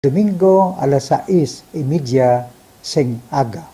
Domingo alas 6:30 sing aga.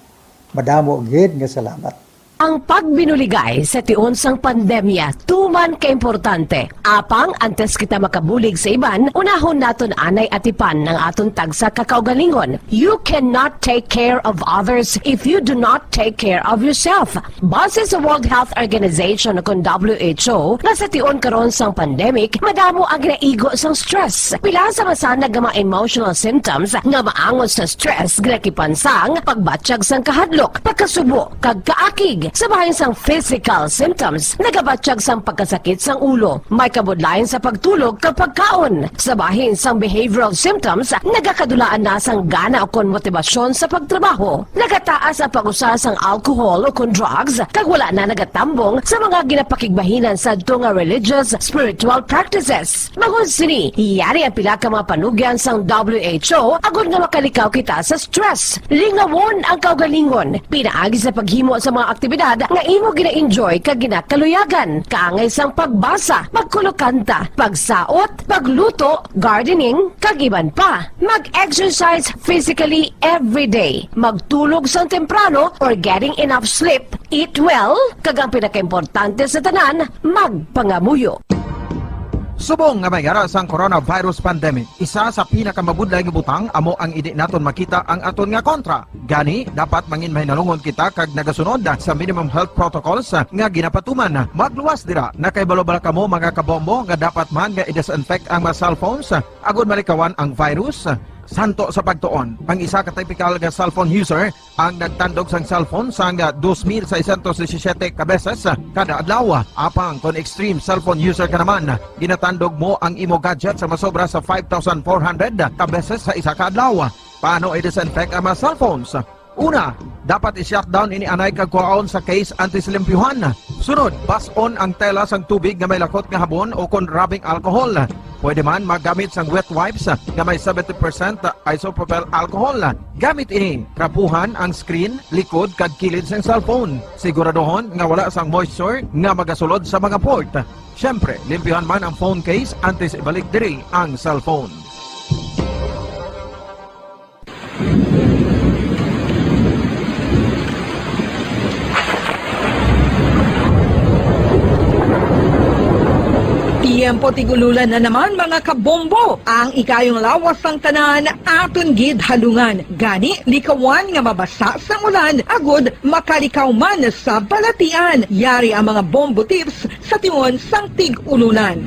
Madamo gid nga salamat. Ang pagbinuligay sa tiunsang pandemya, tuman ka-importante. Apang, antes kita makabulig sa iban, unahon naton anay atipan ng aton tagsa kakaugalingon. You cannot take care of others if you do not take care of yourself. Base sa World Health Organization kung WHO, na sa tion karon sang pandemic, madamo ang ginaigo sang stress. Pila sa masanag nga mga emotional symptoms nga maangon sa stress, ginakipansang pagbatsyag sang kahadlok, pagkasubo, kag kaakig. Sa bahin sang physical symptoms, nagabatsyag sang pagkasakit sang ulo, may kabudlayan sa pagtulog kapag kaon. Sa bahin sang behavioral symptoms, nagakadulaan na sang gana o kon motibasyon sa pagtrabaho. Nagataas ang pag-usa sang alcohol o kon drugs, kag wala na nagatambong sa mga ginapakigbahinan sa nga religious, spiritual practices. Magun sini, iyari ang pila ka mga panugyan sang WHO agod nga makalikaw kita sa stress. Lingawon ang kaugalingon, pinaagi sa paghimo sa mga aktibidad nga imo gina-enjoy kag ginakaluyagan, kaangay sang pagbasa, pagkulokanta, pagsaot, pagluto, gardening, kag iban pa. Mag-exercise physically every day, magtulog sang temprano or getting enough sleep, eat well, kag ang pinakaimportante sa tanan, magpangamuyo. Subong nga mayara sang coronavirus pandemic, isa sa pinakamabudlay nga butang amo ang idi naton makita ang aton nga kontra. Gani, dapat mangin mahinalungon kita kag nagasunod sa minimum health protocols nga ginapatuman. Magluwas dira, nakaibalo-bala kamo mga kabombo nga dapat man nga i-disinfect ang mga cellphones agud malikawan ang virus. Santo sa pagtuon, ang isa ka typical nga cellphone user ang nagtandog sang cellphone sang 2,617 ka beses kada adlaw. Apang kon extreme cellphone user ka naman, ginatandog mo ang imo gadget sa masobra sa 5,400 ka beses sa isa ka adlaw. Paano i-disinfect ang mga cellphones? Una, dapat i-shutdown ini anay kag kuhaon sa case anti-silimpyuhan. Sunod, bas-on ang tela sang tubig nga may lakot nga habon o kon rubbing alcohol. Pwede man magamit sang wet wipes nga may 70% isopropyl alcohol. Gamit ini, trapuhan ang screen, likod kag kilid sang cellphone. Siguraduhon nga wala sang moisture nga magasulod sa mga port. Syempre, limpyuhan man ang phone case antes ibalik diri ang cellphone. Tiempo tigululan na naman mga kabombo. Ang ikayong lawas ng tanan aton gid halungan. Gani likawan nga mabasa sa ulan agud makalikaw man sa balatian. Yari ang mga bombo tips sa tingon sang tig-ululan.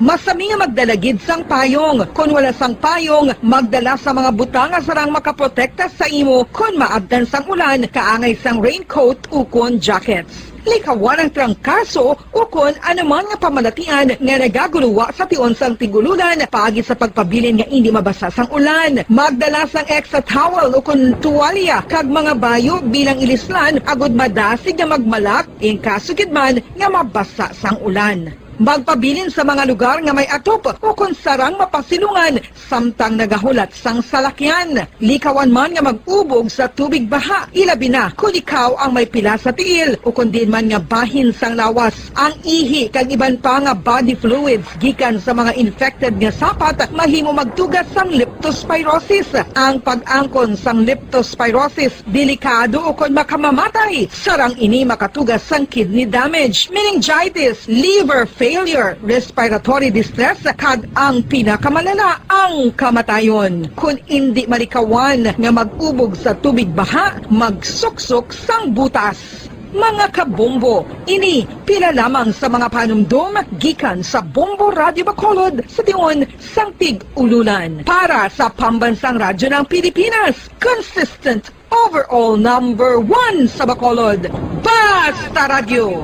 Masami nga magdalagid sang payong. Kung wala sang payong, magdala sa mga butang nga sarang makaprotekta sa imo kung maabdan sang ulan, kaangay sang raincoat o kon jackets. Likawan ang trangkaso o kon anuman nga pamalatian nga nagaguluwa sa tion sang tigululan paagi sa pagpabilin nga hindi mabasa sang ulan. Magdala sang extra towel o kon tuwalya kag mga bayo bilang ilislan agud madasig nga magmalak in kaso gid man nga mabasa sang ulan. Magpabilin sa mga lugar nga may atop o kung sarang mapasilungan samtang nagahulat sang salakyan. Likawan man nga mag-ubog sa tubig baha, ilabi na kung ikaw ang may pila sa tiil o kung din man nga bahin sang lawas. Ang ihi kag iban pa nga body fluids gikan sa mga infected nga sapat mahimo magtugas sang leptospirosis. Ang pag-angkon sang leptospirosis delikado o kung makamamatay. Sarang ini makatugas sang kidney damage, meningitis, liver failure, respiratory distress, kag ang pinakamalala, ang kamatayon. Kung hindi malikawan nga mag-ubog sa tubig baha, magsuksok sang butas. Mga kabombo, ini pila lamang sa mga panumdum gikan sa Bombo Radio Bacolod sa tingon sang tig-ululan. Para sa pambansang radyo ng Pilipinas, consistent overall number 1 sa Bacolod, Basta Radio,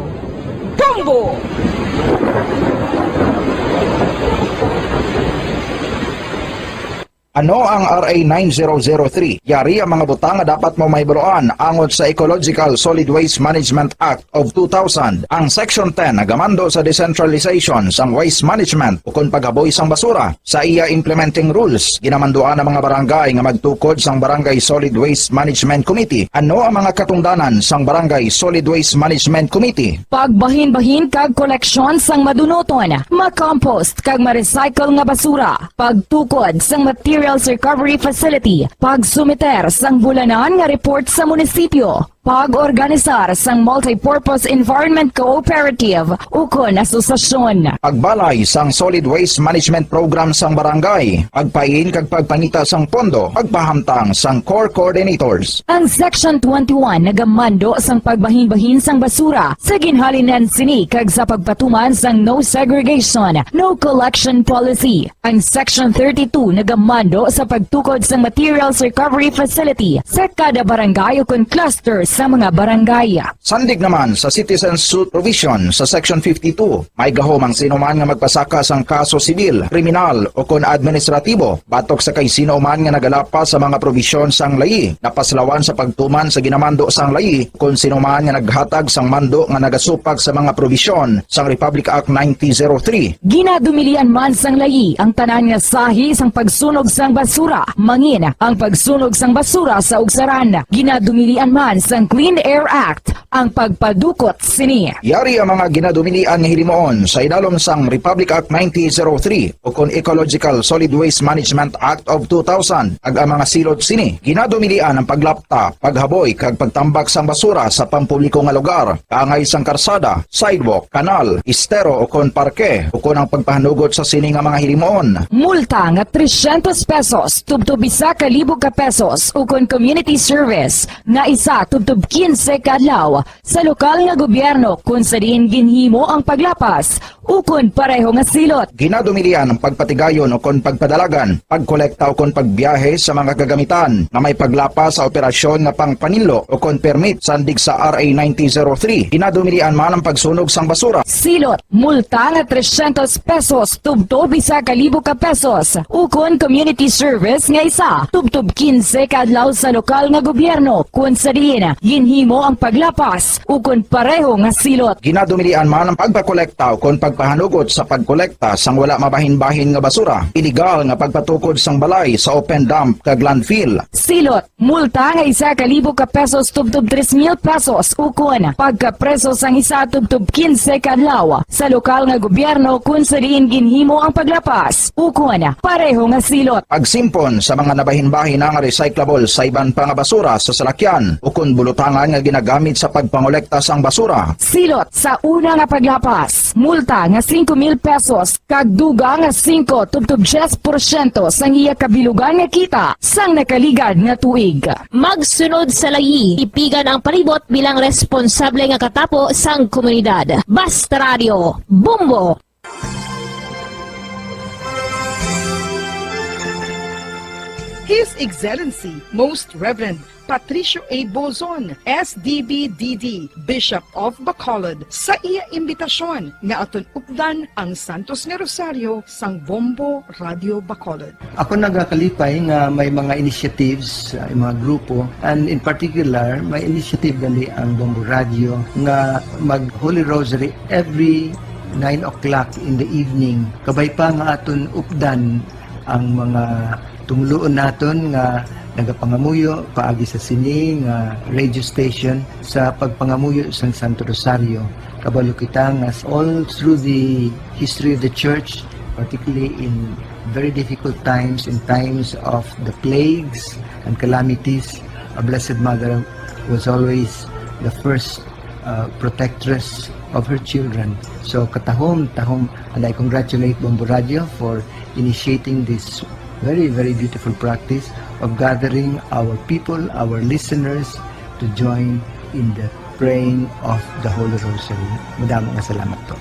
Bombo! Ano ang RA 9003? Yari ang mga butang nga dapat mo mahibaloan angon sa Ecological Solid Waste Management Act of 2000. Ang Section 10 nagamando sa decentralization sang waste management ukon paghaboy sang basura. Sa iya implementing rules, ginamanduan ang mga barangay nga magtukod sang Barangay Solid Waste Management Committee. Ano ang mga katungdanan sang Barangay Solid Waste Management Committee? Pagbahin-bahin kag koleksyon sang madunoton, makompost kag ma-recycle nga basura, pagtukod sang materials recovery facility, pagsumiter sang bulanan nga report sa munisipyo, pag-organisar sang multi-purpose environment cooperative ukon asosasyon. Pagbalay sang solid waste management program sang barangay, pagpain kag pagpangita sang pondo, pagpahamtang sang core coordinators. Ang Section 21 nagamando sang pagbahin-bahin sang basura sa ginhalinan sini kag sa pagpatuman sang no segregation, no collection policy. Ang Section 32 nagamando sa pagtukod sang materials recovery facility sa kada barangay ukon cluster sa mga barangay. Sandig naman sa citizen suit provision sa Section 52, may gahom ang sinuman nga magpasaka sang kaso sibil, kriminal o kon administratibo batok sa kay sinuman nga nagalapas sa mga provisyon sang layi, napaslawan sa pagtuman sa ginamando sang layi kon sinuman nga naghatag sang mando nga nagasupag sa mga provisyon sang Republic Act 9003. Ginadumilian man sang layi ang tanan nga sahi sang pagsunog sang basura, mangin ang pagsunog sang basura sa ugsaran. Ginadumilian man sang Clean Air Act ang pagpadukot sini. Yari ang mga ginadumilian nga hilimoon sa idalom sang Republic Act 9003 o kon Ecological Solid Waste Management Act of 2000. Ag ang mga silot sini, ginadumilian ang paglapta, paghaboy kag pagtambak sang basura sa pampubliko nga lugar, kaangay sang karsada, sidewalk, kanal, estero o kon parke o kon ang pagpahanugot sa sini nga mga hilimoon. Multa nga 300 pesos tubtub 1,000 ka pesos ukon community service nga isa tubtub 15 kadlaw sa lokal nga gobyerno kung sa diin ginhimo ang paglapas ukon pareho nga silot. Ginadumilian ang pagpatigayon o kon pagpadalagan, pagkolekta o kon pagbiyahe sa mga kagamitan na may paglapas sa operasyon nga pangpanilo o kon permit sandig sa RA 9003. Ginadumilian man ang pagsunog sang basura. Silot, multa nga 300 pesos tubtub 1,000 ka pesos ukon community service nga isa tubtub 15 kadlaw sa lokal nga gobyerno kung sa diin ginhimo ang paglapas ukon pareho nga silot. Ginadumilian man ang pagpakolekta o kon pagpahanugot sa pagkolekta sang wala mabahin-bahin nga basura. Illegal nga pagpatukod sang balay sa open dump kag landfill. Silot, multa nga 1,000 ka pesos tubtub 3,000 pesos ukon pagkapreso sang isa tubtub 15 kadlaw sa lokal nga gobyerno kung sa diin ginhimo ang paglapas ukon pareho nga silot. Pagsimpon sa mga nabahin-bahin nga recyclable sa iban pa nga basura sa salakyan o kon bulutangan nga ginagamit sa pagpangolekta sang basura. Silot, sa una nga paglapas, multa nga 5,000 pesos kag duga nga 5 tubtub 10% sang iya kabilugan nga kita sang nakaligad nga tuig. Magsunod sa layi, ipigan ang palibot bilang responsable nga katapo sang komunidad. Basta Radio, Bumbo! His Excellency, Most Reverend Patricio A. Bozon, SDB-DD, Bishop of Bacolod, sa iya imbitasyon nga aton updan ang Santos nga Rosario sang Bombo Radio Bacolod. Ako nagakalipay nga may mga initiatives, mga grupo, and in particular, may initiative gali ang Bombo Radio nga mag Holy Rosary every 9 o'clock in the evening. Kabay pa nga aton updan ang mga tungluon naton nga nagapangamuyo paagi sa sini nga radio station sa pagpangamuyo sang Santo Rosario. Kabalo kita nga all through the history of the church, particularly in very difficult times, in times of the plagues and calamities, our Blessed Mother was always the first protectress of her children. So katahom, and I congratulate Bombo Radio for initiating this very, very beautiful practice of gathering our people, our listeners, to join in the praying of the Holy Rosary. Madaming salamat po.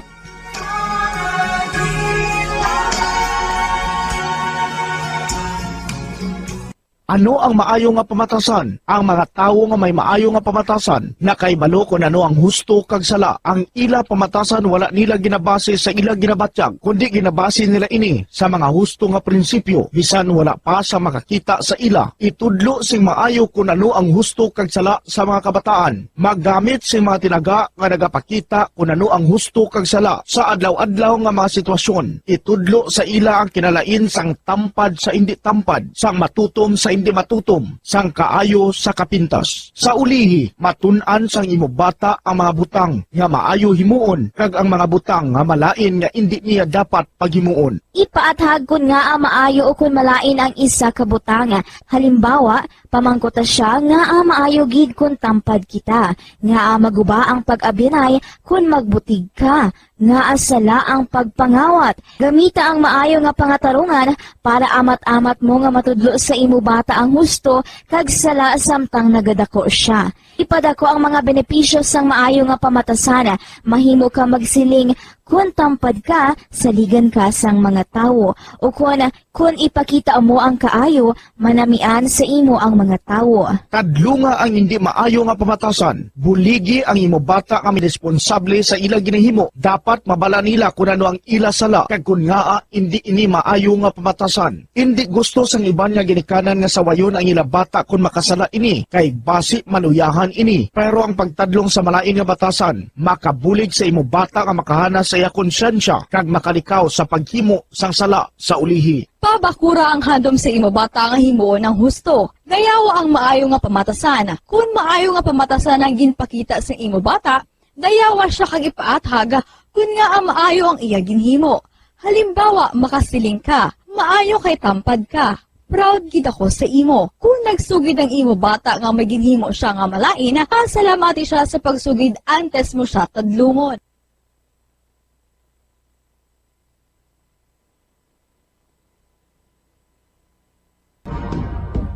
Ano ang maayo nga pamatasan? Ang mga tawo nga may maayo nga pamatasan na kay balo kung ano ang husto kag sala. Ang ila pamatasan wala nila ginabase sa ila ginabatyag, kundi ginabase nila ini sa mga husto nga prinsipyo. Bisan wala pa sa makakita sa ila, itudlo sing maayo kung ano ang husto kag sala sa mga kabataan. Maggamit sing mga tinaga nga nagapakita kung ano ang husto kag sala sa adlaw-adlaw nga mga sitwasyon. Itudlo sa ila ang kinalain sang tampad sa hindi tampad, sang matutom sa hindi matutom, sang kaayo sa kapintas. Sa ulihi, matun-an sang imo bata ang mga butang nga maayo himuon, kag ang mga butang nga malain nga hindi niya dapat paghimuon. Ipaathag kun nga ang maayo o kun malain ang isa ka butanga. Halimbawa, pamangkota siya nga ang maayo gid kun tampad kita, nga ang maguba ang pag-abinay kun magbutig ka, nga asala ang pagpangawat. Gamita ang maayo nga pangatarungan para amat-amat mo nga matudlo sa imo bata ang husto kag sala samtang nagadako siya. Ipadako ang mga benepisyo sang maayo nga pamatasan. Mahimo ka magsiling kun tampad ka, saligan ka sang mga tawo, o kun ipakita mo ang kaayo, manamian sa imo ang mga tawo. Kadlunga ang hindi maayo nga pamatasan. Buligi ang imo bata nga responsable sa ila ginahimo. Dapat mabala nila kung ano ang ila sala, kag kun nga hindi ini maayo nga pamatasan. Hindi gusto sang iban nga ginikanan nga sawayon ang ila bata kung makasala ini, kay basi maluyahan ini. Pero ang pagtadlong sa malain nga batasan, makabulig sa imo bata nga makahana sa iya konsyensya, kag makalikaw sa paghimo sang sala sa ulihi. Pabakura ang handom sa imo bata nga himuon ng husto. Dayawa ang maayo nga pamatasan. Kung maayo nga pamatasan ang ginpakita sa imo bata, dayawa siya kag ipaathag kun nga ang maayo ang iya ginhimo. Halimbawa, makasiling ka, maayo kay tampad ka. Proud gid ako sa imo. Kung nagsugid ang imo bata nga may ginhimo siya nga malain, pasalamati siya sa pagsugid antes mo siya tadlungon.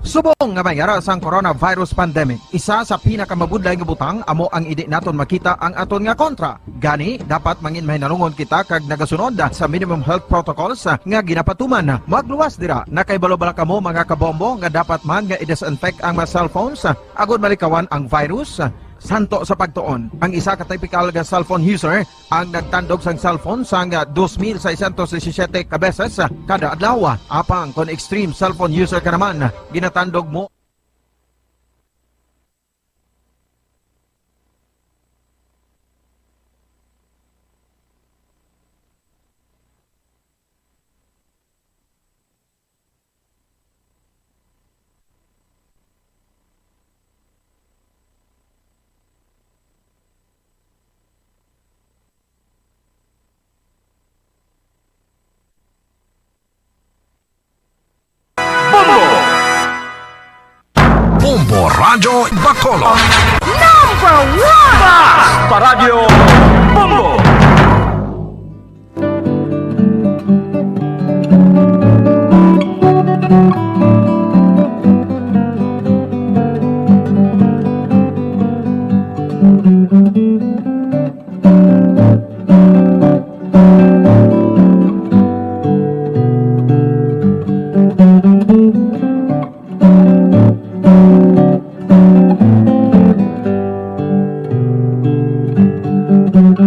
Subong nga mayara sang coronavirus pandemic, isa sa pinakamabudlay nga butang amo ang idi naton makita ang aton nga kontra. Gani dapat mangin mahinalungon kita kag nagasunod sa minimum health protocols nga ginapatuman. Magluwas dira na kay balo-bala kamo mga kabombo nga dapat man nga i-disinfect ang mga cellphones agud malikawan ang virus. Santo sa pagtuon, ang isa ka typical nga cellphone user ang nagtandog sang cellphone sang 2,617 ka beses kada adlaw. Apang kon extreme cellphone user ka naman, ginatandog mo Bombo Radio Bacolod. Number 1! Paradyo Bombo!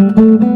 Thank you.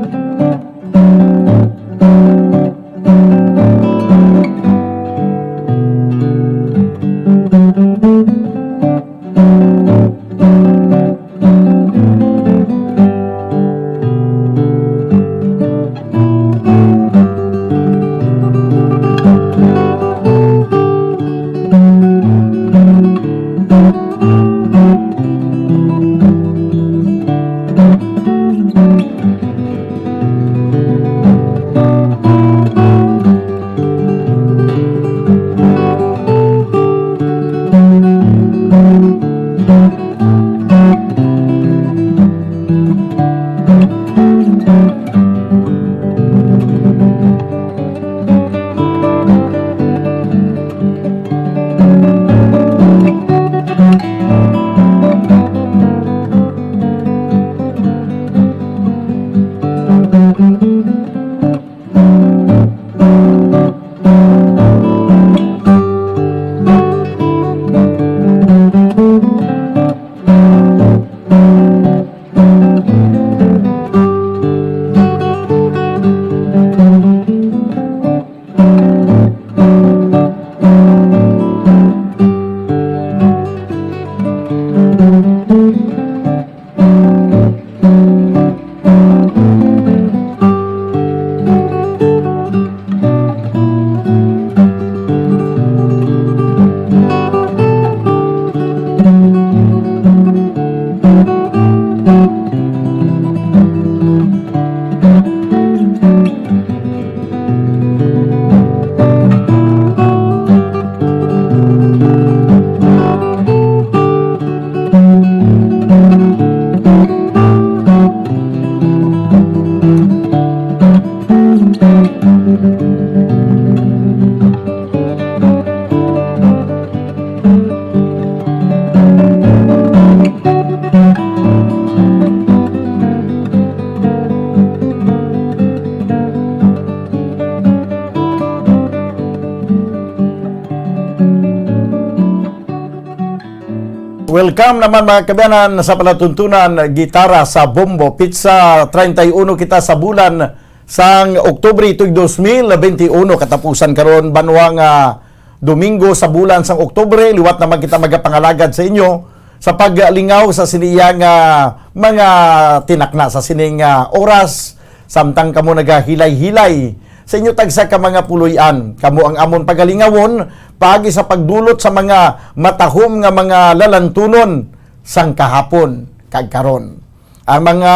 welcome naman mga kabayanan sa palatuntunan gitara sa Bombo. Pizza 31 kita sa bulan sang Oktubre ito'y 2021. Katapusan karon banwang Domingo sa bulan sang Oktubre. Liwat naman kita magapangalagad sa inyo sa paglingaw sa siniyang mga tinakna sa sining oras. Samtang kamo nagahilay-hilay sa inyo tagsa ka mga puloy-an. Kamo ang amon pagalingawon pagi sa pagdulot sa mga matahom nga mga lalantunon sang kahapon kag karon. Ang mga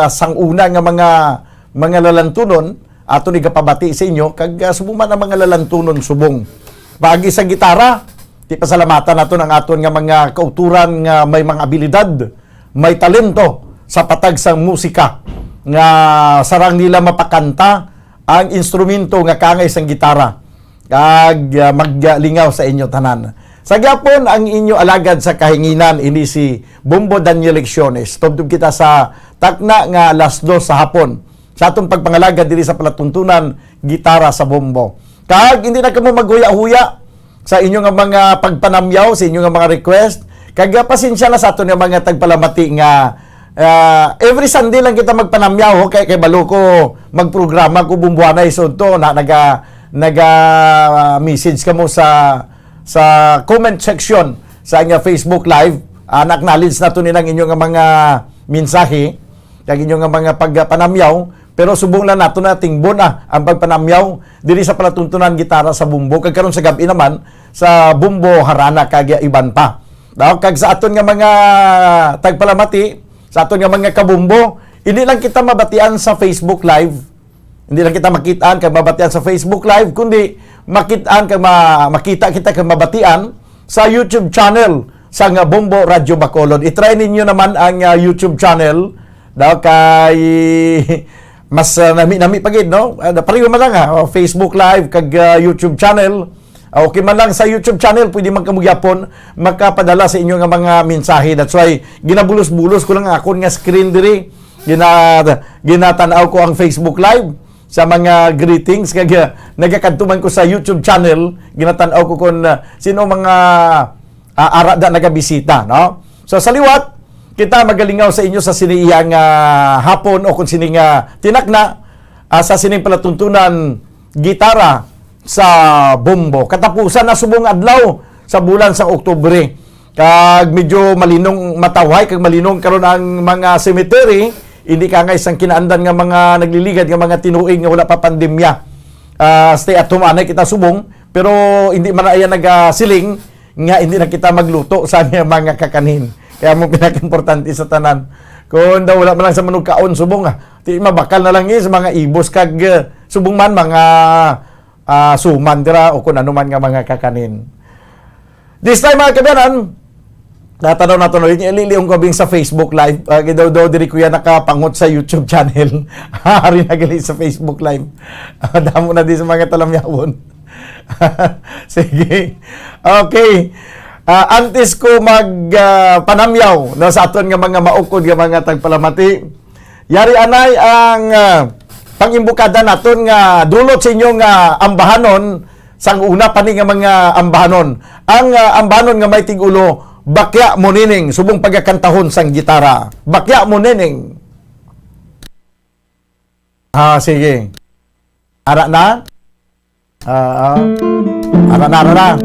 sanguna nga mga lalantunon ato ni gapabati sa inyo kag subuman ang mga lalantunon subong. Pagi sa gitara, ti pasalamatan naton ang aton nga mga kauturan nga may mga abilidad, may talento sa patag sang musika nga sarang nila mapakanta ang instrumento nga kangay sang gitara kag maglingaw sa inyo tanan. Sa gyapon ang inyo alagad sa kahinginan ini si Bombo Daniel Lecciones. Tubtub kita sa takna nga alas 2 sa hapon. Sa atong pagpangalagad diri sa palatuntunan gitara sa Bombo. Kag hindi na kamo maghuya-huya sa inyo nga mga pagpanamyaw, sa inyo nga mga request. Kag pasensya na sa aton nga mga tagpalamati nga every Sunday lang kita magpanamyaw kay balo ko magprograma ko bumbuanay so to na message kamo sa comment section sa nga Facebook Live. Acknowledge nato nilang inyo nga mga mensahe kag inyo nga mga pagpanamyaw pero subong lang nato na tingbon ang pagpanamyaw diri sa palatuntunan gitara sa Bombo kag karon sa gabi naman sa Bombo Harana kag iban pa. Kag sa aton nga mga tagpalamati sa aton nga mga kabumbo, hindi lang kita mabatian sa Facebook Live. Hindi lang kita makitaan kag mabatian sa Facebook Live, kundi makita kita kag mabatian sa YouTube channel sa nga Bombo Radio Bacolod. I-try ninyo naman ang YouTube channel daw kay mas nami pagid no. Pareho man lang Facebook Live kag YouTube channel. Okay man lang sa YouTube channel, pwede man kamugyapon makapadala sa inyo nga mga mensahe. That's why ginabulos-bulos ko lang akon nga screen diri. Ginatanaw ko ang Facebook Live sa mga greetings kag nagakadtuman ko sa YouTube channel, ginatanaw ko kung sino mga arada nagabisita, no? So sa liwat kita magalingaw sa inyo sa siniyang hapon o kung sining tinakna sa sining palatuntunan gitara sa Bombo. Katapusan na subong adlaw sa bulan sa Oktubre. Kag medyo malinong matawhay kag malinong karon ang mga cemetery, hindi ka nga isang kinaandan nga mga nagliligad nga mga tinuig nga wala pa pandemya. Stay at home anay kita subong pero hindi man ayan nagasiling nga hindi na kita magluto sa mga kakanin. Kaya mo pinaka-importante sa tanan. Kung daw wala man lang sa manugkaon subong ti mabakal na lang sa mga ibos kag subong man mga suman dira o kung ano man nga mga kakanin. This time mga kabayanan, natanaw nato no ililiong ko bing sa Facebook Live. Daw diri kuya nakapangot sa YouTube channel. Hari na gali sa Facebook Live. Damo na di sa mga talamyawon. Sige. Okay. Antes ko panamyaw no, sa aton nga mga maukod nga mga tagpalamati. Yari anay ang pangimbukada naton nga dulot sa inyo nga ambahanon sang una pa ni nga mga ambahanon. Ang ambahanon nga may tigulo Bakya mo nining subong pagkakantahon sang gitara. Bakya mo nining. Sige. Ara na? Ara na.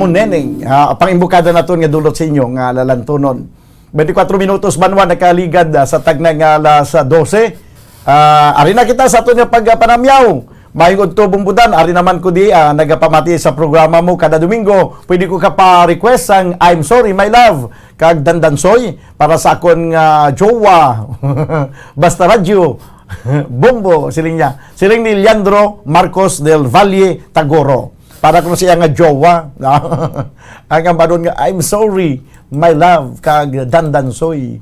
Ramon Neneng, pangimbukada naton nga dulot sa inyo nga lalantunon. 24 minutos banwan nakaligad sa tagna nga alas 12. Ari na kita sa aton nga pagpanamyaw. Mayong udto bumbudan, ari naman ko di nagapamati sa programa mo kada Domingo. Pwede ko ka pa-request ang I'm Sorry My Love kag Dandansoy para sa akon nga jowa. Basta radyo. Bombo siling niya. Siling ni Leandro Marcos del Valle Tagoro. Para kung siya nga jowa. Ang ambanon nga I'm Sorry My Love kag Dandansoy.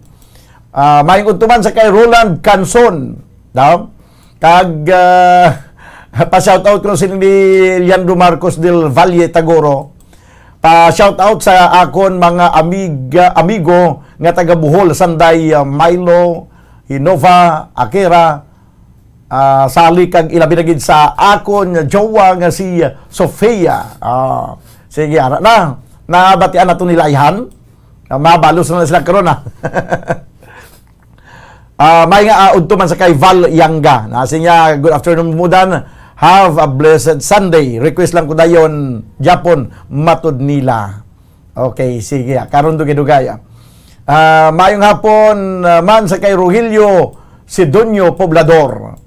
Mayong udto man sa kay Roland Canson. Kag pa-shoutout ko sila ni Leandro Marcos del Valle Tagoro. Pa-shoutout sa akon mga amigo nga taga Bohol, Sanday, Milo, Hinova, Akira, sali kag ilabi na gid sa akon jowa nga si Sofia. Sige, ara na. Nabatian nato nila ihan. Mabalos na sila karon na. May nga udto man sa kay Val Yanga. Nasi niya, good afternoon mudan. Have a blessed Sunday. Request lang ko dayon Japon matud nila. Okay, sige. Karon dugay-dugay. Mayong hapon man sa kay Rogelio Sidonio Poblador.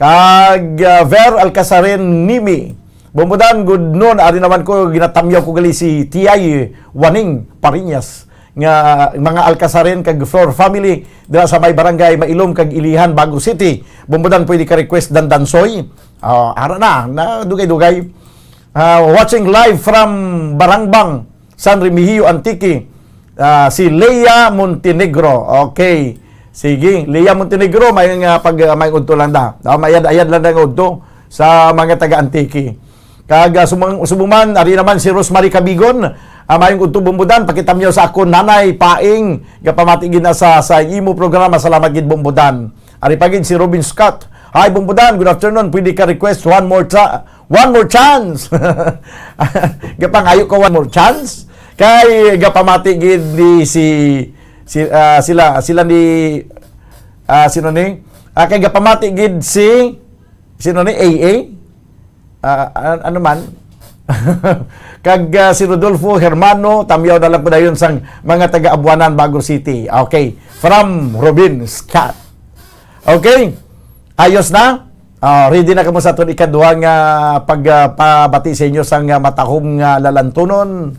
Kag Ver Alcasarin Nimi. Bumudan good noon ari naman ko ginatamyaw ko gali si Tiyay Waning Pariñas nga mga Alcasarin kag Flor family dira sa may barangay Mailom kag Ilihan Bago City. Bumudan pwede ka request Dandansoy. Ara na dugay-dugay. Watching live from Barangbang, San Remigio Antique. Si Leia Montenegro. Okay. Sige, Leia Montenegro may may udto lang da. Mayad-ayad lang da udto sa mga taga Antique. Kag sumuman ari naman si Rosemary Cabigon. Mayong udto bumbudan pakitam niyo sa akon nanay paing gapamati gid na sa imo programa. Salamat gid bumbudan. Ari pagid si Robin Scott. Hi bumbudan, good afternoon. Pwede ka request one more chance. Gapangayo ko one more chance. Kay gapamati gid ni sila ni sino ni? Kay gapamati gid si sino ni AA? Ano man? Kag si Rodolfo Hermano, tamyaw na lang po dayon sang mga taga-Abuanan, Bago City. Okay, from Robin Scott. Okay, ayos na. Ready na kamo sa aton ikaduha nga pagpabati sa inyo sang matahom nga lalantunon.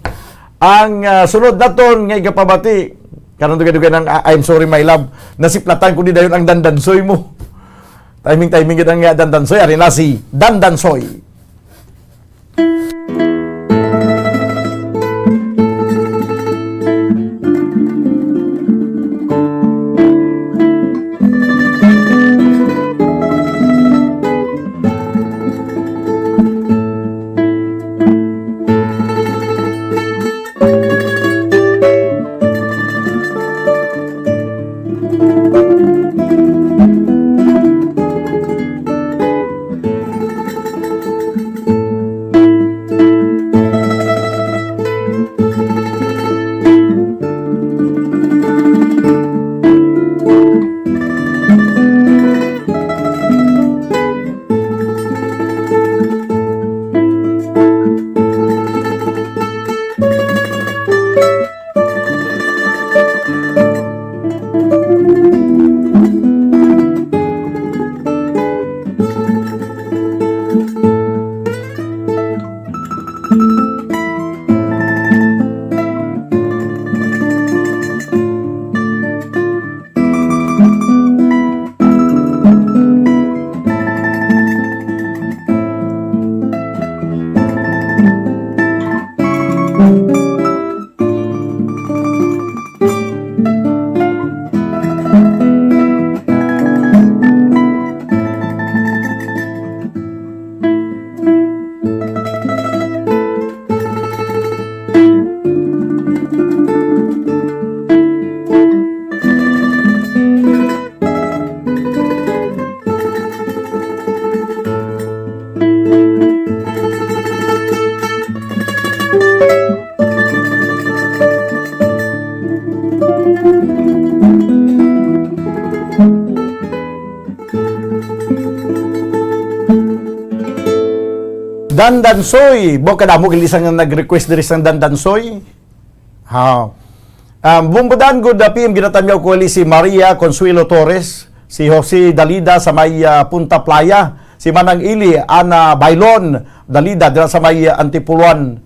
Ang sunod naton nga igapabati karon dugay-dugay ng I'm Sorry My Love. Nasiplatan ko ni dayon ang Dandansoy mo. Timing gid ang Dandansoy, ari na si Dandansoy. Dandansoy. Bo kadamo gilisang nga nag-request diri sang Dandansoy. Ha. Bumbudan good PM ginatamyaw ko si Maria Consuelo Torres, si Jose Dalida sa may Punta Playa, si Manang Ili Ana Bailon Dalida dira sa may Antipuluan.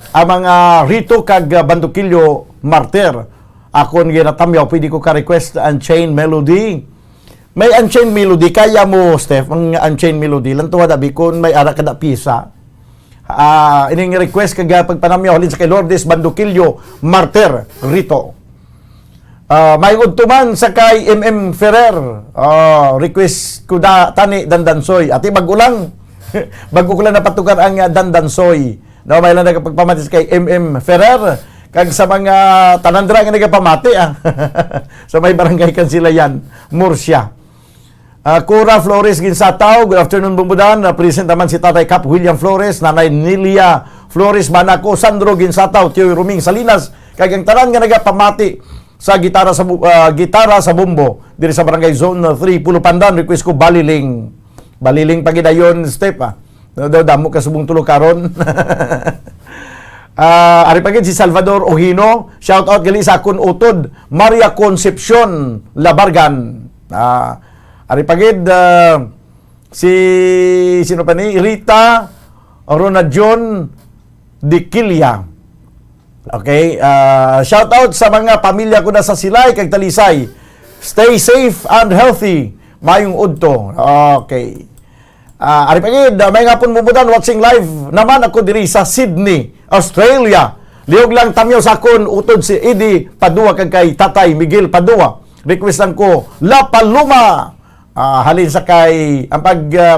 Ang mga Rito kag Bandukilyo Martir. Akon ginatamyaw pwede ko ka-request Unchained Melody. May Unchained Melody kaya mo Steph, ang Unchained Melody lang tuwa dabi kun may ara kada pisa. Ining request kag pagpanamyaw halin sa kay Lourdes Bandukilyo Martir Rito. May udtuman sa kay MM Ferrer. Request ko da tani Dandansoy. Ati bagulang. Bago ko lang napatukan ang Dandansoy. No, may lang nagpagpamati kay MM Ferrer kag sa mga tanandra nga nagapamati sa may barangay Kansilayan, Murcia. Cora Flores Ginsataw, good afternoon Bumbudan. Present naman si Tatay Cap William Flores, Nanay Nilia Flores Manako, Sandro Ginsataw, Tio Ruming Salinas, kag ang tanan nga nagapamati sa gitara sa bumbo diri sa barangay Zone 3 Pulupandan. Request ko Baliling pagidayon step damo ka subong tulo karon. Ari pagid si Salvador Ohino, shout out gali sa akon utod Maria Concepcion Labargan. Ari pagid si sino pa ni Rita Ronajon Diquilia. Okay, shout out sa mga pamilya ko na sa Silay kag Talisay. Stay safe and healthy. Mayong udto. Okay. Ari pagid may ngapon Bumbudan watching live naman ako diri sa Sydney, Australia. Liog lang tamyaw sa akon utod si Eddie Padua kag kay Tatay Miguel Padua. Request lang ko La Paloma. Halin sa kay ang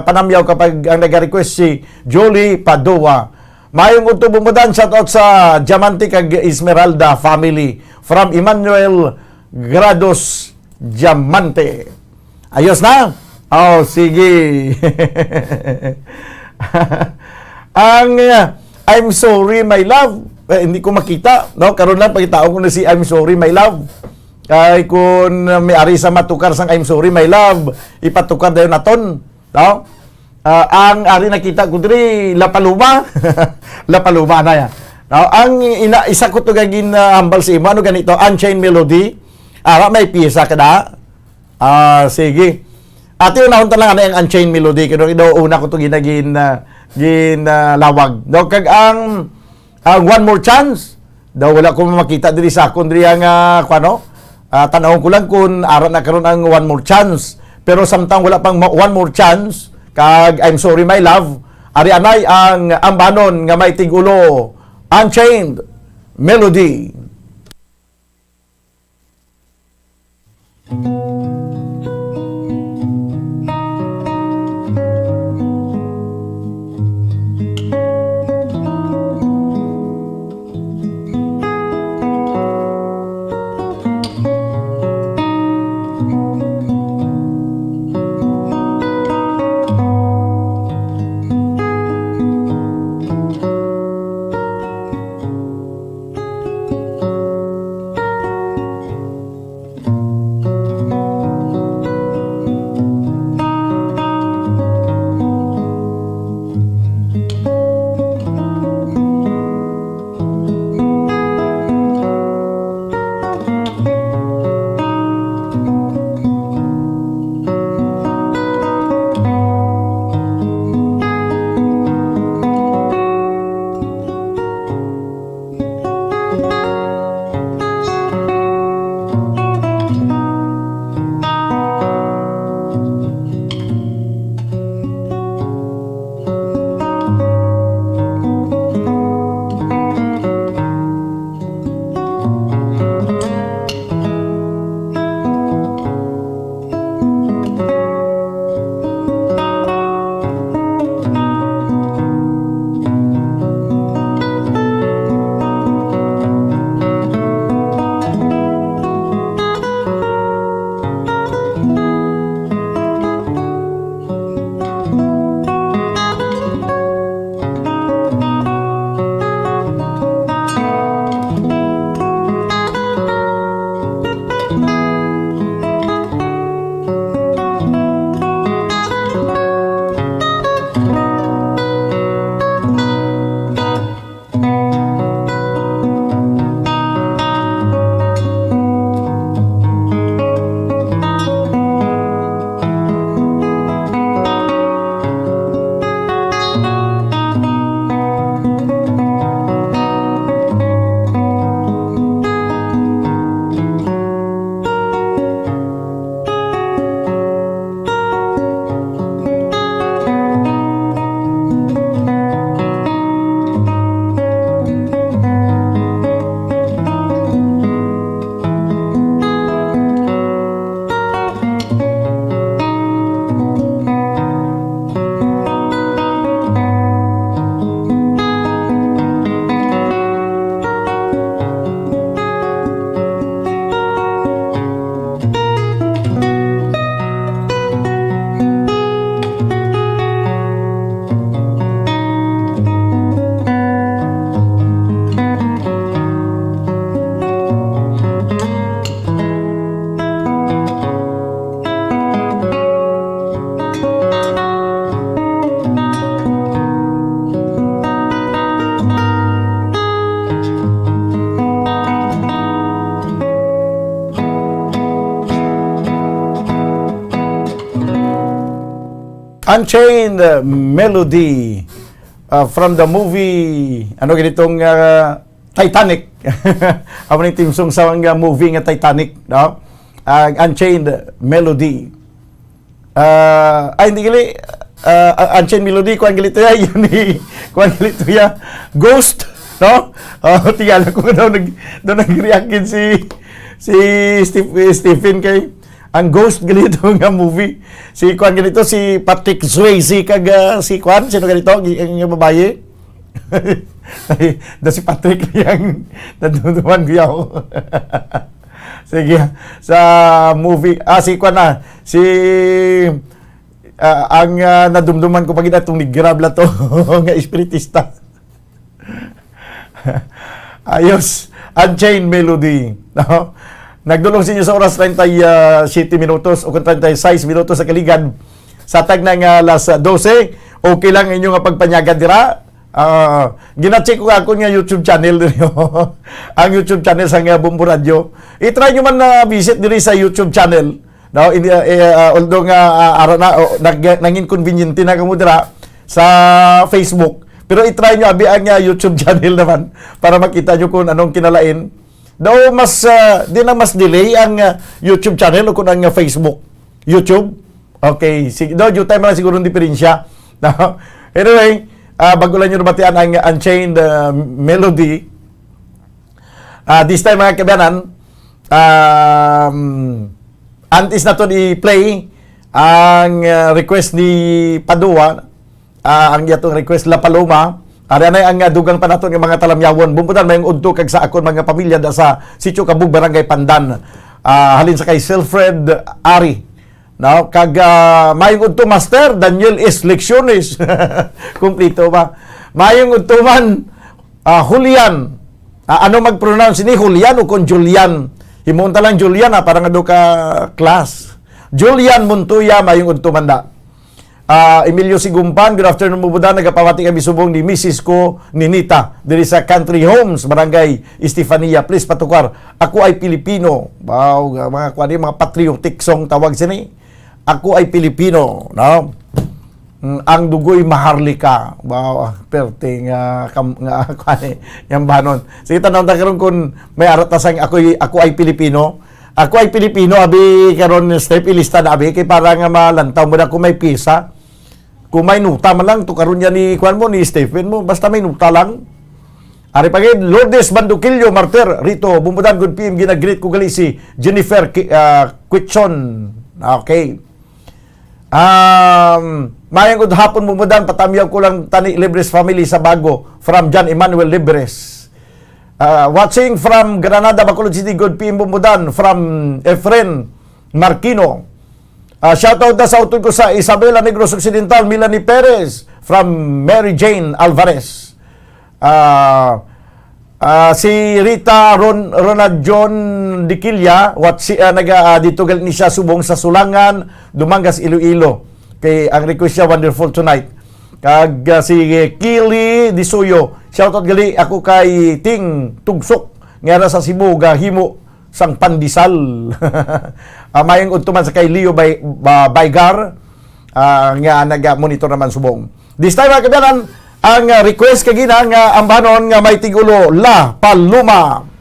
panamyaw kapag ang nag-request si Jolie Padua. Mayong udto Bumbudan, shout out sa Diamante kag Esmeralda family from Emmanuel Grados Diamante. Ayos na? Oh, sige. Ang I'm sorry my love, hindi ko makita, no? Karon lang pagitaon ko na si I'm sorry my love. Kay kun may ari sa matukar sang I'm sorry my love, ipatukar dayon naton, no? Ang ari nakita ko diri La Paloma. La Paloma na ya. No? Ang isa ko to gagin hambal sa imo ano ganito, Unchained Melody. Ara may piyesa kada. Sige. Ati unahon ta lang ang Unchained Melody kano daw una ko to ginagin lawag. No kag ang One More Chance daw wala ko makita diri sa akon diri ang kuno. Tanawon ko lang kun ara na karon ang One More Chance. Pero samtang wala pang One More Chance kag I'm sorry my love, ari anay ang ambanon nga may tigulo Unchained Melody. Unchained Melody from the movie, ano ganitong Titanic. Amo ni team song sa mga movie nga Titanic, no? Unchained Melody. Hindi gali Unchained Melody kuan gali to ya yun ni kuan gali to ya Ghost, no? Tingala ko daw nag-react si Stephen kay ang Ghost ganito nga movie. Si kuan ganito si Patrick Swayze kag si kuan sino ganito ang babae. Da si Patrick yang naduduman ko yaw. Sige sa movie si kuan na si ang nadumduman ko pagid atong ni Grab la to nga espiritista. Ayos, Unchained Melody, no? Nagdulong sa inyo sa oras 37 minutos o 36 minutos sa kaligan sa tag ng alas 12. Okay lang inyo nga pagpanyagan dira. Gina-check ko ako nga YouTube channel ninyo. Ang YouTube channel sa nga Bombo Radio. I-try nyo man na visit diri sa YouTube channel. No, although nga ara na nang-inconvenient na kamo dira sa Facebook. Pero i-try nyo abi ang YouTube channel naman para makita nyo kung anong kinalain. Daw mas di na mas delay ang YouTube channel o kung ang Facebook. YouTube. Okay, sige daw yung time lang siguro ng diferensya. No? Anyway, bago lang nyo nabatian ang Unchained Melody. This time mga kabayanan, antes na to i-play ang request ni Padua, ang yatong request La Paloma. Ari na ang dugang pa nato ng mga talamyawon. Bumputan may udto kag sa akon mga pamilya da sa Sitio Kabug, Barangay Pandan. Halin sa kay Silfred Ari. No, kag mayong udto Master Daniel S. Lecciones. Kumplito ba? Mayong udto man Julian. Ano mag-pronounce ni Julian o kon Julian? Himunta lang Julian para nga do ka class. Julian Montoya mayong udto man da. Emilio Sigumpan, good afternoon mubuda, nagapawati kami subong ni Mrs. ko Ninita diri sa Country Homes, Barangay Estefania. Please patukar, ako ay Pilipino. Wow, mga kuan mga patriotic song tawag sini. Ako ay Pilipino, no? Ang dugoy maharlika. Wow, perting nga kuan yang banon. Sige tanong ta karon kun may arat sang ako ay Pilipino. Ako ay Pilipino abi karon step ilista na abi kay para nga malantaw mo na kung may pisa. Kung may nuta man lang, to karon yan ni kuan mo, ni Stephen mo, basta may nuta lang. Ari pagid, Lourdes Banduquillo, Martir, rito, bumudan, good PM, ginag-greet ko gali si Jennifer Quitchon. Okay. Mayang good hapon bumudan, patamyaw ko lang tani Libres family sa Bago, from John Emmanuel Libres. Watching from Granada, Bacolod City, good PM bumudan, from Efren Marquino. Shoutout na sa utod ko sa Isabela Negros Occidental, Melanie Perez from Mary Jane Alvarez. Si Rita Ronald John Diquilla, dito gal ni siya subong sa Sulangan, Dumangas, Iloilo. Kay ang request siya Wonderful Tonight. Kag si Kili Disuyo, shoutout gali ako kay Ting Tugsok nga sa Cebu gahimo sang pandisal. Mayang udtuman sa kay Leo Baygar nga nag-monitor naman subong. This time mga kabayanan, ang request kagina nga ambanon nga may tigulo La Paloma.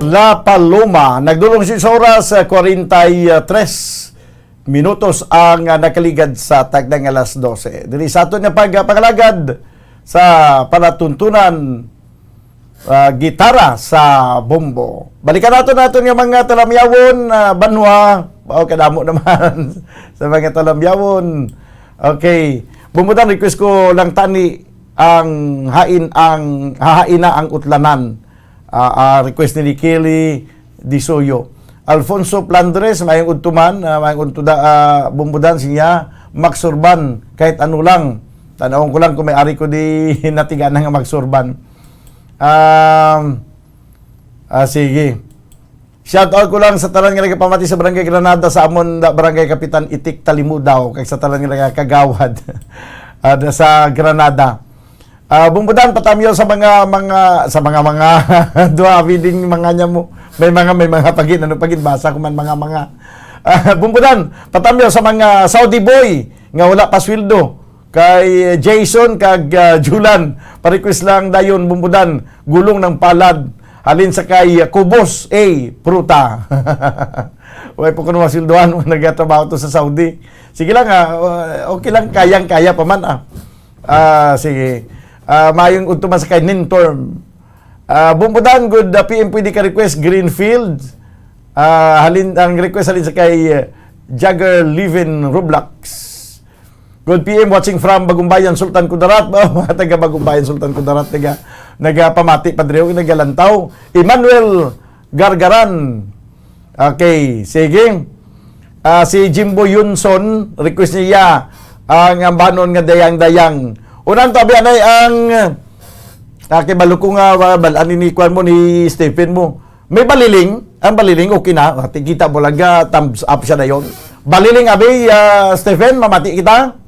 La Paloma. Nagdulong si sa oras 43 minutos ang nakaligad sa tagdang alas 12. Dili sa aton nga pagpangalagad sa palatuntunan gitara sa bombo. Balikan natin nga mga talamyawon, banwa, kadamo naman sa mga talamyawon. Okay, bumutan request ko lang tani ang hahaina ang utlanan. Request ni Kelly Disoyo. Alfonso Plandres, mayang untuman, mayang untuda, bumbudan siya, maksurban, kahit ano lang. Tanawin ko lang kung may ari ko di natigan nga magsurban. Sige. Shout out ko lang sa talan nga nagpamati sa Barangay Granada sa amon Barangay Kapitan Itik Talimudaw kay sa talan nga kagawad sa Granada. Bumbudan patamyo sa mga duha biding mga nya mo. May mga pagin basa ko man mga bumbudan patamyo sa mga Saudi boy nga wala pa sweldo kay Jason kag Julan. Pa-request lang dayon bumbudan gulong ng palad halin sa kay Kubos Pruta. Way po kuno masildoan nagatrabaho to sa Saudi. Sige lang okay lang kayang-kaya pa man sige. Mayong untuman sa kay Nintorm. Bumbudan good PM pwede ka request Greenfield. Halin ang request halin sa kay Jagger Livin Roblox. Good PM watching from Bagumbayan Sultan Kudarat. Taga Bagumbayan Sultan Kudarat nagapamati padreo nagalantaw. Emmanuel Gargaran. Okay, sige. Si Jimbo Yunson request niya ang banon nga dayang-dayang. Unang tabi anay ang kibalo ko nga balan ni kwan mo ni Stephen mo. May baliling, ang baliling okay na. Kita mo lang thumbs up siya na yon. Baliling abi Stephen, mamati kita.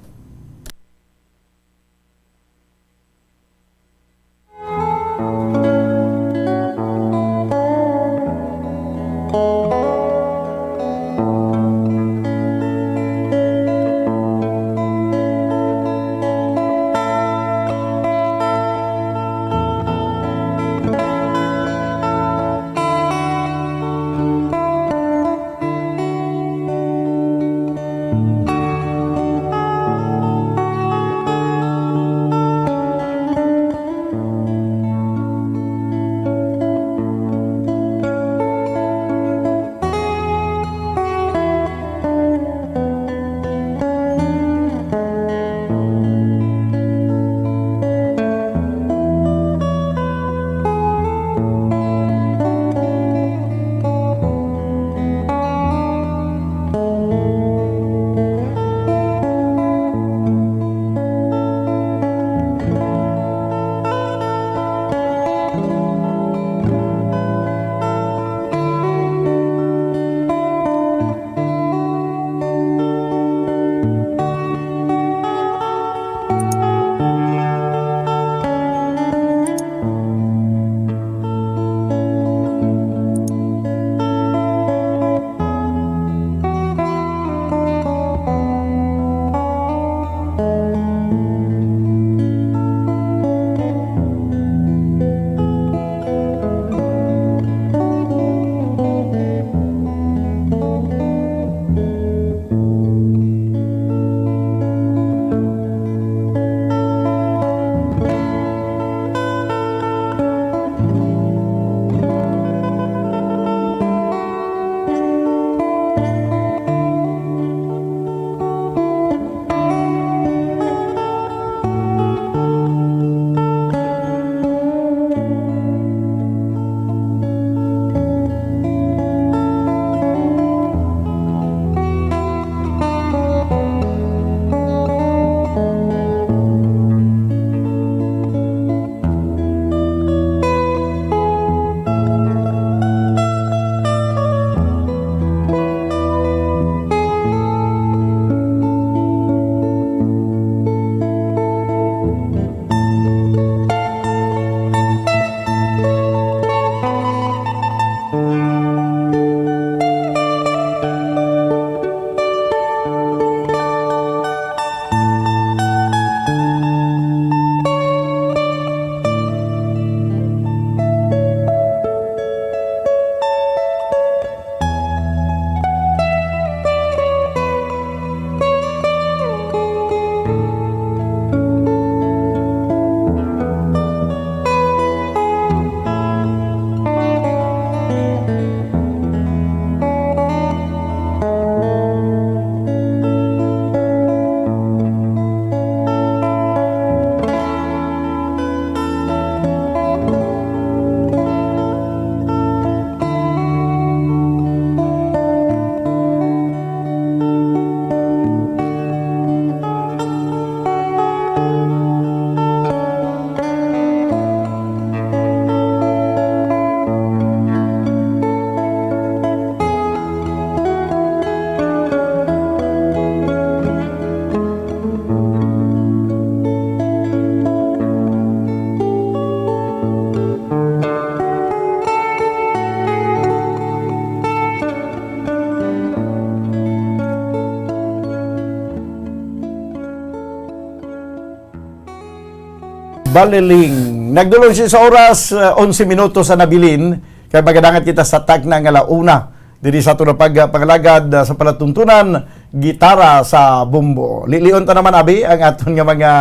Baliling. Nagdulong siya sa oras 11 minuto sa nabilin kay magadangat kita sa tag na nga launa diri sa tunang pagpangalagad sa palatuntunan gitara sa bumbo. Lilion ta naman abi ang aton nga mga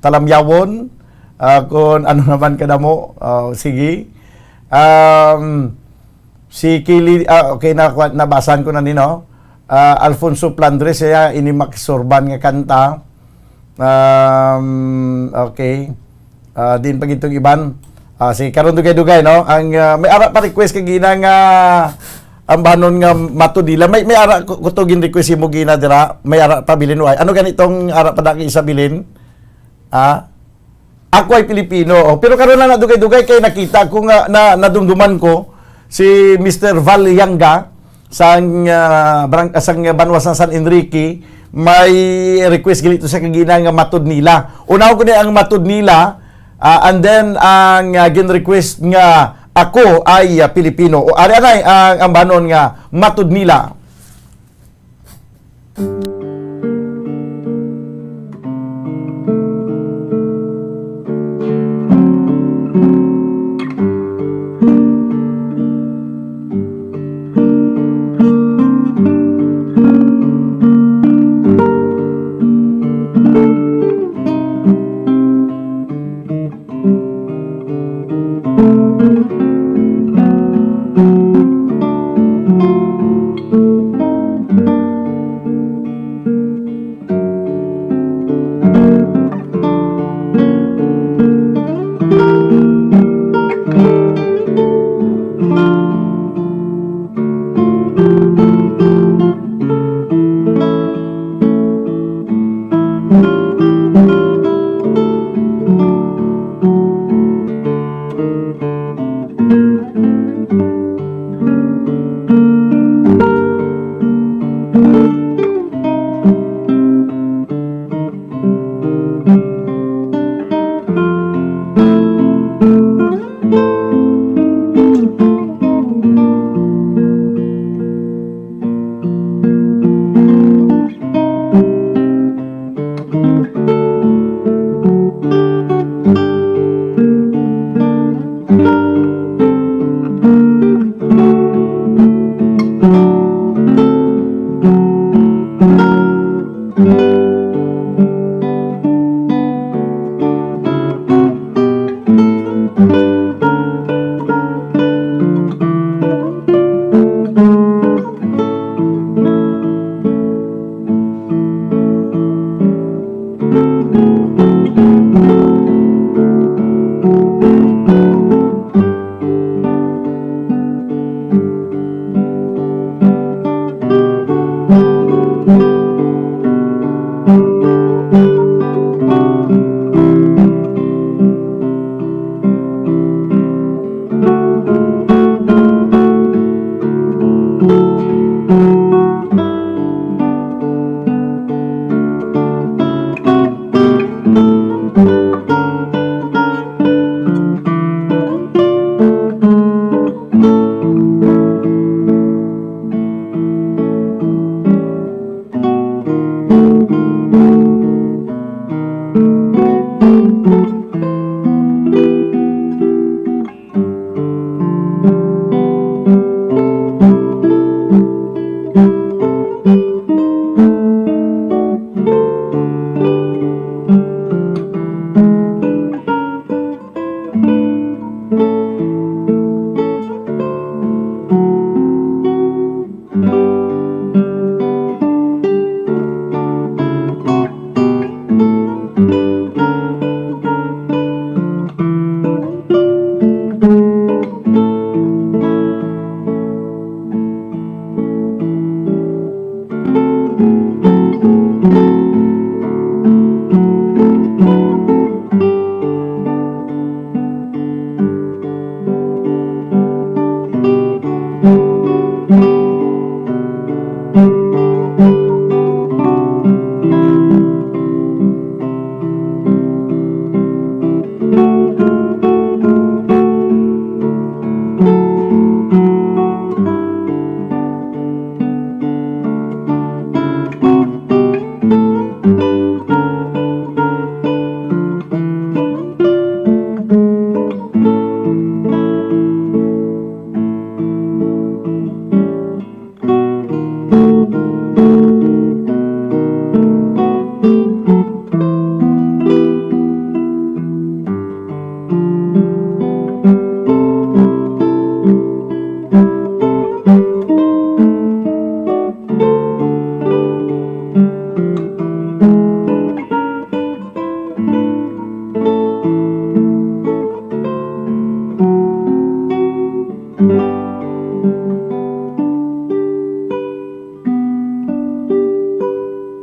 talamyawon kung ano naman kada mo. Sige. Si Kili okay nabasan ko na nino. Alfonso Plandres siya inimaksorban nga kanta. Okay. Din pag itong iban si karon dugay-dugay no ang may ara pa request kay gina nga ang banon nga matudila may ara kutugin request mo gina dira may ara pa bilin way ano ganitong ara pa daki isa bilin ako ay Pilipino pero karon lang na dugay-dugay kay nakita ko nga nadumduman ko si Mr. Val Yanga sang Banwas ng San Enrique may request gilito sa kagina nga matud nila unaw ko ni ang matud nila. And then ang gin-request nga ako ay Pilipino o ari anay ang banon nga matud nila.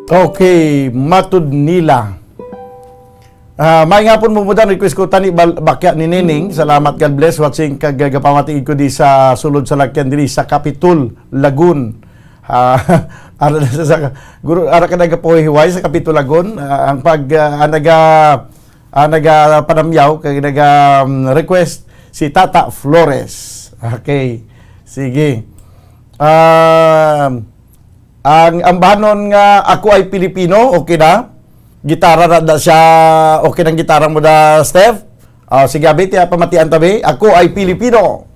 Okay, matud nila. May nga po mumudan, request ko tani bakya ni Nining. Salamat, God bless. Watching kagagapamatiin ko di sa sulod sa lakyan diri sa Capitol, Lagun. Ara ka nagapuhiway sa Capitol, Lagun. Ang naga panamyaw, kag naga request si Tata Flores. Okay, sige. Ang bahanon nga ako ay Pilipino, okay na? Gitara na siya, okay ng gitara mo na, Steph? Sige, abit, pamatian tabi. Ako ay Pilipino.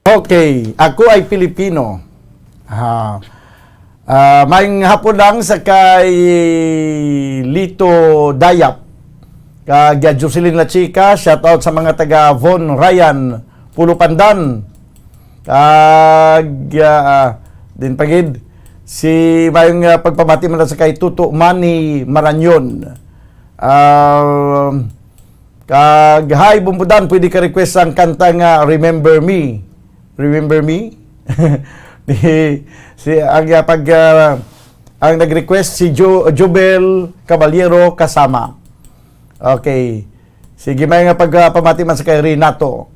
Okay, ako ay Pilipino. Maing hapon lang sa kay Lito Dayap. Kag Jocelyn La Chica, shout out sa mga taga Von Ryan, Pulo Pandan. Kag din pagid si mayong pagpamati man sa kay Tuto Manny Maranyon. Kag hi Bumbudan, pwede ka request ang kanta nga Remember Me. Remember Me? Ang nag-request si Jobel Caballero kasama. Okay. Sige, may nga pagpamati man sa kay Renato.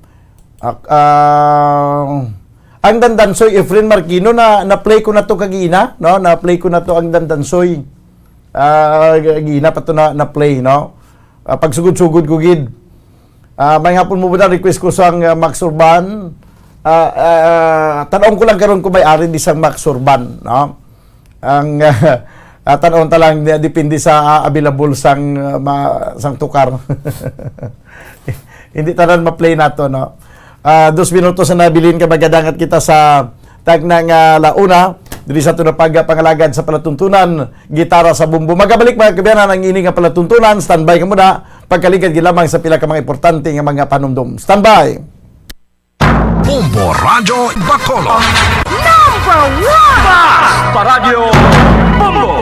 Ang Dandansoy, Efren Marquino, na-play ko na to kagina, no? Na-play ko na to ang Dandansoy. Kagina pa to na-play, no? Pagsugod-sugod ko gid. May hapon mo ba request ko sa Max Urban. Tanong ko lang karon kung may ari di sang Max Urban, no? Ang tanong ta lang depende sa available sang tukar. Hindi tanan ma-play nato, no. 2 minutos na nabilin ka magadangat kita sa tagnang launa diri sa tuna pangalagad sa palatuntunan gitara sa bumbo. Magabalik mga kabiyanan ang ini nga palatuntunan. Standby ka muna pagkaligad gilamang sa pila ka mga importante nga mga panumdum. Standby. Bombo Radio Bacolod. Number 1! Basta Radio Bombo!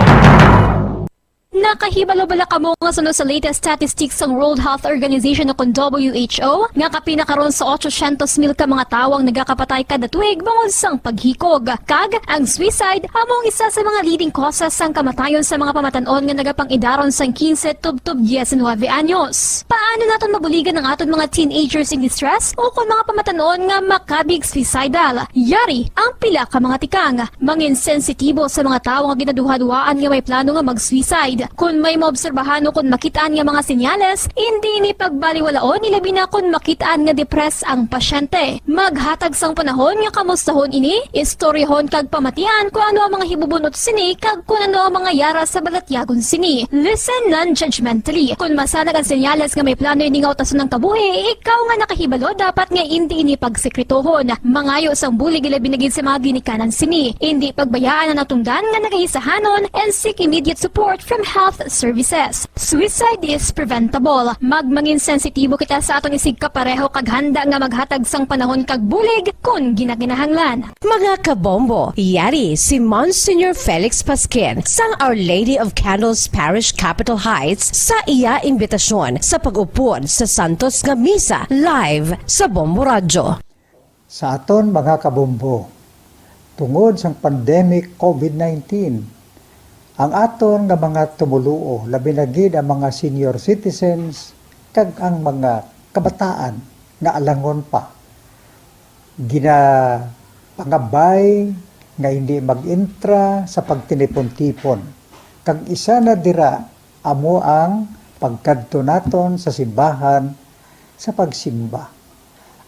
Nakahibalo-bala ka mo nga sunod sa latest statistics ng World Health Organization o kung WHO nga kapinakaroon sa 800,000 ka mga tawang nagakapatay kada tuig bangod sang paghikog. Kag ang suicide among isa sa mga leading causes sang kamatayon sa mga pamatanon nga nagapangidaron sang 15 tub 19 anyos. Paano naton mabuligan ang aton mga teenagers in distress o kung mga pamatanon nga makabig suicidal? Yari ang pila ka mga tikang mangin sensitibo sa mga tawo nga ginaduha-duhaan nga may plano nga mag-suicide. Kung may maobserbahan o kung makitaan nga mga senyales, hindi ni pagbaliwalaon ilabi na kung makitaan nga depress ang pasyente. Maghatag sang panahon nga kamustahon ini, istoryahon kag pamatian kung ano ang mga hibubunot sini kag kung ano ang mga yara sa balatyagon sini. Listen non-judgmentally. Kung masanag ang senyales nga may plano ini nga utason ng kabuhi, ikaw nga nakahibalo dapat nga hindi ini pagsekretohon. Mangayo sang bulig ilabi na gid sa mga ginikanan sini. Hindi pagbayaan ang natungdan nga nagahisahanon and seek immediate support from health services. Suicide is preventable. Magmangin sensitibo kita sa atong isig kapareho kag handa nga maghatag sang panahon kag bulig kung ginaginahanglan. Mga kabombo, yari si Monsignor Felix Pasquin sang Our Lady of Candles Parish Capitol Heights sa iya imbitasyon sa pag-upod sa Santos nga Misa live sa Bombo Radio. Sa aton mga kabombo, tungod sang pandemic COVID-19, ang aton nga mga tumuluo, labi na gid ang mga senior citizens kag ang mga kabataan nga alangon pa, pangabay nga hindi mag-intra sa pagtinipon-tipon. Kag isa na dira amo ang pagkadto naton sa simbahan sa pagsimba.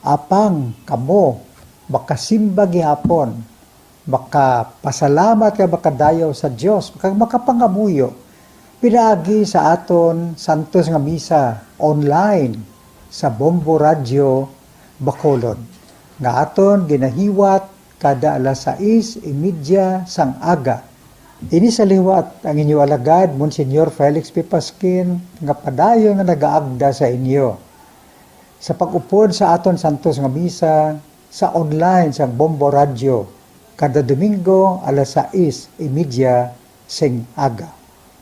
Apang kamo makasimba gihapon, makapasalamat ka makadayaw sa Dios, makapangamuyo pinaagi sa aton Santos nga Misa online sa Bombo Radio Bacolod nga aton ginahiwat kada alas 6:30 sang aga. Ini sa liwat ang inyo alagad Monsignor Felix P. Pasquin nga padayon nga nagaagda sa inyo sa pag-upod sa aton Santos nga Misa sa online sang Bombo Radio kada Domingo alas 6:30 sing aga.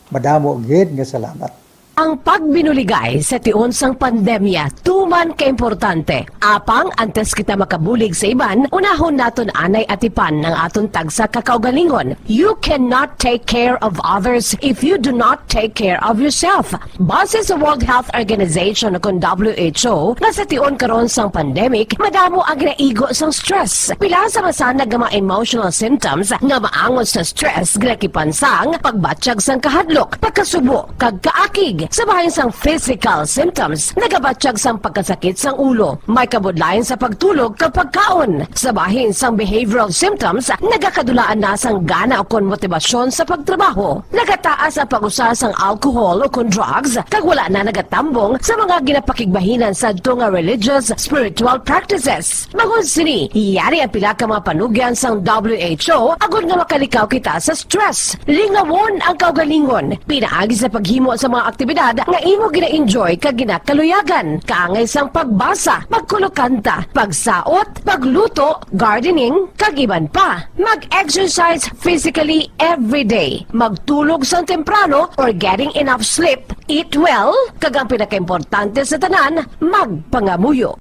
Madamo gid nga salamat. Ang pagbinuligay sa tiun sang pandemya, tuman ka importante. Apang antes kita makabulig sa iban, unahon naton anay atipan ng aton tagsa kakaugalingon. You cannot take care of others if you do not take care of yourself. Base sa World Health Organization kung WHO, nga sa tiun karon sang pandemic, madamo ang naigo sang stress. Pila sa masanag nga mga emotional symptoms nga maangon sa stress, ginakipansang pagbatsyag sang kahadlok, pagkasubo, kag kaakig. Sa bahin sang physical symptoms, nagabatsyag sang pagkasakit sang ulo, may kabudlayan sa pagtulog kapag kaon. Sa bahin sang behavioral symptoms, nagakadulaan na sang gana o kon motibasyon sa pagtrabaho. Nagataas ang pag-usa sang alcohol o kon drugs, kag wala na nagatambong sa mga ginapakigbahinan sa nga religious, spiritual practices. Bagon sini, yari ang pila ka mga panugyan sang WHO agud nga makalikaw kita sa stress. Lingawon ang kaugalingon, pinaagi sa paghimo sa mga aktibidad nga imo gina-enjoy kag ginakaluyagan, kaangay sang pagbasa, pagkulokanta, pagsaot, pagluto, gardening, kag iban pa. Mag-exercise physically every day, magtulog sang temprano or getting enough sleep, eat well, kag ang pinakaimportante sa tanan, magpangamuyo.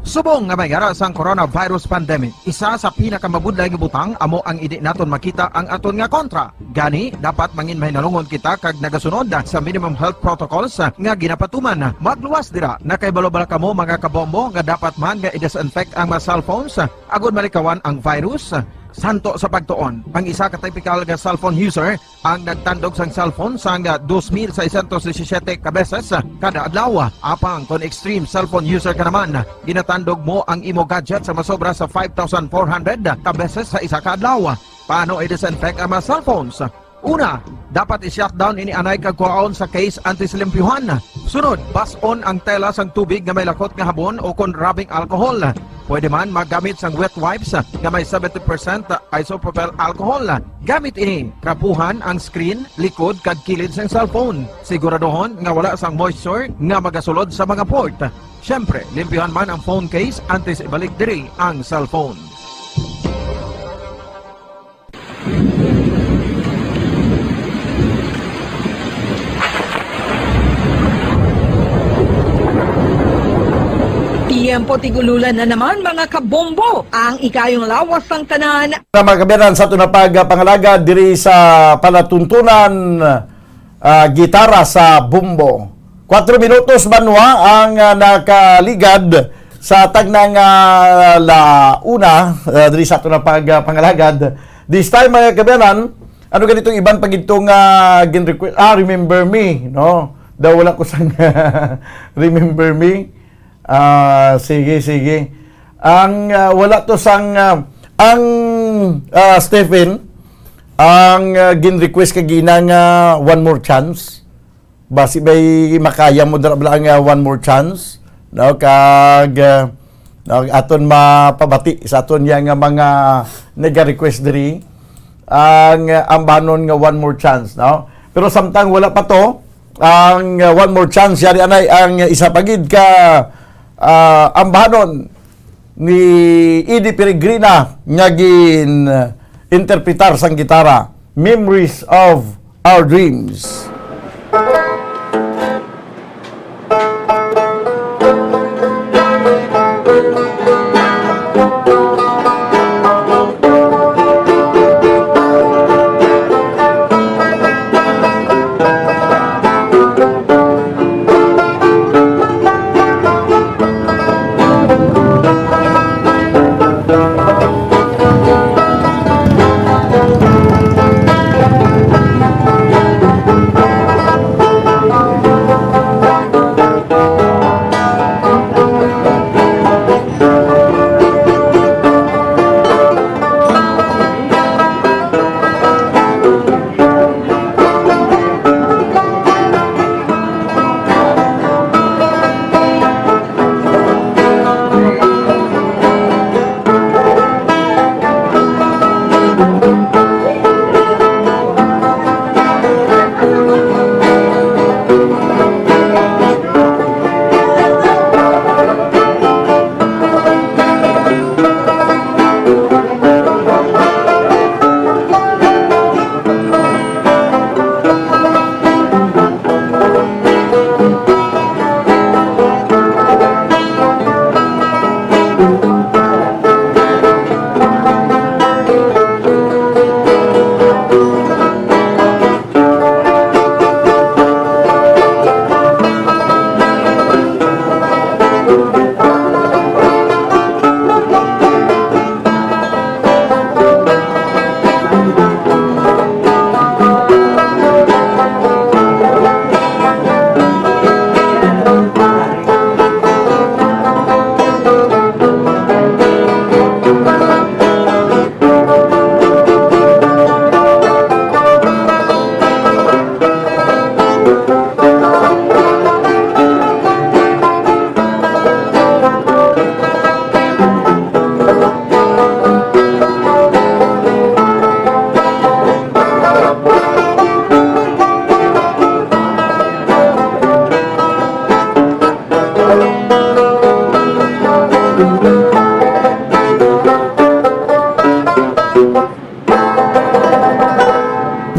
Subong nga mayara sang coronavirus pandemic, isa sa pinakamabudlay nga butang amo ang idi naton makita ang aton nga kontra. Gani dapat mangin mahinalungon kita kag nagasunod sa minimum health protocols nga ginapatuman. Magluwas dira na kay balobala kamo mga kabombo nga dapat man nga i-disinfect ang mga cellphones agud malikawan ang virus. Santo sa pagtuon, ang isa ka typical nga cellphone user ang nagtandog sang cellphone sang 2,617 ka beses kada adlaw. Apang kon extreme cellphone user ka naman, ginatandog mo ang imo gadget sa masobra sa 5,400 ka beses sa isa ka adlaw. Paano i-disinfect ang mga cellphones? Una, dapat i-shutdown ini anay kagkuhaon sa case antislimpyuhan. Sunod, bason ang tela sang tubig nga may lakot nga habon o kon rubbing alcohol. Pwede man magamit sang wet wipes nga may 70% isopropyl alcohol. Gamit ini, krapuhan ang screen, likod kag kilid sang cellphone. Siguraduhon nga wala sang moisture nga magasulod sa mga port. Syempre, limpyuhan man ang phone case antes ibalik diri ang cellphone. Tiempo tigululan na naman mga kabombo ang ikayong lawas ng tanan. Na magabiran sa tunapag pangalaga diri sa palatuntunan gitara sa Bumbo. 4 minutos banwa ang nakaligad sa tagnang launa diri sa tunapag pangalagad. This time mga kabiran ano ganitong iban pag itong gin-request, remember me, no? Daw wala ko sang remember me. Sige. Ang wala to sang ang Stephen, ang gin-request kagina nga one more chance. Basi bay makaya mo dara bala nga one more chance, no? Kag aton mapabati sa aton yang mga nega-request diri ang ambanon nga one more chance, no? Pero samtang wala pa to ang one more chance yari anay ang isa pagid ka ambanon ni Edie Peregrina nga gin interpretar sang gitara, Memories of Our Dreams.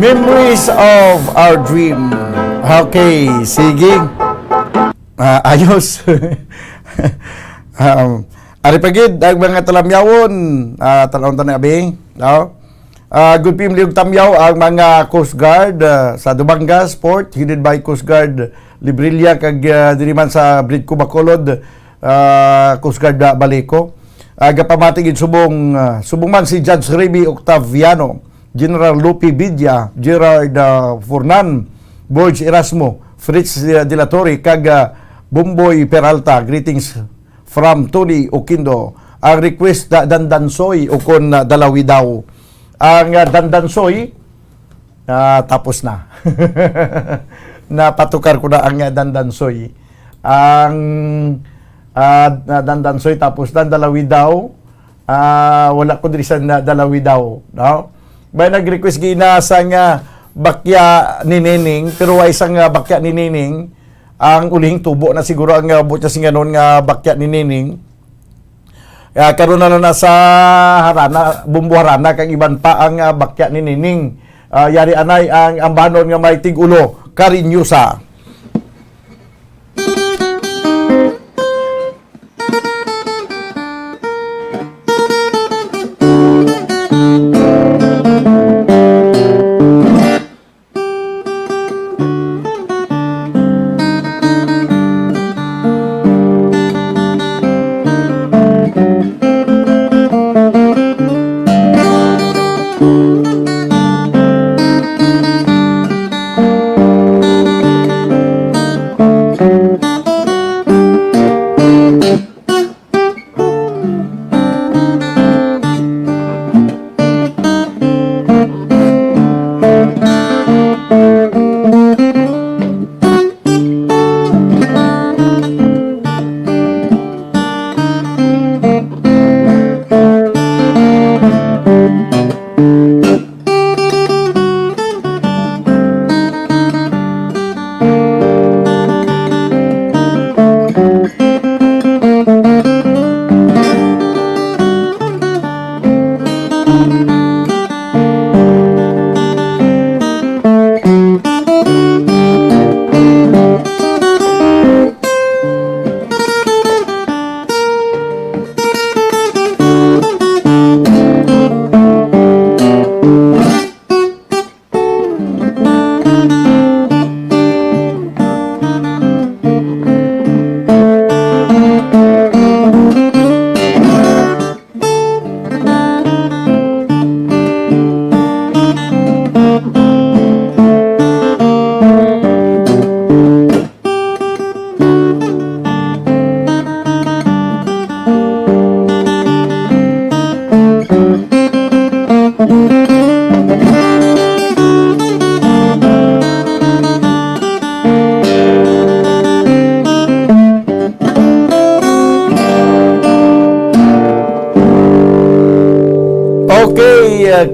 Memories of Our Dream. Okay, sige. Ayos. Ari pagid ang mga talamyawon, talon tanang abi, no? Good PM liog tamyaw ang mga Coast Guard sa Dubangas Port, headed by Coast Guard Librilla kag diri man sa Bridco Bacolod, Coast Guard Baleco. Gapamatigid subong man si Judge Remy Octaviano, General Lupi Vidya, Gerard Furnan, Borge Erasmo, Fritz de la Torre, kag Bumboy Peralta. Greetings from Tony Oquindo. Ang request dandansoy o kon dalawi daw. Ang dandansoy tapos na. Napatukar ko na ang dandansoy. Ang dandansoy tapos dalawi daw. Wala ko diri sa dalawi daw, no? May nag-request gina sang bakya ni Nining, pero ay isang bakya ni Nining ang uling tubo na siguro ang butya singanon nga bakya ni Nining. Karon na sa harana, bumbu harana kang iban pa ang bakya ni Nining. Yari anay ang ambanon nga may tig-ulo, Karinyusa.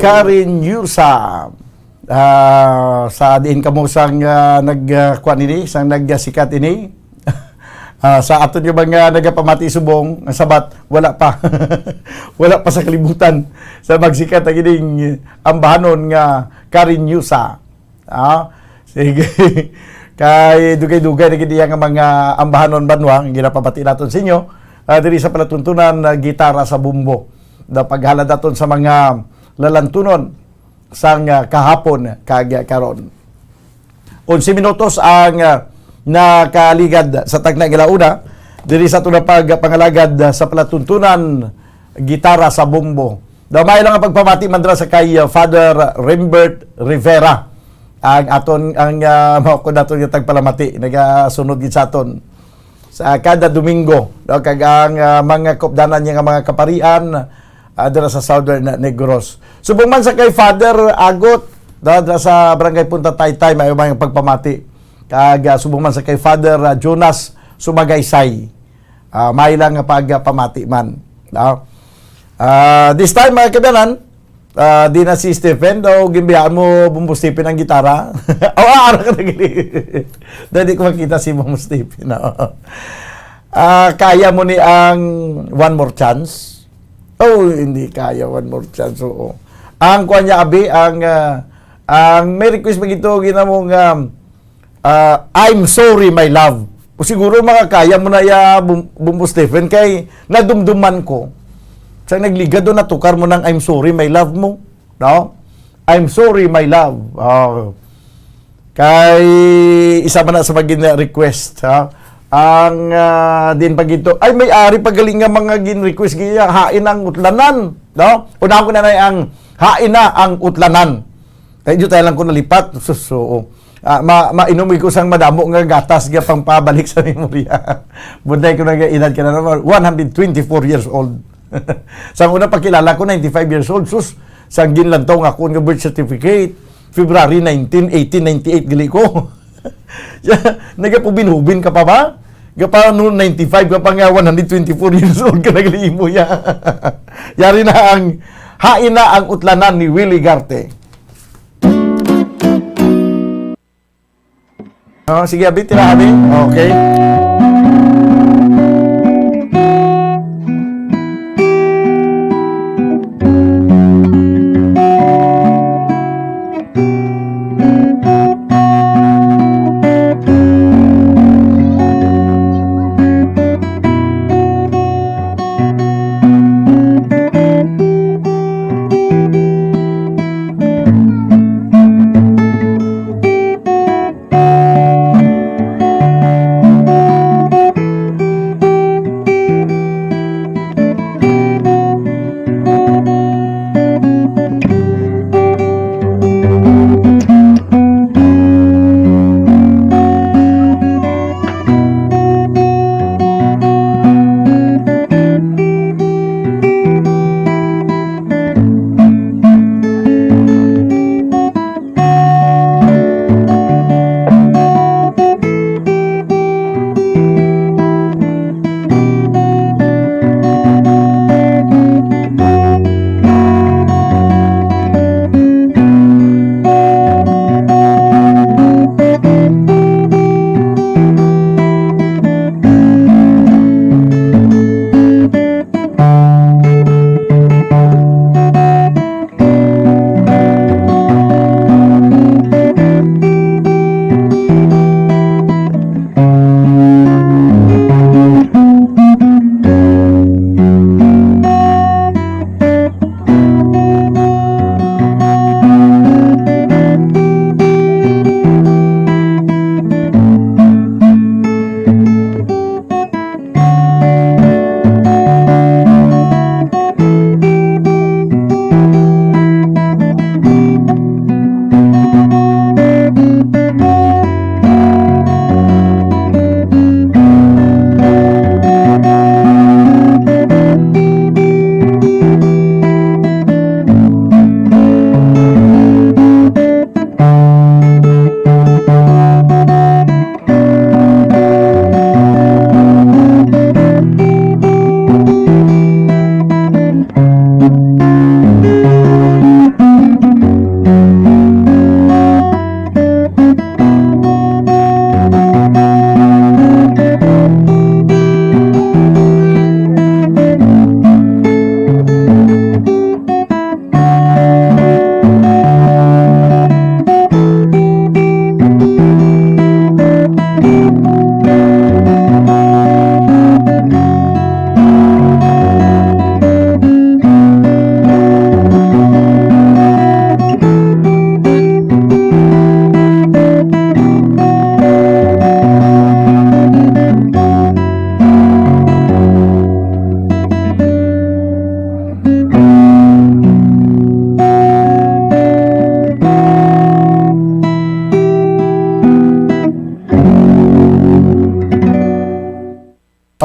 Karen Yusa. Sa diin kamo sang nagkuan ini, sang nagsikat ini. Sa aton yung mga nagapamati subong, sabat, wala pa. Wala pa sa kalibutan sa magsikat ang ining ambahanon nga Karen Yusa. Sige. Kay dugay-dugay na gidi nga mga ambahanon banwa, ang ginapabati naton sa inyo, diri sa palatuntunan gitara sa bumbo. Da paghalad naton sa mga lalantunon sang kahapon kag karon. 11 minutos ang nakaligad sa tagna gilauna diri sa tuna pangalagad sa palatuntunan gitara sa bumbo. Damay lang ang pagpamati mandra sa kay Father Rimbert Rivera. Ang aton ang mao ko daton yung tagpalamati nagasunod gid sa aton sa kada Domingo kag ang mga kopdanan niya nga mga kaparian dira sa Southern Negros. Subong man sa kay Father Agot dira sa Barangay Punta Taytay may mga pagpamati. Kag subong man sa kay Father Jonas Sumagaysay. May lang nga pagpamati man. This time mga kabanan, di na si Stephen daw gimbiyaan mo Bumbo Stephen ang gitara. Ara ka na gini. Dahil ko makita si Bumbo Stephen. Kaya mo ni ang One More Chance? Oh, hindi kaya One More Chance. Oo. Ang kuha niya abi, ang may request magito ginamong I'm sorry my love. O siguro makakaya mo na ya Bumbo Stephen kay nadumduman ko. Sa nagligado na tukar mo ng I'm sorry my love mo. No? I'm sorry my love. Kay isa man na sa maging request. Ang din pagito ay may ari pagaling nga mga gin request giya hain ang utlanan. No? Una ko na ang hain na ang utlanan. Kaya tayo lang ko nalipat. So, mainumi ko sang madamo nga gatas nga pangpabalik sa memorya. Bunday ko na edad ka na 124 years old. Sang una pakilala ko 95 years old. Sus, sang ginlantaw nga ako nga birth certificate February 19, 1898 gali ko. Nagapubinhubin ka pa ba? Gapa noon 95 ka pa nga 124 years old ka nagali mo ya. Yari na ang hain na ang utlanan ni Willie Garte. Sige, abi, tira, abi. Okay.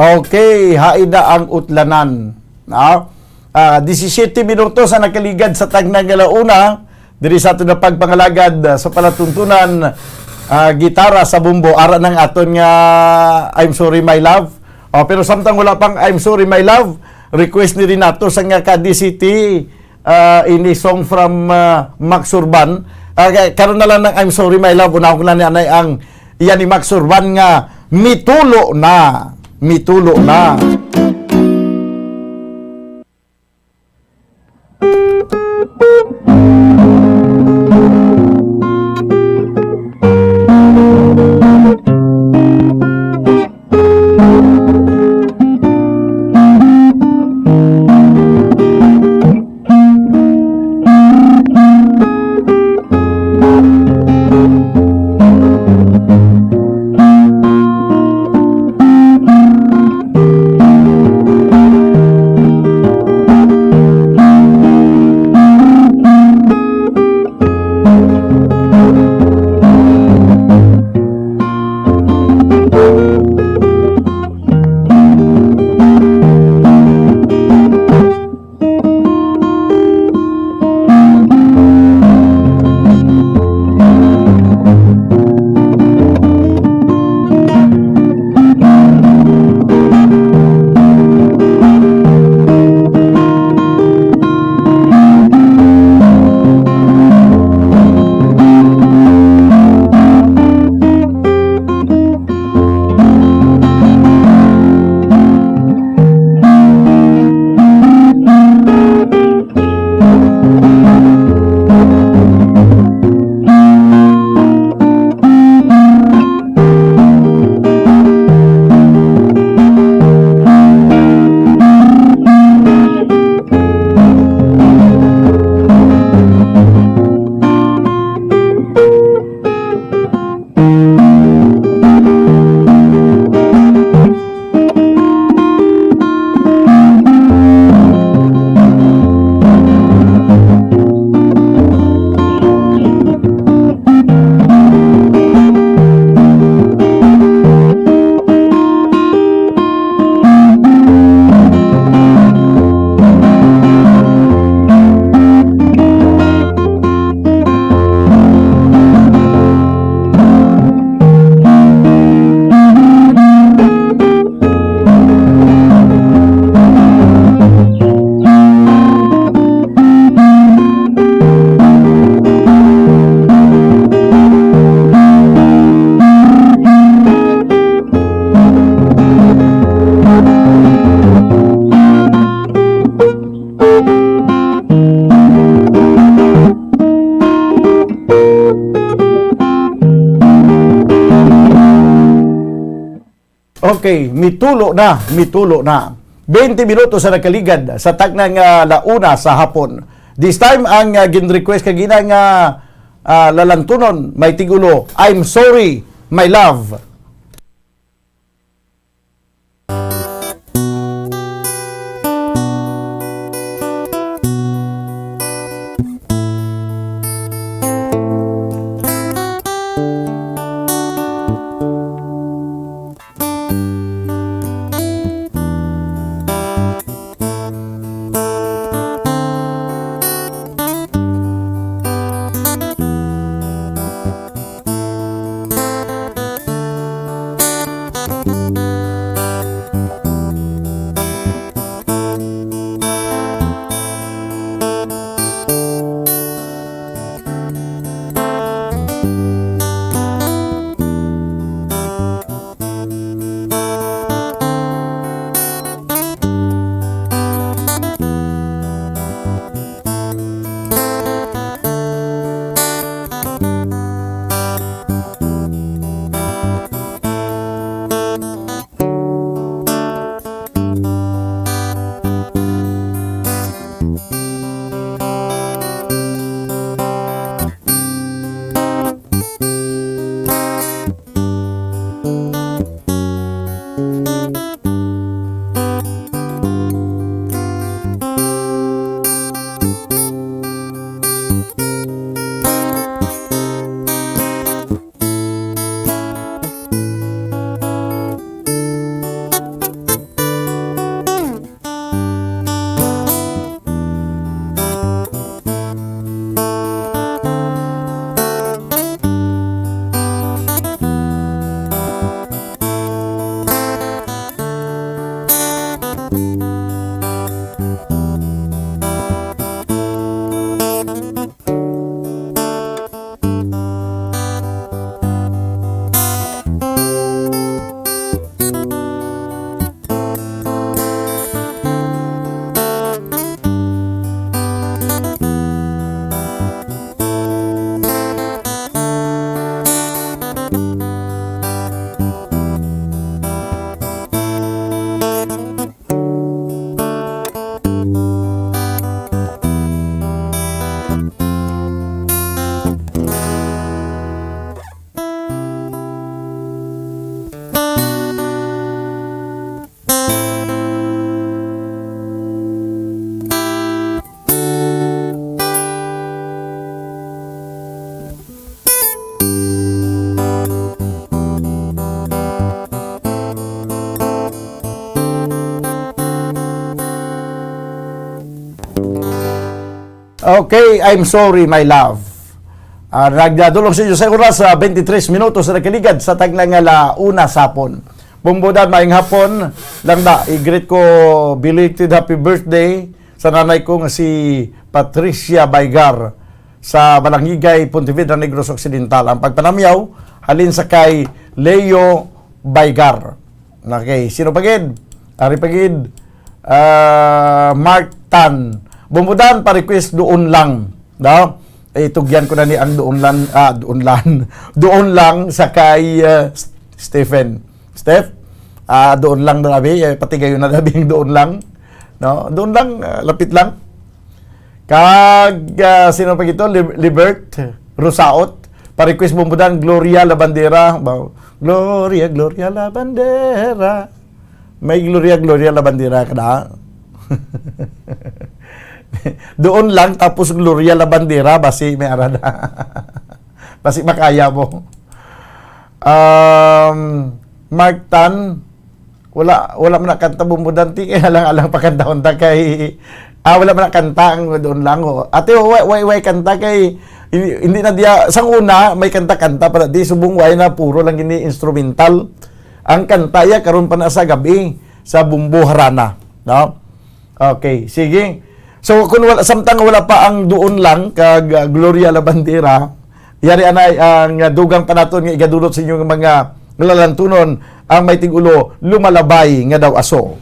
Okay, haida ang utlanan. 17 minutos ang nakaligad sa tagnang alauna. Diri sa ato na pagpangalagad sa palatuntunan gitara sa bumbo ara ng aton nga I'm Sorry My Love. Pero samtang wala pang I'm Sorry My Love, request ni rin nato sa nga KDCT ini song from Max Urban. Karon na lang ng I'm Sorry My Love, una ko na ni ang iyan ni Max Urban nga mitulo na. Mitulo na. Okay, mitulo na. 20 minutos sa nakaligad sa tagnang launa sa hapon. This time, ang gin-request kagina nga lalantunon, may tigulo, I'm Sorry, My Love. Okay, I'm sorry, my love. Nagdadulog sa inyo sa oras sa 23 minutos na nakaligad sa taglang una sapon. Bumbudan, maing hapon. Lang da, i-greet ko belated happy birthday sa nanay ko nga si Patricia Baygar sa Balangigay, Pontevedra, Negros Occidental. Ang pagpanamyaw, halin sa kay Leo Baygar. Okay, sino pagid? Ari pagid, Mark Tan. Bumbudan, pa-request doon lang. No? Tugyan ko na ni ang doon lang sa kay Stephen. Steph, doon lang na nabi, pati kayo na nabing doon lang. No? Doon lang, lapit lang. Kag, sino pa ito? Libert Rosaot. Pa-request bumbudan, Gloria Labandera. Gloria, Gloria Labandera. May Gloria, Gloria Labandera ka na. Doon lang tapos Gloria Labandera basi may arada. Basi makaya mo. Mark Tan, wala man nakanta bumbudanti kaya alang pakantahon ta kay wala man nakanta ang doon lang ho. Ate way kanta kay hindi na dia sang una may kanta para di subong way na puro lang ini instrumental. Ang kanta ya karon pa na sa gabi sa Bumbu Harana, no? Okay, sige. So kung samtang wala pa ang doon lang kag Gloria Labandera, yari anay ang dugang panaton nga igadulot sa inyong mga nalalantunon ang may tigulo lumalabay nga daw aso.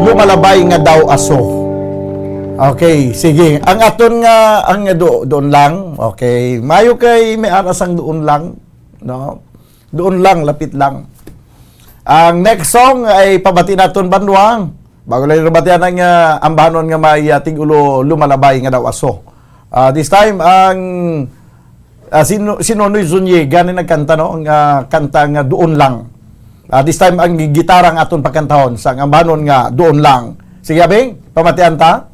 Lumalabay nga daw aso. Okay, sige. Ang aton nga ang doon lang. Okay, mayo kay may aras ang doon lang, no? Doon lang, lapit lang. Ang next song ay pabati naton banwang. Bago lang nabatian ang ambanon nga may tigulo lumalabay nga daw aso. This time ang Sinonoy Zuniga ni nagkanta, no? Ang kanta nga doon lang. This time ang gitarang aton pagkantahon sa ambanon nga doon lang. Sige abing, pamatian ta.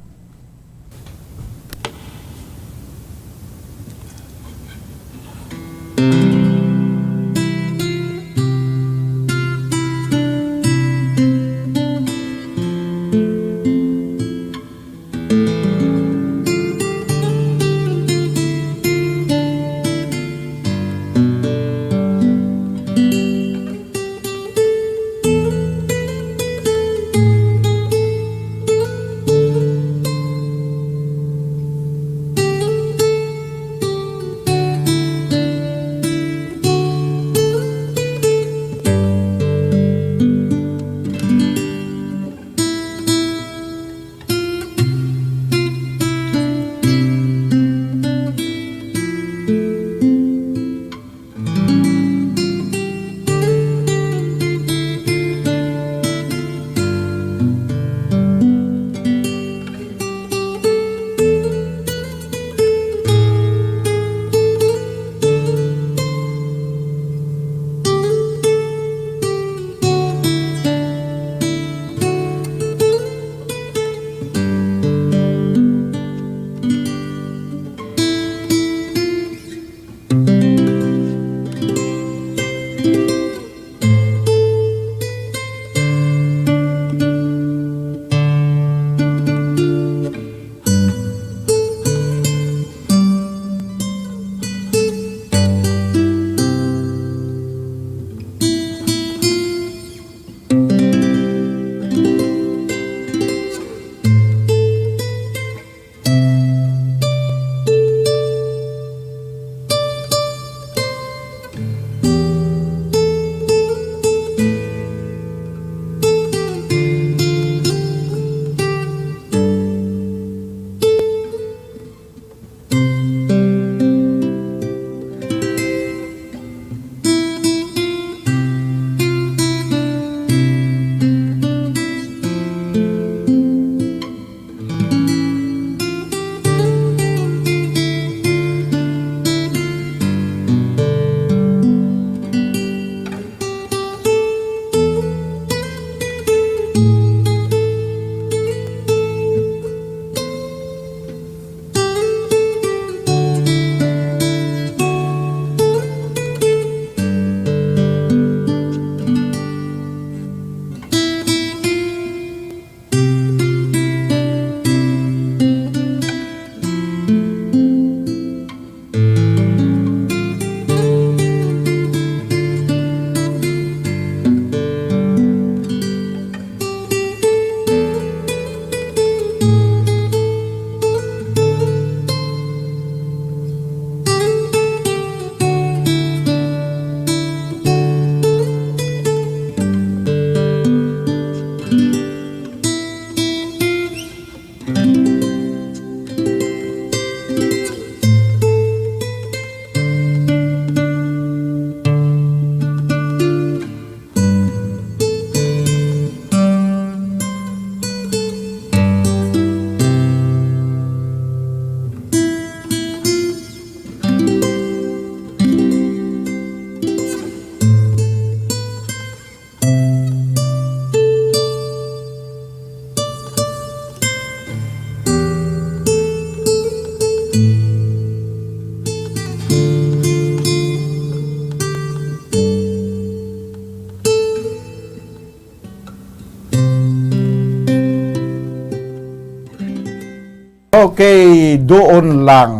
Okay, doon lang.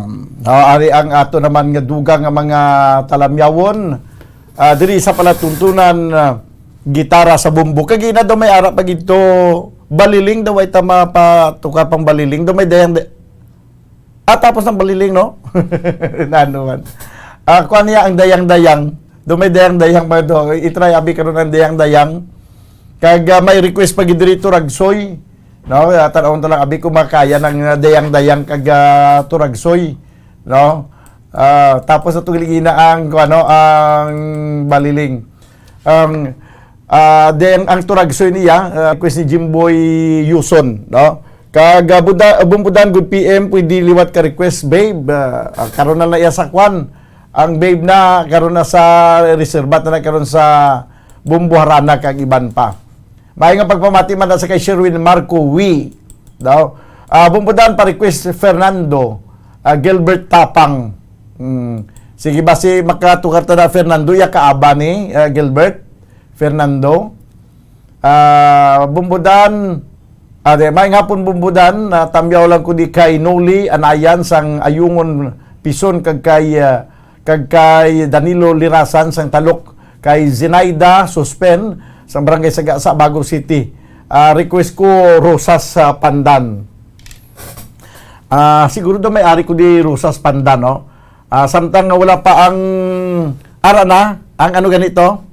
Ari ang ato naman nga dugang nga mga talamyawon. Diri sa palatuntunan gitara sa bumbo. Kagina daw may ara pag ito baliling daw ay tama pa tuka pang baliling daw may dayang tapos ng baliling no. Ano man. Kuan niya ang dayang-dayang. Do may dayang-dayang pa do. I-try abi karon ang dayang-dayang. Kag may request pag diri turagsoy. No, tanawon ta lang abi ko makaya ng dayang-dayang kag turagsoy. No? Tapos sa tuligina ang ang baliling. Then ang turagsoy niya request ni Jimboy Yuson, no? Kag bumbudan good PM pwede liwat ka request babe. Karon na iya sa kwan. Ang babe na karon na sa reservat na karon sa Bumbuharana kag iban pa. May nga pagpamati man sa kay Sherwin Marco Wi. Daw. Bumbudan pa request Fernando Gilbert Tapang. Sige ba si makatukar ta na Fernando ya kaaba ni Gilbert Fernando. Bumbudan may nga pun bumbudan tamyaw lang ko di kay Noli Anayan sang Ayungon Pison kag kay Danilo Lirasan sang Talok kay Zinaida Suspen sang Barangay Saga sa Baguio City. Request ko Rosas Pandan. Siguro daw may ari ko di Rosas Pandan, no? Samtang wala pa ang arana, ang ano ganito?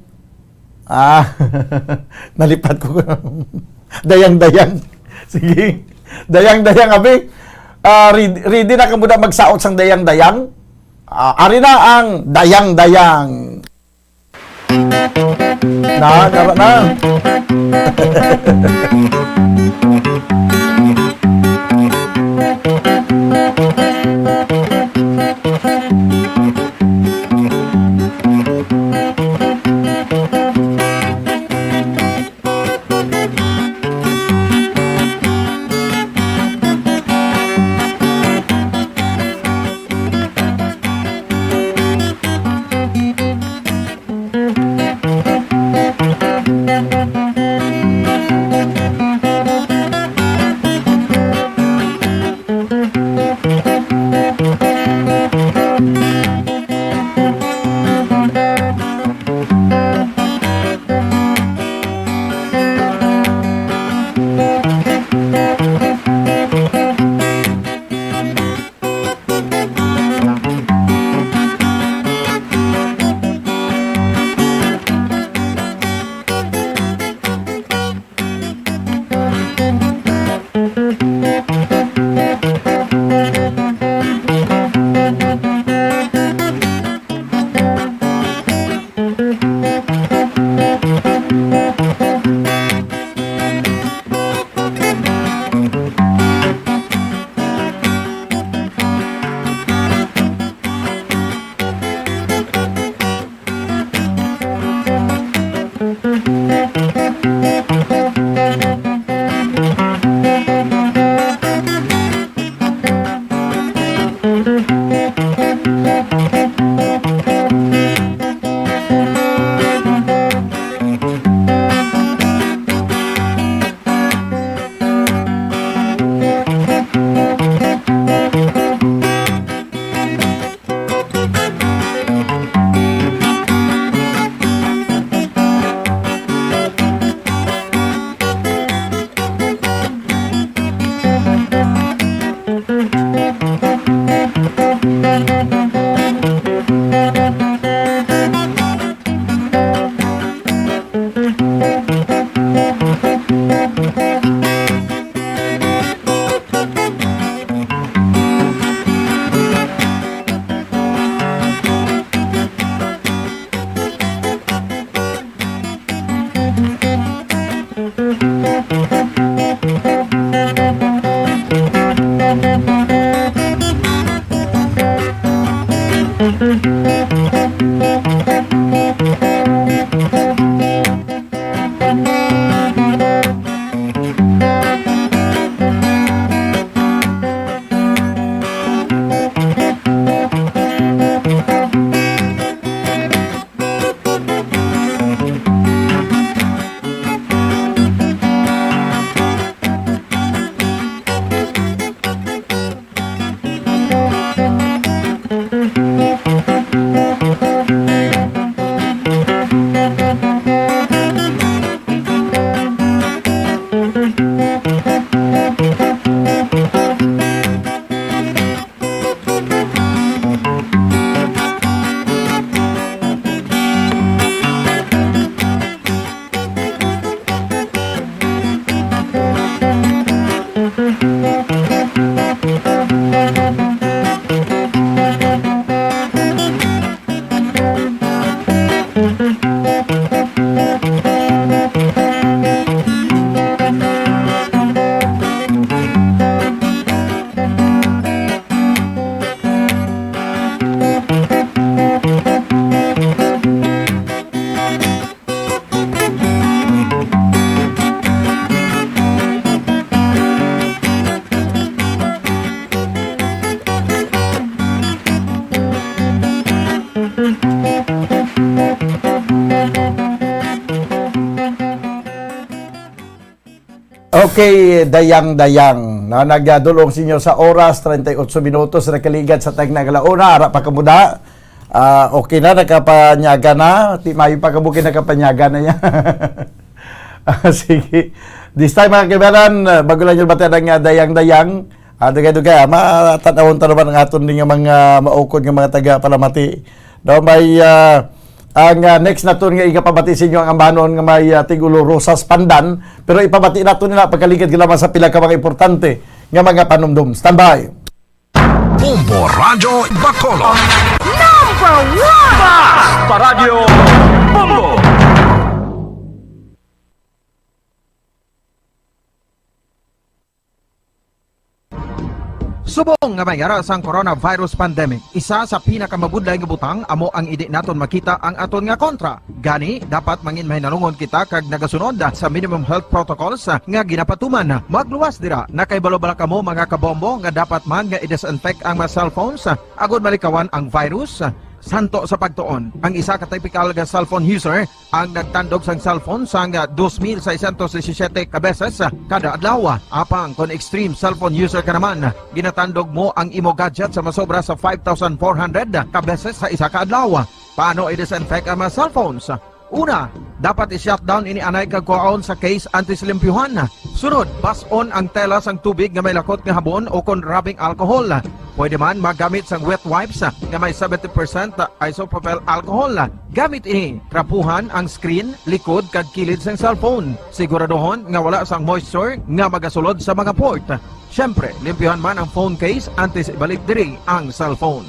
Nalipat ko. Dayang-dayang. Sige. Dayang-dayang, abi. Ready na ka muna magsaot sang dayang-dayang? Ari na ang dayang-dayang. Tara na. Okay, dayang-dayang. No, nagdulong sinyo sa oras, 38 minutos na kaligad sa tag nagalauna. Harap pa kamuda. Okay na, nakapanyaga na. Di mayo pa kabukin, nakapanyaga na niya. Sige. This time, mga kaibaran, bago lang yung bata ng dayang-dayang, dugay-dugay, matanawon-tanawan ng aton ng mga maukod ng mga taga-palamati. Daw may... ang next na nga ikapabati sa inyo ang ambanon nga may Tigulo Rosas Pandan, pero ipabati nato nila pagkaligid lamang sa pila ka mga importante nga mga panumdum. Standby. Bombo Radyo Bacolod. Number 1! Paradyo Bombo. Subong nga mayara sang coronavirus pandemic, isa sa pinakamabudlay nga butang amo ang idi naton makita ang aton nga kontra. Gani dapat mangin mahinalungon kita kag nagasunod sa minimum health protocols nga ginapatuman. Magluwas dira na kay balo-bala kamo mga kabombo nga dapat man nga i-disinfect ang mga cellphones agud malikawan ang virus. Santo sa pagtuon, ang isa ka typical nga cellphone user ang nagtandog sang cellphone sang 2,617 ka beses kada adlaw. Apang kon extreme cellphone user ka naman, ginatandog mo ang imo gadget sa masobra sa 5,400 ka beses sa isa ka adlaw. Paano i-disinfect ang mga cellphones? Una, dapat i-shutdown ini anay kagkuhaon sa case antislimpyuhan. Sunod, pass-on ang tela sang tubig nga may lakot nga habon o kon rubbing alcohol. Pwede man magamit sang wet wipes nga may 70% isopropyl alcohol. Gamit ini, trapuhan ang screen, likod kag kilid sang cellphone. Siguraduhon nga wala sang moisture nga magasulod sa mga port. Syempre, limpyuhan man ang phone case antes ibalik diri ang cellphone.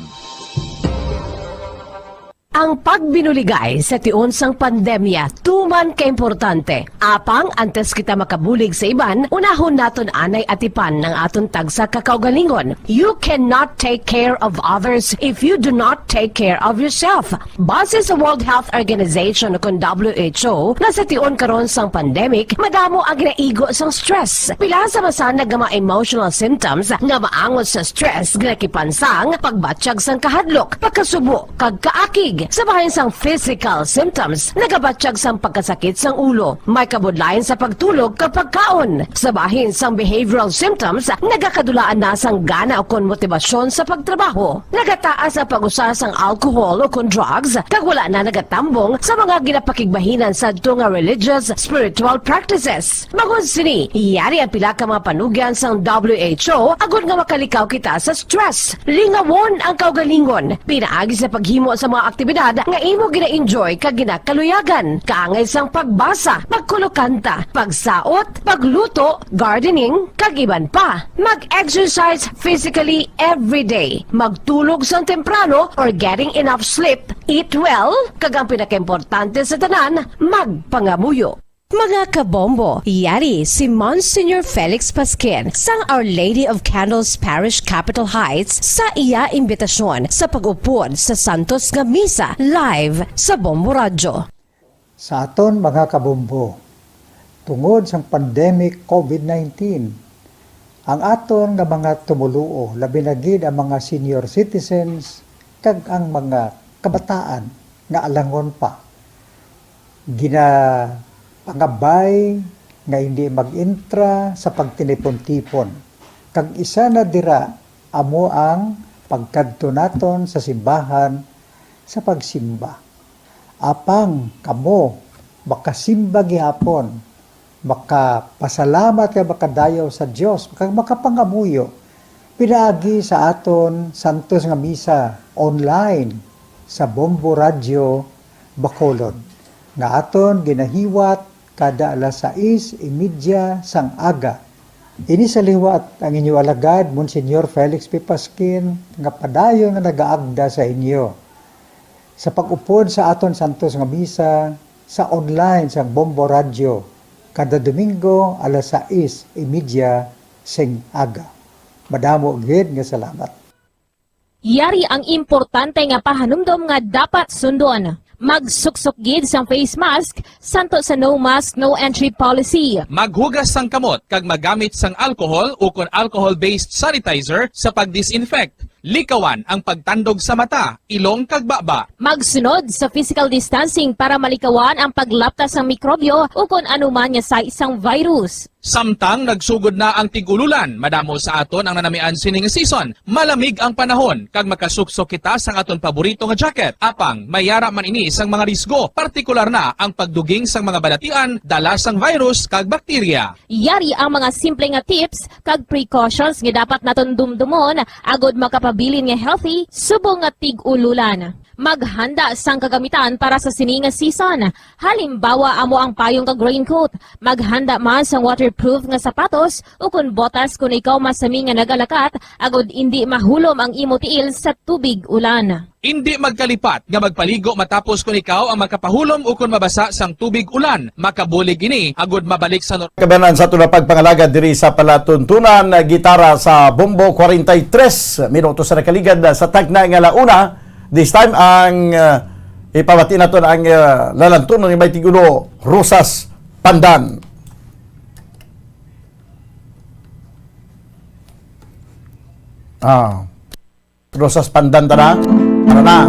Ang pagbinuligay sa tiun sang pandemya, tuman ka importante. Apang antes kita makabulig sa iban, unahon naton anay atipan ng aton tagsa kakaugalingon. You cannot take care of others if you do not take care of yourself. Base sa World Health Organization o kung WHO, na sa tiun karon sang pandemic, madamo ang ginaigo sang stress. Pila sa masanag nga mga emotional symptoms nga maangot sa stress, ginakipansang, pagbatsyag sang kahadlok, pagkasubo, kag kaakig. Sa bahin sang physical symptoms, nagabatsyag sang pagkasakit sang ulo, may kabudlayan sa pagtulog kapag kaon. Sa bahin sang behavioral symptoms, nagakadulaan na sang gana o kon motibasyon sa pagtrabaho. Nagataas ang pag-usa sang alcohol o kon drugs, kag wala na nagatambong sa mga ginapakigbahinan sa nga religious, spiritual practices. Magod sini, iyari ang pila ka mga panugyan sang WHO agud nga makalikaw kita sa stress. Lingawon ang kaugalingon, pinaagi sa paghimo sa mga aktibidad nga imo gina-enjoy kag ginakaluyagan, kaangay sang pagbasa, pagkulokanta, pagsaot, pagluto, gardening, kag iban pa. Mag-exercise physically every day, magtulog sang temprano or getting enough sleep, eat well, kag ang pinakaimportante sa tanan, magpangamuyo. Mga kabombo, yari si Monsignor Felix Pasquin sang Our Lady of Candles Parish Capitol Heights sa iya imbitasyon sa pag-upod sa Santos nga Misa live sa Bombo Radyo. Sa aton mga kabombo, tungod sang pandemic COVID-19, ang aton nga mga tumuluo, labi na gid ang mga senior citizens kag ang mga kabataan nga alangon pa. Pangabay nga hindi mag-intra sa pagtinipon-tipon. Kag isa na dira amo ang pagkadto naton sa simbahan sa pagsimba. Apang kamo makasimba gihapon, makapasalamat kay makadayaw sa Dios, makapangamuyo pinaagi sa aton santos nga misa online sa Bombo Radio Bacolod nga aton ginahiwat kada alas 6:30 sang aga. Ini sa liwat ang inyo alagad Monsignor Felix P. Pasquin nga padayon nga nagaagda sa inyo sa pag-upod sa aton santos nga misa sa online sa Bombo Radio kada Domingo alas 6:30 sing aga. Madamo gid nga salamat. Yari ang importante nga pahanumdom nga dapat sundon. Magsuksok gid sang face mask santo sa no mask no entry policy. Maghugas sang kamot kag magamit sang alcohol o kon alcohol-based sanitizer sa pag-disinfect. Likawan ang pagtandog sa mata, ilong kag baba. Magsunod sa physical distancing para malikawan ang paglaptas ng mikrobyo o kung anuman niya sa isang virus. Samtang nagsugod na ang tigululan, madamo sa aton ang nanamian sining season. Malamig ang panahon kag makasuksok kita sang aton paborito nga jacket. Apang mayara man ini sang mga risgo, partikular na ang pagduging sang mga balatian, dala sang virus kag bakterya. Yari ang mga simple nga tips kag precautions nga dapat naton dumdumon agod makapabilin nga healthy subong nga tig-ululan. Maghanda sang kagamitan para sa sining nga season. Halimbawa amo ang payong kag raincoat. Maghanda man sang waterproof nga sapatos o kun botas kung ikaw masami nga nagalakat agod hindi mahulom ang imo tiil sa tubig ulan. Hindi magkalipat nga magpaligo matapos kung ikaw ang makapahulom o kung mabasa sang tubig ulan. Makabulig ini agod mabalik sa Kabanan sa ito na pagpangalagad diri sa palatuntunan gitara sa Bombo 43 minutos sa nakaligad sa tagna nga launa. This time ang ipabati naton ang lalantunon ni may tigulo Rosas Pandan. Rosas Pandan tara. Tara na.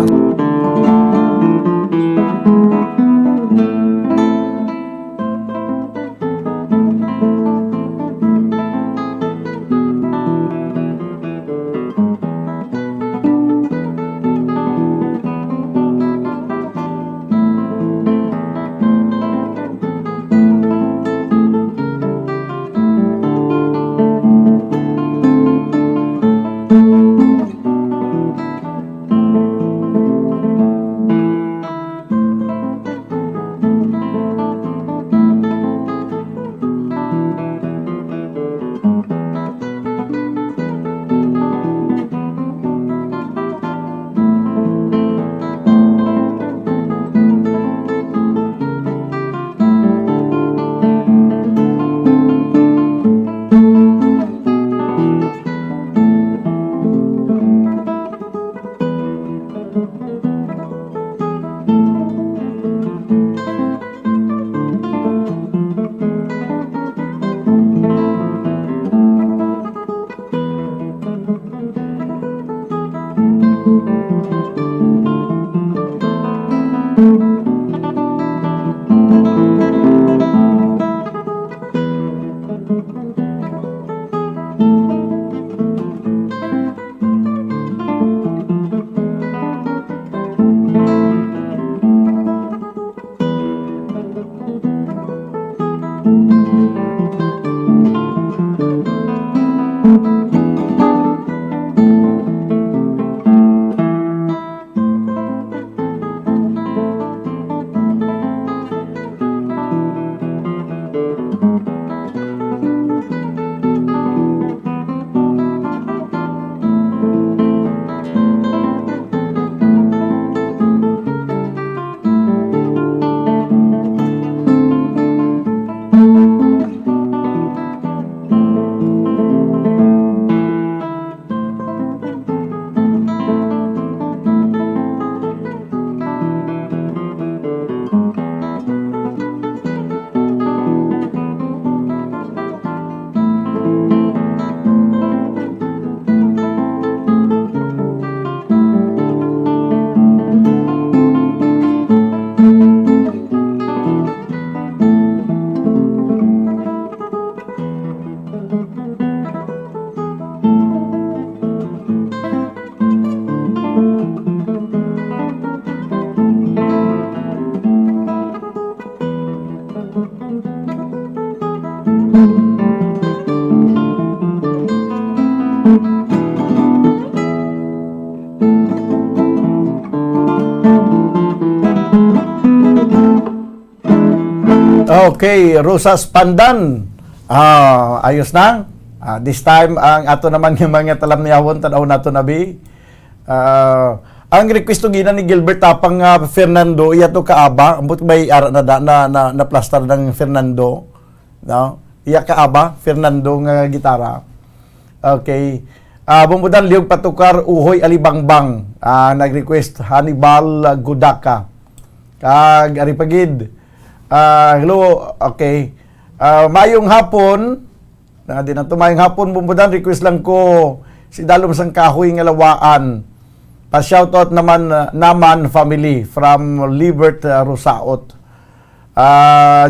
Okay, Rosas Pandan. Ayos na. This time, ang ato naman yung mga talamniyawon, tanaw nato nabi. Ang request to gina ni Gilbert Tapang Fernando, iya to kaaba, ambot may ara na plaster ng Fernando. No? Iya kaaba, Fernando nga gitara. Okay. Bumbudan liog patukar uhoy alibangbang. Nag-request Hannibal Gudaka. Kag aripagid. Hello, okay. Mayong hapon, di na to mayong hapon, bumbudan, request lang ko si Dalom sang Kahoy nga lawaan. Pa-shoutout naman family from Libert Rosaot.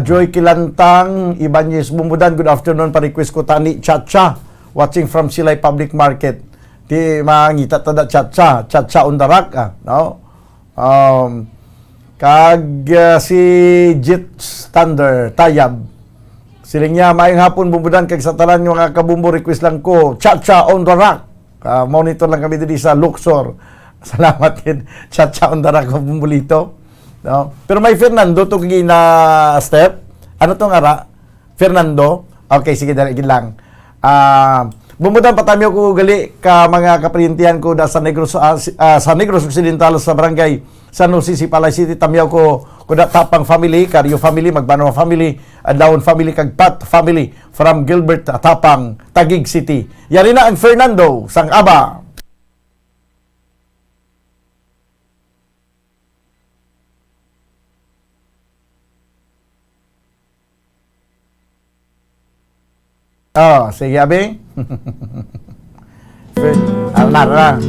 Joy Kilantang, Ibanez, bumbudan, good afternoon, pa-request ko tani Chacha, watching from Silay Public Market. Di mangita tada Chacha on the rack, no? Kag si Jet Thunder Tayab siling niya mayong hapon bumbudan kag sa tanan yung mga kabumbo request lang ko Chacha on the rack. Monitor lang kami dito sa Luxor. Salamat din Chacha on the rack bumbulito, no? Pero may Fernando to gina step ano tong ara Fernando. Okay, sige dali lang. Bumbudan patami ko gali ka mga kaprintihan ko da sa Negros sa Negros Occidental sa barangay San Jose, Sipalay City, tamyaw ko kuda Tapang family, Caryo family, Magbano family, Adlawon family, kag Pat family from Gilbert Tapang, Taguig City. Yari na ang Fernando sang Aba. Sige abi. Nara.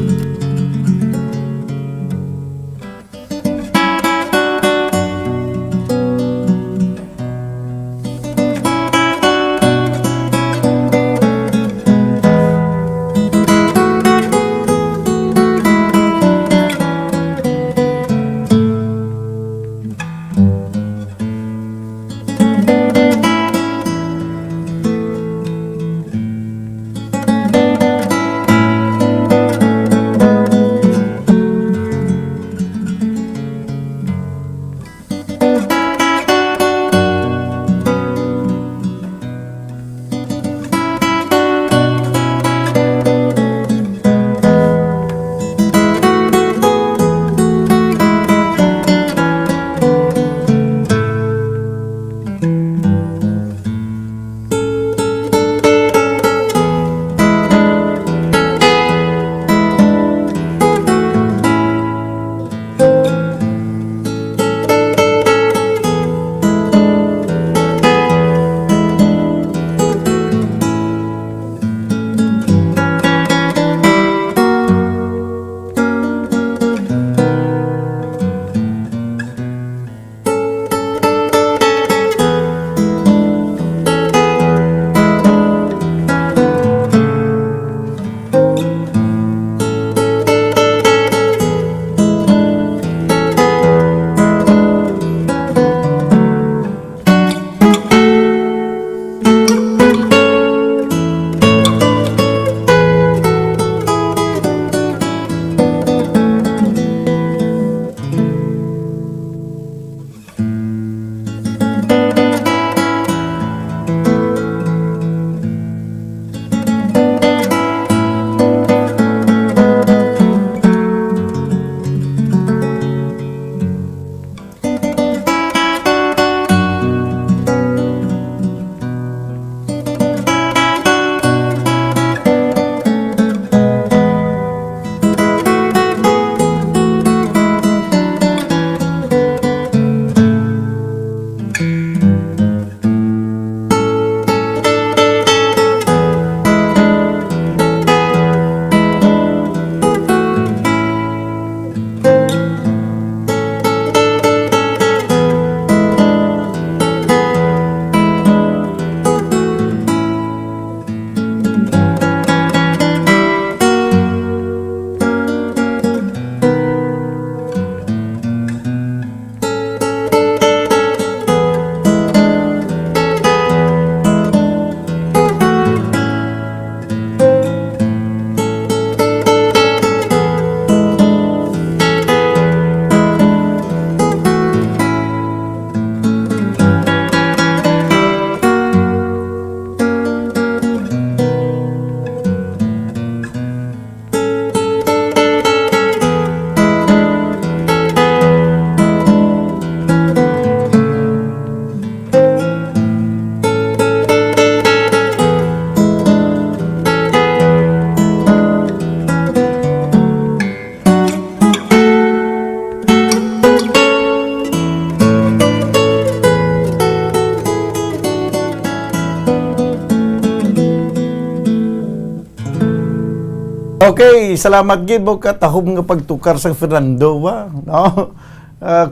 Okay, salamat gid mo katahom nga pagtukar sang Fernando ba, no?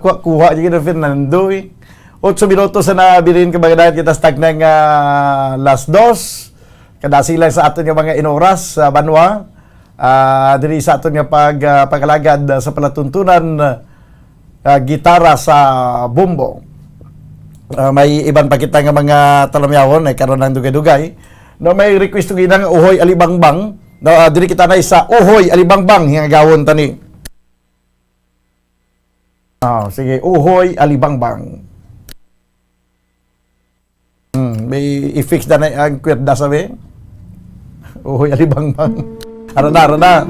Kuha niya ng Fernando eh. 8 minutos na nabirin ka mga dahil kita stag ng last dos. Kadasilan sa aton nga mga inoras sa Banwa. Diri sa aton nga pagkalagad sa palatuntunan gitara sa bumbo. May iban pa kita nga mga talamyawon ay karon ng dugay-dugay. No, may request ng inang Uhoy Alibangbang. No, diri kita na sa Uhoy Alibangbang hingagawon tani. Sige, Uhoy Alibangbang. May i-fix na ang kwerda sabi. Uhoy Alibangbang. Arana.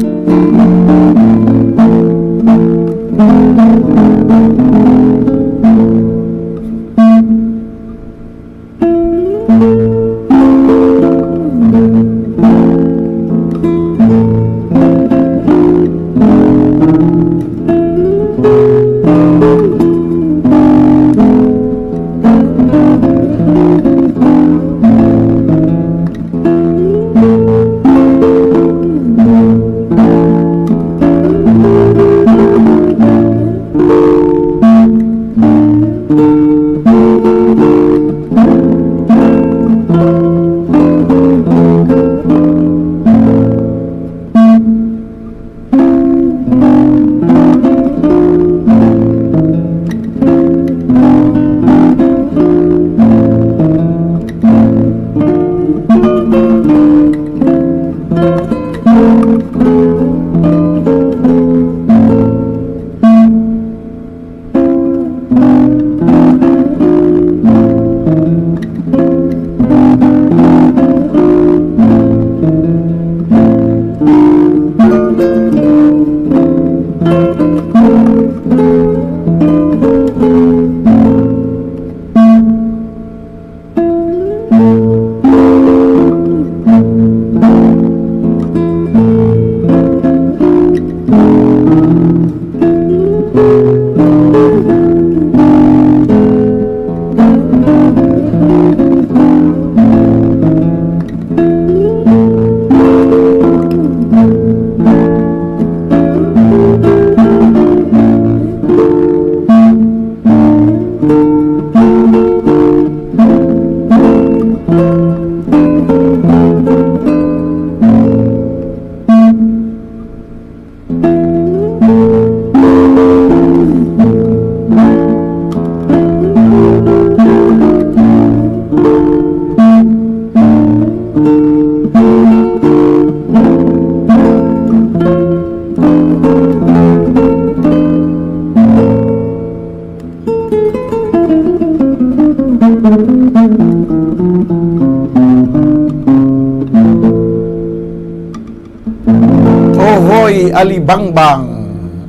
Uhoy Alibangbang.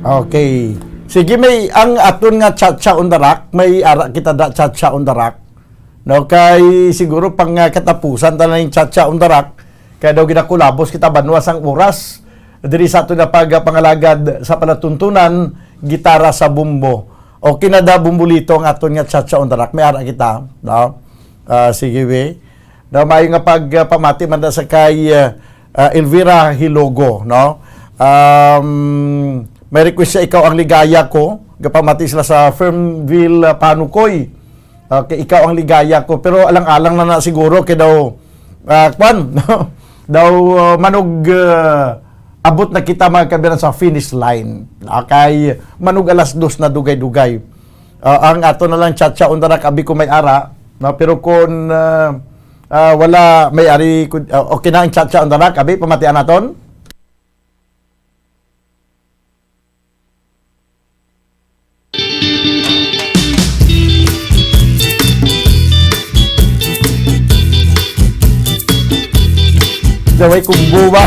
Okay. Sige, may ang aton nga Chacha on the Rock, may ara kita da Chacha on the Rock. No, kay siguro pang katapusan ta na yung Chacha on the Rock, kaya daw ginakulabos kita banwa sang oras diri sa aton na pangalagad sa palatuntunan gitara sa bumbo. O kinada bumbulito ang aton nga Chacha on the Rock, may ara kita, no? Sige we. No, may nga pagpamati man da sa kay Elvira Hilogo, no? May request siya, ikaw ang ligaya ko. Gapamati sila sa Firmville, Panukoy. Okay, ikaw ang ligaya ko. Pero alang-alang na siguro kay daw daw manog abot na kita mga kabiran sa finish line. Kay manog alas 2 na dugay-dugay. Ang ato na lang Chacha on the Rock, abi ko may ara. No? Pero kung wala may ari, okay na ang Chacha on the Rock, abi pamatian naton. Daway kumbo ba?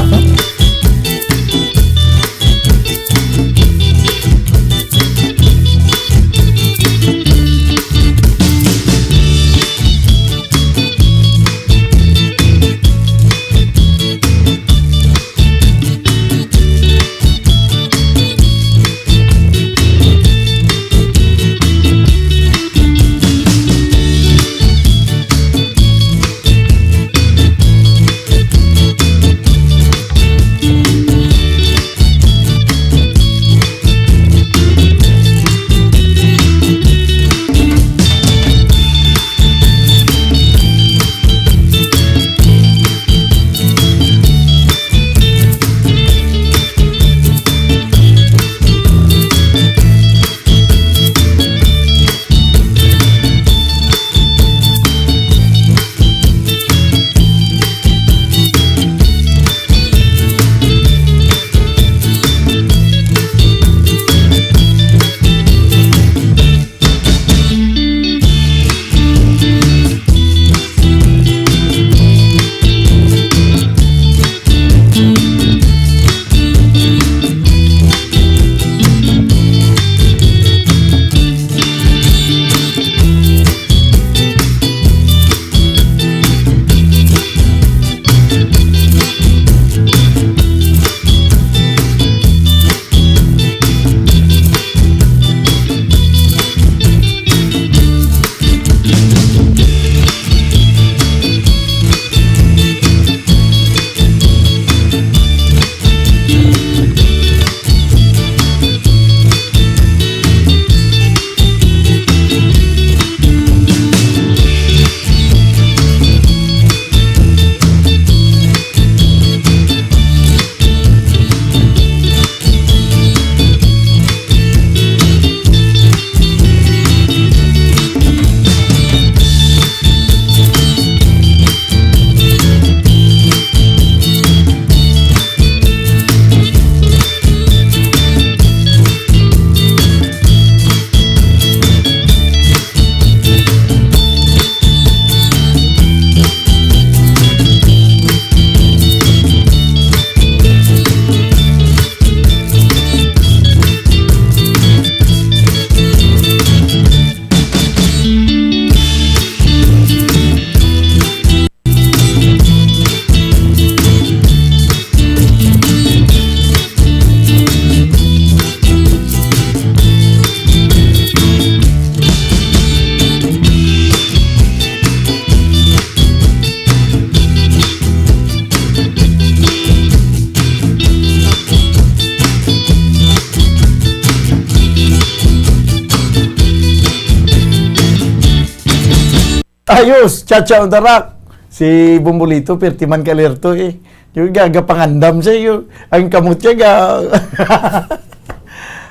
Ayos, Chacha on the Rock. Si Bumbulito, pertiman kalerto eh. Yung gagapangandam siya, yung ang kamot niya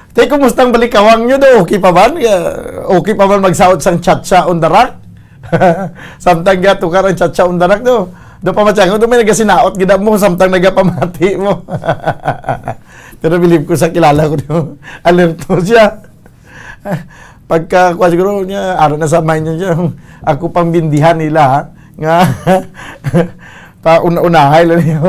Tay, kumustang balikawang nyo do? Okay pa ba? Okay pa ba magsaot sang Chacha on the Rock? Samtang tukar ang Chacha on the Rock do. Do pa matyang, do may nagasinaot gida mo, samtang nagapamati mo. Pero believe ko sa kilala ko do, alerto siya. Pagka kwa siguro niya, araw na sa mind niya, ako pang bindihan nila, nga, pauna-unahay lang niyo.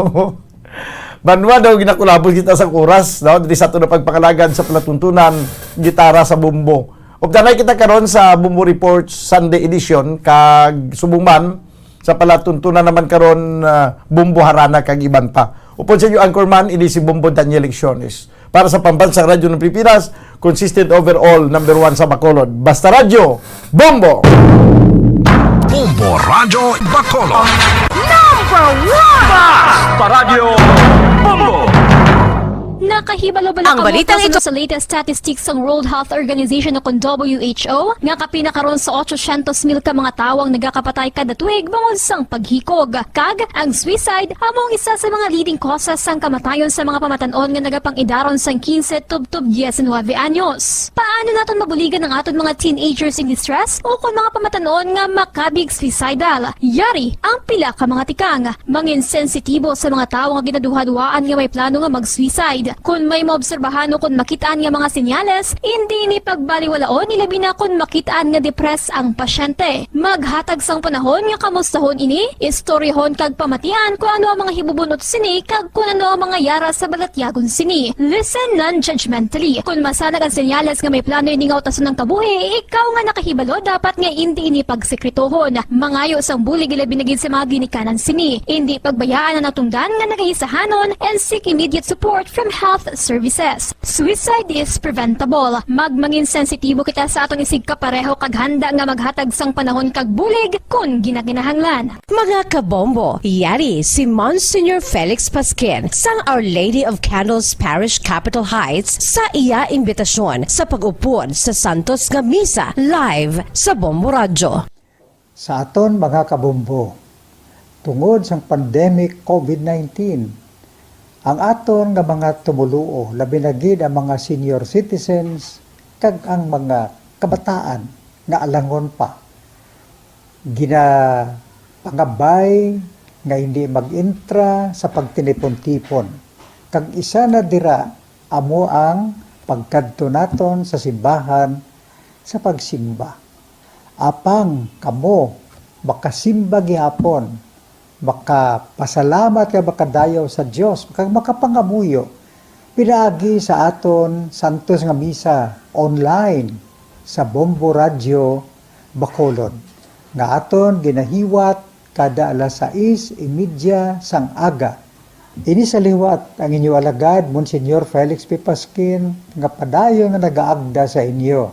Banwa daw, ginakulabot kita sa oras, daw, di sa ito na pagpakalagad sa palatuntunan, gitara sa bumbo. Updanay kita karon sa Bumbo Reports Sunday edition, kag Subungman, sa palatuntunan naman karon Bumbo Harana, kag iban pa. Upon sa inyo, Anchorman, ini si Bumbo Daniel Lecciones. Para sa Pambansang Radyo ng Pilipinas, consistent overall, number 1 sa Bacolod. Basta Radyo, Bumbo! Bumbo Radyo Bacolod. #1! Radyo Bumbo. Nakahibalo-balo Ang balitang ito sa latest statistics ng World Health Organization o WHO nga kapinakaron sa 800,000 ka mga tawang nagakapatay kada tuig bangod sang paghikog. Kag ang suicide among isa sa mga leading causes sang kamatayon sa mga pamatanon nga nagapang-idaron sang 15 tub 19 anyos. Paano naton mabuligan ang aton mga teenagers in distress o kung mga pamatanon nga makabig suicidal? Yari ang pila ka mga tikang mangin sensitibo sa mga tawo nga ginaduhaduaan nga may plano nga mag-suicide. Kung may maobserbahan o kung makitaan nga mga senyales, hindi ni pagbaliwalaon nilabi na kung makitaan nga depress ang pasyente. Maghatag sang panahon nga kamustahon ini, istoryahon kag pamatian kung ano ang mga hibubunot sini kag kung ano ang mga yara sa balatyagon sini. Listen non-judgmentally. Kung masanag ang senyales nga may plano ini nga utason ng kabuhi, ikaw nga nakahibalo dapat nga hindi ini pagsekretohon. Mangayo sang bulig ilabi na gid sa mga ginikanan sini. Hindi pagbayaan ang natungdan nga nagahisahanon and seek immediate support from health services. Suicide is preventable. Magmangin sensitibo kita sa atong isig kapareho kag handa nga maghatag sang panahon kag bulig kung ginaginahanglan. Mga kabombo, yari si Monsignor Felix Pasquin sang Our Lady of Candles Parish Capitol Heights sa iya imbitasyon sa pag-upod sa Santos nga Misa live sa Bombo Radyo. Sa aton mga kabombo, tungod sang pandemic COVID-19, ang aton nga mga tumuluo, labi na gid ang mga senior citizens, kag ang mga kabataan nga alangon pa. Pangabay nga hindi mag-intra sa pagtinipon-tipon. Kag isa na dira, amo ang pagkadto naton sa simbahan sa pagsimba. Apang kamo, makasimba gihapon, makapasalamat ka makadayaw sa Dios, makapangamuyo. Pinaagi sa aton Santos nga Misa online sa Bombo Radyo Bacolod. Nga aton ginahiwat kada alas 6:30 sang aga. Ini sa liwat ang inyo alagad, Monsignor Felix P. Pasquin, nga padayon nga nagaagda sa inyo.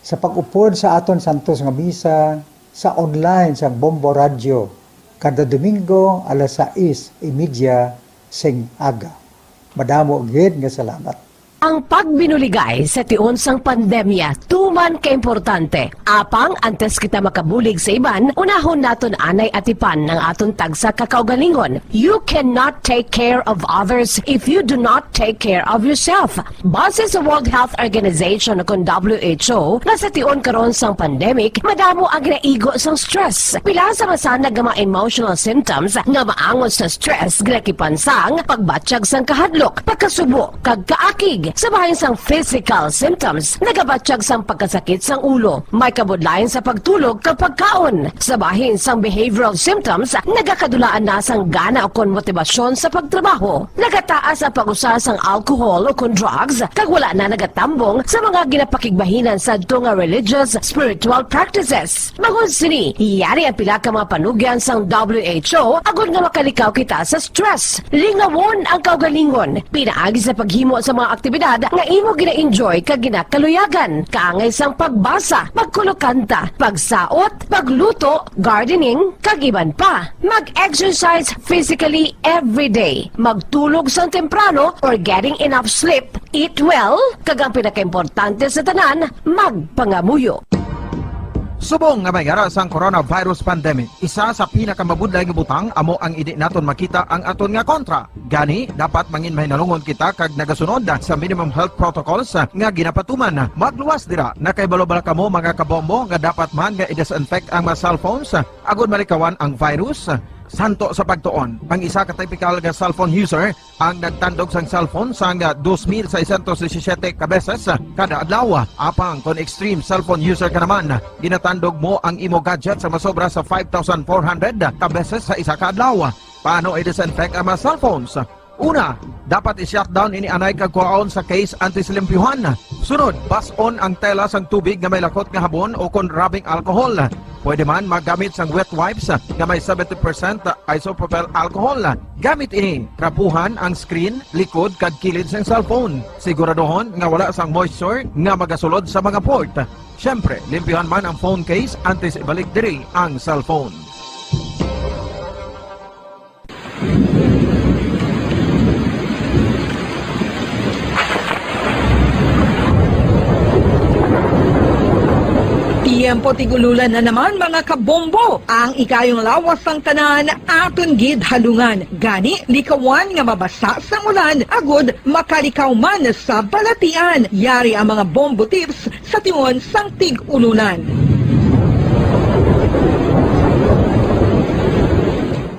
Sa pag-upod sa aton Santos nga Misa sa online sa Bombo Radyo, kada Domingo, alas 6:30 sing aga. Madamo gid nga salamat. Ang pagbinuligay sa tiunsang pandemya, tuman kaimportante. Apang antes kita makabulig sa iban, unahon naton anay atipan ng aton tagsa kakaugalingon. You cannot take care of others if you do not take care of yourself. Base sa World Health Organization kung WHO, na sa tiun karon sang pandemic, madamo ang ginaigo sang stress. Pila sa masanag nga mga emotional symptoms nga maangon sa stress, ginakipan sang pagbatsyag sang kahadlok, pagkasubo, kag kaakig. Sa bahin sang physical symptoms, nagabatsyag sang pagkasakit sang ulo, may kabudlayan sa pagtulog kapag kaon. Sa bahin sang behavioral symptoms, nagakadulaan na sang gana o kon motibasyon sa pagtrabaho. Nagataas ang pag-usa sang alcohol o kon drugs, kag wala na nagatambong sa mga ginapakigbahinan sa tunga religious, spiritual practices. Magun sini, iyari ang pila ka mga panugyan sang WHO agud nga makalikaw kita sa stress. Lingawon ang kaugalingon, pinaagi sa paghimo sa mga aktibidad nga imo gina-enjoy kag ginakaluyagan, kaangay sang pagbasa, pagkulokanta, pagsaot, pagluto, gardening, kag iban pa. Mag-exercise physically every day, magtulog sang temprano or getting enough sleep, eat well, kag ang pinakaimportante sa tanan, magpangamuyo. Subong nga mayara sang coronavirus pandemic, isa sa pinakamabudlay nga butang amo ang idi naton makita ang aton nga kontra. Gani, dapat mangin mahinalungon kita kag nagasunod sa minimum health protocols nga ginapatuman. Magluwas dira na kay balobala kamo mga kabombo nga dapat man nga i-disinfect ang mga cellphones agud malikawan ang virus. Santo sa pagtuon, ang isa ka typical nga cellphone user ang nagtandog sang cellphone sang 2,617 ka beses kada adlaw. Apang kon extreme cellphone user ka naman, ginatandog mo ang imo gadget sa masobra sa 5,400 ka beses sa isa ka adlaw. Paano i-disinfect ang mga cellphones? Una, dapat i-shutdown ini anay kag kuhaon sa case anti-silimpyuhan. Sunod, bas-on ang tela sang tubig nga may lakot nga habon o kon rubbing alcohol. Pwede man magamit sang wet wipes nga may 70% isopropyl alcohol. Gamit ini, trapuhan ang screen, likod kag kilid sang cellphone. Siguraduhon nga wala sang moisture nga magasulod sa mga port. Syempre, limpyuhan man ang phone case antes ibalik diri ang cellphone. Tiempo tigululan na naman mga kabombo. Ang ikayong lawas ng tanan aton gid halungan. Gani likawan nga mabasa sa ulan agud makalikaw man sa balatian. Yari ang mga bombo tips sa tiyon sang tig-ululan.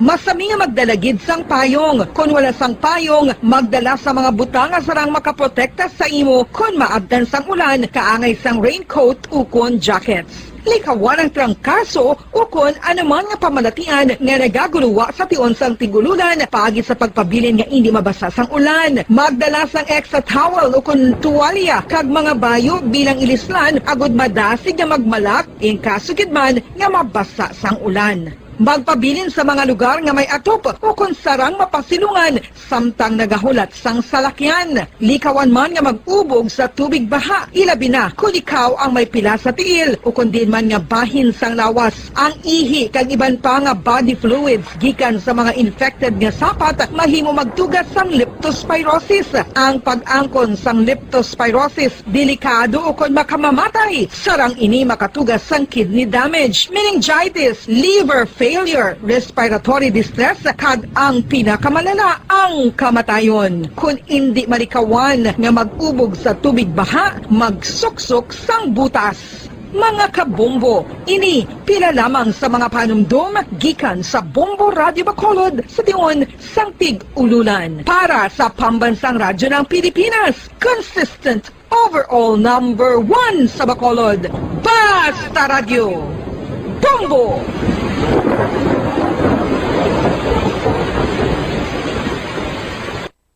Masami nga magdalagid sang payong. Kung wala sang payong, magdala sa mga butanga sarang makaprotekta sa imo kung maabdan sang ulan, kaangay sang raincoat o kon jackets. Likawan ang trangkaso o kon anuman nga pamalatian nga nagaguluwa sa tion sang tigululan paagi sa pagpabilin nga hindi mabasa sang ulan. Magdala sang extra towel o kon tuwalya kag mga bayo bilang ilislan agud madasig nga magmalak in kaso gid man nga mabasa sang ulan. Magpabilin sa mga lugar nga may atop o kung sarang mapasilungan samtang nagahulat sang salakyan. Likawan man nga mag-ubog sa tubig baha, ilabi na kung ikaw ang may pila sa tiil o kung din man nga bahin sang lawas. Ang ihi kag iban pa nga body fluids gikan sa mga infected nga sapat mahimo magtugas sang leptospirosis. Ang pag-angkon sang leptospirosis delikado o kung makamamatay. Sarang ini makatugas sang kidney damage, meningitis, liver failure, respiratory distress, kag ang pinakamalala, ang kamatayon. Kung hindi malikawan nga mag-ubog sa tubig baha, magsuksok sang butas. Mga kabombo, ini pila lamang sa mga panumdum gikan sa Bombo Radio Bacolod sa tiyon sang tig-ululan. Para sa Pambansang Radyo ng Pilipinas, consistent overall number 1 sa Bacolod, Basta Radio, Bombo!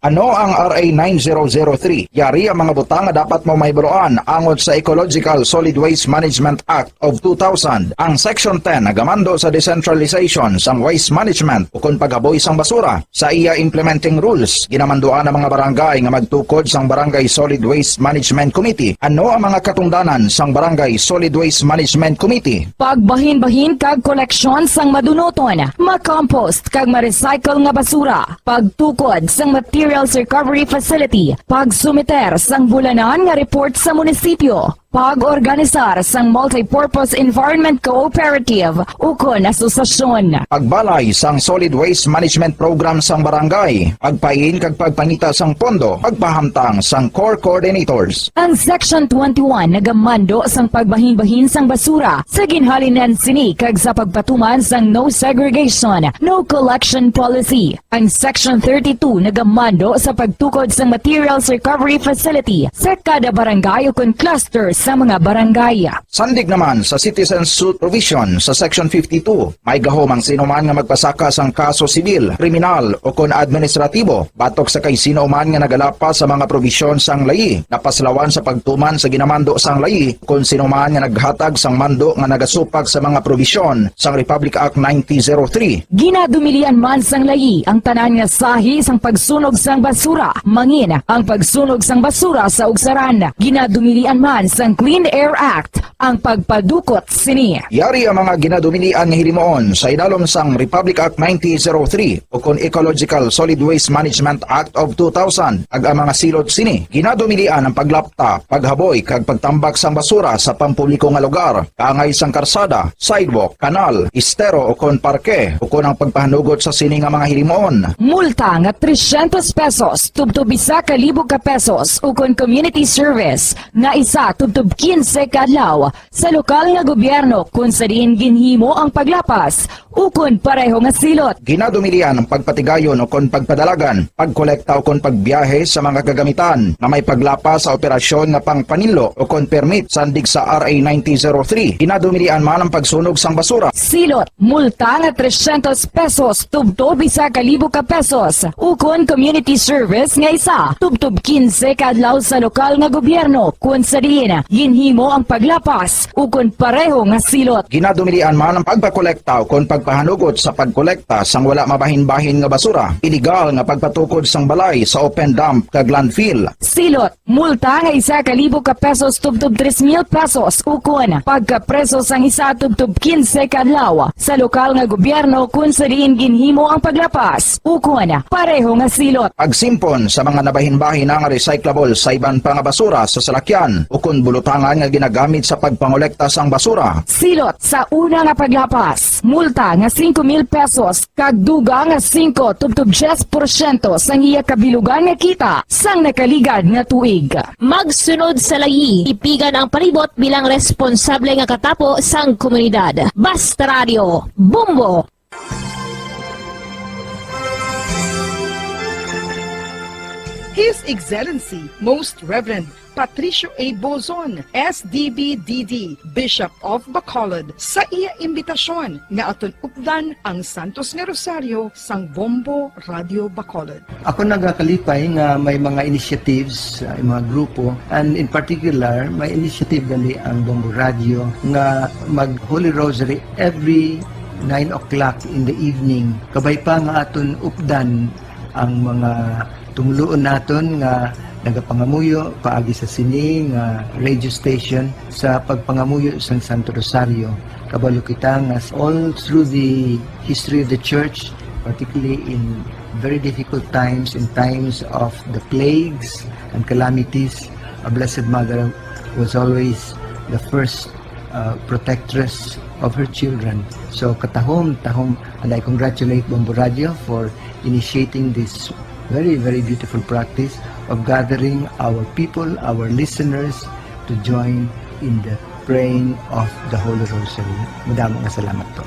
Ano ang RA 9003? Yari ang mga butang nga dapat mo mahibaluan angon sa Ecological Solid Waste Management Act of 2000. Ang Section 10 nagamando sa decentralization sang waste management o kung paghaboy sang basura. Sa iya implementing rules, ginamanduan ang mga barangay nga magtukod sang Barangay Solid Waste Management Committee. Ano ang mga katungdanan sang Barangay Solid Waste Management Committee? Pagbahin-bahin kag koleksyon sang madunoton, makompost kag ma-recycle nga basura, pagtukod sang materials recovery facility, pagsumiter sang bulanan nga report sa munisipyo, pag-organisar sang multi-purpose environment cooperative ukon asosasyon. Pagbalay sang solid waste management program sang barangay, pagpain kag pagpangita sang pondo, pagpahamtang sang core coordinators. Ang Section 21 nagamando sang pagbahin-bahin sang basura sa ginhalinan sini kag sa pagpatuman sang no segregation, no collection policy. Ang Section 32 nagamando sa pagtukod sang materials recovery facility sa kada barangay ukon clusters sa mga barangay. Sandig naman sa citizen suit provision sa Section 52, may gahom ang sinuman nga magpasaka sang kaso sibil, kriminal o kon administratibo, batok sa kay sinuman nga nagalapas sa mga provision sang layi, napaslawan sa pagtuman sa ginamando sang layi, kon sinuman nga naghatag sang mando nga nagasupag sa mga provision sang Republic Act 9003. Ginadumilian man sang layi ang tanan nga sahi sang pagsunog sang basura, mangin ang pagsunog sang basura sa ugsaran. Ginadumilian man sang Clean Air Act, ang pagpadukot sini. Yari ang mga ginadumilian nga hilimoon sa idalom sang Republic Act 9003 o kon Ecological Solid Waste Management Act of 2000. Ag ang mga silot sini ginadumilian ang paglapta, paghaboy kag pagtambak sang basura sa pampubliko nga lugar, kaangay sang karsada, sidewalk, kanal, estero o kon parke o kon ang pagpahanugot sa sini nga mga hilimoon. Multa nga 300 pesos tubtub 1,000 ka pesos ukon community service nga isa tubtub 15 ka adlaw sa lokal nga gobyerno kung sa diin ginhimo ang paglapas ukon pareho nga silot. Ginadumilian ang pagpatigayon o kon pagpadalagan, pagkolekta o kon pagbiyahe sa mga gagamitan na may paglapas sa operasyon nga pangpanilo o kon permit sandig sa RA 9003. Ginadumilian man ang pagsunog sang basura. Silot, multa nga 300 pesos tubtub 1,000 ka pesos ukon community service nga isa tubtub 15 ka adlaw sa lokal nga gobyerno kung sa diin ginhimo ang paglapas ukon pareho nga silot. Ginadumilian man ang pagpakolekta o kon pagpahanugot sa pagkolekta sang wala mabahin-bahin nga basura. Iligal nga pagpatukod sang balay sa open dump kag landfill. Silot, multa nga 1,000 ka pesos tubtub 3,000 pesos ukon pagkapreso sang isa tubtub 15 ka adlaw sa lokal nga gobyerno kung sa diin ginhimo ang paglapas ukon pareho nga silot. Pagsimpon sa mga nabahin-bahin nga recyclable sa iban pa nga basura sa salakyan o kun bulutangan nga ginagamit sa pagpangolekta sang basura. Silot sa una nga paglapas, multa nga 5,000 pesos kag duga nga 5 tubtub 10% sang iya kabilugan nga kita sang nakaligad nga tuig. Magsunod sa layi, ipigan ang palibot bilang responsable nga katapo sang komunidad. Basta Radio, Bombo! His Excellency, Most Reverend Patricio A. Bozon, SDB-DD, Bishop of Bacolod, sa iya imbitasyon nga aton updan ang Santos nga Rosario sang Bombo Radio Bacolod. Ako nagakalipay nga may mga initiatives, mga grupo, and in particular, may initiative gali ang Bombo Radio nga mag Holy Rosary every 9 o'clock in the evening. Kabay pa nga aton updan ang mga tumuloon naton nga nagapangamuyo paagi sa sini nga radio station sa pagpangamuyo sang Santo Rosario. Kabalo kita nga all through the history of the church, particularly in very difficult times, in times of the plagues and calamities, our Blessed Mother was always the first protectress of her children. So katahom, and I congratulate Bombo Radio for initiating this very, very beautiful practice of gathering our people, our listeners, to join in the praying of the Holy Rosary. Madamong salamat po.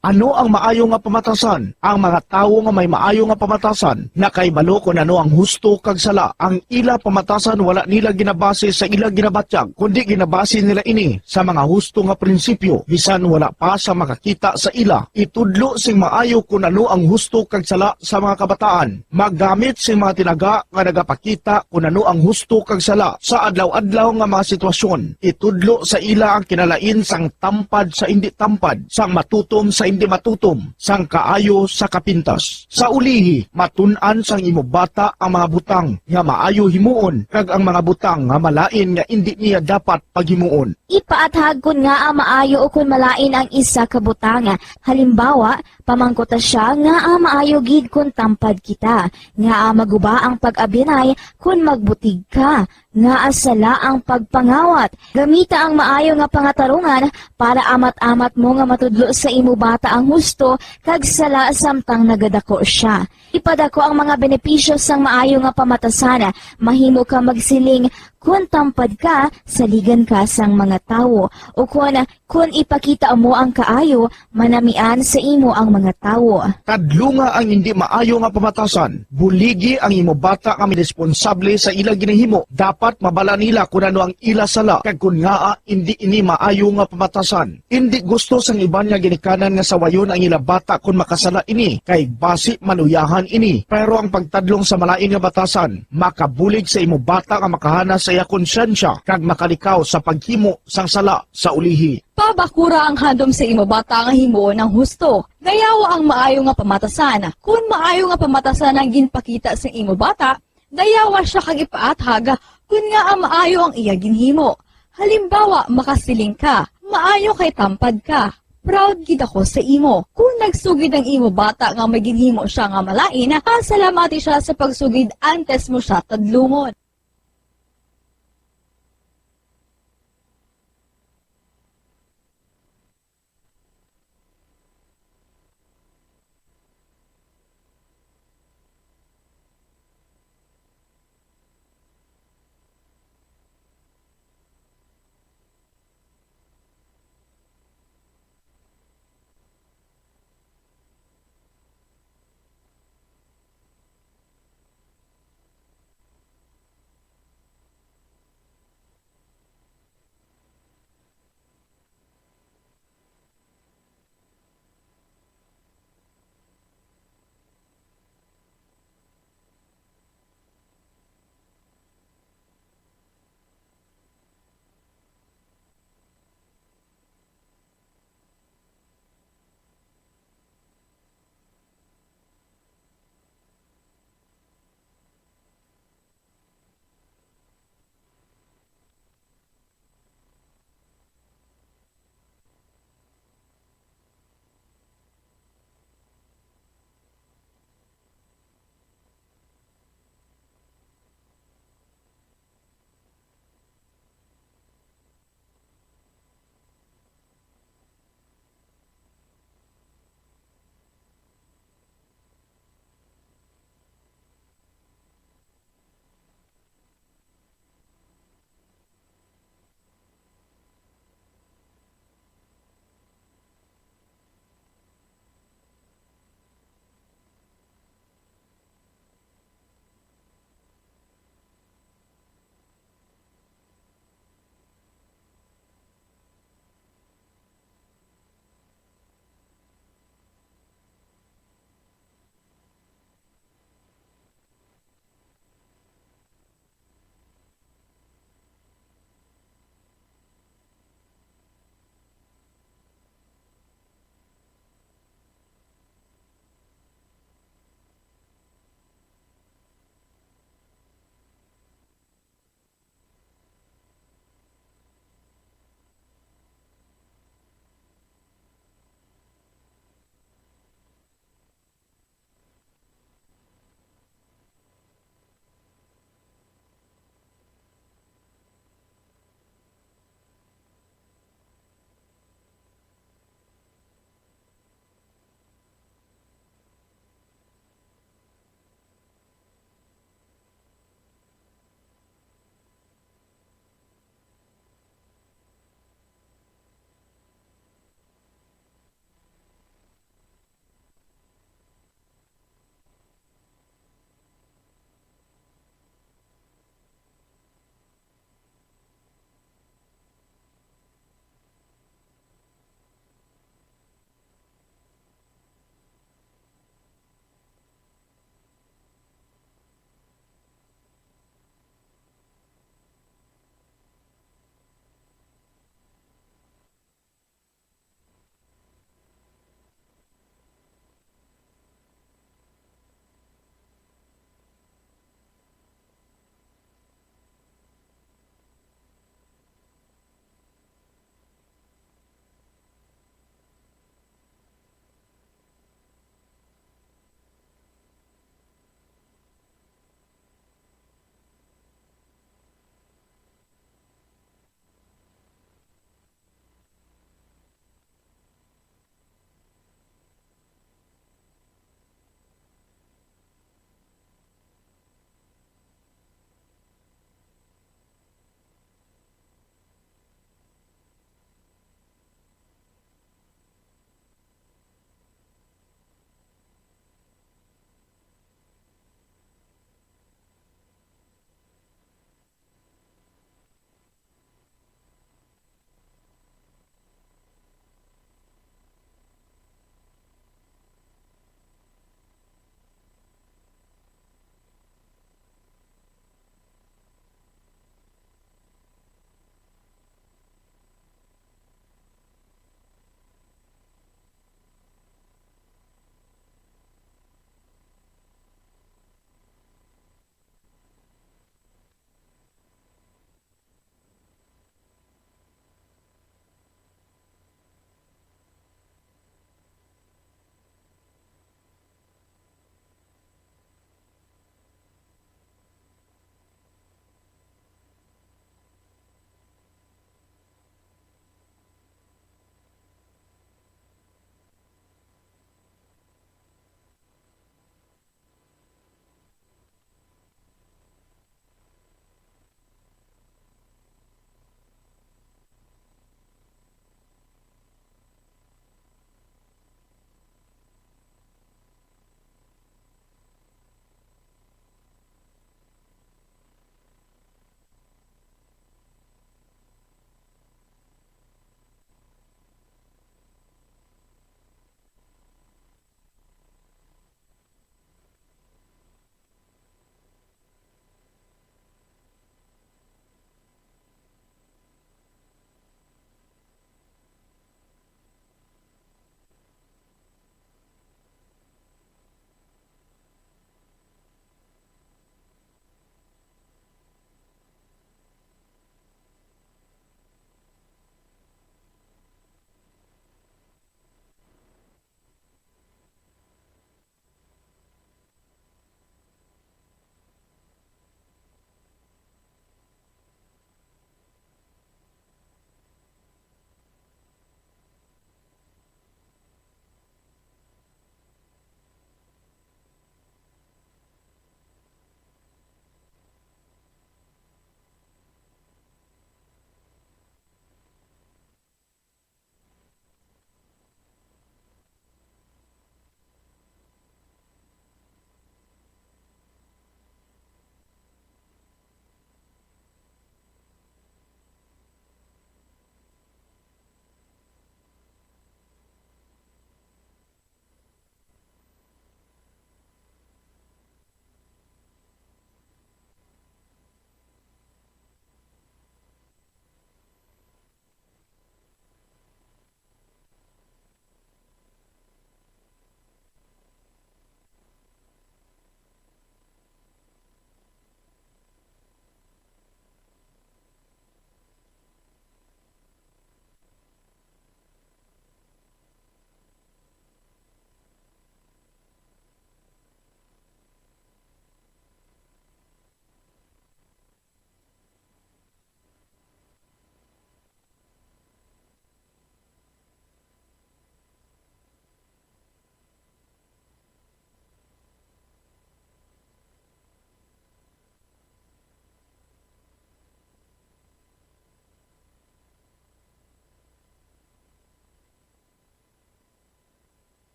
Ano ang maayo nga pamatasan? Ang mga tawo nga may maayo nga pamatasan na kay balo kung ano ang husto kag sala. Ang ila pamatasan wala nila ginabase sa ila ginabatyag, kundi ginabase nila ini sa mga husto nga prinsipyo. Bisan wala pa sa makakita sa ila. Itudlo sing maayo kung ano ang husto kag sala sa mga kabataan. Maggamit sing mga tinaga nga nagapakita kung ano ang husto kag sala sa adlaw-adlaw nga mga sitwasyon. Itudlo sa ila ang kinalain sang tampad sa hindi tampad, sang matutom sa hindi matutom, sang kaayo sa kapintas. Sa ulihi, matun-an sang imo bata ang mga butang nga maayo himuon, kag ang mga butang nga malain nga hindi niya dapat paghimuon. Ipaathag kun nga ang maayo o kun malain ang isa ka butanga. Halimbawa, pamangkota siya nga ang maayo gid kun tampad kita, nga ang maguba ang pag-abinay kun magbutig ka, nga asala ang pagpangawat. Gamita ang maayo nga pangatarungan para amat-amat mo nga matudlo sa imo bata ang husto kag sala samtang nagadako siya. Ipadako ang mga benepisyo sang maayo nga pamatasan, mahimo ka magsiling kun tampad ka, saligan ka sang mga tawo, o kun ipakita mo ang kaayo, manamian sa imo ang mga tawo. Kadlunga ang hindi maayo nga pamatasan. Buligi ang imo bata kami responsable sa ila ginahimo. Dapat mabala nila kung ano ang ila sala, kag kun nga hindi ini maayo nga pamatasan. Hindi gusto sang iban nga ginikanan nga sawayon ang ila bata kung makasala ini, kay basi manuyahan ini. Pero ang pagtadlong sa malain nga batasan, makabulig sa imo bata nga makahanas sa sa iya konsyensya kag makalikaw sa paghimo sang sala sa ulihi. Pabakura ang handom sa imo bata nga himuon ng husto. Dayawa ang maayo nga pamatasan. Kung maayo nga pamatasan ang ginpakita sa imo bata, dayawa siya kag ipaathag kun nga ang maayo ang iya ginhimo. Halimbawa, makasiling ka, maayo kay tampad ka. Proud gid ako sa imo. Kung nagsugid ang imo bata nga may ginhimo siya nga malain, pasalamati siya sa pagsugid antes mo siya tadlungon.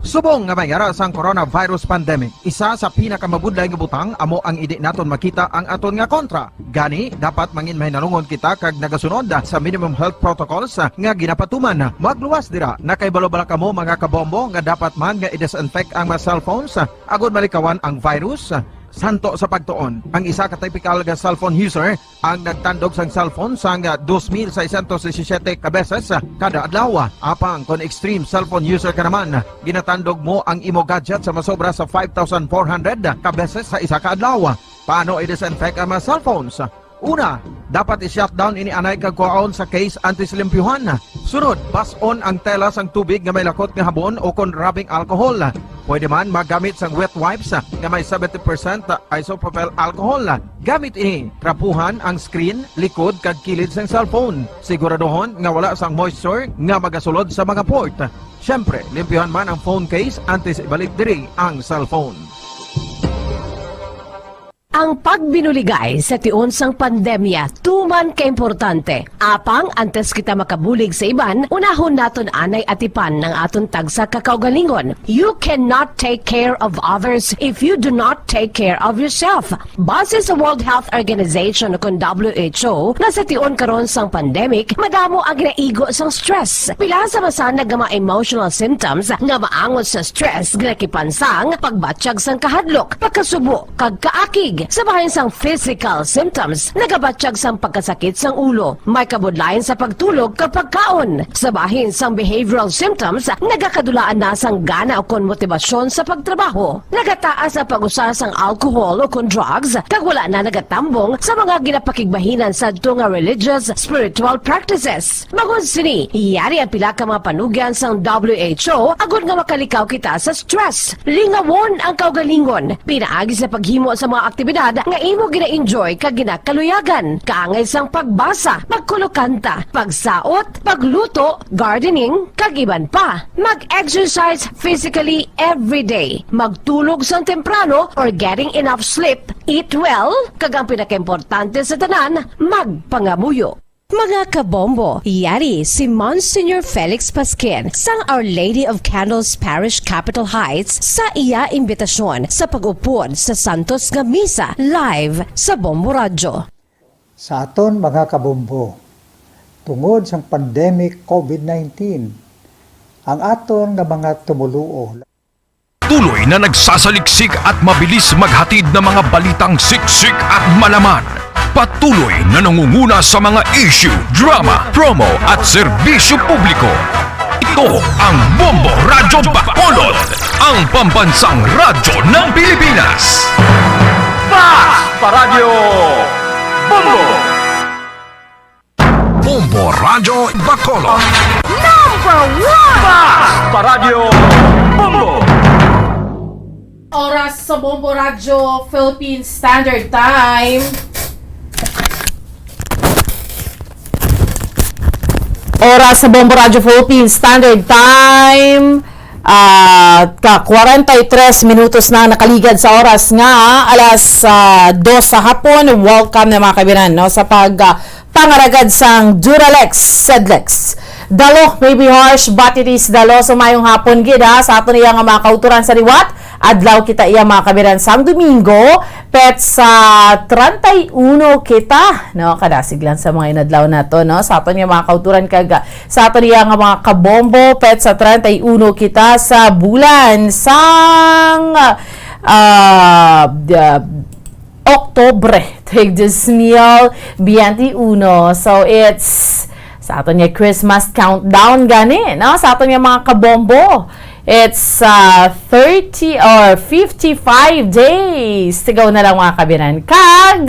Subong nga mayara sang coronavirus pandemic, isa sa pinakamabudlay nga butang amo ang idi naton makita ang aton nga kontra. Gani dapat mangin mahinalungon kita kag nagasunod sa minimum health protocols nga ginapatuman. Magluwas dira na kay balobala kamo mga kabombo nga dapat man nga i-disinfect ang mga cellphones agud malikawan ang virus. Santo sa pagtuon, ang isa ka typical nga cellphone user ang nagtandog sang cellphone sang 2,617 ka beses kada adlaw. Apang kon extreme cellphone user ka naman, ginatandog mo ang imo gadget sa masobra sa 5,400 ka beses sa isa ka adlaw. Paano i-disinfect ang mga cellphones? Una, dapat i-shutdown ini anay kagkuhaon sa case antislimpyuhan. Sunod, pason ang tela sang tubig nga may lakot nga habon o kon rubbing alcohol. Pwede man magamit sang wet wipes nga may 70% isopropyl alcohol. Gamit ini, trapuhan ang screen, likod kag kilid sang cellphone. Siguraduhon nga wala sang moisture nga magasulod sa mga port. Syempre, limpyuhan man ang phone case antes ibalik diri ang cellphone. Ang pagbinuligay sa tiun sang pandemya, tuman ka importante. Apang antes kita makabulig sa iban, unahon naton anay atipan ng aton tagsa kakaugalingon. You cannot take care of others if you do not take care of yourself. Base sa World Health Organization o WHO, na sa tiun karon sang pandemic, madamo ang ginaigo sang stress. Pila sa masanag nga mga emotional symptoms nga maangon sa stress ginakipansang pagbatsyag sang kahadlok, pagkasubo, kag kaakig. Sa bahin sang physical symptoms, nagabatsyag sang pagkasakit sang ulo, may kabudlayan sa pagtulog kapag kaon. Sa bahin sang behavioral symptoms, nagakadulaan na sang gana o kon motibasyon sa pagtrabaho. Nagataas ang pag-usa sang alcohol o kon drugs, kag wala na nagatambong sa mga ginapakigbahinan sa nga religious, spiritual practices. Bagon sini, iyari ang pila ka mga panugyan sang WHO agud nga makalikaw kita sa stress. Lingawon ang kaugalingon, pinaagi sa paghimo sa mga aktibidad nga imo gina-enjoy kag ginakaluyagan, kaangay sang pagbasa, pagkulokanta, pagsaot, pagluto, gardening, kag iban pa. Mag-exercise physically every day, magtulog sang temprano or getting enough sleep, eat well, kag ang pinakaimportante sa tanan, magpangamuyo. Mga kabombo, yari si Monsignor Felix Pasquin sang Our Lady of Candles Parish Capitol Heights sa iya imbitasyon sa pag-upod sa Santos nga Misa live sa Bombo Radyo. Sa aton mga kabombo, tungod sa pandemic COVID-19, ang aton nga mga tumuluo Tuloy na nagsasaliksik at mabilis maghatid ng mga balitang siksik at malaman. Patuloy na nangunguna sa mga issue, drama, promo at serbisyo publiko. Ito ang Bombo Radyo Bacolod, ang pambansang radyo ng Pilipinas. Fast Radyo Bombo! Bombo Radyo Bacolod. Number 1! Fast Radyo Bombo! Oras sa Bombo Radyo Philippine Standard Time. Oras sa Bombo Radyo Philippine Standard Time. 43 minutos na nakaligad sa oras nga alas 2 sa hapon. Welcome na mga kabinan no, sa pangaragad sang Duralex Sedlex. Dalo may be harsh but it is dalo sumayong hapon gid sa aton iya nga mga kauturan sa liwat. Adlaw kita iya mga kabiran sang Domingo pet sa 31 kita no kadasig lang sa mga inadlaw nato no sa aton nga mga kauturan kag sa aton iya nga mga kabombo pet sa 31 kita sa bulan sang Oktobre tig 2021. So it's sa aton nga Christmas countdown gani no sa aton nga mga kabombo. It's 30 or 55 days. Tigaw na lang mga kabinan. Kag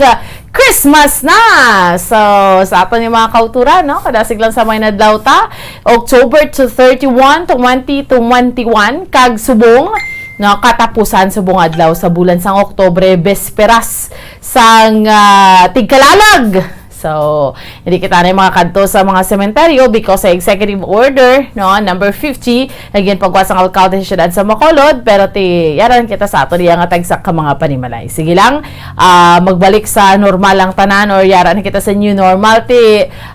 Christmas na! So, sa aton yung mga kauturan, no? Kadasig lang sa mga nadlaw ta. October to 31, 2021. Kag subong, no? Katapusan subong adlaw sa bulan sang Oktobre. Besperas sang tigkalalag. So, hindi kita na yung mga kanto sa mga sementeryo because sa executive order, no, number 50, naging pagwas ang alkalde sa siyudad sa Bacolod, pero yaran kita sa ato niya nga tagsak ka mga panimalay. Sige lang, magbalik sa normal lang tanan or yaran kita sa new normal,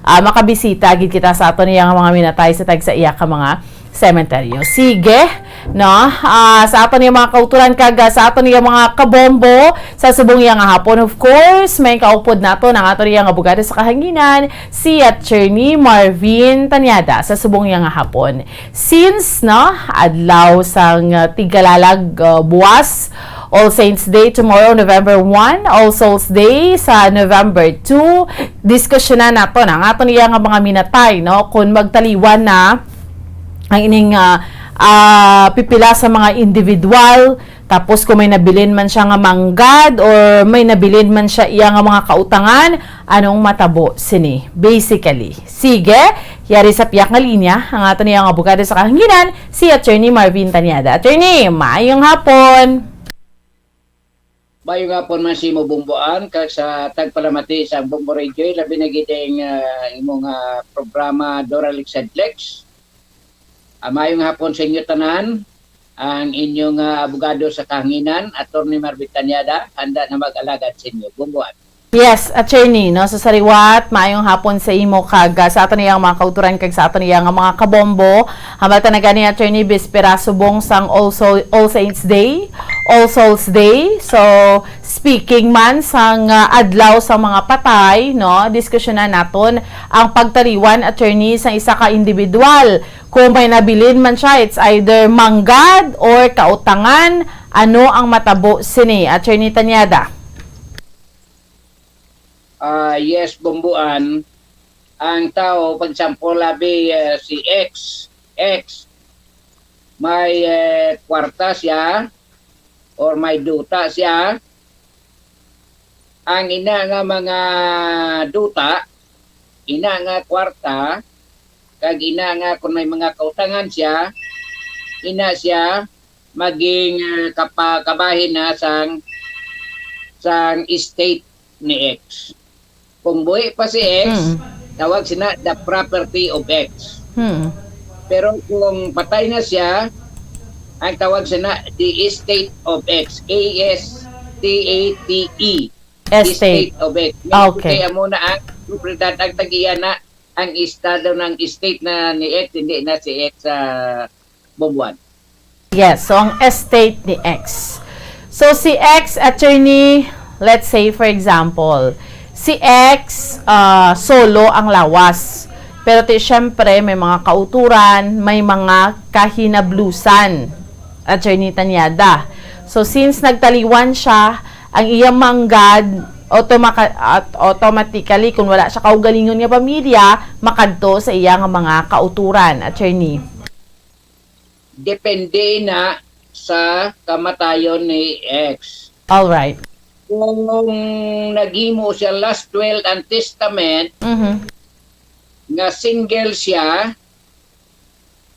makabisita, gid kita sa ato niya nga mga minatay sa tagsa iya ka mga sementeryo. Sige, no? Sa aton yung mga kauturan kag sa aton yung mga kabombo sa subong yang hapon, of course may kaupod nato ng aton yung abogado sa kahanginan, si Attorney Marvin Tanyada sa subong yang hapon. Since no adlaw sang tigalalag buwas, All Saints Day tomorrow, November 1, All Souls Day sa November 2, diskusyonan nato ang aton iya nga mga minatay, no, kung magtaliwan na ang ining pipila sa mga individual, tapos kung may nabilin man siya nga manggad or may nabilin man siya iya nga mga kautangan, anong matabo sini basically. Sige, yari sa piyak nga linya ang aton iya nga abogado sa kahanginan, si Attorney Marvin Tanyada. Attorney, maayong hapon. Bayo nga po man si mo bumbuan kag sa tagpalamati sa Bombo Radio, labi na giteng imong programa Doralix Adlex. Mayong hapon sa inyo tanan, ang inyong abogado sa kahanginan, Attorney Marvin Tanyada, handa na mag-alagad sa inyo. Bumbuan. Yes, Attorney, no, sa sariwat, maayong hapon sa imo kag sa aton iyang mga kauturan kag sa aton iyang mga kabombo. Hambal ta na gani, Attorney, bispera subong sang All Saints Day, All Souls Day. So, speaking man sang adlaw sa mga patay, no, diskusyonan naton ang pagtaliwan, Attorney, sa isa ka individual. Kung may nabilin man siya, it's either manggad or kautangan, ano ang matabo sini, Attorney Tanyada? Yes, bumbuan. Ang tao, pag sample labi si X, may kwarta siya or may duta siya. Ang ina nga mga duta, ina nga kwarta, kag ina nga kung may mga kautangan siya, ina siya maging kabahin na sang estate ni X. Kung buhay pa si X, tawag sina the property of X. Pero kung patay na siya, ang tawag sina the estate of X. A-S-T-A-T-E. Estate of X. Okay. Kaya muna ang propriedad, ang tagiya na ang estado ng estate na ni X, hindi na si X sa Bombuan. Yes, so ang estate ni X. So si X, Attorney, let's say for example, si X solo ang lawas. Pero syempre may mga kauturan, may mga kahinablusan, Attorney Tanyada. So since nagtaliwan siya, ang iyang manggad automatically kung wala siya kaugalingon nga pamilya, makadto sa iyang mga kauturan, Attorney. Depende na sa kamatayon ni X. All right. Kung naghimo siya last will and testament, nga single siya,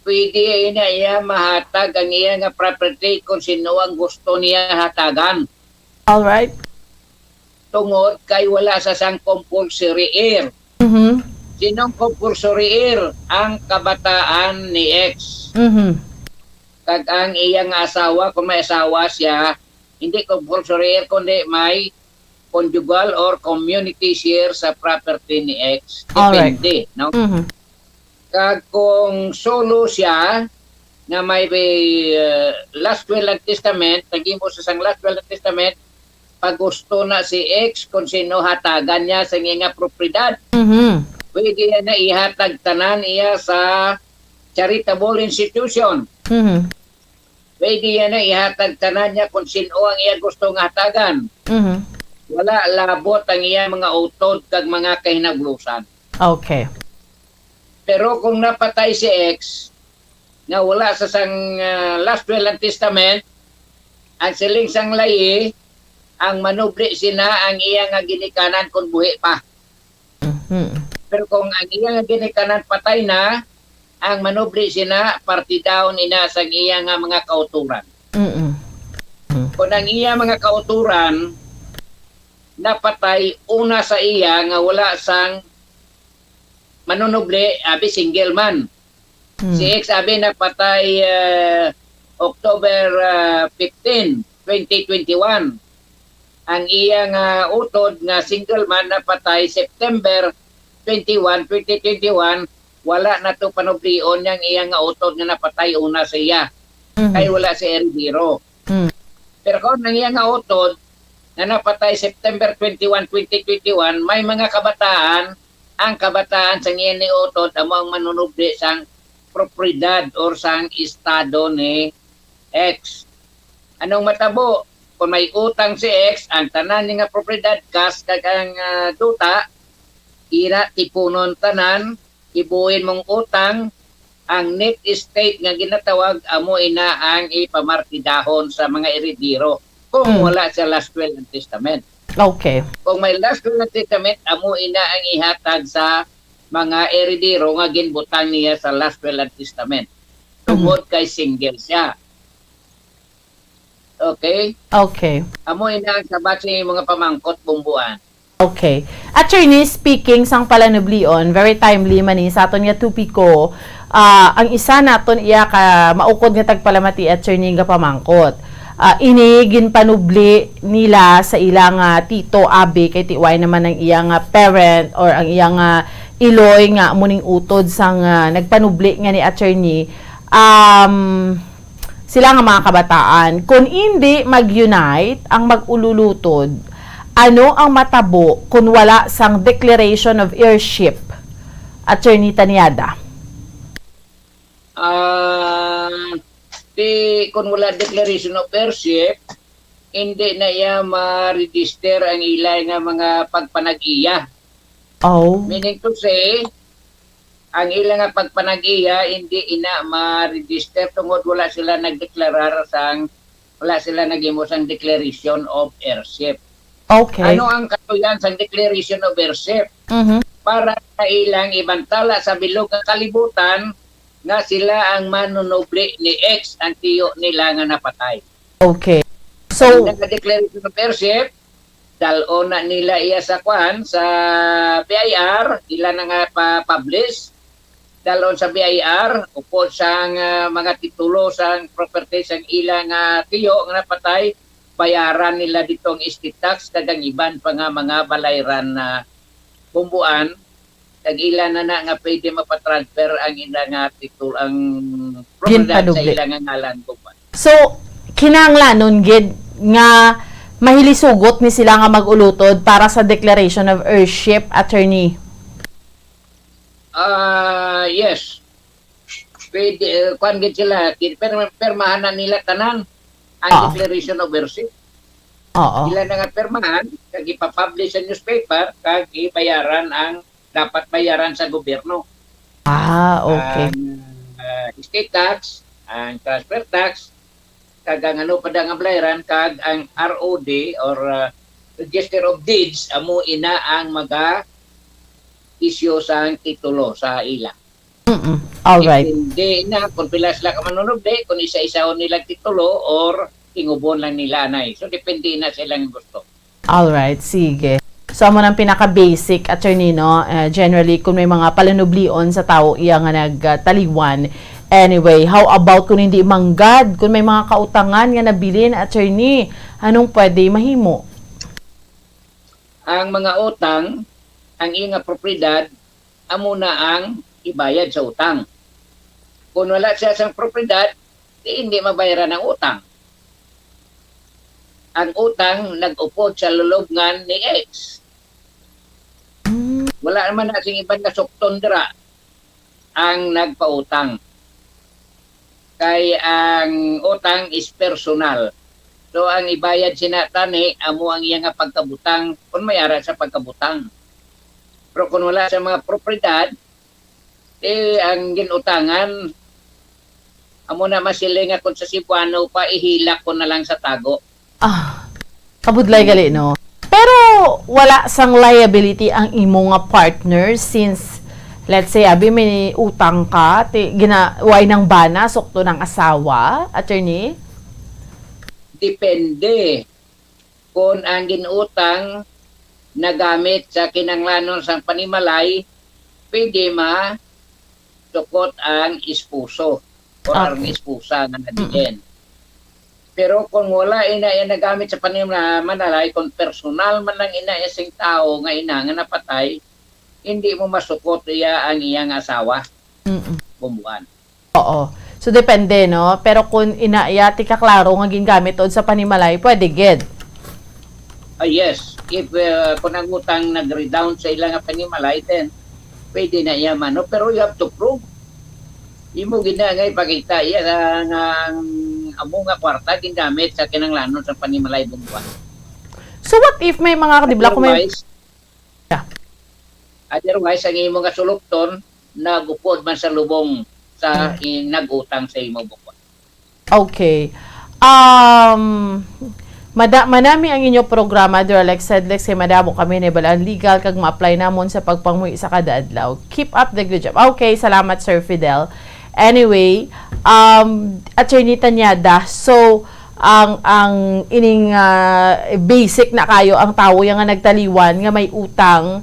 pwede na iya mahatag ang iya nga property kung sino ang gusto niya hatagan. All right. Tungod kay wala sa sang compulsory heir. Sinong compulsory heir? Ang kabataan ni X. Kag ang iyang asawa, kung may asawa siya, hindi compulsory heir, kundi may conjugal or community share sa property ni X. Depende. Right. No? Kag kung solo siya, na may last will and testament, naging mo sa sang last will and testament, pag gusto na si X kung sino hatagan niya sa nga propriedad, pwede na ihatag tanan iya sa charitable institution. Pwede na ihatag tanan niya kung sino ang iya gusto nga hatagan. Wala labot ang iya mga utod kag mga kahinaglusan. Okay. Pero kung napatay si X, na wala sa sang last will and testament, ang siling sang layi, ang manubli sina ang iya nga ginikanan kung buhi pa. Pero kung ang iya nga ginikanan patay na, ang manubli sina partidaon ina sa iya nga mga kauturan. Kung ang iya mga kauturan napatay una sa iya nga wala sang manunubli, abi single man. Si X abi napatay October 15, 2021. Ang iyang utod nga single man napatay September 21, 2021, wala na to panublion yang iyang utod nga napatay una sa iya. kay wala si Eridiro. Pero kung nangyang nga utod, na napatay September 21, 2021, may mga kabataan, ang kabataan sa ngayon ni utod, amo ang manunubli sang propriedad or sang estado ni X. Anong matabo? Kung may utang si X, ang tanan ni nga propriedad, kas kagang duta, ira tipunon tanan, ibuin mong utang, ang net estate nga ginatawag, amo ina ang ipamartidahon sa mga erediro kung wala sa last will and testament. Okay. Kung may last will and testament, amo ina ang ihatag sa mga erediro nga ginbutang niya sa last will and testament. Tungod kay single siya. Okay? Okay. Amo ina ang sabat sa mga pamangkot bumbuan. Okay. Attorney, speaking sang palanublion, very timely man sa aton nga tupiko, ang isa naton iya ka maukod nga tagpalamati attorney nga pamangkot. Ini ginpanubli nila sa ilang tito abi kay tiway naman ang iyang parent or ang iyang iloy nga muning utod sang nagpanubli nga ni attorney sila nga mga kabataan kung hindi mag-unite ang mag-ululutod, ano ang matabo kung wala sang declaration of heirship, Attorney Tanyada? Kung wala declaration of heirship, hindi na iya ma-register ang ilay nga mga pagpanag-iya. Oh. Meaning to say, ang ilang nga pagpanag-iya hindi ina ma-register tungod wala sila nagdeklarar sang wala sila naghimo sang declaration of heirship. Okay. Ano ang katuyan sang declaration of heirship? Para sa ilang ibantala sa bilog ng kalibutan nga sila ang manunubli ni X, ang tiyo nila nga napatay. Okay. So, ang declaration of heirship, dalon na nila iya sa kwan sa BIR, ila na nga pa-publish, dalon sa BIR, upod sang mga titulo sang property sang ilang tiyo nga napatay, bayaran nila ditong estate tax, kagang iban pa nga mga balayran na bumbuan, kag ilan na nga pwede mapatransfer ang ilang titul ang propiedad sa ilang ngalan bumbuan. So, kinanglanon gid nga mahilisugot ni sila nga magulutod para sa declaration of heirship, attorney. Yes. Pwede kwan gid sila, permahan na nila tanan ang declaration of heirship. Ila na nga permahan, kag ipapublish sa newspaper, kag ibayaran ang dapat bayaran sa gobyerno. Okay. Estate tax, ang transfer tax, kag ang ano pa nga bayaran, kag ang ROD or Register of Deeds, amo ina ang mag-issue sa titulo sa ila. Alright. Hindi na, kung pila sila ka manunubli, kung isa-isa nilang titulo or tingubon lang nila anay. So, depende na silang gusto. Alright, sige. So, amo ng pinaka-basic, attorney, no? Generally, kung may mga palanublion sa tao, iya nga nagtaliwan. Anyway, how about kung hindi manggad? Kung may mga kautangan nga nabilin, attorney, anong pwede mahimo? Ang mga utang, ang iyang propriedad, amo na ang ibayad sa utang. Kung wala siya sa propriedad, hindi mabayaran ang utang. Ang utang nag-upod sa lulubngan ni X. Wala naman na sing ibang nasukton dira ang nagpautang. Kay ang utang is personal. So ang ibayad sinatani amo ang iyang pagkabutang kung may ara sa pagkabutang. Pero kung wala sa mga propriedad, ang ginutangan amo na masiling kung sa Cebuano pa ihilak ko na lang sa tago. Kabudlay gali, no? Pero wala sang liability ang imo nga partner since let's say abi may utang ka ginaway ng bana sukto ng asawa, attorney? Depende kung ang ginutang nagamit sa kinanglanon sang panimalay, pwede sukot ang ispuso o ang ispusa na nadiin. Pero kung wala ina nagamit sa panimalay, kung personal man lang ina sing tao nga ina nga napatay, hindi mo masukot iya ang iyang asawa. Bumbuan. Oo. So depende, no? Pero kung inaya ti kaklaro nga gingamit od sa panimalay, pwede gid. Yes, if kung ang utang nag-redown sa ilang panimalay, then pwede na yaman, no? Pero you have to prove. Imo ginangay pakita iya nga amo nga kwarta gingamit sa kinanglanon sa panimalay bumbuan. So what if may mga kadibla kung may... Otherwise, ang imo nga sulukton, nagupod man sa lubong sa nag-utang sa imo bumbuan. Okay. Manami ang inyo programa, Dear Alex Sedlex, kay madamo kami na balaan legal kag ma-apply namon sa pagpangmuhi sa kada adlaw. Keep up the good job. Okay, salamat Sir Fidel. Anyway, Attorney Tanyada, so ang ining basic na kayo ang tao yang nga nagtaliwan nga may utang,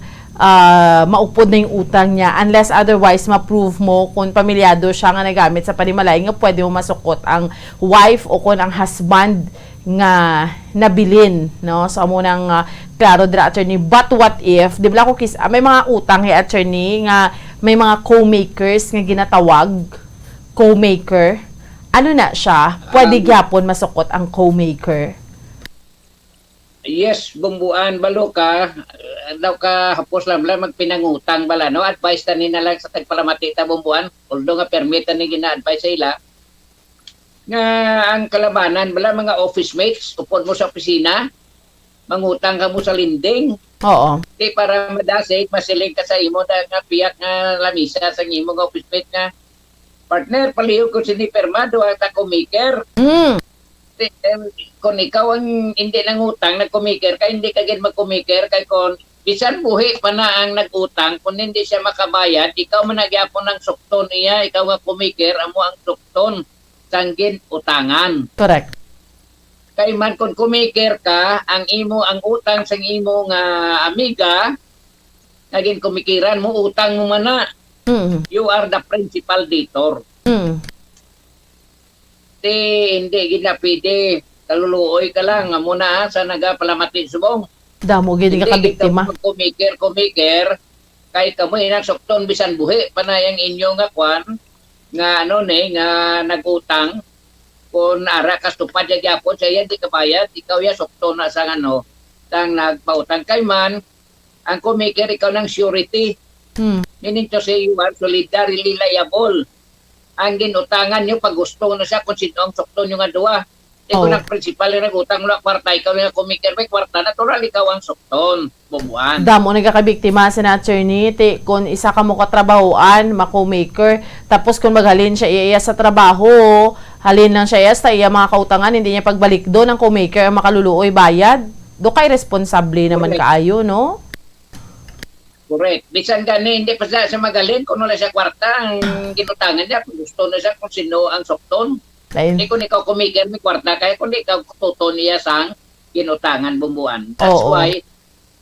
maupod na yung utang niya unless otherwise ma-prove mo kung pamilyado siya nga nagamit sa panimalay nga pwede mo masukot ang wife o kung ang husband nga nabilin, no? So amo nang klaro dira, attorney. But what if, di ba ko may mga utang kay attorney nga may mga co-makers nga ginatawag co-maker. Ano na siya? Pwede gyapon masukot ang co-maker. Yes, bumbuan balo ka daw ka hapos lang magpinangutang bala, no? Advice tani na lang sa tagpalamati ta bumbuan, although nga permit ni gina-advise sa ila nga ang kalabanan bala mga office mates upod mo sa opisina, mangutang ka mo sa linding. Oo. Di para madasig masiling ka sa imo nga piyak nga lamisa sa imo nga office mate nga partner paliw ko sinipermado at ako-maker. Kung ikaw ang hindi nangutang, nag-kumiker ka, hindi ka gid mag-kumiker kay kung bisan buhi pa na ang nag-utang, kung hindi siya makabayad, ikaw man nagyapon ng sukton iya, ikaw nga kumiker, amo ang sukton sanggin utangan. Correct. Kay man kung kumiker ka, ang utang sang imo nga amiga, naging kumikiran mo, utang mo man na. You are the principal debtor. Hindi gina pwede kaluluoy ka lang nga muna sa nagapalamati subong. Damo gid ka biktima. Kumiker kay kamo inang sukton bisan buhi panayang inyo nga kwan nga nga nagutang kun ara ka tupad ya gyapon sa iya di kabayad, ikaw ya sukton na sang tang nagpautang kay man ang kumiker ikaw ng surety. Meaning to say you are solidarily liable. Ang ginutangan nyo pag gusto na siya kung sino ang sukton nyo nga duwa. Kung ang principal yung nagutang mo na kwarta, ikaw yung kumiker may kwarta, natural ikaw ang sukton. Bumuan. Damo nagkakabiktima sa attorney, kung isa ka mo katrabahoan, mako-maker, tapos kung maghalin siya iya sa trabaho, halin lang siya sa iya mga kautangan, hindi niya pagbalik doon ang co-maker ang makaluluoy bayad. Do kay responsable naman kaayo, no? Correct. Bisan gani, hindi pa sa magalin kung wala siya kwarta, ang ginutangan niya, kung gusto na siya kung sino ang sukton. Hindi kung ikaw kumiker may kwarta, kaya kung ikaw tuton niya sang ginutangan bumbuan. That's why,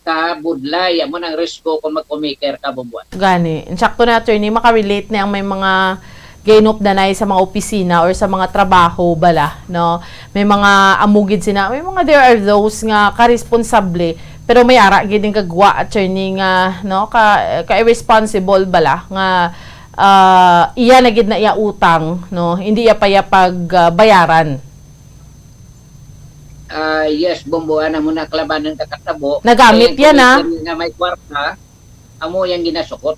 kabudlay, mo ng risko kung mag-kumiker ka bumbuan. Gani. Insakto na attorney, makarelate na ang may mga gainop danay sa mga opisina or sa mga trabaho bala, no? May mga amugid sina, may mga there are those nga ka-responsable pero may ara gid ning kagwa attorney nga no ka irresponsible bala nga iya na gid na iya utang no hindi iya pa ya pagbayaran. Yes, bumbuan na muna klabanan kakatabo. Nagamit yan nga may kwarta, amo yang ginasukot.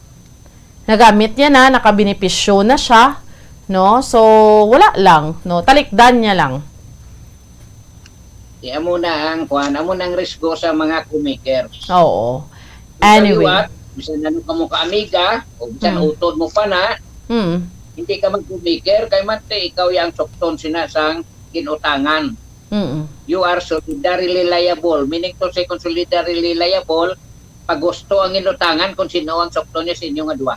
Nagamit niya na, nakabenepisyo na siya, no? So wala lang, no? Talikdan niya lang. Amo na ang kuan, amo nang risko sa mga kumikers. Oo. Anyway, bisan ano ka mo ka amiga, o bisan utod mo pa na, hindi ka mag-kumiker, kay mate, ikaw yung sukton sinasang kinutangan. You are solidarily liable. Meaning to say, kung solidarily liable, pag gusto ang inutangan kung sino ang sukton niya sa inyo nga duwa.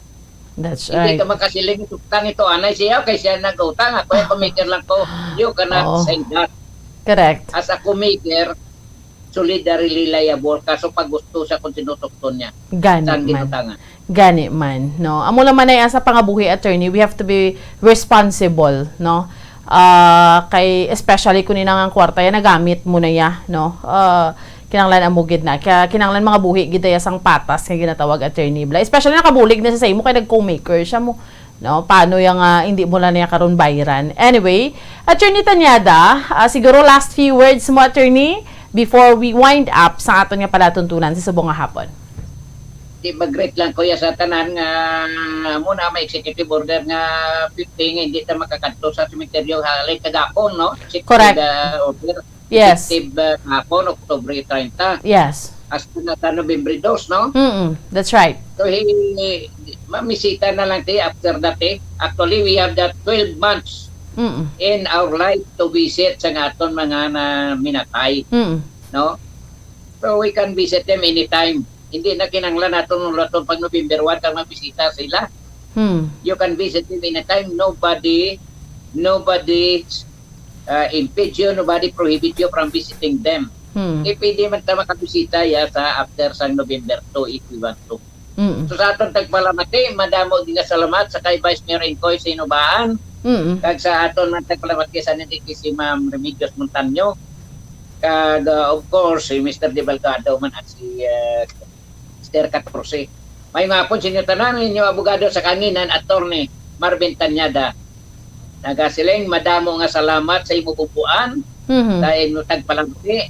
That's hindi right. ka magkasiling suktan ito, anay siya, kay siya nag-utang, ako yung kumiker lang ko, you cannot say that. Correct. As a kumiker, solidarily liable ka, so pag gusto siya kung sinusukton niya. Gani man, no? Amo naman ay sa pangabuhi attorney, we have to be responsible, no? Kay especially kung inang ang kwarta ya nagamit mo na ya, no? Kinanglan amugid na. Kaya kinanglan mga buhi gid ya sang patas nga ginatawag attorney bla. Especially nakabulig na sa imo kay nag-co-maker siya mo No, paano yung hindi mo lang niya karon bayaran. Anyway, Attorney Tanyada, siguro last few words mo, Attorney, before we wind up sa aton nga palatuntunan sa subong nga hapon. Di mag-great lang kuya sa tanan nga muna may executive order nga 15 hindi ta makakadto sa sementeryo halay kagapon, no? Correct. Order. Yes. Effective hapon, Oktubre 30. Yes. Hasta na November 2, no? That's right. So, mamisita na lang tayo after that. Actually, we have that 12 months in our life to visit sa aton mga minatay. No? So, we can visit them anytime. Hindi na kinanglan natin ng pag November 1 kang mabisita sila. You can visit them anytime. Nobody impede you, nobody prohibit you from visiting them. Pwede man ta makabisita sa after sang November 2 if we want to. So sa atong tagpalamati, madamo din nga salamat sa kay Vice Mayor Incoy sa Inubaan. Kag sa aton man tagpalamati sa nandito si Ma'am Remedios Montaño. Kag of course si Mr. De Balcado man at si Esther Catrose. May nga po sinyo tanan ninyo abogado sa kanginan, Attorney Marvin Tanyada. Nagasiling madamo nga salamat sa imo pupuan. Dahil mo tagpalamti.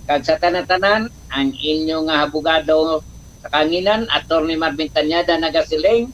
Kag sa tanan-tanan, ang inyong abogado sa kanginan, Attorney Marvin Tanyada, nagasiling,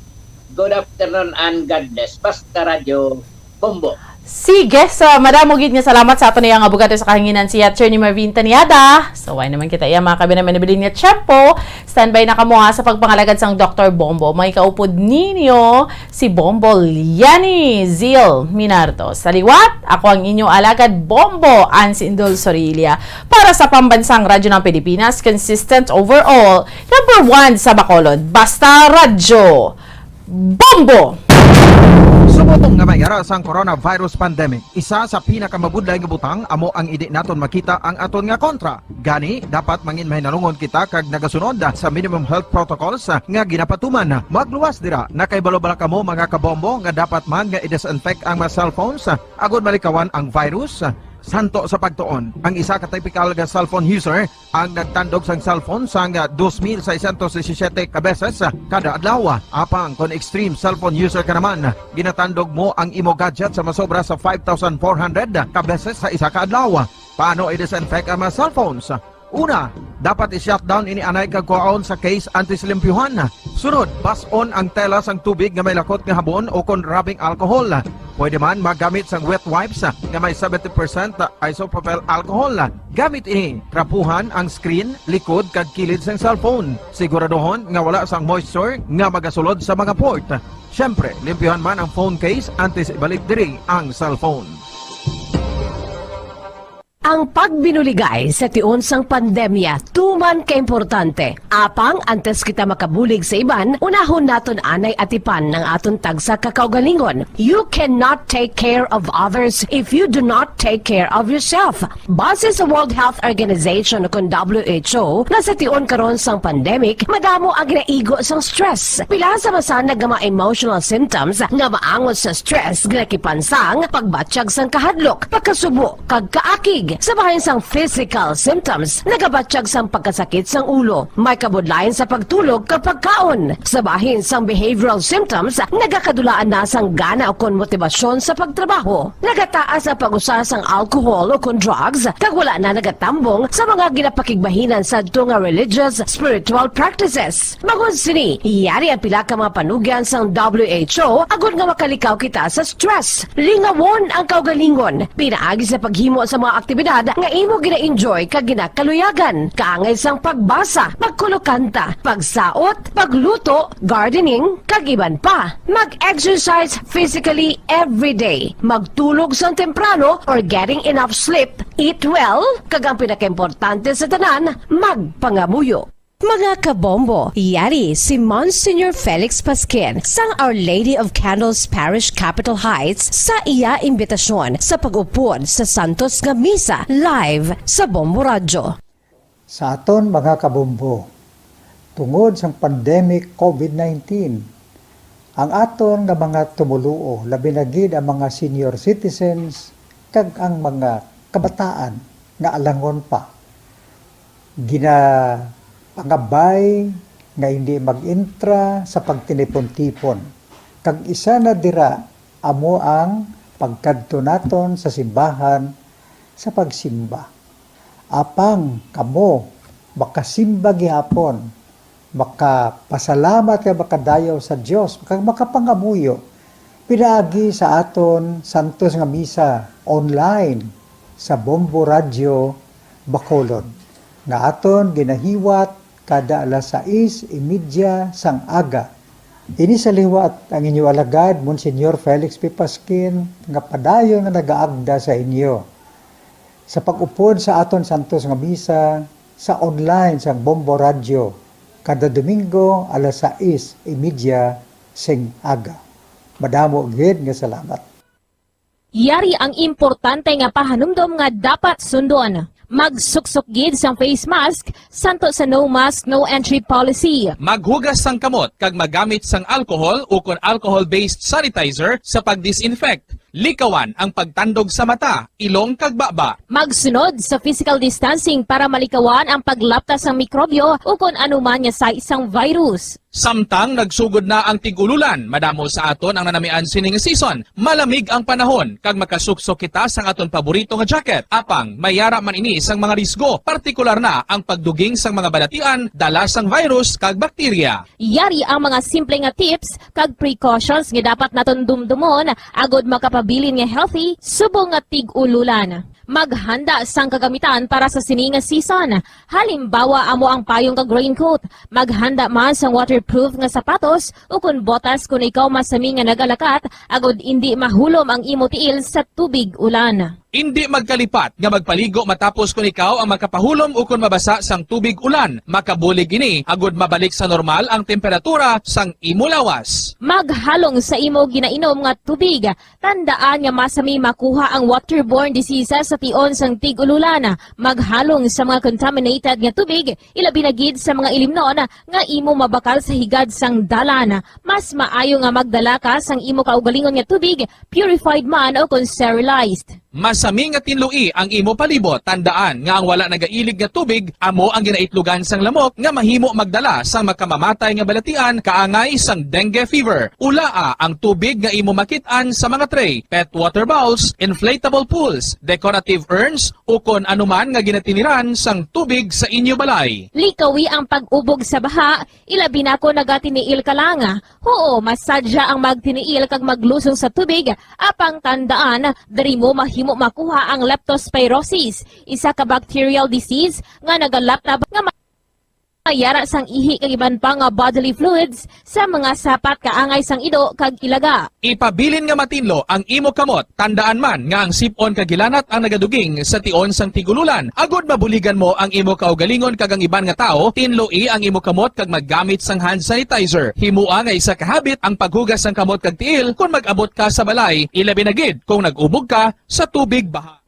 good afternoon and God bless. Basta Radio Bombo. Sige, so madamo gid nga salamat sa ato niyang abogado sa kahanginan si Attorney Marvin Tanyada. So why naman kita iya mga kabinaman nabilin nga tiyempo. Standby na kamo sa pagpangalagad sang Dr. Bombo. May kaupod ninyo si Bombo Liani Zil Minardo. Sa liwat, ako ang inyong alagad Bombo Ansindol Sorilia para sa pambansang radyo ng Pilipinas, consistent overall, number 1 sa Bacolod. Basta Radyo Bombo! Subotong nga mayara sang coronavirus pandemic, isa sa pinakamabudlay nga butang amo ang idi naton makita ang aton nga kontra. Gani dapat mangin mahinalungon kita kag nagasunod sa minimum health protocols nga ginapatuman. Magluwas dira na kay balo-bala kamo mga kabombo nga dapat man nga i-disinfect ang mga cellphones agud malikawan ang virus. Santo sa pagtuon, ang isa ka typical nga cellphone user ang nagtandog sang cellphone sang 2,617 ka beses kada adlaw. Apang kon extreme cellphone user ka naman, ginatandog mo ang imo gadget sa masobra sa 5,400 ka beses sa isa ka adlaw. Paano i-disinfect ang mga cellphones? Una, dapat i-shutdown ini anay kagkuhaon sa case anti-slimpyuhan. Sunod, bas-on ang tela sang tubig nga may lakot nga habon o kon rubbing alcohol. Pwede man magamit sang wet wipes nga may 70% isopropyl alcohol. Gamit ini, trapuhan ang screen, likod kag kilid sang cellphone. Siguraduhon nga wala sang moisture nga magasulod sa mga port. Syempre, limpyuhan man ang phone case antes ibalik diri ang cellphone. Ang pagbinuligay sa tiun sang pandemya, tuman kaimportante. Apang antes kita makabulig sa iban, unahon naton anay atipan ng aton tagsa kakaugalingon. You cannot take care of others if you do not take care of yourself. Base sa World Health Organization o WHO, na sa tiun karon sang pandemic, madamo ang ginaigo sang stress. Pila sa masanag nga mga emotional symptoms nga maangon sa stress, ginakipansang, pagbatsyag sang kahadlok, pagkasubo, kag kaakig. Sa bahin sang physical symptoms, nagabatsyag sang pagkasakit sang ulo, may kabudlayan sa pagtulog kapag kaon. Sa bahin sang behavioral symptoms, nagakadulaan na sang gana o kon motibasyon sa pagtrabaho. Nagataas ang pag-usa sang alcohol o kon drugs, kag wala na nagatambong sa mga ginapakigbahinan sa nga religious, spiritual practices. Magun sini, iyari ang pila ka mga panugyan sang WHO agud nga makalikaw kita sa stress. Lingawon ang kaugalingon, pinaagi sa paghimo sa mga aktibidad nga imo gina-enjoy kag ginakaluyagan, kaangay sang pagbasa, pagkulokanta, pagsaot, pagluto, gardening, kag iban pa. Mag-exercise physically every day, magtulog sang temprano or getting enough sleep, eat well, kag ang pinakaimportante sa tanan, magpangamuyo. Mga kabombo, yari si Monsignor Felix Pasquin sang Our Lady of Candles Parish Capitol Heights sa iya imbitasyon sa pag-upod sa Santos nga Misa live sa Bombo Radyo. Sa aton mga kabombo, tungod sa pandemic COVID-19, ang aton nga mga tumuluo, labi na gid ang mga senior citizens kag ang mga kabataan nga alangon pa. Pangabay nga hindi mag-intra sa pagtinipon-tipon Kag isa na dira amo ang pagkadto naton sa simbahan sa pagsimba. Apang kamo makasimba gihapon, makapasalamat ka makadayaw sa Dios, makapangamuyo pinaagi sa aton santos nga misa online sa Bombo Radio Bacolod nga aton ginahiwat kada alas 6:30 sang aga. Ini sa liwat ang inyo alagad Monsignor Felix P. Pasquin nga padayon nga nagaagda sa inyo sa pag-upod sa aton santos nga misa sa online sang Bombo Radio kada Domingo alas 6:30 sing aga. Madamo gid nga salamat. Yari ang importante nga pahanumdom nga dapat sundon. Magsuksok gid sang face mask, santo sa no mask, no entry policy. Maghugas sang kamot kag magamit sang alcohol o kon alcohol-based sanitizer sa pag-disinfect. Likawan ang pagtandog sa mata, ilong kag baba. Magsunod sa physical distancing para malikawan ang paglaptas ng mikrobyo o kung anuman niya sa isang virus. Samtang nagsugod na ang tigululan, madamo sa aton ang nanamian sining season. Malamig ang panahon kag makasuksok kita sang aton paborito nga jacket. Apang mayara man ini sang mga risgo, partikular na ang pagduging sang mga balatian, dala sang virus kag bakterya. Yari ang mga simple nga tips kag precautions nga dapat naton dumdumon agod makapabilin nga healthy subong nga tig-ululan. Maghanda sang kagamitan para sa sining nga season. Halimbawa amo ang payong kag raincoat. Maghanda man sang waterproof nga sapatos o kun botas kung ikaw masami nga nagalakat agod hindi mahulom ang imo tiil sa tubig ulan. Hindi magkalipat nga magpaligo matapos kung ikaw ang makapahulom o kung mabasa sang tubig ulan. Makabulig ini agod mabalik sa normal ang temperatura sang imo lawas. Maghalong sa imo ginainom nga tubig. Tandaan nga masami makuha ang waterborne diseases sa tion sang tig-ululan. Maghalong sa mga contaminated nga tubig, ilabi na gid sa mga ilimnon nga imo mabakal sa higad sang dalan. Mas maayo nga magdala ka sang imo kaugalingon nga tubig, purified man o kung sterilized. Masami nga tinlui ang imo palibot. Tandaan nga ang wala nagailig nga tubig amo ang ginaitlugan sang lamok nga mahimo magdala sang makamamatay nga balatian kaangay sang dengue fever. Ulaa ang tubig nga imo makit-an sa mga tray, pet water bowls, inflatable pools, decorative urns o kon anuman nga ginatiniran sang tubig sa inyo balay. Likawi ang pag-ubog sa baha, ilabi na ko nagatiniil ka lang. Oo, masadya ang magtiniil kag maglusong sa tubig, apang tandaan, dari mo mahimo makuha ang leptospirosis, isa ka bacterial disease nga nagalap na nga mayara sang ihi kag iban pa nga bodily fluids sa mga sapat kaangay sang ido kag ilaga. Ipabilin nga matinlo ang imo kamot. Tandaan man nga ang sipon kag gilanat ang nagaduging sa tion sang tigululan. Agod mabuligan mo ang imo kaugalingon kag ang iban nga tao, tinloi ang imo kamot kag maggamit sang hand sanitizer. Himua nga isa ka habit ang paghugas sang kamot kag tiil kung mag-abot ka sa balay, ilabi na gid kung nag-ubog ka sa tubig baha.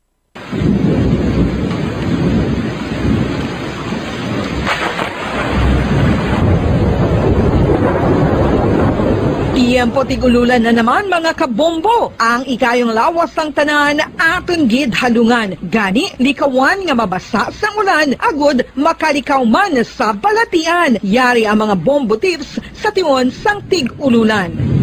Tiyempo tigululan na naman mga kabombo. Ang ikayong lawas ng tanan aton gid halungan. Gani likawan nga mabasa sa ulan agod makalikaw man sa balatian. Yari ang mga bombo tips sa tion sang tig-ululan.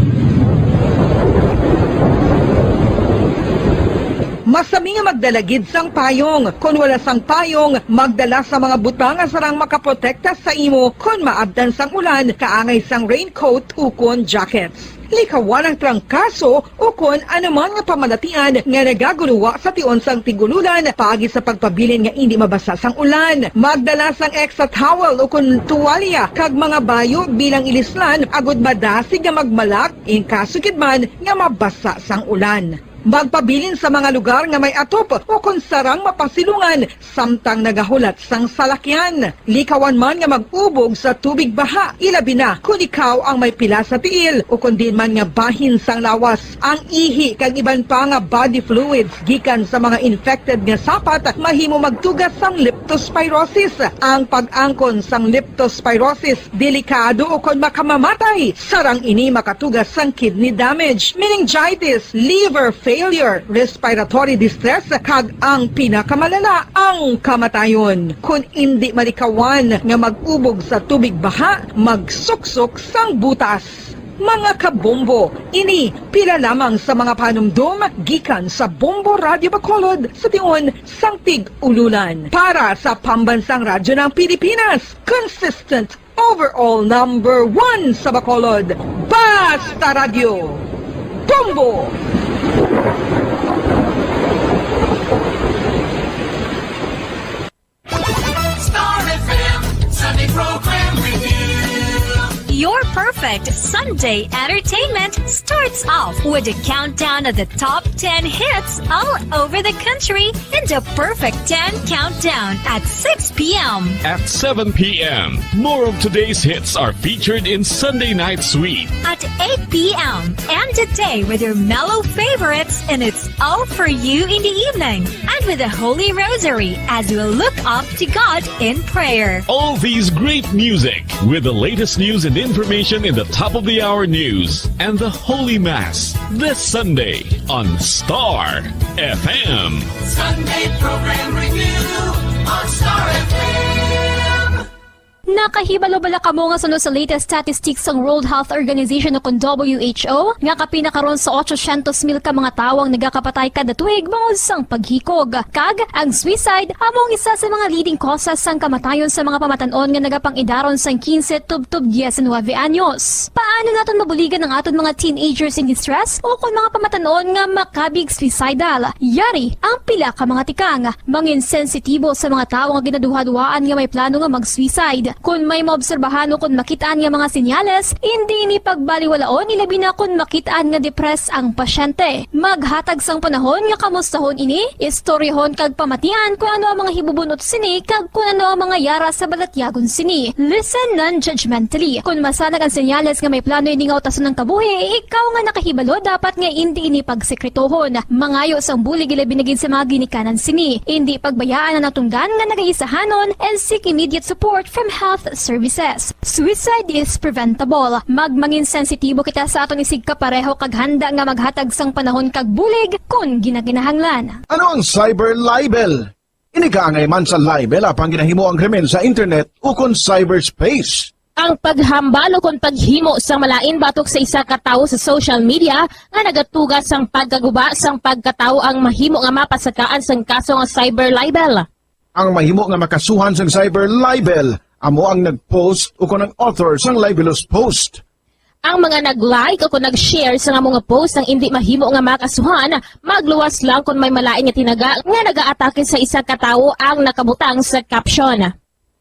Masami nga magdalagid sang payong. Kung wala sang payong, magdala sa mga butang nga sarang makaprotekta sa imo kung maabdan sang ulan, kaangay sang raincoat o kon jackets. Likawan ang trangkaso o kung anuman nga pamalatian nga nagaguluwa sa tion sang tigululan paagi sa pagpabilin nga hindi mabasa sang ulan. Magdala sang extra towel o kung tuwalya kag mga bayo bilang ilislan agod madasig nga magmalak in kaso gid man nga mabasa sang ulan. Magpabilin sa mga lugar nga may atop o kung sarang mapasilungan samtang nagahulat sang salakyan. Likawan man nga mag-ubog sa tubig baha, ilabi na kung ikaw ang may pila sa tiil o kung din man nga bahin sang lawas. Ang ihi kag iban pa nga body fluids gikan sa mga infected nga sapat mahimo magtugas sang leptospirosis. Ang pag-angkon sang leptospirosis delikado o kung makamamatay. Sarang ini makatugas sang kidney damage, meningitis, liver failure, respiratory distress, kag ang pinakamalala, ang kamatayon. Kung hindi malikawan nga mag-ubog sa tubig baha, magsuksok sang butas. Mga kabombo, ini pila lamang sa mga panumdum gikan sa Bombo Radio Bacolod sa tiun Sangtig Ululan. Para sa pambansang radyo ng Pilipinas, consistent overall number 1 sa Bacolod, Basta Radio. Bombo! Star FM Sunday Program Review. Your perfect Sunday entertainment starts off with a countdown of the top 10 hits all over the country in the Perfect 10 Countdown at 6 p.m. At 7 p.m., more of today's hits are featured in Sunday Night Sweet. At 8 p.m. End the day with your mellow favorites and it's all for you in the evening. And with the Holy Rosary as we look up to God in prayer. All these great music with the latest news and information in the top of the hour news and the Holy Mass this Sunday on Star FM. Sunday Program Review on Star FM. Nakahibalo-bala ka mo nga sunod sa latest statistics ng World Health Organization o kung WHO nga kapinakaroon sa 800,000 ka mga tawang nagakapatay kada tuig bangod sang paghikog. Kag ang suicide among isa sa mga leading causes sang kamatayon sa mga pamatanon nga nagapangidaron sang 15 tubtub 19 anyos. Paano naton mabuligan ang aton mga teenagers in distress o kung mga pamatanon nga makabig suicidal? Yari ang pila ka mga tikang mangin sensitibo sa mga tawo nga ginaduha-duhaan nga may plano nga mag-suicide. Kung may maobserbahan o kung makitaan nga mga sinyales, hindi ni pagbaliwalaon ilabi na kung makitaan nga depress ang pasyente. Maghatag sang panahon nga kamustahon ini, istoryahon kag pamatian kung ano ang mga hibubunot sini kag kung ano ang mga yara sa balatyagon sini. Listen non-judgmentally. Kung masanag ang sinyales nga may plano ini nga utason ng kabuhi, ikaw nga nakahibalo dapat nga hindi ini pagsekretohon. Mangayo sang bulig ilabi na gid sa mga ginikanan sini. Hindi pagbayaan na natunggan nga nagaisahanon and seek immediate support from health services. Suicide is preventable. Magmangin sensitibo kita sa aton isig kapareho kag handa nga maghatag sang panahon kag bulig kung ginaginahanglan. Ano ang cyber libel? Inigaangay man sa libel apang ginahimo ang krimen sa internet o kon cyberspace. Ang paghambal o kung paghimo sang malain batok sa isa ka tawo sa social media nga nagatugas sang pagkaguba sang pagkatawo ang mahimo nga mapasakaan sang kaso nga cyber libel. Ang mahimo nga makasuhan sang cyber libel amo ang nag-post o kung ang author sang libelous post. Ang mga nag-like o kung nag-share sa mga post ang hindi mahimo nga makasuhan, magluwas lang kung may malain nga tinaga nga nag-aatake sa isa ka tawo ang nakabutang sa caption.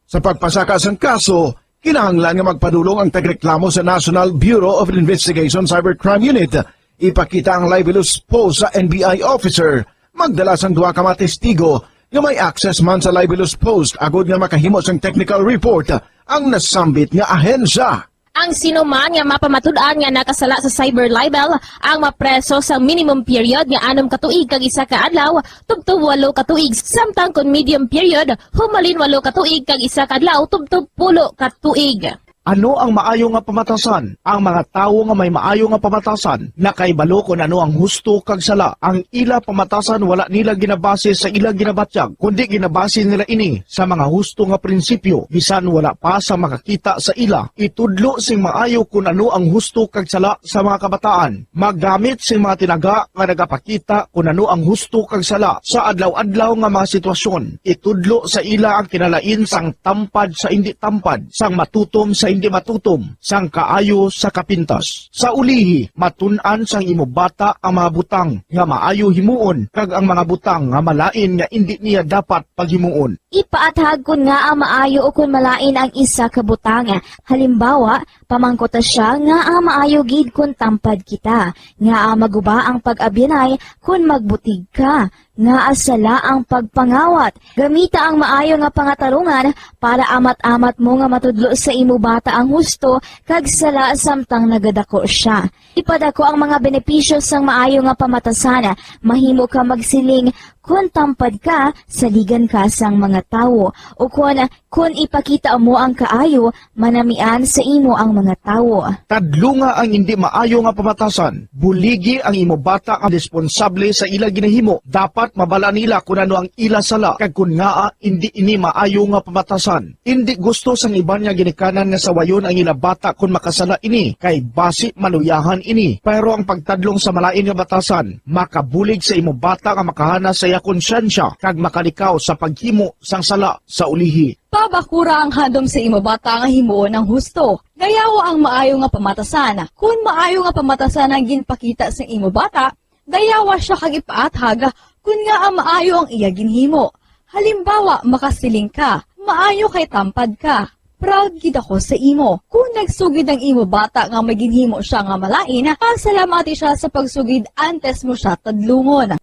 Sa pagpasaka sang kaso, kinahanglan nga magpadulong ang tagreklamo sa National Bureau of Investigation Cybercrime Unit. Ipakita ang libelous post sa NBI officer, magdala sang duha ka mga testigo nga may access man sa libelous post agod nga makahimo sang technical report ang nasambit nga ahensya. Ang sinuman nga mapamatud-an nga nakasala sa cyber libel ang mapreso sa minimum period nga 6 ka tuig kag 1 ka adlaw tubtob 8 ka tuig samtang kon medium period humalin 8 ka tuig kag 1 ka adlaw tubtob 10 ka tuig. Ano ang maayo nga pamatasan? Ang mga tawo nga may maayo nga pamatasan nakaibalo kung ano ang husto kag sala. Ang ila pamatasan wala nila ginabase sa ila ginabatyag, kundi ginabase nila ini sa mga husto nga prinsipyo. Bisan wala pa sa makakita sa ila, itudlo sing maayo kung ano ang husto kag sala sa mga kabataan. Maggamit sing mga tinaga nga nagapakita kung ano ang husto kag sala sa adlaw-adlaw nga mga sitwasyon. Itudlo sa ila ang kinalain sang tampad sa hindi tampad, sang matutom sa hindi matutom, sang kaayo sa kapintas. Sa ulihi, matun-an sang imo bata ang mga butang nga maayo himuon kag ang mga butang nga malain nga hindi niya dapat paghimuon. Ipaathag kun nga ang maayo o kun malain ang isa ka butang. Halimbawa, pamangkota siya nga ang maayo gid kun tampad kita, nga ang maguba ang pag-abyanay kun magbutig ka, nga asala ang pagpangawat. Gamita ang maayo nga pangatarungan para amat-amat mo nga matudlo sa imo bata ang husto kag sala samtang nagadako siya. Ipadako ang mga benepisyo sang maayo nga pamatasan. Mahimo ka magsiling kun tampad ka, saligan ka sang mga tawo. O kun ipakita mo ang kaayo, manamian sa imo ang mga tawo. Tadlo nga ang hindi maayo nga pamatasan. Buligi ang imo bata ang responsable sa ila ginahimo. Dapat dapat mabala nila kung ano ang ila sala kag kun nga hindi ini maayo nga pamatasan. Hindi gusto sang iban nga ginikanan nga sawayon ang ila bata kung makasala ini kay basi maluyahan ini. Pero ang pagtadlong sa malain nga batasan makabulig sa imo bata nga makahana sa iya konsyensya kag makalikaw sa paghimo sang sala sa ulihi. Pabakura ang handom sa imo bata nga himuon ng husto. Gayawa ang maayo nga pamatasan. Kung maayo nga pamatasan ang ginpakita sa imo bata, gayawa siya kag ipaathag kung nga ang maayo ang iya ginhimo. Halimbawa, makasiling ka, maayo kay tampad ka. Proud gid ako sa imo. Kung nagsugid ang imo bata nga may ginhimo siya nga malain, pasalamati siya sa pagsugid antes mo siya tadlungon.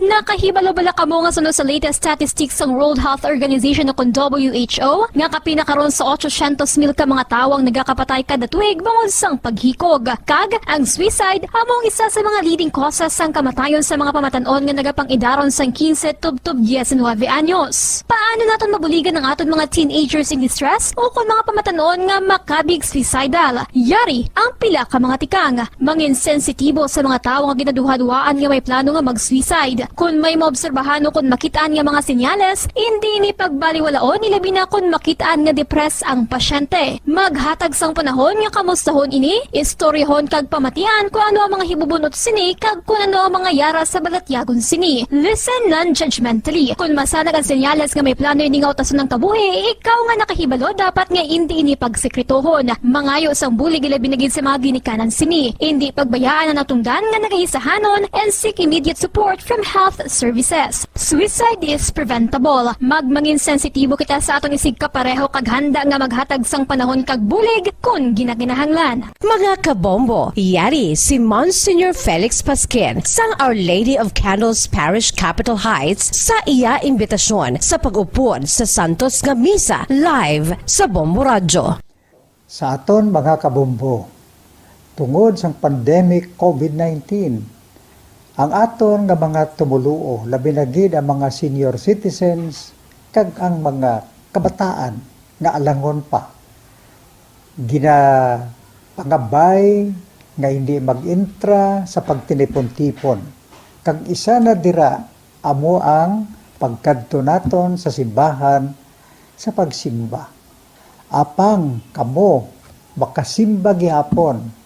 Nakahibalo bala kamo nga sunod sa latest statistics ng World Health Organization o WHO nga kapinakaron sa 800,000 ka mga tawang nagakapatay kada tuig bangod sang paghikog. Kag ang suicide among isa sa mga leading causes sang kamatayon sa mga pamatanon nga nagapangidaron sang 15 tub 19 anyos. Paano naton mabuligan ang aton mga teenagers in distress o kung mga pamatanon nga makabig suicidal? Yari ang pila ka mga tikang mangin sensitibo sa mga tawo nga ginaduhaduaan nga may plano nga mag-suicide. Kung may maobserbahan o kung makitaan nga mga senyales, hindi ni pagbaliwalaon nilabi na kung makitaan nga depress ang pasyente. Maghatag sang panahon nga kamustahon ini, istoryahon kag pamatian kung ano ang mga hibubunot sini kag kung ano ang mga yara sa balatyagon sini. Listen non-judgmentally. Kung masanag ang senyales nga may plano ini nga utason ng kabuhi, ikaw nga nakahibalo dapat nga hindi ini pagsekretohon. Mangayo sang bulig ilabi na gid sa mga ginikanan sini. Hindi pagbayaan ang natungdan nga nagahisahanon and seek immediate support from health services. Suicide is preventable. Magmangin sensitibo kita sa atong isig kapareho kag handa nga maghatag sang panahon kag bulig kung ginaginahanglan. Mga kabombo, yari si Monsignor Felix Pasquin sang Our Lady of Candles Parish Capitol Heights sa iya imbitasyon sa pag-upod sa Santos nga Misa live sa Bombo Radio. Sa aton mga kabombo, tungod sa pandemic COVID-19, ang aton nga mga tumuluo, labi na gid ang mga senior citizens kag ang mga kabataan nga alangon pa. Ginapangabay nga hindi mag-intra sa pagtinipon-tipon. Kag isa na dira amo ang pagkadto naton sa simbahan sa pagsimba. Apang kamo makasimba gihapon,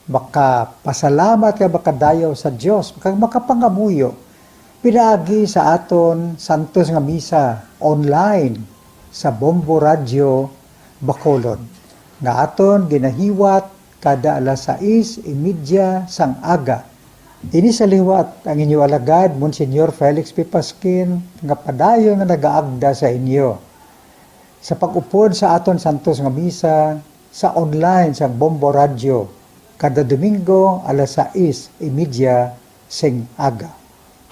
baka pasalamat ka baka dayaw sa Dios kag makapangamuyo pinaagi sa aton Santos nga Misa online sa Bombo Radio Bacolod nga aton ginahiwat kada alas 6:30 sang aga. Ini sa liwat ang inyo alagad Monsignor Felix P. Pasquin nga padayon nga nagaagda sa inyo sa pag-upod sa aton Santos nga Misa sa online sa Bombo Radio kada Domingo alas 6:30 sing aga.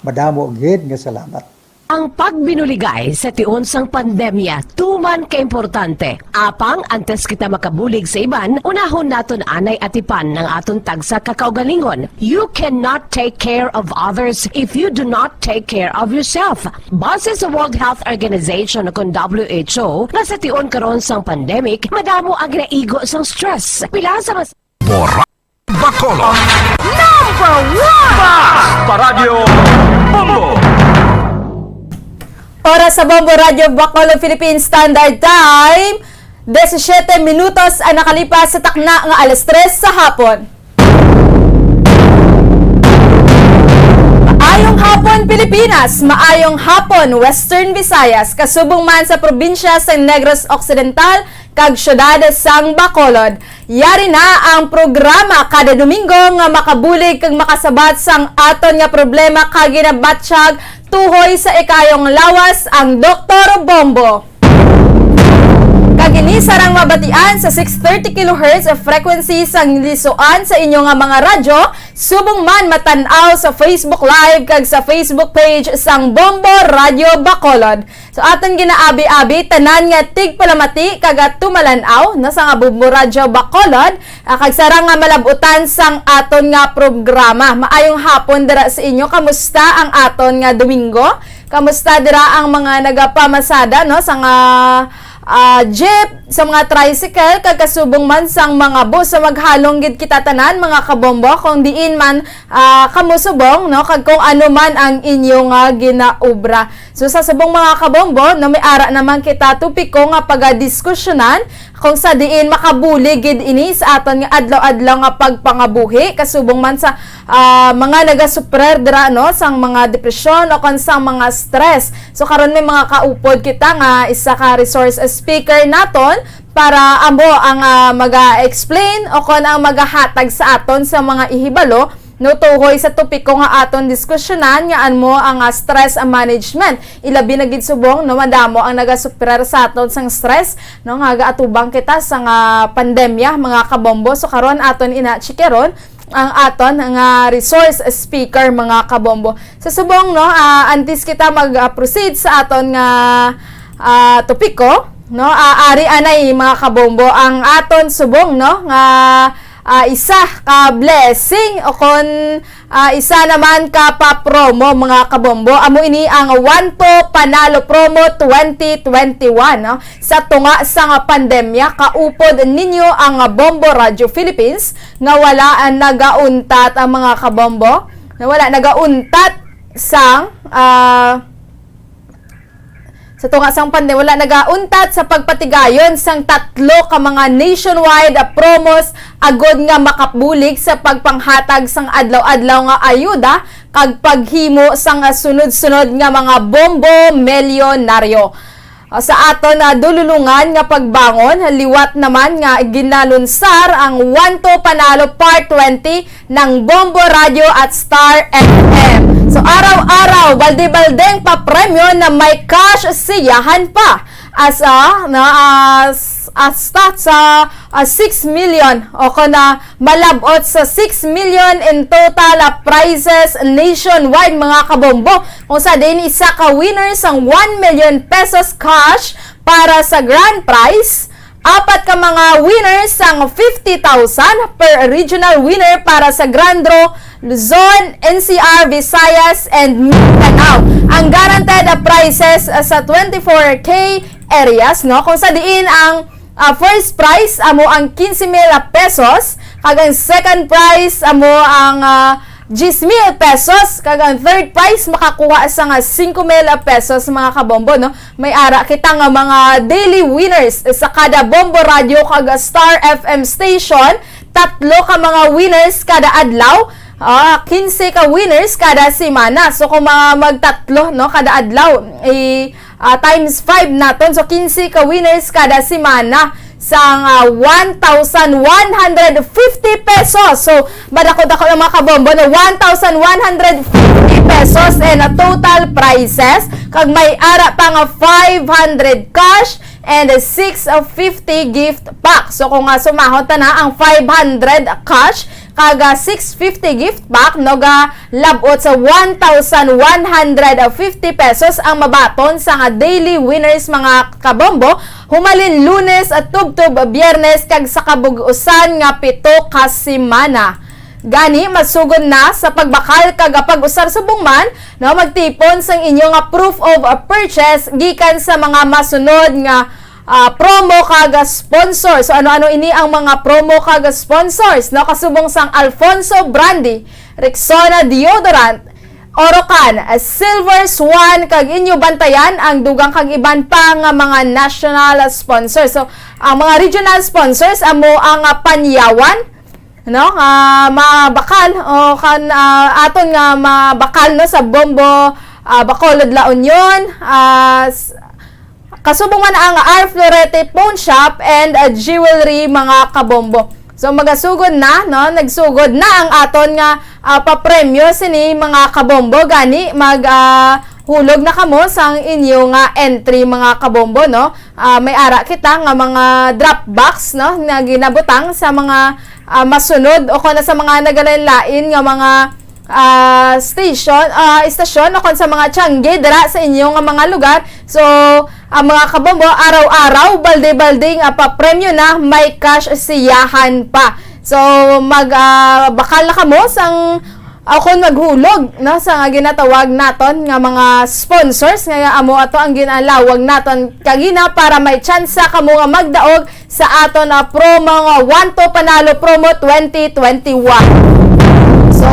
Madamo gid nga salamat. Ang pagbinuligay sa tiun sang pandemya, tuman kaimportante. Apang antes kita makabulig sa iban, unahon naton anay atipan ng aton tagsa kakaugalingon. You cannot take care of others if you do not take care of yourself. Base sa World Health Organization o WHO, na sa tiun karon sang pandemic, madamo ang naigo sang stress. Pila sa mas Bacolod. Number 1! Paradyo Bombo. Oras sa Bombo Radio Bacolod Philippine Standard Time, 17 minutos ang nakalipas sa takna nga alas 3 sa hapon. Maayong hapon Pilipinas, maayong hapon Western Visayas, kasubong man sa probinsya sa Negros Occidental, kag syudad sang Bacolod. Yari na ang programa kada Domingo nga makabulig kag makasabat sang aton nga problema kag ginabatsyag tuhoy sa ikayong lawas ang Dr. Bombo. Kagini sarang mabatian sa 630 kHz of frequency sang lisuan sa inyo nga mga radyo, subong man matanaw sa Facebook Live kag sa Facebook page sang Bombo Radio Bacolod. So aton ginaabi-abi tanan nga tigpalamati kag tumalanaw na sa nga Bombo Radio Bacolod, kag sarang nga malabutan sang aton nga programa. Maayong hapon dira sa inyo. Kamusta ang aton nga Domingo? Kamusta dira ang mga nagapamasada no sa nga jeep, sa mga tricycle, kagkasubong man sang mga bus sa maghalong gid kita tanan mga kabombo kung diin man kamusubong no kag kung ano man ang inyong ginaubra. So sa subong mga kabombo no may ara naman kita tupiko nga pagadiskusyonan kung sa diin makabuli gid ini sa aton nga adlaw-adlaw nga pagpangabuhi kasubong man sa mga nagasuprer dira no sang mga depresyon o kon sang mga stress. So karon may mga kaupod kita nga isa ka resource speaker naton para amo ang maga-explain o kon ang magahatag sa aton sa mga ihibalo no tuhoy sa topiko nga aton diskusyonan nga mo ang stress management. Ilabi na gid subong no madamo ang nagasuprer sa aton sang stress no nga gaatubang kita sa nga pandemya mga kabombo. So karon aton ina-chikeron ang aton nga resource speaker mga kabombo. Sa subong no antes kita mag-proceed sa aton nga topiko no ari anay mga kabombo ang aton subong no nga isa ka blessing o kon isa naman ka pa promo mga kabombo. Amo ini ang Wanto Panalo Promo 2021 no sa tunga sa nga pandemya. Kaupod ninyo ang Bombo Radio Philippines nga wala nagauntat ang mga kabombo na wala nagauntat sang sa tunga sang pandemya wala nagauntat sa pagpatigayon sang tatlo ka mga nationwide promos agod nga makabulig sa pagpanghatag sang adlaw-adlaw nga ayuda kag paghimo sang sunod-sunod nga mga bombo milyonaryo. Sa aton dululungan nga pagbangon, liwat naman nga ginalunsar ang Wanto Panalo Part 20 ng Bombo Radio at Star FM. So araw-araw, balde-baldeng papremyo na may cash siyahan pa hasta sa 6 million o kana malabot sa 6 million in total prizes nationwide mga kabombo. Kung sa din isa ka winner sang 1 million pesos cash para sa grand prize, apat ka mga winners sang 50,000 per regional winner para sa Grand Draw Luzon, NCR, Visayas, and Mindanao. Ang guaranteed prizes sa 24K areas, no? Kung sa diin ang first prize amo ang 15,000 pesos, kag ang second prize amo ang 10,000 pesos, kag ang third prize makakuha sa nga 5,000 pesos mga kabombo no. May ara kita nga mga daily winners sa kada Bombo Radio kag Star FM station, tatlo ka mga winners kada adlaw. 15 ka winners kada semana. So kung mga magtatlo no kada adlaw times 5 naton, so 15 ka winners kada semana sang 1,150 pesos. So badako-dako lang mga kabombo no, 1,150 pesos and total prizes kag may ara pa nga 500 cash and 650 gift pack. So kung sumahon ta na ang 500 cash kag 650 gift pack no ga labot sa 1,150 pesos ang mabaton sa nga daily winners mga kabombo humalin Lunes at tubtob Biyernes kag sa kabug-usan nga 7 ka semana. Gani masugod na sa pagbakal kag pag-usar subong man no magtipon sang inyo nga proof of purchase gikan sa mga masunod nga promo kag sponsor. So ano-ano ini ang mga promo kag sponsors no kasubong sang Alfonso Brandy, Rexona Deodorant, Orocan, Silver Swan kag inyo bantayan ang dugang kag iban pa nga mga national sponsors. So ang mga regional sponsors amo ang Panyawan no mabakal o kan aton nga mabakal no sa Bombo Bacolod La Union kasubong man ang R. Florete Pawn Shop and Jewelry mga kabombo. So magasugod na, no? Nagsugod na ang aton nga papremyo sini mga kabombo gani hulog na kamo sang inyo nga entry mga kabombo, no? May ara kita nga mga drop box, no, na ginabutang sa mga masunod o kuna sa mga nagalain nga mga istasyon o kun sa mga tiyangge dira sa inyo nga mga lugar. So mga kabombo, araw-araw balde-balde nga papremyo na, may cash siyahan pa. So bakal na kamo sang ako maghulog, no, sa nga ginatawag naton nga mga sponsors nga amo ato ang ginalawag naton kagina para may tsansa kamo nga magdaog sa aton na promo nga 1 to Panalo Promo 2021. So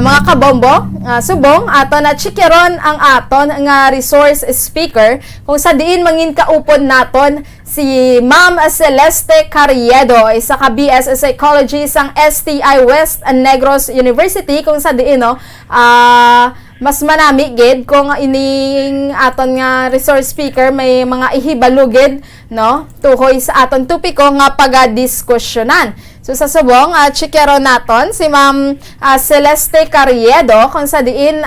mga kabombo, subong aton na chikeron ang aton nga resource speaker kung sa diin mangin kaupod naton si Ma'am Celeste Carriedo, isa ka BS Psychology sang STI West Negros University, kung sa diin, no, mas manami gid kung ining aton nga resource speaker may mga ihibalugid, no, tuhoy sa aton tupiko nga pagadiskusyonan. So sa subong chikero naton si Ma'am Celeste Carriedo kung sa diin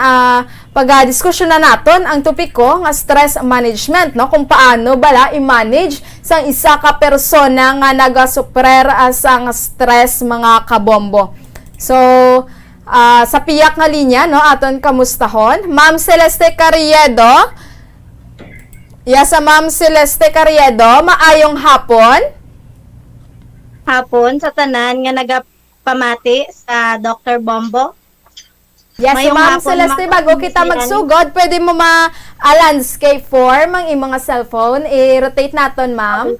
pag-diskusyon na naton ang topiko nga stress management, no, kung paano bala i-manage sang isa ka persona nga nagasuprer sang stress mga kabombo. So sa piyak nga linya, no, aton kamustahon Ma'am Celeste Carriedo. Sa Ma'am Celeste Carriedo, maayong hapon. Hapon sa tanan nga nagapamati sa Dr. Bombo. Yes, si Ma'am Celeste, bago kita magsugod, pwede mo ma-landscape form ang imong cellphone. I-rotate naton, ma'am.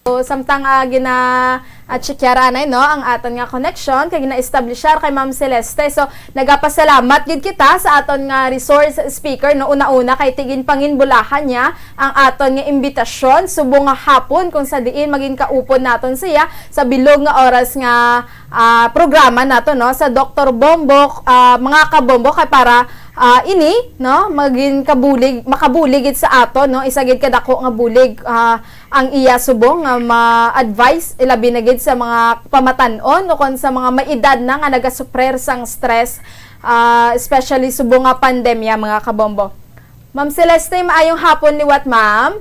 So, samtang gina-checkera na, no, ang aton nga connection, kay gina-establishar kay Ma'am Celeste. So, nagapasalamat gid kita sa aton nga resource speaker, no, una-una kay tigin panginbulahan niya ang aton nga imbitasyon subong nga hapon kung sa diin maging kaupod naton siya sa bilog nga oras nga programa nato, no, sa Dr. Bombo, mga kabombo, kay para ini, no, maging makabulig gid sa aton, no, isa gid kadako nga bulig ang iya subong nga ma-advise ilabi na gid sa mga pamatan-on o kon sa mga maedad na nga nagasuprer sang stress, especially subong nga pandemya mga kabombo. Ma'am Celeste, maayong hapon liwat, ma'am.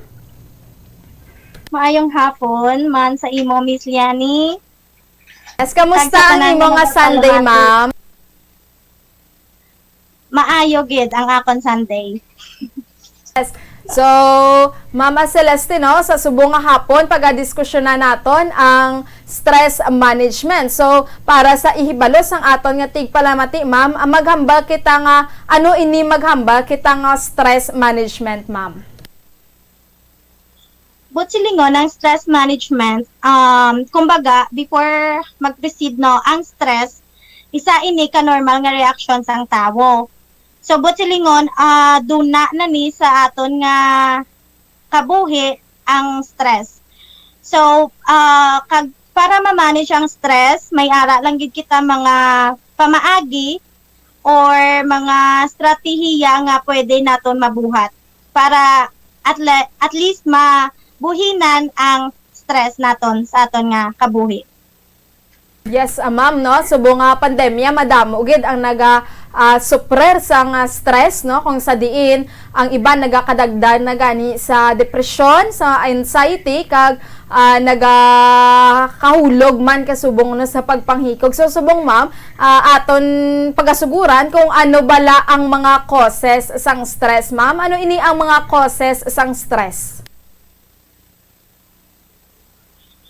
Maayong hapon man sa imo, Miss Liani. Yes, kamusta ang imo nga Sunday, ma'am? Maayo gid ang akon Sunday. Yes. So, Mama Celeste, no, sa subong nga hapon pag-diskusyon na naton ang stress management. So, para sa ihibalos ang aton nga tigpalamati, ma'am, maghambal kita nga ano ini maghambal kita nga stress management, ma'am. Silingon ang stress management, kumbaga before mag-proceed, no, ang stress isa ini ka normal nga reaction sang tawo. So, silingon, duna na ni sa aton nga kabuhi ang stress. So, para ma-manage ang stress, may ara lang gid kita mga pamaagi or mga strategiya nga pwede naton mabuhat para at least mabuhinan ang stress naton sa aton nga kabuhi. Yes, ma'am, no, subong nga pandemya madamo gid ang suprer sa nga stress, no, kung sa diin ang iba nagakadagdag na gani sa depression, sa anxiety, kag nagakahulog man kasubong no sa pagpanghikog. So subong, ma'am, aton pagasuguran kung ano bala ang mga causes sang stress, ma'am. Ano ini ang mga causes sang stress?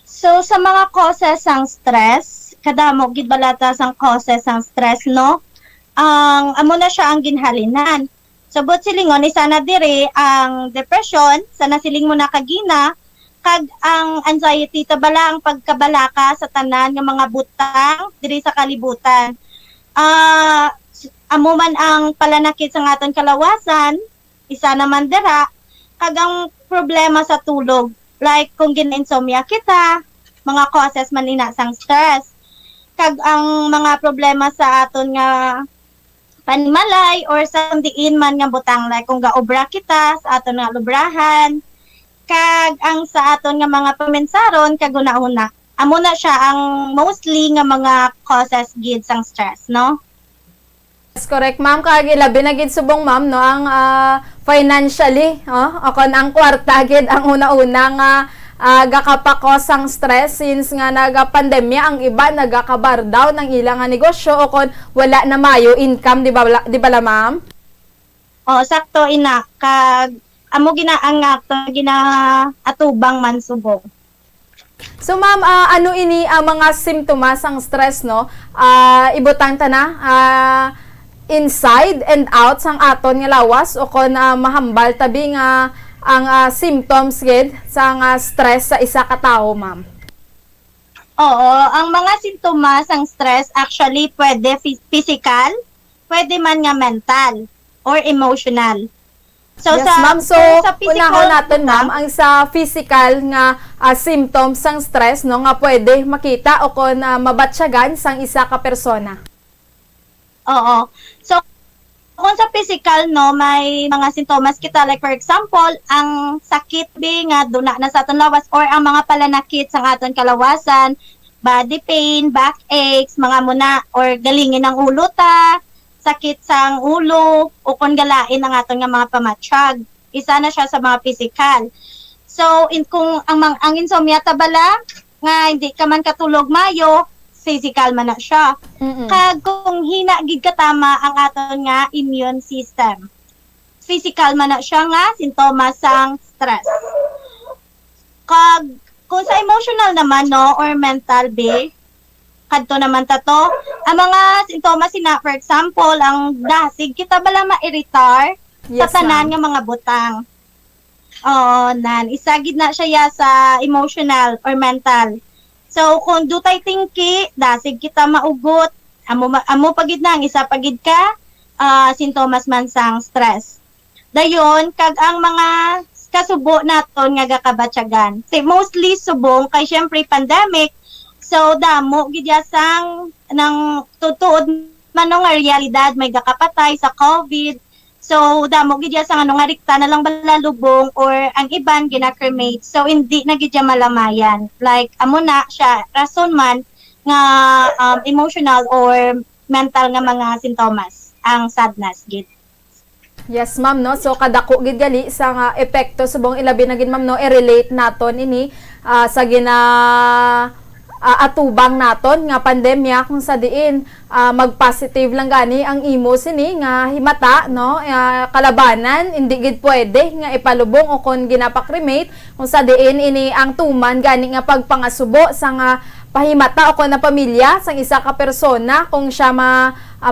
So sa mga causes sang stress, kadamo gid balata sang causes sang stress, no? Amo na siya ang ginhalinan. So silingon isa na dire ang depression, sana siling mo na kagina, kag ang anxiety tabala ang pagkabalaka sa tanan nga mga butang diri sa kalibutan. Amo man ang palanakit sa aton kalawasan, isa naman dira, kag ang problema sa tulog. Like kung gina-insomnia kita, mga causes man ina sang stress. Kag ang mga problema sa aton nga panimalay or sa diin man nga butang like kung gaobra kita sa aton nga lubrahan kag ang sa aton nga mga pamensaron kag una-una amo na siya ang mostly nga mga causes gid sang stress, no? That's correct, ma'am. Kag ilabi na gid subong, ma'am, no, ang financially, o kon ang kwarta gid ang una-una nga gakapakos ang stress since nga naga-pandemya ang iba nagakabar down ng ilang nga negosyo o kon wala na mayo income, di ba la, ma'am? O, sakto ina kag amo ang atubang man subong. So ma'am, ano ini ang mga simptomas ang stress, no? Ibutang ta na inside and out sang aton nga lawas o kon mahambal tabi nga ang symptoms gid sang stress sa isa ka tawo, ma'am. Oo, ang mga sintomas ng stress actually pwede physical, pwede man nga mental or emotional. So yes, ma'am. So, unahon natin, ma'am, ang sa physical nga symptoms sang stress, no, nga pwede makita o kung mabatsyagan sang isa ka persona. Oo. So, kung sa physical, no, may mga sintomas kita. Like, for example, ang sakit nga duna na sa aton lawas or ang mga palanakit sa aton kalawasan, body pain, backaches, mga muna, or galingin ng ulo ta, sakit sang ulo o kung galain ang aton nga mga pamatsyag. Isa na siya sa mga physical. So, kung ang insomnia tabala, nga hindi ka man katulog mayo, physical man na siya. Kag kung hina gid katama ang aton nga immune system, physical man na siya nga sintomas sang stress. Kag kung sa emotional naman, no, or mental be, kadto naman tato, ang mga sintomas sina, for example, ang dasig kita bala ma-irritar sa tanan nga mga butang. Isa gid na siya sa emotional or mental. So kung dutay tingki, dasig kita maugot, amo pagid na ang isa pagid ka sintomas man sang stress. Dayon kag ang mga kasubo naton nga gakabatyagan. Mostly subong kay syempre pandemic. So, damo, gidyasang ng tutuod man nga realidad, may gakapatay sa COVID. So, damo, gidyasang nga rikta na lang balalubong or ang iban gina-cremate. So, hindi na gidya malamayan. Like, amo na siya, rason man nga emotional or mental nga mga sintomas, ang sadness, gid. Yes, ma'am, no? So, kadako gid gali sa epekto subong ilabi na gid, ma'am, no? I-relate naton ini sa atubang naton nga pandemya kung sa diin mag-positive lang gani ang imo sini nga himata, no, kalabanan hindi gid pwede nga ipalubong o kon ginapakremate kung sa diin ini ang tuman gani nga pagpangasubo sa nga pahimata o kon na pamilya sang isa ka persona kung siya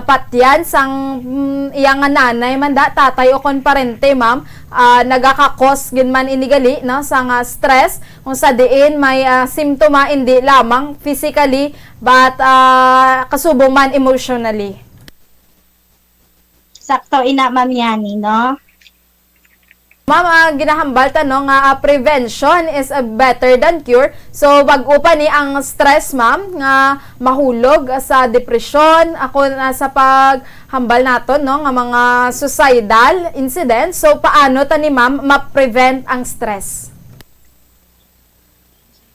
patyan sang iyang nga nanay manda tatay o kon parente, ma'am, nagakakos gin man inigali, no, sang stress kung sa diin may simptoma hindi lamang physically but kasubong man emotionally. Sakto ina, ma'am, yani, no? Ma'am, ginahambal ta, no, nga prevention is better than cure. So, bag-upa ni ang stress, ma'am, nga mahulog sa depression, ako sa paghambal naton, no, nga mga suicidal incidents. So, paano ta ni ma'am ma-prevent ang stress?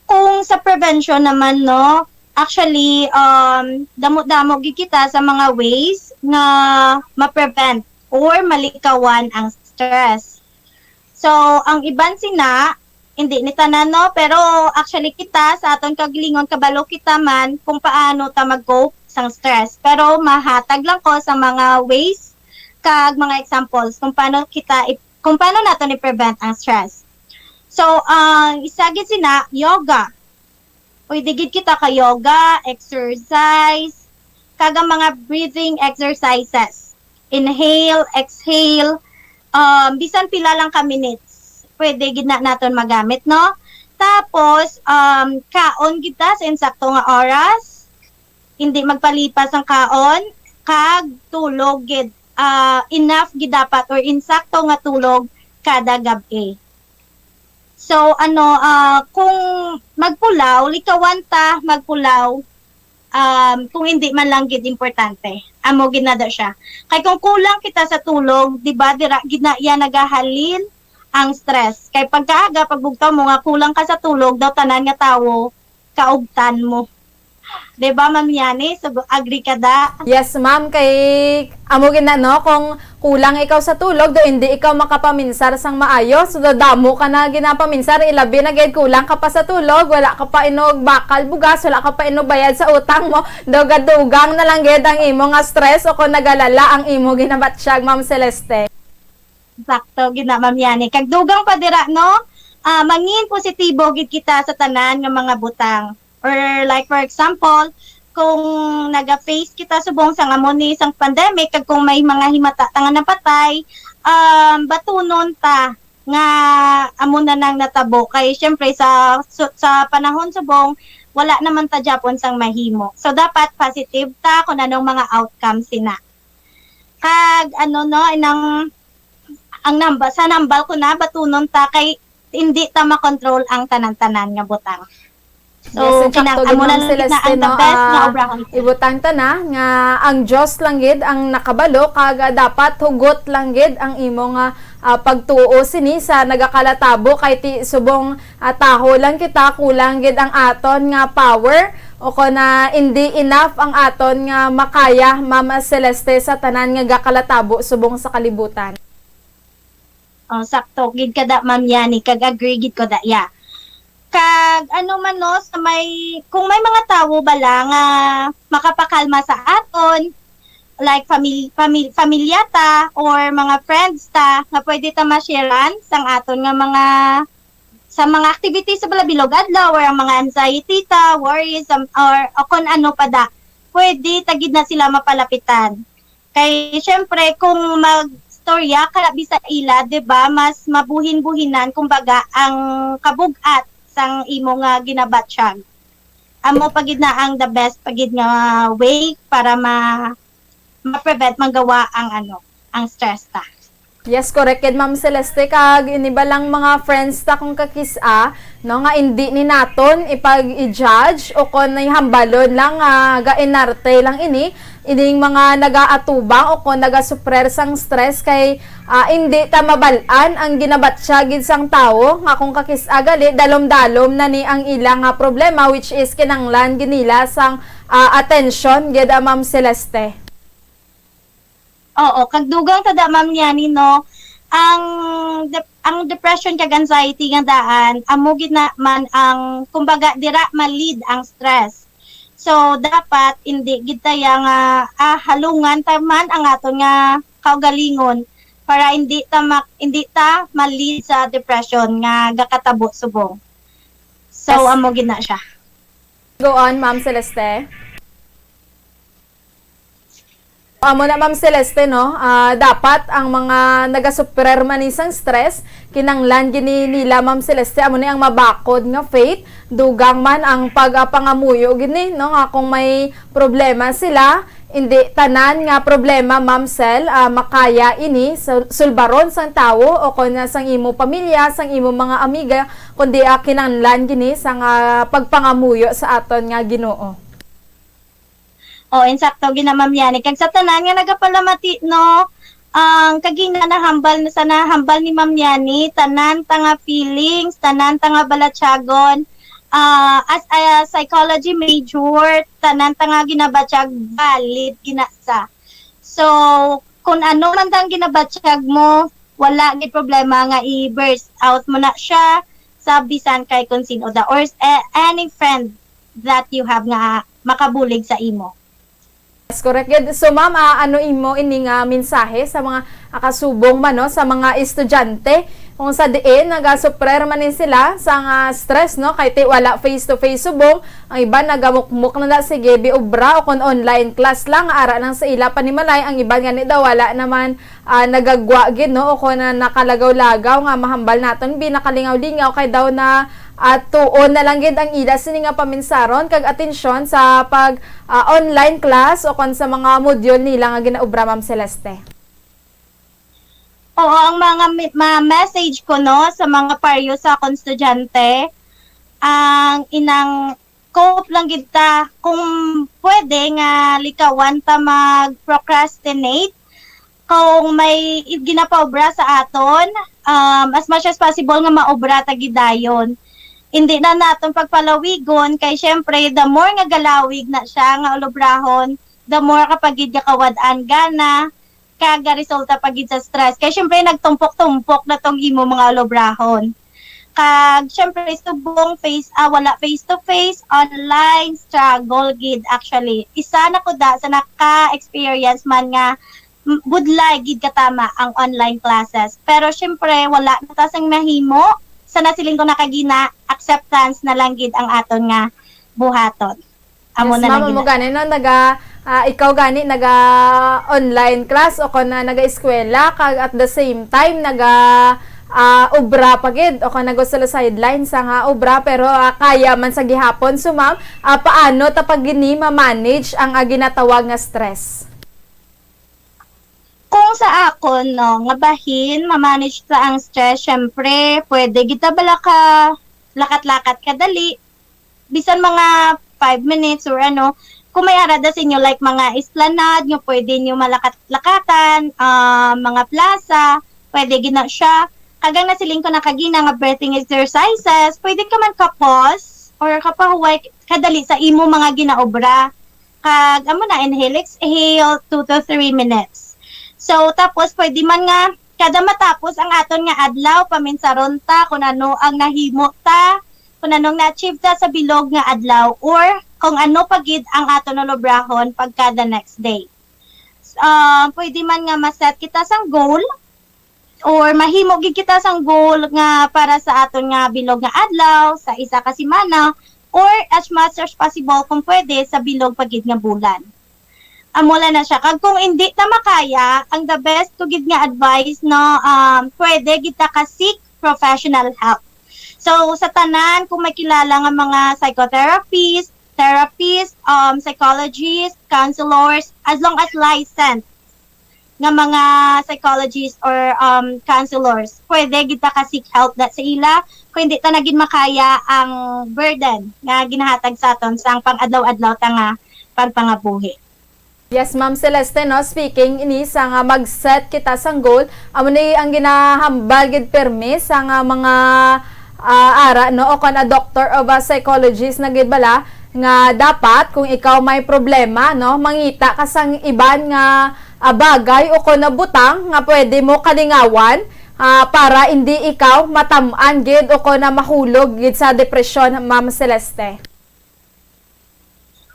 Kung sa prevention naman, no, actually, damo-damo gid kita sa mga ways nga ma-prevent or malikawan ang stress. So, ang iban sina, hindi ni tanan, no, pero actually kita sa aton kagalingon kabalo kita man kung paano ta mag-cope sang stress. Pero mahatag lang ko sa mga ways kag mga examples kung paano naton i-prevent ang stress. So, isa gid sina yoga. Pwede gid kita ka yoga, exercise, kag ang mga breathing exercises. Inhale, exhale, bisan pila lang ka minutes, pwede gid na naton magamit, no? Tapos, kaon kita sa insakto nga oras, hindi magpalipas ang kaon, kag tulog gid, enough gid dapat or insakto nga tulog kada gabi. So, kung magpulaw, likawan ta magpulaw, kung hindi man lang gid importante. amo ginada siya. Kay kung kulang kita sa tulog, di ba, dira gina ya nagahalin ang stress. Kay pagkaaga pagbugtaw mo nga kulang ka sa tulog, daw tanan nga tawo kaugtan mo. Di ba, Ma'am Yani? So, agree ka da? Yes, ma'am. Kay amo gina no, kung kulang ikaw sa tulog, do hindi ikaw makapaminsar sang maayos, so damo ka na ginapaminsar, ilabi na gayud kulang ka pa sa tulog, wala ka pa inog bakal bugas, wala ka pa inog bayad sa utang mo, dugang na lang gayud ang imo nga stress o kung nagalala ang imo ginabatsyag, Ma'am Celeste. Sakto, gina, Ma'am Yani. Kag dugang pa dira, no? Mangin positibo gid kita sa tanan nga mga butang. Or like for example, kung naga-face kita subong sa ngamon ni isang pandemic, kag kung may mga himata nga napatay, batunon ta nga amo na nang natabo. Kay syempre sa panahon subong, wala naman ta Japon sang mahimo. So dapat positive ta kung anong mga outcomes sina. Kag ano no, ang sa nambal ko na batunon ta kay hindi ta makontrol ang tanan-tanan nga butang. So, amo na Celeste, no, obrahon. ibutang ta na nga ang Dios lang gid ang nakabalo, kag dapat hugot lang gid ang imo nga pagtuo sini sa nagakalatabo kay ti subong taho lang kita, kulang gid ang aton nga power o na hindi enough ang aton nga makaya, Ma'am Celeste, sa tanan nga gakalatabo subong sa kalibutan. Sakto gid kada, Ma'am Yani, kag agree gid ko da ya. Kag ano man no, sa kung may mga tawo bala nga makapakalma sa aton, like pamilya ta or mga friends ta nga pwede ta ma-sharean sang aton nga mga activities sa balabilog adlaw or ang mga anxiety ta, worries or kung ano pa da, pwede tagid na sila mapalapitan. Kay syempre kung magstorya kalabi sa ila, 'di ba, mas mabuhin-buhinan kumbaga ang kabugat sang imo nga ginabatsyag. Amo pagid na ang the best pagid nga way para ma-prevent magawa ang stress ta. Yes, correct, Ma'am Celeste. Kag iniba lang mga friends ta kung kakisa, no, nga hindi ni naton ipag-i-judge o kung hambalon lang gainarte lang ining mga nagaatubang o kung nagasuprer sang stress kay hindi ta mabalaan ang ginabatsyagid sang tao nga kung kakisa gali dalom-dalom na ni ang ilang problema, which is kinanglan ginila sang attention gid, Ma'am Celeste. Oo, kagdugang tada, Ma'am Yani, no, ang depression kag anxiety nga daan, amo gid na man ang kumbaga dira ma-lead ang stress. So dapat hindi gid taya nga halungan ta man ang aton nga kaugalingon para hindi ta ma-lead sa depression nga gakatabo subong. So amo gid na siya. Go on, Ma'am Celeste. Amo na, Ma'am Celeste, no, dapat ang mga nagasuprer man isang stress, kinanglan gini nila, Ma'am Celeste, amo ni ang mabakod nga faith, dugang man ang pagpangamuyo gini, no, nga kung may problema sila, hindi tanan nga problema, Ma'am Cel, makaya ini sulbaron sang tawo o kung sang imo pamilya, sang imo mga amiga, kundi kinanglan gini sang pagpangamuyo sa aton nga Ginoo. Insakto gina, Ma'am Yani. Kag sa tanan nga nagapalamati, no, ang kaginga nahambal ni Ma'am Yani, tanan tanga feelings, tanan tanga balatsagon, as a psychology major, tanan tanga ginabatsyag valid ginasa. So, kung ano man tang ginabatsyag mo, wala gid problema nga i-burst out mo na siya sa bisan kay kung sino da or any friend that you have nga makabulig sa imo. Yes, correct. So, Ma'am, ano imo ini nga mensahe sa mga kasubong man, no, sa mga estudyante kung sa diin nagasuprer man sila sa stress, no, kay wala face to face subong, ang iba nagamukmuk na sige obra o kung online class lang ara nang sa ila panimalay, ang iba nga ni daw wala naman nagagwa gid, no, o kung nakalagaw-lagaw nga mahambal naton binakalingaw-lingaw kay daw na tuon na lang gid ang ila sini nga paminsaron kag atensyon sa pag online class o kon sa mga module nila nga ginaobra, Ma'am Celeste. Oo, ang mga message ko, no, sa mga paryo sa akong estudyante, ang cope lang gid ta kung pwede nga likawan ta mag-procrastinate kung may ginapaobra sa aton, as much as possible nga maobra ta gidayon. Hindi na naton pagpalawigon kay syempre the more nga galawig na siya nga olobrahon, the more kapag gid kawad-an gana kaga resulta pagid sa stress. Kay syempre nagtumpok-tumpok na tong imo mga olobrahon. Kag syempre subong wala face to face, online struggle gid actually. Isa na ko da sa naka-experience man nga budlay gid katama ang online classes. Pero syempre wala na ta sang mahimo sa nasiling ko nakagina, acceptance na lang gid ang aton nga buhaton. Amo Yes, na lang ma'am, gid. mo gani no, ikaw gani naga online class o kon na naga eskwela kag at the same time naga obra pagid o kon nago sa sideline sa nga obra pero kaya man sa gihapon. So ma'am, paano ta pag gini ma-manage ang ginatawag nga stress? Kung sa akon, no, nga bahin, ma-manage sa ang stress, syempre, pwede kita bala ka lakat-lakat kadali. Bisan mga 5 minutes or ano, kung may arada sa inyo, like mga esplanade, nyo pwede nyo malakat-lakatan, mga plaza, pwede gina siya. Kagang nasiling ko na kagina nga breathing exercises, pwede ka man ka-pause or kapahuway kadali sa imo mga ginaobra. Kag, amo na, inhale, exhale, 2 to 3 minutes. So, tapos, pwede man nga, kada matapos ang aton nga adlaw, paminsaron ta, kung ano ang nahimo ta, kung anong na-achieve ta sa bilog nga adlaw, or kung ano pagid ang aton olobrahon pagka the next day. Pwede man nga maset kita sang goal, or mahimo gid kita sang goal nga para sa aton nga bilog nga adlaw, sa isa ka semana, or as much as possible kung pwede sa bilog pagid nga bulan. Amula na siya. Kag kung hindi ta makaya, ang the best to give nga advice, no, pwede kita ka seek professional help. So, sa tanan, kung may kilala nga mga psychotherapists, psychologists, counselors, as long as licensed nga mga psychologists or counselors, pwede kita ka seek help na sa ila kung hindi ta naging makaya ang burden nga ginahatag sa aton sang pang-adlaw-adlaw ta nga pagpangabuhi. Yes, Ma'am Celeste, no, speaking ini sa nga mag-set kita sang goal, amo ni ang ginahambal gid permi sa nga mga ara no o kana doctor of a psychologist na gid bala nga dapat kung ikaw may problema no mangita ka sang iban nga bagay o kuna butang nga pwede mo kalingawan para hindi ikaw matam-an gid o kuna mahulog gid sa depression, Ma'am Celeste.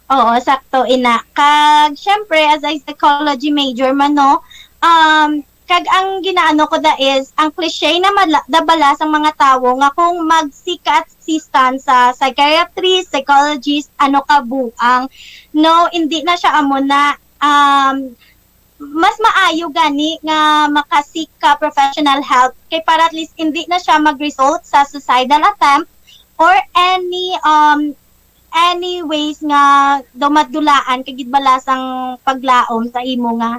Oo, sakto ina. Kag syempre as a psychology major man no, kag ang ginaano ko da is ang cliche na dabala sa mga tawo nga kung magsika assistance sa psychiatrist, psychologist, ano ka buang. No, hindi na siya amo na mas maayo gani nga makasik ka professional help kay para at least hindi na siya mag-result sa suicidal attempt or any ways nga dumaddulaan kagid balasang paglaom sa imo nga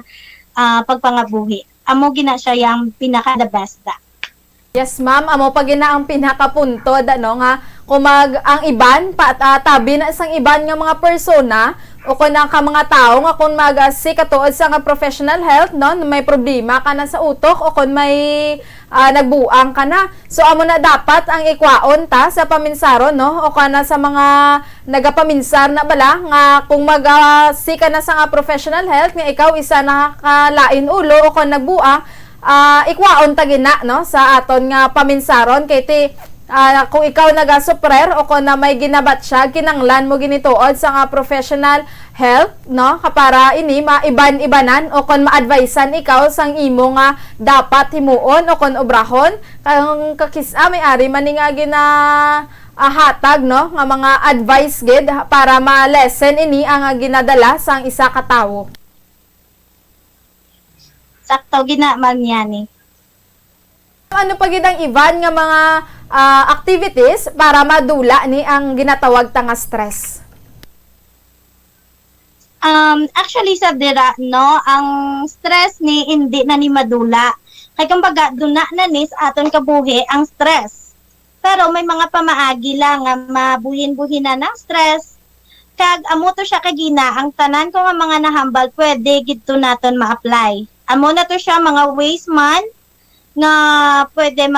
pagpangabuhi. Amo gina siya yang pinaka the best da. Yes, ma'am, amo pa gina ang pinakapunto no nga kung ang iban tabi na sang iban nga mga persona o kung ka mga tao nga kung mag-seek katuod sa nga professional health no may problema ka na sa utok o kung may nagbuang ka na. So amo na dapat ang ikwaon ta sa paminsaron no o kana sa mga nagapaminsar na bala nga kung mag-seek ka na sa nga professional health nga ikaw isa nakakalain ulo o kung nagbuang ikwaon ta gina no sa aton nga paminsaron kay ti kung ikaw nagasuprer o kung na may ginabat siya, kinanglan mo ginituod sa nga professional health, no? Para ini maiban-ibanan o kung ma-advisean ikaw sang imo nga dapat himuon o kung obrahon. Kung kakisa may ari man nga hatag, no? Nga mga advice gid para ma-lessen ini ang ginadala sang isa ka tawo. Sakto gina man yan eh. Ano pa gid ang iban nga mga activities para madula ni ang ginatawag ta nga stress? Actually sa dira no, ang stress ni hindi na ni madula. Kay kumbaga duna na ni sa aton kabuhi ang stress. Pero may mga pamaagi lang nga mabuhin-buhin na ng stress. Kag amo to siya kagina, ang tanan ko nga mga nahambal pwede gidto naton ma-apply. Amo na to siya mga ways man nga pwede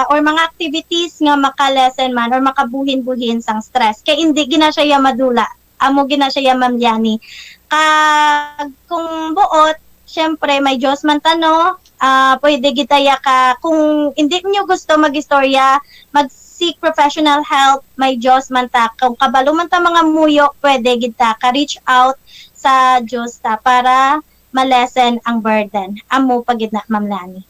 or mga activities nga maka-lessen man or makabuhin-buhin sang stress. Kay hindi gina siya madula. Amo gina siya mamyani. Kag kung buot, syempre may Diyos man tano, pwede gitaya ka. Kung hindi niyo gusto mag-istorya, mag-seek professional help, may Diyos man ta. Kung kabalo man ta mga muyo, pwede kita ka-reach out sa Diyos ta para ma-lessen ang burden. Amo pagid na Ma'am Lani.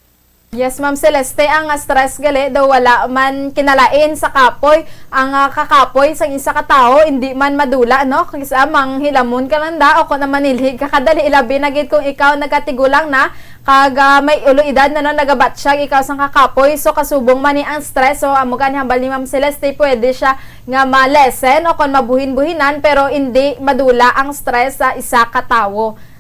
Yes, Ma'am Celeste, ang stress gali daw wala man kinalain sa kapoy. Ang kakapoy sa isa ka tao, hindi man madula, no? Kasi manghilamon ka lang da, o kung naman ilhig ka kadali, ilabi na gid kung ikaw nagkatigulang na, kag may ulo edad na nagabatsyag ikaw sang kakapoy, so kasubong man ni ang stress. So amo gani hambal ni Ma'am Celeste, pwede siya nga ma-lessen o kung mabuhin-buhinan, pero hindi madula ang stress sa isa ka tawo.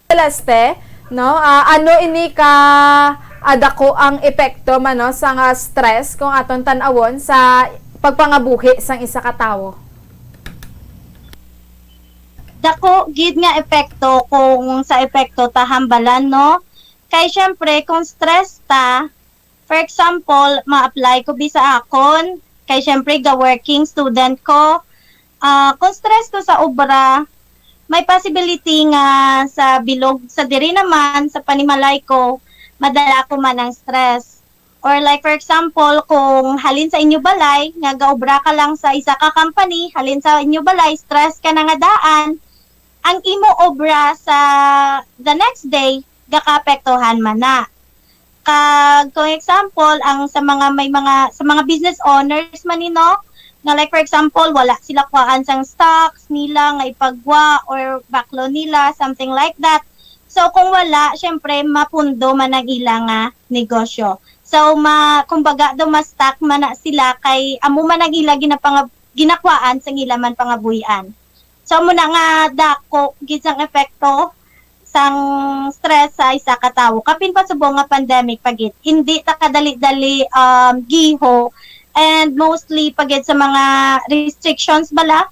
Celeste, no? Ano ini ka adako ang epekto man no sa nga stress kung aton tan-awon sa pagpangabuhi sang isa ka tawo? Dako gid nga epekto kung sa epekto ta hambalan no. Kay syempre kung stress ta, for example, ma-apply ko bisa akon, kay syempre ga working student ko. Kung stress ko sa obra, may possibility nga sa bilog sa diri naman sa panimalay ko madala ko man ang stress. Or like for example, kung halin sa inyo balay nga gaobra ka lang sa isa ka company, halin sa inyo balay stress ka na nga daan, ang imo obra sa the next day gakaapektuhan man na. Kag kung example ang sa mga business owners man nino, nga like for example, wala sila kuhaan sang stocks nila nga ipagwa or backlog nila, something like that. So kung wala, syempre mapundo man ang ilang negosyo. So kumbaga daw ma-stock man na sila kay amo man ang ila ginakwaan sang ila man pangabuhian. So mo na nga dako gisang epekto sang stress sa isa ka tawo. Kapin pa subong nga pandemic pagit. Hindi ta kadali-dali giho. And mostly pagid sa mga restrictions bala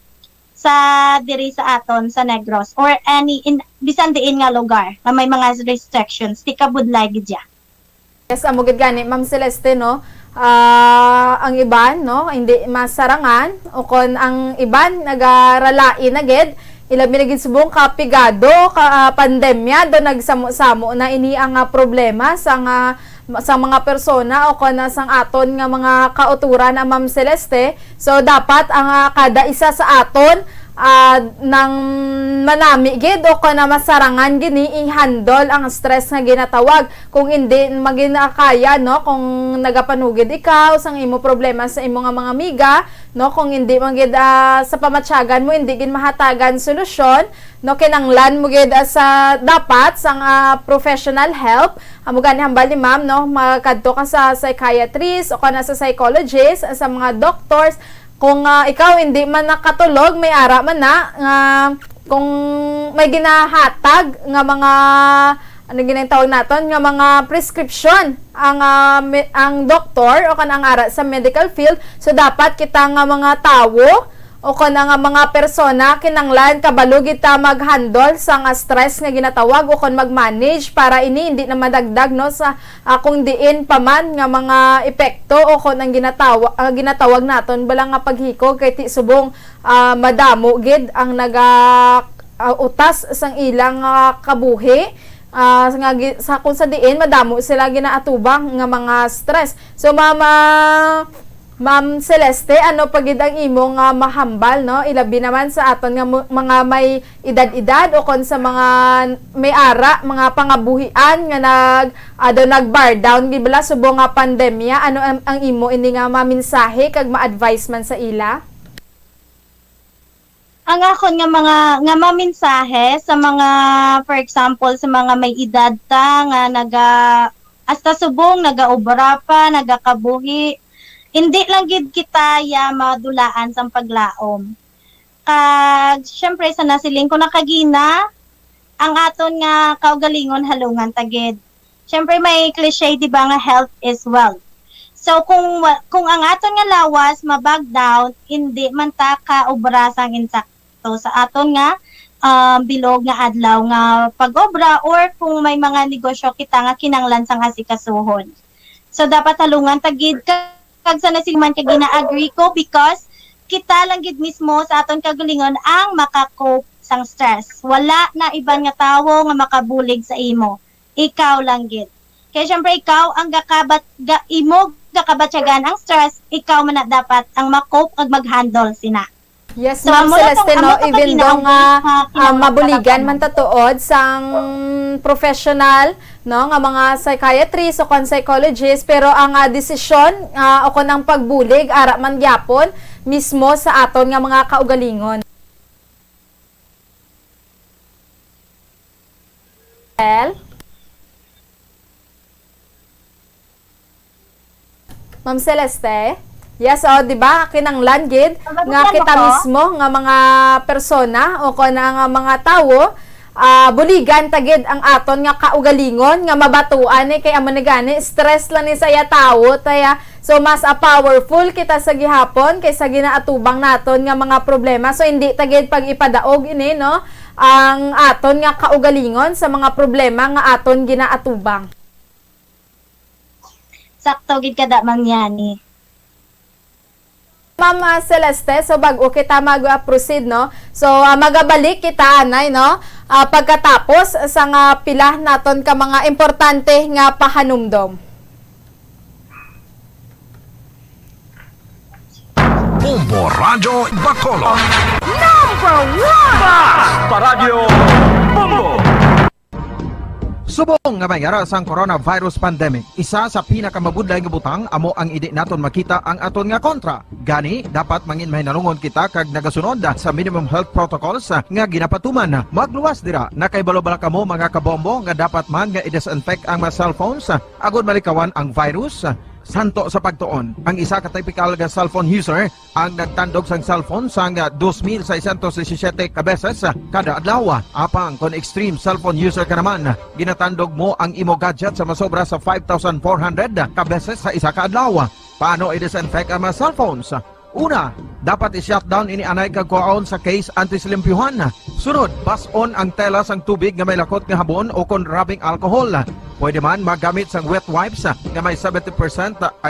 sa diri sa aton sa Negros or any bisan diin nga lugar na may mga restrictions ti kabudlay gid ya. Yes, amo gid gani Ma'am Celeste no. Ang iban no hindi masarangan o kon ang iban nagaralain na gid ilabi na gid subong kapigado ka pandemya do nagsamo-samo na ini ang problema sa mga persona o kana sang aton nga mga kauturan na Ma'am Celeste. So dapat ang kada isa sa aton nang manami gid o kana masarangan gini i-handle ang stress nga ginatawag. Kung hindi maginakaya no, kung nagapanugid ikaw sang imo problema sa imo nga mga amiga, no, kung hindi man gid sa pamatsyagan mo hindi gid mahatagan solusyon, no, kinanglan mo gid sa dapat sang professional help. Amo gani hambal ni Ma'am no, magkadto ka sa psychiatrist o kana sa psychologist, sa mga doctors. Kung ikaw hindi man nakatulog, may ara man na kung may ginahatag nga mga ano ginatawag naton nga mga prescription ang doktor o kanang ara sa medical field, so dapat kita nga mga tawo o kana nga mga persona kinanglan kabalo kita mag-handle sa nga stress nga ginatawag o kon mag-manage para ini hindi na madagdag no sa kung diin pa man nga mga epekto o kon ang ginatawag naton bala nga paghikog kay ti subong madamo gid ang utas sang ilang kabuhi. Sa kung sa diin madamo sila ginaatubang nga mga stress. So Ma'am Celeste, ano pagid ang imo nga mahambal no? Ilabi naman sa aton nga mga may edad-edad o kon sa mga may ara, mga pangabuhian nga nag-bar down gibala subong nga pandemya. Ano ang imo ini nga maminsahe kag ma-advise man sa ila? Ang akon nga maminsahe sa mga for example sa mga may edad ta nga hasta subong nagaobra pa, nagakabuhi. Hindi lang gid kita madulaan sa paglaom. Kag syempre sa nasiling ko nakagina ang aton nga kaugalingon halungan tagid. syempre may cliche, di ba, nga health is wealth. So kung ang aton nga lawas mabag down, hindi man ta kaobra sang insakto sa aton nga bilog nga adlaw nga pag-obra, or kung may mga negosyo kita nga kinanglan sang asikasuhon. So dapat talungan tagid kag sa nasigman kag gina-agree ko, because kita lang gid mismo sa aton kagalingon ang makakope sang stress. Wala na iban nga tawo nga makabulig sa imo. Ikaw lang gid. Kaya syempre ikaw ang imo gakabatyagan ang stress, ikaw man na dapat ang makope ag mag-handle sina. Yes, So, Ma'am amo na Celeste, tong- no, amo to even though nga kinahanglan mabuligan man tatuod sang professional, no, nga mga psychiatrist o kon psychologist, pero ang desisyon o kon ang pagbulig ara man gyapon mismo sa aton nga mga kaugalingon. Ma'am Celeste? Yes, di ba? Kinanglan gid nga kita mismo nga mga persona o ko nga mga tawo buligan tagid ang aton nga kaugalingon nga mabatuan kay amo ni gani stress lang ni saya tawo taya so mas powerful kita sa gihapon kaysa ginaatubang naton nga mga problema. So hindi tagid pag ipadaog ini, no, ang aton nga kaugalingon sa mga problema nga aton ginaatubang. Sakto gid kada mangyani. Ma'am Celeste, so bago kita mag-proceed, no? So magabalik kita anay, no? Pagkatapos sa nga pila naton ka mga importante nga pahanumdom. Bombo Radio Bacolod. Number 1! Paradyo Bombo! Subong nga mayara sang coronavirus pandemic, isa sa pinakamabudlay nga butang amo ang idi naton makita ang aton nga kontra. Gani dapat mangin mahinalungon kita kag nagasunod sa minimum health protocols nga ginapatuman. Magluwas dira na kay balobala kamo mga kabombo nga dapat man nga i-disinfect ang mga cellphones agud malikawan ang virus. Santo sa pagtuon, ang isa ka typical nga cellphone user ang nagtandog sang cellphone sang 2,617 ka beses kada adlaw. Apang kon extreme cellphone user ka naman, ginatandog mo ang imo gadget sa masobra sa 5,400 ka beses sa isa ka adlaw. Paano i-disinfect ang mga cellphones? Una, dapat i-shutdown ini anay kagkuhaon sa case antislimpyuhan. Sunod, pass-on ang tela sang tubig nga may lakot nga habon o kon rubbing alcohol. Pwede man magamit sang wet wipes nga may 70%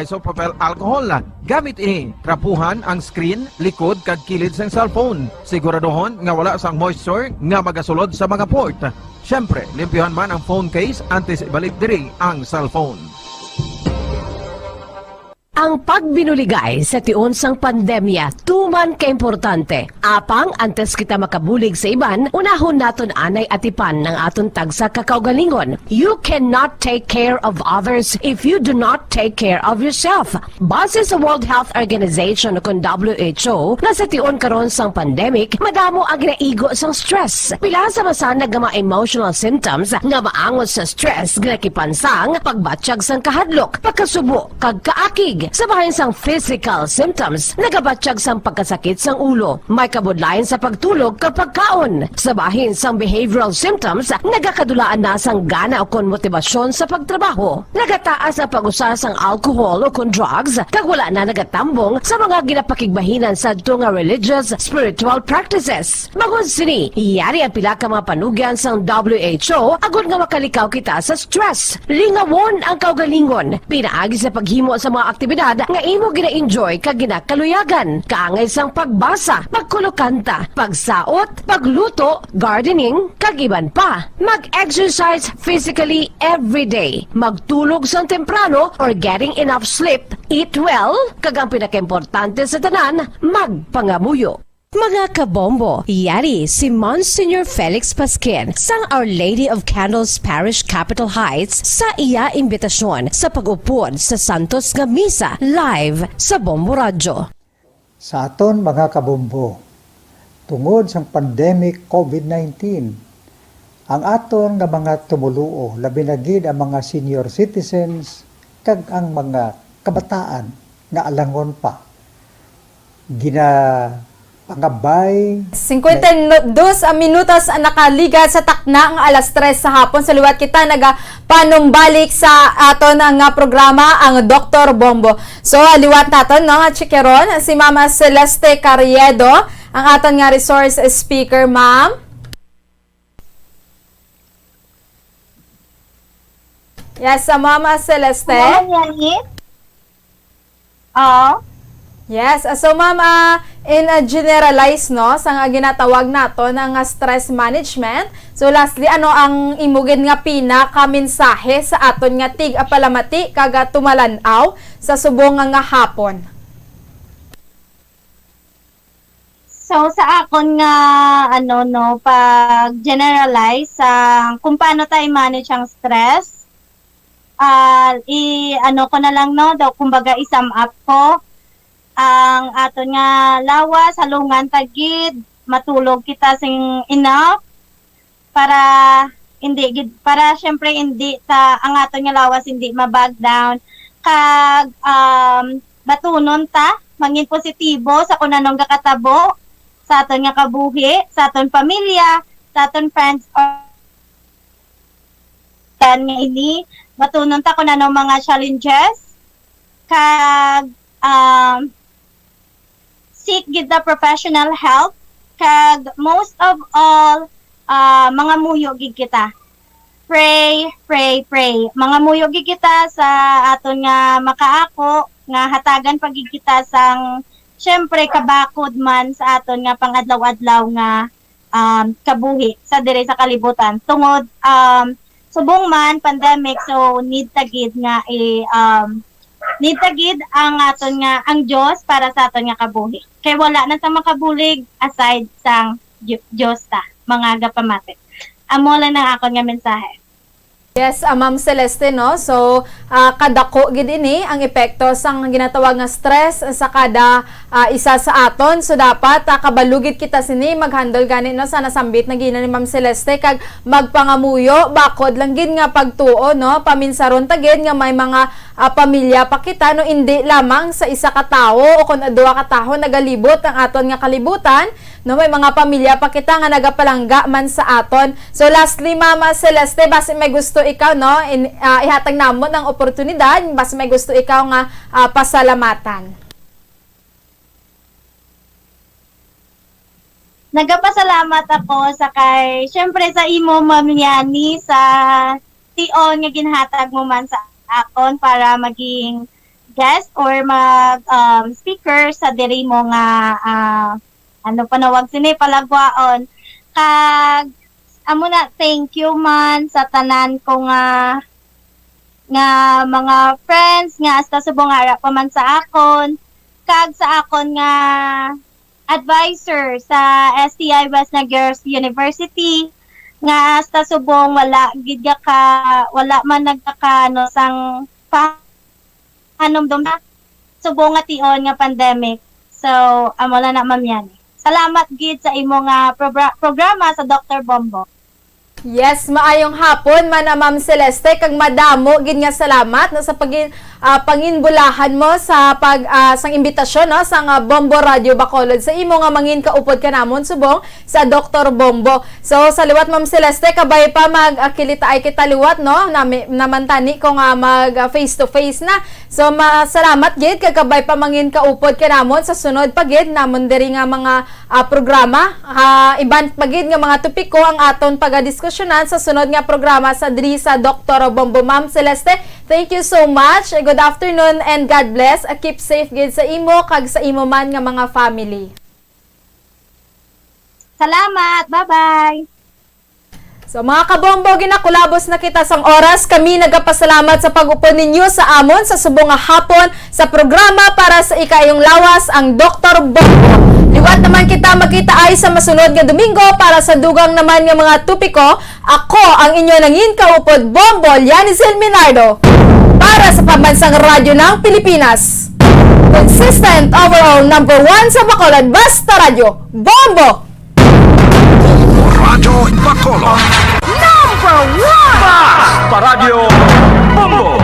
isopropyl alcohol. Gamit ini, trapuhan ang screen, likod kag kilid sang cellphone. Siguraduhon nga wala sang moisture nga magasulod sa mga port. Syempre, limpyuhan man ang phone case antes ibalik diri ang cellphone. Ang pagbinuligay sa tiun sang pandemya, tuman kaimportante. Apang antes kita makabulig sa iban, unahon naton anay atipan ng aton tagsa kakaugalingon. You cannot take care of others if you do not take care of yourself. Base sa World Health Organization o WHO, na sa tiun karon sang pandemic, madamo ang ginaigo sang stress. Pila sa masanag nga mga emotional symptoms nga maangot sa stress, ginakipansang pagbatsyag sang kahadlok, pagkasubo, kag kaakig. Sa bahin sang physical symptoms, nagabatsyag sang pagkasakit sang ulo, may kabudlayan sa pagtulog kapag kaon. Sa bahin sang behavioral symptoms, nagakadulaan na sang gana o kon motibasyon sa pagtrabaho. Nagataas ang pag-usa sang alcohol o kon drugs, kag wala na nagatambong sa mga ginapakigbahinan sa nga religious, spiritual practices. Magod sini, iyari ang pila ka mga panugyan sang WHO agud nga makalikaw kita sa stress. Lingawon ang kaugalingon, pinaagi sa paghimo sa mga aktibidad nga imo gina-enjoy kag ginakaluyagan, kaangay sang pagbasa, pagkulokanta, pagsaot, pagluto, gardening, kag iban pa. Mag-exercise physically every day, magtulog sang temprano or getting enough sleep, eat well, kag ang pinakaimportante sa tanan, magpangamuyo. Mga kabombo, yari si Monsignor Felix Pasquin sang Our Lady of Candles Parish Capitol Heights sa iya imbitasyon sa pag-upod sa Santos nga Misa live sa Bombo Radio. Sa aton mga kabombo, tungod sa pandemic COVID-19, ang aton nga mga tumuluo, labi na gid ang mga senior citizens kag ang mga kabataan nga alangon pa pangabay. 52 minutos ang nakaligat sa takna ng alas 3 sa hapon. Sa liwat kita nagapanumbalik sa aton ang programa ang Dr. Bombo. So liwat naton no nga chikeron si Mama Celeste Carriedo, ang aton nga resource speaker, ma'am. Yes, Mama Celeste. Yes, so ma'am, in a generalize no, sa nga ginatawag nato ng stress management. So lastly, ano ang imugid nga pinaka-mensahe sa aton nga tig-apalamati kaga tumalanaw sa subong nga hapon? So sa akon nga pag generalize sa kung paano tayo manage ang stress, ko na lang no, daw kumbaga i-sum up ko ang aton nga lawas, halungan tagid, matulog kita sing enough para syempre hindi ang aton nga lawas hindi mabag down kag batunon ta mangin positibo sa kunanong gakatabo sa aton nga kabuhi, sa aton pamilya, sa aton friends nga ini batunon ta kunanong mga challenges kag seek gid the professional help kag most of all mga muyo gid kita. Pray. Mga muyo gid kita sa aton nga makaako nga hatagan pag kita sang syempre kabakod man sa aton nga pangadlaw-adlaw nga kabuhi sa dire sa kalibutan. Tungod subong man pandemic, so need tagid nga nitagid ang aton nga ang Dios para sa aton nga kabuhi. Kay wala na sa makabulig aside sang Dios ta, mga gapamati. Amo lang ang akon nga mensahe. Yes, Ma'am Celeste, no? So, kadako gid ini ang epekto sang ginatawag nga stress sa kada isa sa aton. So, dapat kabalugid kita sini mag-handle gani no sa nasambit na gina ni Ma'am Celeste kag magpangamuyo bakod lang gid nga pagtuo no paminsaron tagid nga may mga pamilya pa kita no hindi lamang sa isa ka tawo o kun duha ka tawo nagalibot ang aton nga kalibutan no may mga pamilya pa kita nga nagapalangga man sa aton. So, lastly, Mama Celeste, basi may gusto ikaw no ihatag namo ng oportunidad bas may gusto ikaw nga pasalamatan. Nagapasalamat ako sa syempre sa imo Ma'am Yani sa tion nga ginhatag mo man sa akon para maging guest or speaker sa diri mo nga panawag sini palagwaon kag amo na thank you man sa tanan ko nga mga friends nga hasta subong ara pa man sa akon kag sa akon nga advisor sa STI West Girls University nga hasta subong wala man nagkakano sang pahanomdom na subong nga tion nga pandemic. So amo lang na Ma'am Yani. Salamat gid sa imo nga programa sa Dr. Bombo. Yes, maayong hapon man Ma'am Celeste kag madamo gid nga salamat no sa panginbulahan mo sa sang imbitasyon no sa Bombo Radio Bacolod sa imo nga mangin kaupod kanamon subong sa Dr. Bombo. So sa liwat Ma'am Celeste kabay pa magakilita ay kita liwat no namantani ko nga mag face to face na. So salamat gid kag kabay pa mangin kaupod kanamon sa sunod pa gid namon diri nga mga programa iban pa gid nga mga topiko ang aton pagadiskusyonan sa sunod nga programa sa diri sa Dr. Bombo. Ma'am Celeste, thank you so much. Good afternoon and God bless. Keep safe gid sa imo kag sa imo man nga mga family. Salamat. Bye-bye. So mga kabombo, ginakulabos na kita sang oras. Kami nagapasalamat sa pag-upo ninyo sa amon sa subong nga hapon sa programa para sa ikayong lawas ang Dr. Bombo. Liwat naman kita magkita ay sa masunod nga Domingo para sa dugang naman nga mga tupiko. Ako ang inyo nangin kaupod Bombo, Yanisel Minardo para sa pambansang radyo ng Pilipinas. Consistent overall number 1 sa Bacolod, basta radyo Bombo! Radyo Bacolod. Number 1! Basta Radio Bombo!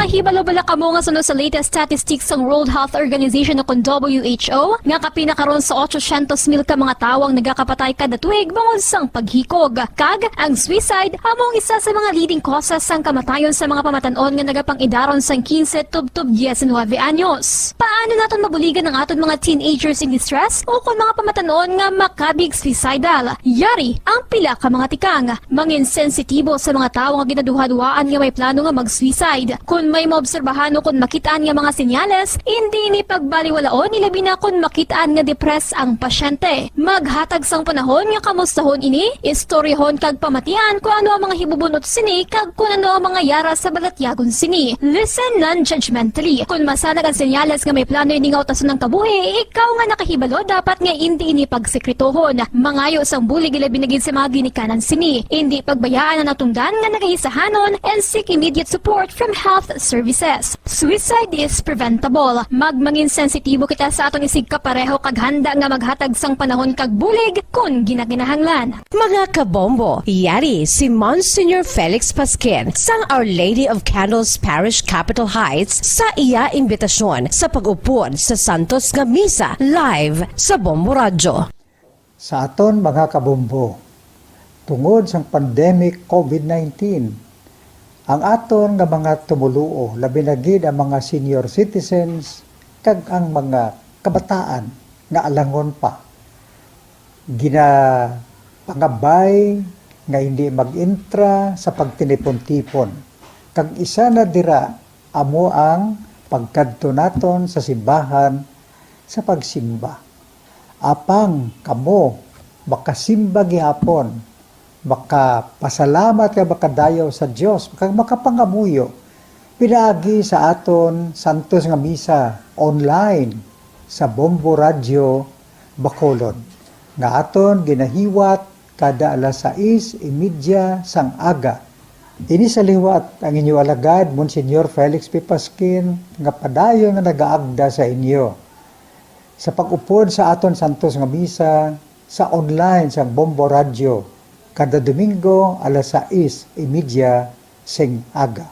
Nakahibalo-bala ka mo nga sunod sa latest statistics ng World Health Organization o kung WHO nga kapinakaroon sa 800,000 ka mga tawang nagakapatay kada tuig bangod sang paghikog. Kag ang suicide among isa sa mga leading causes sang kamatayon sa mga pamatanon nga nagapang-idaron sang 15 tub 19 anyos. Paano naton mabuligan ang aton mga teenagers in distress o kung mga pamatanon nga makabig suicidal? Yari ang pila ka mga tikang mangin sensitibo sa mga tawo nga ginaduhadwaan nga may plano nga mag-suicide. Kung may maobserbahan o kung makitaan nga mga senyales, hindi ni pagbaliwalaon nilabi na kung makitaan nga depress ang pasyente. Maghatag sang panahon nga kamustahon ini, istoryahon kag pamatian kung ano ang mga hibubunot sini kag kung ano ang mga yara sa balatyagon sini. Listen non-judgmentally. Kung masanag ang senyales nga may plano iningaw tason ng kabuhi, ikaw nga nakahibalo dapat nga hindi ini pagsekretohon. Mangayo sang bulig ilabi na gid sa mga ginikanan sini. Hindi pagbayaan na natungdan nga nagahisahanon and seek immediate support from health services. Suicide is preventable. Magmangin sensitibo kita sa atong isig kapareho kag handa nga maghatag sang panahon kag bulig kung ginaginahanglan. Mga kabombo, yari si Monsignor Felix Pasquin sang Our Lady of Candles Parish Capitol Heights sa iya imbitasyon sa pag-upod sa Santos nga Misa live sa Bombo Radyo. Sa aton mga kabombo, tungod sa pandemic COVID-19, ang aton nga mga tumuluo, labi na gid ang mga senior citizens kag ang mga kabataan nga alangon pa. Pangabay nga hindi mag-intra sa pagtinipon-tipon. Kag isa na dira amo ang pagkadto naton sa simbahan sa pagsimba. Apang kamo makasimba gihapon, makapasalamat ka makadayaw sa Dios, makapangamuyo pinaagi sa aton Santos nga Misa online sa Bombo Radyo Bacolod nga aton ginahiwat kada alas 6:30 sang aga. Ini sa liwat ang inyo alagad Monsignor Felix P. Pasquin nga padayon nga nagaagda sa inyo sa pag-upod sa aton Santos nga Misa sa online sa Bombo Radyo kada Domingo alas 6:30 sing aga.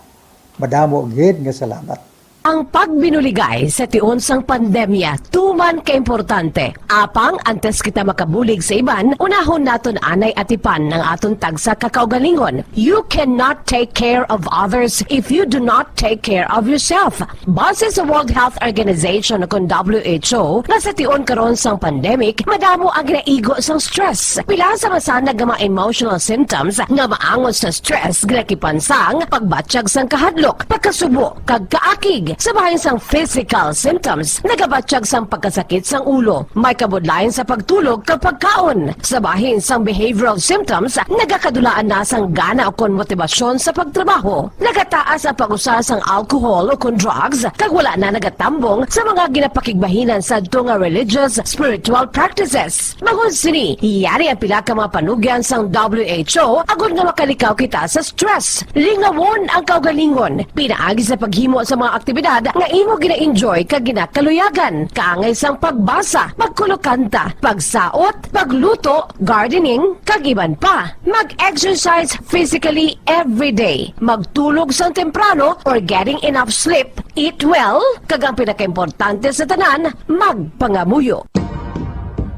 Madamo gid nga salamat. Ang pagbinuligay sa tiun sang pandemya, tuman kaimportante. Apang antes kita makabulig sa iban, unahon naton anay atipan ng aton tagsa kakaugalingon. You cannot take care of others if you do not take care of yourself. Base sa World Health Organization kung WHO, na sa tiun karon sang pandemic, madamo ang ginaigo sang stress. Pila sa masanag nga mga emotional symptoms nga maangon sa stress, ginakipansang pagbatsyag sang kahadlok, pagkasubo, kag kaakig. Sa bahin sang physical symptoms, nagabatsyag sang pagkasakit sang ulo, may kabudlayan sa pagtulog kapag kaon. Sa bahin sang behavioral symptoms, nagakadulaan na sang gana o kon motibasyon sa pagtrabaho. Nagataas ang pag-usa sang alcohol o kon drugs, kag wala na nagatambong sa mga ginapakigbahinan sa tunga religious, spiritual practices. Magun sini, iyari ang pila ka mga panugyan sang WHO agud nga makalikaw kita sa stress. Lingawon ang kaugalingon, pinaagi sa paghimo sa mga aktibidad nga imo gina-enjoy kag ginakaluyagan, kaangay sang pagbasa, pagkulokanta, pagsaot, pagluto, gardening, kag iban pa. Mag-exercise physically every day, magtulog sang temprano or getting enough sleep, eat well, kag ang pinakaimportante sa tanan, magpangamuyo.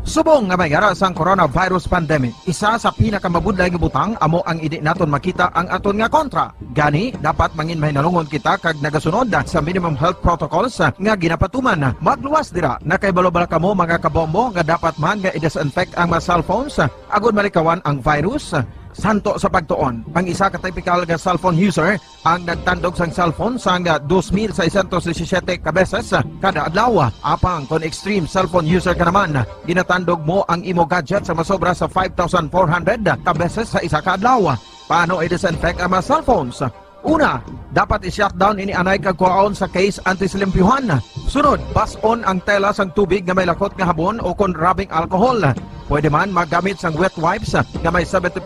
Subong nga mayara sang coronavirus pandemic, isa sa pinakamabudlay nga butang amo ang idi naton makita ang aton nga kontra. Gani, dapat mangin mahinalungon kita kag nagasunod sa minimum health protocols nga ginapatuman. Magluwas dira, nakaibalo-bala kamo mga kabombo nga dapat man nga i-disinfect ang mga cellphones agud malikawan ang virus. Santo sa pagtuon, ang isa ka typical nga cellphone user ang nagtandog sang cellphone sang 2,617 ka beses kada adlaw. Apang kon extreme cellphone user ka naman, ginatandog mo ang imo gadget sa masobra sa 5,400 ka beses sa isa ka adlaw. Paano i-disinfect ang mga cellphones? Una, dapat i-shutdown ini anay kag kuhaon sa case anti-silimpyuhan. Sunod, bas-on ang tela sang tubig nga may lakot nga habon o kon rubbing alcohol. Pwede man magamit sang wet wipes nga may 70%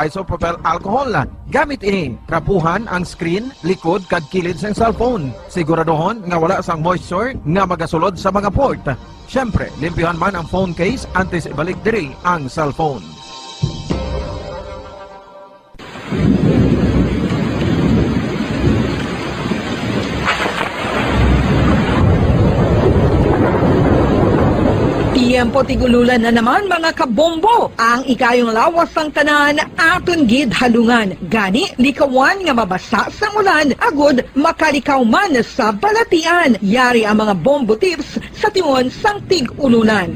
isopropyl alcohol. Gamit ini, trapuhan ang screen, likod kag kilid sang cellphone. Siguraduhon nga wala sang moisture nga magasulod sa mga port. Syempre, limpyuhan man ang phone case antes ibalik diri ang cellphone. Tiempo tigululan na naman mga kabombo. Ang ikayong lawas ng tanan aton gid halungan. Gani likawan nga mabasa sa ulan agud makalikaw man sa balatian. Yari ang mga bombo tips sa tiyon sang tig-ulunan.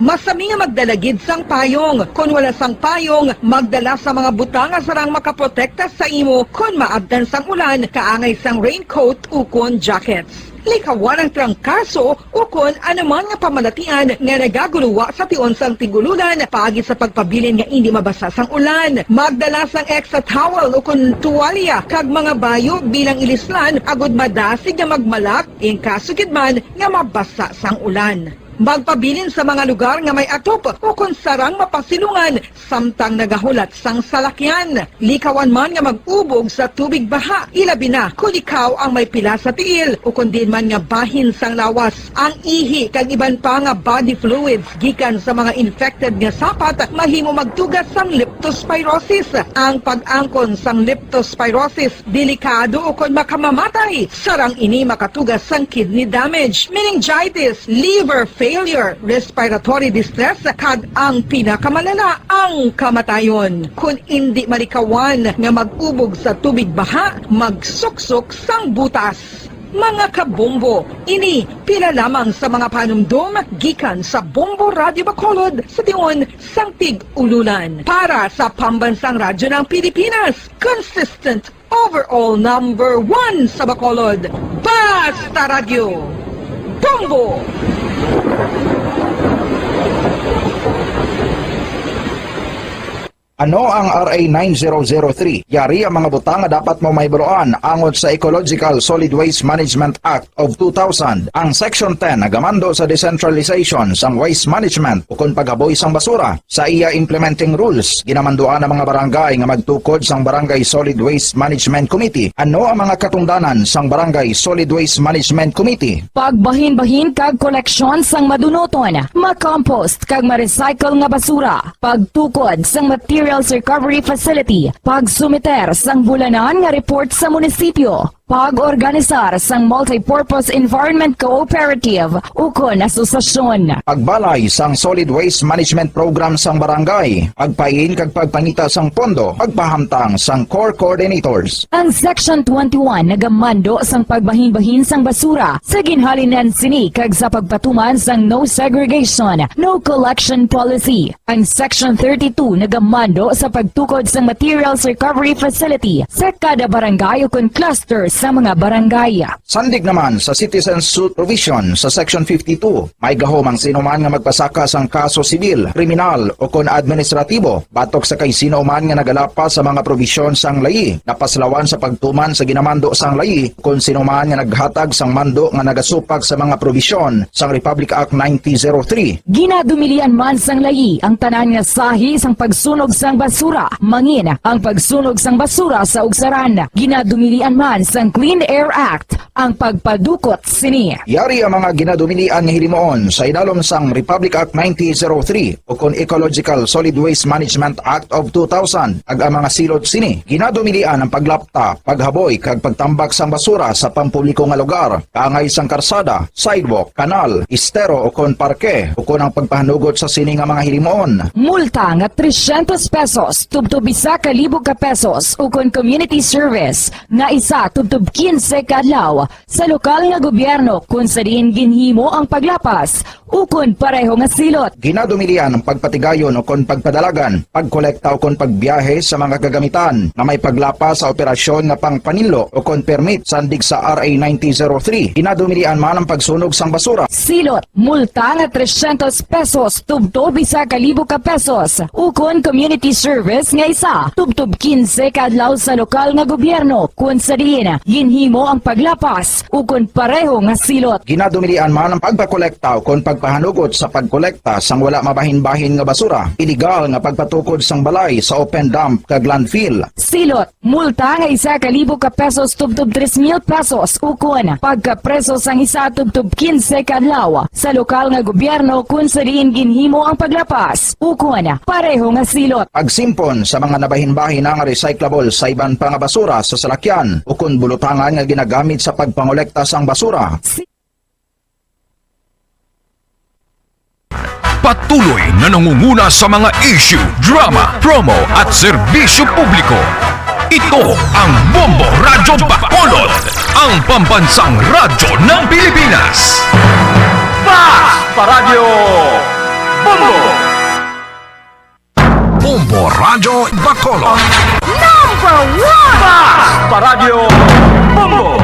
Masami nga magdalagid sang payong. Kung wala sang payong, magdala sa mga butanga sarang makaprotekta sa imo kung maabdan sang ulan, kaangay sang raincoat ukon jackets. Likawan ang trangkaso ukon anuman nga pamalatian nga nagaguluwa sa tion sang tigululan paagi sa pagpabilin nga hindi mabasa sang ulan. Magdala sang extra towel ukon tuwalya kag mga bayo bilang ilislan agud madasig nga magmalak in kaso gid man nga mabasa sang ulan. Magpabilin sa mga lugar nga may atop o kung sarang mapasilungan samtang nagahulat sang salakyan. Likawan man nga mag-ubog sa tubig baha, ilabi na kung ikaw ang may pila sa tiil o kung din man nga bahin sang lawas. Ang ihi kag iban pa nga body fluids gikan sa mga infected nga sapat mahimo magtugas sang leptospirosis. Ang pag-angkon sang leptospirosis delikado o kung makamamatay. Sarang ini makatugas sang kidney damage, meningitis, liver failure, respiratory distress, kag ang pinakamalala, ang kamatayon. Kung hindi malikawan nga mag-ubog sa tubig baha, magsuksok sang butas. Mga kabombo, ini pila lamang sa mga panumdum gikan sa Bombo Radio Bacolod sa tion sang tig-ululan. Para sa Pambansang Radyo ng Pilipinas, consistent overall number 1 sa Bacolod, Basta Radio, Bombo! Ano ang RA 9003? Yari ang mga butang nga dapat mo maybuloan angon sa Ecological Solid Waste Management Act of 2000. Ang Section 10 nagamando sa decentralization sang waste management ukon paghaboy sang basura. Sa iya implementing rules, ginamanduan ang mga barangay nga magtukod sang Barangay Solid Waste Management Committee. Ano ang mga katungdanan sang Barangay Solid Waste Management Committee? Pagbahin-bahin kag koleksyon sang madunoton, makompost kag ma-recycle nga basura, pagtukod sang materials recovery facility, pagsumiter sang bulanan nga report sa munisipyo, pag-organisar sang multi-purpose environment cooperative ukon asosasyon. Pagbalay sang solid waste management program sang barangay, pagpain kag pagpangita sang pondo, pagpahamtang sang core coordinators. Ang Section 21 nagamando sang pagbahin-bahin sang basura sa ginhalinan sini kag sa pagpatuman sang no segregation, no collection policy. Ang Section 32 nagamando sa pagtukod sang materials recovery facility sa kada barangay ukon cluster sa mga barangay. Sandig naman sa citizen suit provision sa Section 52, may gahom ang sinuman nga magpasaka sang kaso sibil, kriminal o kon administratibo batok sa kay sinuman nga nagalapas sa mga provisyon sang layi, napaslawan sa pagtuman sa ginamando sang layi kon sinuman nga naghatag sang mando nga nagasupag sa mga provisyon sang Republic Act 9003. Ginadumilian man sang layi ang tanan nga sahi sang pagsunog sang basura, mangin ang pagsunog sang basura sa ugsaran. Ginadumilian man sang Clean Air Act ang pagpadukot sini. Yari ang mga ginadumilian nga hilimoon sa idalom sang Republic Act 9003 o kon Ecological Solid Waste Management Act of 2000 ag ang mga silot sini. Ginadumilian ang paglapta, paghaboy kag pagtambak sang basura sa pampubliko nga lugar, kaangay sang karsada, sidewalk, kanal, estero o kon parke o kon ang pagpahanugot sa sini nga mga hilimoon. Multa nga 300 pesos tubtub 1,000 ka pesos o kon community service nga isa tubtub 15 kadlaw sa lokal nga gobyerno kung sa diin ginhimo ang paglapas ukon pareho nga silot. Ginadumilian ang pagpatigayon o kon pagpadalagan, pagkolekta o kon pagbiyahe sa mga kagamitan na may paglapas sa operasyon nga pangpanilo o kon permit sandig sa RA 9003. Ginadumilian man ang pagsunog sang basura. Silot, multa nga 300 pesos tubtub 1,000 ka pesos ukon community service nga isa tubtub 15 kadlaw sa lokal nga gobyerno kung sa diin ginhimo ang paglapas ukon pareho nga silot. Ginadumilian man ang pagpakolekta o kon pagpahanugot sa pagkolekta sang wala mabahin-bahin nga basura. Illegal nga pagpatukod sang balay sa open dump kag landfill. Silot, multa nga 1,000 ka pesos tubtub 3,000 pesos ukon pagkapreso sang isa tubtub 15 kadlaw sa lokal nga gobyerno kung sa diin ginhimo ang paglapas ukon pareho nga silot. Pagsimpon sa mga nabahin-bahin nga recyclable sa iban pa nga basura sa salakyan o kun bulutangan nga ginagamit sa pagpangolekta sang basura. Patuloy na nangunguna sa mga issue, drama, promo at serbisyo publiko. Ito ang Bombo Radyo Bacolod, ang pambansang radyo ng Pilipinas. Basta Radio Bombo! Bombo Radyo Bacolod. Number 1! Basta Radio Bombo!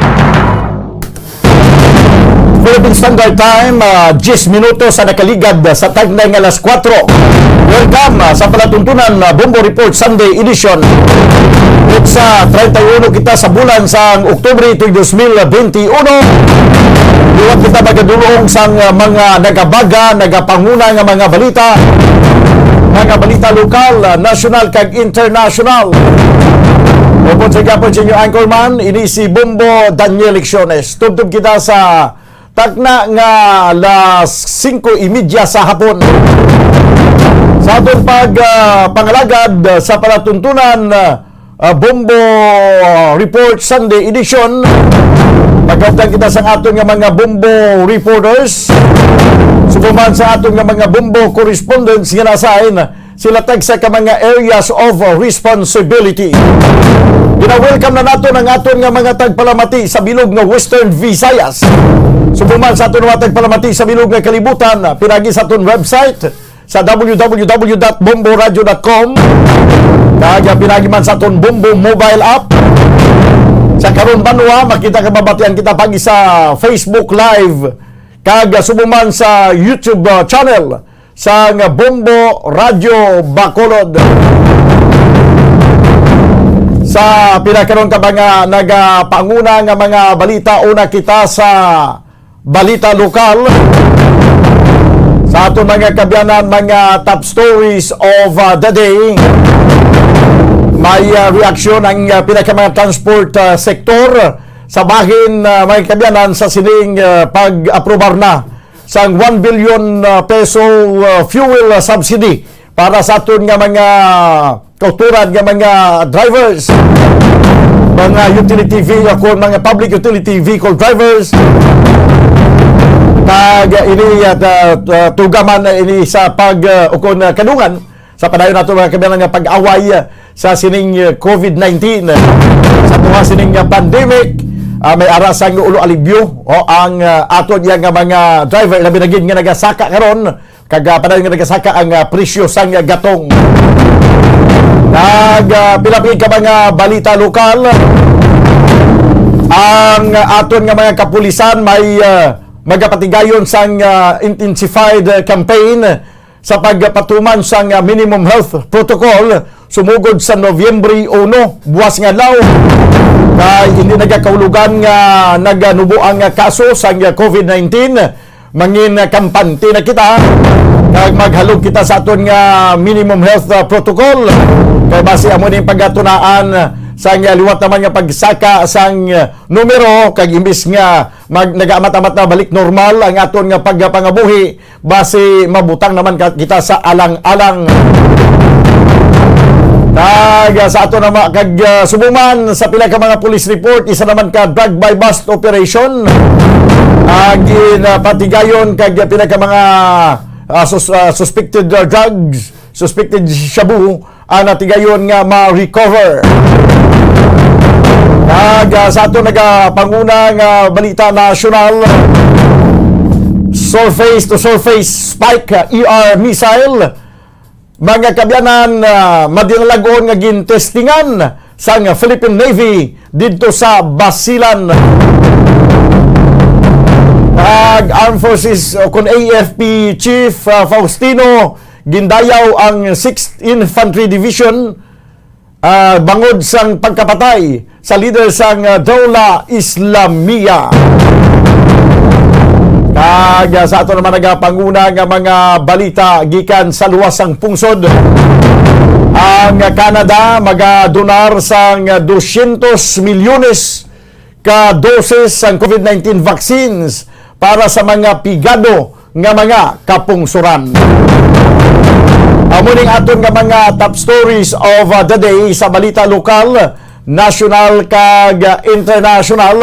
Philippine Standard Time, 10 minutos sa nakaligad sa tagnay nga alas 4. Welcome sa palatuntunan Bombo Report Sunday Edition. Sa 31 kita sa bulan sa Oktubre 2021. Liwat kita magadulong sa mga nagabaga, nagapanguna nga mga balita lokal, national kag international. Upon sa gapon sa inyo anchorman, ini si Bombo Daniel Lecciones. Tubtub kita sa takna nga alas 5:30 sa hapon. Sa atong pangalagad sa palatuntunan Bombo Report Sunday Edition, magkautan kita sa aton nga mga Bombo reporters, subuman sa aton nga mga Bombo correspondents nga nasahin sila tag sa ka mga areas of responsibility. Gina-welcome na nato ang aton nga mga tagpalamati sa bilog nga Western Visayas. Subuman sa aton nga tagpalamati sa bilog nga kalibutan, pinagi sa aton website sa www.bomboradio.com. Kaya pinagi man sa aton Bombo mobile app. Sa karon banwa makita ka mabatian kita pagi sa Facebook Live. Kag subuman sa YouTube channel sa Bombo Radio Bacolod. Sa pinakaroon ka mga nagapanguna nga mga balita, una kita sa balita lokal. Sa ato mga kabyanan, mga top stories of the day. May reaksyon ang mga transport sector sa bahin mga kabyanan sa sining pag-aprobar na sa 1 billion peso fuel subsidy para sa aton nga mga kauturan nga mga drivers, mga utility vehicle, mga public utility vehicle drivers. Kag ini tugaman ini sa ukon kadungan sa padayon nato mga kabyanan nga pag-away sa sining COVID-19 sa tuwa sining pandemic. May arasang ulo alibyo ang aton yang mga driver labi na gid nga nagasaka karon kag padayon nga nagasaka ang presyo sang gatong. Pilapig ka mga balita lokal. Ang aton nga mga kapulisan may magapatigayon sang intensified campaign sa pagpatuman sang minimum health protocol sumugod sa Nobyembre 1, buwas nga law. Kay hindi nagakaulugan nga naganubo ang kaso sang COVID-19, mangin kampante na kita kag maghalog kita sa aton nga minimum health protocol kay base amo ning pagatunaan sang liwat naman nga pagsaka sang numero kag imbis nga nagaamat-amat na balik normal ang aton nga pagpangabuhi base mabutang naman kita sa alang-alang. Kag sa ato naman kag subuman sa pila ka mga police report, isa naman ka drug by bust operation patigayon kag pila ka mga suspected drugs, suspected shabu natigayon nga ma-recover. Kag sa ato nagapanguna nga balita national, surface to surface spike ER missile. Mga kabyanan, madinalagon nga gintestingan sa Philippine Navy dito sa Basilan. Armed Forces kung AFP Chief Faustino gindayaw ang 6th Infantry Division bangod sang pagkapatay sa leader sang Dawla Islamia. Kag sa ato naman nagapanguna nga mga balita gikan sa luwasang pungsod. Ang Canada magadonar sang 200 milyones ka doses sang COVID-19 vaccines para sa mga pigado nga mga kapungsuran. Amuning aton nga mga top stories of the day sa balita lokal, national kag international.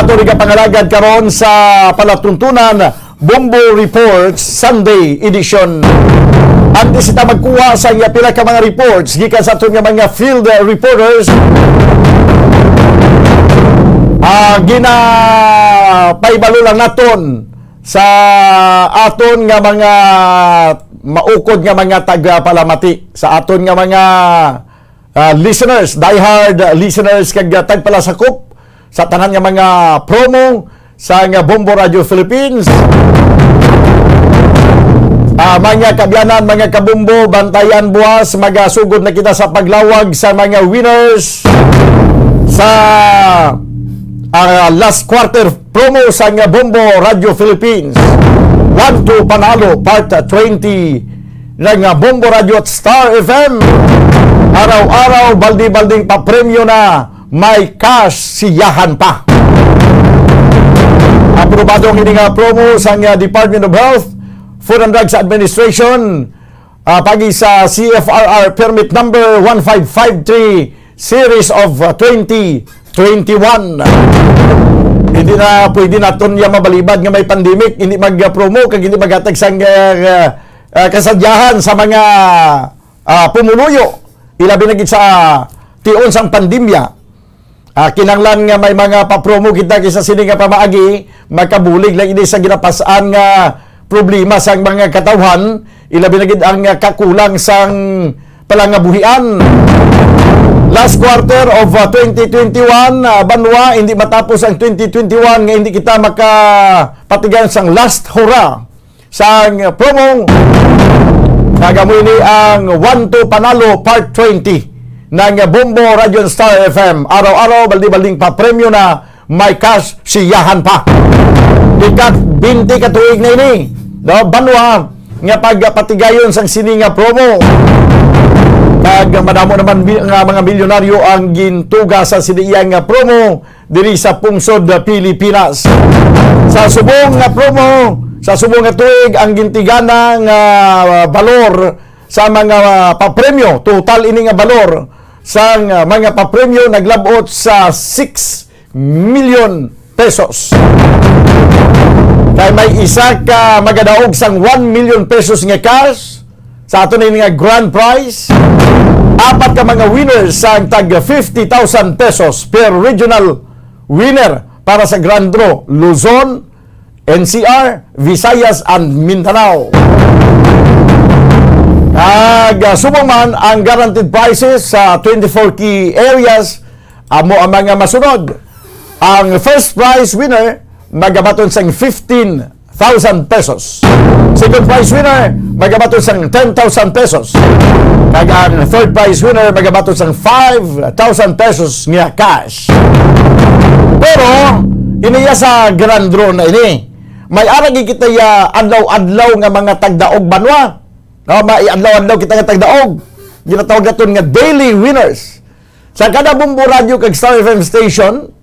Ato rin kapangalagad karon sa palatuntunan Bombo Reports Sunday edition. Antes kita magkuha sa iya pila ka mga reports gikan sa aton nga mga field reporters, paibalo lang naton sa aton nga mga maukod nga mga taga-palamati, sa aton nga mga listeners, diehard listeners kag tagpalasakop sa tanan nga mga promo sa nga Bombo Radio Philippines. Mga kabyanan, mga kabumbo, bantayan buwas, magasugod na kita sa paglawag sa mga winners sa last quarter promo sa nga Bombo Radio Philippines. 1-2 panalo part 20 ng Bombo Radio at Star FM. Araw-araw baldi-balding papremyo na, may cash siyahan pa. Aprobado ang ini nga promo sa nga Department of Health, Food and Drugs Administration, pagi sa CFRR permit number 1553 series of 2021. Hindi na pwede naton ya mabalibad nga may pandemic, hindi mag-promo kag hindi magatag sang kasadyahan sa mga pumuluyo, ilabi na gid sa tion sang pandemya. Kinanglan nga may mga papromo kita kisa sini nga pamaagi, magkabulig lang ini sa ginapasan nga problema sang mga katawhan, ilabi na gid ang kakulang sang palangabuhian. Last quarter of 2021, banwa hindi matapos ang 2021 nga hindi kita makapatigan sang last hurrah sang promo. Nagamoy ni ang 1-2 panalo part 20 ng Bombo Radio Star FM. Araw-araw baldi-balding pa premyo na, may cash siyahan pa. Ikat 20 katuig na ini, no, banwa nga pagpatigayon sang sini nga promo. Kag madamo naman nga mga milyonaryo ang gintuga sa siniyang nga promo diri sa pungsod Pilipinas. Sa subong nga promo, sa subong nga tuig ang gintigana nga balor sa mga papremyo, total ini nga balor sa mga papremyo naglabot sa 6 million pesos. Kay may isa ka magadaog sang 1 million pesos nga cash sa ato na nga grand prize. Apat ka mga winners sa tag 50,000 pesos per regional winner para sa Grand Draw Luzon, NCR, Visayas and Mindanao. Subong man ang guaranteed prizes sa 24 key areas, amo ang mga masunod. Ang first prize winner magabaton sang 15,000 pesos. Second prize winner magabaton sang 10,000 pesos. Kag ang third prize winner magabaton sang 5,000 pesos nga cash. Pero iniya sa grand draw na ini, may aragi kita ya adlaw-adlaw nga mga tagdaog banwa. No, may adlaw-adlaw kita nga tagdaog. Ginatawag naton nga daily winners. Sa kada Bombo Radio kag Star FM station,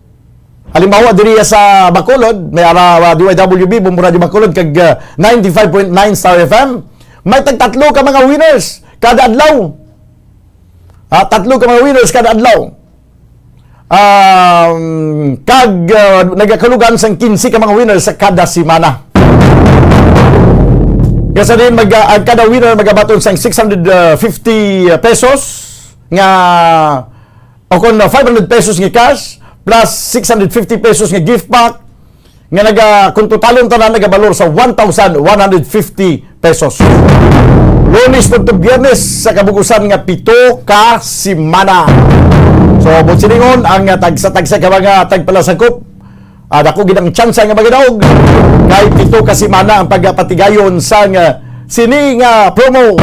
halimbawa diri sa Bacolod, may DYWB Bombo Radio Bacolod kag 95.9 Star FM, may tatlo ka mga winners kada adlaw. Tatlo ka mga winners kada adlaw. Nagakalugan sang 15 ka mga winners sa kada semana. Kasi din kada winner magabaton sang 650 pesos nga o kon 500 pesos nga cash plus 650 pesos nga gift pack nga kung totalon tanan nagabalor sa 1,150 pesos. Lunes to Biyernes sa kabugusan nga 7 ka semana. So busilingon ang tagsa-tagsa ka mga tagpalasakop. Dako gid ang tsansa nga magadaog kay 7 ka semana ang pagpatigayon sa sini nga promo.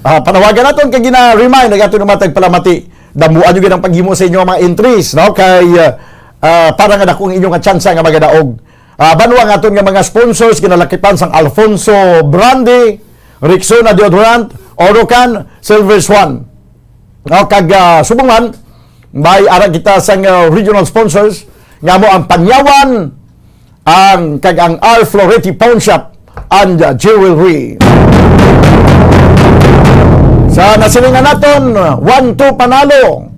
Panawagan naton kay gina-remind agaton ng matag palamati. Damuan yung ang paghimo sa inyo mga entries, no? Kay para nga dakong inyong tsansa nga magadaog. Banwa nga aton nga mga sponsors kinalakipan sang Alfonso Brandy, Rexona Deodorant, Orocan, Silver Swan. No, kag subong man may ara kita sang regional sponsors nga mo ang Panyawan, ang kag ang R. Floretti Pawn Shop and Jewelry. Sa nasilingan naton 1-2 panalo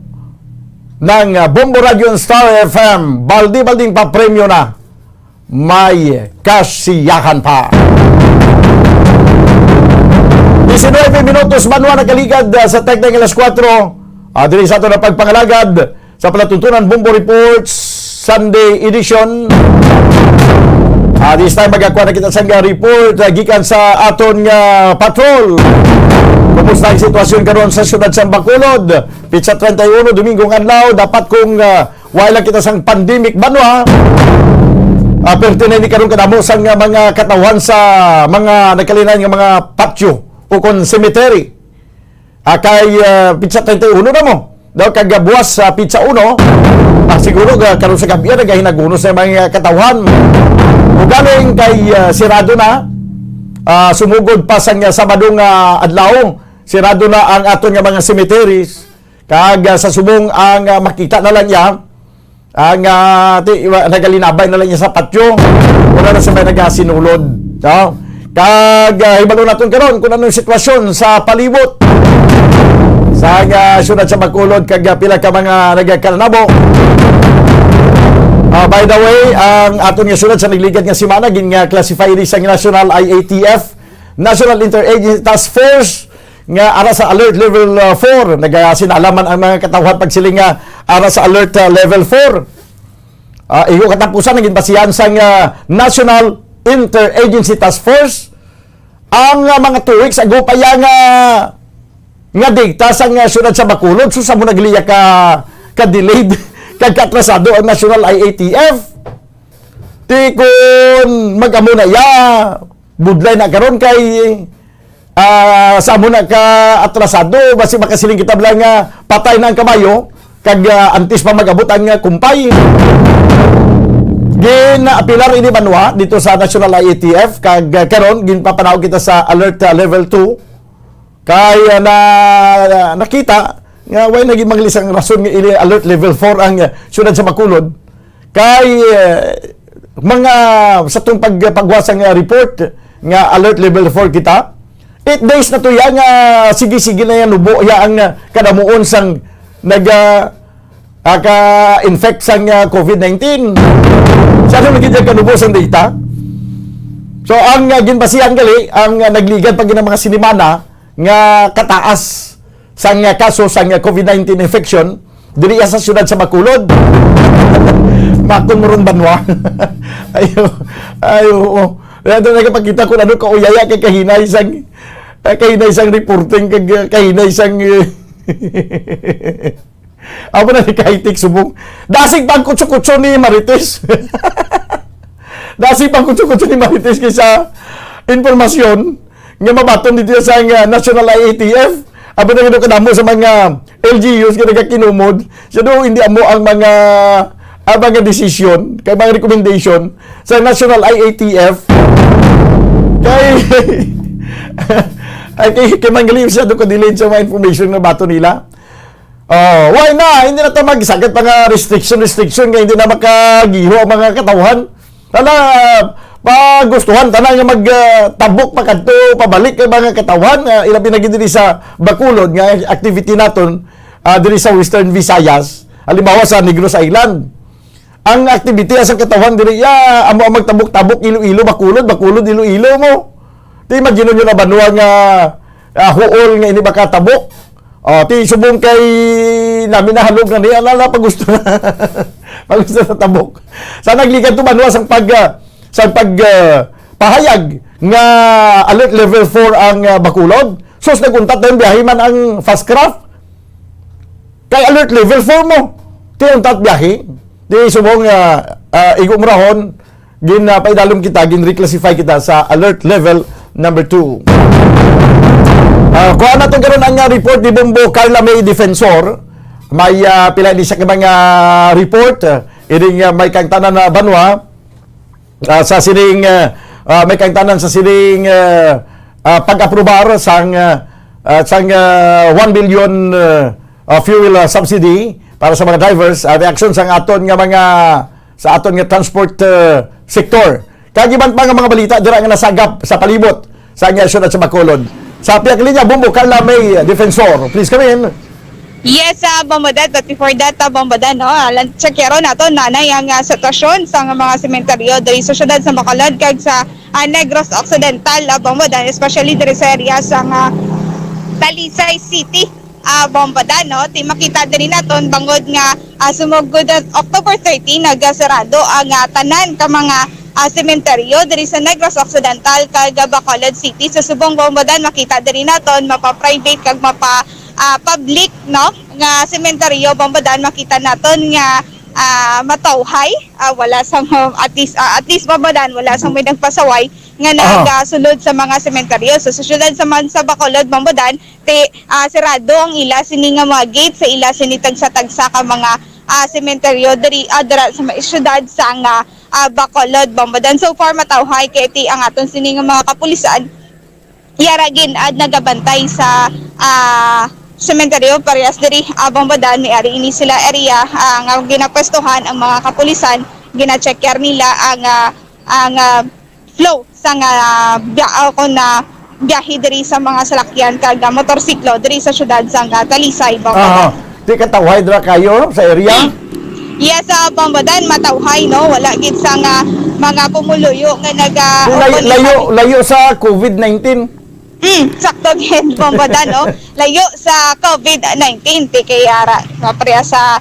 ng Bombo Radio and Star FM. Baldi-balding papremyo na. May kasiyahan pa. 19 minutos manwa na kaligad sa Tekneng alas 4. Diri sa ato na pagpangalagad sa palatuntunan Bombo Reports Sunday edition. This time magakuha na kita sa report gikan sa aton patrol. Kumusta ang sitwasyon karon sa siyudad sa Bacolod? Pitsa 31 Domingong adlaw, dapat kung wala kita sang pandemic banwa. Pertinente karon kadamo sang mga katawan sa mga nagkalinan nga mga patio o kon cemetery. Kay pitsa 31 na mo. Daw kagabuwas sa pitsa 1. Siguro karon sa gabi nagahinag-unos sa mga katawan. O galing kay sirado na. Sumugod pa sang Sabadong adlaw, sirado na ang aton nga mga cemeteries. Kag sa subong ang makita na lang niya ang nagalinabay na lang niya sa patio. Wala na sa may nagasinulod. No? Kag hibalo naton karon kung anong sitwasyon sa palibot sa siyudad sa Bacolod kag pila ka mga nagkakanabo. By the way, ang aton nga siyudad sa nagligad nga semana gin nga classified sa National IATF, National Interagency Task Force nga ara sa alert level 4. Nagasinalaman ang mga katawhan pagsiling nga ara sa alert level 4. Iyo katapusan naging basihan sa National Interagency Task Force ang mga 2 weeks ago pa nga data sa siyudad sa Bacolod. So sa mo nagliya ka delayed kagkatrasado ang National IATF. Ti kun mag-amo na budlay na karon kay sa mo na ka atrasado basi makasiling kita blang nga patay na ang kabayo kag antes pa mag-abot ang kumpay. Gin-apilar ini banwa dito sa National IATF kag karon ginpapanawag kita sa alert level 2 kay nakita nga way naging maglisang rason nga ili alert level 4 ang siyudad sa Bacolod kay mga sa tong pagwasang report nga alert level 4 kita 8 days na to ya nga sige-sige na yan nubo ya ang kadamuon sang ka-infect sang COVID-19 sa nung naging kanubo sang data. So ang ginbasihan gali ang nagligad pag ng mga sinimana nga kataas sang kaso sang COVID-19 infection diri sa siyudad sa Bacolod. Makon mo ron banwa. ayo. Dito nagpakita ko ano kauyaya kay kahinay sang reporting kag kahinay sang amo na ni Kaitik subong. Dasig pang kutso-kutso ni Marites. Dasig pang kutso-kutso ni Marites kaysa informasyon nga mabaton dito sa National IATF. Abo na gino kadamo sa mga LGUs nga nagakinumod. Siya do hindi amo ang mga decision, kay mga recommendation sa National IATF. Kay manggalim siya do ko-delay sa mga information na bato nila. Why na? Hindi na ito magsagat pa nga restriction nga hindi na makagiho ang mga katawhan. Pagustuhan tanan nga magtabok pa kadto pabalik kay mga katawan ilabi na gid diri sa Bacolod nga activity naton diri sa Western Visayas halimbawa sa Negros Island ang activity sa katawan diri amo magtabok-tabok Iloilo Bacolod Iloilo mo ti imagine nyo na banwa nga huol nga ini baka tabok ti subong kay namin nahalog na niya pagusto pagusto sa tabok sa nagligad to banwa sang pahayag nga alert level 4 ang Bacolod. Sus naguntat na yung biyahe man ang fast craft. Kay alert level 4 mo. Ti untat biyahe. Di subong igumrahon gin paidalom kita gin reclassify kita sa alert level number 2. Kuha natin karon ang report ni Bombo Carla May Defensor. May pila di siya mga report. Iring may kangtanan na banwa. Sa sining may kangtanan sa sining pag-aprobar sang 1 billion fuel subsidy para sa mga drivers. Reaction sa aton nga transport sector. Kagiban pa nga mga balita dira nga nasagap sa palibot sa siyudad sa Bacolod. Sa piyak linya Bombo Carla May Defensor. Please come in. Yes, Bombodan, but before that, Bombodan, no, checkero nato nanay ang sitwasyon sa mga sementeryo diri sa syudad sa Bacolod kag sa Negros Occidental, Bombodan, especially diri sa area sa Talisay City. Bombodan, no, ti makita din naton bangod nga sumugod October 30 nagsarado ang tanan ka mga sementeryo diri sa Negros Occidental kag Bacolod City. Sa subong Bombodan makita din naton mapa-private kag public, no, nga sementeryo Bombodan makita naton nga matawhay, wala sang at least Bombodan wala sang may nagpasaway nga nagasulod sa mga sementeryo. So sa syudad sa Bacolod Bombodan sirado ang ila sini nga mga gate sa ila sini tagsa ka mga sementeryo diri sa syudad sa Bacolod Bombodan. So far matawhay kay ti ang aton sini nga mga kapulisan yaragin at nagabantay sa sementeryo parehas diri Bombodan. May ari ini sila area nga ginapwestuhan ang mga kapulisan, gina-checker nila ang flow sa biyahe diri sa mga salakyan kag motorsiklo diri sa syudad sa Talisay Bombodan. Di katawhay dra kayo sa area? Yes, Bombodan matawhay, no, wala gid sa mga pumuluyo nga layo sa COVID-19. Sakto gid Bombodan, no. Layo sa COVID-19 kaya pareha sa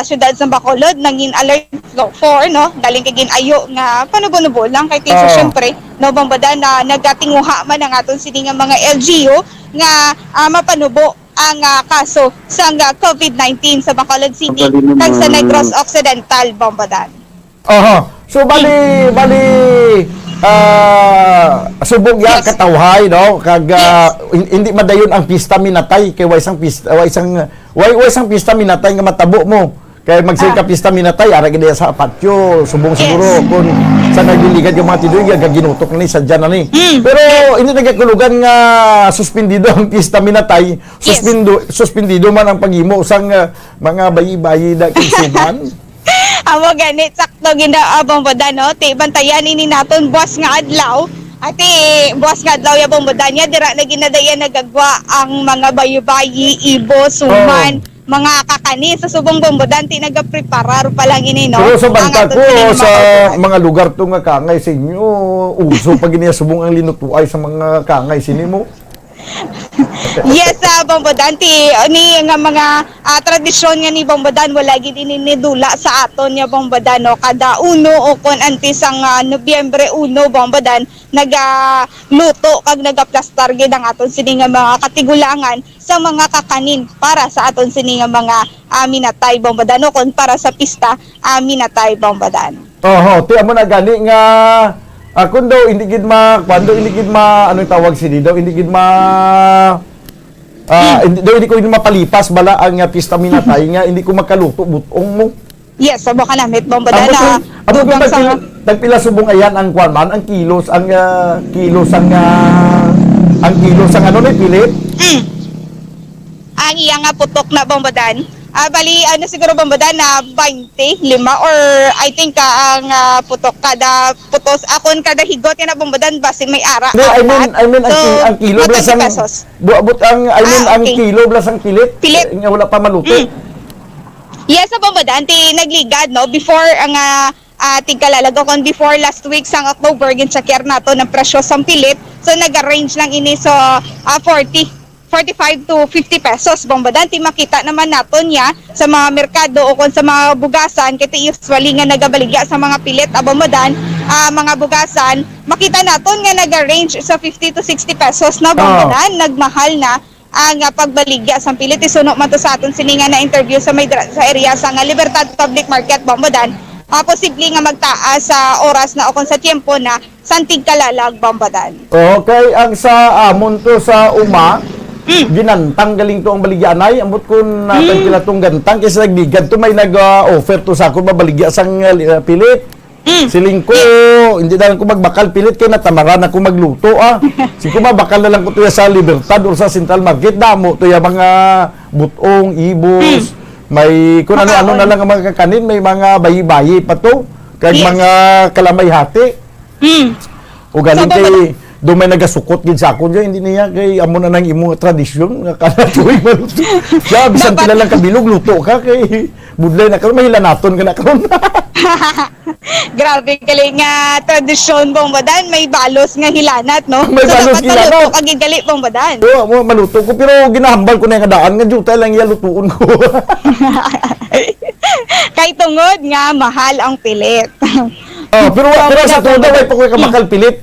syudad sa Bacolod naging alert 4, no. Galing kay ginayo nga panubo-nubo lang kay tiso syempre, no, Bombodan na nagatinguha man ang aton sini nga mga LGU nga mapanubo ang kaso sa COVID-19 sa Bacolod City kag sa Negros Occidental Bombodan. So bali subong ya katawhay, no, kag hindi madayon ang pista minatay kay way isang pista minatay nga matabo mo kay magsay ka pista minatay ara gid sa patio subong siguro kun sa nagliligad yung mga tidoy nga ginutok ni sadya na ni. Pero hindi nagakulugan nga suspendido ang pista minatay, suspendido man ang paghimo sang mga bayi-bayi na kisuman. Amo ganit sakto gina Bombodan, no, ti bantayan ini naton buwas nga adlaw. Ati buwas nga adlaw ya Bombodan ya dira na ginadayan nagagwa ang mga bayi-bayi, ibo, suman, mga kakani sa subong Bombodan ti nagapreparar pa lang ini, no. Pero sa banta ko sa mga lugar to nga kangay sa inyo, uso pag iniya subong ang linutuay sa mga kangay sini mo. Yes, Bombodan, ni nga mga tradisyon nga ni Bombodan wala gid ininidula sa aton nga Bombodan, no, kada 1 o kon antes ang Nobyembre 1 Bombodan nagaluto kag nagaplastar gid ang aton sini nga mga katigulangan sa mga kakanin para sa aton sini nga mga minatay Bombodan, no, kon para sa pista minatay Bombodan. Ti amo na gani nga kundo hindi gid ano tawag sini daw hindi gid hindi ko mapalipas bala ang pista minatay nga hindi ko makaluto butong mo. Yes, sabo ka namit Bombodan na tagpila subong ayan ang kwan man ang kilos ang kilos ang ano ni pilit. Ang iyang putok na Bombodan. Bali siguro Bombodan na 25 or I think ang putok kada putos akon kada higot na Bombodan basin may ara. No, I mean ang kilo blasang buabot ang ang kilo blasang pilit nga wala pa maluto. Yes, sa Bombodan nagligad, no, before ang tigkalalago kon before last week sang October ginchecker nato ng presyo sang pilit. So nag-arrange lang ini so 45 to 50 pesos Bombodan. Ti makita naman naton ya sa mga merkado o kon sa mga bugasan kay usually nga nagabaligya sa mga pilit Bombodan, mga bugasan makita naton nga nag-range sa 50 to 60 pesos na Bombodan. Nagmahal na ang pagbaligya sa pilit. Isuno man to sa aton sini nga na interview sa area sa Libertad Public Market Bombodan. Posible nga magtaas sa oras na o kon sa tiempo na santig kalalag Bombodan. Okay, ang sa amon to sa uma ginantang galing to ang baligyanay ambot kun tagpila tong gantang kasi nagligad to may nag-offer to sa ako mabaligya sang pilit. Siling ko hindi na lang ko magbakal pilit kay natamaran ako magluto si ko mabakal na lang ko to sa Libertad or sa Central Market damo to ya mga butong, ibos, may kung ano na lang ang mga kakanin, may mga bayi-bayi pa to kag mga kalamay hati. O galing do may nagasukot gid sa ako diyan, hindi niya kay amo na nang imong tradisyon nga kada tuig maluto. Siya bisan pila lang kabilog luto ka kay budlay na karon mahilanaton ka na karon. Grabe gali nga tradisyon Bombodan, may balos nga hilanat, no? May balos dapat hilanat. maluto kag gali Bombodan. Oo, mo maluto ko pero ginahambal ko na yung daan nga jutay lang iya lutuon ko. Kay tungod nga mahal ang pilit. Oh, pero sa todo way pa ko ka makalpilit.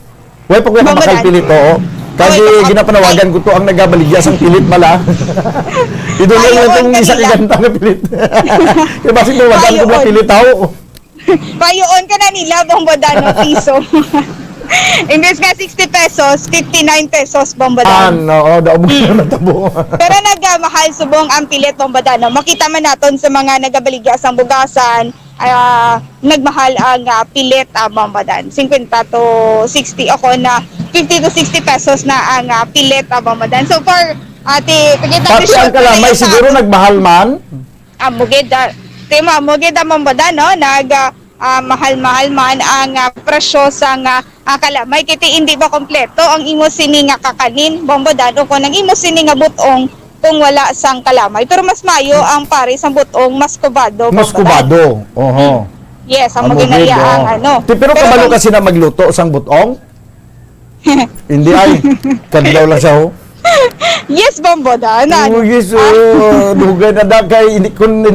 Way pa ko ka makalpilit, oo. Kasi ginapanawagan ko to ang nagabaligya sang pilit mala. Idulong lang itong isa kaganta nga pilit. Kaya basig mawagan ko na pilit ako. Payoon ka na nila Bombodan no piso. Imbes nga 60 pesos, 59 pesos Bombodan. Oo, daw mo na natabo. Pero nagmahal subong ang pilit Bombodan. No? Makita man naton sa mga nagabaligya sang bugasan, nagmahal ang pilit Bombodan. 50 to 60 ako na 50 to 60 pesos na ang pilit Bombodan. So for Pati ang kalamay siguro nagmahal man. Mugida. Tema mugida Bombodan no mahal-mahal man ang presyo sa kalamay kiti hindi ba kompleto ang imo sini nga kakanin Bombodan o kung ang imo sini nga butong kung wala sang kalamay pero mas mayo ang pare sang butong mas kubado Mas kubado. Oho. Yes ang maginaya ang ano Pero kabalo kasi na magluto sang butong? Hindi ay kadlaw lang siya ho. Yes Bombodan. Oh yes, dugay na da kay hindi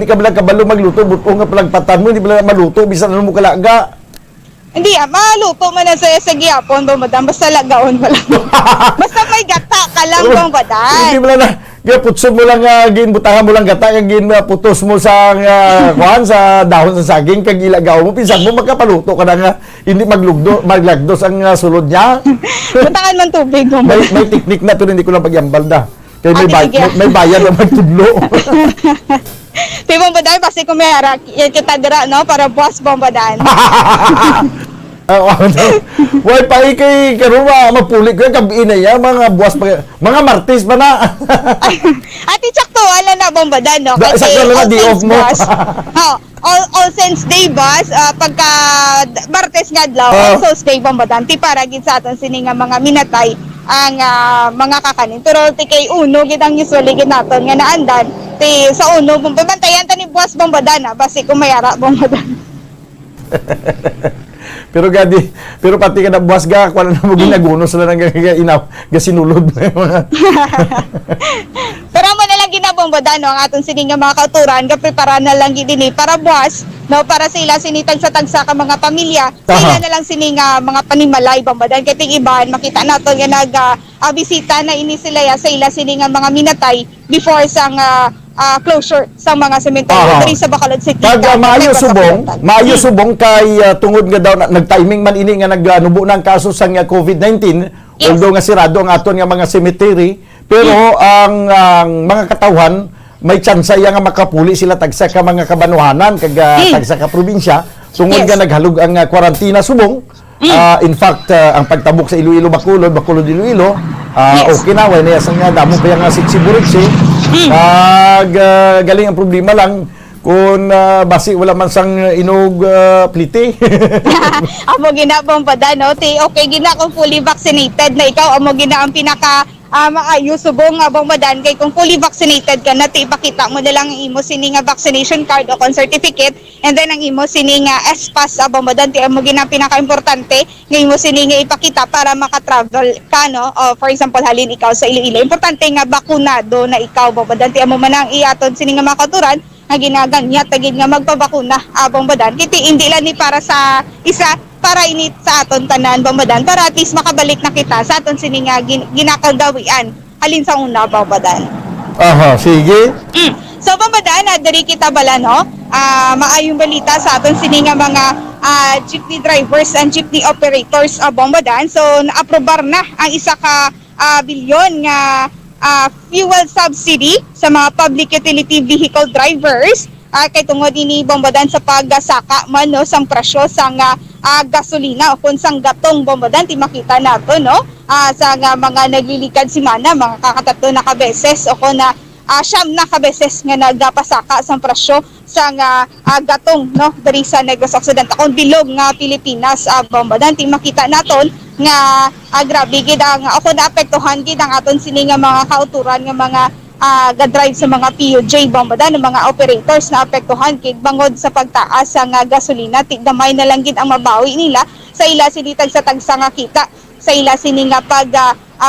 ka bala kabalo magluto butong nga palagpatan mo hindi bala maluto bisan ano mo kalaga. Hindi maluto man na sa gyapon Bombodan basta lagaon mo lang. Basta may gata ka lang Bombodan. Hindi bala na putso mo lang ginbutangan mo lang gata kag putos mo sa kuan sa dahon sa saging kag ilagaw mo pinsan mo magkapaluto ka na nga hindi maglagdos ang sulod niya. Butangan man tubig Bombodan. May teknik na to hindi ko lang pagyambal da. Kay may bayad na magtudlo. Di Bombodan kasi kung may harak kita dira no para buwas Bombodan. Why pa kay karon mapuli ko gabi na ya mga buwas mga martes pa na. Ati sakto ala na Bombodan no kasi na di off mo. All Saints Day bus pagka Martes nga adlaw All Souls Day Bombodan ti para gid sa aton sini nga mga minatay ang mga kakanin pero ti kay uno gid ang usually gid naton nga naandan ti sa uno bantayan ta ni buwas Bombodan basi kung mayara Bombodan. Pero pati ka na buwas ga wala na mo ginaguno sila nang gasinulod. Pero mo na lang ginabombodan no ang aton sini nga mga kauturan ga prepara na lang gid dinhi para buwas no para sila sinitag sa tagsa ka mga pamilya sila na lang sini nga mga panimalay Bombodan kay ting iban makita naton nga bisita na ini sila ya sa ila sini nga mga minatay before sang closure sa mga sementeryo diri sa Bacolod City. Pag maayo subong kay tungod nga daw nag-timing man ini nga nagnubo na ang kaso sa COVID-19 although nga sirado ang aton nga mga cemetery pero ang mga katawhan may tsansa nga makapuli sila tagsa ka mga kabanuhanan kag tagsa ka probinsya tungod nga naghalug ang kwarantina subong. In fact, ang pagtabok sa Iloilo Bacolod Iloilo okay na way na sang damo pa nga siksiburitsi. Galing ang problema lang kung basi wala man sang inog plite. Amo gina Bombodan no ti okay gina kung fully vaccinated na ikaw amo gina ang pinaka maayo subong Bombodan kay kung fully vaccinated ka na ti ipakita mo na lang ang imo sini nga vaccination card o con certificate and then ang imo sini nga S-pass Bombodan ti amo gina pinaka importante nga imo sini nga ipakita para maka-travel ka no for example halin ikaw sa Iloilo importante nga bakunado na ikaw Bombodan ti amo man ang iaton sini nga makaturan nga ginaganyat tagid nga magpabakuna Bombodan kiti hindi lang ni para sa isa para init sa aton tanan Bombodan para at least makabalik na kita sa aton sini nga ginakagawian halin sa una Bombodan. Sige. So Bombodan diri kita bala no maayong balita sa aton sini nga mga jeepney drivers and jeepney operators Bombodan so naaprobar na ang isa ka bilyon nga fuel subsidy sa mga public utility vehicle drivers kay tungod ini Bombodan sa paggasaka man no sang presyo sang gasolina o kung sang gatong Bombodan ti makita nato no sa mga naglilikad simana mga kakatatlo na kabeses o kung na siyam na kabeses nga nagpasaka sang presyo sa nga gatong no diri sa Negros Occidental kon bilog nga Pilipinas bombadan ting makita naton nga grabe gid ang ako naapektuhan gid ang aton sini nga mga kauturan nga mga ga-drive sa mga PUJ bombadan ng mga operators na apektuhan gid bangod sa pagtaas sa nga gasolina tigdamay na lang gid ang mabawi nila sa ila sini tagsa nga kita sa ila sini nga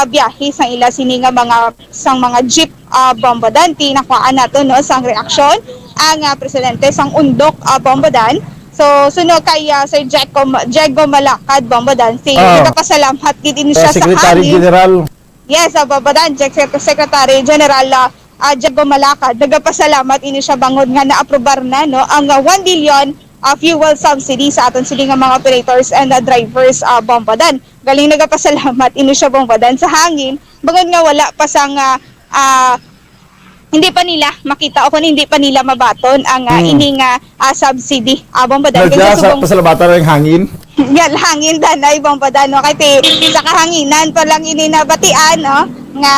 biyahe sa ila sini nga mga jeep bombadan tinakuan nato no sang reaksyon ang presidente sang undok bombadan. So sunod kay Sir Jego Malakad bombadan si nagpasalamat gid ini siya sa Secretary hangin. General. Yes, bombadan Secretary General Jego Malakad nagpasalamat ini siya bangod nga naaprobar na no ang 1 billion fuel subsidy sa aton sini nga mga operators and drivers bombadan. Galing nagpasalamat ini siya bombadan sa hangin bangod nga wala pa sang hindi pa nila makita o kung hindi pa nila mabaton ang ining subsidy bombadan. Nagdasa pasalamatan ng hangin. Yan, hangin danay bombadan no kay sa kahanginan pa lang ini nabatian no nga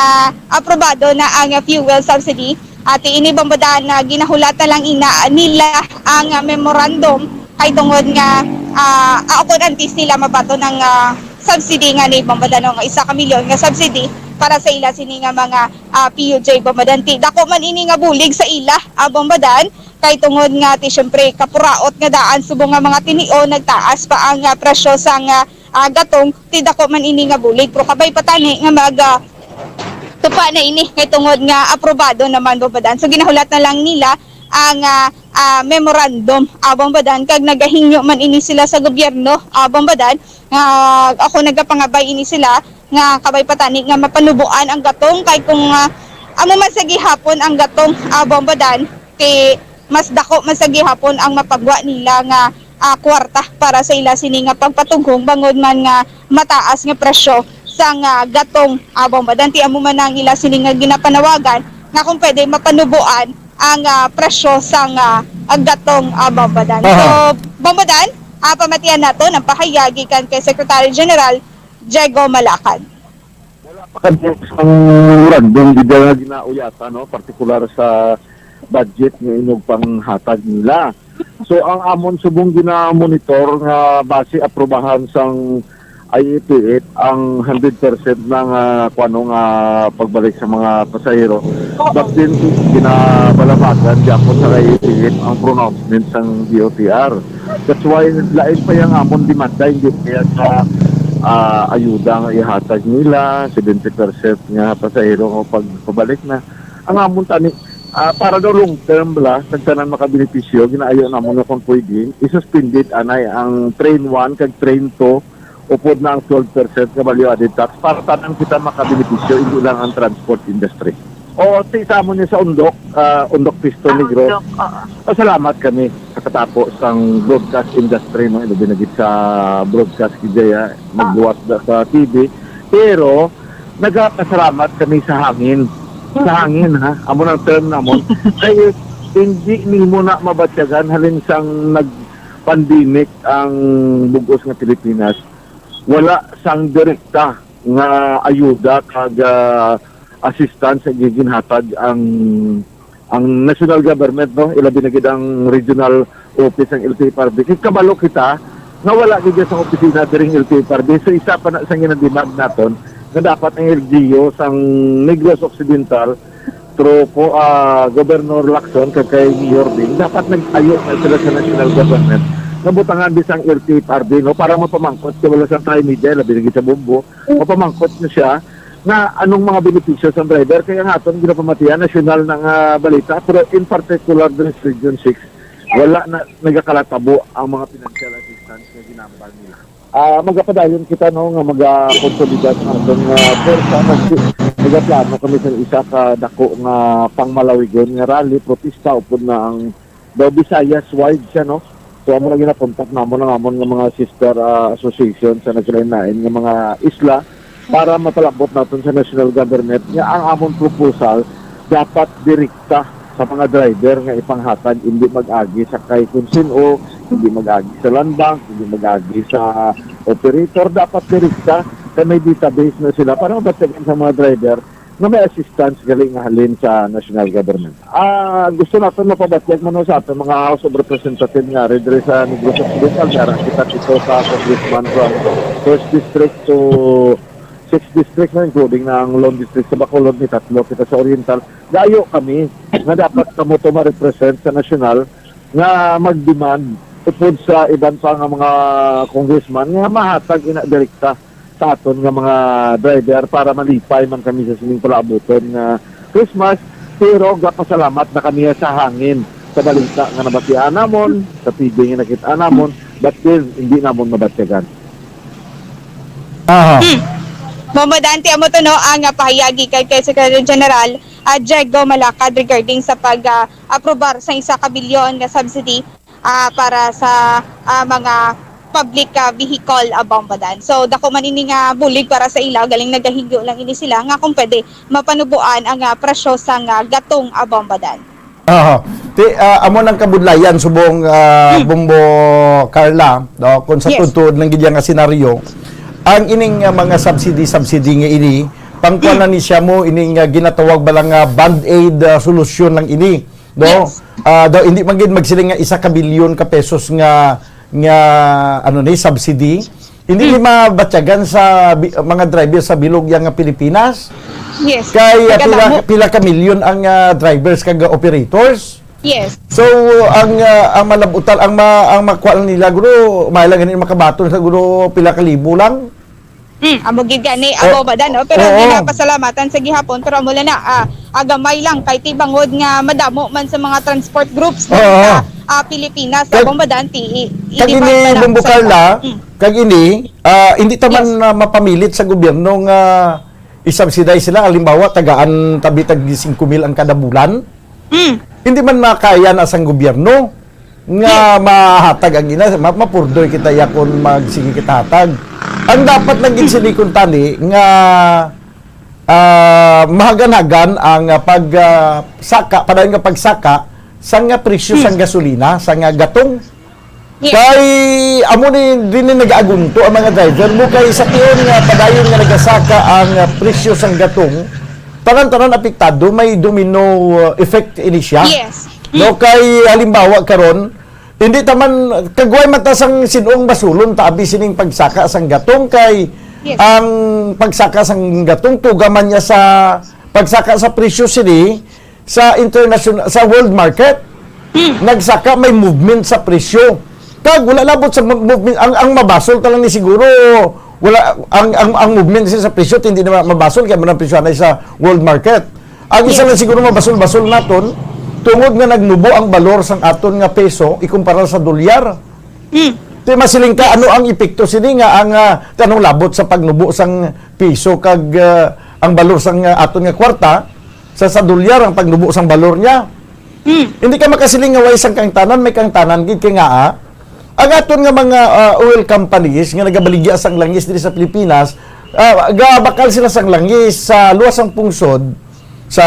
aprobado na ang fuel subsidy at ini bombadan na ginahulatan lang nila ang memorandum kay tungod nga ako antis nila mabaton ng subsidy nga ni bombadan nga 1 ka milyon nga subsidy para sa ila sini nga mga PUJ bombadan ti dako man ini nga bulig sa ila bombadan kay tungod nga ti syempre kapuraot nga daan subong nga mga tinio nagtaas pa ang presyo sa gatong ti dako man ini nga bulig pero kabay patani nga mag tupa na ini kay tungod nga aprobado naman bombadan so ginahulat na lang nila ang memorandum bombadan kag nagahingyo man ini sila sa gobyerno bombadan ako nagapangabay ini sila nga kabay patani nga mapanubuan ang gatong kay kung amo man sa gihapon ang gatong bombadan kay mas dako man sa gihapon ang mapagwa nila nga kwarta para sa ila sini nga pagpatughong bangod man nga mataas nga presyo sa nga gatong bombadan ti amo man ang ila sini nga ginapanawagan nga kung pwede mapanubuan ang presyo sa nga gatong bombadan. So bombadan pamatian nato ang pahayagi kan kay Secretary General Jego Malakad. Ang random gid nga ginauyatan no partikular sa budget nga inog panghatag nila. So ang amon subong gina-monitor nga base aprobahan sang IEP ang 100% ng kuano nga pagbalik sa mga pasahero. But din ginabalabagan gyapon sa IEP ang pronouncement sang DOTR. That's why lain pa yang amon demanda hindi kaya sa ayuda nga ihatag nila 70% nga pasahero o pagpabalik na ang amon tani para daw long term bala sa tanan makabenepisyo ginaayo namon na kung pwede isuspended anay ang train 1 kag train 2 upod na ang 12% nga value added tax para tanan kita makabenepisyo hindi lang ang transport industry. O sa mo niya sa Undok Pisto Negro. Salamat kami katapos ang broadcast industry no ilo binagit sa broadcast kidaya magbuwat sa TV pero nagpasalamat kami sa hangin ha amo nang term namon kay hindi nimo na mabatyagan halin sang nag-pandemic ang bugos nga Pilipinas wala sang direkta nga ayuda kag assistance sa giginhatag ang national government no ilabi na gid ang regional office ng LTFRB kay kabalo kita nga wala gid sa opisina diring LTFRB so isa pa na sa ginademand naton nga dapat ang LGU sang Negros Occidental through Governor Lacson kay Mayor Ding dapat nag-ayo na sila sa national government nabutangan bisang LTFRB no para mapamangkot kay wala sa tri-media labi na gid sa Bombo mapamangkot na siya na anong mga benepisyo sa driver kaya nga itong ginapamatian nasyonal ng balita pero in particular sa Region 6 wala na nagakalatabo ang mga financial assistance na ginambal nila. Magapadayon kita no nga magakonsolidad ang atong pwersa nagaplano kami sa isa ka dako nga pangmalawigon nga rally protesta upod na ang daw Visayas wide siya no. So amo na ginakontak namon ng amon nga mga sister association sa naglain-lain nga mga isla para matalabot natin sa national government nga ang among proposal dapat direkta sa mga driver nga ipanghatag hindi mag-agi sa kay konsino, hindi mag-agi sa land bank, hindi mag-agi sa operator dapat direkta kay may database na sila para mabatyagan sa mga driver na may assistance galing nga halin sa national government. Gusto natin mapabatyag mo sa ating mga House of Representatives nga rin sa Negros Occidental. Kaya kita ito sa congressman from 1st District to 6th District na including ng Lone District sa Bacolod ni tatlo kita sa Oriental. Dayo kami na dapat kamo to ma-represent sa national nga mag-demand upod sa iban pa nga mga congressman nga mahatag ina direkta sa aton nga mga driver para malipay man kami sa sining palaabuton nga Christmas. Pero gapasalamat na kami sa hangin sa balita nga nabatian namon, sa TV nga nakita namon, but still hindi namon mabatyagan. Mamodante amo to no ang pahayagi kay Secretary General Diego Malacad regarding sa pag-aprobar sa 1 bilyon nga subsidy para sa mga public vehicle bombadan. So dako man ini nga bulig para sa ila galing nagahigyo lang ini sila nga kung pwede mapanubuan ang presyo sa gatong bombadan. Amo ng kabudlayan subong Bombo Carla no kung sa tutud ng gidya nga senaryo ang ining mga subsidy nga ini pangkuan ni siya mo ining ginatawag balang band-aid solusyon ng ini no daw hindi magid magsiling nga 1 bilyon ka pesos nga ano ni subsidy hindi ni mabatyagan sa mga driver sa bilog yang Pilipinas. Yes. Kay pila ka milyon ang drivers kag operators. Yes. So ang malabutal ang makuha nila guro mailang ganin makabaton sa guro pila ka libo lang. Amo gid gani bombadan no pero ginapasalamatan sa gihapon pero mula na agamay lang kay tibangod nga madamo man sa mga transport groups sa Pilipinas sa bombadan kag ini Bombo Carla kag ini hindi taman mapamilit sa gobyerno nga i-subsidize sila halimbawa tagaan tabi tag 5,000 ang kada bulan. Hindi man makaya na sang gobyerno nga mahatag ang ina mapurdoy kita yakon magsige kita hatag. Ang dapat lang ginsilikon tani nga mahaganagan ang pagsaka padayon nga pagsaka sang nga presyo sang gasolina sang gatong. Kay amo ni din nag-agunto ang mga driver mo kay sa tiyon nga padayon nga nagasaka ang presyo sang gatong tanan-tanan apektado may domino effect ini siya. Yes. No kay halimbawa karon hindi taman kagway mata sang sinong basulon tabi sining pagsaka sang gatong kay ang pagsaka sang gatong tugaman niya sa pagsaka sa presyo sini sa international sa world market. Nagsaka may movement sa presyo. Kag wala labot sa movement ang mabasol ta lang ni siguro wala ang movement sa presyo hindi na mabasol kay man presyo na sa world market. Ang isa lang siguro mabasol-basol naton tungod nga nagnubo ang balor sang aton nga peso ikumpara sa dolyar. Ti masiling ka ano ang epekto sini nga ang tanong labot sa pagnubo sang peso kag ang balor sang aton nga kwarta sa dolyar ang pagnubo sang balor niya. Hindi ka makasiling nga way sang kang tanan may kang tanan gid kay nga ang aton nga mga oil companies nga nagabaligya sang langis diri sa Pilipinas bakal sila sang langis sa luwas sang pungsod sa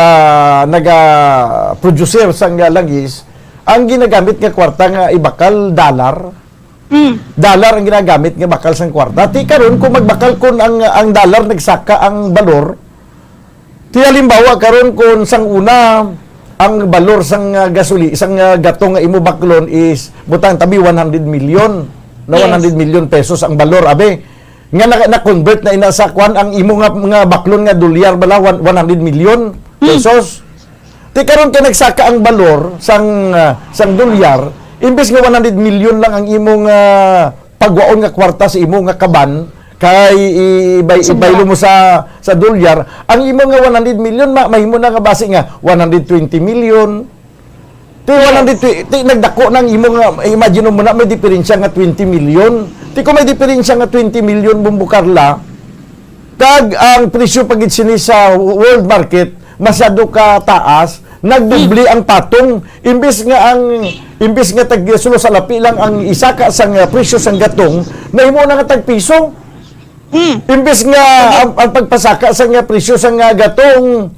naga-producer sang langis ang ginagamit nga kwarta nga ibakal dollar. Dollar ang ginagamit nga bakal sang kwarta. Ti karon kung magbakal kun ang dollar nagsaka ang balor. Ti halimbawa karon kun sang una ang balor sang gasoli sang gatong nga imo baklon is butang tabi 100 million na 100 million pesos ang balor abe nga na-convert na ina sa kwan ang imo nga baklon nga dolyar bala 100 million pesos. Ti karon kay nagsaka ang balor sang dolyar imbes nga 100 million lang ang imong pagwaon nga kwarta sa imo nga kaban kay ibaylo mo sa dolyar ang imo nga 100 million mahimo na nga base nga 120 million. Ti 120 nagdako nang imo nga imagine mo na may diferensya nga 20 million. Ti ko may diferensya nga 20 million Bombo Carla kag ang presyo pagid sini sa world market masyado ka taas nagdubli ang patong imbes nga tag sulo sa lapi lang ang isaka sang presyo sang gatong nahimo na nga tag piso. Imbes nga ang pagpasaka sang presyo sang gatong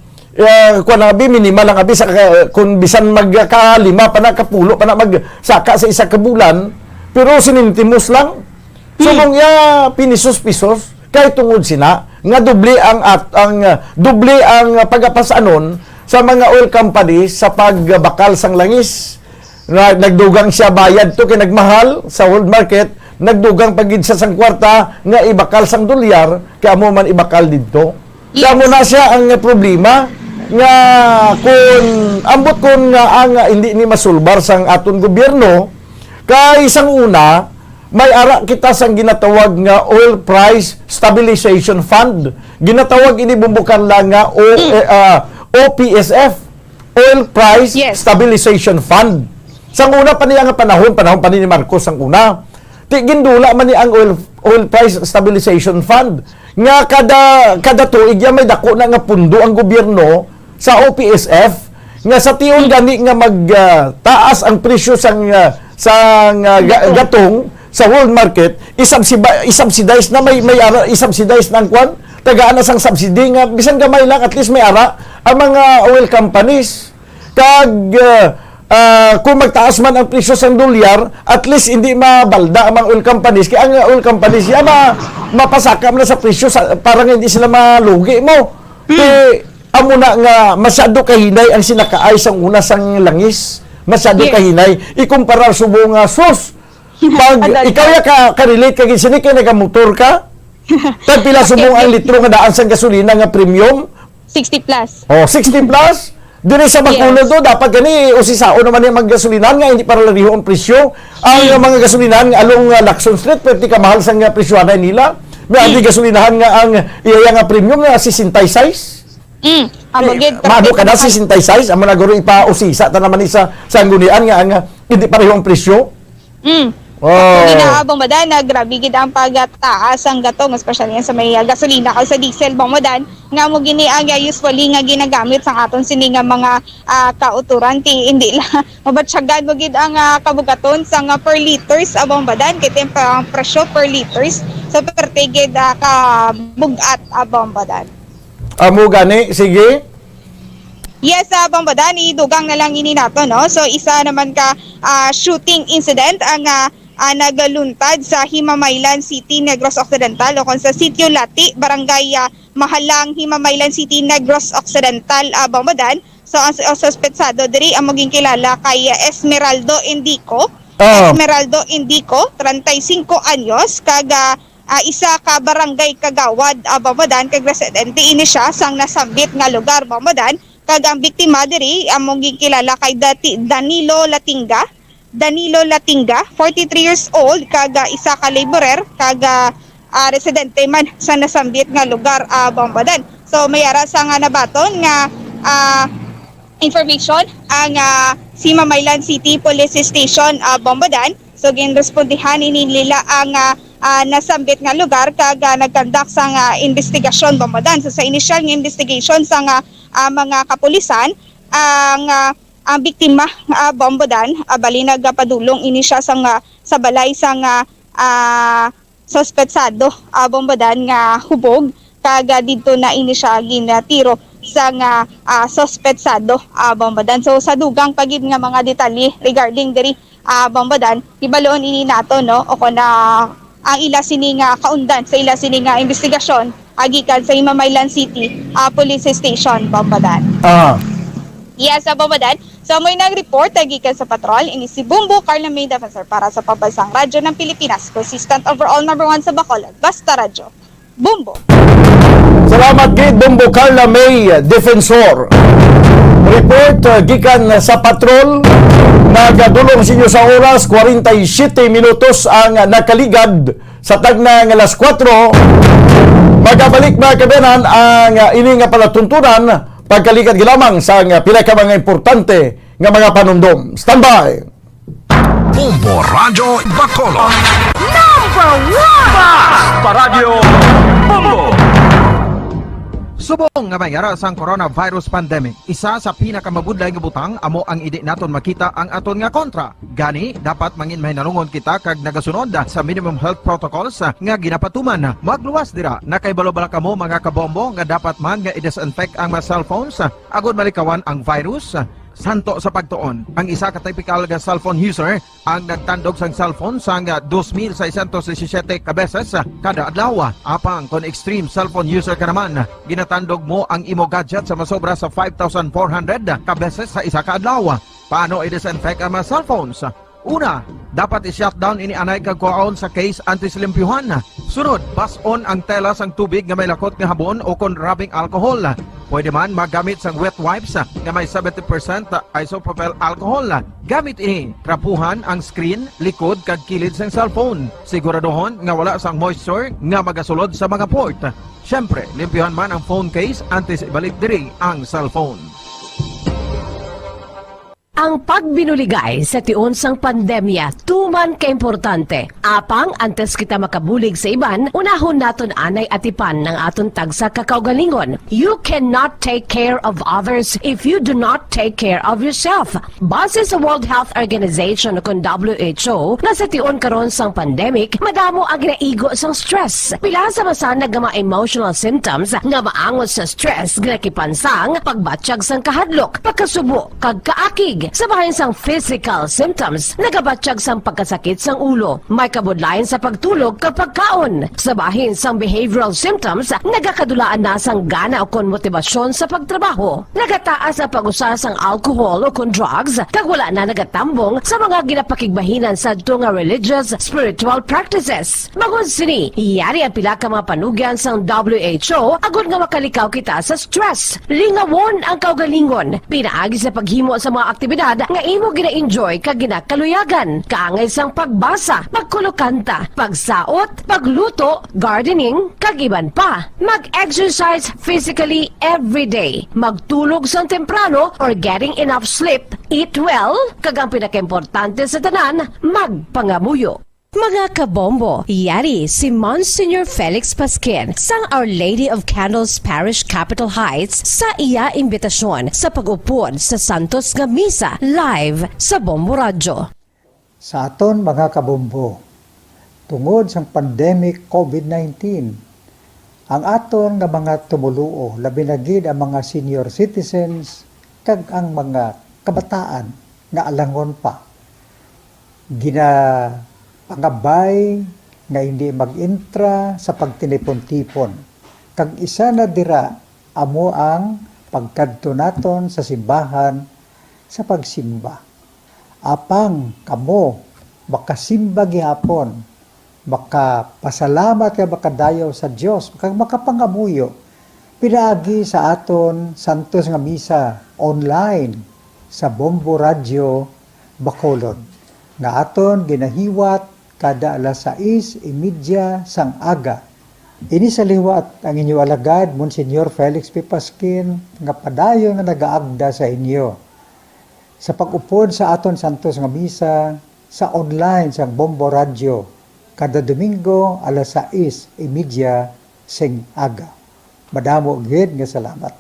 kuan abi minimal lang abi sa kun bisan magka-5 pa na kapulo pa na magsaka sa isa ka bulan pero sinintimos lang. So kung pinisos-pisos kay tungod sina nga doble ang pagapasanon sa mga oil companies sa pagbakal sang langis. Nagdugang siya bayad to kay nagmahal sa world market, nagdugang pagid sa sang kwarta nga ibakal sang dolyar kay amo man ibakal didto. Kaya mo na siya ang problema nga kung ambot kun nga ang hindi ni masulbar sang aton gobyerno kay isang una may ara kita sang ginatawag nga Oil Price Stabilization Fund. Ginatawag ini bumbukan lang nga OPSF, Oil Price Stabilization Fund. Sang una pa niya nga panahon pa ni Marcos ang una. Ti gindula man ni ang Oil Price Stabilization Fund nga kada tuig ya may dako na nga pundo ang gobyerno sa OPSF nga sa tiyon gani nga magtaas ang presyo sang gatong sa world market, isubsidize na may ara isubsidize nang kwan tagaan na sang subsidy nga bisan gamay lang at least may ara ang mga oil companies kag kung magtaas man ang presyo sang dolyar at least hindi mabalda ang mga oil companies kaya ang oil companies mapasaka na sa presyo parang hindi sila malugi mo amo na nga masyado kahinay ang sinakaay sang una sang langis masyado kahinay ikumpara subong sus pag ikaw ya ka-relate ka sini kay nagamotor ka tag pila subong ang litro nga daan sang gasolina nga premium 60 plus. Oh, 60 plus. Dire sa Bacolod do dapat gani usisao naman yung maggasolinahan nga hindi para lariho ang presyo. Ang mga gasolinahan nga along Lacson Street perti ka mahal sang presyohan nila. May andi gasolinahan nga ang iya nga premium nga 66. Mado ka na 66 amo na guro ipausisa ta naman isa sa gunian nga ang hindi pareho ang presyo. Ginaabang madan na grabe gid ang pagtaas ang gatong especially sa may gasolina o sa diesel bang madan nga mo gini ang usually nga ginagamit sa aton sini nga mga kauturan ti hindi la mabatsyagan mo gid ang kabugaton sa nga per liters abang madan kay ang presyo per liters so perte gid ka bugat abang madan. Amo gani sige. Yes, Bang Badan, idugang na lang ini nato, no? So, isa naman ka shooting incident ang nagaluntad sa Himamaylan City, Negros Occidental o kung sa Sitio Lati, Barangay Mahalang, Himamaylan City, Negros Occidental, Bang Badan. So, ang suspetsado diri ang maging kilala kay Esmeraldo Indico. Esmeraldo Indico, 35 anyos, kaga isa ka barangay kagawad, Bang Badan, kag residente ini siya sang nasambit nga lugar, Bang Badan. Kag ang biktima diri among gikilala kay Danilo Latinga, 43 years old, kag isa ka laborer, kag residente man sa nasambit nga lugar, Bang Badan. So may ara sa nga nabaton nga information ang Himamaylan City Police Station, Bang Badan. So ginrespondihan ini nila ang nasambit nga lugar kag nagkandak sa investigasyon, Bang Badan. So sa initial nga investigation sa mga kapulisan ang biktima, Bang Badan, bali nagpadulong ini siya sa balay sa suspetsado, Bang Badan, nga hubog kag didto na ini siya ginatiro sa suspetsado, Bang Badan. So sa dugang pagid nga mga detalye regarding diri, Bang Badan, ibaloon ini nato, no, o na ang ila sini nga kaundan sa ila sini nga investigasyon agikan sa Himamaylan City Police Station, Bang Badan. Yes, Bang Badan. So may nag-report agikan sa patrol ini si Bumbo Carla May Defensor para sa Pambansang Radyo ng Pilipinas, consistent overall number 1 sa Bacolod, Basta Radyo. Bumbo. Salamat gid Bumbo Carla May Defensor. Report gikan sa patrol. Nagadulong sinyo sa oras 47 minutos ang nakaligad sa tagna nga alas 4. Magabalik mga kabenan ang ini nga palatuntunan pagkaligad gilamang sa pinaka mga importante nga mga panundom. Standby. Bombo Radyo Bacolod. Number 1! Basta Radio Bombo! Subong nga mayara sang coronavirus pandemic, isa sa pinakamabudlay nga butang amo ang idi naton makita ang aton nga kontra. Gani dapat mangin mahinalungon kita kag nagasunod sa minimum health protocols nga ginapatuman. Magluwas dira nakaibalo-bala kamo mga kabombo nga dapat man nga i-disinfect ang mga cellphones agud malikawan ang virus. Santo sa pagtuon, ang isa ka typical nga cellphone user ang nagtandog sang cellphone sang 2,617 ka beses kada adlaw. Apang kon extreme cellphone user ka naman, ginatandog mo ang imo gadget sa masobra sa 5,400 ka beses sa isa ka adlaw. Paano i-disinfect ang mga cellphones? Una, dapat i-shutdown ini anay kagkuhaon sa case antislimpyuhan. Sunod, pason ang tela sang tubig nga may lakot nga habon o kon rubbing alcohol. Pwede man magamit sang wet wipes nga may 70% isopropyl alcohol. Gamit ini, trapuhan ang screen, likod kag kilid sang cellphone. Siguraduhon nga wala sang moisture nga magasulod sa mga port. Syempre, limpyuhan man ang phone case antes ibalik diri ang cellphone. Ang pagbinuligay sa tiun sang pandemya, tuman kaimportante. Apang antes kita makabulig sa iban, unahon naton anay atipan ng aton tagsa kakaugalingon. You cannot take care of others if you do not take care of yourself. Base sa World Health Organization o WHO, na sa tiun karon sang pandemic, madamo ang ginaigo sang stress. Pila sa masanag nga mga emotional symptoms nga maangot sa stress, ginakipansang, pagbatsyag sang kahadlok, pagkasubo, kag kaakig. Sa bahin sang physical symptoms, nagabatsyag sang pagkasakit sang ulo, may kabudlayan sa pagtulog kapag kaon. Sa bahin sang behavioral symptoms, nagakadulaan na sang gana o kon motibasyon sa pagtrabaho. Nagataas ang pag-usa sang alcohol o kon drugs, kag wala na nagatambong sa mga ginapakigbahinan sa nga religious, spiritual practices. Magun sini, iyari ang pila ka mga panugyan sang WHO agud nga makalikaw kita sa stress. Lingawon ang kaugalingon, pinaagi sa paghimo sa mga aktibidad nga imo gina-enjoy kag ginakaluyagan, kaangay sang pagbasa, pagkulokanta, pagsaot, pagluto, gardening, kag iban pa. Mag-exercise physically every day, magtulog sang temprano or getting enough sleep, eat well, kag ang pinakaimportante sa tanan, magpangamuyo. Mga kabombo, yari si Monsignor Felix Pasquin sang Our Lady of Candles Parish Capitol Heights sa iya imbitasyon sa pag-upod sa Santos nga Misa live sa Bombo Radio. Sa aton mga kabombo, tungod sang pandemic COVID-19, ang aton nga mga tumuluo, labi na gid ang mga senior citizens kag ang mga kabataan nga alangon pa, pangabay nga hindi mag-intra sa pagtinipon-tipon. Kag isa na dira amo ang pagkadto naton sa simbahan sa pagsimba. Apang kamo makasimba gihapon, makapasalamat ka makadayaw sa Dios, kag makapangamuyo pinaagi sa aton Santos nga Misa online sa Bombo Radio Bacolod nga aton ginahiwat kada alas 6:30 sang aga. Ini sa liwat ang inyo alagad, Monsignor Felix P. Pasquin, nga padayon nga nagaagda sa inyo. Sa pag-upod sa aton Santos nga Misa, sa online sang Bombo Radio, kada Domingo alas 6:30 sing aga. Madamo gid nga salamat.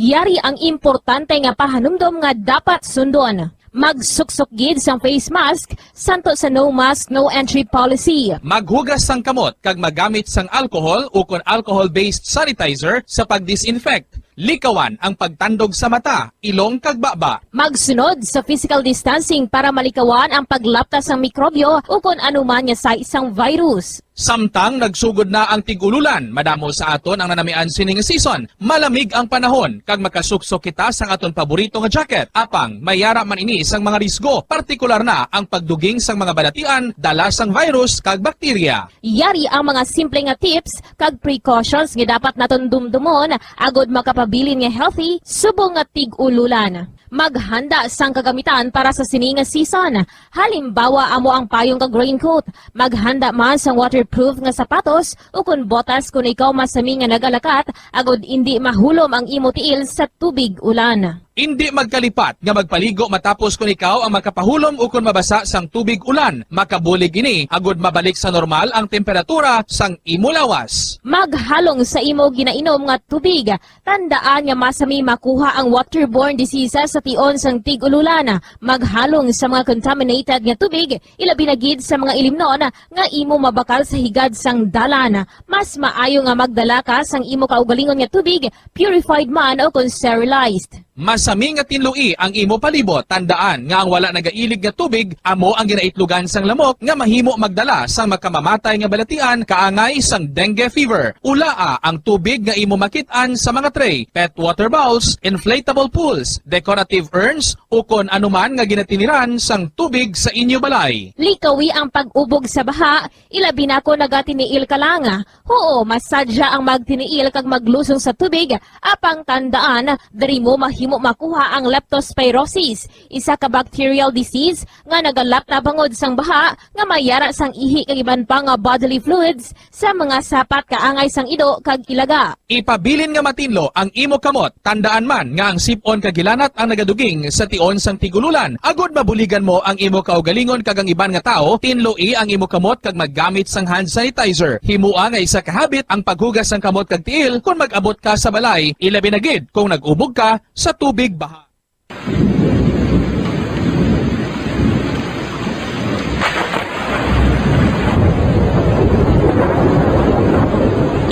Yari ang importante nga pahanumdom nga dapat sundon. Magsuksok gid sang face mask, santo sa no mask, no entry policy. Maghugas sang kamot kag magamit sang alcohol o kon alcohol-based sanitizer sa pag-disinfect. Likawan ang pagtandog sa mata, ilong kag baba. Magsunod sa physical distancing para malikawan ang paglaptas ng mikrobyo o kung anuman nga sa isang virus. Samtang nagsugod na ang tigululan, madamo sa aton ang nanamian sining season. Malamig ang panahon kag makasuksok kita sang aton paborito nga jacket. Apang mayara man ini sang mga risgo, partikular na ang pagduging sang mga balatian, dala sang virus kag bakterya. Yari ang mga simple nga tips kag precautions nga dapat naton dumdumon agod makapabilin nga healthy subong nga tig-ululan. Maghanda sang kagamitan para sa sining nga season. Halimbawa amo ang payong kag raincoat. Maghanda man sang waterproof nga sapatos o kun botas kung ikaw masami nga nagalakat agod hindi mahulom ang imo tiil sa tubig ulan. Hindi magkalipat nga magpaligo matapos kung ikaw ang makapahulom o kung mabasa sang tubig ulan. Makabulig ini agod mabalik sa normal ang temperatura sang imo lawas. Maghalong sa imo ginainom nga tubig. Tandaan nga masami makuha ang waterborne diseases sa tion sang tig-ululan. Maghalong sa mga contaminated nga tubig, ilabi na gid sa mga ilimnon nga imo mabakal sa higad sang dalan. Mas maayo nga magdala ka sang imo kaugalingon nga tubig, purified man o kung sterilized. Masami nga tinlui ang imo palibot, tandaan nga ang wala nagailig nga tubig amo ang ginaitlugan sang lamok nga mahimo magdala sang magkamamatay nga balatian kaangay sang dengue fever. Ulaa ang tubig nga imo makit-an sa mga tray, pet water bowls, inflatable pools, decorative urns o kon anuman nga ginatiniran sang tubig sa inyo balay. Likawi ang pag-ubog sa baha, ilabi na ko nagatiniil ka lang. Oo, masadya ang magtiniil kag maglusong sa tubig, apang tandaan, dari mo mahimo makuha ang leptospirosis, isa ka bacterial disease nga nagalap na bangod sang baha nga mayara sang ihi kag iban pa nga bodily fluids sa mga sapat kaangay sang ido kag ilaga. Ipabilin nga matinlo ang imo kamot, tandaan man nga ang sipon kag gilanat ang nagaduging sa tion sang tigululan. Agod mabuligan mo ang imo kaugalingon kag ang iban nga tao, tinloi ang imo kamot kag maggamit sang hand sanitizer. Himua nga isa ka habit ang paghugas sang kamot kag tiil kung mag-abot ka sa balay, ilabi na gid kung nag-ubog ka sa tubig baha.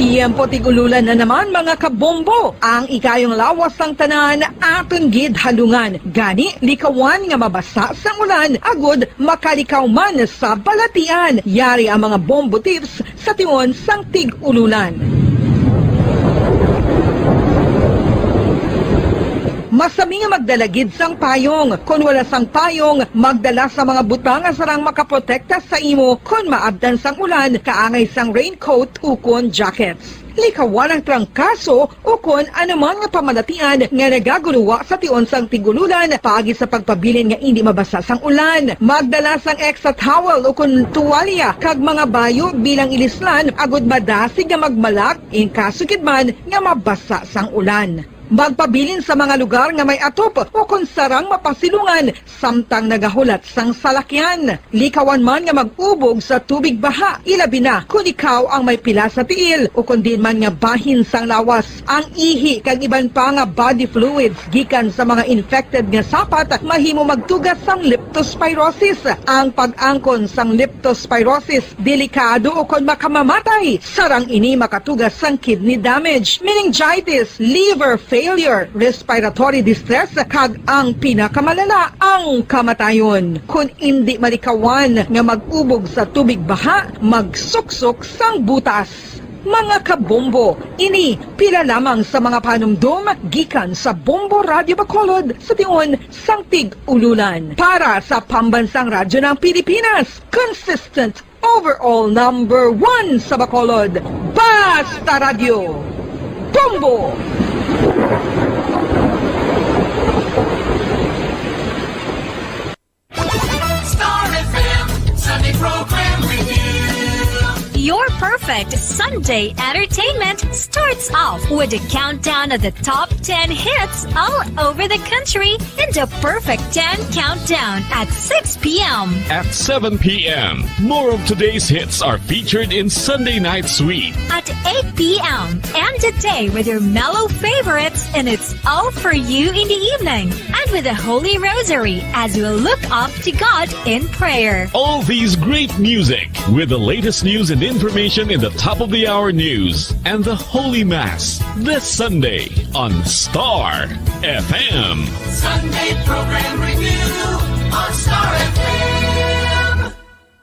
Tiyempo tigululan na naman mga kabombo. Ang ikayong lawas ng tanan aton gid halungan. Gani likawan nga mabasa sa ulan agud makalikaw man sa balatian. Yari ang mga bombo tips sa tion sang tig-ululan. Masami nga magdalagid sang payong. Kung wala sang payong, magdala sa mga butang nga sarang makaprotekta sa imo kung maabdan sang ulan, kaangay sang raincoat ukon jackets. Likawan ang trangkaso o kung anuman nga pamalatian nga nagaguluwa sa tion sang tigululan paagi sa pagpabilin nga hindi mabasa sang ulan. Magdala sang extra towel o kung tuwalya kag mga bayo bilang ilislan agud madasig nga magmalak in kaso kidman nga mabasa sang ulan. Magpabilin sa mga lugar nga may atop o kung sarang mapasilungan samtang nagahulat sang salakyan. Likawan man nga mag-ubog sa tubig baha, ilabi na kung ikaw ang may pila sa tiil o kung din man nga bahin sang lawas. Ang ihi kag iban pa nga body fluids gikan sa mga infected nga sapat mahimo magtugas sang leptospirosis. Ang pag-angkon sang leptospirosis delikado o kung makamamatay. Sarang ini makatugas sang kidney damage, meningitis, liver failure, respiratory distress, kag ang pinakamalala, ang kamatayon. Kung hindi malikawan nga mag-ubog sa tubig baha, magsuksok sang butas. Mga kabombo, ini pila lamang sa mga panumdum gikan sa Bombo Radio Bacolod sa tion sang tig-ululan. Para sa Pambansang Radyo ng Pilipinas, consistent overall number 1 sa Bacolod, Basta Radio, Bombo! Star FM Sunday Program Review. Your perfect Sunday entertainment starts off with a countdown of the top 10 hits all over the country in the Perfect 10 Countdown at 6 p.m. At 7 p.m., more of today's hits are featured in Sunday Night Sweet. At 8 p.m. and a day with your mellow favorites, and it's all for you in the evening. And with the Holy Rosary as we look up to God in prayer. All these great music with the latest news and information in the top of the hour news and the Holy Mass this Sunday on Star FM. Sunday Program Review on Star FM.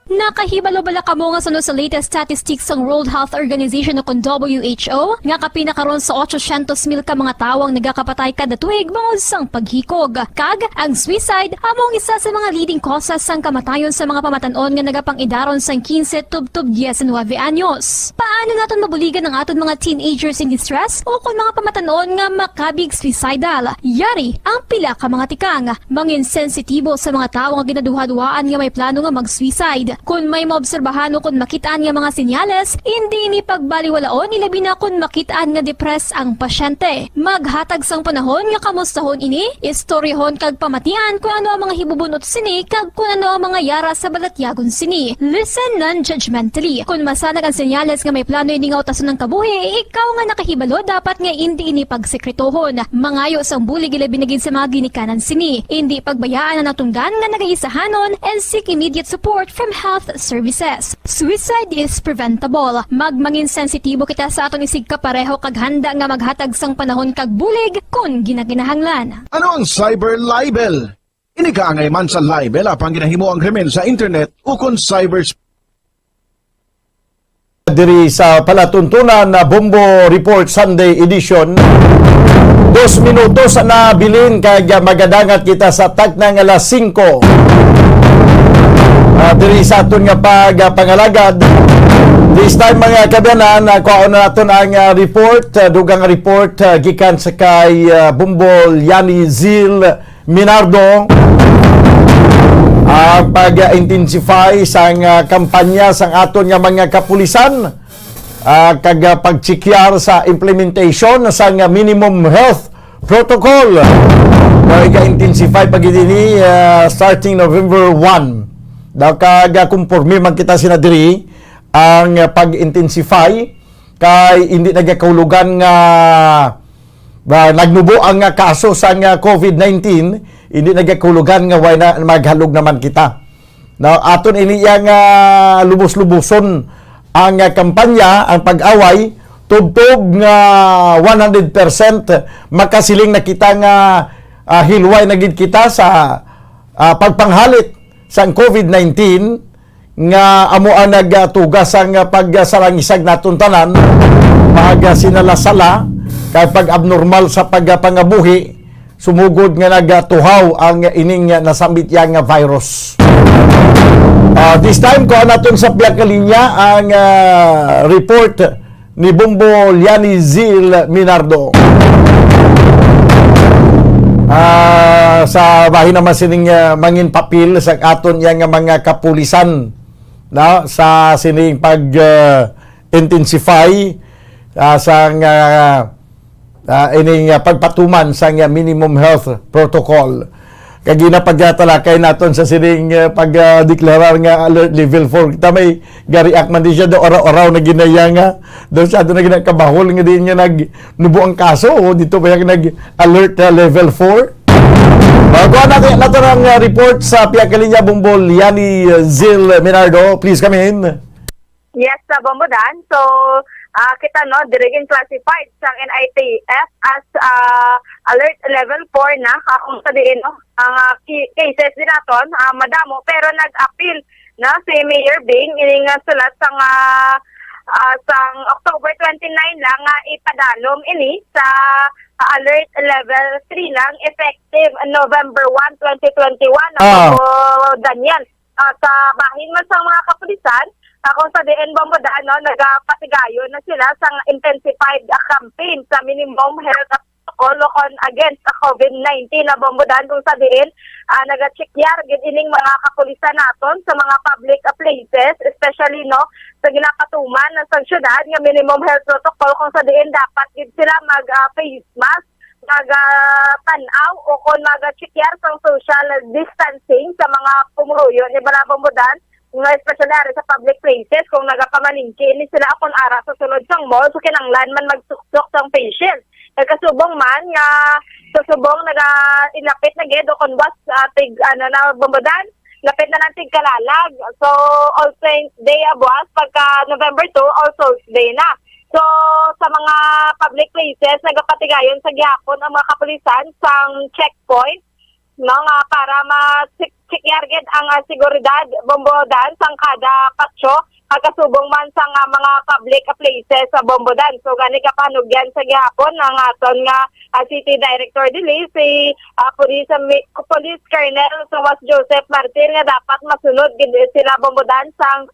Nakahibalo-bala ka mo nga sunod sa latest statistics ng World Health Organization o kung WHO nga kapinakaroon sa 800,000 ka mga tawang nagakapatay kada tuig bangod sang paghikog. Kag ang suicide among isa sa mga leading causes sang kamatayon sa mga pamatanon nga nagapangidaron sang 15 tub 19 anyos. Paano naton mabuligan ang aton mga teenagers in distress o kung mga pamatanon nga makabig suicidal? Yari ang pila ka mga tikang mangin sensitibo sa mga tawo nga ginaduha-duhaan nga may plano nga mag-suicide. Kung may maobserbahan o kung makitaan nga mga senyales, hindi ni pagbaliwalaon ilabi na kung makitaan nga depress ang pasyente. Maghatag sang panahon nga kamustahon ini, istoryahon kag pamatian kung ano ang mga hibubunot sini kag kung ano ang mga yara sa balatyagon sini. Listen non-judgmentally. Kung masanag ang senyales nga may plano ini nga utason ng kabuhi, ikaw nga nakahibalo dapat nga hindi ini pagsekretohon. Mangayo sang bulig ilabi na gid sa mga ginikanan sini. Hindi pagbayaan na natunggan nga nagaisahanon and seek immediate support from health health services. Suicide is preventable. Magmangin sensitibo kita sa aton isig kapareho kag handa nga maghatag sang panahon kag bulig kung ginaginahanglan. Ano ang cyber libel? Ini kaangay man sa libel apang ginahimo ang krimen sa internet ukon cyber Diri sa palatuntunan na Bombo Report Sunday Edition, 2 minutos na bilin kag magadangat kita sa taknang alas 5. Diri sa aton nga pangalagad. This time mga kabyanan, kuha na natin ang report, dugang report gikan sa kay Bombo Yani Zil Minardo. Ang pag-intensify sang kampanya sang aton nga mga kapulisan kag pagchikyar sa implementation sang minimum health protocol. Pag-intensify pagidini starting November 1. Daw kag kumporme man kita sinadiri ang pag-intensify kay hindi nagakaulugan nga nagnubo ang kaso sang COVID-19, hindi nagakulugan nga way na maghalog naman kita. Now, aton ini yang lubos-lubuson ang kampanya, ang pag-away, tubtog nga 100% makasiling na kita nga hilway na gid kita sa pagpanghalit sang COVID-19 nga amo ang nagtugas ang pagsarangisag naton tanan, pag sinalasala, kay pag abnormal sa pagpangabuhi, sumugod nga nagatuhaw ang ining nasambit yang virus. This time ko naton sa piyak linya ang report ni Bombo Yani Zil Minardo. Sa bahin naman sining mangin papil sa aton yang mga kapulisan na sa sining pag intensify sang ining pagpatuman sa minimum health protocol. Kagina pagtalakay naton sa sining pagdeklarar nga alert level 4. Kita may gariak man di siya do oraw-oraw na ginaya nga. Do siya do na ginakabahol nga din niya nagnubo ang kaso o dito ba yung nag-alert level 4. Kuha natin ang report sa Piyakalinya Bumbol Yani Zil Minardo. Please come in. Yes, sa Bombodan. So, kita dirigin classified sa NITF as alert level 4 na kung sa diin ang cases din naton madamo pero nag-appeal na si Mayor Bing ining sulat sang October 29 lang ipadalom ini sa alert level 3 lang effective November 1, 2021 Daniel sa bahin mo sa mga kapulisan kung sa DN Bombodan, nagpatigayon na sila sa intensified campaign sa minimum health protocol against COVID-19 na Bombodan kung sa DN nag-checkyar ining mga kapulisan naton sa mga public places, especially sa ginapatuman sa syudad nga minimum health protocol kung sa DN dapat gid sila mag-face mask, mag-tanaw o kung mag-checkyar sa social distancing sa mga pumuruyo ni Bombodan nga especially sa public places kung nagapamalingki ni sila akong ara sa sulod sang mall so kinanglan man magsuksok sang patient kasubong man nga susubong ilapit na gid o kung was tig na Bombodan lapit na nating Kalalag so All Saints Day abuas pagka November 2 All Souls Day na so sa mga public places nagapatigayon sa gihapon ang mga kapulisan sang checkpoint nga para ma-check ang seguridad Bombodan sang kada patso kasubong man sa mga public places sa Bombodan. So gani ka panugyan sa gihapon ng aton nga City Director dili si Police Colonel Thomas Joseph Martin nga dapat masunod gid sila Bombodan sang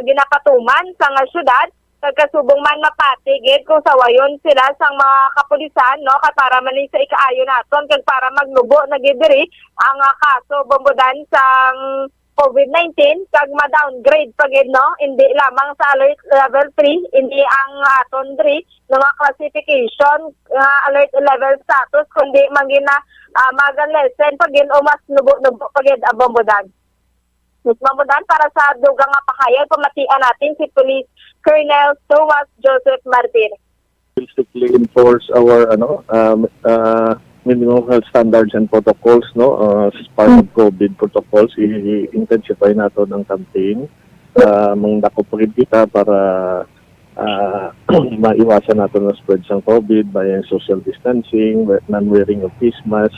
ginapatuman sang syudad kasubong man mapatigid kung sawayon sila sang mga kapulisan para man sa ikaayo naton kag para magnubo na gid diri ang kaso Bombodan sang COVID-19 kag ma-downgrade pagid hindi lamang sa alert level 3 hindi ang aton diri nga classification alert level status kundi mangina magan-lessen pagid o mas nubo pagid Bombodan. Bombodan para sa dugang nga pakayag pamatian natin si Police Colonel Thomas Joseph Martin. We'll strictly enforce our minimum health standards and protocols as part of COVID protocols. I-intensify nato ng campaign mangdakop kita para maiwasan natin ang spread ng COVID by social distancing, non-wearing of face mask.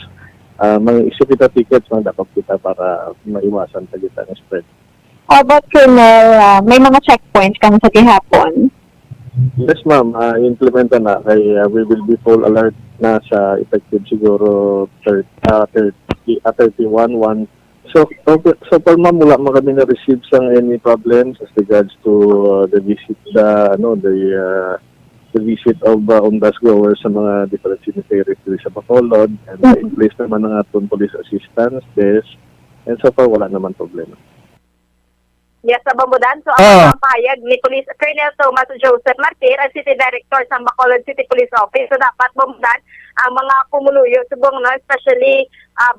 Mag-isip kita tickets, mangdakop kita para maiwasan pa kita ang spread. How about Colonel, may mga checkpoints kang sa gihapon? Yes, ma'am. Implement na. We will be full alert na sa effective siguro 31-1. So far, ma'am, wala man kami na-receive sang any problems as regards to the visit, the visit of Ondas growers sa mga different cemeteries dito sa Bacolod. And in place naman ng atong police assistance desk. And so far, wala naman problema. Yes, sa Bambudan. So, ang pahayag ni Police Colonel Thomas Joseph Martir, ang City Director sa Bacolod City Police Office. So, dapat Bambudan ang mga kumuluyo subong, no, especially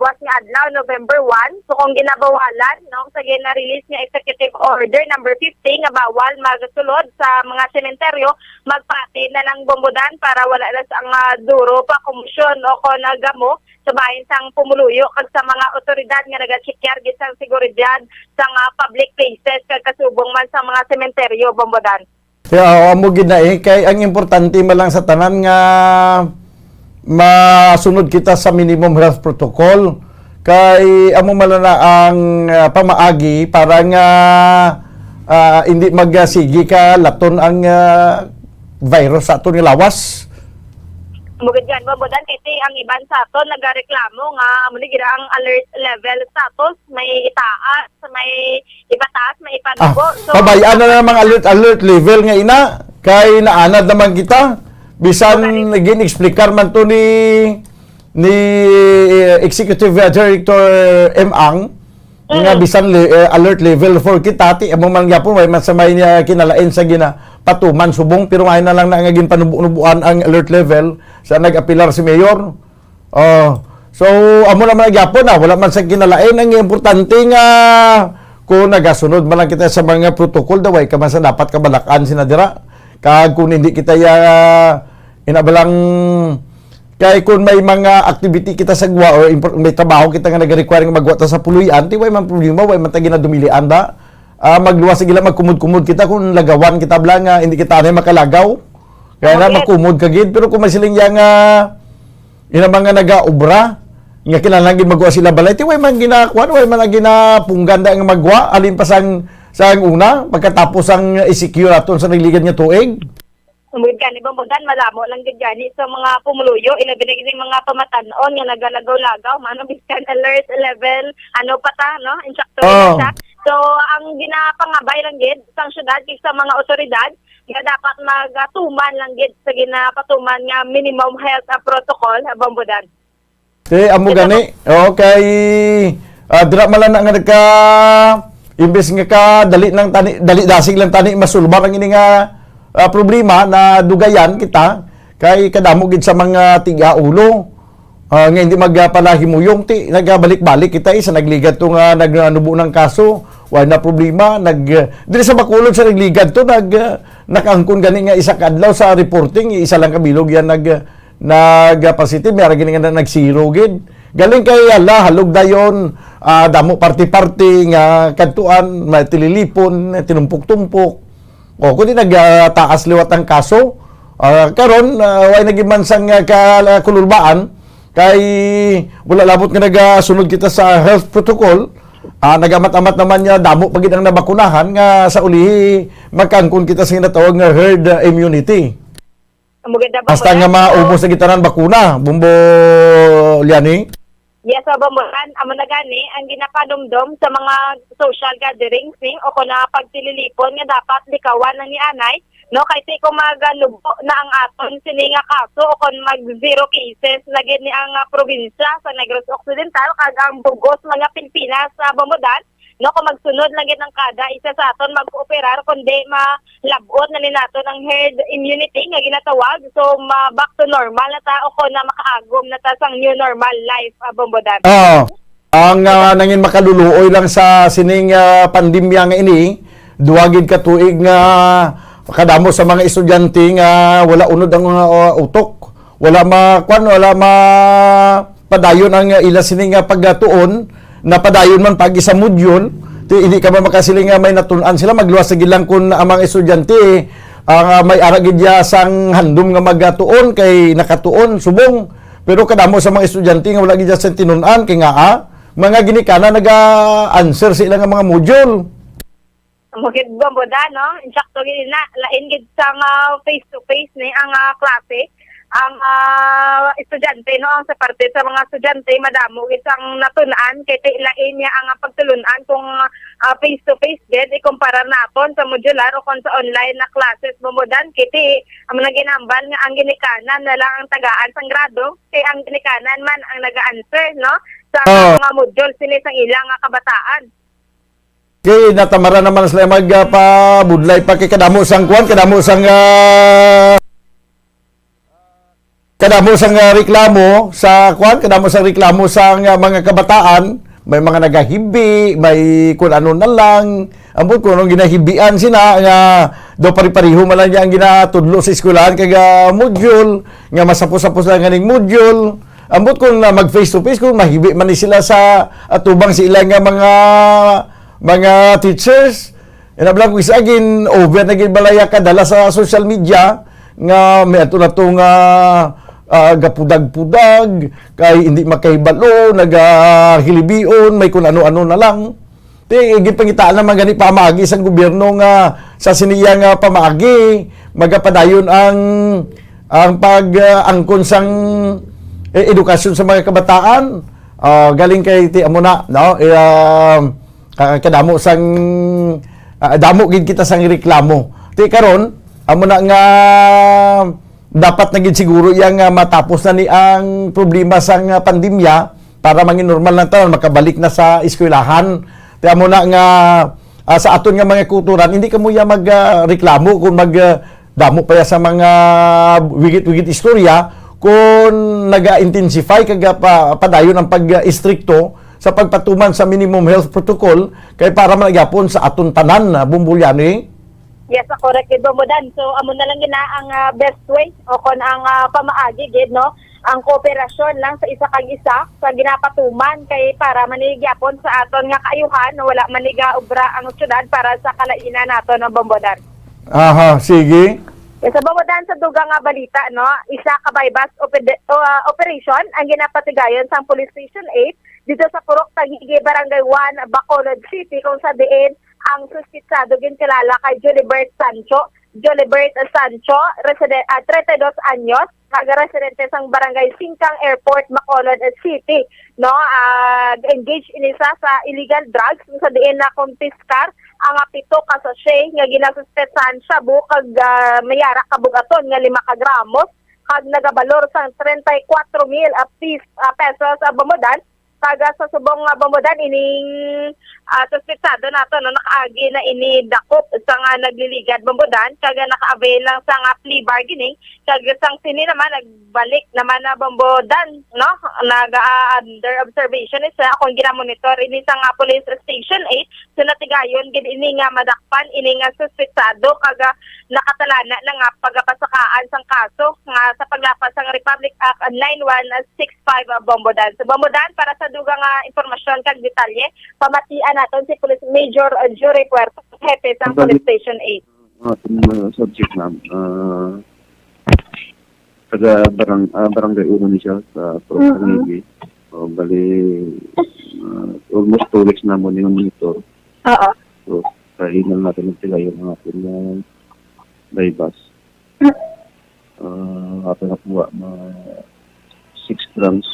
buwas nga adlaw, November 1. So, kung ginabawalan, no, sa gina-release nga Executive Order number 50 nga bawal magsulod sa mga sementeryo, magpati na lang Bambudan para wala na sa duro pa komisyon o ko nagamo sa bahin sang pumuluyo kag sa mga otoridad nga nagachekyar gid sang seguridad sa public places kag kasubong man sa mga sementeryo Bambudan. Kaya amo gid na kay ang importante man lang sa tanan nga masunod kita sa minimum health protocol kay amo man na ang pamaagi para nga hindi magsigi ka laton ang virus sa aton nga lawas. Mugid yan Bambudan kay ang iban sa aton nagareklamo nga amo ni gira ang alert level status may itaas, may ipataas, may ipadugo. So pabayaan na namang alert level nga ina kay naanad naman kita. Bisan gin-explicar man to ni Executive Director Ang nga bisan alert level 4 kita ti amo man gyapon way masamay niya kinalain sa gina patuman subong pero ngayon na lang na nga ginpanubuan ang alert level sa nag-apilar si Mayor. So amo naman gyapon wala man sa kinalain ang importante nga kung nagasunod man lang kita sa mga protocol daw ka man sa dapat kabalakan sinadira kag kung hindi kita inabalang kay kung may mga activity kita sa gwa or may trabaho kita nga nag-require nga magwa ta sa puluyan ti way man problema way man ta ginadumilian da magluwas gila magkumud-kumud kita kung lagawan kita bla nga hindi kita na makalagaw kaya na makumud kagid pero kung may siling yang ina mga nagaobra nga kinahanglan gid magwa sila balay ti way man ginakuan way man ginapunggan da nga magwa alin pa sang una pagkatapos ang i-secure aton sa nagligad nga tuig. Umid ka ni Bambudan, malamo lang gani sa mga pumuluyo, ilabinigin ng mga pamatanon nga nagalagaw-lagaw, biskan alert level, no? Instructor siya. So, ang ginapangabay lang gid sa syudad sa mga otoridad, nga dapat magatuman lang gid sa ginapatuman nga minimum health protocol, Bambudan. Amo gani, okay, dira man lang nga imbes nga ka dali dasig lang tani masulbar ang ini nga problema na dugayan kita kay kadamo gid sa mga tiga-ulo nga hindi magpalahimuyong ti nagabalik-balik kita sa nagligad to nga nagnubo ng kaso wala na problema dili sa Bacolod sa nagligad to nakaangkon gani nga isa kadlaw sa reporting isa lang kabilog yan nag-positive may gani nga nag-zero gid galing kay halog dayon damo party-party nga kadtuan matililipon tinumpok-tumpok kundi nagtaas liwat ang kaso karon way nagimansang kululbaan kay wala labot nga nagasunod kita sa health protocol nagamat-amat naman niya damo pagid ang nabakunahan nga sa ulihi magkangkon kita sa tinatawag nga herd immunity. Basta nga maubos na gitanan bakuna Bumbo Liani. Yes, Bambudan, amo na gani ang ginapadumdum sa mga social gatherings o kung na pagtililipon nga dapat likawan na ni anay, no? Kasi kung magalubo na ang aton sini nga kaso o kung mag-zero cases na gini ang probinsya sa Negros Occidental kag ang bugos mga Pilipinas sa Bambudan, no? Kung magsunod lang gid ng kada isa sa aton mag-operar kundi malabot na ni naton ang herd immunity nga ginatawag so back to normal na ta o kung na makaagom na ta sang new normal life Bambudan. Ang nangin makaluluoy lang sa sining pandemya nga ini duwagid ka tuig nga kadamo sa mga estudyante nga wala unod ang utok wala padayon ang ila sining pagtuon napadayon man pag isa module Hindi ka ba makasiling nga may natunan sila magluwas sa gilang kun ang mga estudyante ang may aragidya sang handom nga magatuon kay nakatuon subong pero kadamo sa mga estudyante nga wala gid sa tinunan kay nga mga ginikana naga-answer sila nga mga module. Mugid bomboda, no? Insakto gid na lain gid sang face to face ni ang klase. Ang estudyante, no, ang sa parte sa mga estudyante madamo isang natunan kay lain niya ang pagtulunan kung face to face gid ikumpara naton sa modular o kung sa online na classes bumudan kiti ang mga ginambal nga ang ginikanan na lang ang tagaan sang grado kay ang ginikanan man ang naga-answer, no, sa mga module sini sang ilang kabataan. Kay natamara naman sila magpabudlay pa kay kadamo sang kuan kadamo sang reklamo sa kwan, kadamo sang reklamo sa mga kabataan, may mga nagahibi, may kung ano na lang, ambot kung anong ginahibian sina, nga do pari-pariho man lang ang ginatudlo sa eskwelahan kag module, nga masapos-sapos lang ganing module, ambot kung mag face to face, kung mahibi man ni sila sa atubang sila nga mga teachers, inablang kung isagin, over na balaya kadala sa social media, nga may ato na itong gapudag-pudag, kay hindi makahibalo, nagahilibion, may kung ano-ano na lang. Igit pangitaan naman gani pamaagi sa gobyerno nga sa siniya nga pamaagi, magapadayon ang pag-angkon sang edukasyon sa mga kabataan. Galing kay ti amo na, no? Kadamo sang damo gid kita sang reklamo. Ti karon amo na nga dapat naging siguro yang matapos na ni ang problema sa pandemya para mangin normal na taon makabalik na sa eskwelahan. Kaya mo na nga sa aton nga mga kulturan hindi kamo ya magreklamo kung damo pa ya sa mga wigit-wigit istorya kung naga-intensify kag padayon ang pag-istrikto sa pagpatuman sa minimum health protocol kay para magyapon sa aton tanan na bumbulyani. Yes, correct gid Bomodan. So amo na lang gina ang best way o kon ang pamaagi gid, no, ang kooperasyon lang sa isa kag isa sa ginapatuman kay para manigyapon sa aton nga kaayuhan na wala maniga obra ang syudad para sa kalainan naton ng Bomodan. Aha, sige. Yes, sa Bomodan sa dugang nga balita, no, isa ka bypass operation ang ginapatigayon sa Police Station 8 dito sa Purok Taguigi, Barangay 1, Bacolod City kung sa diin ang suspitsado ginkilala kay Jolibert Sancho, 32 anyos, residente sang Barangay Singkang Airport, Bacolod City, no, engaged in isa sa illegal drugs sa diin na kumpiskar ang 7 ka sachet nga ginasuspetsan sa bukag mayara kabugaton nga 5 ka gramos kag nagabalor sang 34,000 pesos sa Bomodan. Taga sa subong Bomodan ining suspetsado nato no nakaagi na ini dakop sa nga nagliligad Bomodan kaga naka-avail lang sa nga plea bargaining kaga sang sini naman nagbalik naman na Bomodan, no, under observation isa akong ginamonitor ini sa nga Police Station 8 so natigayon gid ini nga madakpan ini nga suspetsado kaga nakatalana na nga pagapasakaan sang kaso nga sa paglapas sang Republic Act 9165 Bomodan. So Bomodan para sa dugang impormasyon kag detalye pamatian naton si Police Major Jury Puerto, hepe sa Police Station 8. Ating subject ma'am, taga barangay Uno ni siya sa Purok bali almost 2 weeks na mo yung monitor. Oo. So kailan natin magtigayon ang ating bypass. Ato na po 6 grams.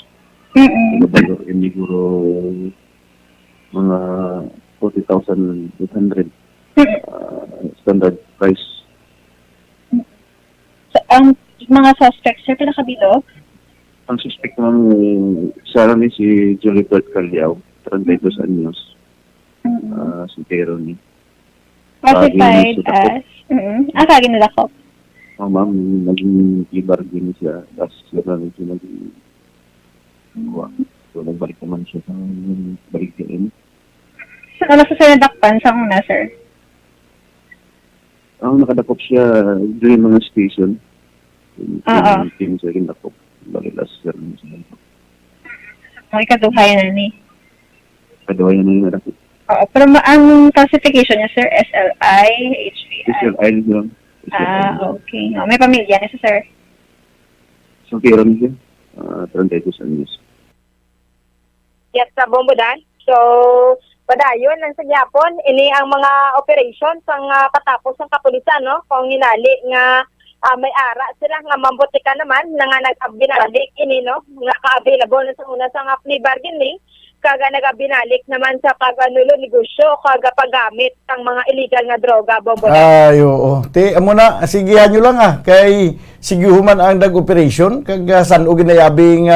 Nagabalor siguro mga 40,800 standard price. So, ang mga suspects, sir, pinakabilog? Ang suspect ng isa ni si Jolibert Calliao, 32 anyos. Si Teroni. Classified as? Kagin nila ko. Ma'am, naging i-bargain siya. Tapos siya na siya naging so, nagbalik naman siya sa balikin. So, ano sa sir nadakpan sa una, sir? Ang nakadakop siya during mga station. Team sa kinakop. Bali last year naman siya. Ang ikaduhay na ni? Kaduhay na yung nadakop. Oo, pero ang classification niya, sir, SLI, HVI. SLI lang. Okay. May pamilya niya, sir. So, kaya rin siya. 32 años. Yes, sa Bombodan. So, padayon lang sa Japon, ini ang mga operations ang katapos ng kapulisan, no? Kung hinali nga may ara sila nga mambutika naman na nga nag-abinalik ini, no? Nga ka-available na sa una sa nga plea bargaining, kaga nag-abinalik naman sa pag-anulo negosyo, kaga paggamit ng mga illegal nga droga, Bombodan. Ay, oo. Amo na, sigihan nyo lang kay sigihuman ang dag-operation, kag saan o ginayabing,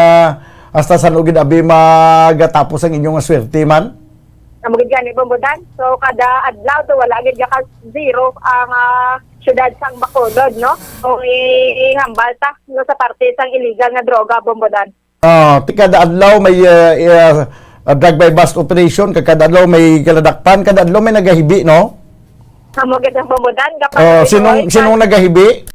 hasta saan o ginabi magatapos ang inyong swerte man? Namugid gani Bombodan. So kada adlaw to wala gid ka zero ang syudad sang Bacolod, no? Kung ihambal ta no, sa parte sang illegal nga droga, Bombodan. Kada adlaw may drug by bust operation, kada adlaw may kaladakpan, kada adlaw may nagahibi, no? Namugid ang Bombodan kapag sinong nagahibi?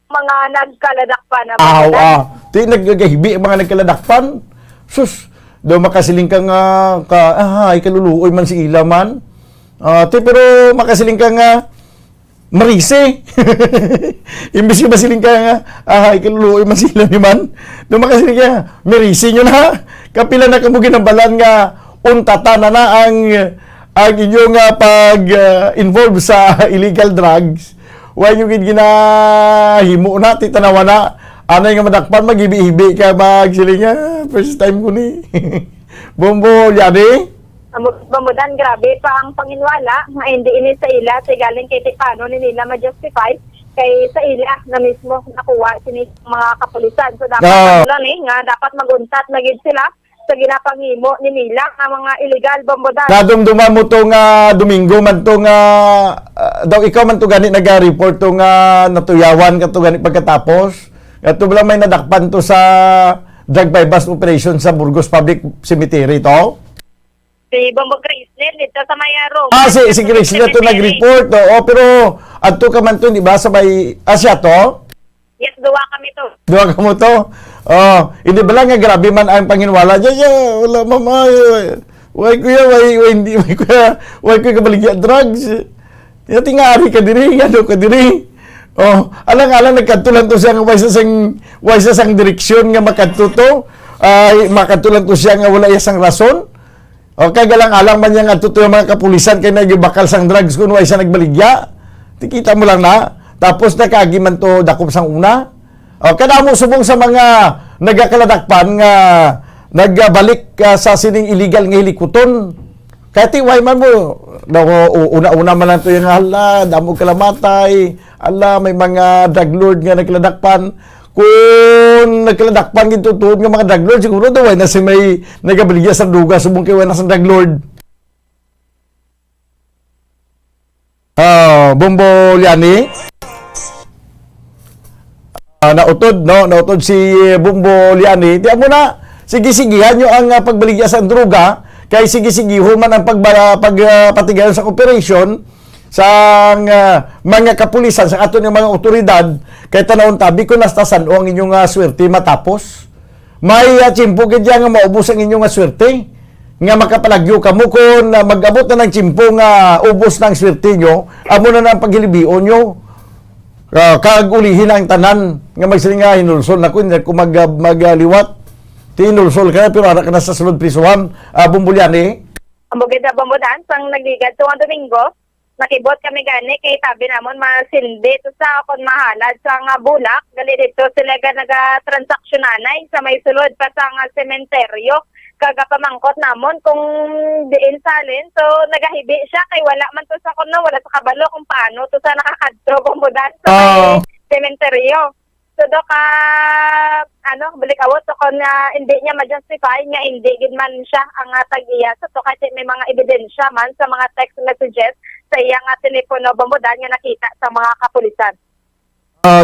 Mga nagkaladakpan na Bombodan. Nagagahibi mga nagkaladakpan. Sus, do makasiling ka nga ay kaluluoy man si ila man. Pero makasiling ka nga marise. Imbis ka masiling ka nga ay kaluluoy man si ila ni man. Do makasiling ka marise nyo na. Kapila na kamugin ang balan nga untata na ang inyong pag-involve sa illegal drugs. Why yung ginahimo na, titanawa na. Ano yung madakpan, mag-ibi-ibi ka, magsiling first time ko ni. Bombo, yari? Bombodan, grabe pa ang panginwala, nga hindi ini sa ila, sa galing kay paano ni nila ma-justify, kay sa ila na mismo nakuha sini mga kapulisan. So dapat nga dapat maguntat na gid sila sa ginapangimo ni nila ang mga illegal, Bombodan. Nadumduma mo tong Domingo man tong daw ikaw man to gani naga-report tong natuyawan ka to gani pagkatapos. Ito lang may nadakpan to sa drug by bust operation sa Burgos Public Cemetery to? Si Bombo Chrysler dito sa Mayaro. Si Chrysler to nag-report. Pero adto ka man to, di ba? Sa may Asya to? Yes, duwa kami to. Duwa ka mo to? Hindi ba lang nga grabe man ang panginwala dyan? Wala mama. Why kuya kabaligyan drugs? Yati nga ari ka diri, ano ka diri? Alang-alang nagkatulan to siya nga way sa sang direksyon nga makatuto. Makatulan to siya nga wala isang rason. Kaya galang-alang man niya nga tuto yung mga kapulisan kaya nagibakal sang drugs kung way sa nagbaligya. Tikita mo lang na. Tapos nakagi man to dakop sang una. Kada mo subong sa mga nagakaladakpan nga nagbalik sa sining illegal nga hilikuton. Kaya tiway man mo, una-una man lang ito yung hala, damo kalamatay, ala, may mga drug lord nga nagkaladakpan. Kung nagkaladakpan ito tuhod ng mga drug lord, siguro daw na si may nagabaligya sa duga, subong kayo na sa drug lord. Bombo Liani. Nautod, no? Nautod si Bombo Liani. Tiyan mo na, sige-sigihan nyo ang pagbaligya sa droga. Kaya sige-sige man ang pagpatigayon sa operation sa mga kapulisan sa aton ng mga otoridad kay tanawon tabi ko nastasan o ang inyong swerte matapos may tsimpo kaya nga maubos ang inyong swerte nga makapalagyo ka mo kung mag-abot na ng tsimpo nga ubos ng swerte nyo amo na ng paghilibion nyo kagulihin ang tanan nga magsiling nga hinulsol na kung magliwat tinulsol ka na, pero anak ka na sa sulod prisuhan. Bumbulyani? Ang bugida Bombodan, sang nagligad tuwang Domingo, nakibot kami gani, kay tabi namon masindi to sa akong mahalad sa nga bulak, gali dito sila nag-transaksyon sa may sulod pa sa nga sementeryo, kagapamangkot namon kung diin salin, so nagahibi siya, kay wala man to sa kuno, wala sa kabalo kung paano to sa nakakadto Bombodan sa may sementeryo. So do ka balik awot so kung hindi niya ma-justify nga hindi gid man siya ang tag-iya so to kasi may mga ebidensya man sa mga text messages sa iyang telepono Bombodan nga nakita sa mga kapulisan.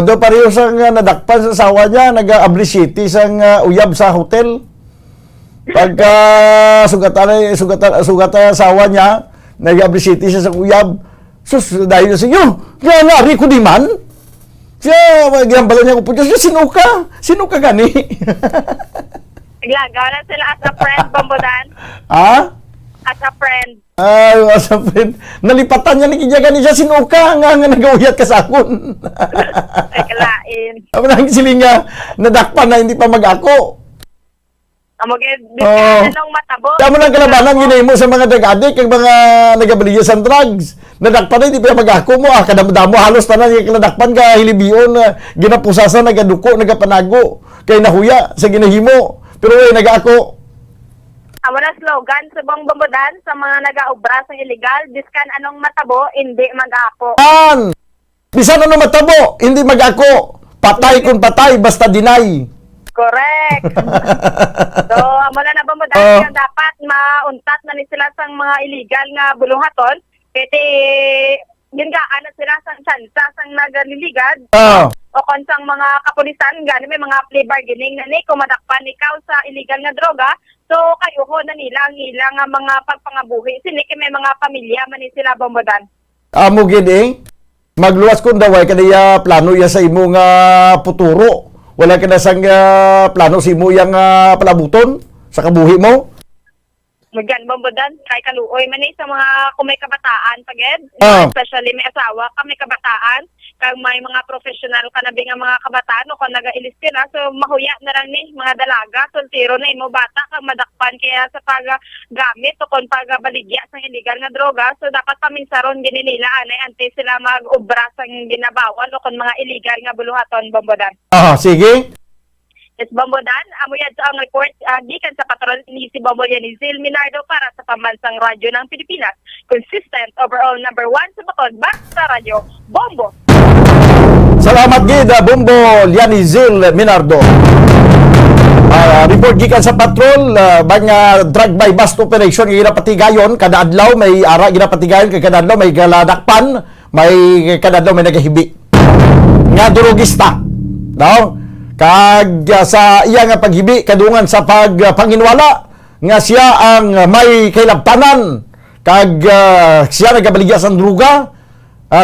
Do pareho sang nadakpan sa asawa niya, nag-abrisity sang uyab sa hotel. Pagka sugatan asawa niya, nag-abrisity siya sa uyab. Sus, dahil sa inyo, nga nari ko di man. Siya, ginambala niya ko po, sino ka? Sino ka gani? Naglagaw na sila as a friend, Bombodan. Ha? As a friend. Ay, sa friend, nalipatan niya ni Kijagan niya sinuka nga nagawiyat ka sa akon. Ay, kalain. Ako nang silinga, nadakpan na hindi pa mag-ako. Amagid, Oo. nung matabo. Kaya mo lang kalabanan, ginay mo sa mga drug-addict, ang mga nagabaligya sa drugs. Nadakpan na, hindi pa mag-ako mo. Kadamo-damo, halos na nadakpan ka, hilibiyon, ginapusasan, nagaduko, nagapanago. Kaya nahuya sa ginahimo. Pero nag-ako. Amo na slogan sa buong Bambudan sa mga nag-aubra sa illegal, diskan anong matabo, hindi mag-ako. Bisan ano matabo, hindi mag-ako. Patay kung patay, basta deny. Correct. So, amo na Bambudan, nga dapat mauntat na ni sila sang mga illegal nga buluhaton, kaya yun nga, ano sila sang tsansa sang nagaliligan. O kung sang mga kapulisan, gani may mga plea bargaining na ni, kung madakpan ikaw sa illegal nga droga, so kayo ho na nila ang ilang mga pagpangabuhi. Siniki may mga pamilya man ni sila Bambudan. Amo gid magluwas kun daway kadaya plano ya sa imo nga puturo. Wala ka na sang plano sa imo yang palabuton sa kabuhi mo. Magyan Bambudan, kay kaluoy man ni sa mga kung may kabataan paged, especially may asawa ka, may kabataan, kag may mga professional ka na nga mga kabataan o kung naga-ilis ka na, so mahuya na lang ni mga dalaga, soltero na imo bata kag madakpan kaya sa paggamit o kung pagbaligya sa illegal nga droga, so dapat paminsaron gini nila anay ante sila mag-obra sang ginabawal o kung mga illegal nga buluhaton Bambudan. Sige. Yes, Bambudan, amo yan sa ang report gikan sa patron ni si Bombo Yanizil Minardo para sa Pambansang Radyo ng Pilipinas. Consistent overall number 1 sa Baton, basta radyo, Bombo. Salamat gid Bombo Yanizil Minardo. Report gikan sa patrol bang drug by bust operation ginapatigayon kada adlaw may ara ginapatigayon kay kada adlaw may galadakpan, may kada adlaw may nagahibi. Nga durugista. No? Kag sa iya nga paghibi kadungan sa pagpanginwala nga siya ang may kailabtanan kag siya nagabaligya sa druga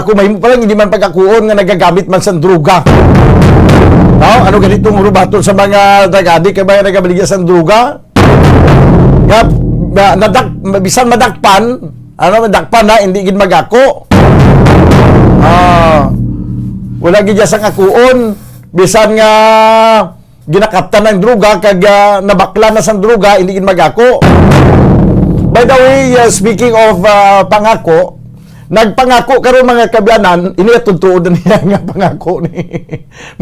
kung mahimo pa lang hindi man pagkakuon nga nagagamit man sa druga. Ano ganitong rubaton sa mga drug-addict kay mga nagabaligya sa druga nga bisan madakpan madakpan na hindi gid magako wala gid sa kakuon bisan nga ginakaptan ng druga kag nabakla na sa druga hindi gid magako. By the way, speaking of pangako, nagpangako karon mga kabyanan, ini tutuod niya nga pangako ni.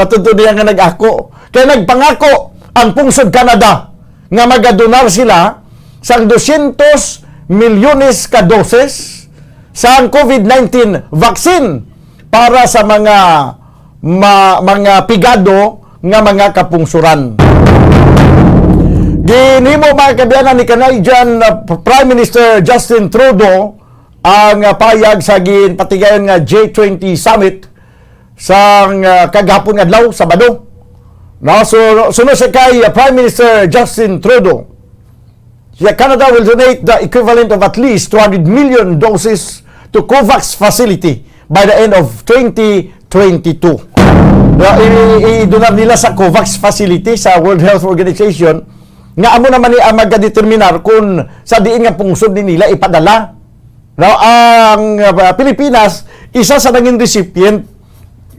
Matutuod niya nga nag-ako. Kaya nagpangako ang pungsod Canada nga magadonar sila sang 200 milyones ka doses sa COVID-19 vaccine para sa mga pigado nga mga kapungsuran. Ginhimo mga kabyanan ni Canadian Prime Minister Justin Trudeau ang payag sa ginpatigayon nga G20 Summit sa kagahapon nga adlaw Sabado. Sunod sa kay Prime Minister Justin Trudeau, Canada will donate the equivalent of at least 200 million doses to COVAX facility by the end of 2022. I-donar nila sa COVAX facility sa World Health Organization nga amo naman ni magadeterminar kung sa diin nga pungsod ni nila ipadala. Ang Pilipinas isa sa naging recipient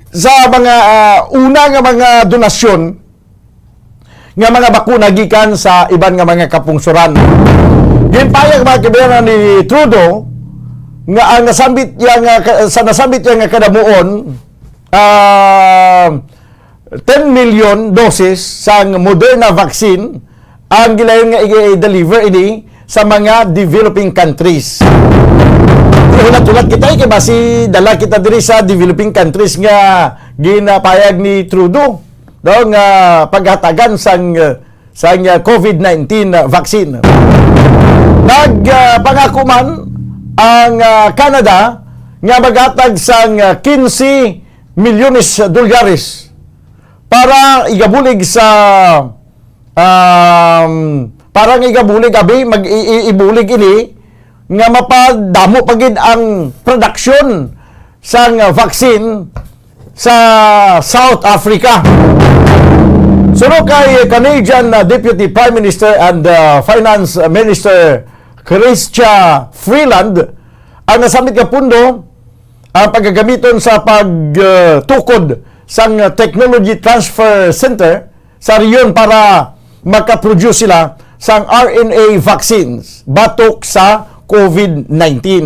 sa mga una nga mga donasyon nga mga bakuna gikan sa iban nga mga kapungsuran. Ginpayag mga kabyanan ni Trudeau nga ang nasambit yang kadamuon 10 million doses sa Moderna vaccine ang gilayon nga i-deliver ini sa mga developing countries. Tulat kita kay basi dala kita diri sa developing countries nga ginapayag ni Trudeau nga paghatagan sang COVID-19 vaccine. Nagpangako man ang Canada nga maghatag sang 15 milyones dolyares para igabulig sa parang igabulig ibulig ini nga mapadamo pagid ang production sang vaccine sa South Africa. Sunod kay Canadian Deputy Prime Minister and Finance Minister Chrystia Freeland ang nasamit nga pundo ang paggagamiton sa pagtukod sang Technology Transfer Center sa riyon para makaproduce sila sang RNA vaccines batok sa COVID-19.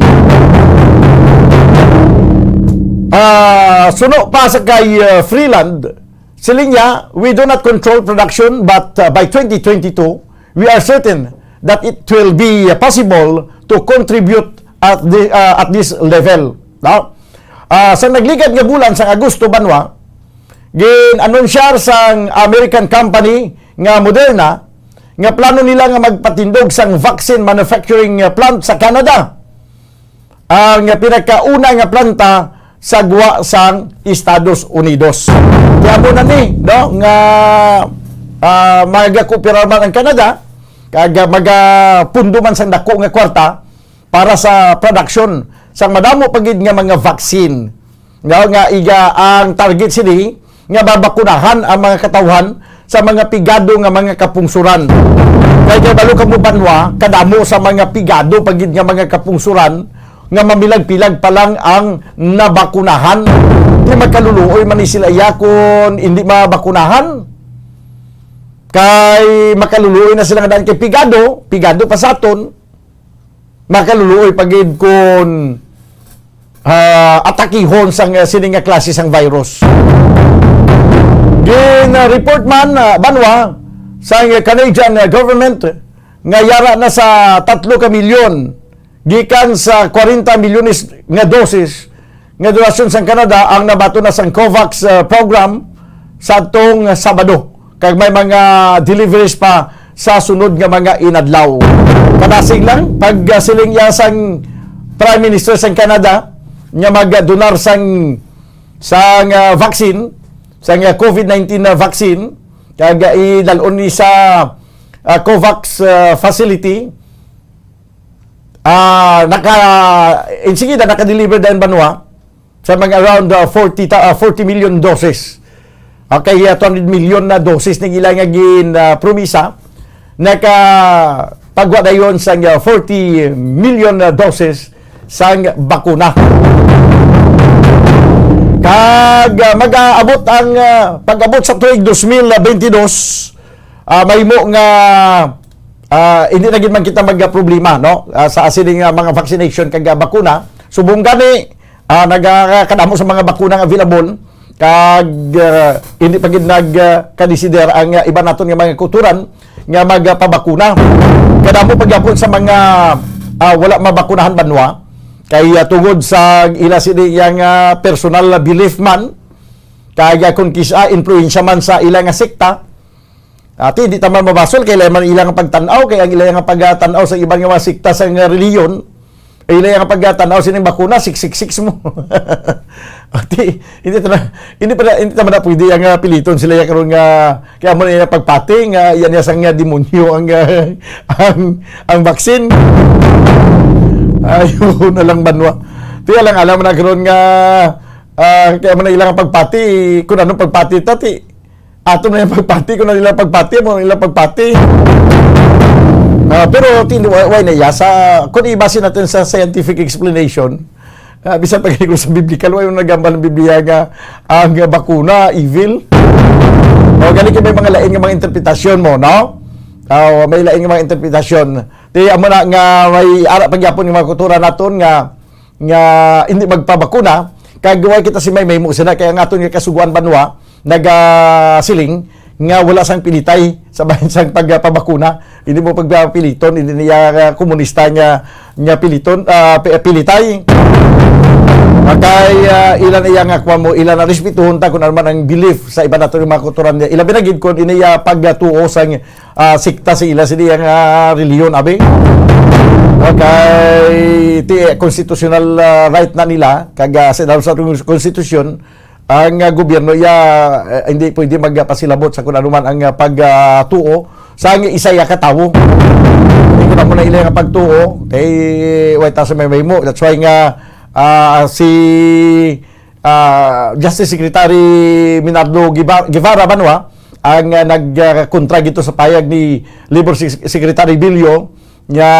Suno pa sa kay Freeland, siling niya, we do not control production but by 2022, we are certain that it will be possible to contribute at this level. No? Sa nagligad nga bulan sa Agosto banwa, gin-anunsyar sang American company nga Moderna nga plano nila nga magpatindog sang vaccine manufacturing plant sa Canada. Ang pinakauna nga planta sa guwa sang Estados Unidos. Kaya mo na ni, no, nga magakooperar man ang Canada, kag magapundo man sang dako nga kwarta para sa production sang madamo pagid nga mga vaccine. Nga iga ang target sini nga babakunahan ang mga katawhan sa mga pigado nga mga kapungsuran. Kaya balo ka mo banwa, kadamo sa mga pigado pagid nga mga kapungsuran nga mamilag-pilag pa lang ang nabakunahan. Di magkaluluoy man ni sila yakon hindi mabakunahan. Kay makaluluoy na sila nga daan kay pigado pa sa aton. Makaluluoy pagid kun atakihon sang sining nga klase sang virus. Report man banwa sa Canadian government nga yara na sa 3 ka milyon gikan sa 40 milyones nga dosis nga donasyon sa Canada ang nabato na sang COVAX program sa atong Sabado. Kag may mga deliveries pa sa sunod nga mga inadlaw. Kadasig lang pag siling sang Prime Minister sa Canada nga magdonar sang vaccine, sang COVID-19 na vaccine, kag idalon ni sa COVAX facility, naka-deliver din banwa sa mga around 40 million doses. Okay, 200 million na doses ng ilang promisa. Nakapagwa na yun sa 40 million doses sa bakuna. Kag mag-aabot ang pag-abot sa tuig 2022, may mo nga hindi na gid man kita magka-problema, no, sa asining mga vaccination kag bakuna. Subong gani nagakadamo sa mga bakuna nga available kag hindi pa gid nagkadesider ang iba naton nga mga kulturan nga magpabakuna. Kadamo pagyapon sa mga wala mabakunahan banwa kay tungod sa ila sini yang personal belief man kay kung kisa influensya man sa ilang nga sekta. Ati di taman mabasol kay man ilang pagtan-aw kay ang ilang pagtan-aw sa ibang mga sekta sa reliyon ay ilang pagtan-aw sining bakuna 666 mo. Ati hindi taman na pwede ang piliton sila ya karon nga kaya mo na pagpati nga yan sang demonyo ang vaccine. Ayun na lang banwa. Tiya lang alam na karon nga kaya mo na ilang pagpati kung anong pagpati tati. Ato na yung pagpati, kung nila pagpati, mo nila pagpati. Pero why na yasa, kung ibasin natin sa scientific explanation, bisan pag ko sa biblical, why yung nagambal ng Biblia nga ang bakuna, evil. Galing may mga laing mga interpretasyon mo, no? May laing mga interpretasyon. Di amo na nga may ara pagyapon ng mga kultura naton nga hindi magpabakuna, kagaway kita si may mo sila kaya nga aton nga kasuguan banwa nagasiling nga wala sang pilitay sa bahin sang pagpabakuna. Hindi mo pagpiliton, hindi niya komunista nya pilitay. Kay ilan iya nga kwa mo ilan na respetuhon ta kung ano man ang belief sa iba nato mga kulturan niya. Ilabi na gid kon iniya pagtuo sang sikta sa ila sini ang reliyon abi. Okay, constitutional right na nila kag sa konstitusyon ang gobyerno hindi pwede magpasilabot sa kung ano man ang pagtuo sa isa ya katawo. Hindi ko na muna ilang pagtuo kay white house may mo. That's why nga si Justice Secretary Minardo Guevara banwa ang nagkontra gito sa payag ni Labor Secretary Bilyo nga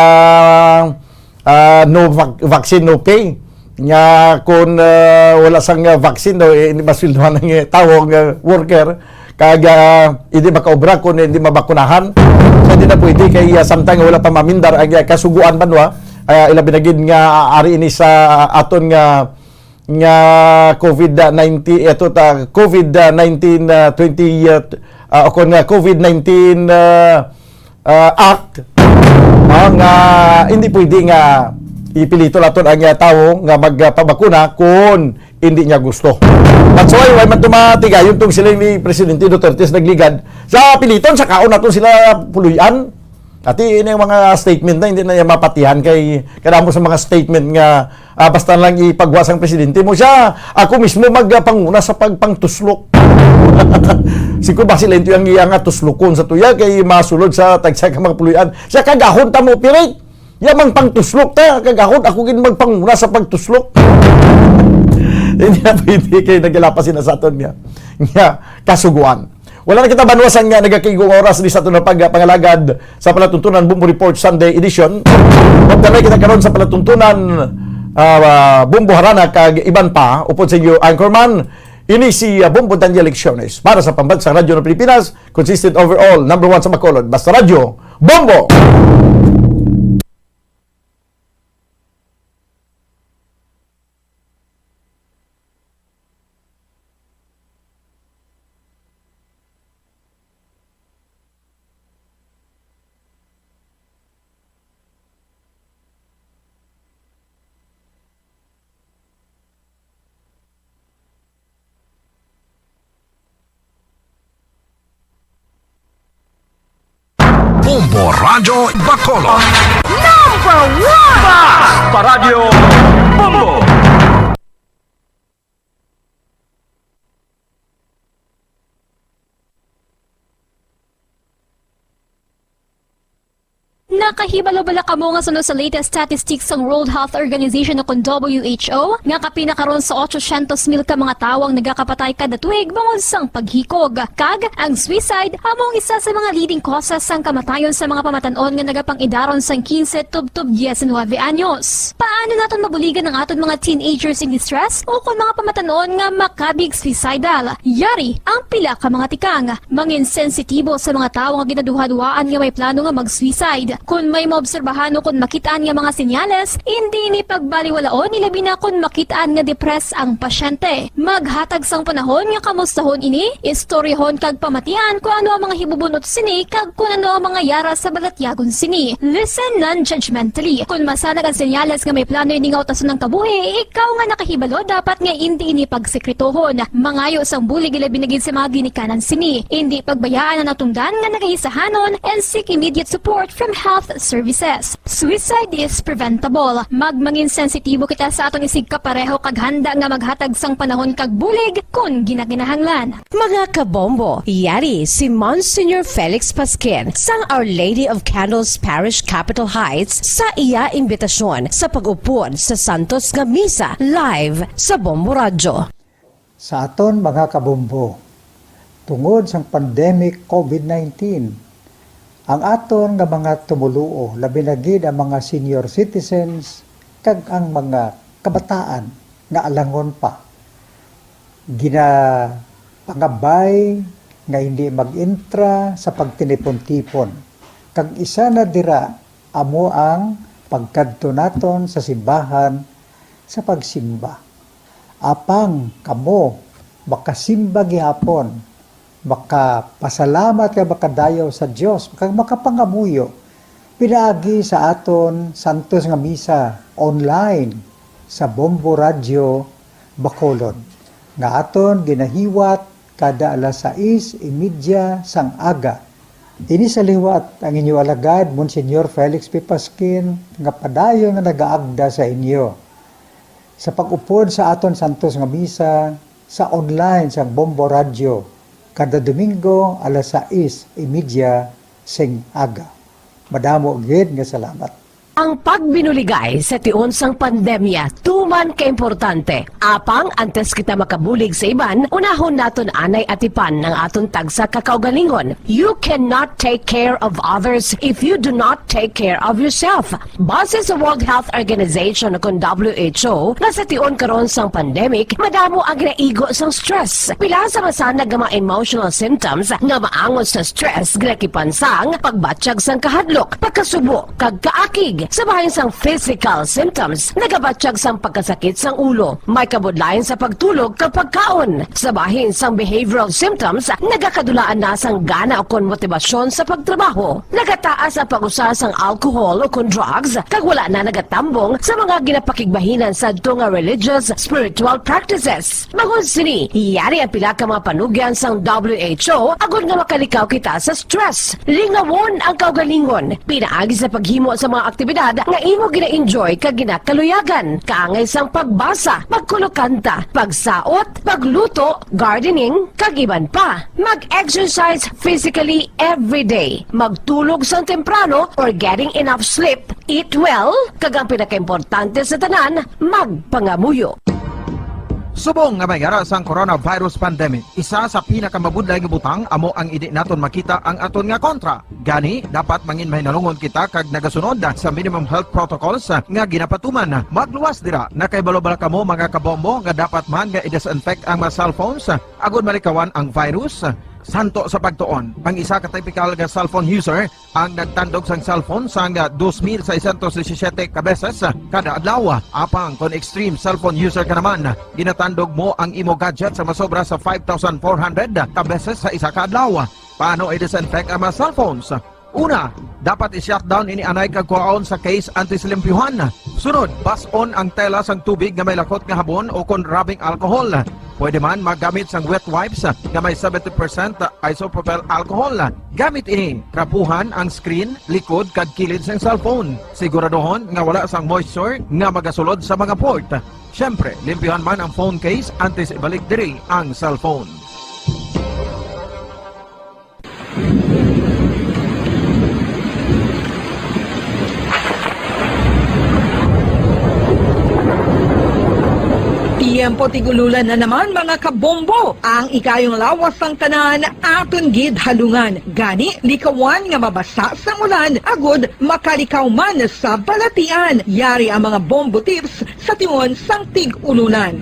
vaccine no pay, nga kung wala sang vaccine daw hindi masilduhan ng tao nga worker kag hindi makaobra kung hindi mabakunahan. So hindi na pwede kay samtang wala pa mamindar ang kasuguan banwa ilabi na gid nga ari ini sa aton nga COVID-19 ito ta COVID-19 20 o kon COVID-19 act nga hindi pwede nga ipilito naton ang tao nga magpabakuna kung hindi niya gusto. That's why why man tumatigayon tong sila ni Presidente Duterte nagligad sa piliton sa kaon naton sila puluyan. Ati ini mga statement na hindi na niya mapatihan kay kadamo sa mga statement nga basta lang ipagwas ang presidente mo siya. Ako mismo magpanguna sa pagpangtuslok. Siguro ba sila ito yung iyang tuslukon sa tuya kay masulod sa tagsa ka mga puluyan. Siya kagahon ta mo pirit. Yamang pangtuslok ta kagahon ako gin magpanguna sa pagtuslok. Hindi na pwede kay naglapasin na sa aton niya. Kasuguan. Wala na kita banwasan nga nagakigong oras di sa ito na pagpangalagad sa Palatuntunan Bumbo Report Sunday Edition. Magdamay kita karon sa Palatuntunan Bumbo Harana kag iban pa upod sa inyo Anchorman. Ini si Bumbo Daniel Lecciones para sa Pambansang Radyo ng Pilipinas, consistent overall, number 1 sa Bacolod. Basta Radyo, Bumbo! Bumbo Radio Bacolod. Number 1! Paradio Bumbo. Nakahibalo-bala ka mo nga sunod sa latest statistics ng World Health Organization o WHO nga kapinakaron sa 800,000 ka mga tawang nagakapatay kada tuig bangod sang paghikog. Kag ang suicide among isa sa mga leading causes sang kamatayon sa mga pamatanon nga nagapangidaron sang 15 tub 19 anyos. Paano naton mabuligan ang aton mga teenagers in distress o kung mga pamatanon nga makabig suicidal? Yari ang pila ka mga tikang mangin sensitibo sa mga tawo nga ginaduhadwaan nga may plano nga mag-suicide. Kung may maobserbahan o kung makitaan nga mga senyales, hindi ni pagbaliwalaon nilabi na kung makitaan nga depress ang pasyente. Maghatag sang panahon nga kamustahon ini, istoryahon kag pamatian kung ano ang mga hibubunot sini kag kung ano ang mga yara sa balatyagon sini. Listen non-judgmentally. Kung masanag ang senyales nga may plano ini nga utason ng kabuhi, ikaw nga nakahibalo dapat nga hindi ini pagsekretohon. Mangayo sang bulig ilabi na gid sa mga ginikanan sini. Hindi pagbayaan ang natungdan nga nagahisahanon and seek immediate support from health services. Suicide is preventable. Magmangin sensitibo kita sa atong isig kapareho kag handa nga maghatag sang panahon kag bulig kung ginaginahanglan. Mga kabombo, yari si Monsignor Felix Pasquin sang Our Lady of Candles Parish Capitol Heights sa iya imbitasyon sa pag-upod sa Santos nga Misa live sa Bombo Radyo. Sa aton mga kabombo, tungod sang pandemic COVID-19, ang aton nga mga tumuluo, labi na gid ang mga senior citizens kag ang mga kabataan nga alangon pa. Pangabay nga hindi mag-intra sa pagtinipon-tipon. Kag isa na dira amo ang pagkadto naton sa simbahan sa pagsimba. Apang kamo makasimba gihapon, makapasalamat ka makadayaw sa Dios, makapangamuyo pinaagi sa aton Santos nga Misa online sa Bombo Radio Bacolod nga aton ginahiwat kada alas 6:30 sang aga. Ini sa liwat ang inyo alagad Monsignor Felix P. Pasquin nga padayon nga nagaagda sa inyo sa pag-upod sa aton Santos nga Misa sa online sa Bombo Radio kada Domingo alas 6:30 sing aga. Madamo gid nga salamat. Ang pagbinuligay sa tiun sang pandemya, tuman ka importante. Apang antes kita makabulig sa iban, unahon naton anay atipan ng aton tagsa kakaugalingon. You cannot take care of others if you do not take care of yourself. Base sa World Health Organization kung WHO, na sa tiun karon sang pandemic, madamo ang ginaigo sang stress. Pila sa masanag nga mga emotional symptoms nga maangon sa stress, ginakipansang pagbatsyag sang kahadlok, pagkasubo, kag kaakig. Sa bahin sang physical symptoms, nagabatsyag sang pagkasakit sang ulo, may kabudlayan sa pagtulog kapag kaon. Sa bahin sang behavioral symptoms, nagakadulaan na sang gana o kon motibasyon sa pagtrabaho. Nagataas ang pag-usa sang alcohol o kon drugs, kag wala na nagatambong sa mga ginapakigbahinan sa nga religious, spiritual practices. Magun sini, iyari ang pila ka mga panugyan sang WHO agud nga makalikaw kita sa stress. Lingawon ang kaugalingon, pinaagi sa paghimo sa mga aktibidad nga imo gina-enjoy kag ginakaluyagan, kaangay sang pagbasa, pagkulokanta, pagsaot, pagluto, gardening, kag iban pa. Mag-exercise physically every day, magtulog sang temprano or getting enough sleep, eat well, kag ang pinakaimportante sa tanan, magpangamuyo. Subong nga mayara sang coronavirus pandemic, isa sa pinakamabudlay nga butang amo ang idi naton makita ang aton nga kontra. Gani, dapat mangin mahinalungon kita kag nagasunod sa minimum health protocols nga ginapatuman. Magluwas dira na kay balobal kamo mga kabombo nga dapat man nga i-disinfect ang mga cellphones agud malikawan ang virus. Santo sa pagtuon, ang isa ka typical nga cellphone user ang nagtandog sang cellphone sang 2,617 ka beses kada adlaw. Apang kon extreme cellphone user ka naman, ginatandog mo ang imo gadget sa masobra sa 5,400 ka beses sa isa ka adlaw. Paano i-disinfect ang mga cellphones? Una, dapat i-shutdown ini anay kag kuhaon sa case anti-silimpyuhan. Sunod, bas-on ang tela sang tubig nga may lakot nga habon o kon rubbing alcohol. Pwede man magamit sang wet wipes nga may 70% isopropyl alcohol. Gamit ini, trapuhan ang screen, likod kag kilid sang cellphone. Siguraduhon nga wala sang moisture nga magasulod sa mga port. Syempre, limpyuhan man ang phone case antes ibalik diri ang cellphone. Tiempo tigululan na naman mga kabombo. Ang ikayong lawas ng tanan aton gid halungan. Gani likawan nga mabasa sa ulan agud makalikaw man sa balatian. Yari ang mga bombo tips sa tiyon sang tig-ululan.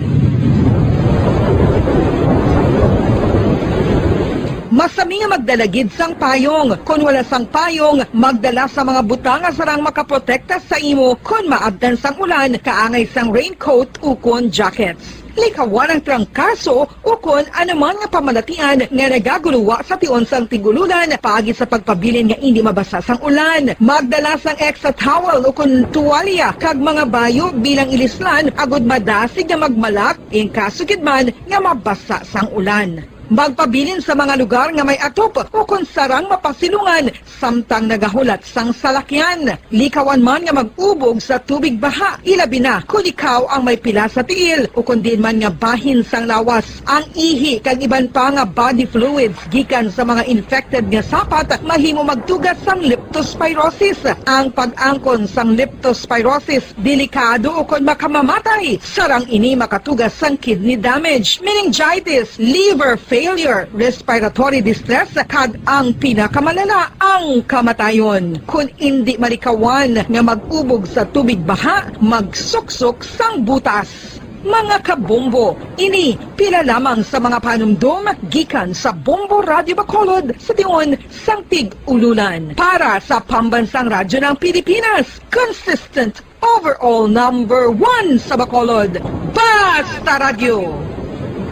Masami nga magdalagid sang payong. Kung wala sang payong, magdala sa mga butanga sarang makaprotekta sa imo kung maabdan sang ulan, kaangay sang raincoat o kon jackets. Likawan ang trangkaso o kon anuman nga pamalatian nga nagaguluwa sa tion sang tigululan paagi sa pagpabilin nga hindi mabasa sang ulan. Magdala sang extra towel o kon tuwalya kag mga bayo bilang ilislan agud madasig nga magmalak in kaso gid man nga mabasa sang ulan. Magpabilin sa mga lugar nga may atop o kung sarang mapasilungan samtang nagahulat sang salakyan. Likawan man nga mag-ubog sa tubig baha, ilabi na kung ikaw ang may pila sa tiil o kung din man nga bahin sang lawas. Ang ihi kag iban pa nga body fluids gikan sa mga infected nga sapat mahimo magtugas sang leptospirosis. Ang pag-angkon sang leptospirosis delikado o kung makamamatay. Sarang ini makatugas sang kidney damage, meningitis, liver failure, respiratory distress, kag ang pinakamalala, ang kamatayon. Kung hindi malikawan nga mag-ubog sa tubig baha, magsuksok sang butas. Mga kabombo, ini pila lamang sa mga panumdum gikan sa Bombo Radio Bacolod sa tiyon sang tig-ululan. Para sa Pambansang Radyo ng Pilipinas, consistent overall number 1 sa Bacolod, Basta Radio,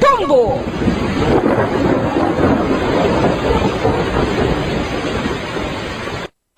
Bombo!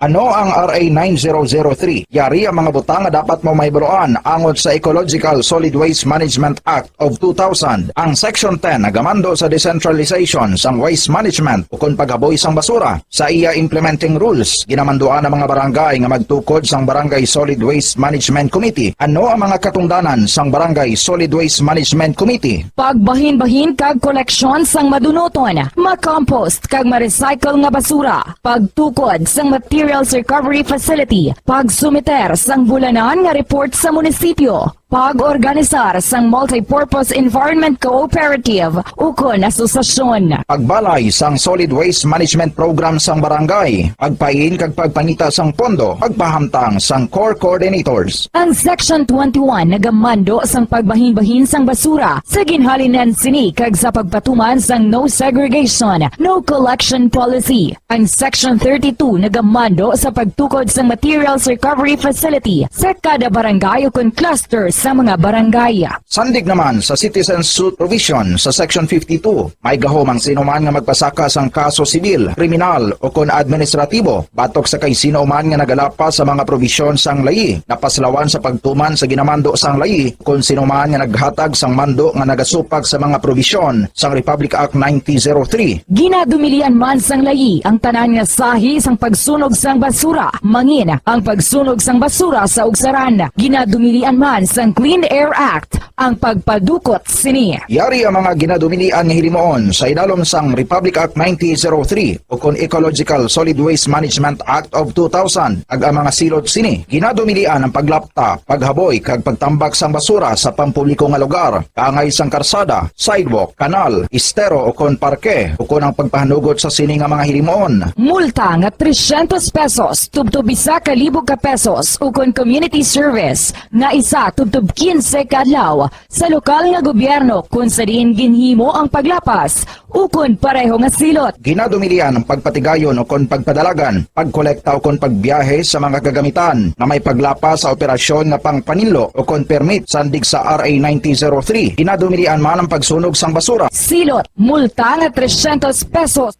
Ano ang RA 9003? Yari ang mga butang nga dapat mo mahibaluan angon sa Ecological Solid Waste Management Act of 2000. Ang Section 10 nagamando sa decentralization sang waste management o kung paghaboy sang basura. Sa iya implementing rules, ginamanduan ang mga barangay nga magtukod sang Barangay Solid Waste Management Committee. Ano ang mga katungdanan sang Barangay Solid Waste Management Committee? Pagbahin-bahin kag koleksyon sang madunoton, makompost kag ma-recycle nga basura, pagtukod sang material Materials Recovery Facility, pagsumiter sang bulanan nga report sa munisipyo, pag-organisar sang Multipurpose Environment Cooperative ukon asosasyon. Pagbalay sang Solid Waste Management Program sang barangay, pagpain kag pagpangita sang pondo, pagpahamtang sang core coordinators. Ang Section 21 nagamando sang pagbahin-bahin sang basura sa ginhalinan sini kag sa pagpatuman sang no segregation, no collection policy. Ang Section 32 nagamando sa pagtukod sang Materials Recovery Facility sa kada barangay ukon cluster sa mga barangay. Sandig naman sa Citizen Suit Provision sa Section 52, may gahom ang sinuman nga magpasaka sang kaso sibil, kriminal o kon administratibo, batok sa kay sinuman nga nagalapas sa mga provisyon sang layi, napaslawan sa pagtuman sa ginamando sang layi, kon sinuman nga naghatag sang mando nga nagasupag sa mga provisyon sang Republic Act 9003. Ginadumilian man sang layi ang tanan nga sahi sang pagsunog sang basura, mangin ang pagsunog sang basura sa ugsaran. Ginadumilian man sang Clean Air Act ang pagpadukot sini. Yari ang mga ginadumilian nga hilimoon sa idalom sang Republic Act 9003 o kon Ecological Solid Waste Management Act of 2000 ag ang mga silot sini. Ginadumilian ang paglapta, paghaboy kag pagtambak sang basura sa pampubliko nga lugar, kaangay sang karsada, sidewalk, kanal, estero o kon parke o kon ang pagpahanugot sa sini nga mga hilimoon. Multa nga 300 pesos tubtub 1,000 ka pesos ukon community service nga isa tubtub 15 kadlaw sa lokal nga gobyerno kung sa diin ginhimo ang paglapas ukon pareho nga silot. Ginadumilian ang pagpatigayon o kon pagpadalagan, pagkolekta o kon pagbiyahe sa mga kagamitan na may paglapas sa operasyon nga pangpanilo o kon permit sandig sa RA 9003. Ginadumilian man ang pagsunog sang basura. Silot, multa nga 300 pesos.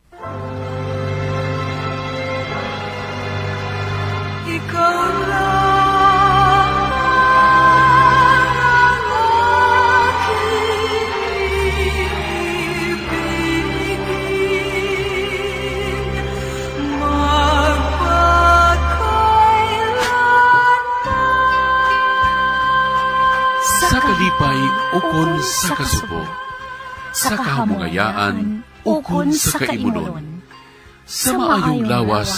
Sa kalipay, ukon sa kasubo. Sa kahamungayaan, ukon sa kaimunon. Sa maayong lawas,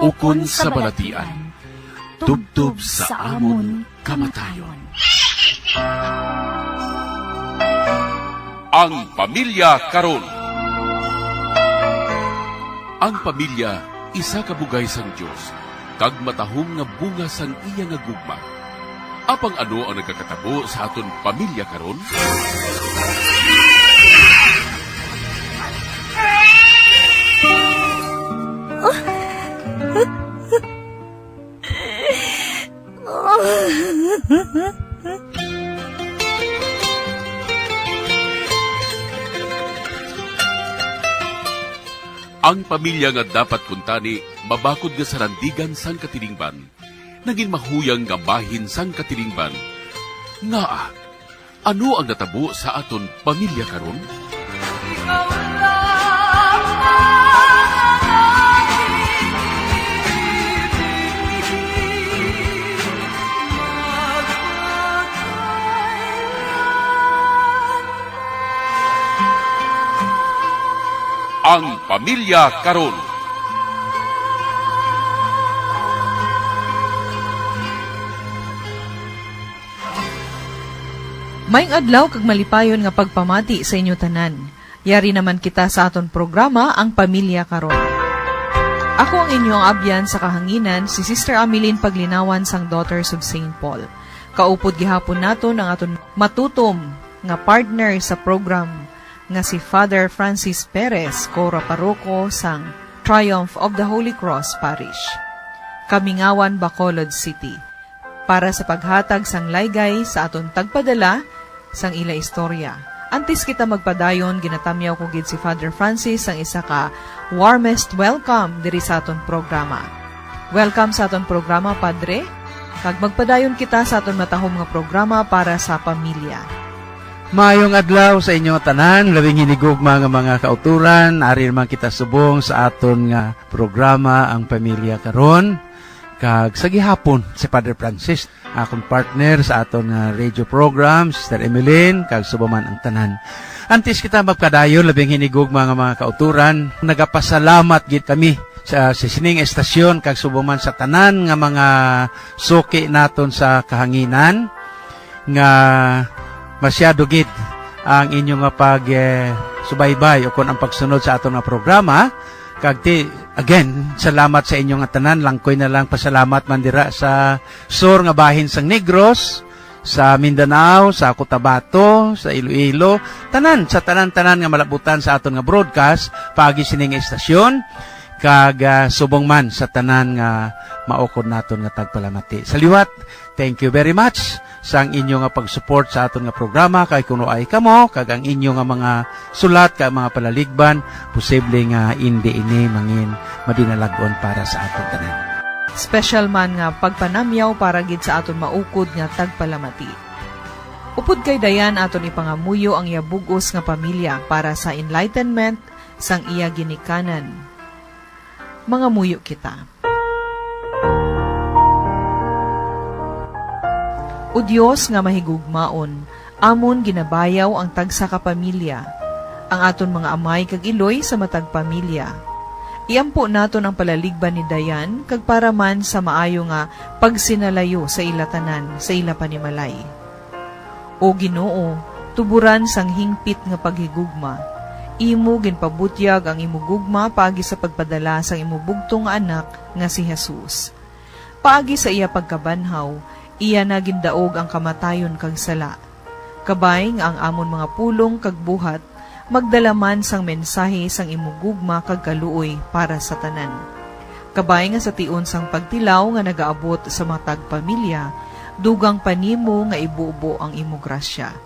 ukon sa balatian. Tubtub sa amon kamatayon. Ang Pamilya Karon. Ang pamilya, isa kabugay sang Dios, kag matahong nga bunga sang iya nga gugma. Apang ano ang nagkakatabo sa aton pamilya karon? Ang pamilya nga dapat kuntani, mabakod nga sa randigan sang katilingban, naging mahuyang nga bahin sang katilingban. Nga ano ang natabo sa aton pamilya karon? Ang Pamilya Karon. Maayong adlaw kag malipayon nga pagpamati sa inyo tanan. Yari naman kita sa aton programa Ang Pamilya Karon. Ako ang inyong abyan sa kahanginan, si Sister Ameline Paglinawan sang Daughters of St. Paul. Kaupod gihapon naton ang aton matutom nga partner sa program nga si Father Francis Perez, Cora Paroko sang Triumph of the Holy Cross Parish, Kamingawan, Bacolod City, para sa paghatag sang laygay sa aton tagpadala sang ila istorya. Antes kita magpadayon, ginatamyaw ko gid si Father Francis ang isa ka warmest welcome diri sa aton programa. Welcome sa aton programa, Padre. Kag magpadayon kita sa aton matahom nga programa para sa pamilya. Mayong adlaw sa inyo tanan, labing hinigog mga kauturan, ari naman kita subong sa aton nga programa Ang Pamilya Karon. Kag sa gihapon si Father Francis, akong partner sa aton nga radio program, Sister Emeline, kag subaman ang tanan. Antes kita magkadayon, labing hinigog mga kauturan, nagapasalamat gid kami sa sining estasyon kag subong man sa tanan nga mga suki naton sa kahanginan nga masyado gid ang inyo nga subaybay o kung ang pagsunod sa aton nga programa. Kag again, salamat sa inyo nga tanan. Langkoy na lang pasalamat man dira sa sur nga bahin sang Negros, sa Mindanao, sa Cotabato, sa Iloilo, sa tanan-tanan nga malabutan sa aton nga broadcast paagi sining estasyon, kag subong man sa tanan nga maukod naton nga tagpalamati. Sa liwat, thank you very much sa ang inyo nga pag-support sa aton nga programa, kay kuno ay kamo, kag ang inyo nga mga sulat, kag mga palaligban, posible nga hindi ini mangin madinalagon para sa aton tanan. Special man nga pagpanamyaw para gid sa aton maukod nga tagpalamati. Upod kay dayan aton ipangamuyo ang iyabugos nga pamilya para sa enlightenment sang iya ginikanan. Mga muyo kita. O Dios nga mahigugmaon, amon ginabayaw ang tagsa ka pamilya, ang aton mga amay kag iloy sa matag pamilya. Iampo naton ang palaligban ni Dayan kag para man sa maayo nga pagsinalayo sa ilatanan sa ila panimalay. O Ginoo, tuburan sang hingpit nga paghigugma. Imo ginpabutyag ang imugugma paagi sa pagpadala sang imubugtong nga anak nga si Jesus. Paagi sa iya pagkabanhaw, iya na gindaog ang kamatayon kag sala. Kabay nga ang amon mga pulong kag buhat magdalaman sang mensahe sang imugugma kag kaluoy para sa tanan. Kabay nga sa tion sang pagtilaw nga nagaabot sa matag pamilya, dugang panimo nga ibubo ang imograsya.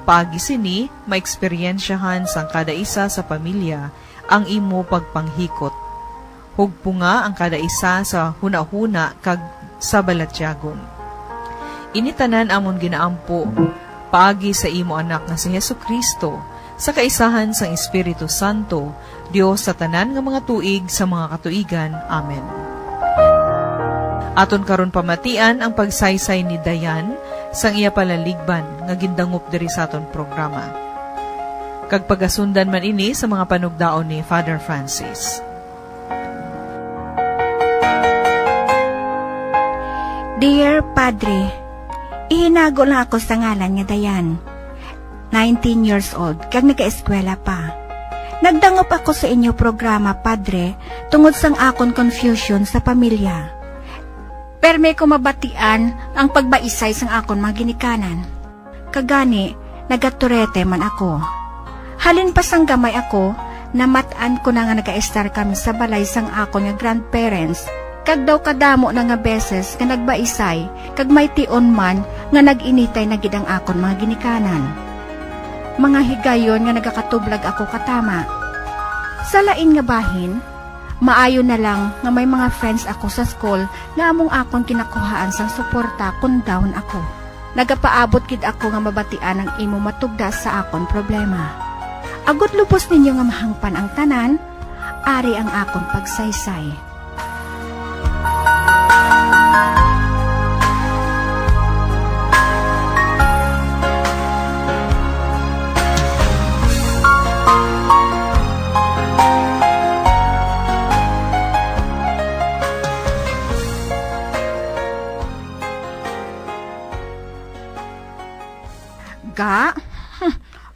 Paagi sini, maeksperiensyahan sang kada isa sa pamilya ang imo pagpanghikot. Hugpo nga ang kada isa sa hunahuna kag sa balatyagon. Initanan amon ginaampo, paagi sa imo anak nga si Jesucristo, sa kaisahan sang Espiritu Santo, Dios sa tanan nga mga tuig sa mga katuigan. Amen. Aton karon pamatian ang pagsaysay ni Dayan sang iya palaligban nga gindangup diri sa aton programa. Kag pagasundan man ini sa mga panugdaon ni Father Francis. Dear Padre, ihinago lang ako sa ngalan nga Dayan. 19 years old, kag nag-eskwela pa. Nagdangop ako sa inyo programa, Padre, tungod sang akon confusion sa pamilya. Pero may kumabatian ang pagbaisay sang akon mga ginikanan. Kagani, nagaturete man ako. Halin pa sang gamay ako, namatan ko na nga nag-estar kami sa balay sang akon nga grandparents. Kag daw kadamo na nga beses nga nagbaisay, kag may tion man nga nag-initay na gidang akon mga ginikanan. Mga higayon nga nagakatublag ako katama. Sa lain nga bahin, maayo na lang nga may mga friends ako sa school nga among akon kinakuhaan sang suporta kung down ako. Nagapaabot gid ako nga mabatian ang imo matugdas sa akon problema. Agot lubos ninyo nga mahangpan ang tanan, ari ang akon pagsaysay.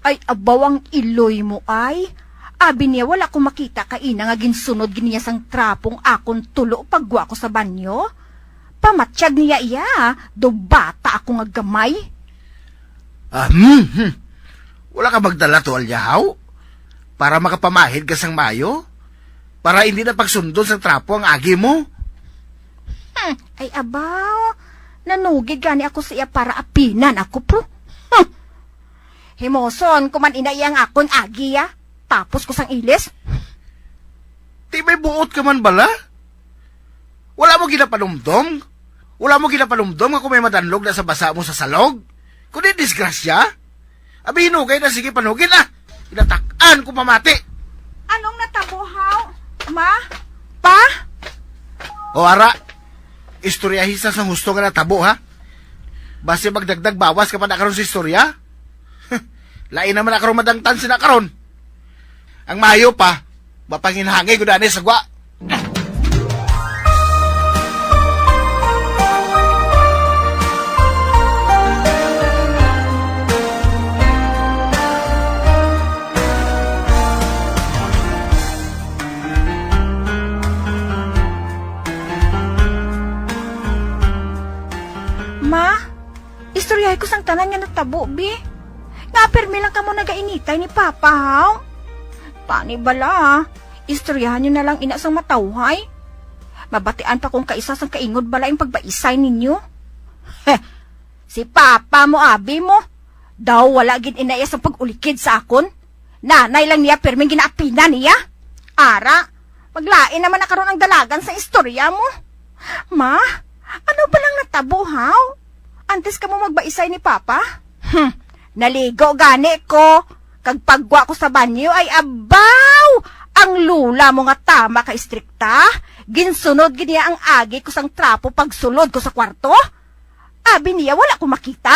Ay abawang iloy mo ay. Abi niya wala ko makita kaina nga ginsunod giniya sang trapong akon tulo pagwa ko sa banyo. Pamatsyag niya iya, do bata ako nga gamay. Wala ka magdala to alyahaw? Para makapamahid ka sang mayo? Para hindi na pagsundon sa trapo ang agi mo? Ay abaw, nanugid gani ako sa iya para apinan ako pro. Himoson, kuman inayang akon agi ya. Tapos ko sang ilis. Di may buot ka man bala? Wala mo ginapanumdom? Wala mo ginapanumdom nga kung may madanlog na sa basa mo sa salog? Kung di disgrasya? Abi hinugay na sige panugin ah. Inatakan ko pamati. Anong natabuhaw? Ma? Pa? O ara, istoryahisa sa husto nga natabo ha? Base magdagdag bawas ka pa na karon sa istorya? Lain naman na karon madangtan sina karon. Ang mayo pa, mapanginhangay ko dani sa gwa. natabo, bi? Nga permi lang ka mo nagainitay ni Papa, haw? Tani bala, ha? Istoryahan nyo na lang ina sang matawhay. Mabatian pa kung kaisa sang kaingod bala yung pagbaisay ninyo. Heh, si Papa mo, abi mo. Daw wala gin inaya sa pag-ulikid sa akon. Nanay lang niya permi ginaapinan niya. Ara, maglain naman nakaroon ang dalagan sa istorya mo. Ma, ano ba lang natabo, haw? Antes ka mo magbaisay ni Papa? Naligo gani ko. Kag pagwa ko sa banyo ay abaw! Ang lula mo nga tama ka istrikta. Ginsunod giniya ang agi ko sang trapo pagsulod ko sa kwarto. Abi niya wala ko makita.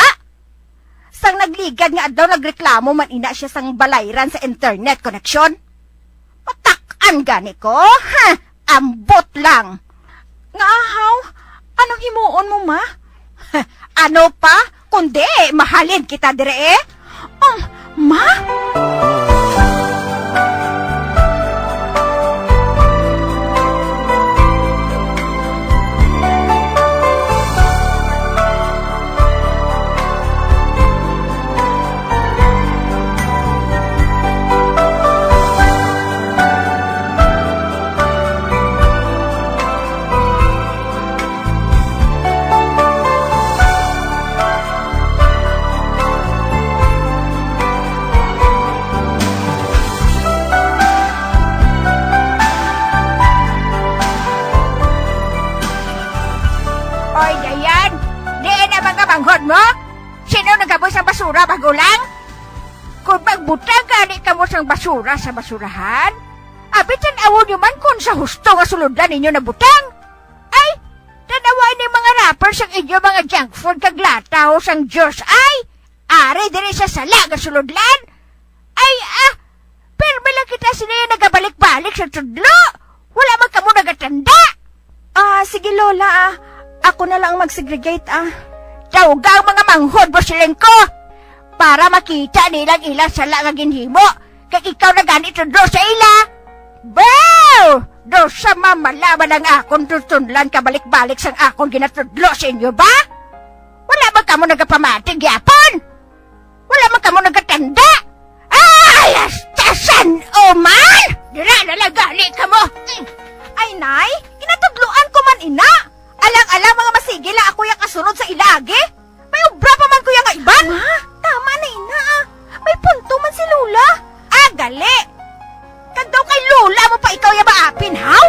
Sang nagligad nga daw nagreklamo man ina siya sang balayran sa internet connection. Patakan gani ko. Ambot lang. Nga ahaw, anong himuon mo, ma? Ano pa? Kundi, mahalin kita dire eh. Ma? Manghod mo? Sino nagabos ng basura bagulang? Kung magbutang gani ka mo sang basura sa basurahan, abitan awon nyo man kung sa husto nga sulundan ninyo na butang. Ay, tanawain ni mga rappers ang inyo mga junk food kag lataw sang Diyos ay. Ari diri sa sala nga suludlan. Ay, pero lang kita siniya nagabalik-balik sa tudlo. Wala man ka mo nagatanda. Sige Lola, ako na lang mag-segregate Tawag mga manghod mo sileng ko para makita nilang ilang sala nga ginhimo. Kag ikaw na ganito do sa ila. Bow! Do sa mamalaman ang akong tutunlan kabalik-balik sang akong ginatudlo sa inyo ba? Wala ba kamo nagapamatig yapon? Wala man kamo nagatanda? Ay, astasan o man! Dira nalagali ka mo. Ay, Nay, ginatudluan ko man ina. Alang-alang mga masigila ako yung kasunod sa ilagi. May ubra pa man ko yung iba. Ma, tama na ina May punto man si Lula. Gali. Kag daw kay Lula mo pa ikaw yung maapin, haw?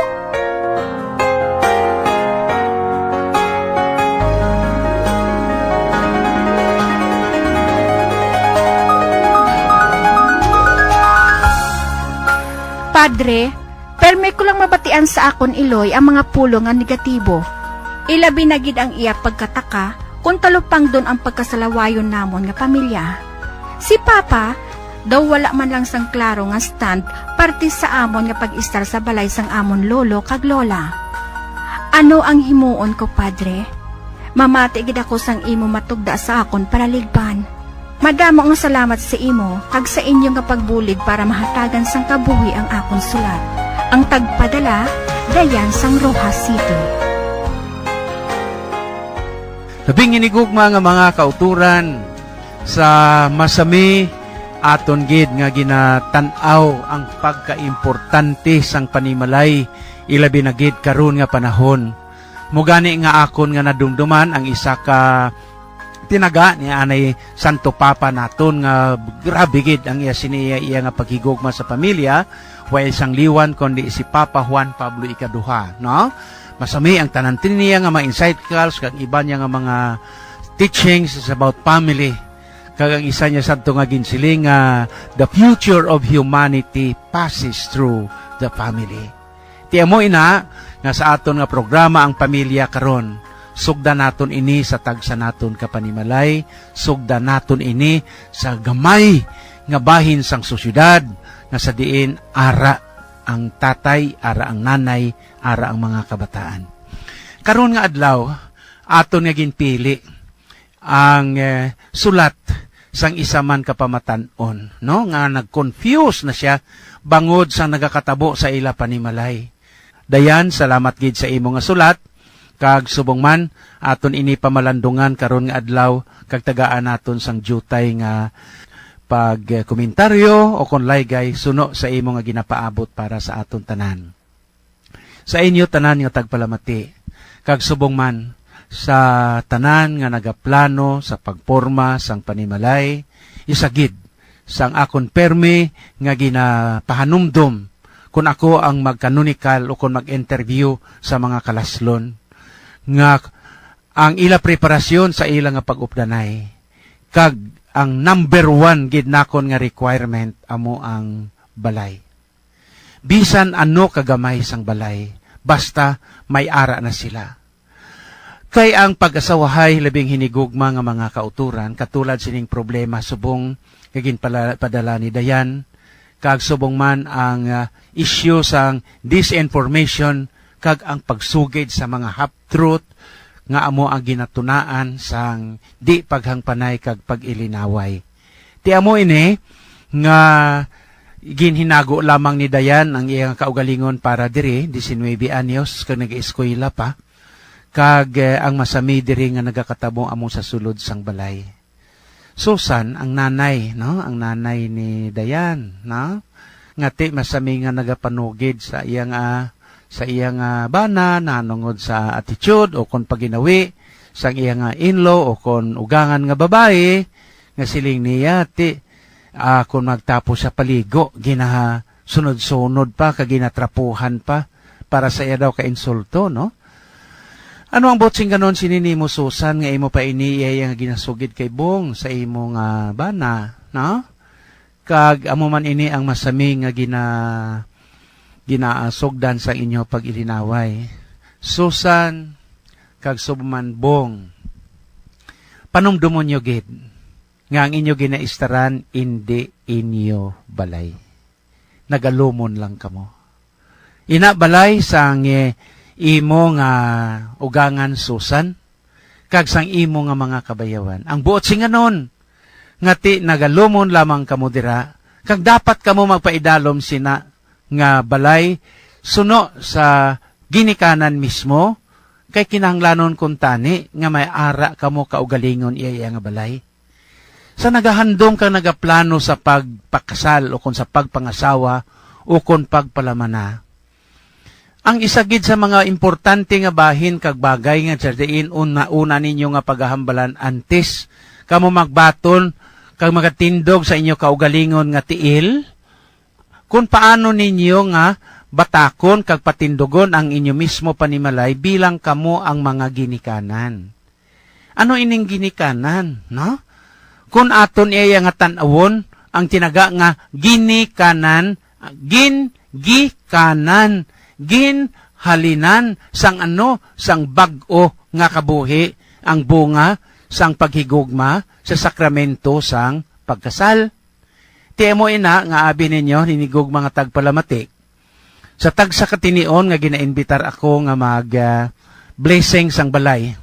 Padre, perme ko lang mabatian sa akon Iloy ang mga pulo nga negatibo. Ilabi na gid ang iya pagkataka kung talupang doon ang pagkasalawayon namon nga pamilya. Si Papa, daw wala man lang sang klaro nga stand parte sa amon nga pag-istar sa balay sang amon lolo kag lola. Ano ang himuon ko, Padre? Mamati gid ako sang imo matugda sa akon palaligban. Madamo nga salamat sa imo kag sa inyo nga pagbulig para mahatagan sang kabuhi ang akon sulat. Ang tagpadala, Dayan sang Rojas City. Labing inigugma nga mga kauturan sa masami aton gid nga ginatanaw ang pagkaimportante sang panimalay ilabi na gid karon nga panahon. Mugani nga akon nga nadumduman ang isa ka tinaga ni Anay Santo Papa naton nga grabe gid ang iya siniya iya nga paghigugma sa pamilya wa isang liwan kundi si Papa Juan Pablo Ikaduha, no? Masami ang tanan niya nga mga insightful kag iba niya nga mga teachings is about family. Kag ang isa niya sadto nga ginsiling nga the future of humanity passes through the family. Tiya mo ina nga sa aton nga programa ang pamilya karon. Sugda naton ini sa tagsa naton kapanimalay, sugda naton ini sa gamay nga bahin sang sosyudad nga sa diin ara ang tatay, ara ang nanay, ara ang mga kabataan. Karon nga adlaw, aton nga ginpili ang sulat sang isa man kapamatan-on, no? Nga nag-confuse na siya bangod sa nagakatabo sa ila panimalay. Dayan, salamat gid sa imo nga sulat. Kag subong man aton ini pamalandungan karon nga adlaw kag tagaan naton sang jutay nga pag komentaryo o kon laygay suno sa imo nga ginapaabot para sa aton tanan. Sa inyo tanan nga tagpalamati kag subong man sa tanan nga nagaplano sa pagporma sang panimalay isagid sang akon permi nga ginapahanumdom kung ako ang magkanunical o kung mag-interview sa mga kalaslon nga ang ila preparasyon sa ila nga pag-updanay kag ang number 1 gid nakon nga requirement amo ang balay. Bisan ano kagamay sang balay, basta may ara na sila. Kay ang pag-asawahay labing hinigugma nga mga kauturan katulad sining problema subong kagin padala ni Dayan kag subong man ang issue sang disinformation kag ang pagsugid sa mga half-truth nga amo ang ginatunaan sang di paghangpanay kag pag-ilinaway. Ti amo ini nga ginhinago lamang ni Dayan ang iyang kaugalingon para diri 19 anyos kag nag-eskwela pa kag ang masami diri nga nagakatabo amo sa sulod sang balay. Susan ang nanay, no? Ang nanay ni Dayan, no? Ngati masami nga nagapanugid sa iyang bana nanungod sa attitude o kon paginawi sang iyang in-law o kon ugangan nga babae nga siling niya ti kon magtapos sa paligo ginaha sunod-sunod pa kag ginatrapuhan pa para sa iya daw ka insulto, no? Ano ang botsing ganon sinini mo Susan nga imo pa ini iya nga ginasugid kay Bong sa imo nga bana, no? Kag amo man ini ang masami nga ginaasogdan sa inyo pag ilinaway. Susan, kag subman Bong, panumdumon nyo gid, nga ang inyo ginaistaran, hindi inyo balay. Nagalumon lang kamo. Ina balay sang imo nga ugangan Susan, kag sang imo nga mga kabayawan. Ang buot singanon, ngati nagalumon lamang kamo dira, kag dapat kamo magpaidalom sina nga balay suno sa ginikanan mismo kay kinahanglanon kun tani nga may ara kamo kaugalingon iya nga balay. Sa nagahandom kang nagaplano sa pagpakasal o kon sa pagpangasawa o kon pagpalamana. Ang isagid sa mga importante nga bahin kag bagay nga diin una ninyo nga pagahambalan antes kamo magbaton kag magatindog sa inyo kaugalingon nga tiil kung paano ninyo nga batakon kag patindogon ang inyo mismo panimalay bilang kamo ang mga ginikanan. Ano ining ginikanan, no? Kung aton iya nga tan-awon ang tinaga nga ginikanan, ginhalinan sang ano, sang bag-o nga kabuhi ang bunga sang paghigugma sa sakramento sang pagkasal. Tiemo ina nga abi ninyo ninigog mga tagpalamati. Sa tagsa katinion nga ginainbitar ako nga mag blessing sang balay.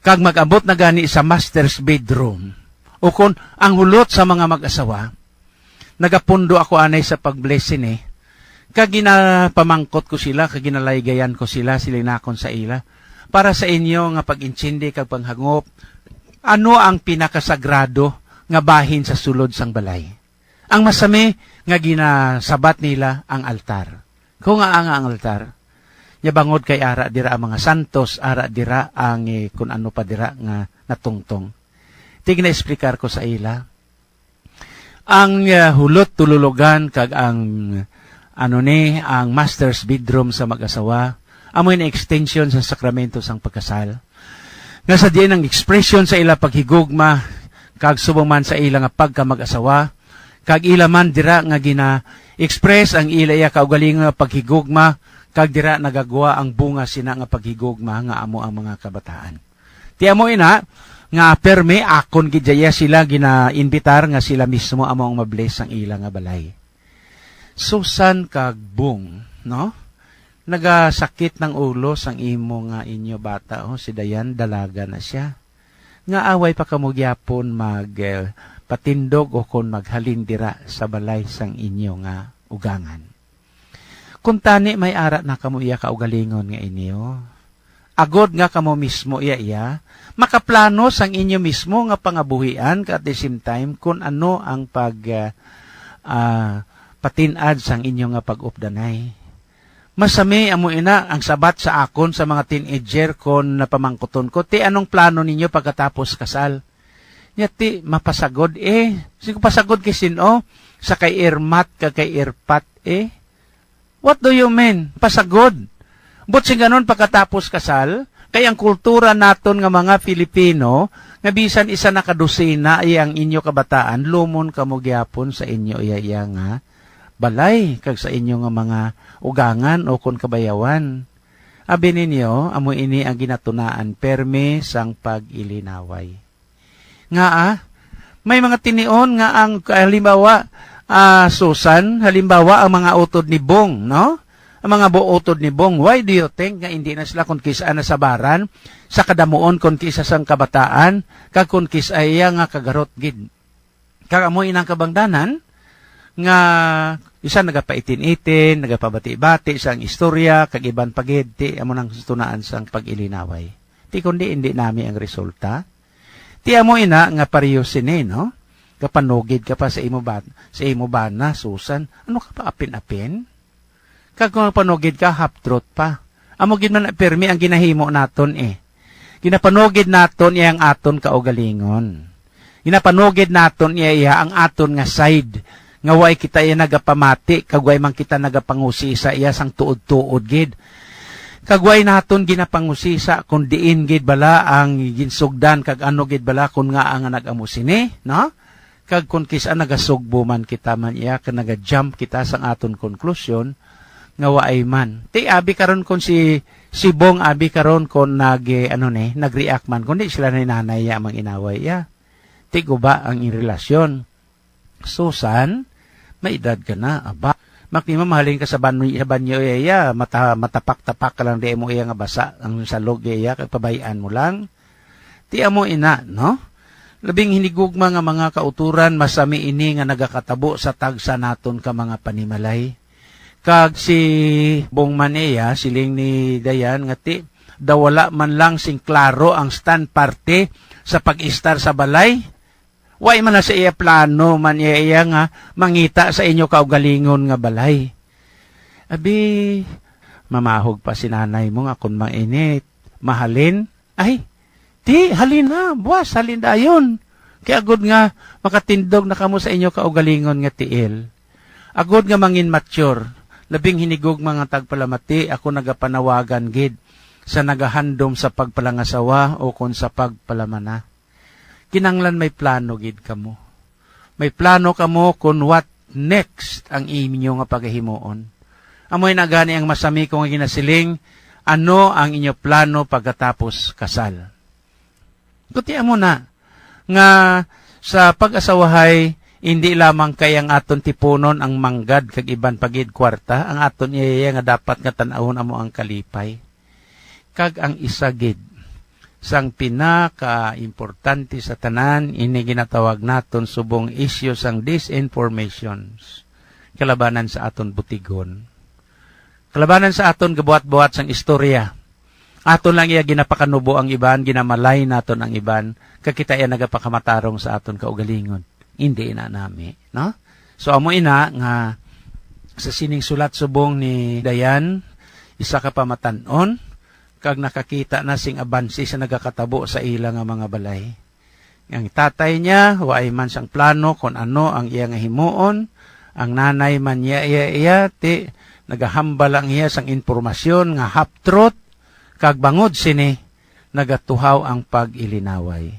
Kag mag-abot na gani sa master's bedroom. O kon ang hulot sa mga mag-asawa. Nagapundo ako anay sa pag-blessing Kag ginapamangkot ko sila, kag ginalaygayan ko sila, silinakon sa ila. Para sa inyo nga pag-intsindi kag panghangop, ano ang pinakasagrado nga bahin sa sulod sang balay? Ang masami nga ginasabat nila ang altar. Kung nga ang altar, bangod kay ara dira ang mga santos, ara dira ang kung ano pa dira nga natungtong. Tigna explicar ko sa ila. Ang hulot tululugan kag ang ang master's bedroom sa mag-asawa, amoy na extension sa sakramento sang pagkasal. Nga sa diyan ang expression sa ila paghigugma kag subong man sa ila nga pagka mag-asawa, kag ila man dira nga gina-express ang ila iya kaugalingon nga paghigugma, kag dira nagagawa ang bunga sina nga paghigugma nga amo ang mga kabataan. Ti amo ina nga perme akon gidaya sila gina-invitar nga sila mismo amo ang mabless ang ila nga balay. Susan kag Bong, no? Nagasakit ng ulo sang imo nga inyo bata, si Dayan dalaga na siya. Nga away pa kamo gyapon patindog o kon maghalindira sa balay sang inyo nga ugangan. Kung tani may ara na kamo iya kaugalingon nga inyo, agod nga kamo mismo iya makaplano sang inyo mismo nga pangabuhian at the same time kung ano ang patinad sang inyo nga pag-updanay. Masami amo ina ang sabat sa akon sa mga teenager kon napamangkuton ko, ti anong plano ninyo pagkatapos kasal? Ti mapasagod Sino pasagod kay sino? Sa kay Irmat kay Irpat What do you mean? Pasagod. But sing ganon pagkatapos kasal, kay ang kultura naton nga mga Filipino, nga bisan isa na kadusina ang inyo kabataan, lumon kamo gyapon sa inyo iya nga balay, kag sa inyo nga mga ugangan o kon kabayawan. Abi ninyo, amo ini ang ginatunaan perme sang pag-ilinaway. Nga may mga tinion nga ang halimbawa, Susan, halimbawa ang mga utod ni Bong, no? Ang mga buotod ni Bong, why do you think nga hindi na sila kung kisa na sabaran, sa kadamuon kung kisa sang kabataan, kag kung kisa iya nga kagarot gid. Kag amo inang kabangdanan, nga isa nagapaitin-itin, nagapabati-bati sang istorya, kag iban pagid, ti amo nang tunaan sang pag-ilinaway. Ti kundi hindi nami ang resulta. Ti amo ina nga pareho sini, no? Kapanugid ka pa sa imo ba na, Susan, ano ka pa apin-apin? Kag kung panugid ka, half-truth pa. Amo gid man permi ang ginahimo naton Ginapanugid naton iya ang aton kaugalingon. Ginapanugid naton iya ang aton nga side. Nga way kita iya nagapamati, kag way man kita nagapangusisa iya sang tuod-tuod gid. Kag way naton ginapangusisa kung diin gid bala ang ginsugdan, kag ano gid bala kung nga ang nagamusini, no? Kag kung kisa nagasugbo man kita man iya, kag naga-jump kita sang aton konklusyon, nga waay man. Ti abi karon kon si Bong abi karon kon nagreact man kundi sila ni nanay ya mang inaway ya. Ti guba ang relasyon. Susan, may edad ka na, aba. Maknima mahalin ka sa banyo iya, matapak-tapak ka lang di mo iya nga basa ang salog iya kag pabayaan mo lang. Ti amo ina, no? Labing hinigugma nga mga kauturan masami ini nga nagakatabo sa tagsa naton ka mga panimalay. Kag si Bong Manea, siling ni Dayan, nga ti, dawala man lang sing klaro ang stand parte sa pag-istar sa balay. Way man na sa iya plano man iya nga mangita sa inyo kaugalingon nga balay. Abi, mamahog pa si nanay mo nga kung mainit, mahalin. Ay, ti, halin na, buwas, halin dayon. Kaya agod nga makatindog na kamo sa inyo kaugalingon nga tiil. Agod nga mangin mature. Labing hinigog mga tagpalamati, ako nagapanawagan gid sa nagahandom sa pagpalangasawa o kon sa pagpalamana. Kinanglan may plano gid kamo. May plano kamo kung what next ang inyo nga paghimuon. Amoy nagani ang masami kong ginasiling, ano ang inyo plano pagkatapos kasal. Kuti amo na, nga sa pag-asawahay, hindi lamang kay ang aton tipunon ang manggad kag iban pagid kwarta, ang aton iya nga dapat nga tan-awon amo ang kalipay. Kag ang isa gid sang pinaka-importante sa tanan ini ginatawag naton subong issue sang disinformations. Kalabanan sa aton butigon. Kalabanan sa aton gabuhat-buhat sang istorya. Aton lang iya ginapakanubo ang iban, ginamalay naton ang iban, kag kita iya nagapakamatarong sa aton kaugalingon. Hindi na nami, no? So amo ina nga sa sining sulat subong ni Dayan, isa ka pamatan-on kag nakakita na sing abansi sa nagakatabo sa ila nga mga balay. Ang tatay niya waay man sang plano kung ano ang iya nga himuon, ang nanay man iya ti nagahambal lang iya sang impormasyon nga half-truth kag bangod sini nagatuhaw ang pag-ilinaway.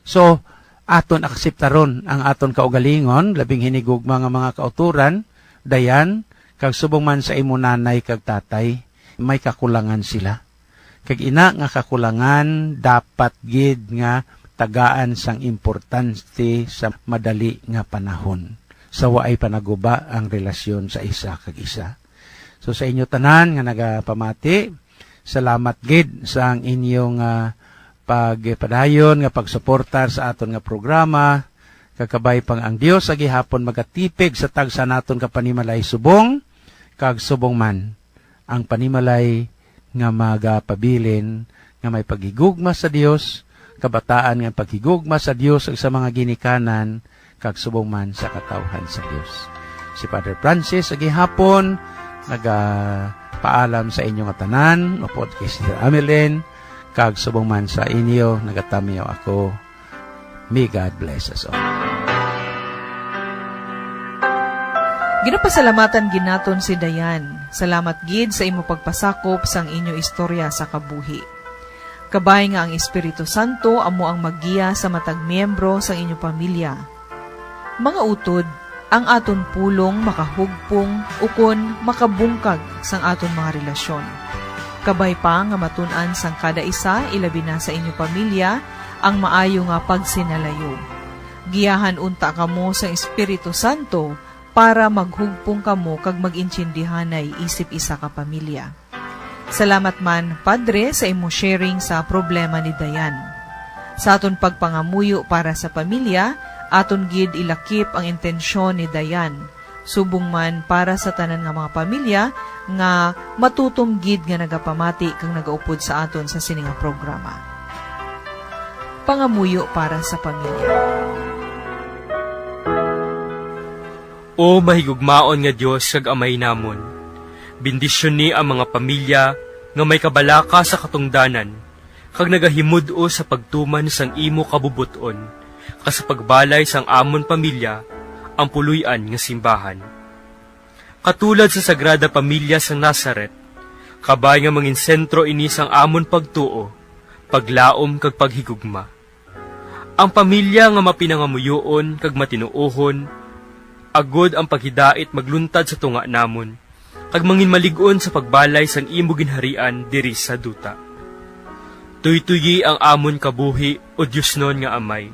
So aton akseptaron ang aton kaugalingon, labing hinigugma nga mga kauturan, Dayan, kag subong man sa imo nanay kag tatay, may kakulangan sila. Kag ina nga kakulangan, dapat gid nga tagaan sang importante sa madali nga panahon. Sa waay panaguba ang relasyon sa isa kag isa. So sa inyo tanan nga nagapamati, salamat gid sa ang inyong pagpadayon nga pagsuportar sa aton nga programa. Kakabay pang ang Dios sa gihapon magatipig sa tagsa naton ka panimalay subong kag subong man ang panimalay nga magapabilin nga may paghigugma sa Dios, kabataan nga paghigugma sa Dios ug sa mga ginikanan kag subong man sa katawhan sa Dios. Si Father Francis agi hapon nagapaalam sa inyo nga tanan, upod kay Sister Amelin, kag subong man sa inyo nagatamiyo ako. May God bless us all. Ginapasalamatan ginaton si Dayan. Salamat gid sa imo pagpasakop sang inyo istorya sa kabuhi. Kabay nga ang Espiritu Santo amo ang maggiya sa matag miyembro sa inyo pamilya. Mga utod, ang aton pulong makahugpong ukon makabungkag sang aton mga relasyon. Kabay pa nga matun-an sang kada isa ilabi na sa inyo pamilya ang maayo nga pagsinalayo. Giyahan unta kamo sa Espiritu Santo para maghugpong kamo kag mag-intsindihanay isip isa ka pamilya. Salamat man, Padre, sa imo sharing sa problema ni Dayan. Sa aton pagpangamuyo para sa pamilya, aton gid ilakip ang intensyon ni Dayan. Subong man para sa tanan nga mga pamilya nga matutom gid nga nagapamati kang nagaupod sa aton sa sininga programa. Pangamuyo para sa pamilya. O mahigugmaon nga Dios kag amay namon, bendisyon ni ang mga pamilya nga may kabalaka sa katungdanan, kag nagahimudo sa pagtuman sang imo kabubuton, kas pagbalay sang amon pamilya, ang puluyan nga simbahan. Katulad sa Sagrada Pamilya sang Nazaret, kabay nga mangin sentro ini sang amon pagtuo, paglaom kag paghigugma. Ang pamilya nga mapinangamuyoon kag matinuohon, agod ang paghidait magluntad sa tunga namon, kag mangin maligon sa pagbalay sang imo ginharian diri sa duta. Tuytuyi ang amon kabuhi o Dios non nga amay.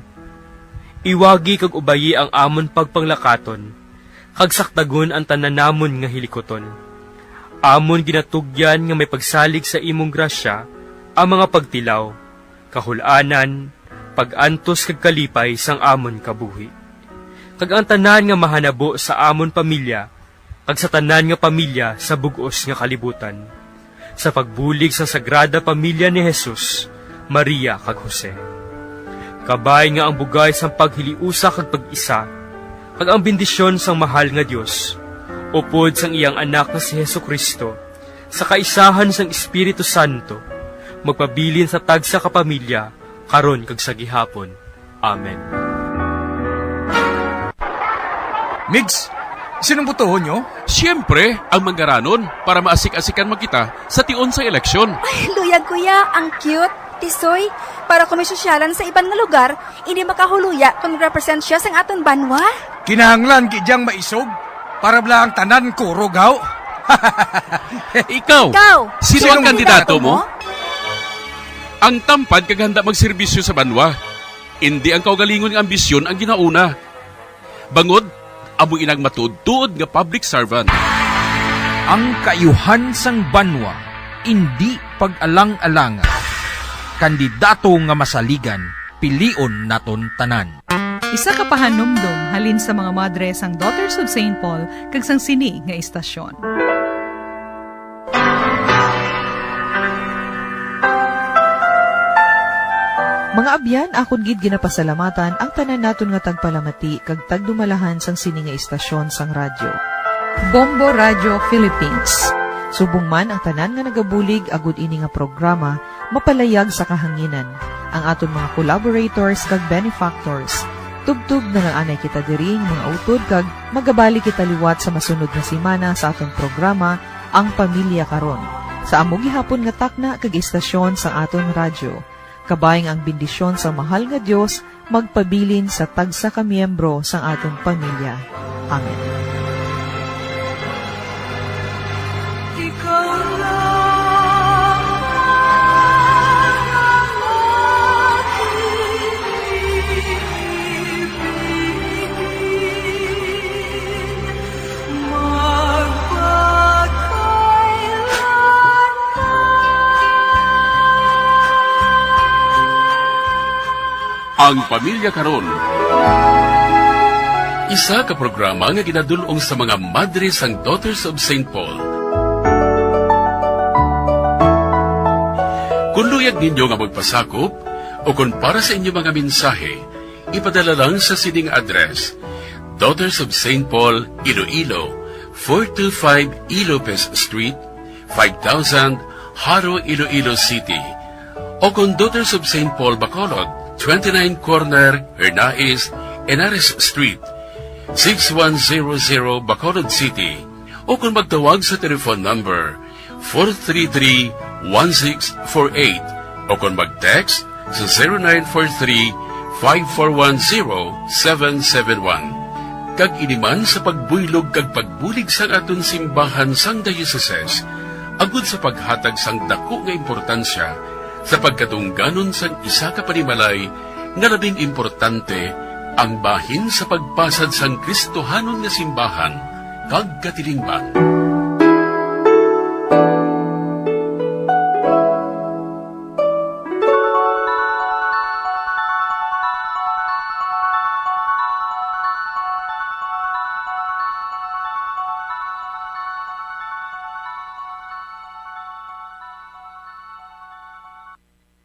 Iwagi kag ubayi ang amon pagpanglakaton, kag saktagon ang tanan namon nga hilikoton. Amon ginatugyan nga may pagsalig sa imong grasya ang mga pagtilaw, kahul-anan, pag-antos kag kalipay sang amon kabuhi. Kag ang tanan nga mahanabo sa amon pamilya, kag sa tanan nga pamilya sa bugos nga kalibutan, sa pagbulig sa Sagrada Pamilya ni Jesus, Maria kag Jose. Kabay nga ang bugay sang paghiliusa kag pag-isa, kag ang bendisyon sang mahal nga Dios, upod sang iyang anak nga si Jesucristo, sa kaisahan sang Espiritu Santo, magpabilin sa tagsa ka pamilya, karon kag sa gihapon. Amen. Migs, sinong botohon nyo? Siyempre, ang manggaranon para maasik-asikan magkita sa tion sa eleksyon. Ay, luyag kuya, ang cute. Tisoy, para kung may sosyalan sa ibang nga lugar, hindi makahuluya kung mag-represent siya sa aton banwa. Kinahanglan gidyang maisog para bla ang tanan ko, Rogaw. Ikaw, sino ang kandidato mo? Ang tampad kag handa magserbisyo sa banwa. Hindi ang kaugalingon ng ambisyon ang ginauna. Bangod, amo inang matuod-tuod nga public servant. Ang kaayuhan sang banwa, hindi pag-alang-alanga. Kandidato nga masaligan, pilion naton tanan. Isa ka pahanumdum halin sa mga madre sang Daughters of St. Paul kag sang sini nga istasyon. Mga abyan, akon gid ginapasalamatan ang tanan naton nga tagpalamati kag tagdumalahan sang sini nga istasyon sang radyo. Bombo Radio Philippines. Subong man ang tanan nga nagabulig agud ini nga programa, mapalayag sa kahanginan. Ang aton mga collaborators kag benefactors. Tugtog na nga anay kita diri mga utod kag magabali kita liwat sa masunod na semana sa aton programa, Ang Pamilya Karon. Sa amo gihapon nga takna kag istasyon sa aton radyo. Kabayang ang bendisyon sa mahal nga Dios magpabilin sa tagsa ka miyembro sa aton pamilya. Amen. Ang Pamilya Karon. Isa ka programa nga ginadulong sa mga madre sang Daughters of St. Paul. Kung luyag ninyo nga magpasakop o kung para sa inyo mga mensahe, ipadala lang sa sining address: Daughters of St. Paul, Iloilo, 425 Ilopez Street, 5000, Haro, Iloilo City. O kung Daughters of St. Paul, Bacolod, 29 Corner, Hernais, Henares Street, 6100 Bacolod City. O kung magtawag sa telephone number 433-1648. O kung mag-text sa 0943-5410771. Kag iniman sa pagbuylog kag pagbulig sang aton simbahan sang Dioceses, agud sa paghatag sang dako nga importansya sa pagkatungganon sang isa ka panimalay nga labing importante, ang bahin sa pagpasad sang Kristohanon nga simbahan kag katilingban.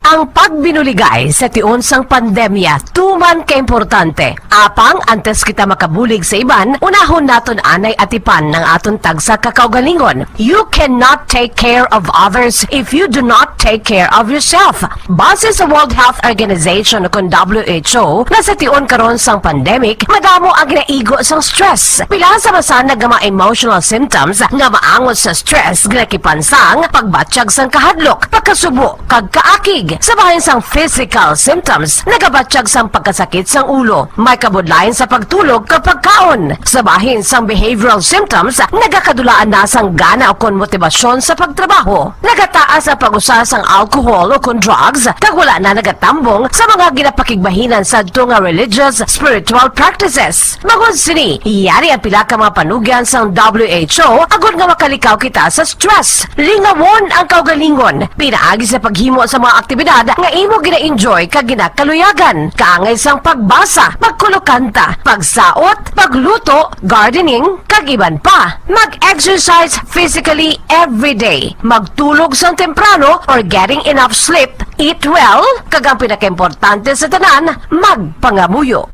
Ang pagbinuligay sa tiun sang pandemya, tuman ka importante. Apang antes kita makabulig sa iban, unahon naton anay atipan ng aton tagsa kakaugalingon. You cannot take care of others if you do not take care of yourself. Base sa World Health Organization o WHO, na sa tiun karon sang pandemic, madamo ang ginaigo sang stress. Pila sa masanag nga mga emotional symptoms nga maangot sa stress, ginakipansang pagbatsyag sang kahadlok, pagkasubo, kag kaakig. Sa bahin sang physical symptoms, nagabatsyag sang pagkasakit sang ulo, may kabudlayan sa pagtulog kapag kaon. Sa bahin sang behavioral symptoms, nagakadulaan na sang gana o kon motibasyon sa pagtrabaho. Nagataas sa pag-usa sang alcohol o kon drugs, kag wala na nagatambong sa mga ginapakigbahinan sa nga religious, spiritual practices. Magod sini, iyari ang pila ka mga panugyan sang WHO agud nga makalikaw kita sa stress. Lingawon ang kaugalingon, pinaagi sa paghimo sa mga aktibidad nga imo gina-enjoy kag ginakaluyagan, kaangay sang pagbasa, pagkulokanta, pagsaot, pagluto, gardening, kag iban pa. Mag-exercise physically every day, magtulog sang temprano or getting enough sleep, eat well, kag ang pinakaimportante sa tanan, magpangamuyo.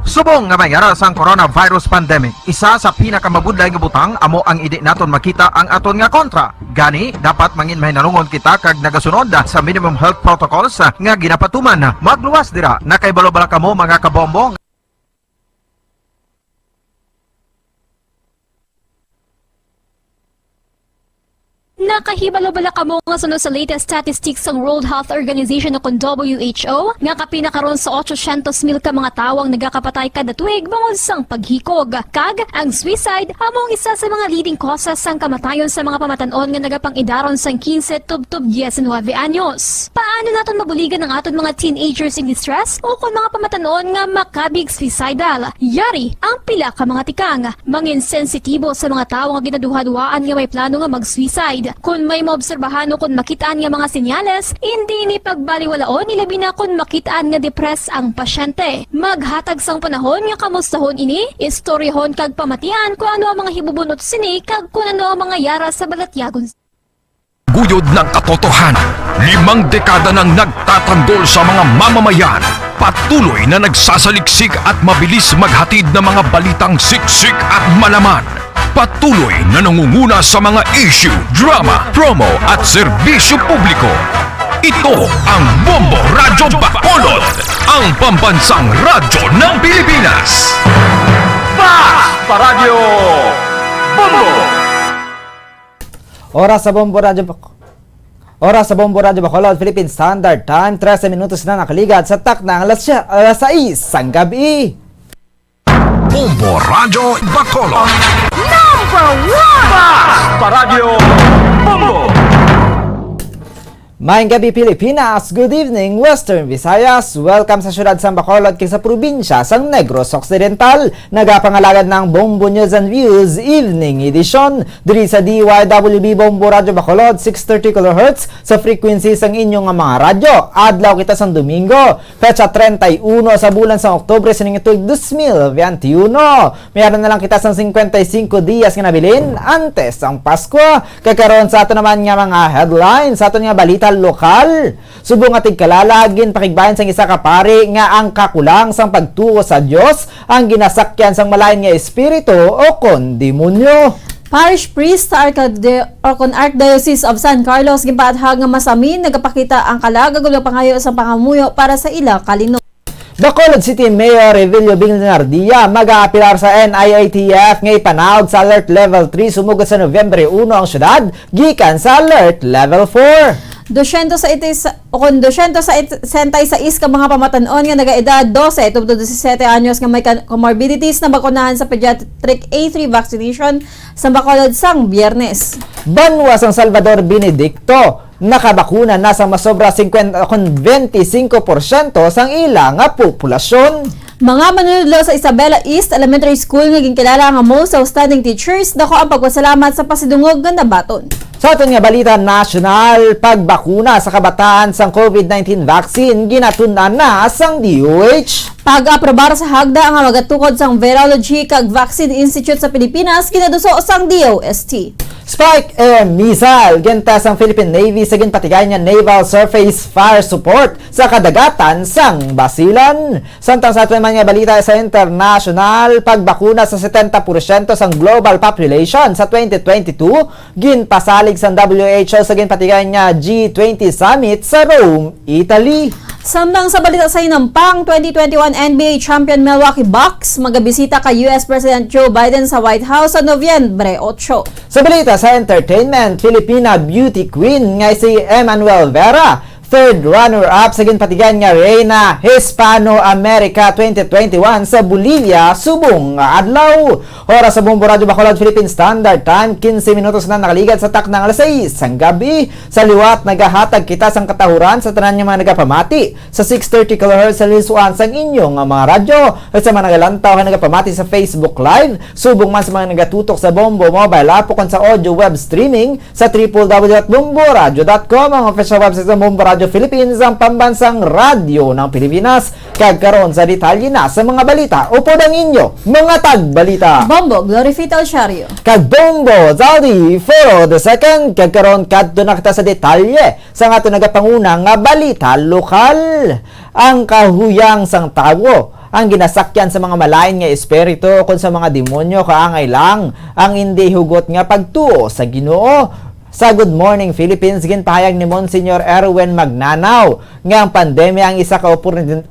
Subong nga mayara sang coronavirus pandemic, isa sa pinakamabudlay nga butang amo ang idi naton makita ang aton nga kontra. Gani, dapat mangin mahinalungon kita kag nagasunod sa minimum health protocols nga ginapatuman. Magluwas dira, nakaibalo-bala kamo mga kabombong. Nakahibalo-bala kamo nga sunod sa latest statistics ng World Health Organization o WHO nga kapinakaron sa 800,000 ka mga tawang nagakapatay kada tuig bangod sang paghikog. Kag ang suicide among isa sa mga leading causes sang kamatayon sa mga pamatanon nga nagapang-idaron sang 15 tub 19 anyos. Paano naton mabuligan ang aton mga teenagers in distress o kung mga pamatanon nga makabig suicidal? Yari ang pila ka mga tikang mangin sensitibo sa mga tawo nga ginaduhaduaan nga may plano nga mag-suicide. Kung may maobserbahan o kung makitaan nga mga senyales, hindi ni pagbaliwalaon nilabi na kung makitaan nga depress ang pasyente. Maghatag sang panahon nga kamustahon ini, istoryahon kag pamatian kung ano ang mga hibubunot sini kag kung ano ang mga yara sa balatyagon. Guyod ng katotohanan, 5 dekada nang nagtatanggol sa mga mamamayan, patuloy na nagsasaliksik at mabilis maghatid ng mga balitang siksik at malaman. Patuloy na nangunguna sa mga issue, drama, promo at serbisyo publiko. Ito ang Bombo Radyo Bacolod, ang pambansang radyo ng Pilipinas. Paradyo Bombo! Oras sa Bombo Radyo Bacolod, Philippine Standard Time, 13 minutos na nakaligat sa taknang alas 6 sang gabi. Bombo Radyo Bacolod. Number 1! Paradyo Bombo! Maayong gabi Pilipinas, good evening Western Visayas, welcome sa syudad sang Bacolod kay sa probinsya sang Negros Occidental. Nagapangalagad ng Bombo News and Views Evening Edition diri sa DYWB Bombo Radyo Bacolod 630 kHz sa frequency sang inyong mga radyo. Adlaw kita sang Domingo, petsa 31 sa bulan sang Oktubre sa tuig 2021. Mayroon na lang kita sang 55 dias nga nabilin antes ang Pasko. Kakaroon sa ato naman nga mga headlines sa aton nga balita balitan lokal. Subong ating kalalagin pakigbayan sang isa ka pari nga ang kakulang sang pagtuo sa Dios ang ginasakyan sang malain nga espiritu o kon demonyo. Parish priest sa Archdiocese of San Carlos gipathag nga masamin nagapakita ang kalagag ug pangayo sa pangamuyo para sa ila kalino. Bacolod City Mayor Revilio Binardia mag-aapilar sa NIATF ngay panahog sa Alert Level 3 sumugod sa Nobyembre 1 ang syudad gikan sa Alert Level 4. 266 ka mga pamatanon nga nagaedad 12 tubto 17 anyos nga may comorbidities na bakunahan sa pediatric A3 vaccination sa Bacolod sang Biyernes. Banwa sang Salvador Benedicto nakabakuna na sa masobra 25% sang ilang nga populasyon. Mga manunodlo sa Isabela East Elementary School nga ginkilala nga most outstanding teachers dako ang pagpasalamat sa pasidungog nga nabaton. Sa aton nga balita national, pagbakuna sa kabataan sang COVID-19 vaccine ginatunan na sang DOH. Pag-aprobar sa hagda ang magatukod sang Virology kag Vaccine Institute sa Pilipinas kinaduso sang DOST. Spike Air Missile genta sang Philippine Navy sa ginpatigay nga Naval Surface Fire Support sa kadagatan sang Basilan. Samtang sa aton nga balita sa international, pagbakuna sa 70% sang global population sa 2022 ginpasalig sang WHO sa ginpatigay nga G20 Summit sa Rome, Italy. Samtang sa balita sa inampang 2021 NBA champion Milwaukee Bucks magabisita kay US President Joe Biden sa White House sa Nobyembre 8. Sa balita sa entertainment, Filipina beauty queen nga si Emmanuel Vera, third runner-up sa ginpatigan nga Reina Hispano-America 2021 sa Bolivia, subong nga adlaw. Oras sa Bombo Radio Bacolod Philippine Standard Time, 15 minutos na nakaligad sa taknang alas 6 sang gabi. Sa liwat, nagahatag kita sang katahuran sa tanan nga mga nagapamati sa 630 kHz sa lisuan sang inyong mga radyo. At sa mga nagalantaw nga nagapamati sa Facebook Live, subong man sa mga nagatutok sa Bombo mobile app o sa audio web streaming sa www.bomboradio.com, ang official website sa Bombo Radio Philippines, ang pambansang radyo ng Pilipinas. Kagkaroon sa detalye na sa mga balita upod ang inyo mga tagbalita. Bombo Glorifita Oshario Kag Bombo Zaldi Foro the second kagkaroon kadto na kita sa detalye sa nga ito nagapangunang nga balita lokal. Ang kahuyang sang tawo ang ginasakyan sa mga malain nga espiritu kung sa mga demonyo kaangay lang ang hindi hugot nga pagtuo sa Ginoo. Sa Good Morning Philippines, ginpahayag ni Monsignor Erwin Magnanaw nga ang pandemya ang isa ka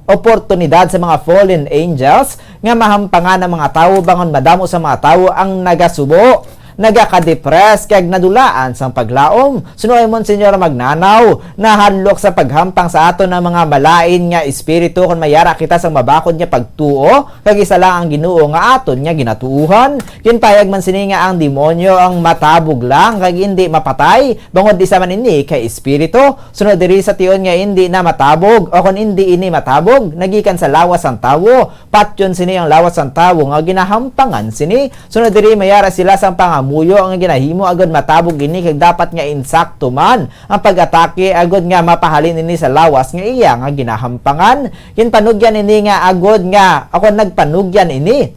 oportunidad sa mga fallen angels nga mahampangan ang mga tao bangon madamo sa mga tao ang nagasubo, nagaka-depress kag nadulaan sang paglaom. Sunoy Monsignor Magnanaw na hadlok sa paghampang sa aton ng mga malain nga espiritu kung mayara kita sang mabakod nga pagtuo kag isa lang ang Ginoo nga aton nga ginatuuhan. Kinpayag man sini nga ang demonyo ang matabog lang kag hindi mapatay bangod isa man ini kay espiritu. Sunod diri sa tion nga hindi na matabog o kung hindi ini matabog nagikan sa lawas ang tawo. Patyon sini ang lawas ang tawo nga ginahampangan sini. Sunod diri mayara sila sang muyo ang ginahimo agad matabog ini kag dapat nga insakto man ang pag-atake agad nga mapahalin ini sa lawas nga iya nga ginahampangan. Kinpanugyan ini nga agad nga ako nagpanugyan ini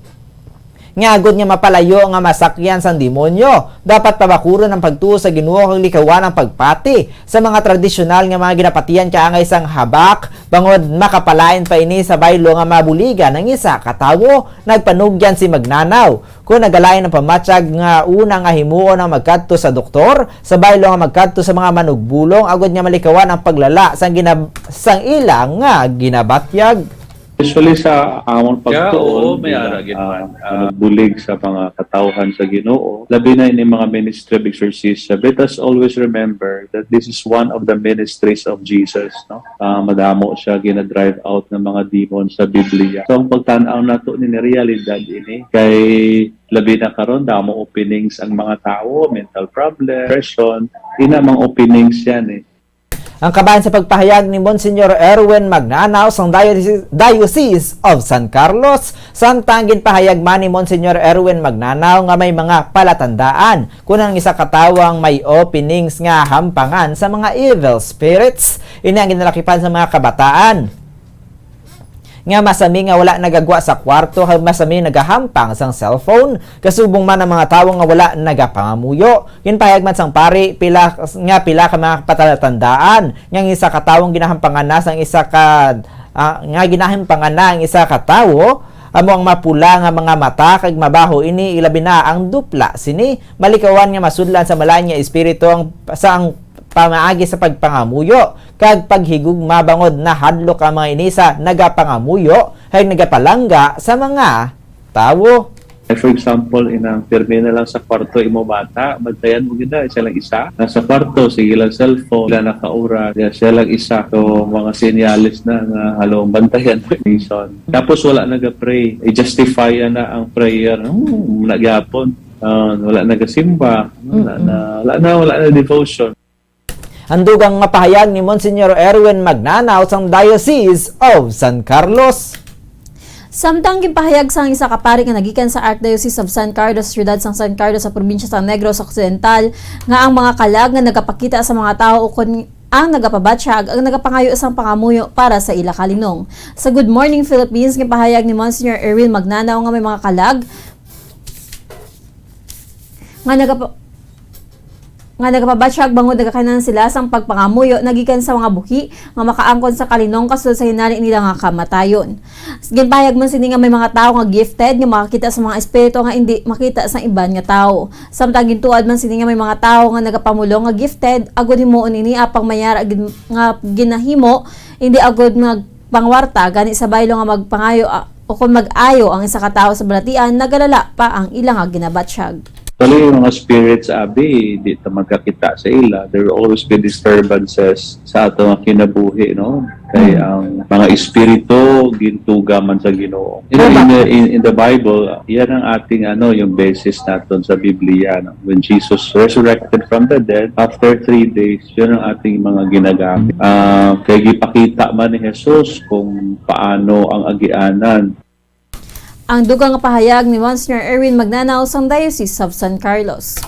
nga agad nga mapalayo nga masakyan sang demonyo. Dapat pabakuron ang pagtuo sa Ginoo kag likawan ang pagpati sa mga tradisyonal nga mga ginapatian kaangay sang habak bangod makapalain pa ini sa baylo nga mabuligan ng isa ka tawo. Nagpanugyan si Magnanaw kung nagalain ang pamatsag nga una nga himuon ang magkadto sa doktor sa baylo nga magkadto sa mga manugbulong agad nga malikawan ang paglala sang ilang nga ginabatyag. Usually sa amon pagtuon, bulig sa mga katawhan sa Ginoo, labi na ini mga ministry of exorcism. Let us always remember that this is one of the ministries of Jesus. No? Madamo siya gina-drive out ng mga demon sa Biblia. So ang pagtanaw nato ni realidad ini kay labi na karon damo openings ang mga tao, mental problem, depression, ina mga openings yan eh. Ang kabayan sa pagpahayag ni Monsignor Erwin Magnanaw sang Diocese of San Carlos, samtang ginpahayag man ni Monsignor Erwin Magnanaw nga may mga palatandaan kung ang isa katawang may openings nga hampangan sa mga evil spirits. Ini ang ginalakipan sa mga kabataan. nga masami nga wala nagagwa sa kwarto kag masami nagahampang sang cellphone kasubong man ang mga tawo nga wala nagapangamuyo. Ginpahayag man sang pari pila ka mga patalatandaan nga isa ka tawong ginahampangan na sang isa ka nga ginahampangan na ang isa ka tawo amo ang mapula nga mga mata kag mabaho ini ilabi na ang dupla sini malikawan nga masudlan sa malain nga espiritu ang sang pamaagi sa pagpangamuyo kag paghigug mabangod na hadlok ang mga inisa nagapangamuyo hay nagapalangga sa mga tawo. For example, inang pirmi na lang sa kwarto imo bata, bantayan mo gina, siya lang isa. Nasa kwarto, sige lang cellphone, sila nakaura, siya lang isa. So, mga sinyalis na nga, halong bantayan mo. Tapos wala naga-pray. I-justify na ang prayer. Nagyapon. Wala nagasimba. Wala na devotion. Andugang mapahayag ni Monsignor Erwin Magnanao sang Diocese of San Carlos. Samtang gimpahayag sang isa ka pari nga nagikan sa Archdiocese of San Carlos, siyudad sang San Carlos sa probinsya sa Negros Occidental, nga ang mga kalag nga nagapakita sa mga tao ukon ang nagapabatsyag ang nagapangayo sang pangamuyo para sa ila kalinong. Sa Good Morning Philippines, gimpahayag ni Monsignor Erwin Magnanao nga may mga kalag nga nagapabatsyag bangod nagakanan sila sang pagpangamuyo nagikan sa mga buhi nga makaangkon sa kalinong kasunod sa hinali nila nga kamatayon. Ginpahayag man sini nga may mga tao nga gifted nga makakita sa mga espiritu nga hindi makita sa iban nga tao. Samtang gintuad man sini nga may mga tao nga nagapamulong nga gifted agud himuon ini apang mayara nga ginahimo hindi agud magpangwarta gani sa baylo nga magpangayo o kung mag-ayo ang isa ka tawo sa balatian nagalala pa ang ilang nga ginabatsyag. Actually, yung mga spirits, abi, di ta magkakita sa ila. There will always be disturbances sa ato nga kinabuhi, no? Kay ang mga espiritu, gintuga man sa Ginoo. In the Bible, yan ang ating, yung basis natin sa Biblia. No? When Jesus resurrected from the dead, after 3 days, yun ang ating mga ginagamit. Kaya gipakita man ni Jesus kung paano ang agianan. Ang dugang pahayag ni Monsignor Erwin Magnanao sang Diocese of San Carlos.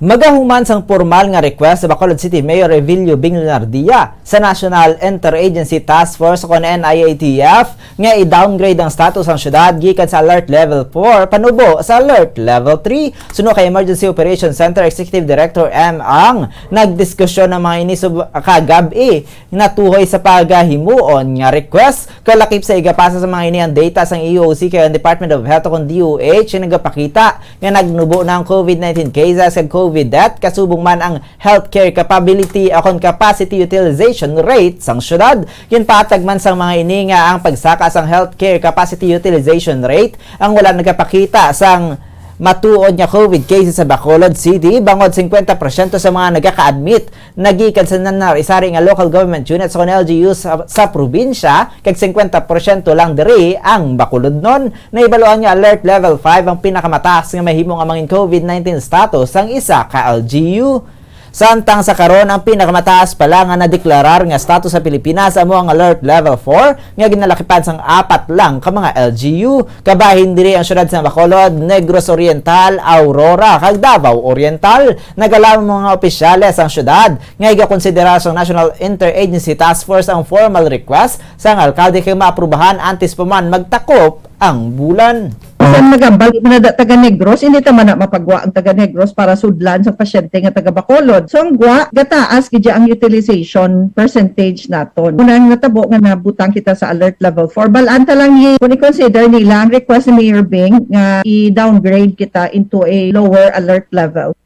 Magahuman sang formal nga request sa Bacolod City Mayor Evilio Binglonardia sa National Interagency Task Force kon NIATF nga i-downgrade ang status ng syudad gikan sa Alert Level 4 panubo sa Alert Level 3. Suno kay Emergency Operations Center Executive Director M. Ang nagdiskusyon ng mga inisub kagabi natuhoy sa pagahimuon nga request kalakip sa igapasa sa mga iniyang data sang EOC kay ang Department of Health kon DOH nga nagapakita nga nagnubo na ang COVID-19 cases ug COVID death kasubong man ang healthcare capability akon capacity utilization rate sang syudad. Ginpatag man sang mga ini nga ang pagsaka sang healthcare capacity utilization rate ang wala nagapakita sang matuod nga COVID cases sa Bacolod City bangod 50% sa mga nagaka-admit nagikan sa narisari nga local government units kon LGUs sa probinsya kag 50% lang diri ang Bacolodnon. Naibaluan nga Alert Level 5 ang pinakamataas nga mahimo nga mangin COVID-19 status sang isa ka LGU. Samtang sa karon ang pinakamataas pa lang nga nadeklarar nga status sa Pilipinas amo ang Alert Level 4 nga ginalakipan sang 4 lang ka mga LGU. Kabahin diri ang syudad sa Bacolod, Negros Oriental, Aurora, kag Davao Oriental. Nagalam mga opisyales ang syudad nga igakonsidera sa National Interagency Task Force ang formal request sang alkalde kay maaprubahan antes pa man magtakop ang bulan. Saan magambal na taga Negros, hindi ta man na mapagwa ang taga Negros para sudlan sa pasyente nga taga Bacolod. So ang gwa, gataas kaya ang utilization percentage naton. Unang natabo nga nabutang kita sa Alert Level 4. Balaan ta lang kung i-consider nila ang request ni Mayor Bing nga i-downgrade kita into a lower alert level.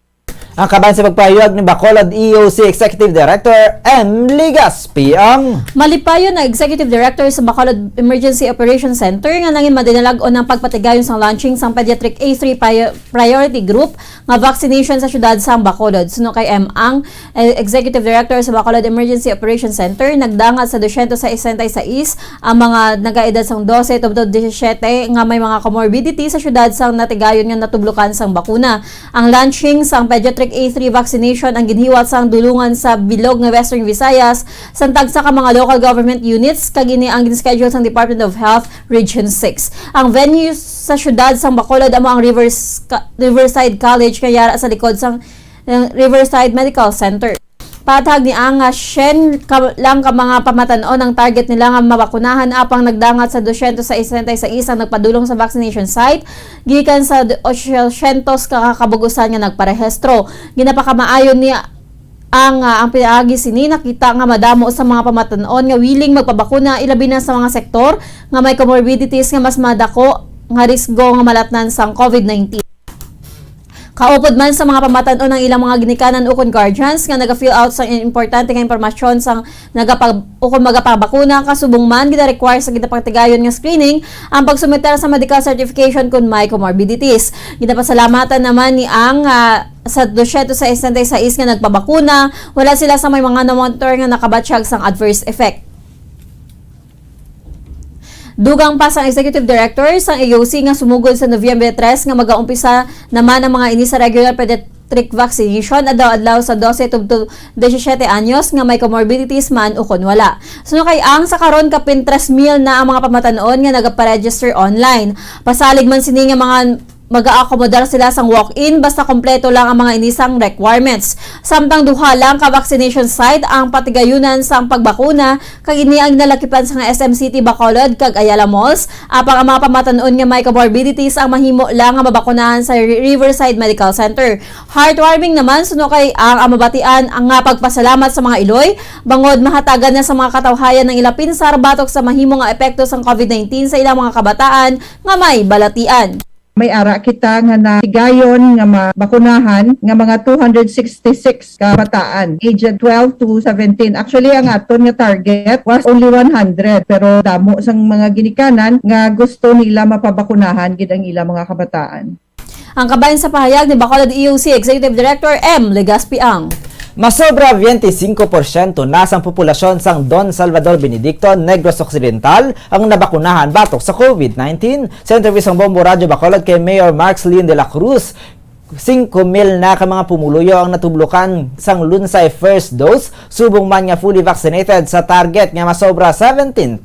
Ang kaban sa pagpahayag ni Bacolod EOC Executive Director M. Ligaspi ang malipayon na Executive Director sa Bacolod Emergency Operations Center nga nangin madinalag-on ng pagpatigayon sa launching sang Pediatric A3 Priority Group nga vaccination sa syudad sa Bacolod. Suno kay M. Ang Executive Director sa Bacolod Emergency Operations Center, nagdangat sa 266 ang mga nagaedad sang 12 tubtod 17 nga may mga comorbidity sa syudad sang natigayon nga natublukan sang bakuna. Ang launching sang Pediatric A3 vaccination ang ginhiwat sang dulungan sa bilog nga Western Visayas santag sa mga local government units kagini ang gin-schedule sang Department of Health Region 6. Ang venue sa syudad sang Bacolod amo ang Riverside College kaya sa likod sang Riverside Medical Center. Patag ni ang Shen lang ka mga pamatanon ang target nila nga mabakunahan apang nagdangat sa 261 ang nagpadulong sa vaccination site gikan sa 800 kakabugusan nga nagparehistro. Ginapakamaayon ni ang pinaagi sini nakita nga madamo sa mga pamatanon nga willing magpabakuna ilabi na sa mga sektor nga may comorbidities nga mas madako nga risgo nga malatnan sang COVID-19. Kaupod man sa mga pamatanon ng ilang mga ginikanan ukon guardians nga naga-fill out sa importante nga impormasyon sang ukon magapabakuna kasubong man gina-require sa ginapagtigayon nga screening ang pagsumiter sa medical certification kung may comorbidities. Ginapasalamatan naman ni ang sa 261 nga nagpabakuna, wala sila sa may mga na-monitor nga nakabatsyag sang adverse effect. Dugang pa sang Executive Director sang AOC nga sumugod sa Nobyembre 3 nga mag-aumpisa naman ang mga ini sa regular pediatric vaccination adlaw-adlaw sa 12 to 17 anyos nga may comorbidities man o kun wala. Suno kay ang sa karon kapin 3,000 na ang mga pamatanon nga nagaparegister online. Pasalig man sini nga mga mag-aakomodar sila sang walk-in basta kompleto lang ang mga inisang requirements. Samtang duha lang ka vaccination site ang patigayunan sang pagbakuna kag ini ang nalakipan sa SM City Bacolod kag Ayala Malls apang ang mga pamatanon nga may comorbidities ang mahimo lang nga mabakunahan sa Riverside Medical Center. Heartwarming naman suno kay ang mabatian ang nga pagpasalamat sa mga Iloy bangod mahatagan na sa mga katawhayan ng ilapinsar batok sa mahimo nga epekto sang COVID-19 sa ilang mga kabataan nga may balatian. May ara kita nga na tigayon nga mabakunahan nga mga 266 kabataan aged 12 to 17. Actually ang aton nga target was only 100 pero damo sang mga ginikanan nga gusto nila mapabakunahan gid ang ilang mga kabataan. Ang kabayan sa pahayag ni Bacolod EOC Executive Director M. Legaspi ang Masobra 25% na sang populasyon sang Don Salvador Benedicto, Negros Occidental ang nabakunahan batok sa COVID-19. Sa interview sang Bombo Radio Bacolod kay Mayor Marcelin de la Cruz, 5,000 na ka mga pumuluyo ang natublukan sang lunsay first dose, subong man nga fully vaccinated sa target nga masobra 17,000.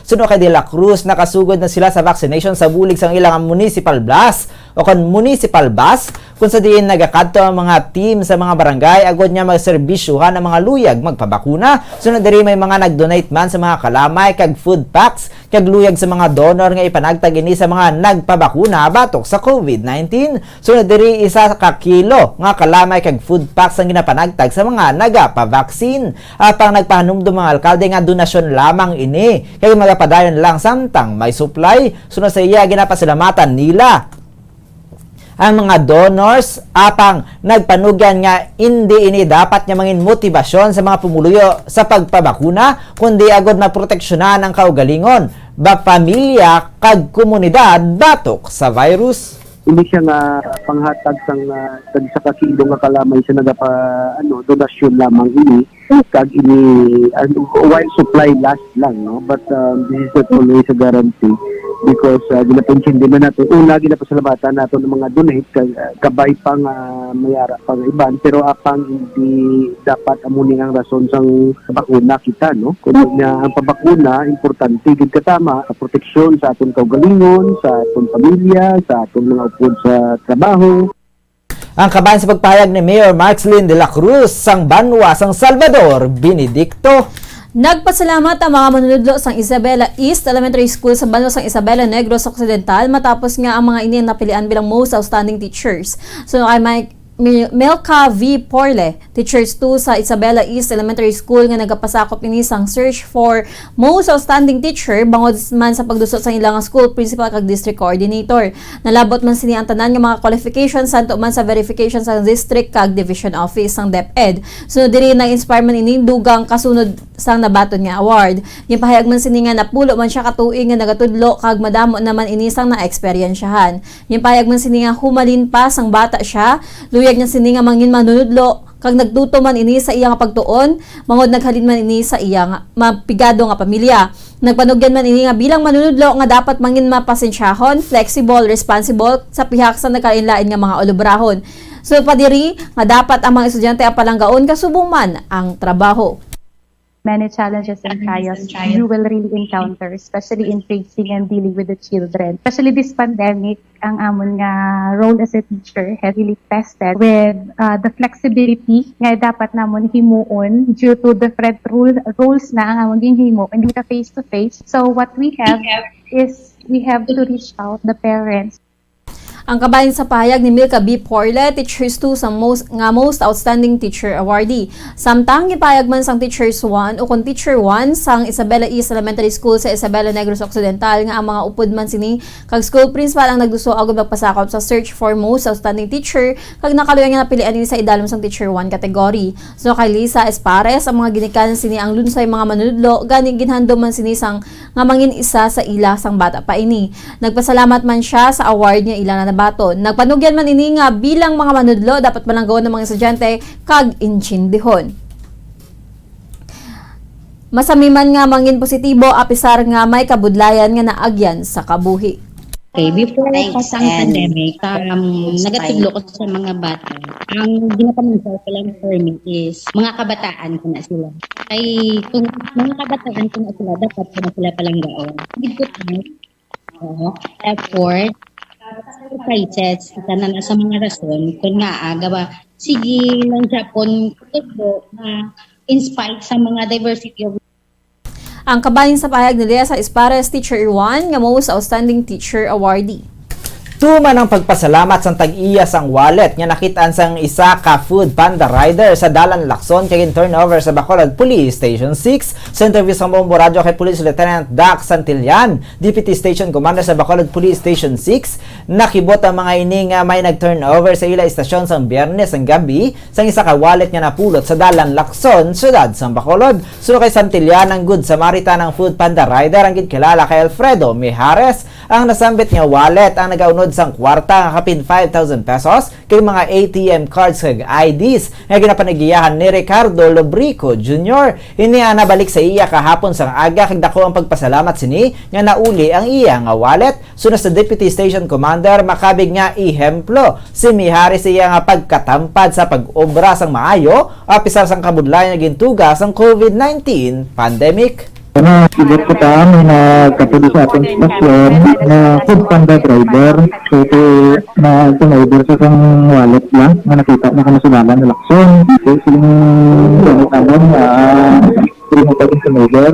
Suno kay De La Cruz, nakasugod na sila sa vaccination sa bulig sang ilang municipal bus o kon municipal bus kung sa diin nagakadto ang mga team sa mga barangay agod nga magserbisyuhan ang mga luyag magpabakuna. Sunod diri may mga nag-donate man sa mga kalamay kag food packs kag luyag sa mga donor nga ipanagtag ini sa mga nagpabakuna batok sa COVID-19. Sunod diri isa ka kilo nga kalamay kag food packs ang ginapanagtag sa mga nagapavaksin. Apang nagpahanumdum mga alkalde nga donasyon lamang ini kay magapadayon lang samtang may supply. Sunod sa iya ginapasalamatan nila ang mga donors apang nagpanugyan nga hindi ini dapat nga mangin motibasyon sa mga pumuluyo sa pagpabakuna kundi agod maproteksyonan ang kaugalingon ba pamilya kag komunidad batok sa virus. Hindi siya nga panghatag sang sa kakilo nga kalamay sa nagapa donasyon lamang ini kag ini while supply last lang no, but this is not always a guarantee because ginapension din na natin una ginapasalamatan nato ng mga donate kabay pang mayara pang iban pero apang hindi dapat amuning ang rason sang bakuna kita no kundi nga ang pabakuna importante gid katama sa proteksyon sa aton kaugalingon sa aton pamilya sa aton mga upod sa trabaho. Ang kabayan sa pagpahayag ni Mayor Marcelin de la Cruz sang Banwa sang Salvador Benedicto. Nagpasalamat ang mga manunodlo sang Isabela East Elementary School sa Banwa sang Isabela Negros Occidental matapos nga ang mga ini napilian bilang most outstanding teachers. So ay Melka V. Porle, Teachers 2 sa Isabela East Elementary School nga nagapasakop ini sang search for most outstanding teacher bangod man sa pagdusot sa ilang school principal kag district coordinator. Nalabot man sini ang tanan nga mga qualifications santo man sa verification sa district kag division office sang DepEd. Sunod diri nag-inspire man ini dugang kasunod sang nabaton nga award. Yung pahayag man sini nga napulo man siya katuig nga nagatudlo kag madamo naman ini sang na-eksperyensyahan. Yung pahayag man sini nga humalin pa sang bata siya, luyag niya sini nga mangin manunudlo kag nagduto man ini sa iya nga pagtuon mangod naghalin man ini sa iya nga mapigado nga pamilya. Nagpanugyan man ini nga bilang manunudlo nga dapat mangin mapasensyahon, flexible, responsible sa pihak sa nagkainlain nga mga olubrahon. So padiri nga dapat ang mga estudyante apalanggaon kasubong man ang trabaho. many challenges and trials you will really encounter, especially in facing and dealing with the children. Especially this pandemic, ang amon nga role as a teacher has really tested with the flexibility nga dapat namon himuon due to different roles na ang amon ginhimo, hindi ka face-to-face. So what we have is we have to reach out the parents. Ang kabahin sa pahayag ni Milka B. Porle, Teachers 2 sa most outstanding teacher awardee. Samtang gipahayag man sang Teachers 1 o kung Teacher 1 sang Isabela East Elementary School sa Isabela Negros Occidental nga ang mga upod man sini kag school principal ang nagduso agud magpasakop sa search for most outstanding teacher kag nakaluyan nga napilian ni sa idalom sang Teacher 1 category. So kay Lisa Espares ang mga ginikanan sini ang lunsay mga manunudlo gani ginhandom man sini sang nga mangin isa sa ila sang bata pa ini. Nagpasalamat man siya sa award niya ila na baton. Nagpanugyan man ini nga bilang mga manudlo dapat malanggawan ng mga estudyante kag inchindihon. Masami man nga mangin positibo apisar nga may kabudlayan nga naagyan sa kabuhi. Okay, before ang pandemic, nagatudlo ko sa mga bata. Ang ginapamansaw ko lang for me is mga kabataan ko na sila. Ay, kung mga kabataan ko na sila, dapat ko na sila palanggaon. Hindi ko effort, exercises, kita na nasa mga rason, kung nga agawa, sige lang Japon, ito na inspired sa mga diversity of. Ang kabahin sa pahayag ni Lea sa Espares Teacher 1 nga most outstanding teacher awardee. Tuman ang pagpasalamat sa tag-iya sang wallet nga nakitaan sang isa ka Food Panda rider sa Dalan Lacson kay turnover sa Bacolod Police Station 6. Sa interview sa Bombo Radio kay Police Lieutenant Dax Santillan, Deputy Station Commander sa Bacolod Police Station 6, nakibot ang mga ini nga may nag-turnover sa ila istasyon sang Biyernes ang gabi sang isa ka wallet nga napulot sa Dalan Lacson, syudad sang Bacolod. Suno kay Santillan ang Good Samaritan ng Food Panda rider ang gidkilala kay Alfredo Mijares. Ang nasambit nga wallet ang nagaunod sang kwarta nga kapin 5,000 pesos kay mga ATM cards kag IDs nga ginapanigiyahan ni Ricardo Lobrico Jr. Ini ang nabalik sa iya kahapon sang aga kag dako ang pagpasalamat sini nga nauli ang iya nga wallet. Suno sa Deputy Station Commander makabig nga ihemplo si Mijares iya nga pagkatampad sa pag-obra sang maayo apisar sang kabudlayan nga gintuga sang COVID-19 pandemic. Siguro ko may nagkatuloy sa ating stasyon na Food Panda driver. So ito na turnover sa isang wallet lang na nakita na kamasunalan na Lacson. So silang gamit naman na pinutag yung turnover.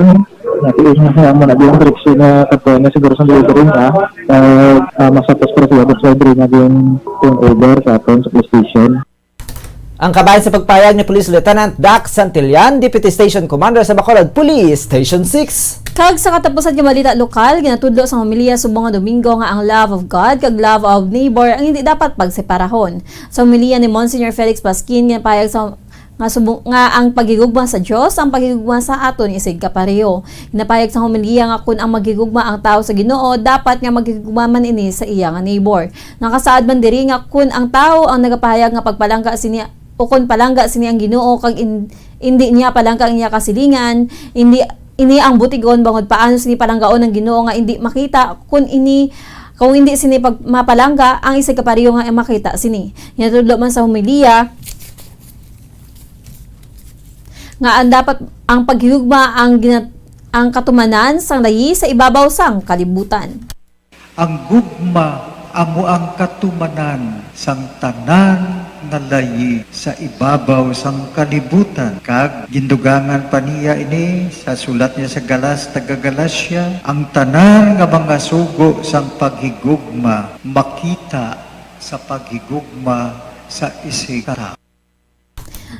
Natiis na siya mo na yung direksyon na katwenya siguro sa delivery na masapos para siya sa delivery na yung turnover sa atin sa police station. Ang kabayan sa pagpayag ni Police Lieutenant Dax Santillan, Deputy Station Commander sa Bacolod Police Station 6. Kag sa katapusan ng balita lokal, ginatudlo sa homilya subong nga Domingo nga ang love of God kag love of neighbor ang hindi dapat pagseparahon. Sa homilya ni Monsignor Felix Pasquin, ginapayag sa nga subong nga ang pagigugma sa Dios ang pagigugma sa aton isig kapareho. Ginapayag sa homilya nga kun ang magigugma ang tao sa Ginoo dapat nga magigugma man ini sa iya nga neighbor. Nakasaad man diri nga kun ang tao ang nagapahayag nga pagpalangga sini o kung palangga sini ang Ginoo kag hindi niya palangga ang iya kasilingan, ini ang butigon bangod paano sini palanggaon ng Ginoo nga hindi makita kung hindi sini mapalangga ang isig kapareho nga makita sini. Yatudlo man sa homilya nga ang dapat ang paghigugma ang katumanan sang layi sa ibabaw sang kalibutan. Ang gugma amo ang katumanan sang tanan nga layi sa ibabaw sang kalibutan. Kag gindugangan pa niya ini sa sulat niya sa Galas, taga Galasya, ang tanan nga mga sugo sang paghigugma makita sa paghigugma sa isig tao.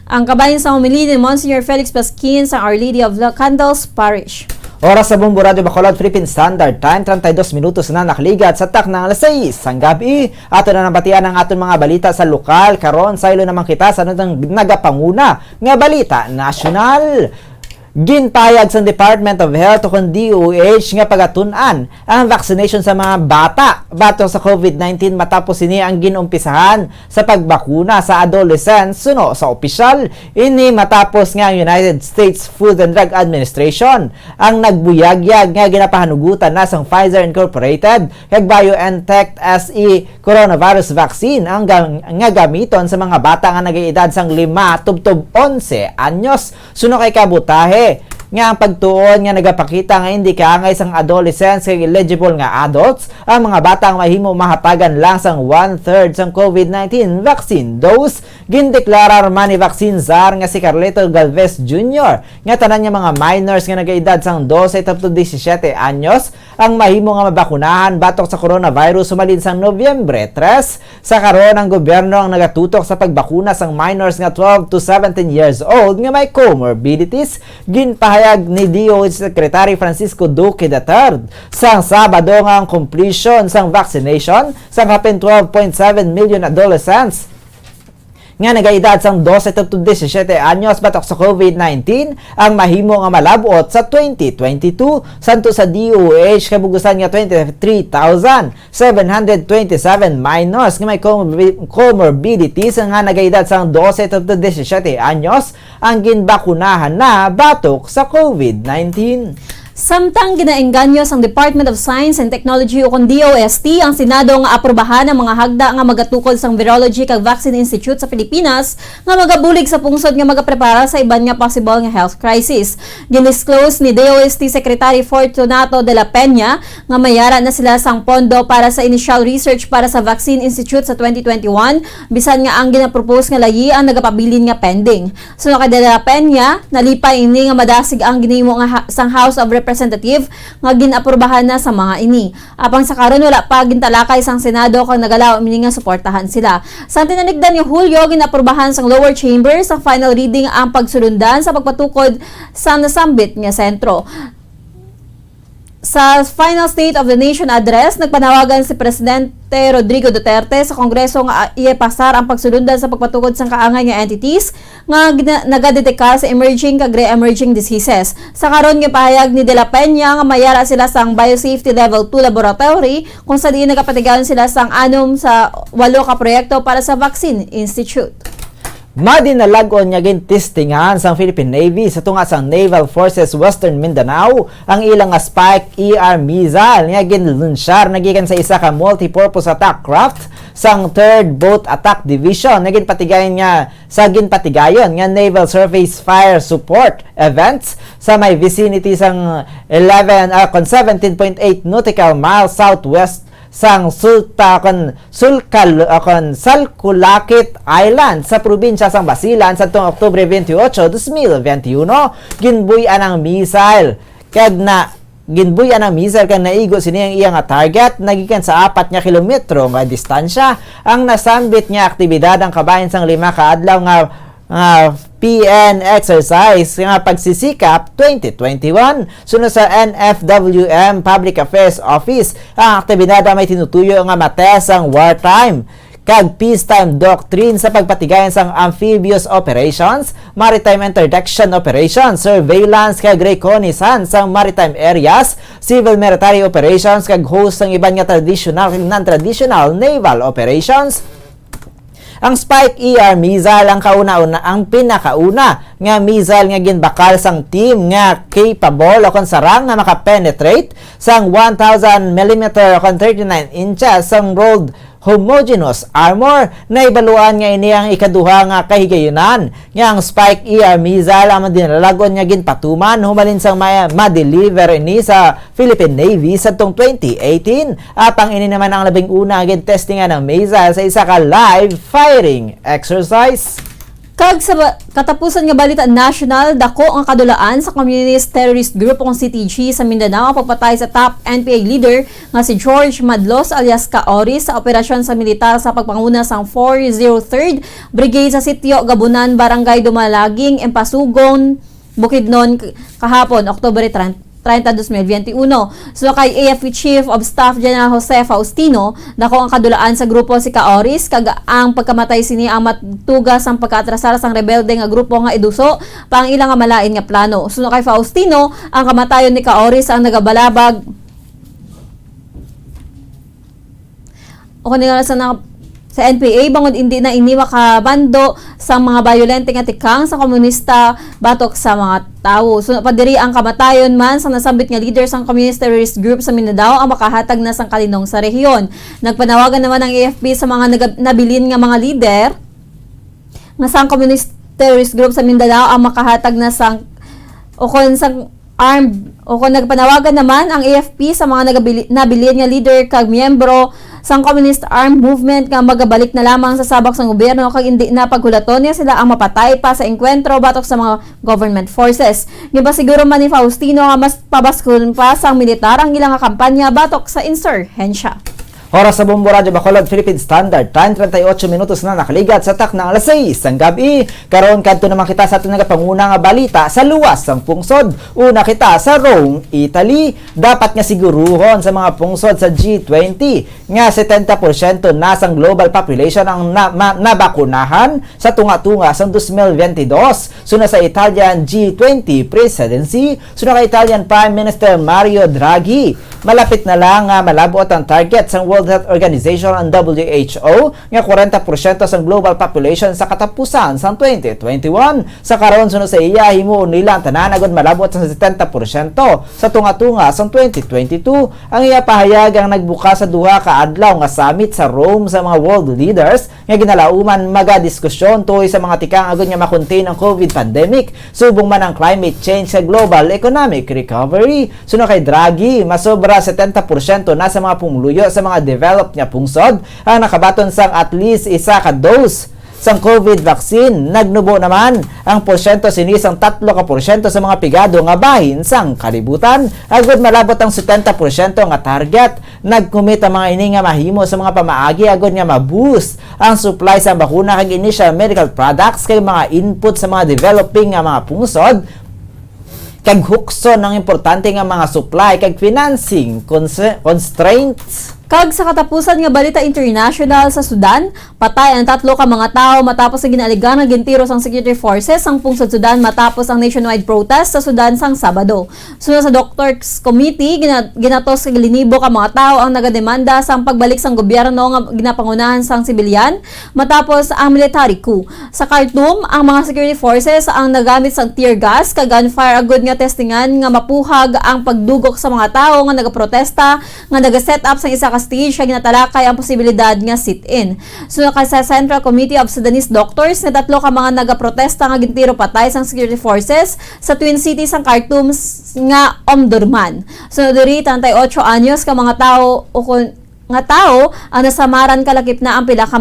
Ang kabayan sa homilya ni Monsignor Felix Pasquin sa Our Lady of the Candles Parish. Oras sa Bombo Radio Bacolod Philippine Standard Time, 32 minutos na nakaligat sa tak ng alas 6 ang gabi. Ato na nabatian ang aton mga balita sa lokal. Karon sa ilo naman kita sa nagapanguna nga balita nasyonal. Ginpayag sa Department of Health o DOH nga pagatun-an ang vaccination sa mga bata bato sa COVID-19 matapos ini ang ginumpisahan sa pagbakuna sa adolescents suno sa opisyal. Ini matapos nga ang United States Food and Drug Administration ang nagbuyagyag nga ginapahanugutan na sang Pfizer Incorporated kag BioNTech SE coronavirus vaccine ang nga gamiton sa mga bata nga nag-iedad sang 5 tubtob 11 anyos. Suno kay kabutahe nga ang pagtuon nga nagapakita nga hindi kaangay sang adolescents kay eligible nga adults ang mga batang mahimo mahatagan lang sang 1/3 sang COVID-19 vaccine dose. Gindeklarar man ni vaccine czar nga si Carleto Galvez Jr. nga tanan nga mga minors nga nagaedad sang 12 up to 17 anyos ang mahimo nga mabakunahan batok sa coronavirus sumalin sang Nobyembre 3. Sa karon ang gobyerno ang nagatutok sa pagbakuna sang minors nga 12 to 17 years old nga may comorbidities. Ginpahayag ni DOH Secretary Francisco Duque III sang Sabado nga ang completion sang vaccination sang hapin 12.7 million adolescents nga nagaedad sang 12 to 17 anyos batok sa COVID-19 ang mahimo nga malabot sa 2022 santo sa DOH kabugusan nga 23,727 minors nga may comorbidities nga nagaedad sang 12 to 17 anyos ang ginbakunahan na batok sa COVID-19. Samtang ginaengganyo sang Department of Science and Technology o kung DOST ang Senado nga aprobahan ang mga hagda nga magatukod sang Virology kag Vaccine Institute sa Pilipinas nga magabulig sa pungsod nga magaprepara sa iban nga possible nga health crisis. Ginisclose ni DOST Secretary Fortunato de la Peña nga mayara na sila sang pondo para sa initial research para sa Vaccine Institute sa 2021 bisan nga ang ginapropose nga layi ang nagapabilin nga pending. Sunod kay de la Peña, nalipay ini nga madasig ang ginimo nga sang House of Representative nga ginaprubahan na sa mga ini. Apang sa karon wala pa gintalakay sang Senado kung nagalaw ini nga suportahan sila. Sa tinanigdan ni Hulyo ginaprubahan sang lower chamber sa final reading ang pagsulundan sa pagpatukod sa nasambit nga sentro. Sa final State of the Nation address, nagpanawagan si Presidente Rodrigo Duterte sa Kongreso nga ipasar ang pagsulundan sa pagpatukod sa kaangay nga entities nga nagadetekar sa emerging kag re-emerging diseases. Sa karon nga pahayag ni De La Peña nga mayara sila sang Biosafety Level 2 Laboratory kung sa diin nagapatigayon sila sang 6 sa 8 ka proyekto para sa Vaccine Institute. Madinalagon niya gintistingan sang Philippine Navy sa tunga sang Naval Forces Western Mindanao ang ilang Spike ER missile nga ginlunsyar nagikan sa isa ka multi-purpose attack craft sang 3rd Boat Attack Division na ginpatigayon nga sa ginpatigayon nga Naval Surface Fire Support events sa may vicinity sang 17.8 nautical miles southwest sang Salkulakit Island sa probinsya sang Basilan sa tuong Oktubre 28, 2021 ginbuyan ang missile kag naigo siniyang iyang target nagikan sa 4 nga kilometro nga distansya ang nasambit nga aktibidad ang kabahin sang 5 ka adlaw nga PN exercise nga pagsisikap 2021 sunod sa NFWM Public Affairs Office. Ang aktibidad may tinutuyo nga mates ang wartime kag peacetime doctrine sa pagpatigayon sang amphibious operations, maritime interdiction operations, surveillance kag reconnaissance sang maritime areas, civil military operations kag host sang iban nga traditional kag non-traditional naval operations. Ang Spike ER missile ang pinakauna nga missile nga ginbakal sang team nga capable o kon sarang nga makapenetrate sang 1,000 mm o kon 39 inches sang rolled homogeneous armor na ibaluan nga ini ang ikaduha nga kahigayunan nga ang Spike ER missile ang dinalagon nga ginpatuman humalin sang ma-deliver ini sa Philippine Navy sa tong 2018 at ang ini naman ang labing una gin-testingan ng missile sa isa ka live firing exercise. Kag sa katapusan nga balita national, dako ang kadulaan sa Communist Terrorist Group o CTG sa Mindanao ang pagpatay sa top NPA leader nga si George Madlos alias Kaoris sa operasyon sa militar sa pagpanguna sang 403rd Brigade sa Sitio Gabunan, Barangay Dumalaging, Empasugon, Bukidnon kahapon, Oktubre 30, 2021. So kay AFP Chief of Staff General Jose Faustino, dako ang kadulaan sa grupo si Kaoris kag ang pagkamatay sini ang matugas ang pagkaatrasar sang rebelde nga grupo nga iduso pang ilang nga malain nga plano. So kay Faustino, ang kamatayon ni Kaoris ang nagabalabag o kanila sa NPA bangod hindi na iniwa ka bando sa mga bayolente nga tikang sa komunista batok sa mga tao. So padiri ang kamatayon man sa nasambit nga leader sang Communist Terrorist Group sa Mindanao ang makahatag na sang kalinong sa rehiyon. Nagpanawagan naman ang AFP sa mga nabilin nga mga leader nga sang Communist Terrorist Group sa Mindanao ang makahatag na sang o kon sa armed o kung nagpanawagan naman ang AFP sa mga nabilin nga leader kag miyembro sang Communist Armed Movement nga magabalik na lamang sa sabak sa gobyerno kag hindi na paghulaton niya sila ang mapatay pa sa engkwentro batok sa mga government forces. Giba siguro man ni Faustino nga mas pabaskul pa sang militar ang ilang kampanya batok sa insurhensya. Oras sa Bombo Radyo Bacolod, Philippine Standard Time, 38 minutos na nakaligat sa tak ng alas 6 ng gabi. Karon kadto naman kita sa ating nagapanguna nga balita sa luwas ng pungsod. Una kita sa Rome, Italy. Dapat nga siguruhon sa mga pungsod sa G20 nga 70% na sang global population ang nabakunahan sa tunga-tunga sang 2022. Suna sa Italian G20 presidency, suna kay Italian Prime Minister Mario Draghi. Malapit na lang nga malabot ang target sang World Health Organization ang WHO nga 40% sa global population sa katapusan sa 2021. Sa karon sunod sa iya himuon nila ang tanan agud malabot sa 70% sa tunga-tunga sa 2022. Ang iya pahayag ang nagbuka sa duha ka adlaw nga summit sa Rome sa mga world leaders nga ginalauman magadiskusyon tuoy sa mga tikang agud nga makontain ang COVID pandemic subong man ang climate change sa global economic recovery. Sunod kay Draghi, masobra 70% na sa mga pumuluyo sa mga developed nga pungsod ang nakabaton sang at least isa ka dose sang COVID vaccine. Nagnubo naman ang porsyento sinisang 3% sa mga pigado nga bahin sang kalibutan. Agud malabot ang 70% nga target. Nagkumit ang mga ini nga mahimo sa mga pamaagi agud nga ma-boost ang supply sa bakuna kag initial medical products kay mga input sa mga developing nga mga pungsod kag hukson ng importante nga mga supply kag financing constraints. Kag sa katapusan nga balita international sa Sudan, patay ang 3 ka mga tao matapos ang ginaligan nga gintiro sang security forces ang pungsod Sudan matapos ang nationwide protest sa Sudan sang Sabado. Sunod sa Doctors Committee, ginatos kag linibo ka mga tao ang nagademanda sang pagbalik sang gobyerno nga ginapangunahan sang sibilyan matapos ang military coup. Sa Khartoum, ang mga security forces ang nagamit sang tear gas kag gunfire agud nga testingan nga mapuhag ang pagdugok sa mga tao nga nagaprotesta nga nagaset up sang isa ka stage kag ginatalakay ang posibilidad nga sit-in. Sunod sa Central Committee of Sudanese Doctors nga 3 ka mga nagaprotesta nga gintiro patay sang security forces sa Twin Cities sang Khartoum nga Omdurman. Sunod diri 38 anyos ka mga tao nga tao ang nasamaran kalakip na ang pila ka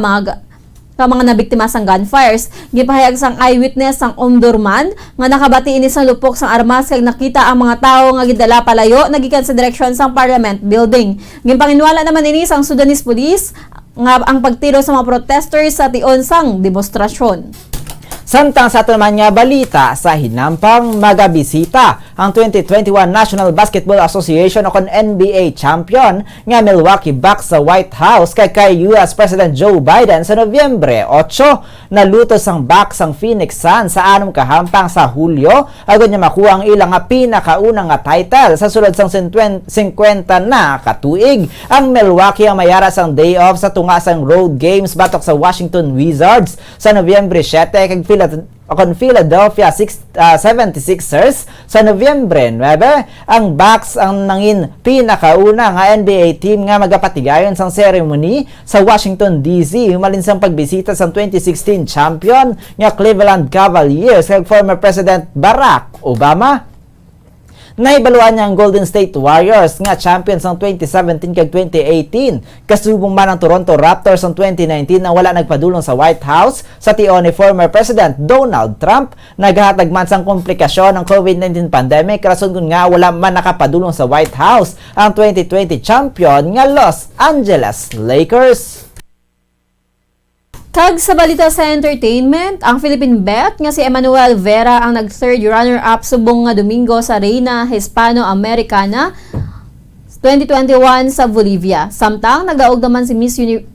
mga nabiktima sang gunfires. Gipahayag sang eyewitness sang Omdurman nga nakabati ini sang lupok sang armas kag nakita ang mga tawo nga gidala palayo nagikan sa direksyon sang Parliament Building. Ginpanginwala naman ini sang Sudanese Police nga ang pagtiro sa mga protesters sa tion sang demonstrasyon. Samtang sa ato naman nga balita sa hinampang magabisita ang 2021 National Basketball Association o NBA champion nga Milwaukee Bucks sa White House kay US President Joe Biden sa Nobyembre 8. Nalutos ang Bucks ang Phoenix Suns sa 6 kahampang sa Hulyo agud niya makuha ang ilang nga pinakaunang nga title sa sulod sang 50 na katuig. Ang Milwaukee ang mayara sang day off sa tunga sang road games batok sa Washington Wizards sa Nobyembre 7 kag Philadelphia 76ers sa Nobyembre 9. Ang Bucks ang nangin pinakauna nga NBA team nga magapatigayon sang ceremony sa Washington DC humalin sang pagbisita sa 2016 champion nga Cleveland Cavaliers kag former President Barack Obama. Naibaluan niya ang Golden State Warriors nga champions ng 2017 kag 2018. Kasubong man ang Toronto Raptors ng 2019 na wala nagpadulong sa White House sa tion ni former President Donald Trump. Naghatag man sang komplikasyon ng COVID-19 pandemic rason kun nga wala man nakapadulong sa White House ang 2020 champion nga Los Angeles Lakers. Kag sa balita sa entertainment, ang Philippine Bet nga si Emmanuel Vera ang nag-third runner-up subong nga Domingo sa Reina Hispano-Americana 2021 sa Bolivia. Samtang nagdaog naman si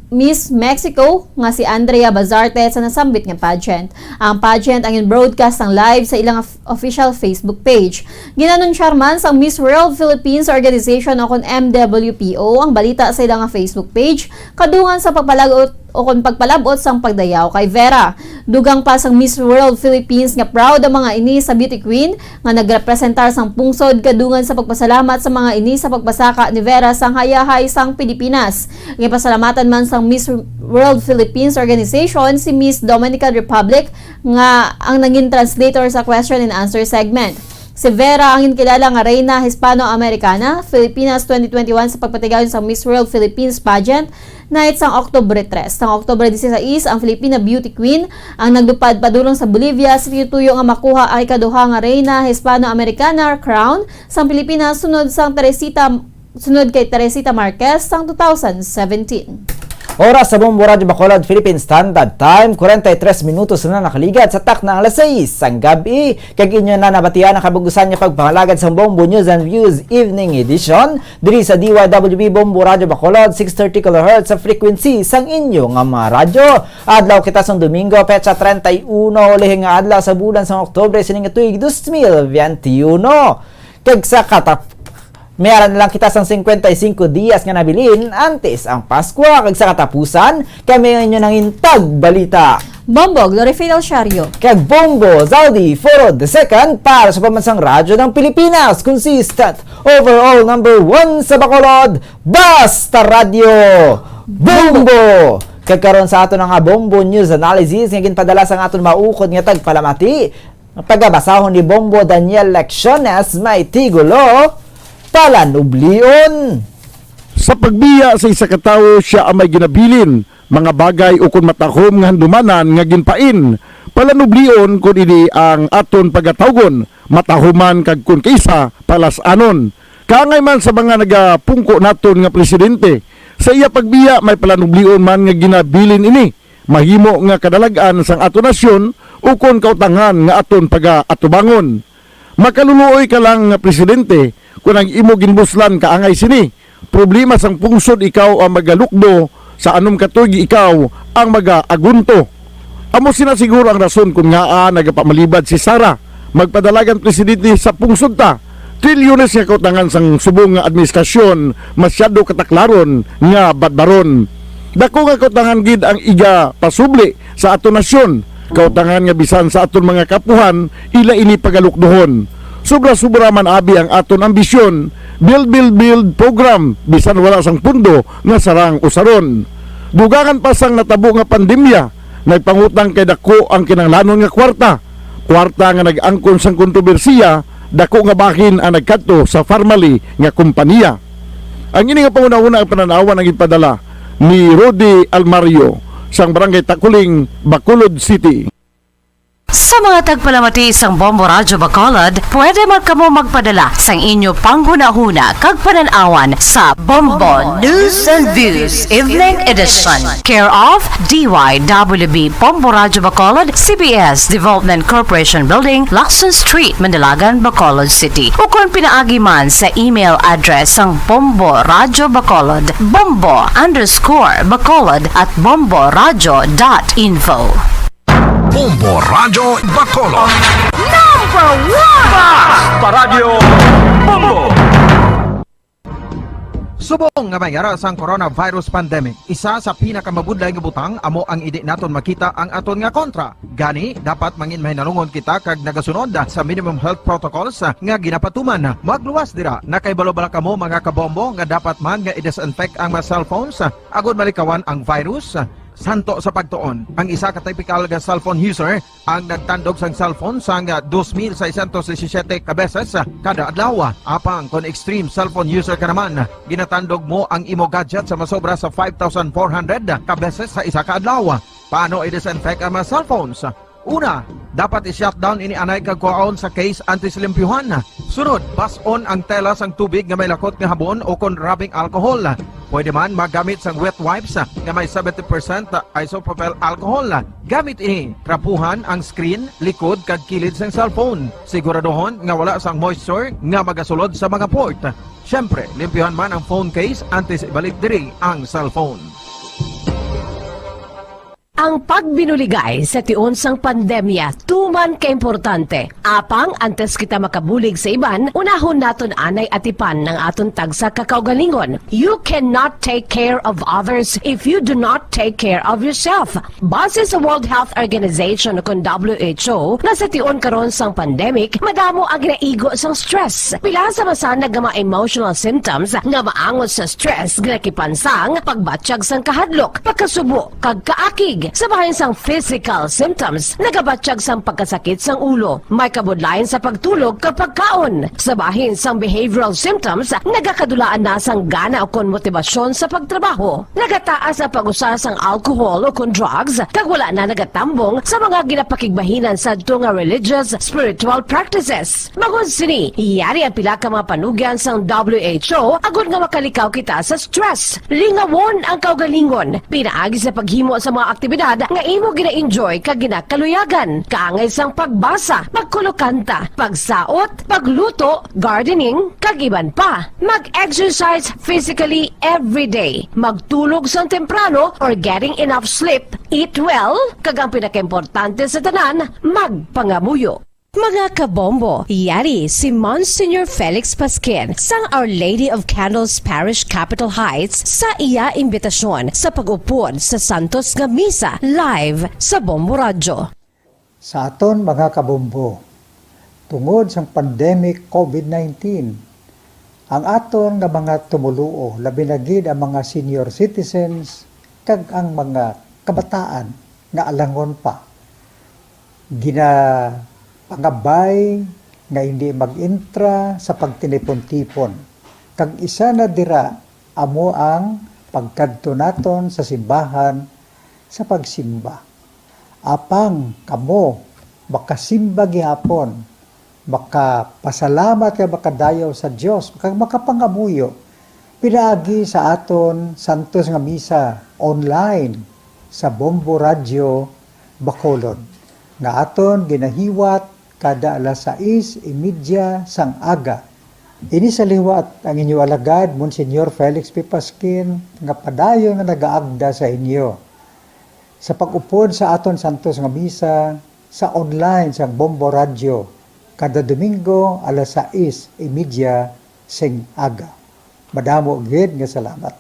Miss Mexico nga si Andrea Bazarte sa nasambit nga pageant. Ang pageant ang in-broadcast ang live sa ilang official Facebook page. Ginanunsyar man sa Miss World Philippines Organization o MWPO ang balita sa ilang Facebook page kadungan sa pagpalagot o kung pagpalabot sang pagdayaw kay Vera. Dugang pa sang Miss World Philippines nga proud ang mga ini sa beauty queen nga nagrepresentar sang pungsod kadungan sa pagpasalamat sa mga ini sa pagpasaka ni Vera sang hayahay sang Pilipinas. Gipasalamatan man sang Miss World Philippines Organization si Miss Dominican Republic nga ang naging translator sa question and answer segment. Si Vera ang kilala nga Reyna Hispano-Americana, Filipinas 2021 sa pagpatigayon sa Miss World Philippines pageant night sang Oktubre 3. Sang Oktubre 16, ang Filipina Beauty Queen ang nagdupad padulong sa Bolivia sa tuyo nga makuha ang ikaduha nga Reyna Hispano-Americana crown sang Pilipinas sunod kay Teresita Marquez sang 2017. Oras sa Bombo Radio Bacolod Philippine Standard Time, 43 minutos na nakaligat sa tak na alas 6 ang gabi. Kag inyo na nabatian ang kabugusan niya pagpangalagad sa Bombo News and Views Evening Edition diri sa DYWB Bombo Radio Bacolod 630 kHz sa frequency sang inyo nga mga radyo. Adlaw kita sang Domingo, petsa 31 ulihing nga adlaw sa bulan sang Oktubre sining tuig 2021. Kag sa meron lang kita sang 55 dias nga nabilin antes ang Pasko. Kag sa katapusan, kami inyo nang intag balita. Bombo Glorifidel Shario. Kag Bombo Zaldi Foro II para sa pamansang radyo ng Pilipinas. Consistent overall number 1 sa Bacolod, Basta Radio Bombo. Kagkaroon sa aton nga Bombo News Analysis nga ginpadala sa aton maukod nga tagpalamati. Pagabasahon ni Bombo Daniel Lecciones may tigulo palanublion. Sa pagbiya sa isa ka tawo siya ang may ginabilin, mga bagay ukon matahom nga handumanan nga ginpain. Palanublion kun ini ang aton pagatawgon, matahuman kag kun kaysa palasanon. Kaangay man sa mga nagapungko naton nga presidente, sa iya pagbiya may palanublion man nga ginabilin ini. Mahimo nga kadalagan sang aton nasyon ukon kautangan nga aton pagaatubangon. Makaluluoy ka lang nga presidente kung ang imo ginbuslan kaangay sini. Problema sang pungsod ikaw ang magalukdo, sa anom katuig ikaw ang mag-agunto. Amo sinasiguro ang rason kung nga nagapamalibad si Sara magpadalagan presidente sa pungsod ta. Trilyones nga kautangan sang subong nga administrasyon masyado kataklaron nga badbaron. Dako nga kautangan gid ang iga pasubli sa aton nasyon. Kautangan nga bisan sa aton mga kapuhan ila ini pagalukdohon. Sobra-sobra man abi ang aton ambisyon, build program bisan wala sang pundo nga sarang usaron. Dugangan pa sang natabo nga pandemya, nagpangutang kay dako ang kinahanglanon nga kwarta nga nag-angkon sang kontrobersiya, dako nga bahin ang nagkadto sa formally nga kompanya. Ang ini nga pangunahuna ang pananawan ang ipadala ni Rodi Almario sang Barangay Takuling, Bacolod City. Sa mga tagpalamati isang Bombo Radyo Bacolod, pwede magkamo magpadala sang inyo panghuna-huna kag pananawan sa Bombo News and Views Evening Edition. Care of DYWB Bombo Radyo Bacolod, CBS Development Corporation Building, Lacson Street, Mandilagan, Bacolod City. O kung pinaagi man sa email address sang Bombo Radyo Bacolod, bombo_bacolod@bomboradyo.info. Bombo Radio Bacolod. Number 1! Basta Radio Bombo! Subong nga mayara sang coronavirus pandemic, isa sa pinakamabudlay nga butang amo ang idi naton makita ang aton nga kontra. Gani dapat mangin mahinalungon kita kag nagasunod sa minimum health protocols nga ginapatuman. Magluwas dira nakaibalo-bala kamo mga kabombo nga dapat man nga i-disinfect ang mga cellphones agud malikawan ang virus. Santo sa pagtuon, ang isa ka typical nga cellphone user ang nagtandog sang cellphone sang 2,617 ka beses kada adlaw. Apang kung extreme cellphone user ka naman, ginatandog mo ang imo gadget sa masobra sa 5,400 ka beses sa isa ka adlaw. Paano i-disinfect ang mga cellphones? Una, dapat i-shutdown ini anay kagkuhaon sa case anti-silimpyuhan. Sunod, pass-on ang tela sang tubig nga may lakot nga habon o kon rubbing alcohol. Pwede man magamit sang wet wipes nga may 70% isopropyl alcohol. Gamit ini, trapuhan ang screen, likod kag kilid sang cellphone. Siguraduhon nga wala sang moisture nga magasulod sa mga port. Syempre, limpyuhan man ang phone case antes ibalik diri ang cellphone. Ang pagbinuligay sa tiunsang pandemya, tuman kaimportante. Apang antes kita makabulig sa iban, unahon naton anay atipan ng aton tagsa kakaugalingon. You cannot take care of others if you do not take care of yourself. Base sa World Health Organization kung WHO, na sa tiun karon sang pandemic, madamo ang ginaigo sang stress. Pila sa masanag nga mga emotional symptoms nga maangot sa stress, ginakipansang, pagbatsyag sang kahadlok, pagkasubo, kag kaakig, tubig. Sa bahin sang physical symptoms, nagabatsyag sang pagkasakit sang ulo. May kabudlayan sa pagtulog kapag kaon. Sa bahin sang behavioral symptoms, nagakadulaan na sang gana o kon motibasyon sa pagtrabaho. Nagataas ang pag-usa sang alcohol o kon drugs, kag wala na nagatambong sa mga ginapakigbahinan sa nga religious, spiritual practices. Magun sini, iyari ang pila ka mga panugyan sang WHO agud nga makalikaw kita sa stress. Lingawon ang kaugalingon, pinaagi sa paghimo sa mga aktibidad nga imo gina-enjoy kag ginakaluyagan. Kaangay sang pagbasa, pagkulokanta, pagsaot, pagluto, gardening, kag iban pa. Mag-exercise physically every day. Magtulog sang temprano or getting enough sleep. Eat well, kag ang pinakaimportante sa tanan, magpangamuyo. Mga kabombo, yari si Monsignor Felix Pasquin sang Our Lady of Candles Parish Capitol Heights sa iya imbitasyon sa pag-upod sa Santos nga Misa live sa Bombo Radio. Sa aton mga kabombo, tungod sa pandemic COVID-19, ang aton nga mga tumuluo, labi na gid ang mga senior citizens kag ang mga kabataan nga alangon pa, pangabay nga hindi mag-intra sa pagtinipon-tipon. Kag isa na dira amo ang pagkadto naton sa simbahan sa pagsimba. Apang kamo makasimba gihapon, makapasalamat ka makadayaw sa Dios, makapangamuyo. Pinaagi sa aton Santos nga Misa online sa Bombo Radio Bacolod nga aton ginahiwat kada alas 6:30 sang aga. Ini sa liwat ang inyo alagad, Monsignor Felix P. Pasquin, nga padayon nga nagaagda sa inyo. Sa pag-upod sa aton Santos nga Misa, sa online sa Bombo Radio, kada Domingo alas 6:30 sang aga. Madamo gid nga salamat.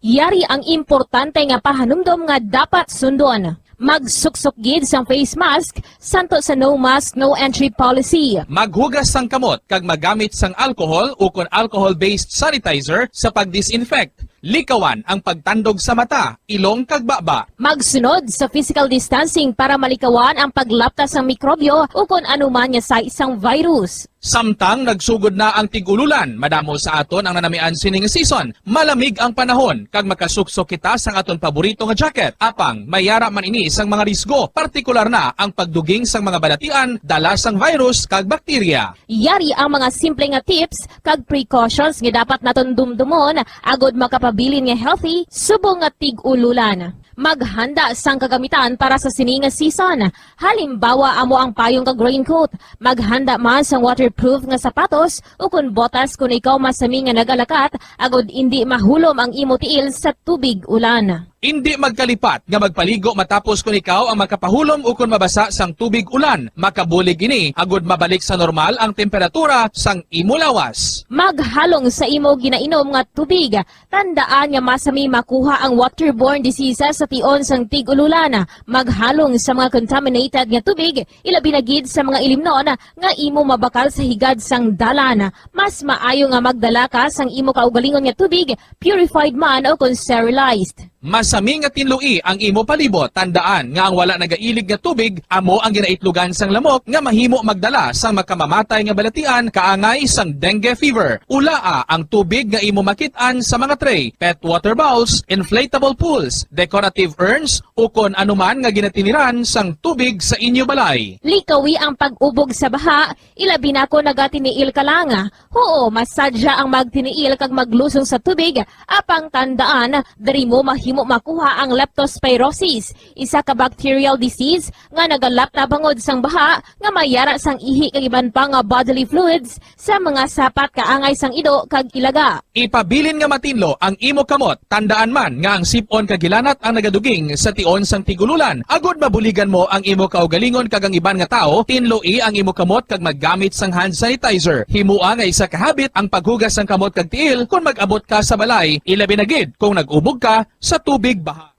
Yari ang importante nga pahanumdom nga dapat sundon. Magsuksok gid sang face mask santo sa no mask no entry policy. Maghugas sang kamot kag magamit sang alcohol o kon alcohol-based sanitizer sa pagdisinfect. Likawan ang pagtandog sa mata, ilong kag baba. Magsunod sa physical distancing para malikawan ang paglaptas ng mikrobyo o kung anuman niya sa isang virus. Samtang nagsugod na ang tig-ululan, madamo sa aton ang nanamian sining season. Malamig ang panahon kag makasuksok kita sang aton paborito nga jacket. Apang mayara man ini sang mga risgo, partikular na ang pagduging sang mga balatian, dala sang virus kag bakterya. Yari ang mga simple nga tips kag precautions nga dapat naton dumdumon agod makapabilin nga healthy subong nga tig-ululan. Maghanda sang kagamitan para sa sini nga season. Halimbawa amo ang payong kag raincoat. Maghanda man sang waterproof nga sapatos o kun botas kung ikaw masami nga nagalakat agod hindi mahulom ang imo tiil sa tubig ulan. Hindi magkalipat nga magpaligo matapos kung ikaw ang makapahulom o kung mabasa sang tubig ulan. Makabulig ini agud mabalik sa normal ang temperatura sang imo lawas. Maghalong sa imo ginainom nga tubig. Tandaan nga masami makuha ang waterborne diseases sa tion sang tig-ululan. Maghalong sa mga contaminated nga tubig, ilabi na gid sa mga ilimnon nga imo mabakal sa higad sang dalan. Mas maayo nga magdala ka sang imo kaugalingon nga tubig, purified man o kung sterilized. Masami nga tinlui ang imo palibot. Tandaan nga ang wala nagailig nga tubig amo ang ginaitlugan sang lamok nga mahimo magdala sang makamamatay nga balatian kaangay sang dengue fever. Ulaa ang tubig nga imo makit-an sa mga tray, pet water bowls, inflatable pools, decorative urns o kon anuman nga ginatiniran sang tubig sa inyo balay. Likawi ang pag-ubog sa baha, ilabi na ko nagatiniil ka lang. Oo, masadya ang magtiniil kag maglusong sa tubig, apang tandaan, dari mo mahimo makuha ang leptospirosis, isa ka bacterial disease nga nagalapta bangod sang baha nga mayara sang ihi kag iban pa nga bodily fluids sa mga sapat kaangay sang ido kag ilaga. Ipabilin nga matinlo ang imo kamot. Tandaan man nga ang sipon kag gilanat ang nagaduging sa tion sang tigululan. Agod mabuligan mo ang imo kaugalingon kag ang iban nga tao, tinloi ang imo kamot kag maggamit sang hand sanitizer. Himua nga isa ka habit ang paghugas sang kamot kag tiil kung mag-abot ka sa balay, ilabi na gid kung nag-ubog ka sa tubig baha.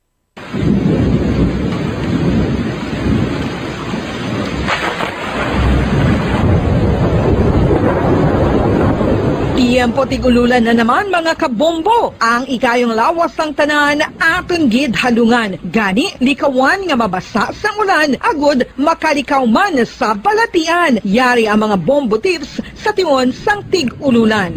Tiempo tigululan na naman mga kabombo. Ang ikayong lawas ng tanan aton gid halungan. Gani likawan nga mabasa sa ulan agud makalikaw man sa balatian. Yari ang mga bombo tips sa tion sang tigululan.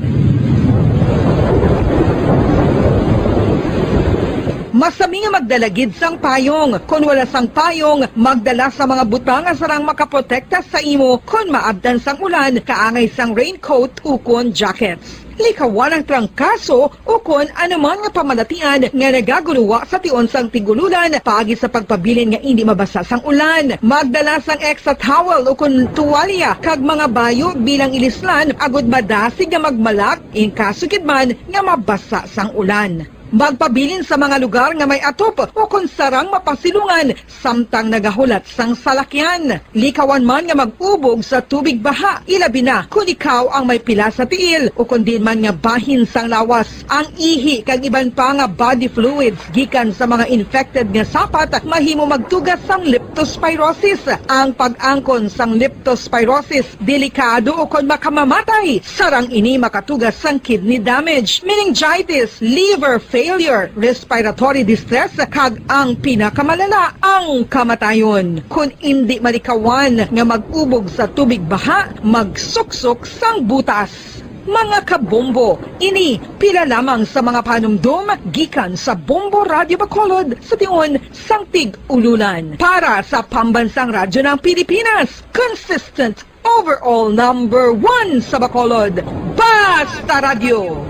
Masami nga magdalagid sang payong. Kung wala sang payong, magdala sa mga butang nga sarang makaprotekta sa imo kung maabdan sang ulan, kaangay sang raincoat ukon jackets. Likawan ang trangkaso o kung anuman nga pamalatian nga nagaguluwa sa tion sang tigululan paagi sa pagpabilin nga hindi mabasa sang ulan. Magdala sang extra towel o kung tuwalya kag mga bayo bilang ilislan agud madasig nga magmalak in kaso gid man nga mabasa sang ulan. Magpabilin sa mga lugar nga may atop o kung sarang mapasilungan samtang nagahulat sang salakyan. Likawan man nga mag-ubog sa tubig baha, ilabi na kung ikaw ang may pila sa tiil o kung din man nga bahin sang lawas. Ang ihi kag iban pa nga body fluids gikan sa mga infected nga sapat mahimo magtugas sang leptospirosis. Ang pag-angkon sang leptospirosis delikado o kung makamamatay. Sarang ini makatugas sang kidney damage, meningitis, liver failure, respiratory distress, kag ang pinakamalala, ang kamatayon. Kung hindi malikawan nga mag-ubog sa tubig baha, magsuksok sang butas. Mga kabombo, ini pila lamang sa mga panumdum gikan sa Bombo Radio Bacolod sa tion sang tig-ululan. Para sa pambansang radyo ng Pilipinas, consistent overall number 1 sa Bacolod, Basta Radio,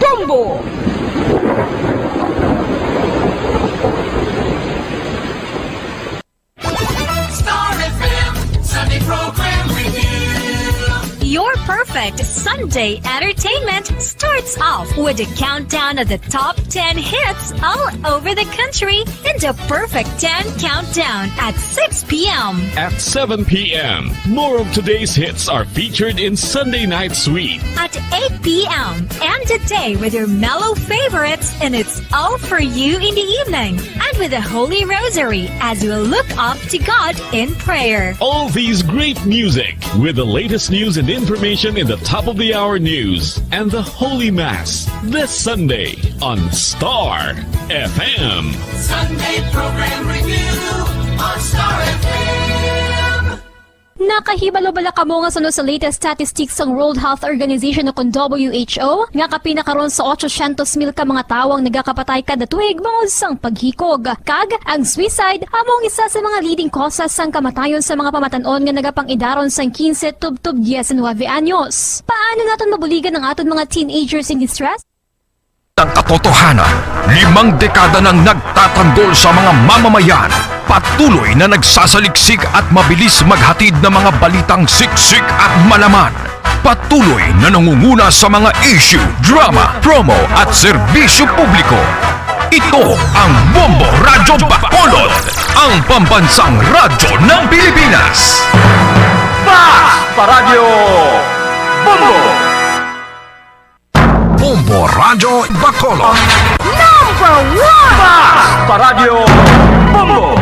Bombo! Star FM Sunday Program Review. Your perfect Sunday entertainment starts off with a countdown of the top 10 hits all over the country in the Perfect 10 Countdown at 6 p.m. At 7 p.m., more of today's hits are featured in Sunday Night Sweet. At 8 p.m. End the day with your mellow favorites and it's all for you in the evening. And with the Holy Rosary as you look up to God in prayer. All these great music with the latest news and information in the top of the hour news and the Holy Mass this Sunday on Star FM. Sunday Program Review on Star FM. Nakahibalo-bala kamo nga sunod sa latest statistics ng World Health Organization o kung WHO nga kapinakaron sa 800,000 ka mga tawang nagakapatay kada tuig bangod sang paghikog. Kag ang suicide among isa sa mga leading causes sang kamatayon sa mga pamatanon nga nagapangidaron sang 15 tub 19 anyos. Paano naton mabuligan ang aton mga teenagers in distress? Ang katotohanan, 5 dekada nang nagtatanggol sa mga mamamayan, patuloy na nagsasaliksik at mabilis maghatid ng mga balitang siksik at malaman. Patuloy na nangunguna sa mga issue, drama, promo at serbisyo publiko. Ito ang Bombo Radyo Bacolod, ang pambansang radyo ng Pilipinas. Basta Radio Bombo! Bombo Radyo Bacolod. Number 1! Basta Radio Bombo!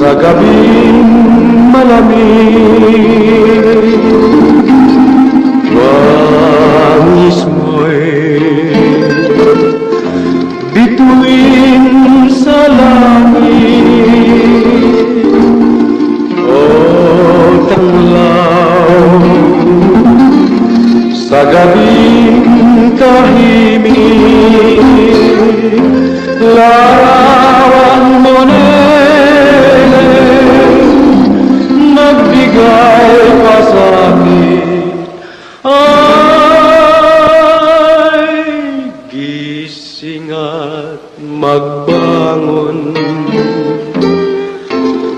Sa gabing malamig, wangis mo'y bituin sa langit. O tanglaw sa gabing tahimik, larawan mo nagbigay pa sa akin. Ay, gising at magbangon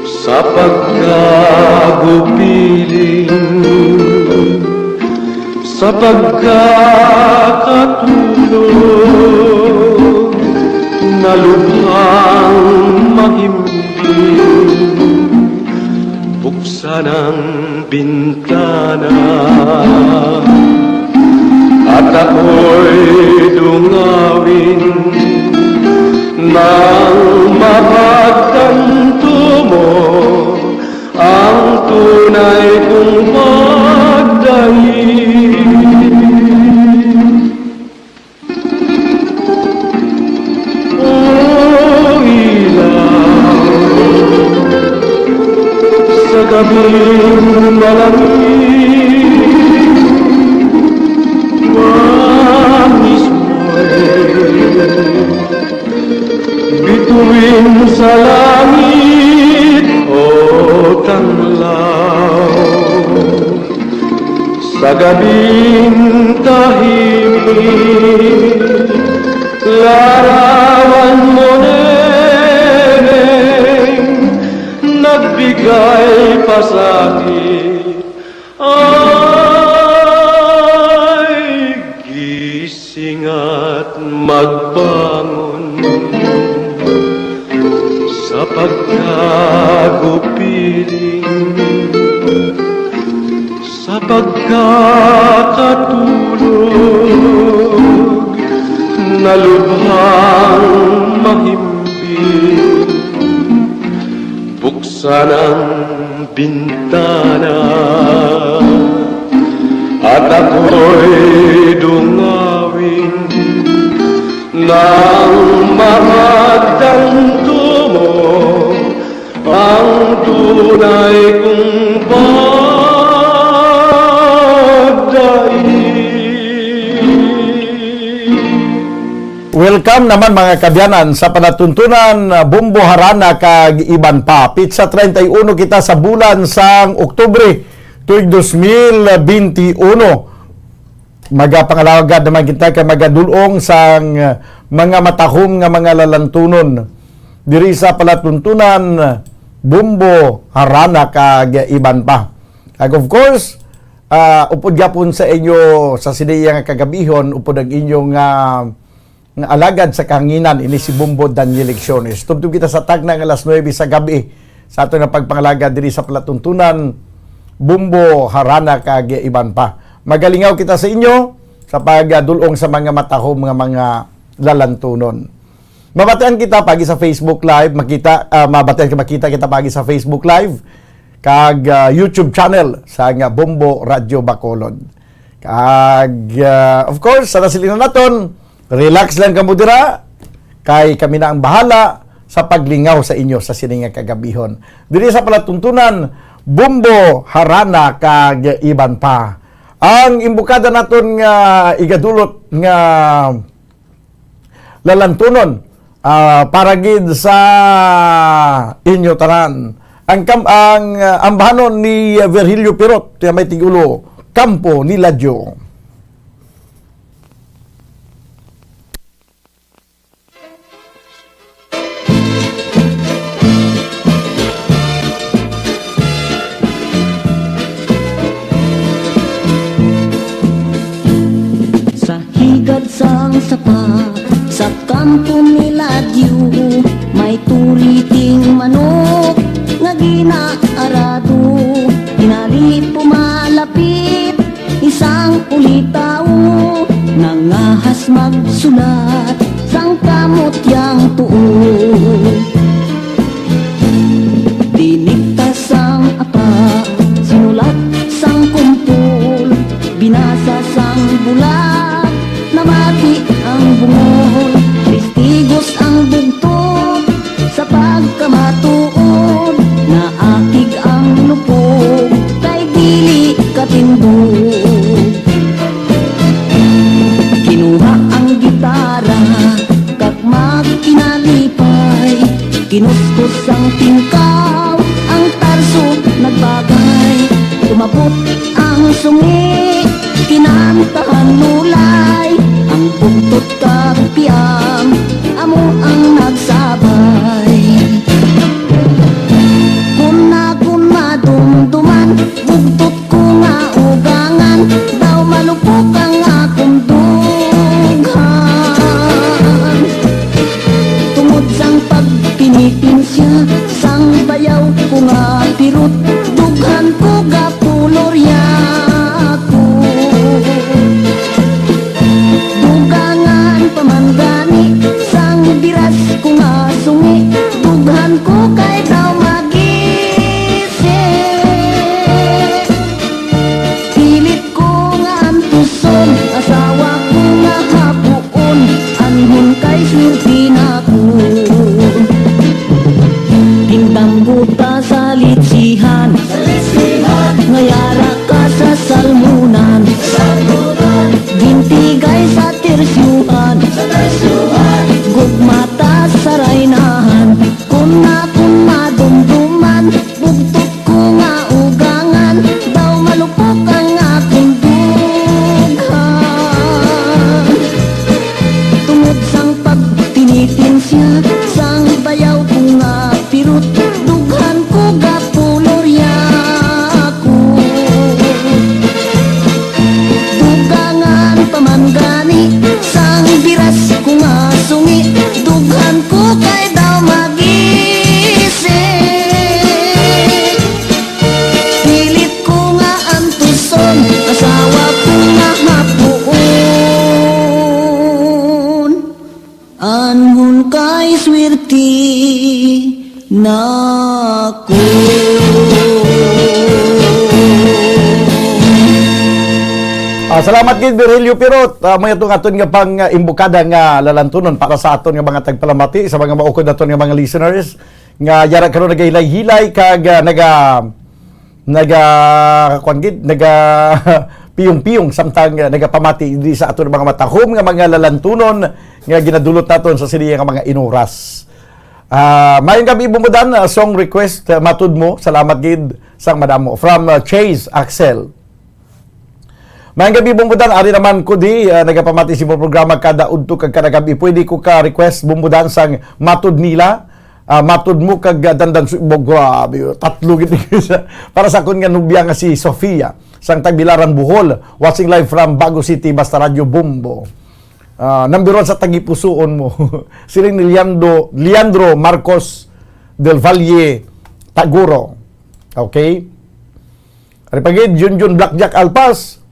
sa pagkagupiling, sa pagkakatulog na lubhang mahimbing. Buksan ang bintana ako'y dungawin nang mapagtanto mo ang tunay kong pagdahiin. O ilaw sa gabing malamig, wangis bituin sa langit o tanglaw, sa gabing tahimik, larawan mo neneng, nagbigay pa sa akin ay gising at magbangon sa pagkagupiling, sa pagkakatulog na lubhang mahimbing. Buksan ang bintana at ako'y dungawin nang mapagtanto mo ang tunay kong pagdahiin. Welcome naman mga kabyanan sa panatuntunan Bumbo Harana kag Iban pa. Pizza 31 kita sa bulan sang Oktubre tuig 2021. Magapangalawagan naman kita kay magadulong sang mga matahom nga mga lalantunon diri sa palatuntunan Bumbo Harana kag Iban pa. Kag of course, upod gyapon sa inyo sa sideya nga kagabihon upod ang inyong nga alagad sa kahanginan ini si Bumbo Daniel Lecciones. Tubtub kita sa tagna nga alas 9 sa gabi sa ato nga pagpangalagad diri sa palatuntunan Bumbo Harana kag Iban pa. Magalingaw kita sa inyo sa pagdulong sa mga matahom nga mga lalantunon. Mabatian kita pagi sa Facebook Live, mabatian kita pagi sa Facebook Live kag YouTube channel sa nga Bumbo Radio Bacolod. Kag of course sa nasilina naton, relax lang kamo dira kay kami na ang bahala sa paglingaw sa inyo sa sininga kagabihon. Diri sa palatuntunan Bumbo Harana kag Iban pa. Ang imbukada naton nga igadulot nga lalantunon para gid sa inyo tanan. Ang ambahanon ni Virgilio Pirot nga may tigulo Kampo ni Ladyo. Sang sapa sa kampo ni Ladyo, may tuliting manok nga ginaarado. Inali pumalapit isang ulitaw, nangahas magsulat sang kamot yang tuo. Diniktas sang apa, sinulat sang kumpul, binasa sang bulat, namati ang bungol, testigos ang bugtod sa pagkamatuod, naakig ang lupog kay dili katindog. Kinuha ang gitara kag magkinalipay, kinuskos ang tingkaw, ang tarso nagbagay, tumabot ang sungi, kinantahan nulay, ang bugtot kag piam, amo ang nagsabay. Kun madumduman, bugtot ko nga ugangan, daw malupok ang akong dughan. Tungod sang pagpinipinsya, sang bayaw ko nga pirut, dughan ko ga pulorya ko. ako. Salamat gid Virgilio Pirot. May atong aton nga pang imbukada nga lalantunon para sa aton nga mga tagpalamati sa mga maukod naton nga mga listeners nga yara karon nagahilay-hilay kag piyong-piyong samtang nagapamati di sa aton mga matahom nga mga lalantunon nga ginadulot naton sa siniya nga mga inuras. Mayong gabi bumudan song request matud mo. Salamat gid sang madamo from Chase Axel. Mayang gabi bumbudan, ari naman ko di nagapamati si mo programa kada udto kag kada gabi. Pwede ko ka request bumbudan sang matud nila. Matud mo kag dandan grabe tatlo gid para sa kun nga nubya nga si Sofia sang Tagbilaran Bohol, watching live from Bago City Basta Radio Bombo. Number 1 sa tagipusoon mo. Siling ni Leandro Marcos del Valle Taguro. Okay? Ari pagid Junjun Blackjack Alpas.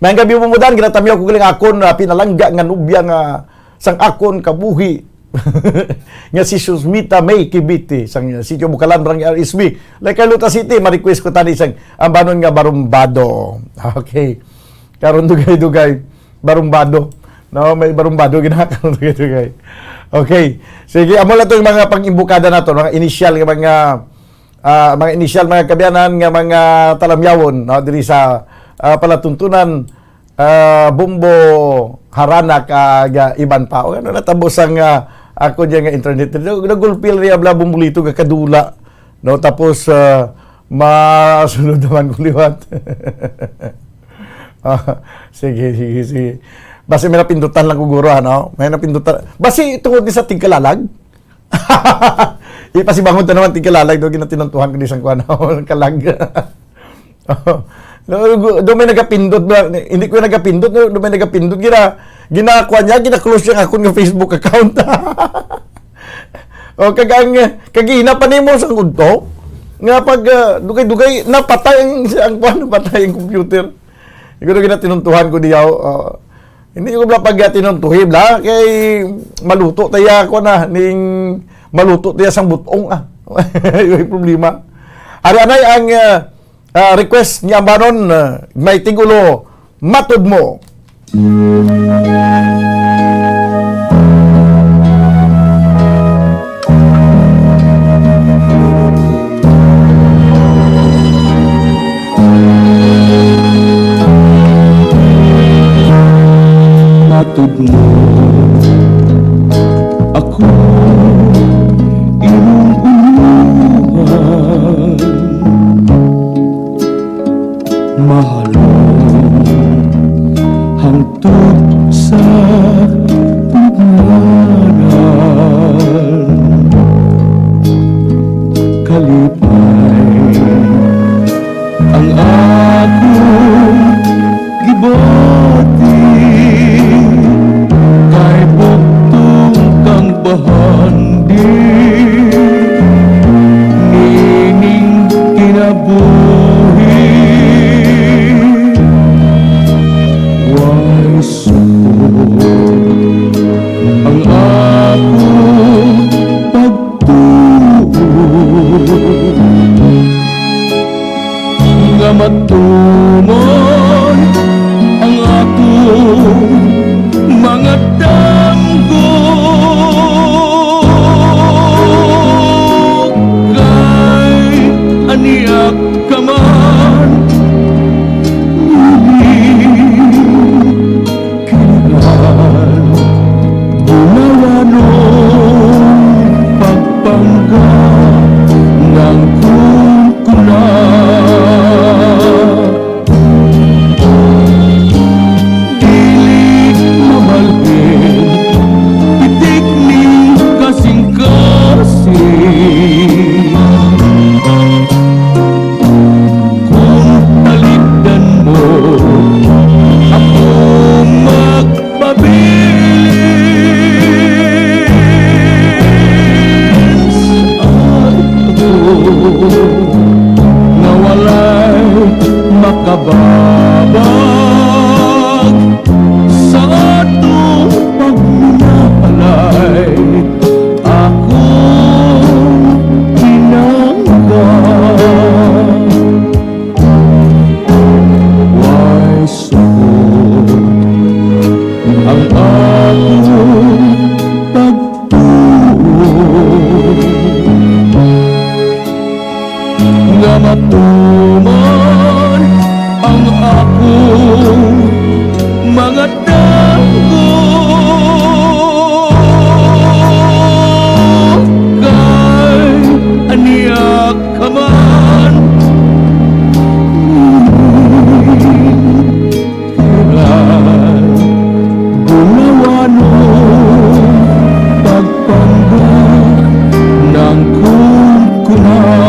Mayang gabi bumudan, ginatamiyaw ko galing akon pinalangga nga nubya nga sang akon kabuhi. Nga si Susmita May Kibiti sang sitio Bukalan Barangay RSB. Like Luta City, ma-request ko tani sang ambanon nga barumbado. Okay. Karon dugay-dugay barumbado. No, may barumbado ginakaron dugay-dugay. Okay. Sige, amo lang to yung mga pang-imbukada nato, mga initial nga mga kabyanan nga mga talamyawon no diri sa palatuntunan Bombo Harana kag iban pa o ano natabos ang ako diyan nga internet nagulpil riya bla bumbulito ga kadula no tapos masunod naman ko liwat. Sige basi may napindutan lang ko guro no may napindutan basi tungod ni sa tingkalalag. Ipasibangon ta naman tingkalalag do ginatinuntuhan ko di sang kuan kalag. Do may nagapindot ba? Hindi ko nagapindot, do may nagapindot ginakuha niya, gina-close yung akong nga Facebook account. O kagina pa nimo sa udto nga pag dugay-dugay napatay napatay ang computer. Siguro ginatinuntuhan ko diyaw. Hindi ko bla pag tinuntuhin bla kay maluto taya ko na ning maluto taya sang butong yung problema. Ari-anay ang request niya banon may tigulo matud mo. Matud mo ako imong uluhan mahalong hangtod sa tugnanan kalipay ang akong gibati kay buktong kang bahandi nining kinabuhi why support ang akong pagtuon nga matumon ang akong mga damgo kay aniyak ka man kailan bumawanong pagpanggap ng kungkulan dili mamalhin itik ning kasing-kasing nga matuman ang akong mga dago kay aniyak ka man kailan bulawanong pagpanggap ng kumkunan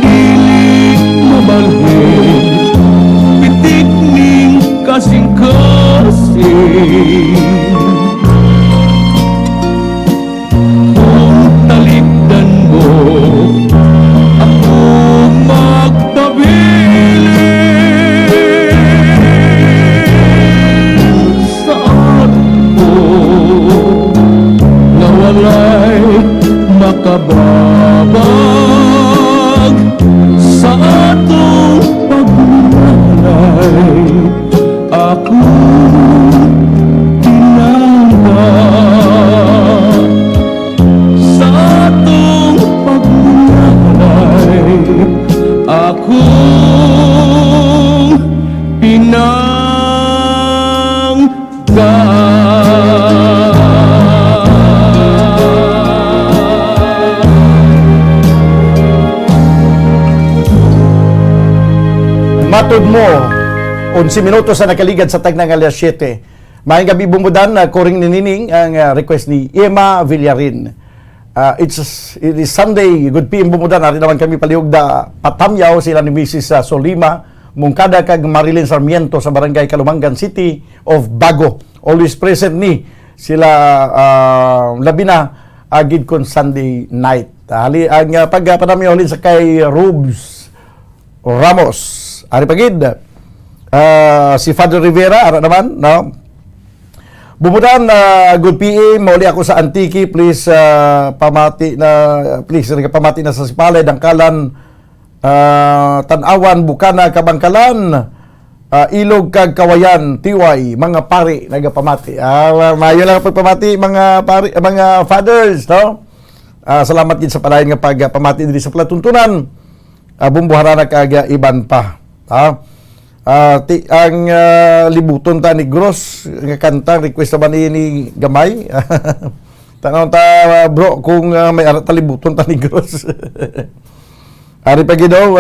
dili mabalhin pitik ning kasing-kasing kung talikdan mo ako magpabilin saan ko na walay makababag sa atong pagmulay ako tinanda sa atong pagmulay ako Matod mo, 11 minutos na nakaligad sa tagnang alas 7. Maayong gabi bumudan na koring ninining ang request ni Emma Villarin. It is Sunday, good PM bumudan. Ari naman kami palihog da patamyaw sila ni Mrs. Solima, Mungkada kag Marilyn Sarmiento sa Barangay Kalumangan City of Bago. Always present ni sila labi na agid kon Sunday night. Ang pagpanamyaw sa kay Rubes Ramos. Ari pagid si Father Rivera ara naman no. Bumudan good PM mauli ako sa Antique, please pamati na sa Sipalay, Dangkalan, Tanawan, Bukana, Kabangkalan, Ilog kag Kawayan, Tiway, mga pari nagapamati. Mayo lang pagpamati mga pari, mga fathers no. Salamat gid sa palayan nga pagpamati diri sa palatuntunan. Bumbuharan kag iban pa. Ang libuton ta ni Gross nga kanta request ba ni Gamay. Tanaw ta bro kung may arat libuton ta ni Gross. Ari pa gidaw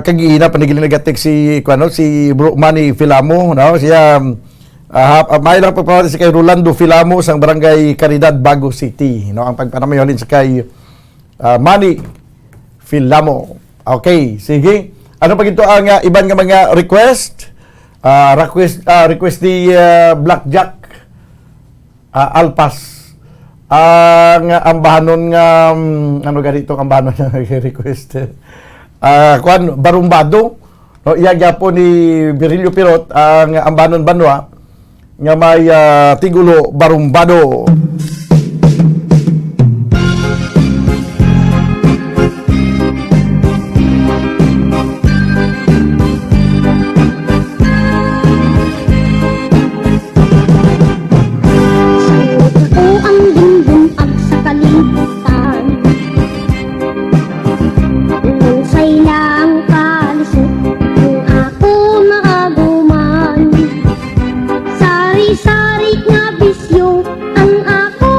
kag-iina panigili nagatek si Bro Manny Filamo no siya may lang pagpapalala si kay Rolando Filamo sa Barangay Caridad, Bago City no ang pagpanamayon sa kay Manny Filamo. Okay, sige. Ano pa gito ang iban nga mga request? Request ni Blackjack Alpas. Ang ambahanon nga ano ganito ang ambahanon nga request. Kuan Barumbado. No, iya po ni Virilio Pirot ang ambahanon banwa nga may Tigulo Barumbado. Sari-sari nga bisyo ang ako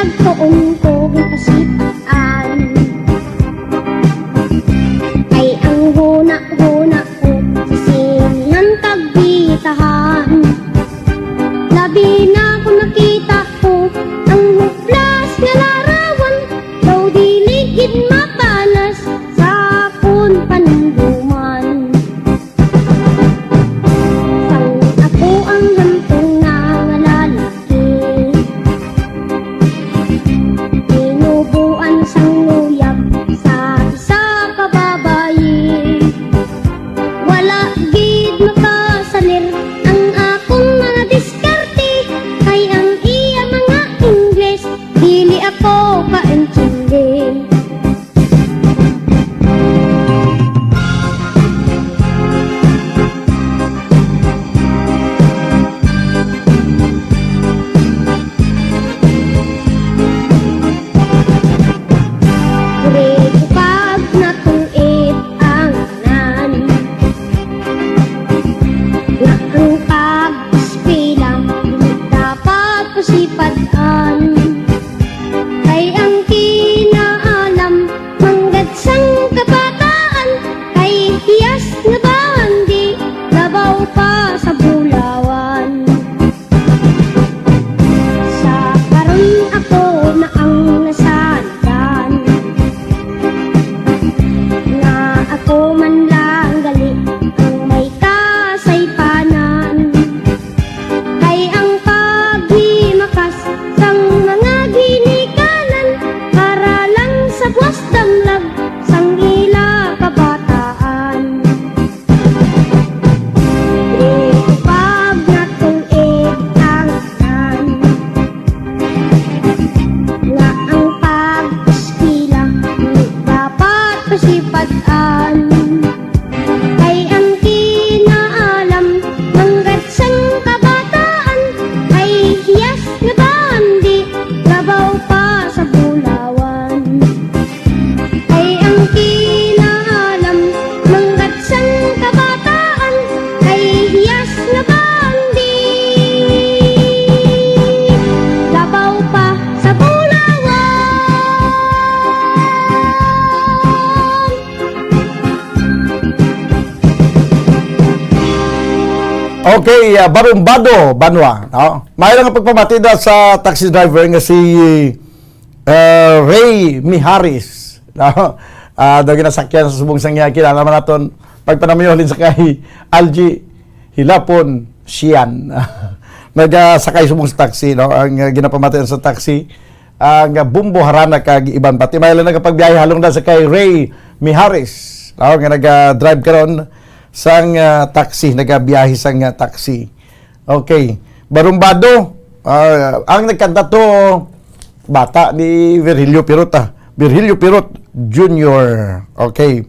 pagtuong ko kasitaan. Ay ang huna-huna ko sa sinihan tagbitahan. Labi na ko nakita ko ang huplas nga larawan. Daw diligid mapanas sa akon panumduman. Sang ako ang hantong nga lalaki, tinubuan sang luyag sa isa ka babayi. Wala gid makasalir ang akong mga diskarte, kay ang iya mga Ingles dili ako kaintindi. Grade pag natuit ang nan, na ang pag-eskwela di dapat pasipadaan. Kay ang kinaalam manggad sang kabataan, kay hiyas nga bandi labaw pa sa bulawan. Sa karon ako na ang nasandan, nga ako man lang gali ang may kasaypanan. Kay ang paghimakas sang mga ginikanan, para lang sa buwas damlag sang ila kabataan. Dito pag natuig ang nan, nga ang pag-eskwela di dapat pasipadaan. Kay ang kinaalam manggad sang kabataan, kay hiyas nga bandi labaw pa sa bulawan. Kay ang kinaalam manggad sang kabataan, kay hiyas nga bandi labaw pa sa bulawan. Okay, Barumbado, Banwa. No? May lang ang pagpamatida sa taxi driver nga si Ray Miharis. No? Daw ginasakyan sa subong sangya, kilala naman natin pagpanamiyolin sa kay Algie Hilapon Sian. Nagsakay subong sa taxi, no? Ang ginapamatidan sa taxi ang Bumbo Harana kag iban pati. May lang nagpagbiyahe halong na sa kay Ray Miharis. No? Nga nag-drive karon sang taxi, nagabiyahe sang taxi. Okay. Barumbado, ang nagkanta to, bata ni Virgilio Pirot. Virgilio Pirot Jr. Okay.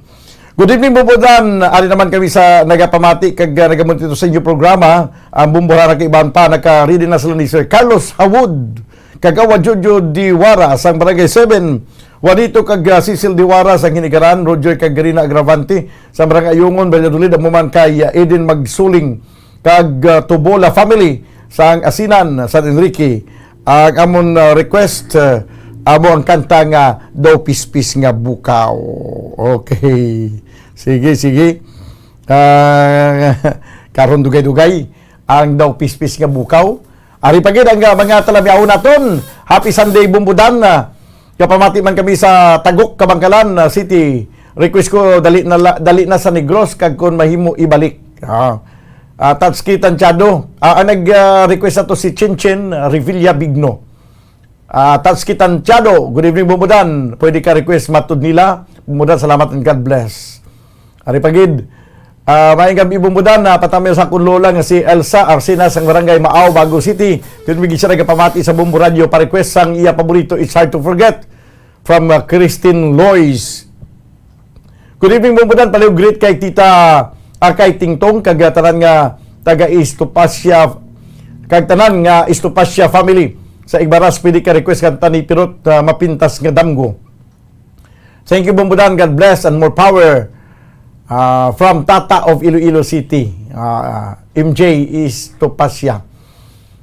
Good evening, Bumbudan. Ali naman kami sa nagapamati kag nagamunti to sa inyo programa. Ang Bumburana kay iban pa, naka-reading na sila ni Sir Carlos Hawud, kagawa Jojo Diwara, sang Barangay 7. Juanito kag Cecil Diwara sa Hinigaran, Roger kag Garina Agravante sa Barangay Ayungon, Valladolid, ang muman kay Eden Magsuling kag Tubola family sa Asinan, San Enrique. Ang amon request, amo ang kanta nga Daw Pispis nga Bukaw. Okay. Sige. Karon dugay-dugay ang Daw Pispis nga Bukaw. Ari pagid ang mga talabyaw naton. Happy Sunday, Bumbudan. Kapamati man kami sa Taguk, Kabangkalan City. Request ko dali na sa Negros kag kun mahimo ibalik. Tatski Tanchado. Ang nag-request na to si Chinchin Revilla Bigno. Tatski Tanchado. Good evening, Bumbudan. Pwede ka request matud nila. Bumbudan, salamat and God bless. Ari pagid. Maayong gabi, Bumbudan. Patamil sa akong lola nga si Elsa Arsina sang Barangay Maaw, Bago City. Tunbigi siya nagpamati sa Bumbu Radio. Pa-request sang iya paborito, It's Hard to Forget. From Christine Lois. Good evening, Bumbudan. Paliw great kay Tita kay Tingtong, kag tanan nga taga Istopasya, kag tanan nga Istopasya family. Sa Igbaras, pwede ka request kanta ni Pirot Mapintas nga Damgo. Thank you, Bumbudan. God bless and more power. From Tata of Iloilo City, MJ Istopasya.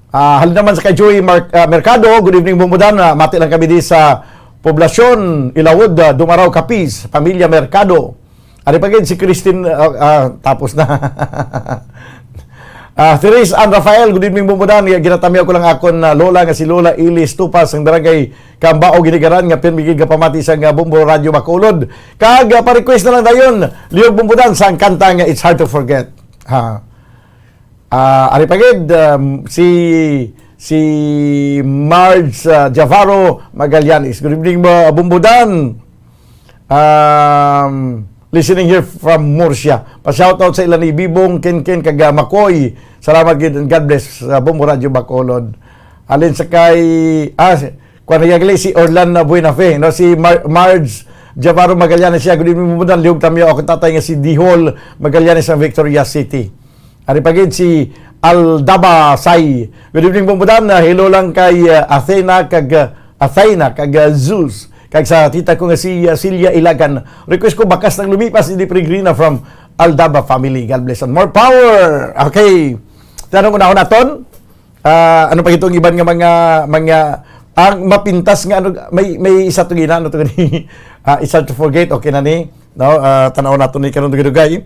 Halin naman sa kay Joey Mercado, good evening Bumudan. Mati lang kami di sa Poblasyon, Ilawod, Dumaraw, Capiz, Pamilya Mercado. Ari pagin si Christine, tapos na. Therese Ann Rafael, good evening Bumudan. Ginatamiya ko lang akon na lola nga si Lola Ilis Tupas ang barangay Kambao Ginigaran nga pinmigig ka pamati sa Bumbo Radio Bacolod. Kag pa-request na lang dayon Liog Bumudan sa ang kanta nga It's Hard to Forget. Ari pagid si Marge Javaro Magallanes. Good evening Bumbudan. Listening here from Murcia. Pa-shoutout sa ilan ni Bibong, Ken kag Makoy. Salamat gid and God bless sa Bumbo Radio Bacolod. Alin sa kay kuan si Orlando Buenafe, no, si Marge Javaro Magallanes siya. Good evening Bumbudan. Liog tamiyo ako tatay nga si Dihol Magallanes sa Victoria City. Ari pagid si Aldaba Say. Good evening Bumbudan. Hello lang kay Athena kag Zeus. Kag sa tita ko nga si Celia Ilagan. Request ko bakas ng lumipas ni Peregrina from Aldaba family. God bless and more power. Okay. Tanong ko na ako naton. Ano pa itong iban nga mga ang mapintas nga ano may isa to gina ano to ni it's hard to forget. Okay na ni. No, tanaw naton ni karon dugay.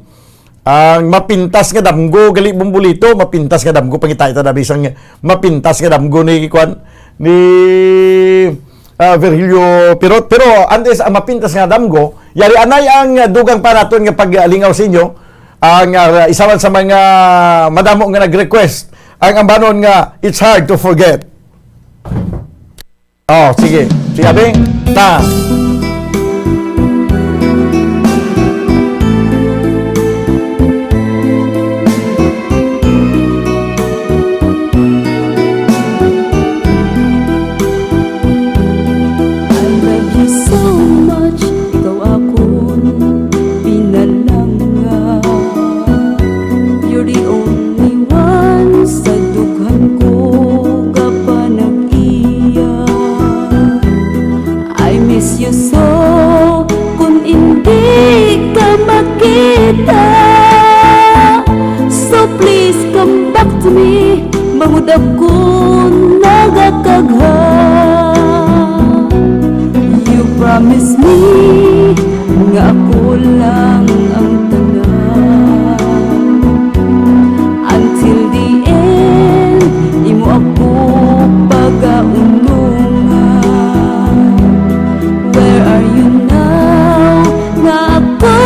Ang mapintas nga damgo gali bumbulito, mapintas nga damgo pangita ita da bisang mapintas nga damgo ni kwan ni Virgilio Pirot. Pero antes ang mapintas nga damgo, yari anay ang dugang paraton nga paglingaw sa inyo ang isawan sa mga madamo nga nag-request ang ambanon nga It's Hard to Forget. Oh, sige. Sige, abi. Na. So please come back to me. Mangudap ko nagakagha. You promise me nga ako lang ang tanan. Until the end, imo ako pagaunungan. Where are you now? Nga ako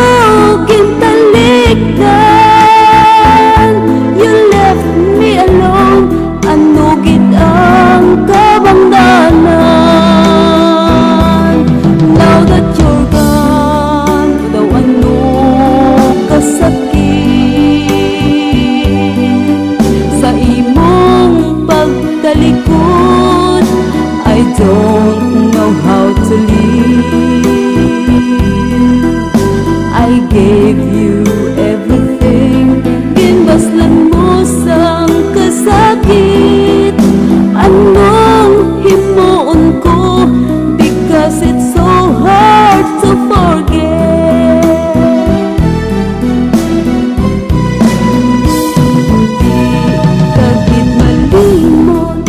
kintalikdan. You left me alone. Anugid ang kabangdanan. Now that you're gone, daw ano kasakit sa imong pagkalikod. I don't know how to live. I gave you everything, ginbaslan mo sang kasakit. Anong himuon ko, because it's so hard to forget. Di kagit malimot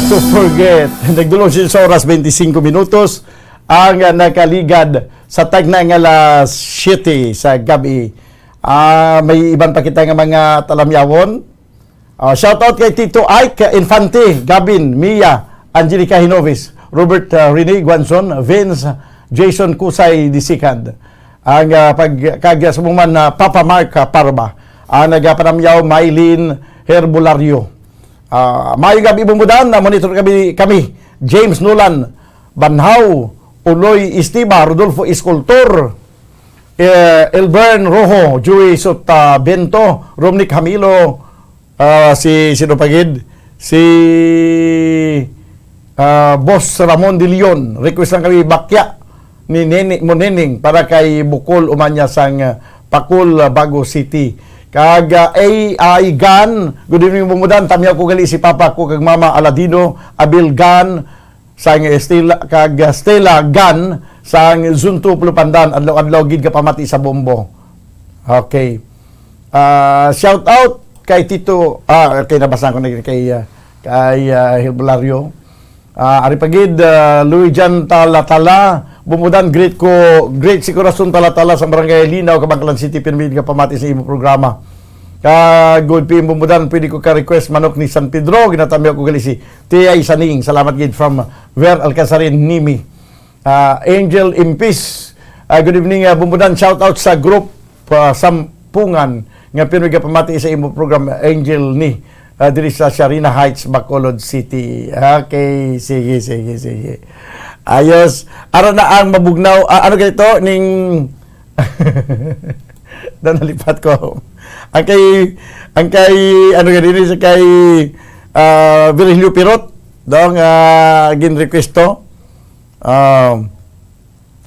Just to forget. Nagdulong siya sa oras 25 minutos ang nakaligad sa tagna nga alas 7 sa gabi. May iban pa kita nga mga talamyawon. Shout out kay Tito Ike Infante, Gabin, Mia, Angelica Hinovis, Robert Rene Guanzon, Vince, Jason Kusay Disikad. Ang pagkagyasumuman na Papa Mark Parba. Ang nagapanamyaw Maylin Herbulario. Mayong gabi bumudan, monitor kami James Nolan Banhaw, Uloy Estiba, Rodolfo Escultor, Elbern Rojo, Joey Sota Bento, Romnick Hamilo, si Sinopagid, si Boss Ramon de Leon. Request lang kami bakya ni Nening para kay Bukol Umanya sang Pakul Bago City. Kag AI Gan, good evening bumudan, tamyaw ko gali si Papa ko kag Mama Aladino, Abil Gan, sang Stella Gan, sang Zunto Pulupandan, adlaw-adlaw gid ka pamati sa bombo. Okay. Shout out kay Tito, kay nabasa ko na kay Hilbulario. Ari pagid Louis Jan Talatala, bumudan great si Corazon Talatala sa Barangay Linaw, Kabangkalan City, pinamid ka pamati sa imo programa. Good PM bumudan, pwede ko ka request manok ni San Pedro, ginatamyaw ko gali si Tia Isaning, salamat gid from Ver Alcazarin Nimi. Angel Impis, good evening bumudan, shout out sa group Sampungan nga pinamid ka pamati sa imo program Angel ni diri sa Sharina Heights, Bacolod City. Okay, sige. Ayos. Ara na ang mabugnaw. Ano ganito? Ning... Doon nalipat ko. Ang kay ano ganito sa kay Virgilio Pirot. Doon gin-request to.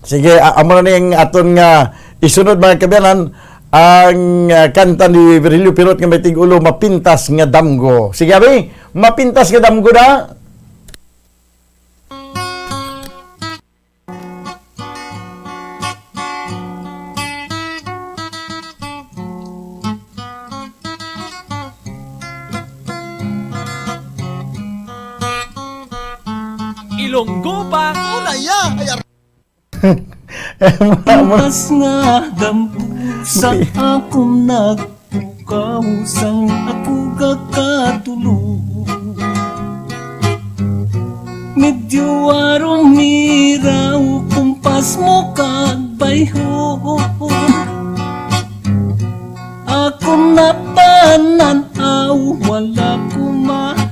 Sige, amo na ning aton nga isunod mga kabayan ang kanta ni Virgilio Pirot nga may tigulo, Mapintas nga Damgo. Sige, abi, Mapintas nga Damgo na. Ilonggo pa, unaya, Mas nga dampo sa akong nagpukaw sang ako kakatulog. Medyo arong miraw kumpas mo kagbayho. Akong napananaw wala kumaapit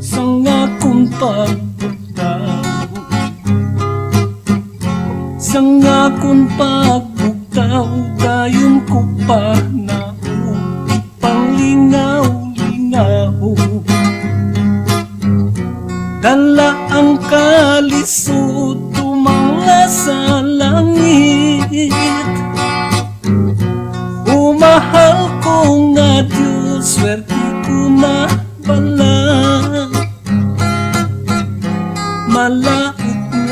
sang akong sang akong pagbugtaw, dayon ko pa na panglingaw-lingaw. Dala ang kalisod, tumangla sa langit. Umahal ko nga Diyos, swerte ko na pala. Malaot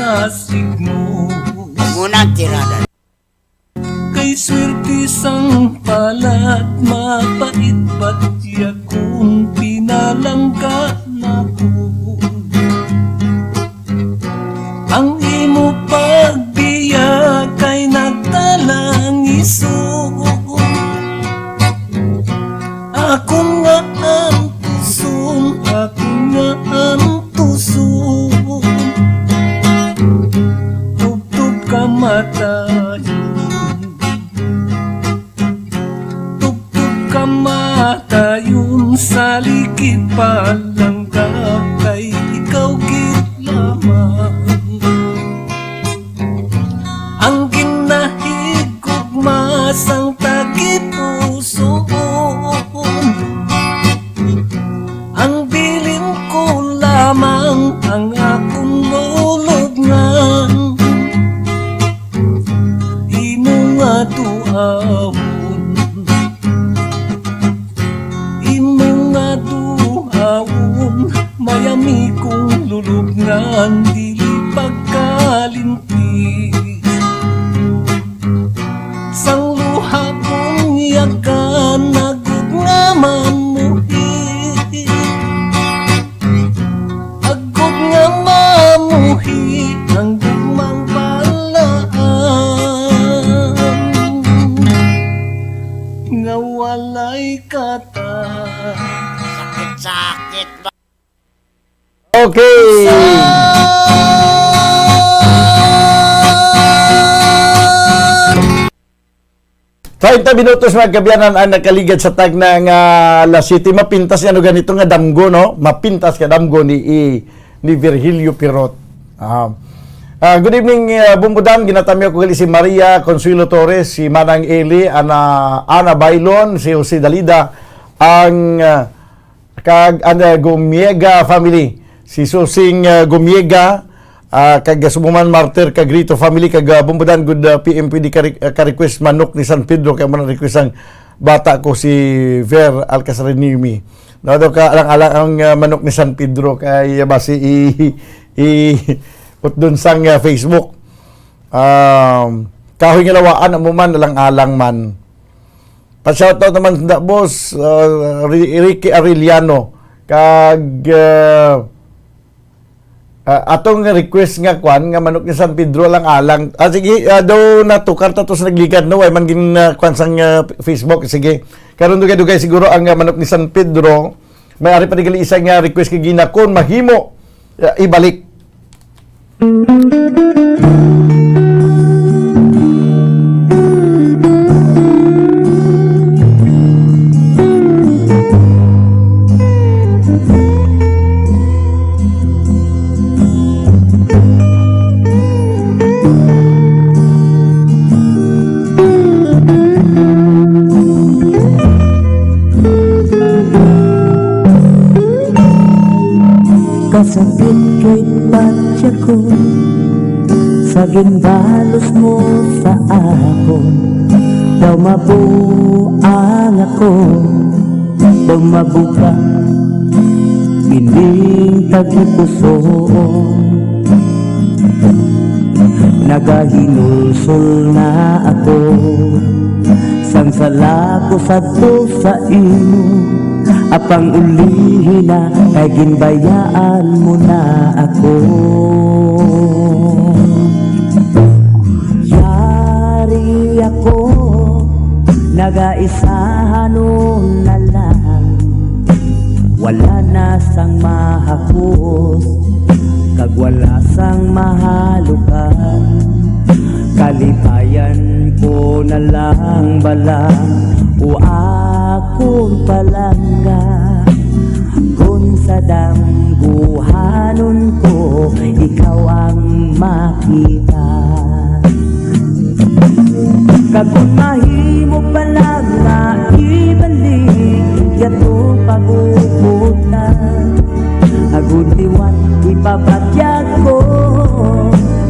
nga signo munang tirada. Kay swerte sang palat, mapait batya kung pinalangga na ko. Ang imo pagbiya kay nagtalang iso. Ako nga ang pusong, ako nga ang tusong. Tugtog kamatayon sa likid palangga, kay ikaw gid lamang ang ginahigugma sang tagipusoon. Ang bilin ko lamang ang akong lulubngan. Imong aduhawon, mayami kong lulubngan, dili pagkalinti. Sang luha kong yakan, nagugnaman muhi. Okay. 30 minutos mga kabyanan ang nakaligad sa tag ng La City. Mapintas ano ganito nga damgo, no? Mapintas ka damgo ni Virgilio Pirot. Good evening, Bumbudang. Ginatami ako gali si Maria Consuelo Torres, si Manang Eli, Ana Bailon, si Jose Dalida, ang Gumiega family, si Susing Gumiega, kag Sumuman Martir, kag Rito family, kag Bumbudan, good PM pwede ka request manok ni San Pedro, kaya man request ang bata ko si Ver Alcasarinimi. Nado ka alang-alang ang manok ni San Pedro, kaya basi put dun sang Facebook. Kahoy nga lawaan mo man, alang-alang man. Pa-shoutout naman na boss, Ricky Arellano, kag atong request nga kwan nga manok ni San Pedro lang alang. Sige, daw natukar ta to sa nagligad no, ay man gin kwan sang Facebook. Sige, karon dugay-dugay siguro ang manok ni San Pedro. May ari pa digali isa nga request kay ginakon mahimo ibalik. Kasakit ko'y patya ko sa ginbalos mo sa ako. Daw mabuang ako, daw mabuka ining tagipusoon. Nagahinulsol na ako, sangsala ko sa to sa imo. Apang ulihin na, kay ginbayaan mo na ako. Yari ako, nagaisahan nun na lang. Wala na sang mahapos, kag wala sang mahalukan. Kalipayan ko na lang balang, o akong palangga. Kung sa dambuhanon ko, ikaw ang makita. Kung mahimo palang maibalik, yato paguputan. Agundiwan, ipapatyag ko,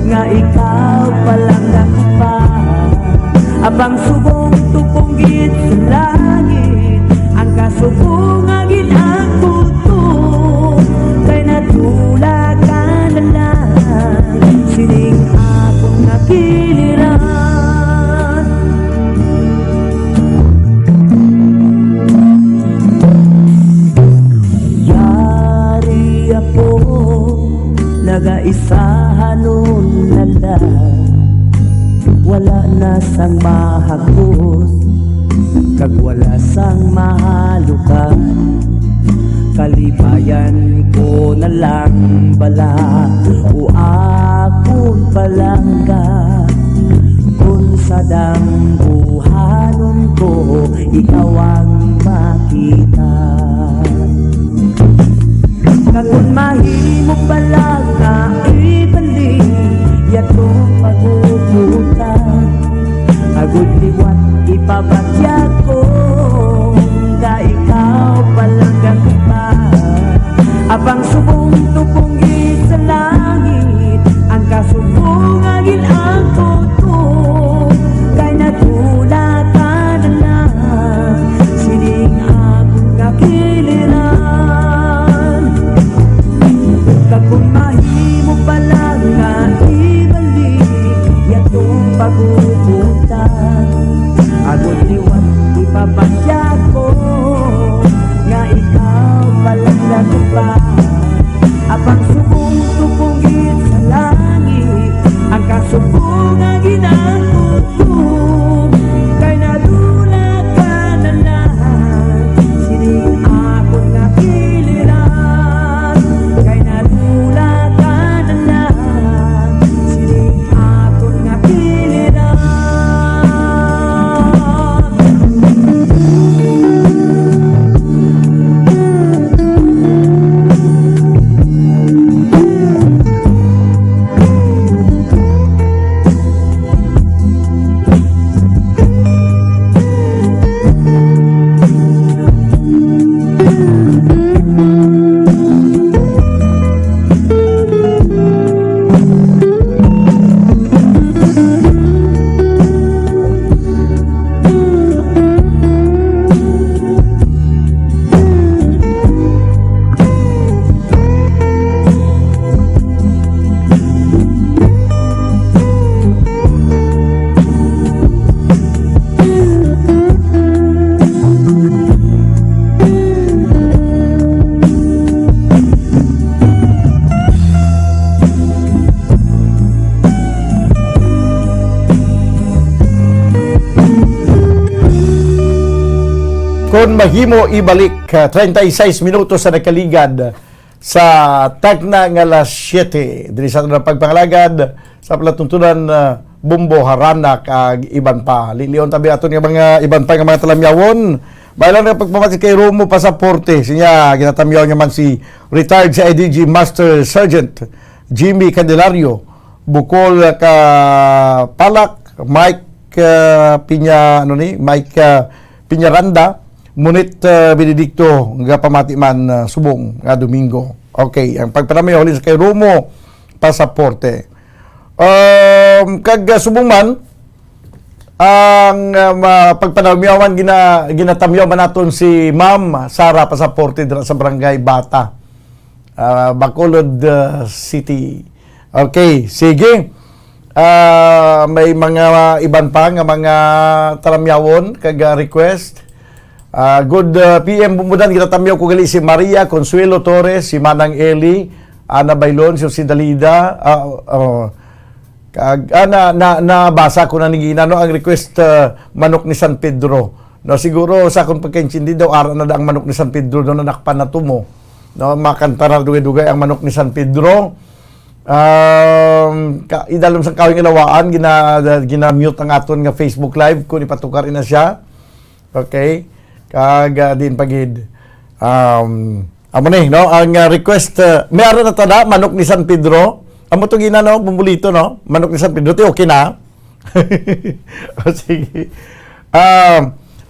nga ikaw palang nakupa. Abang subong tupunggit sa langit, ang kasubong ang inakuto. Kay natula ka na lang, sining akong nakiliran. Yari ako, nagaisahan nun na lang. Wala na sang mahagos, kag wala sang mahalukan. Kalibayan ko na lang bala, o akong palangga. Kung sa dambuhanon ko, ikaw ang makita. Kung mahimo pala nga ibalik, yatong paguputan. Agud liwat ipabatyag ko, nga ikaw palang gakupa. Abang subong tupunggit sa langit, ang kasubong agin ang tuto. Kay natula ka na lang, sining akong nakiliran. Kung mahimo pala nga ibalik, yatong paguputan. kung mahimo ibalik 36 minutos sa nakaligad sa tagna nga alas 7 diri sa pagpangalagad sa palatuntunan Bumbo, Harana kag iban pa. Lilion tabi aton nga mga iban pa nga mga talamyawon. Bailan nga pagpamati kay Romo Pasaporte. Siya ginatamyaw niya man si retired sa IDG Master Sergeant Jimmy Candelario. Bukol ka Palak, Mike Mike Piñaranda, Munit Benedicto nga pamati man subong nga Domingo. Okay, ang pagpanamay sa kay Romo Pasaporte. Kag subong man ang pagpanamyawan ginatamyaw man naton si Ma'am Sara Pasaporte dira sa Barangay Bata, Bacolod City. Okay, sige. May mga iban pa nga mga talamyawon kag request. Good PM bumudan ginatamyaw ko gali si Maria Consuelo Torres, si Manang Eli, Ana Bailon, si Dalida, kag nabasa ko na ni Ginano ang request manok ni San Pedro. No, siguro sa akong pagkaintindi daw ara na ang manok ni San Pedro do nanakpan na tumo. No, makantara dugay-dugay ang manok ni San Pedro. Idalom sa kawing ilawaan gina-mute ang aton nga Facebook live kung ipatukar ina siya. Okay? Kag din pagid amo ni no ang request may ara na tada manok ni San Pedro. Amo to ginano bumulito no manok ni San Pedro ti okay na. Sige.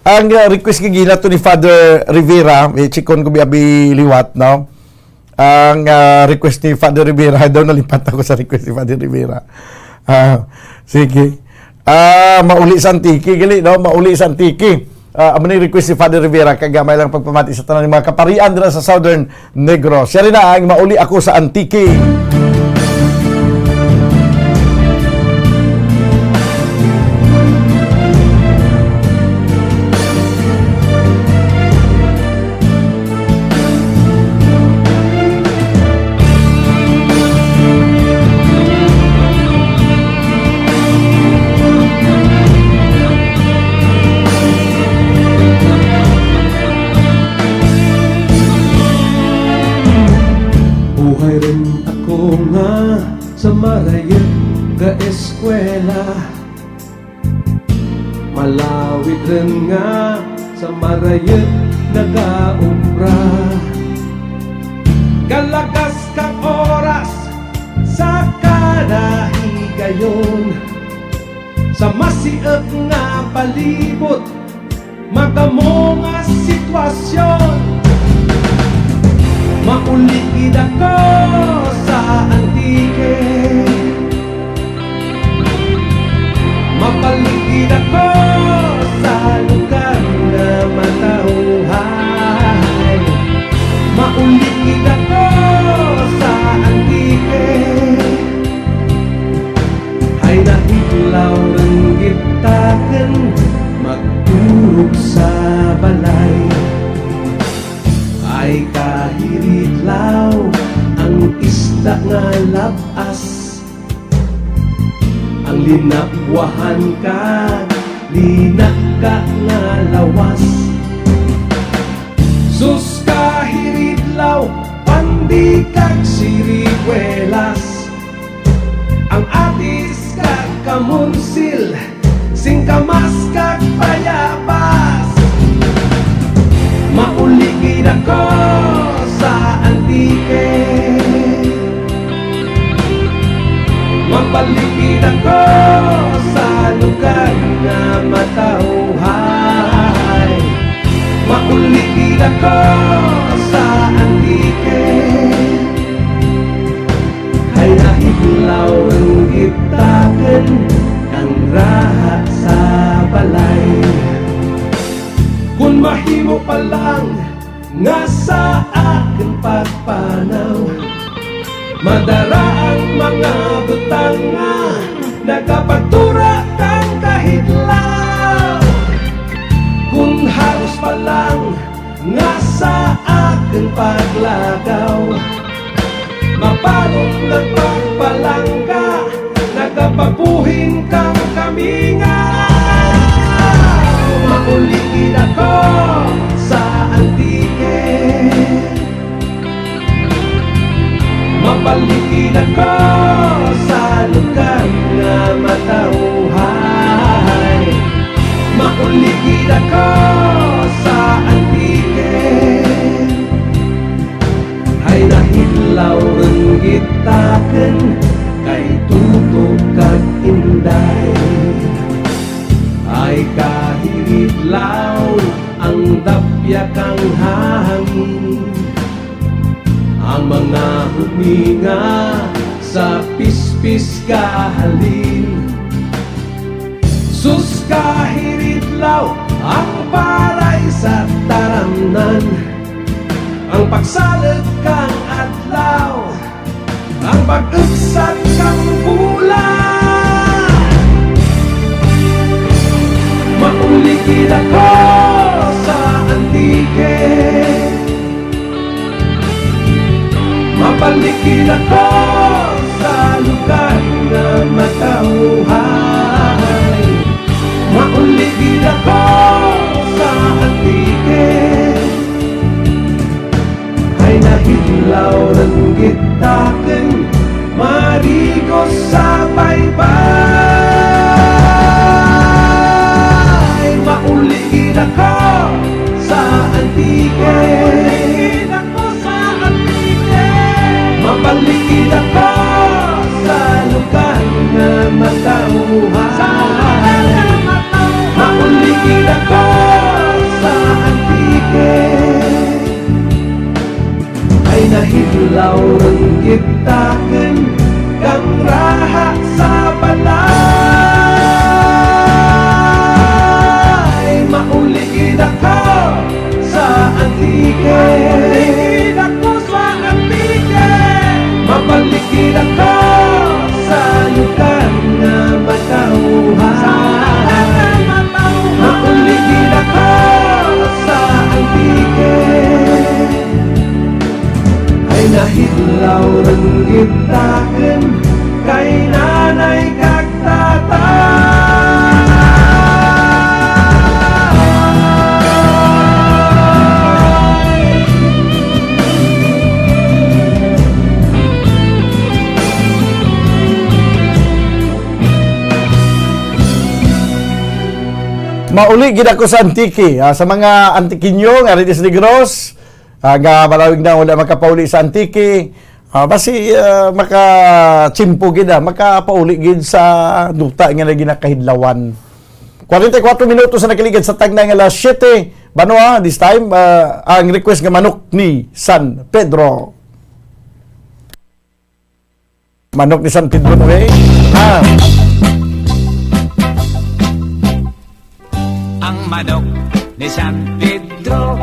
Ang request gina to ni Father Rivera, chikon ko biabi liwat no. Ang request ni Father Rivera, daw nalipat ako sa request ni Father Rivera. Sige. Mauli sa Antiki gali no, mauli sa Antiki. Amo ni request ni Father Rivera kag gamay lang pagpamati sa tanan ng mga kaparian dira sa Southern Negros. Siya rin na ang mauli ako sa Antiki. Sa marayat ka eskwela, malawit rin nga sa marayat nag-aumpra. Galagas kang oras sa kanahigayon, sa masiap nga palibot magamo nga sitwasyon. Maulikid ako sa Antike, mapaligid ako sa lugar na matauhay. Maulikid ako sa Antike, ay nahilaw ng gitakan magturog sa balay. Ay kahiritlaw ang isda nga labas, ang linakwahan ka, linak ka nga lawas. Sus kahiritlaw, pandikag sirikwelas, ang atis kag kamunsil, singkamas kag payabas. Mauligid ako sa Antike, mapaligid ako sa lugar na matauhay. Mauligid ako sa Antike, ay nahilaw ang gitakan ang raha sa balay. Kung mahimo pa lang nga sa akin pagpanaw, madara ang mga butang nga nagapagtura kang kahitlaw. Kung halos pa lang nga sa akin paglagaw, mapalong nagpagpalangga, nagapagbuhin kang kamingaw. Mauligid ako Mabaligid ako sa lugar nga matauhay. Mauligid ako sa antike. Ay nahilaw ng gitaken kay tutok kag inday. Ay kahilitlaw ang dapya kang hangin. Ang mga huminga sa pispis kahalin. Sus kahilitlaw ang palay sa taramnan. Ang pagsalag kang adlaw, ang pag-ugsat kang bulan. Mauligid ako sa antike. Mapaligid ako sa lugar na matauhay. Mauligid ako sa antike. Ay nahilaw ng gitaken, marigo sa baybay. Mauligid ako sa antike. Mauligid ako sa antike. Mapaligid ako sa lugar na matauhay. Mauligid ako sa antike. Ay nahilaw ng gitaken kang raha sa balay. Mauligid ako sa antike. Mauligid ako sa antike. Mapaligid ako sa lugar na matauhay. Mauligid ako sa antike. Ay nahilaw ng gitaken kay nanay kag tatay. Mauli gid ako sa antike, sa mga antikinyo nga Ritis Negros, nga malawig na wala makapauli sa antike. Basi makachimpo gid makapauli gid sa duta nga lagi nakahidlawan. 44 minutos na nakaligid sa tagna nga alas 7. Banwa, this time ang request nga manok ni San Pedro. Manok ni San Pedro na Ang manok ni San Pedro,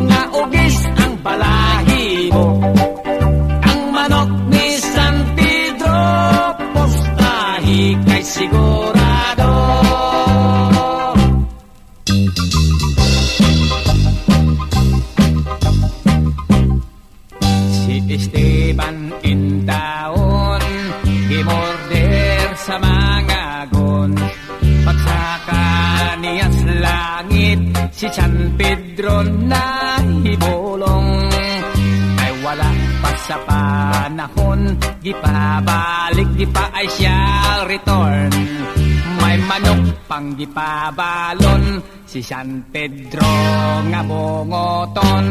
nga ugis ang balahibo. Ang manok ni San Pedro, postahi kay sigurado. Si Esteban Intaon, gimorder sa mga gon. Pagsaka niyas langit, si San Pedro na hibulong. Ay wala pa sa panahon, gipabalik, di pa ay siya return. May manok pang gipabalon, si San Pedro nga bungoton.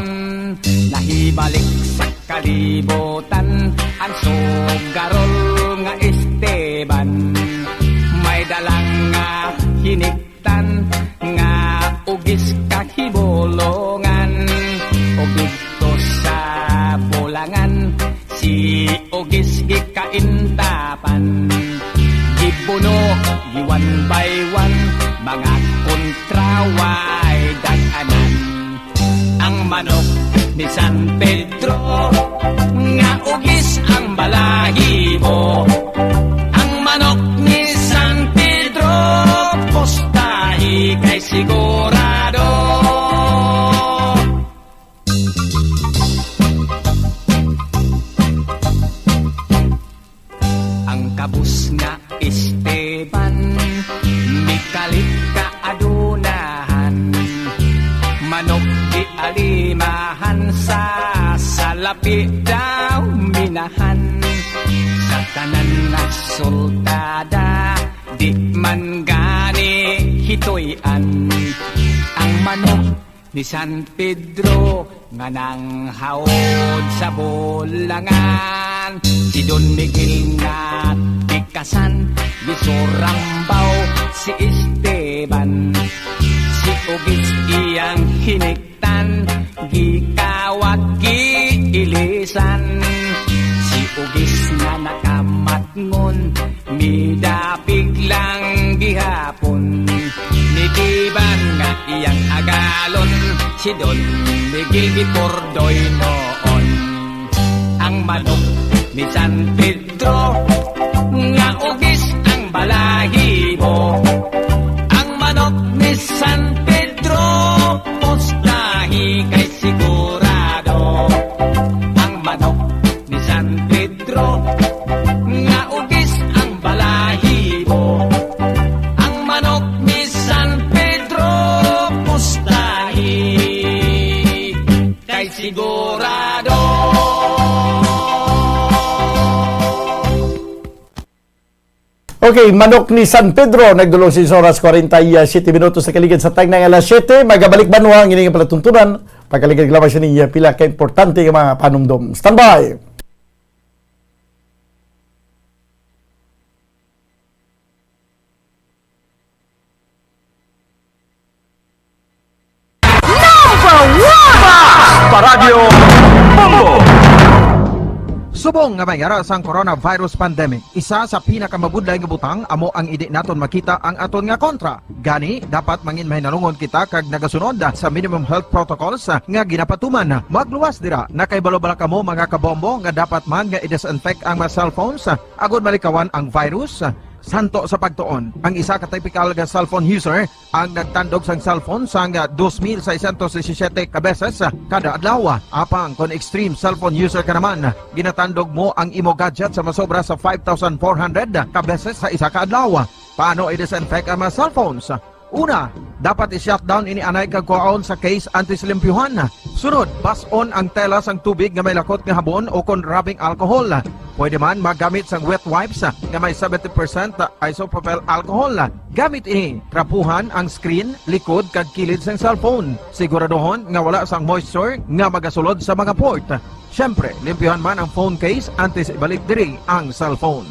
Nahibalik sa kalibutan, ang sugarol nga Esteban. May dalang nga hiniktan, nga ugis kahibulongan. O dito sa bulangan, si ugis gikaintapan. Gipuno, giwan by one, mga kontraway daganan. Ang manok ni San Pedro, nga ugis ang balahibo. Ang manok ni San Pedro, postahi kay sigurado. Ang kabus nga Esteban, mikalit ka adunahan. Manok di alimahan sa salapi daw minahan sa tanan na sultada, di man gani hitoy-an ang manok ni San Pedro nga nang haod sa bulangan. Si Don Miguel nga tikasan, Gisorambaw si Esteban, si Ugis iyang hiniktan, gikawat giilisan. Si Ugis na nakamatngon, midapig lang gihapon, nitiban nga iyang agalon, si Don Miguel gipordoy noon. Ang manok ni San Pedro nga ugis ang balahibo, ang manok ni San Pedro postahi kay sigurado. Ang manok ni San Pedro nga ugis ang balahibo, ang manok ni San Pedro postahi kay sigurado. Okay, manok ni San Pedro, nagdulong 6 oras 47 minutos sa kaligid sa tag ng alas 7. Magabalik ba ang ining palatuntunan? Pagkaligid lamang siya niya pila ka importante ng mga panumdom. Standby! Paradyo Bombo! Subong nga mayara sang coronavirus pandemic, isa sa pinakamabudlay nga butang amo ang idi naton makita ang aton nga kontra. Gani dapat mangin mahinalungon kita kag nagasunod sa minimum health protocols nga ginapatuman. Magluwas dira na kay balobala kamo mga kabombo nga dapat man nga i-disinfect ang mga cellphones agud malikawan ang virus. Santo sa pagtuon, ang isa ka typical nga cellphone user ang nagtandog sang cellphone sang 2,617 ka beses kada adlaw. Apang kon extreme cellphone user ka naman, ginatandog mo ang imo gadget sa masobra sa 5,400 ka beses sa isa ka adlaw. Paano i-disinfect ang mga cellphones? Una, dapat i-shutdown ini anay kag kuhaon sa case anti-slimpyuhan. Sunod, pason ang tela sang tubig nga may lakot nga habon o kon rubbing alcohol. Pwede man magamit sang wet wipes nga may 70% isopropyl alcohol. Gamit ini, trapuhan ang screen, likod kag kilid sang cellphone. Siguraduhon nga wala sang moisture nga magasulod sa mga port. Syempre, limpyuhan man ang phone case antes ibalik diri ang cellphone.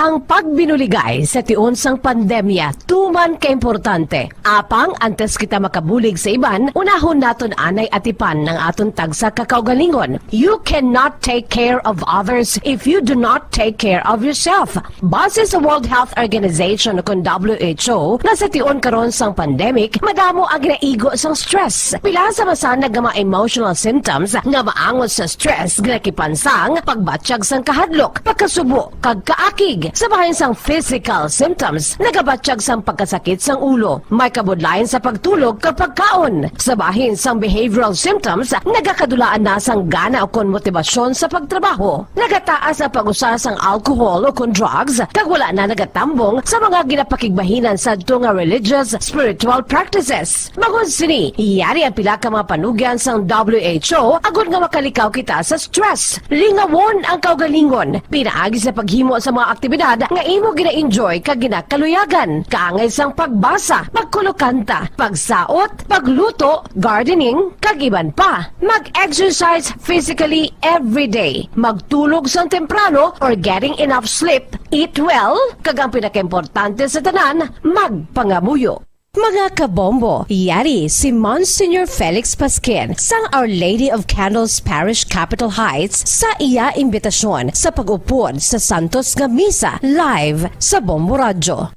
Ang pagbinuligay sa tiun sang pandemya, tuman kaimportante. Apang antes kita makabulig sa iban, unahon naton anay atipan ng aton tagsa kakaugalingon. You cannot take care of others if you do not take care of yourself. Base sa World Health Organization o WHO, na sa tiun karon sang pandemic, madamo ang ginaigo sang stress. Pila sa masanag nga mga emotional symptoms nga maangot sa stress ginakipansang pagbatsyag sang kahadlok, pagkasubo, kag kaakig. Sa bahin sang physical symptoms, nagabatsyag sang pagkasakit sang ulo, may kabudlayan sa pagtulog kapag kaon. Sa bahin sang behavioral symptoms, nagakadulaan na sang gana o kon motibasyon sa pagtrabaho. Nagataas ang pag-usa sang alcohol o kon drugs, kag wala na nagatambong sa mga ginapakigbahinan sa nga religious, spiritual practices. Magod sini, iyari ang pila ka mga panugyan sang WHO agud nga makalikaw kita sa stress. Lingawon ang kaugalingon, pinaagi sa paghimo sa mga aktibidad nga imo gina-enjoy kag ginakaluyagan, kaangay sang pagbasa, pagkulokanta, pagsaot, pagluto, gardening, kag iban pa. Mag-exercise physically every day, magtulog sang temprano or getting enough sleep, eat well, kag ang pinakaimportante sa tanan, magpangamuyo. Mga kabombo, yari si Monsignor Felix Pasquin sang Our Lady of Candles Parish Capitol Heights sa iya imbitasyon sa pag-upod sa Santos nga Misa live sa Bombo Radio.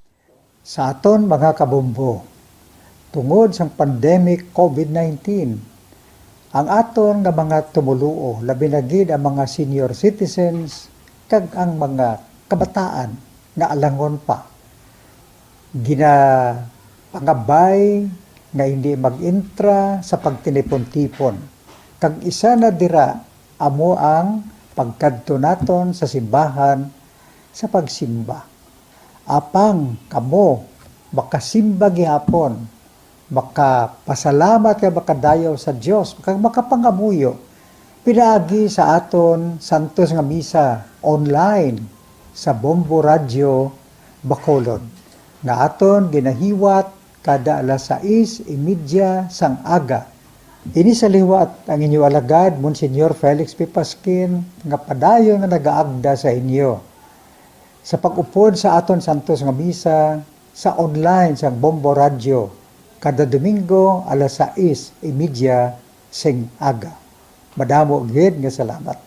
Sa aton mga kabombo, tungod sang pandemic COVID-19, ang aton nga mga tumuluo, labi na gid ang mga senior citizens kag ang mga kabataan nga alangon pa. Pangabay nga hindi mag-intra sa pagtinipon-tipon. Kag isa na dira amo ang pagkadto naton sa simbahan sa pagsimba. Apang kamo makasimba gihapon, makapasalamat kay makadayaw sa Dios, kag makapangamuyo Pinaagi sa aton Santos nga Misa online sa Bombo Radio Bacolod. Nga aton ginahiwat kada alas 6:30 sang aga. Ini sa liwat ang inyo alagad, Monsignor Felix P. Pasquin, nga padayon nga nagaagda sa inyo. Sa pag-upod sa aton Santos nga Misa sa online sang Bombo Radio kada Domingo alas 6:30 sing aga. Madamo gid nga salamat.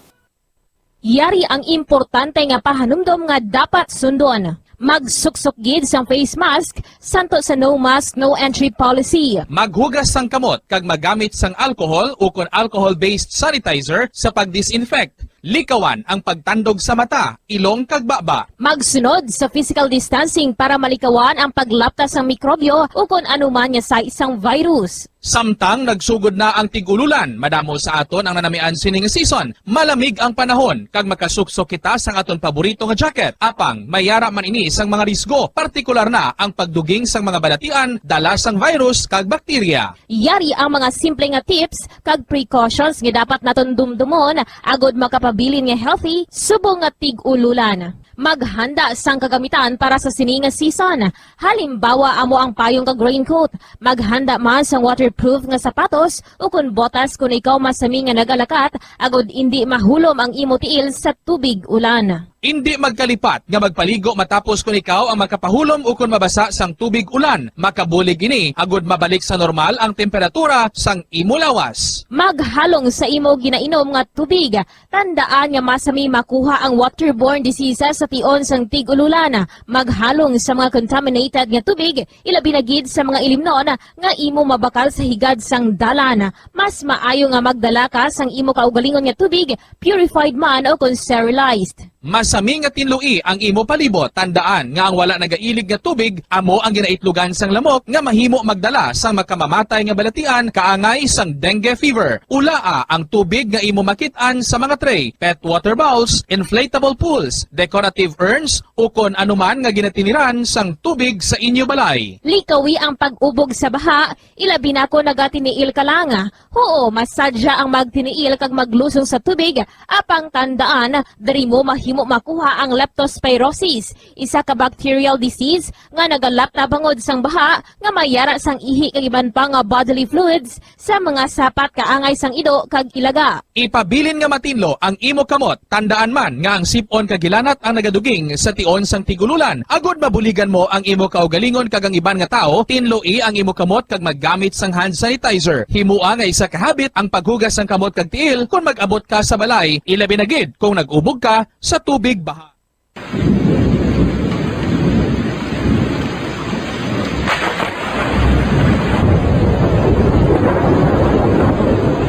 Yari ang importante nga pahanumdom nga dapat sundon. Magsuksok gid sang face mask santo sa no mask no entry policy. Maghugas sang kamot kag magamit sang alcohol o kon alcohol-based sanitizer sa pag-disinfect. Likawan ang pagtandog sa mata, ilong kag baba. Magsunod sa physical distancing para malikawan ang paglaptas ng mikrobyo o kung anuman nga sa isang virus. Samtang nagsugod na ang tigululan, madamo sa aton ang nanamian sining season. Malamig ang panahon kag makasuksok kita sang aton paborito nga jacket. Apang mayara man ini sang mga risgo, partikular na ang pagduging sang mga balatian dala sang virus kag bakterya. Yari ang mga simple nga tips kag precautions nga dapat naton dumdumon agod makapabilin nga healthy subong nga tig-ululan. Maghanda sang kagamitan para sa sini nga season. Halimbawa amo ang payong kag raincoat. Maghanda man sang waterproof nga sapatos o kun botas kung ikaw masami nga nagalakat agod hindi mahulom ang imo tiil sa tubig ulan. Hindi magkalipat nga magpaligo matapos kung ikaw ang makapahulom o kung mabasa sang tubig ulan. Makabulig ini agod mabalik sa normal ang temperatura sang imo lawas. Maghalong sa imo ginainom nga tubig. Tandaan nga masami makuha ang waterborne diseases sa tion sang tig-ululan. Maghalong sa mga contaminated nga tubig, ilabi na gid sa mga ilimnon nga imo mabakal sa higad sang dalan. Mas maayo nga magdala ka sang imo kaugalingon nga tubig, purified man o kung sterilized. Masami nga tinlui ang imo palibot. Tandaan nga ang wala nagailig nga tubig amo ang ginaitlugan sang lamok nga mahimo magdala sang makamamatay nga balatian kaangay sang dengue fever. Ulaa ang tubig nga imo makit-an sa mga tray, pet water bowls, inflatable pools, decorative urns o kon anuman nga ginatiniran sang tubig sa inyo balay. Likawi ang pag-ubog sa baha, ilabi na ko nagatiniil ka lang. Oo, masadya ang magtiniil kag maglusong sa tubig, apang tandaan, dari mo mahimo makuha ang leptospirosis, isa ka bacterial disease nga nagalap na bangod sang baha nga mayara sang ihi kag iban pa nga bodily fluids sa mga sapat kaangay sang ido kag ilaga. Ipabilin nga matinlo ang imo kamot. Tandaan man nga ang sipon kag gilanat ang nagaduging sa tion sang tigululan. Agod mabuligan mo ang imo kaugalingon kag ang iban nga tao, tinloi ang imo kamot kag maggamit sang hand sanitizer. Himua nga isa ka habit ang paghugas sang kamot kag tiil kung mag-abot ka sa balay, ilabi na gid kung nag-ubog ka sa tubig baha.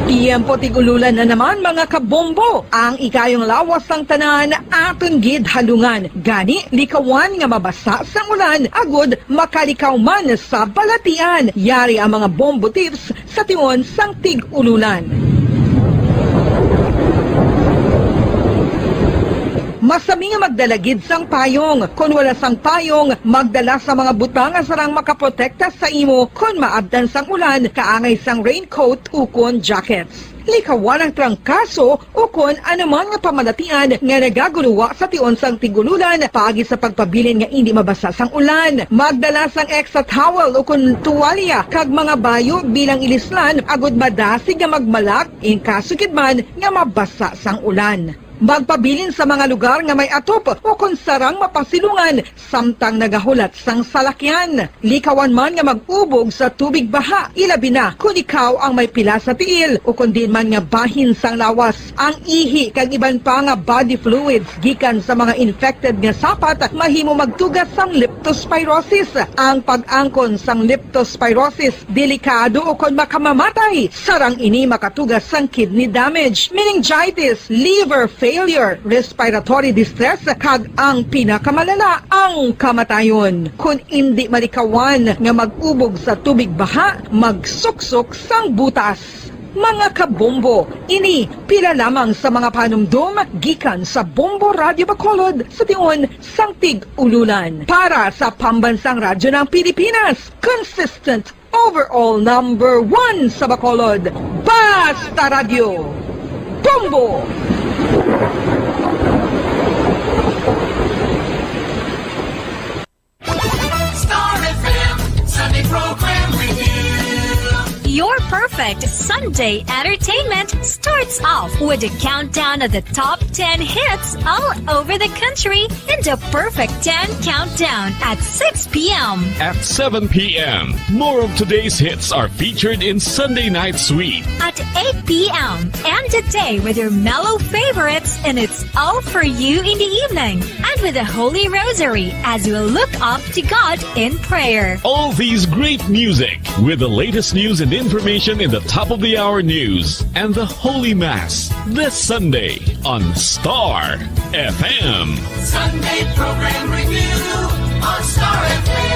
Tiempo tigululan na naman mga kabombo. Ang ikayong lawas ng tanan aton gid halungan. Gani likawan nga mabasa sa ulan agod makalikaw man sa balatian. Yari ang mga bombo tips sa tion sang tig-ululan. Masami nga magdalagid sang payong. Kung wala sang payong, magdala sa mga butang nga sarang makaprotekta sa imo kung maabdan sang ulan, kaangay sang raincoat ukon jackets. Likawan ang trangkaso o kung anuman nga pamalatian nga nagaguluwa sa tion sang tigululan paagi sa pagpabilin nga hindi mabasa sang ulan. Magdala sang extra towel o kung tuwalya kag mga bayo bilang ilislan agod madasig nga magmalak in kaso gid man nga mabasa sang ulan. Magpabilin sa mga lugar nga may atop o kung sarang mapasilungan samtang nagahulat sang salakyan. Likawan man nga mag-ubog sa tubig baha, ilabi na kung ikaw ang may pila sa tiil o kung din man nga bahin sang lawas. Ang ihi kag iban pa nga body fluids gikan sa mga infected nga sapat mahimo magtugas sang leptospirosis. Ang pag-angkon sang leptospirosis delikado o kung makamamatay. Sarang ini makatugas sang kidney damage, meningitis, liver failure, respiratory distress, kag ang pinakamalala, ang kamatayon. Kung hindi malikawan nga mag-ubog sa tubig baha, magsuksok sang butas. Mga kabombo, ini pila lamang sa mga panumdum gikan sa Bombo Radio Bacolod sa tion sang tig-ululan. Para sa Pambansang Radyo ng Pilipinas, consistent overall #1 sa Bacolod, Basta Radio. Bombo! Star FM Sunday Program Review. Your perfect Sunday entertainment starts off with a countdown of the top 10 hits all over the country in the Perfect 10 Countdown at 6 p.m. At 7 p.m., more of today's hits are featured in Sunday Night Sweet. At 8 p.m. End the day with your mellow favorites and it's all for you in the evening. And with the Holy Rosary as we look up to God in prayer. All these great music with the latest news and information in the top of the hour news and the Holy Mass this Sunday on Star FM. Sunday Program Review on Star FM.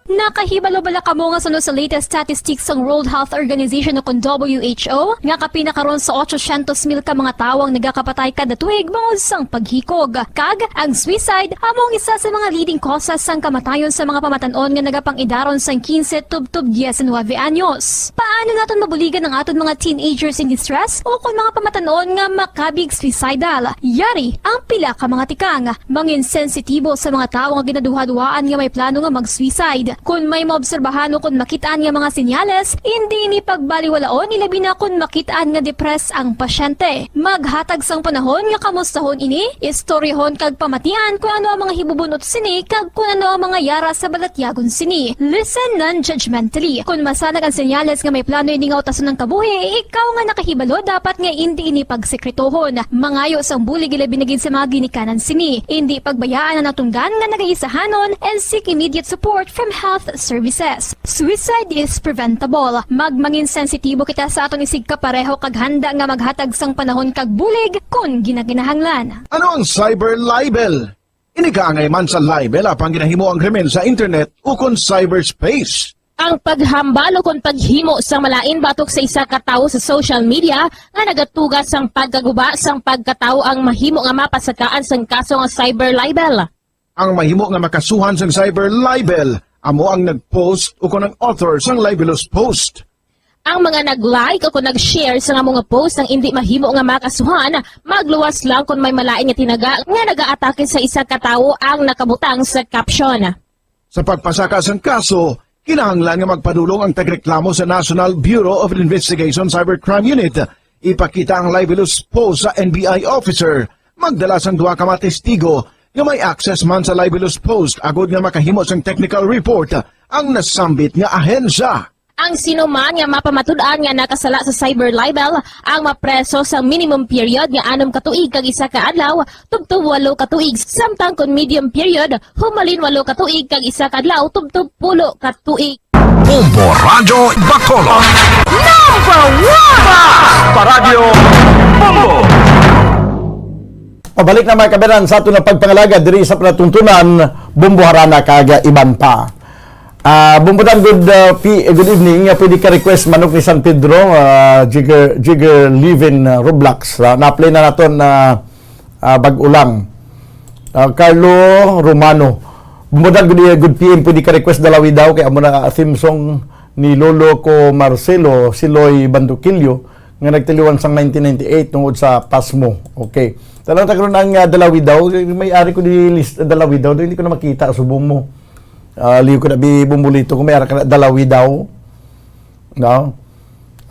Nakahibalo-bala ka mo nga sunod sa latest statistics ng World Health Organization o WHO nga kapinakaron sa 800,000 ka mga tawang nagakapatay kada tuig bangod sang paghikog. Kag ang suicide among isa sa mga leading causes sang kamatayon sa mga pamatanon nga nagapangidaron sang 15 tubtub 19 anyos. Paano naton mabuligan ang aton mga teenagers in distress o kung mga pamatanon nga makabig suicidal? Yari ang pila ka mga tikang mangin sensitibo sa mga tawo nga ginaduha-duhaan nga may plano nga mag-suicide. Kung may maobserbahan o kung makitaan nga mga senyales, hindi ni pagbaliwalaon ilabi na kung makitaan nga depress ang pasyente. Maghatag sang panahon nga kamustahon ini, istoryahon kag pamatian kung ano ang mga hibubunot sini kag kung ano ang mga yara sa balatyagon sini. Listen non-judgmentally. Kung masanag ang senyales nga may plano ini nga utason ng kabuhi, ikaw nga nakahibalo dapat nga hindi ini pagsekretohon. Mangayo sang bulig ilabi na gid sa mga ginikanan sini. Hindi pagbayaan ang natunggan nga nagaisahanon and seek immediate support from health services. Suicide is preventable. Magmangin sensitibo kita sa aton isig kapareho kag handa nga maghatag sang panahon kag bulig kung ginaginahanglan. Ano ang cyber libel? Inigaangay man sa libel apang ginahimo ang krimen sa internet o kon cyberspace. Ang paghambal o kung paghimo sang malain batok sa isa ka tawo sa social media nga nagatugas sang pagkaguba sang pagkatawo ang mahimo nga mapasakaan sang kaso nga cyber libel. Ang mahimo nga makasuhan sang cyber libel amo ang nag-post o kung ang author sang libelous post. Ang mga nag-like o kung nag-share sa mga post ang hindi mahimo nga makasuhan, magluwas lang kung may malain nga tinaga nga nag-aatake sa isa ka tawo ang nakabutang sa caption. Sa pagpasaka sang kaso, kinahanglan nga magpadulong ang tagreklamo sa National Bureau of Investigation Cybercrime Unit. Ipakita ang libelous post sa NBI officer. Magdala sang duha ka mga testigo nga may access man sa libelous post agod nga makahimo sang technical report ang nasambit nga ahensya. Ang sinuman nga mapamatud-an nga nakasala sa cyber libel ang mapreso sa minimum period nga 6 ka tuig kag 1 ka adlaw tubtub 8 ka tuig samtang kon medium period humalin 8 ka tuig kag 1 ka adlaw tubtub 10 ka tuig. Bombo Radyo Bacolod. Number 1! Paradyo Bombo! Pabalik na mga kaberan sa ato na pagpangalaga diri sa panatuntunan Bombo Harana kag iban pa. Bumbudan good evening. Pwede ka request manok ni San Pedro, Jigger Livin Roblox. Na-play na naton na bag-ulang. Carlo Romano. Bumbudan good PM. Pwede ka request dalawi daw kaya amo na theme song ni Lolo ko Marcelo Siloy Bandukilyo nga nagtiliwan sang 1998 tungod sa Pasmo. Okay. Tanang tagron ang dalawi daw. May-ari ko di list dalawi daw. Hindi ko na makita. Subong mo. Liyo ko na bumbulito kung may ara ka na dalawi daw. No?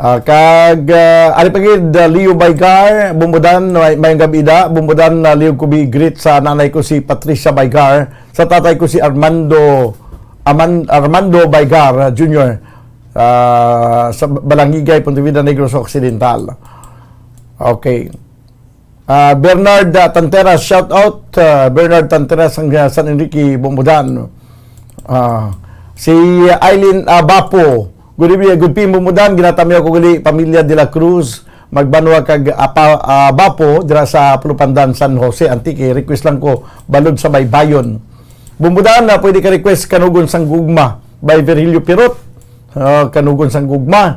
Ari pagid Leo Baygar, bumbudan may gabida, bumbudan Leo ko bi greet sa nanay ko si Patricia Baygar, sa tatay ko si Armando Baygar Jr. Sa Balangigay, Pontevedra Negros Occidental. Okay. Bernard Tanteras, shout out Bernard Tanteras ng San Enrique, bumbudan. Si Eileen Bapo, good evening, good evening, bumudan, ginatamyo ko gali Pamilya de la Cruz, magbanwa kag Bapo, dira sa Pulupandan, San Jose, Antique, request lang ko, balod sa Baybayon. Bumudan, pwede ka request Kanugon sang Gugma, by Virgilio Pirot, Kanugon sang Gugma.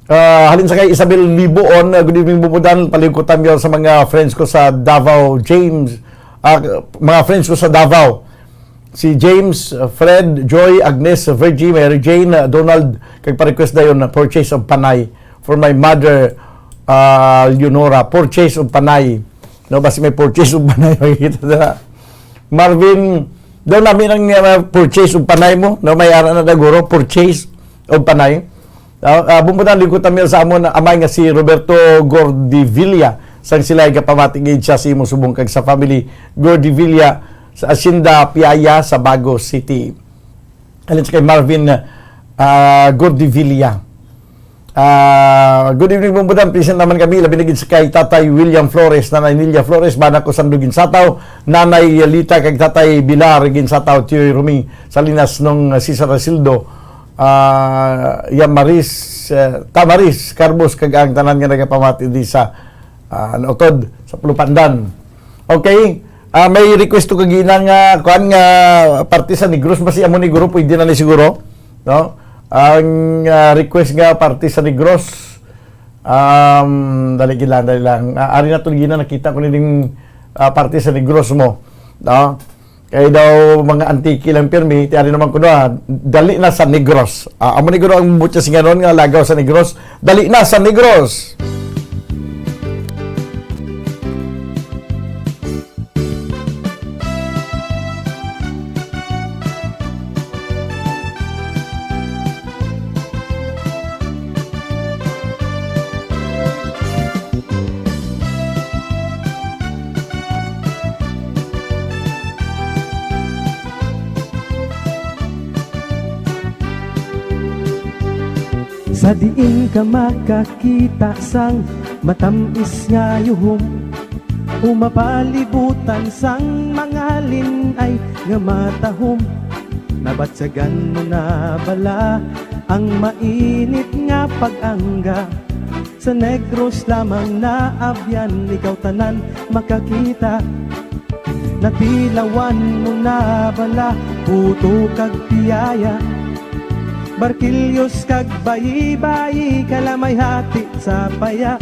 Halin sa kay Isabel Liboon, good evening, bumudan, palingkutan yun sa mga friends ko sa Davao, James, mga friends ko sa Davao, si James, Fred, Joy, Agnes, Virgie, Mary Jane, Donald, kag pa-request na yun, purchase of panay for my mother, Leonora, purchase of panay. No, basta may purchase of panay, makikita na. Marvin, doon namin ang purchase of panay mo, no, may ara na daguro, purchase of panay. Bumbutan lingkod kami sa amon amay nga si Roberto Gordivilla, sang sila ay kapamatingid siya si imong subong kag sa family Gordivilla sa Hacienda Piaya sa Bago City. Alin sa kay Marvin Gordivilla. Good evening bumbutan, present naman kami labi na sa kay Tatay William Flores, Nanay Nilia Flores, bana ko sandugin sataw, Nanay Lita kag Tatay Bilar gin sataw, Tioy Rumi Salinas nung Cesar Rasildo, Yamaris Tamaris Carbos kag ang tanan nga nagapamati di sa nautod sa Pulupandan. Okay, may request to kaginang kuan nga parte sa Negros, basi amo ni guro pwede na ni siguro, no? Ang request nga parte sa Negros, dali lang. Ari na to gina nakita ko ning parte sa Negros mo, no? Kaya daw mga antiki lang pirmi, tiari naman ko dali na sa Negros. Amo ni guro ang butya singanon nga lagaw sa Negros, dali na sa Negros. Sa diin ka makakita sang matamis nga yuhom, umapalibutan sang mga linay nga matahom. Nabatsagan mo na bala ang mainit nga pag-angga, sa Negros lamang na abyan ikaw tanan makakita. Natilawan mo na bala puto kag piyaya, Barkilyos kag bayi-bayi kalamay hati sa paya.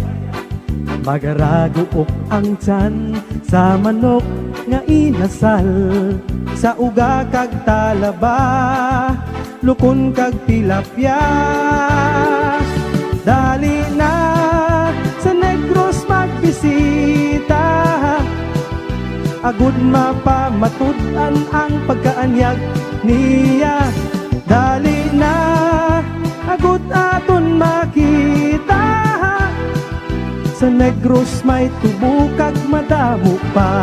Magaraguok ang tiyan sa manok nga inasal, sa uga kag talaba, lukon kag tilapia. Dali na sa Negros magbisita, agud mapamatud-an ang pagkaanyag niya. Dali na, agut aton makita, sa Negros may tubo kag madamo pa.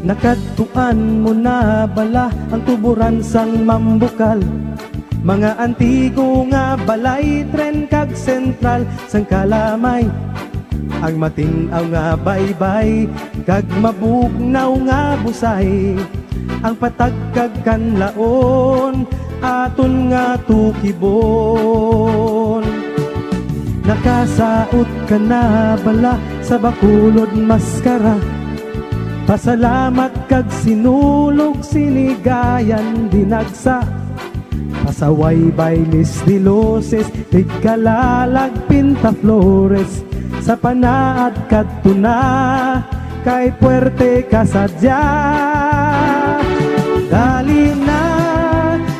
Nakadtuan mo na bala ang tuburan sang Mambukal, mga antigo nga balay, tren kag sentral sang Kalamay. Ang matinaw nga baybay kag mabugnaw nga busay, ang patag kag kanlaon aton nga tukibon. Nakasaot ka na bala sa Bacolod Maskara, pasalamat kag sinulog sinigayan dinagsa. Pasaway bailis ni Loses, tigkalalag Pinta Flores, sa panaad kadtuna kay Puerte Kasadya. Dali na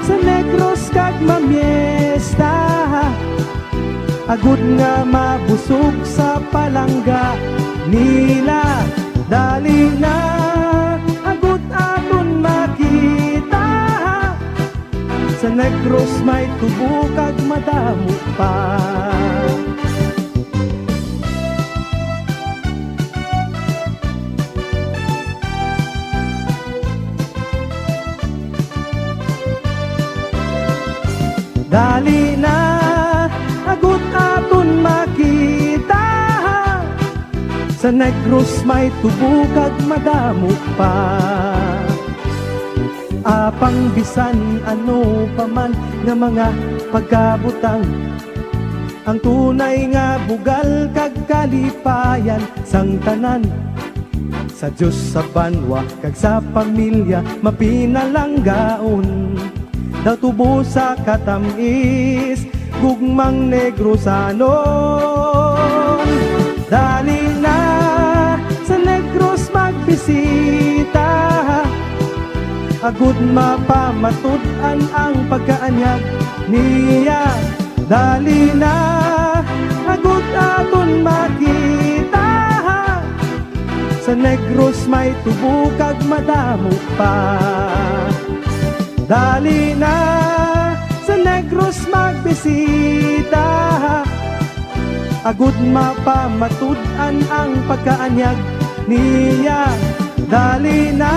sa Negros kag mamiesta, agud nga mabusog sa palangga nila. Dali na, agud aton makita, sa Negros may tubo kag madamo pa. Dali na, agud aton makita, sa Negros may tubo kag madamo pa. Apang bisan ano paman nga mga pagkabutang, ang tunay nga bugal kag kalipayan sang tanan. Sa Diyos sa banwa kag sa pamilya mapinalanggaon, daw tubo sa katamis gugmang Negrosanon. Dali na sa magbisita, agud mapamatud-an ang pagkaanyag niya. Dali na, agud aton makita, sa Negros may tubo kag madamo pa. Dali na, sa Negros magbisita, agud mapamatud-an ang pagkaanyag niya. Dali na,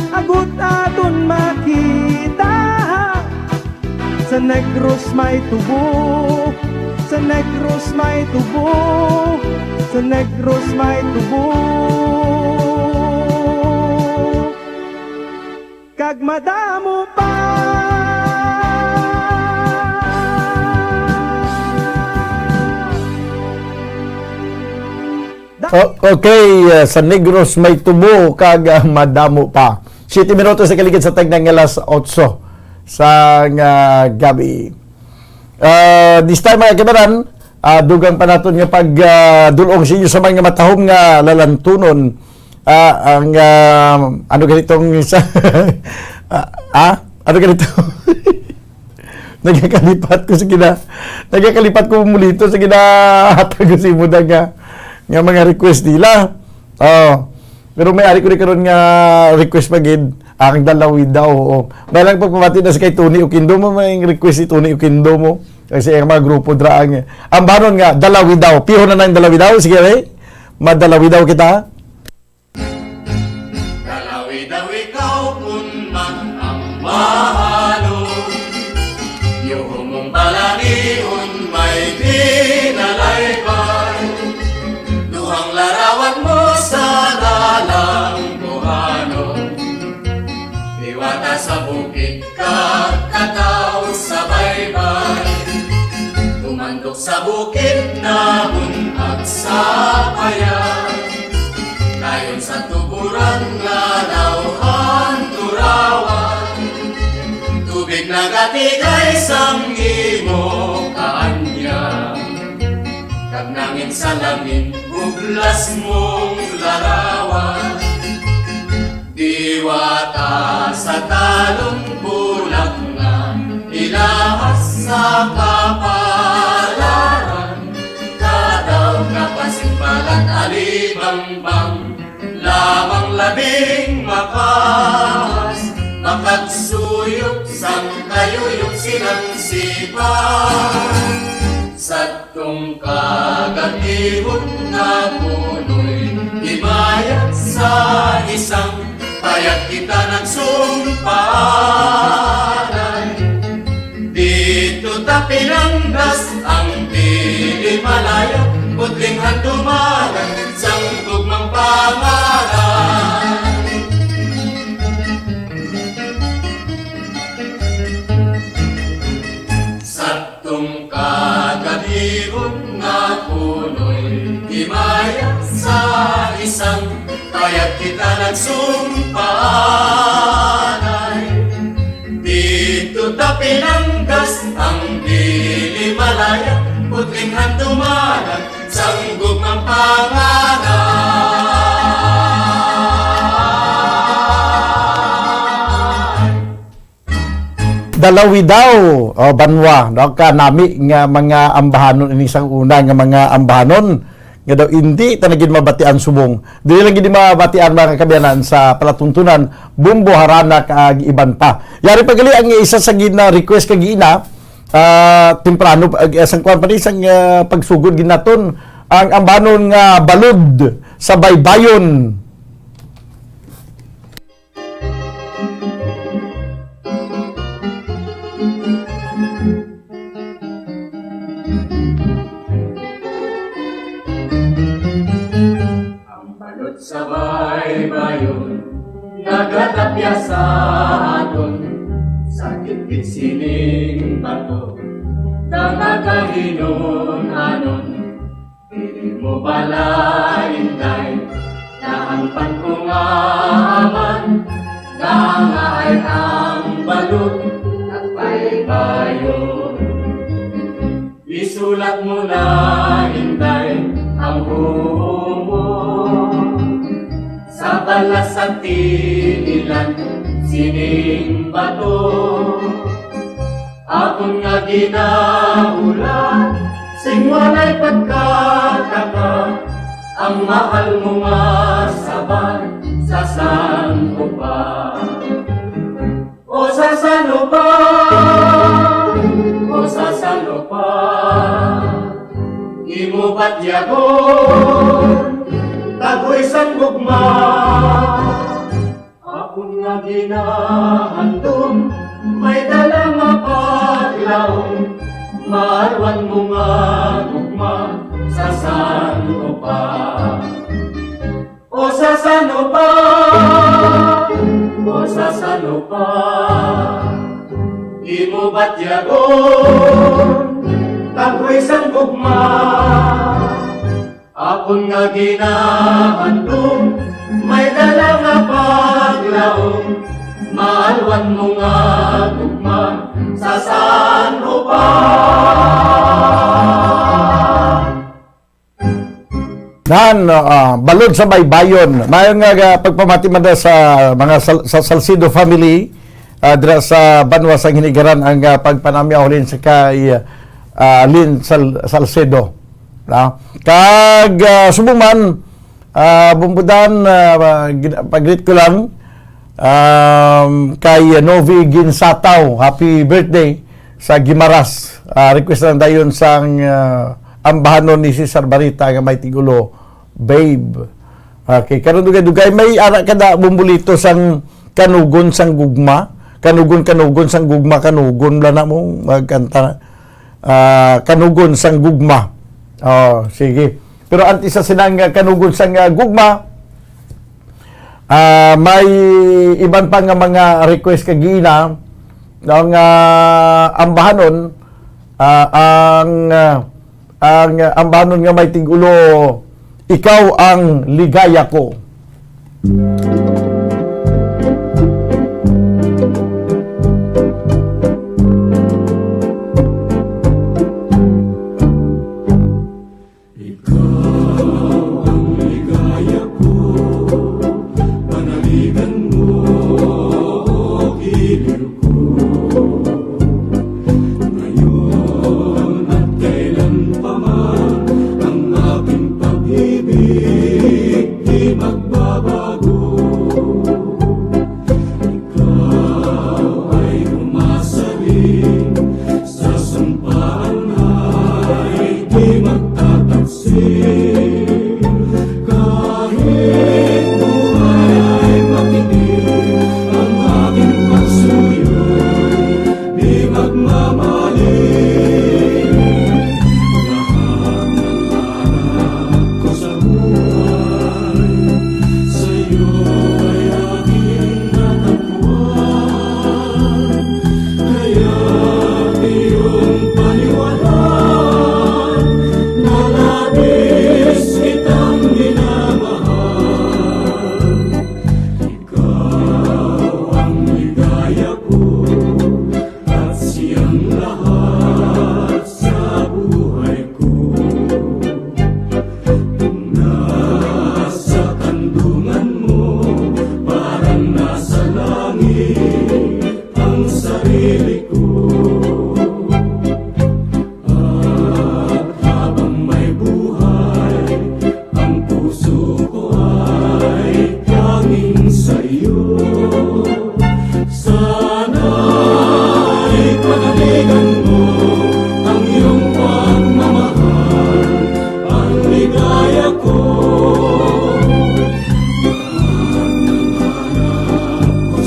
agud aton makita, sa Negros may tubo, sa Negros may tubo, sa Negros may tubo, kag madamo pa. Okay, sa Negros may tubo kag madamo pa. 7 minutos sa kaligid sa tagdang alas 8 sa gabi. This time mga kabaran, dugang pa naton nga pag dulong sa inyo sa mga matahom nga lalantunon ang ano ganitong sa ano ganito nagkakalipat ko mulito sa hatag ko si muda nga mga request nila. Pero may ari ko rin karon nga request magid ang dalawid daw. May lang pagpamati na sa kay Tony Ukindo mo, may request si Tony Ukindo mo. Kasi ang mga grupo draang. Ang banon nga, dalawid daw. Piho na ng dalawid daw. Sige rin, madalawid daw kita. Dalawid daw ikaw kung man ang mahalon. Yung mong balaniun may pinalaybay. Duhang larawan mo sa dalang buhanon. Iwata sa bukid kataw sa baybay. Tumandok sa bukid na bunag sa bayan. Dayon sa tuburan nga dawhan turawan. Tubig nagatigay sang imo kaanya. Kag nangin sa lamin buglas mong larawan. Diwata sa talong bulag nga ilahas sa kapalaran. Kadaw kapasimpalan alibangbang lamang labing makas. Makagsuyok sang kayuyok sinangsipan. Sa tong kagatihon na punoy ibayat sa isang payat kita nagsumpanan. Dito ta pinanggas ang dili malaya, putling handumanan sang tugmang pangalan. Sa tong kagatihon na punoy ibayat sa isang payat kita nagsumpanan. Dito ta pinanggas ang dili malaya, putling handumanan sang gugmang pangalan. Dalawi daw banwa no ka nami nga mga ambahanon ini sang una nga mga ambahanon nga daw hindi tanagin mabatian subong. Dili lang gid mabatian mga kabiyanan sa palatuntunan bumbo harana kag iban pa. Yari pagali ang isa sa gina request kag ina temprano sang kwan pa isang pagsugod ginaton ang ambahanon nga balud sa baybayon. Sa baybayon, nagatapya sa aton, sakit sining bato, nangakahinon-anon, hindi mo pala intay, na ang pangkungaman, nangaay ang balot at baybayon. Isulat mo na intay ang buong mo, sa sa balas at tinilan, sining bato. Akon nga ginaulan, sing walay pagkataka, ang mahal mo nga saban sa sanlupa. O sa sanlupa, o sa sanlupa, imo ba't yagon, tagoy sang gugma. Akon nga ginahandom, may dala nga paglaong, maarwan mo nga gugma sa sanlupa. O sa sanlupa, o sa sanlupa, imo ba't yagon, tagoy sang gugma. Akon nga ginahandom, may dala nga paglaong, maalwan mo nga gugma sa sanlupa. Balod sa baybayon. Mayong nga pagpamati man sa mga sa Salcido family, dira sa Banwa sang Hinigaran ang pagpanamyaw ulin sa kay Lynn Salcedo. Kag subuman bumbudan pag-greet ko lang kay Novi Ginsataw, happy birthday sa Gimaras. Request lang dayon sang ambahanon ni Cesar Barita nga may tigulo, babe. Okay, karon dugay may ara kada bumbulito sang kanugon sang gugma, kanugon sang gugma, kanugon la na mo magkanta. Kanugon sang gugma. Oh, sige. Pero anti sa sinang kanugon sang gugma, may iban pa nga mga request kag giina ng ambahanon, ang ambahanon nga may tigulo, ikaw ang ligaya ko.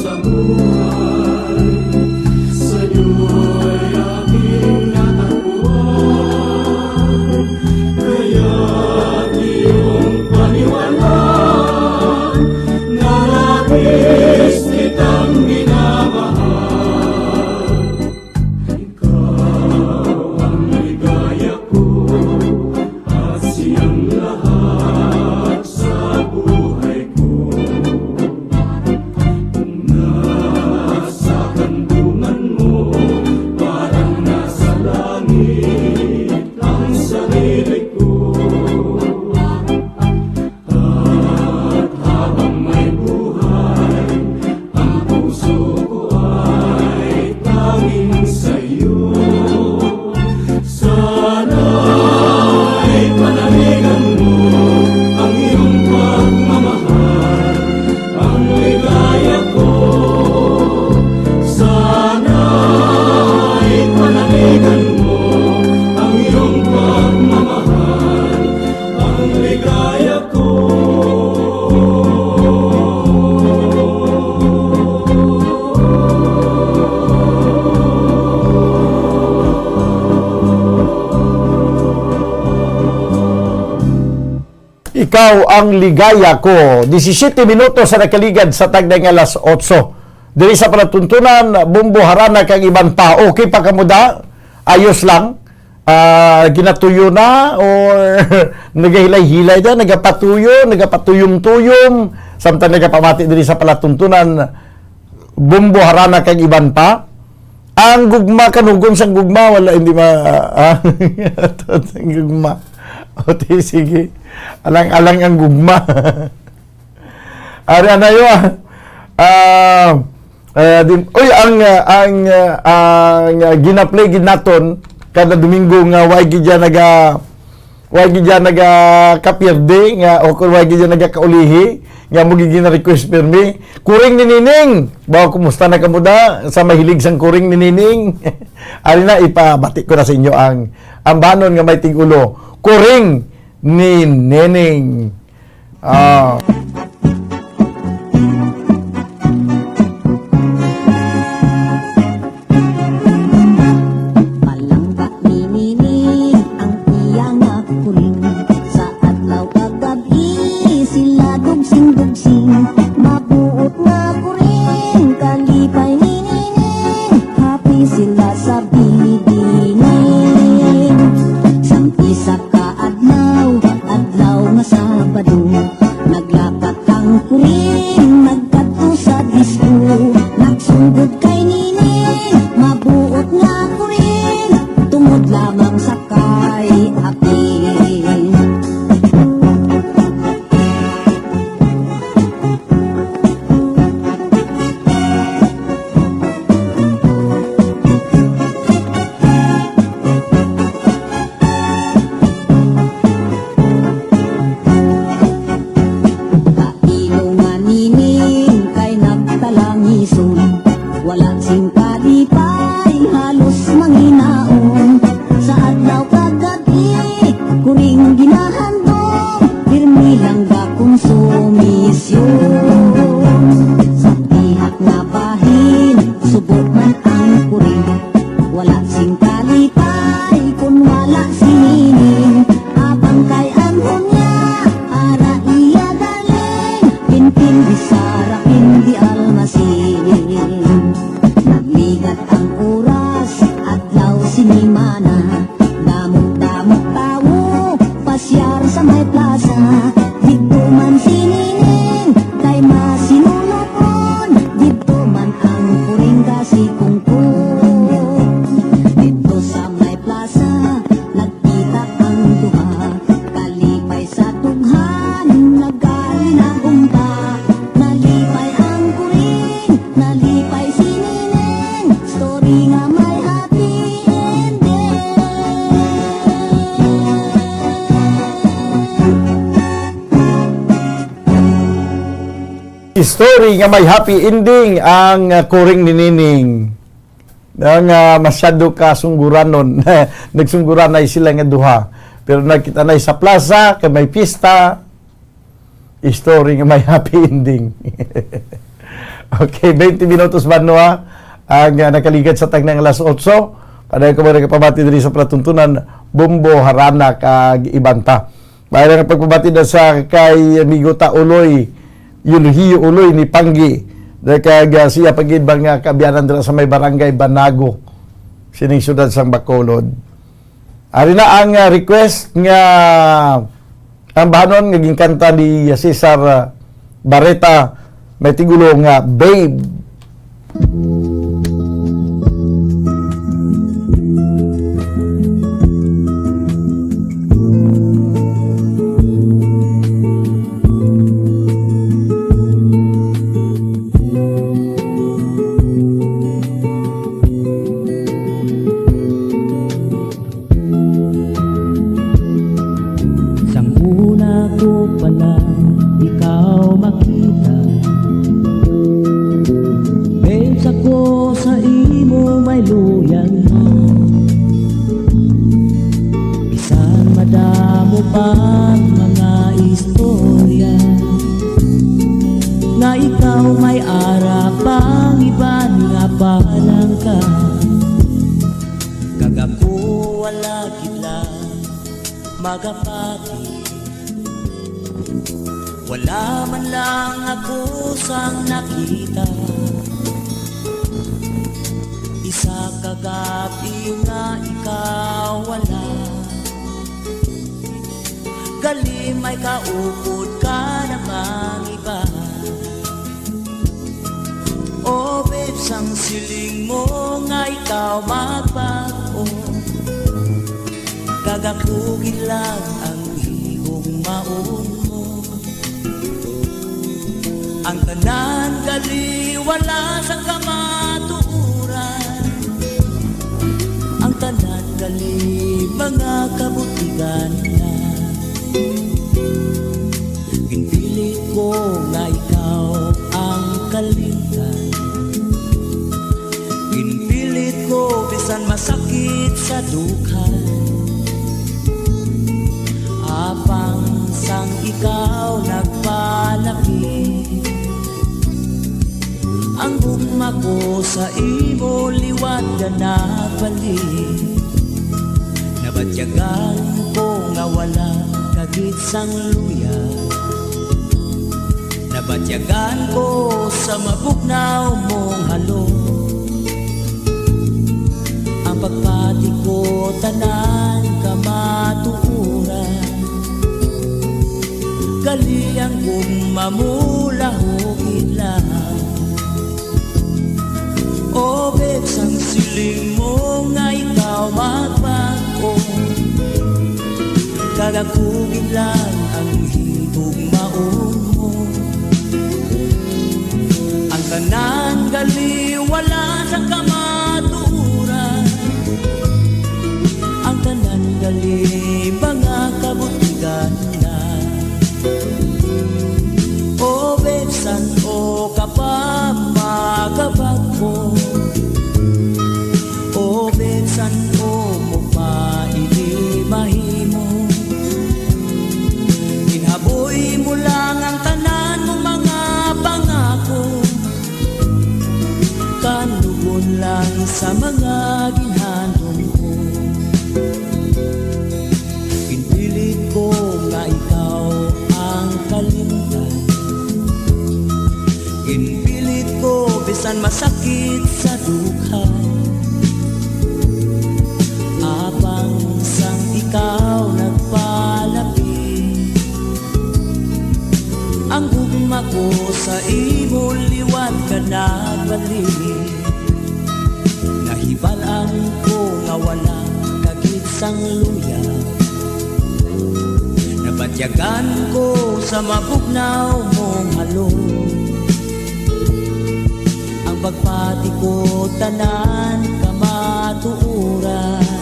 Sa buhay ikaw ang ligaya ko. 17 minutos sa nakaligad sa tagday nga alas 8. Diri sa palatuntunan, Bumbo Harana kang iban pa. Okay pa kamuda? Ayos lang? Ginatuyo na? Or nagahilay-hilay na? Nagapatuyo? Nagapatuyom-tuyom? Samtang nagapamati diri sa palatuntunan, Bumbo Harana kang iban pa? Ang gugma, kanugong sang gugma, wala, hindi ang gugma. O, sige. Alang-alang ang gugma. Ari na yun. Ang ginaplay ginaton kada Domingo nga way gidya naga kapirde nga o kung way gidya naga kaulihi nga mo gigina request permi kuring ni Nining ba kumusta na kamuda sa mahilig sang kuring ni Nining. Ari na ipabati ko na sa inyo ang banon nga may tigulo kuring ni Nining. Story nga may happy ending ang kuring ni Nining. Ang masyado ka sungguranon. Nagsungguran na sila nga duha. Pero nakita na sa plaza, kay may pista. Story nga may happy ending. Okay, 20 minutos ba no ang nakaligad sa tagnang alas 8. Paday ko mga kapabati diri sa palatuntunan, Bumbo Harana kag iban pa. Bayan ang pagpabati na sa kay amigo ta Uloy, Yulhiyo Uloy ni Panggi. Kag siya pagid bang kabiyanan dira sa may barangay Banago, sining syudad sang Bacolod. Ari na ang request nga ang bahanon nga ginkanta ni Cesar Barreta may tigulo nga Babe. Wala man lang ako sang nakita, isa kagabi nga ikaw wala. Galimay kaupod ka namang iba. O babes, ang siling mo nga ikaw magbago. Kagakugin lang ang ihong maong mo. Ang tanan gali wala sa kamatuuran. Ang tanan gali mga kabutigan na. Ginpilit ko nga ikaw ang kalingan. Ginpilit ko bisan masakit sa dukhan. Apang sang ikaw nagpalaki. Ang gugma ko sa imo liwat ka nagbalik. Nabatyagan ko nga wala kagit sang luya. Nabatyagan ko sa mabugnaw mong halo. Ang pagpati ko tanan kamatuuran. Kaliang kong mamulahugin lang. O babes, ang siling mo nga ikaw magbago. Kagakugin lang ang hitong maong mo. Ang tanan gali wala sa kamaturan. Ang tanan gali mga kabutigan na. O besan o kapapagabag ko. O besan o mo pa mahimo. Ginaboy mo lang ang tanan mong mga pangako. Kanugon lang sa mga ginhandong ko. Pinpilit ko nga ikaw ang kalimtan. Pinpilit ko bisan masakit sa dukhan. Apang sang ikaw nagpalapit. Ang gugma ko sa imo liwat ka nagbalik. Nahibalaan ko nga wala kagit sang luya. Nabatyagan ko sa mabugnaw mong halo. Ang pagpati ko tanan kamatuuran.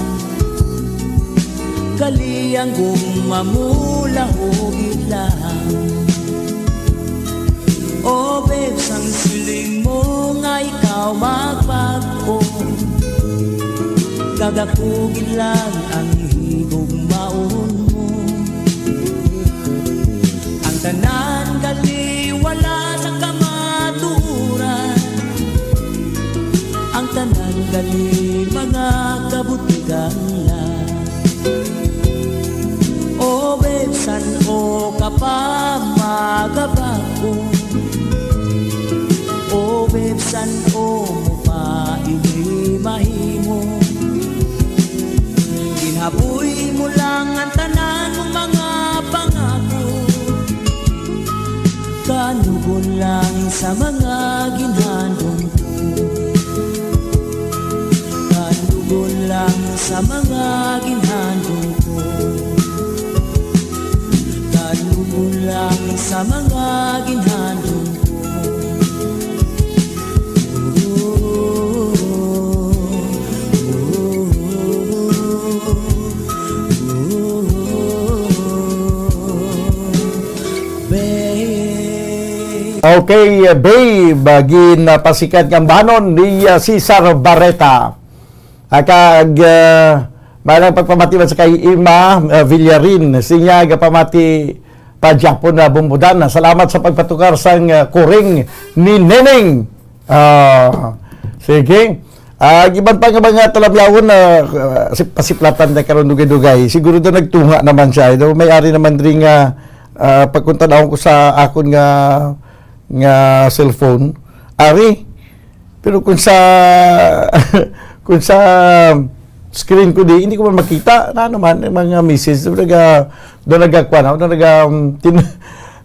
Kaliang kong mamulahugin lang. O babes, ang siling mo nga ikaw magbago. Kagakugin lang ang higong maon mo. Ang tanan gali wala sa kamaturan. Ang tanan gali mga kabutigan lang. O besan o kapamagabag ko. O besan o mo pa mahimo. Ginaboy mo lang ang tanan mong mga pangako. Kanugon lang sa mga ginhandong ko. Kanugon lang sa mga ginhandong ko. Kanugon lang sa mga ginhandong ko. Okay, babe, ginapasikat kang banon ni Cesar Barreta. Kag malang pagpamati sa kay Ima Villarin, sinya gapamati pa Japon na bumbudan. Salamat sa pagpatukar sang kuring ni Neneng. Sige. Iban pa nga mga talabyawon na pasiplatan na karon dugay-dugay. Siguro do nagtunga naman siya. Do may ari naman ring pagkunta daw ko sa akon nga cellphone, ari. Pero kung sa kung sa screen ko di, hindi ko man makita na naman mga message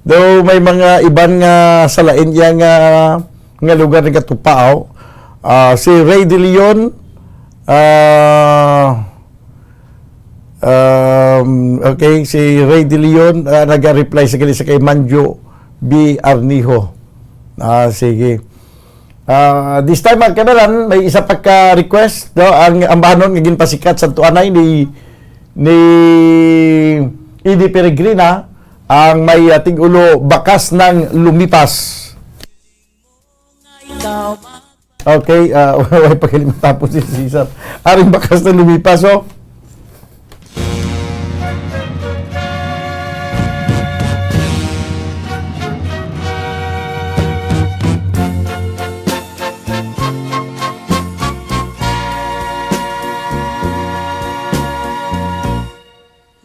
do may mga iban nga salain iya nga lugar nga Tupao. Si Ray De Leon, okay, si Ray De Leon nag-reply sa kay Manjo B. Arnijo. Sige. This time magkanalan, may isa pa ka-request, no? Ang ambanon nga ginpasikat sa tuanay ni Edie Peregrina, ang may tig-ulo bakas ng lumipas. Okay, way pagkalimatapos si Cesar. Aring bakas ng lumipas, oh.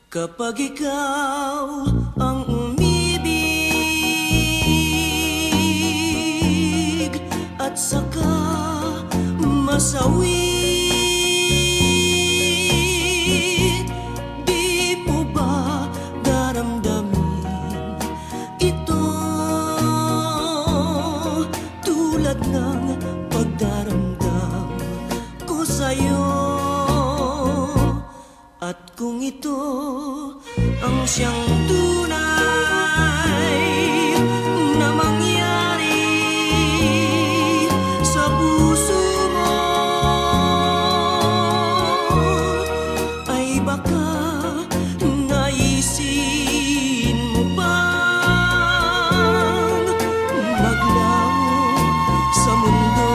Kapag ikaw ang umibig at saka masawi, di mo ba daramdamin ito tulad ng pagdaramdam ko sa'yo? At kung ito ang siyang tunay na mangyari sa puso mo, ay baka naisin mo bang maglaho sa mundo?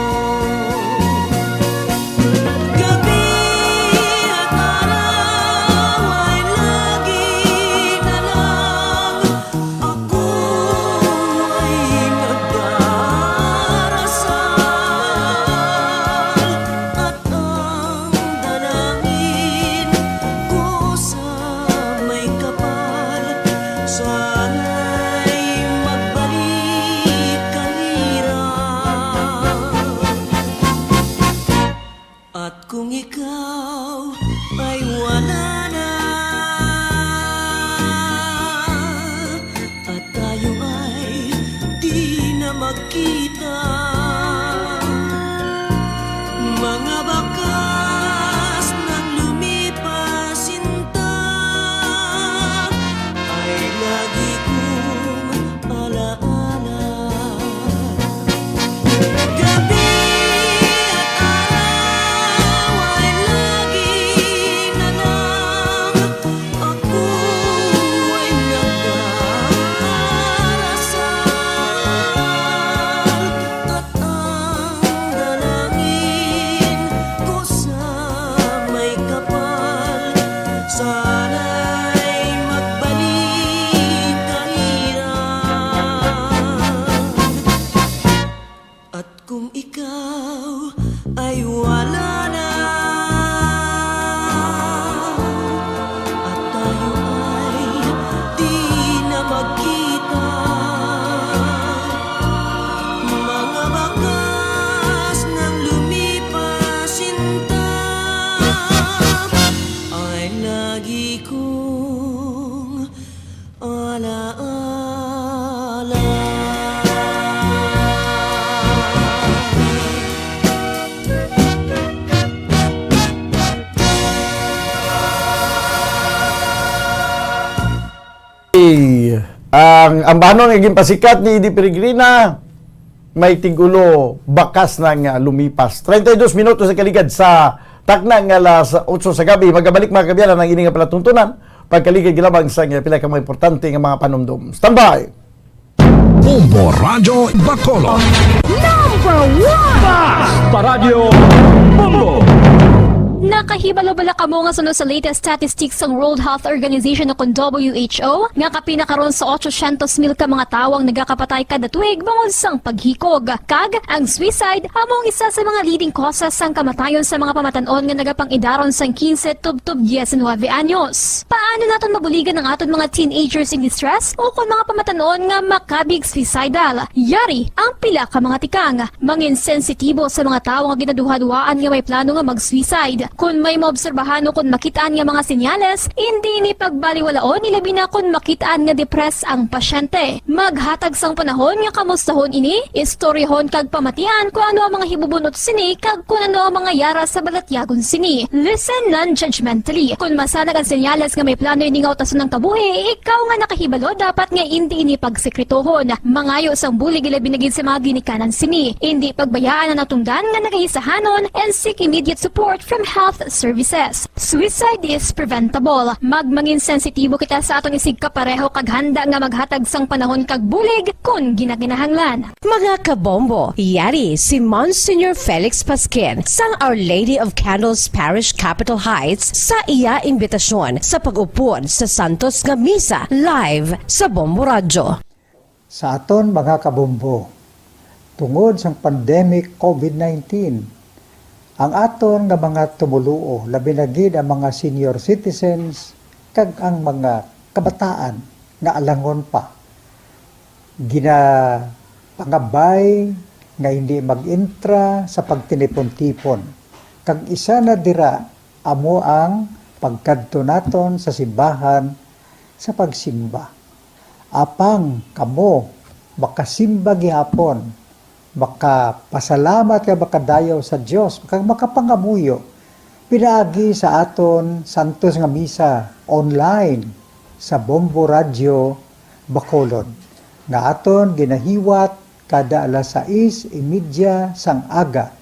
At kung ikaw ay wala na at tayo ay di na magkita, mga bakas ng lumipas sinta ay lagi kong alaala. Gabi kung ikaw ay wala na at tayo ay di na magkita, mga bakas ng lumipas sinta ay lagi kong alaala. Ang ambanon nga ginpasikat ni Edie Peregrina, may tigulo bakas ng lumipas. 32 minutos sa kaligad sa takna nga alas 8 sa gabi. Magabalik mga kabiyanan ang ini nga palatuntunan pagkaligad gilabang sa pila ka mga importante nga mga panumdum. Standby! Bombo Radio Bacolod. Number 1! Basta Radio Bombo! Nakahibalo-bala ka mo nga sunod sa latest statistics ng World Health Organization o kung WHO nga kapinakaroon sa 800,000 ka mga tawang nagakapatay kada tuig bangod sang paghikog. Kag ang suicide among isa sa mga leading causes sang kamatayon sa mga pamatanon nga nagapang-idaron sang 15 tub 19 anyos. Paano naton mabuligan ang aton mga teenagers in distress o kung mga pamatanon nga makabig suicidal? Yari ang pila ka mga tikang mangin sensitibo sa mga tawo nga ginaduhadwaan nga may plano nga mag-suicide. Kung may maobserbahan o kung makitaan nga mga senyales, hindi ni pagbaliwalaon nilabi na kung makitaan nga depress ang pasyente. Maghatag sang panahon nga kamustahon ini, istoryahon kag pamatian kung ano ang mga hibubunot sini kag kung ano ang mga yara sa balatyagon sini. Listen non-judgmentally. Kung masanag ang senyales nga may plano ini nga utason ng kabuhi, ikaw nga nakahibalo dapat nga hindi ini pagsekretohon. Mangayo sang bulig ilabi na gid sa mga ginikanan sini. Hindi pagbayaan na natungdan nga nagahisahanon and seek immediate support from health services. Suicide is preventable. Magmangin sensitibo kita sa atong isig kapareho kag handa nga maghatag sang panahon kag bulig kung ginaginahanglan. Mga kabombo, yari si Monsignor Felix Pasquin sang Our Lady of Candles Parish Capitol Heights sa iya imbitasyon sa pag-upod sa Santos nga Misa live sa Bombo Radyo. Sa aton mga kabombo, tungod sa pandemic COVID-19, ang aton nga mga tumuluo, labi na gid ang mga senior citizens kag ang mga kabataan nga alangon pa. Pangabay nga hindi mag-intra sa pagtinipon-tipon. Kag isa na dira amo ang pagkadto naton sa simbahan sa pagsimba. Apang kamo makasimba gihapon, makapasalamat ka makadayaw sa Dios, makapangamuyo pinaagi sa aton Santos nga Misa online sa Bombo Radio Bacolod nga aton ginahiwat kada alas 6:30 sang aga.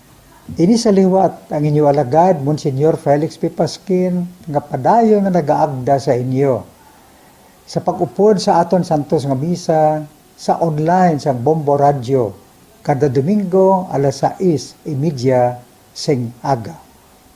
Ini sa liwat ang inyo alagad Monsignor Felix P. Pasquin nga padayon nga nagaagda sa inyo sa pag-upod sa aton Santos nga Misa sa online sa Bombo Radio kada Domingo alas 6:30 sing aga.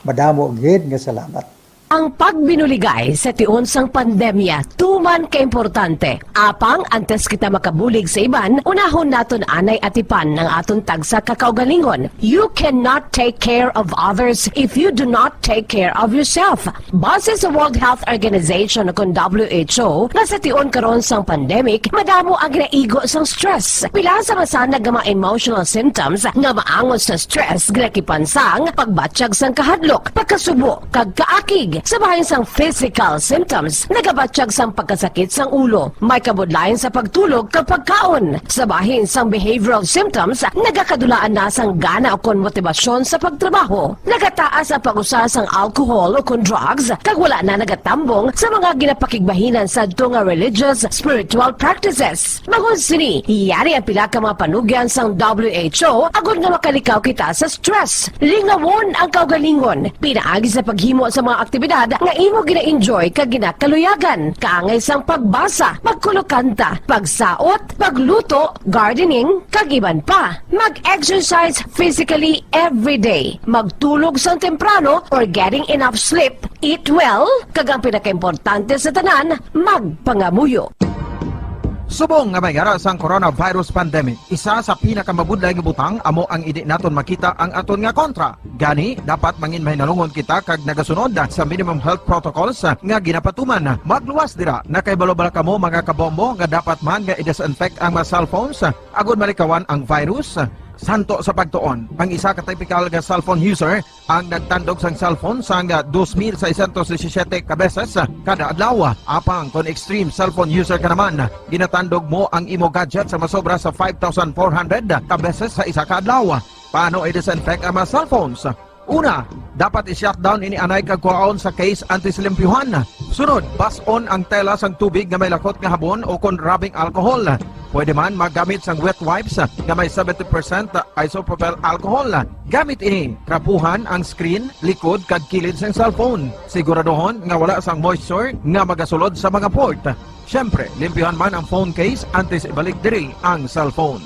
Madamo gid nga salamat. Ang pagbinuligay sa tiunsang pandemya, tuman kaimportante. Apang antes kita makabulig sa iban, unahon naton anay atipan ng aton tagsa kakaugalingon. You cannot take care of others if you do not take care of yourself. Base sa World Health Organization kung WHO, na sa tiun karon sang pandemic, madamo ang ginaigo sang stress. Pila sa masanag nga mga emotional symptoms nga maangon sa stress, ginakipansang pagbatsyag sang kahadlok, pagkasubo, kag kaakig. Sa bahin sang physical symptoms, nagabatsyag sang pagkasakit sang ulo, may kabudlayan sa pagtulog kapag kaon. Sa bahin sang behavioral symptoms, nagakadulaan na sang gana o kon motibasyon sa pagtrabaho. Nagataas ang pag-usa sang alcohol o kon drugs, kag wala na nagatambong sa mga ginapakigbahinan sa nga religious, spiritual practices. Magun sini, iyari ang pila ka mga panugyan sang WHO agod nga makalikaw kita sa stress. Lingawon ang kaugalingon, pinaagi sa paghimo sa mga aktibidad nga imo gina-enjoy kag ginakaluyagan, kaangay sang pagbasa, pagkulokanta, pagsaot, pagluto, gardening, kag iban pa. Mag-exercise physically every day, magtulog sang temprano or getting enough sleep, eat well, kag ang pinakaimportante sa tanan, magpangamuyo. Subong nga mayara sang coronavirus pandemic, isa sa pinakamabudlay nga butang amo ang idi naton makita ang aton nga kontra. Gani, dapat mangin mahinalungon kita kag nagasunod sa minimum health protocols nga ginapatuman. Magluwas dira, nakaibalo-bala kamo mga kabombo nga dapat man nga i-disinfect ang mga cellphones agud malikawan ang virus. Santo sa pagtuon, ang isa ka typical nga cellphone user ang nagtandog sang cellphone sang 2,617 ka beses kada adlaw. Apang kon extreme cellphone user ka naman, ginatandog mo ang imo gadget sa masobra sa 5,400 ka beses sa isa ka adlaw. Paano i-disinfect ang mga cellphones? Una, dapat i-shutdown ini anay kag kuhaon sa case anti-silimpyuhan. Sunod, bas-on ang tela sang tubig nga may lakot nga habon o kon rubbing alcohol. Pwede man magamit sang wet wipes nga may 70% isopropyl alcohol. Gamit ini, trapuhan ang screen, likod kag kilid sang cellphone. Siguraduhon nga wala sang moisture nga magasulod sa mga port. Syempre, limpyuhan man ang phone case antes ibalik diri ang cellphone.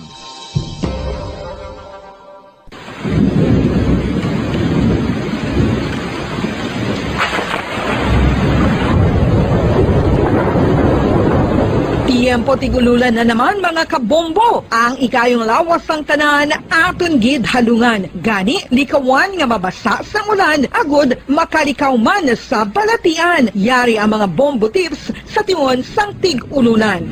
tiempo tigululan na naman mga kabombo. Ang ikayong lawas ng tanan aton gid halungan. Gani likawan nga mabasa sa ulan agud makalikaw man sa balatian. Yari ang mga bombo tips sa tiyon sang tig-ululan.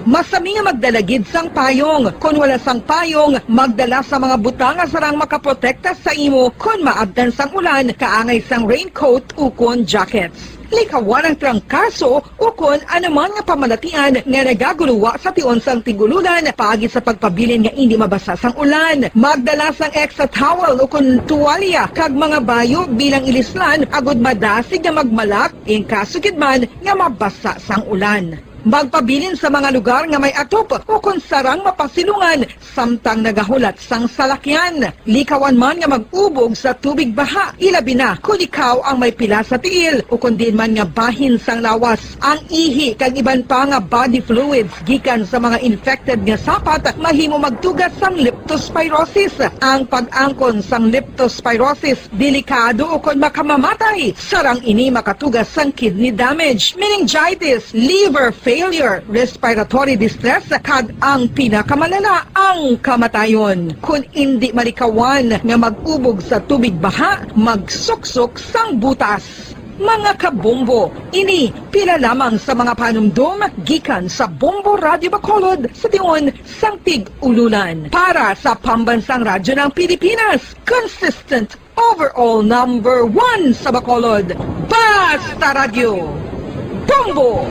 Masami nga magdalagid sang payong. Kung wala sang payong, magdala sa mga butang nga sarang makaprotekta sa imo kung maabdan sang ulan, kaangay sang raincoat ukon jackets. Likawan ang trangkaso ukon anuman nga pamalatian nga nagaguluwa sa tion sang tigululan paagi sa pagpabilin nga hindi mabasa sang ulan. Magdala sang extra towel ukon tuwalya kag mga bayo bilang ilislan agud madasig nga magmalak in kaso gid man nga mabasa sang ulan. Magpabilin sa mga lugar nga may atop o kung sarang mapasilungan samtang nagahulat sang salakyan. Likawan man nga mag-ubog sa tubig baha, ilabi na kung ikaw ang may pila sa tiil o kung din man nga bahin sang lawas. Ang ihi kag iban pa nga body fluids gikan sa mga infected nga sapat mahimo magtugas sang leptospirosis. Ang pag-angkon sang leptospirosis delikado o kung makamamatay. Sarang ini makatugas sang kidney damage, meningitis, liver failure, respiratory distress, kag ang pinakamalala, ang kamatayon. Kung hindi malikawan nga mag-ubog sa tubig baha, magsuksok sang butas. Mga kabombo, ini pila lamang sa mga panumdum gikan sa Bombo Radio Bacolod sa tion sang tig-ululan. Para sa Pambansang Radyo ng Pilipinas, consistent overall number 1 sa Bacolod, Basta Radio, Bombo!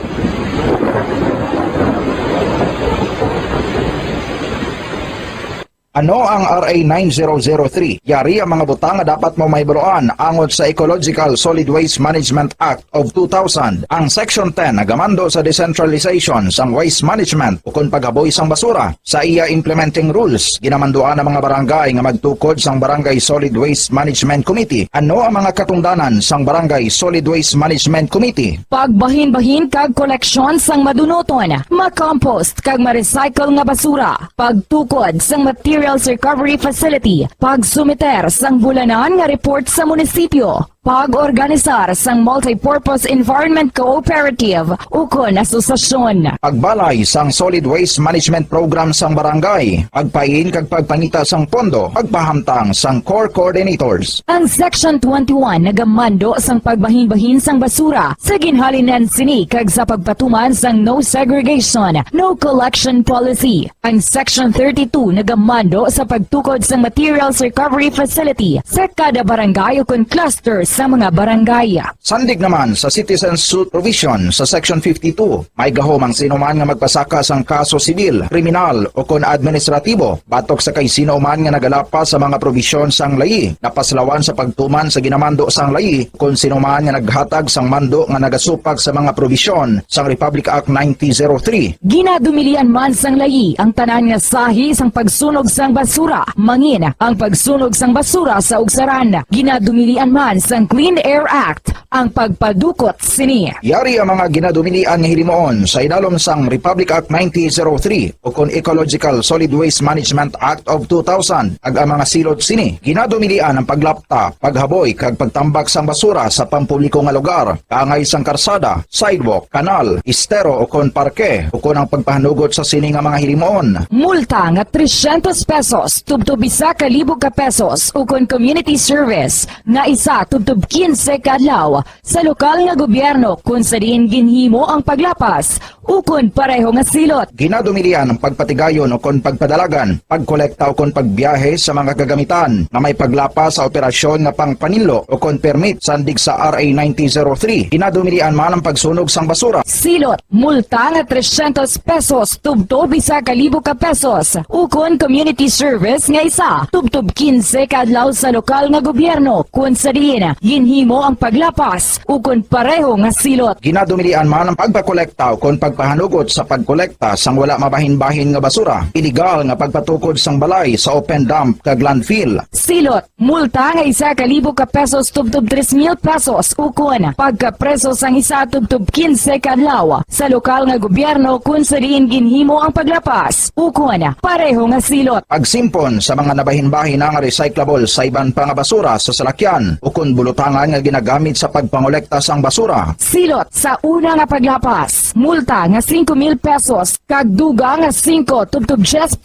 Ano ang RA 9003? Yari ang mga butang nga dapat mo maybuloan angot sa Ecological Solid Waste Management Act of 2000. Ang Section 10 nagamando sa decentralization sang waste management ukon paghaboy sang basura. Sa iya implementing rules, ginamanduan ang mga barangay nga magtukod sang Barangay Solid Waste Management Committee. Ano ang mga katungdanan sang Barangay Solid Waste Management Committee? Pagbahin-bahin kag koleksyon sang madunoton, makompost kag ma-recycle nga basura, pagtukod sang materials recovery facility, pagsumiter sang bulanan nga report sa munisipyo, pag-organisar sang multi-purpose environment cooperative ukon asosasyon. Pagbalay sang solid waste management program sang barangay, pagpain kag pagpangita sang pondo, pagpahamtang sang core coordinators. Ang Section 21 nagamando sang pagbahin-bahin sang basura sa ginhalinan sini kag sa pagpatuman sang no segregation, no collection policy. Ang Section 32 nagamando sa pagtukod sang materials recovery facility sa kada barangay ukon clusters sa mga barangay. Sandig naman sa citizen suit provision sa Section 52, may gahom ang sinuman nga magpasaka sang kaso sibil, kriminal o kon administratibo batok sa kay sinuman nga nagalapas sa mga provision sang layi, napaslawan sa pagtuman sa ginamando sang layi kon sinuman nga naghatag sang mando nga nagasupag sa mga provision sang Republic Act 9003. Ginadumilian man sang layi ang tanan nga sahi sang pagsunog sang basura, mangin ang pagsunog sang basura sa ugsaran. Ginadumilian man sang Clean Air Act ang pagpadukot sini. Yari ang mga ginadumilian nga hilimoon sa idalom sang Republic Act 9003 o kon Ecological Solid Waste Management Act of 2000 ag ang mga silot sini. Ginadumilian ang paglapta, paghaboy kag pagtambak sang basura sa pampubliko nga lugar, kaangay sang karsada, sidewalk, kanal, estero o kon parke o kon ang pagpahanugot sa sini nga mga hilimoon. Multa nga 300 pesos tubtub 1,000 ka pesos o kon community service nga isa tubtub 15 kadlaw sa lokal nga gobyerno kung sa diin ginhimo ang paglapas ukon pareho nga silot. Ginadumilian ang pagpatigayon o kon pagpadalagan, pagkolekta o kon pagbiyahe sa mga kagamitan na may paglapas sa operasyon nga pangpanilo o kon permit sandig sa RA 9003. Ginadumilian man ang pagsunog sang basura. Silot, multa nga 300 pesos tubtob 1,000 ka pesos ukon community service nga isa tubtob 15 kadlaw sa lokal nga gobyerno kung sa diin ginhimo ang paglapas ukon pareho nga silot. Ginadumilian man ang pagpakolekta o kon pagpahanugot sa pagkolekta sang wala mabahin-bahin nga basura, iligal nga pagpatukod sang balay sa open dump kag landfill. Silot, multa nga 1,000 ka pesos tubtub 3,000 pesos ukon. Pagkapreso sang isa tubtub 15 kadlaw sa lokal nga gobyerno kung sa diin ginhimo ang paglapas. Ukon, pareho nga silot. Pagsimpon sa mga nabahin-bahin nga recyclable sa iban pa nga basura sa salakyan ukon bulutangan nga ginagamit sa pagpangolekta sang basura. Silot sa una nga paglapas, multa nga 5,000 pesos kag duga nga 5 tubtub 10%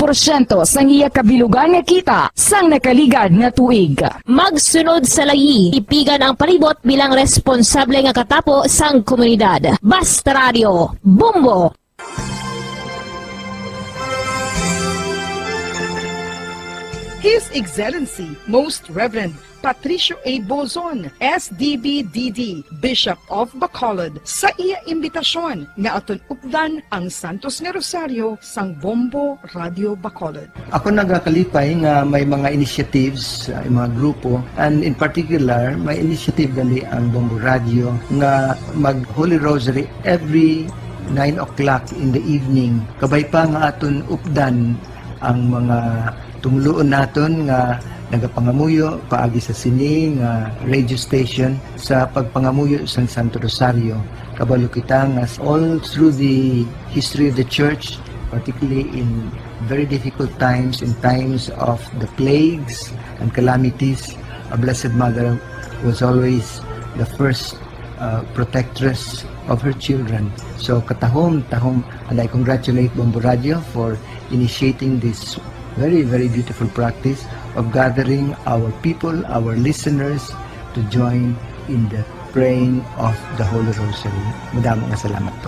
sang iya kabilugan nga kita sang nakaligad nga tuig. Magsunod sa layi, ipigan ang palibot bilang responsable nga katapo sang komunidad. Basta Radio, Bombo! His Excellency, Most Reverend Patricio A. Bozon, SDB-DD, Bishop of Bacolod, sa iya imbitasyon nga aton updan ang Santos nga Rosario sang Bombo Radio Bacolod. Ako nagakalipay nga may mga initiatives, mga grupo, and in particular, may initiative gali ang Bombo Radio nga mag Holy Rosary every 9 o'clock in the evening. Kabay pa nga aton updan ang mga tumuloon naton nga nagapangamuyo paagi sa sini nga radio station sa pagpangamuyo sang Santo Rosario. Kabalo kita nga all through the history of the church, particularly in very difficult times, in times of the plagues and calamities, a Blessed Mother was always the first protectress of her children. So katahom, and I congratulate Bombo Radio for initiating this very, very beautiful practice of gathering our people, our listeners, to join in the praying of the Holy Rosary. Madaming salamat po.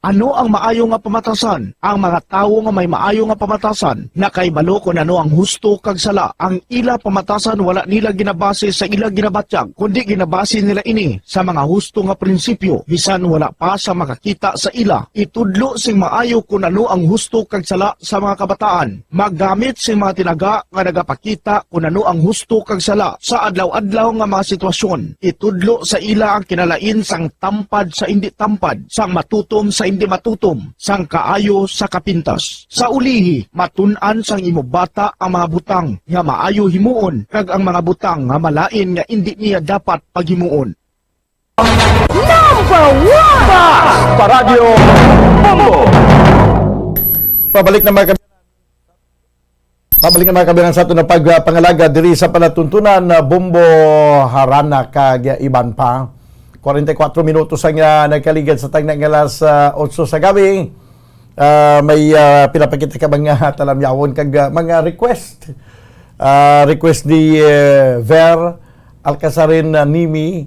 Ano ang maayo nga pamatasan? Ang mga tawo nga may maayo nga pamatasan na kay balo kung ano ang husto kag sala. Ang ila pamatasan wala nila ginabase sa ila ginabatyag, kundi ginabase nila ini sa mga husto nga prinsipyo. Bisan wala pa sa makakita sa ila. Itudlo sing maayo kung ano ang husto kag sala sa mga kabataan. Maggamit sing mga tinaga nga nagapakita kung ano ang husto kag sala sa adlaw-adlaw nga mga sitwasyon. Itudlo sa ila ang kinalain sang tampad sa hindi tampad, sang matutom sa hindi matutom, sang kaayo sa kapintas. Sa ulihi, matun-an sang imo bata ang mga butang nga maayo himuon, kag ang mga butang nga malain nga hindi niya dapat paghimuon. Number 1! Basta Radio Bombo! Pabalik na mga kabilang sa ito na pagpangalaga diri sa palatuntunan na Bombo Harana kag iban pa. 44 minutos ang nagkaligad sa tagna ng alas 8 sa gabi. May pinapakita ka mga talamyawon kag mga request. Request ni Ver Alcasarin Nimi.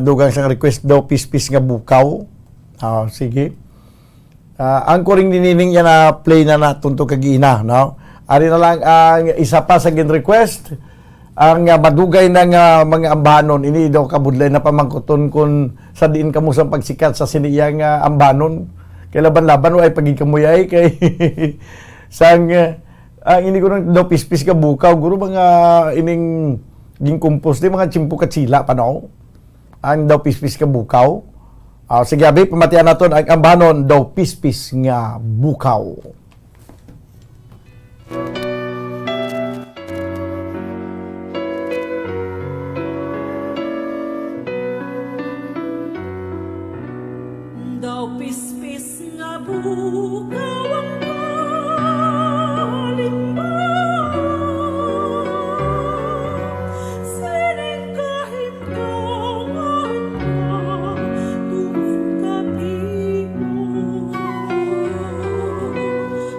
Dugang sa request daw pispis nga bukaw. Sige. Ang kuring dinining yan na play na natunto kag ina, no? Ari na lang ang isa pa sa gin request. Ang madugay ng mga ambanon, ini daw kabudlay na pamangkuton kung sa diin kamo sa pagsikat sa siniyang ambanon. Kay laban-laban ay pagikamuy kay sang ini ko nang daw pispis ka bukaw guro mga ining ging compose di mga chimpo katsila panaw. Ang daw pispis ka bukaw. Sige abi pamatian naton ang ambanon daw pispis nga bukaw. Daw pispis nga bukaw ang kalimbaw, sining kahimtangan ka, tuman kapimo.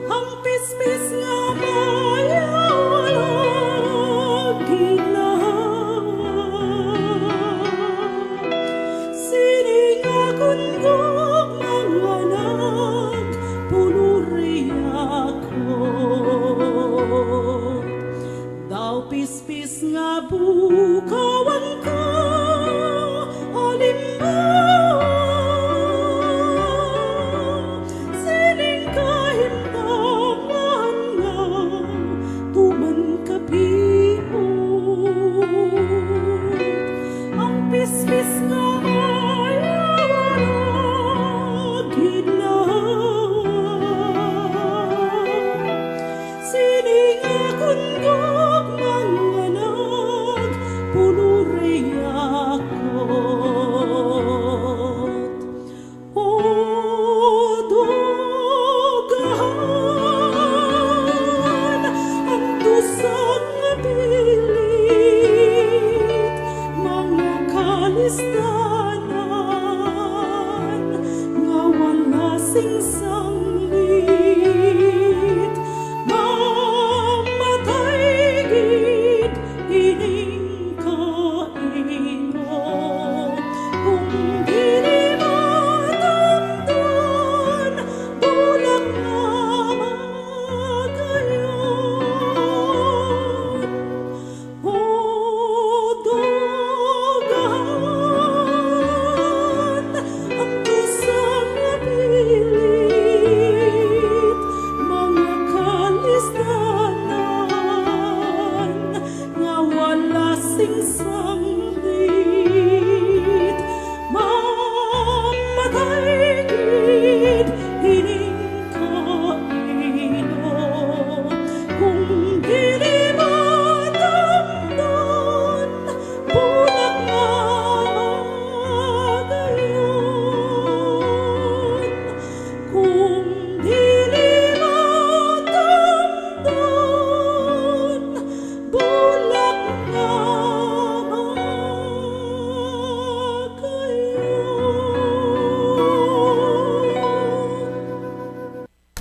Ang pispis nga mayawalag ginawa, sining akong pispis nga bukaw ang kalimbaw, sining kahimtangan nga tuman kapiho.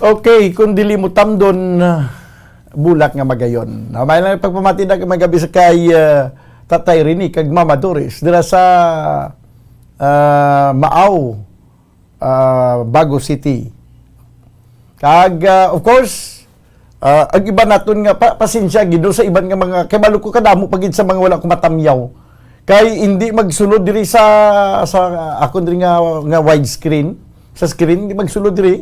Okay, kung dili mo tamdon, bulak nga magayon. May lang pagpamati na magabi sa kay Tatay Rini kag Mama Doris dira sa Maaw, Bago City. Kag of course, ang iba naton nga pasensya gid sa iban nga mga kay maluko kadamo pagid sa mga wala ko matamyaw. Kay hindi magsulod diri sa akon diri nga widescreen, sa screen hindi magsulod diri.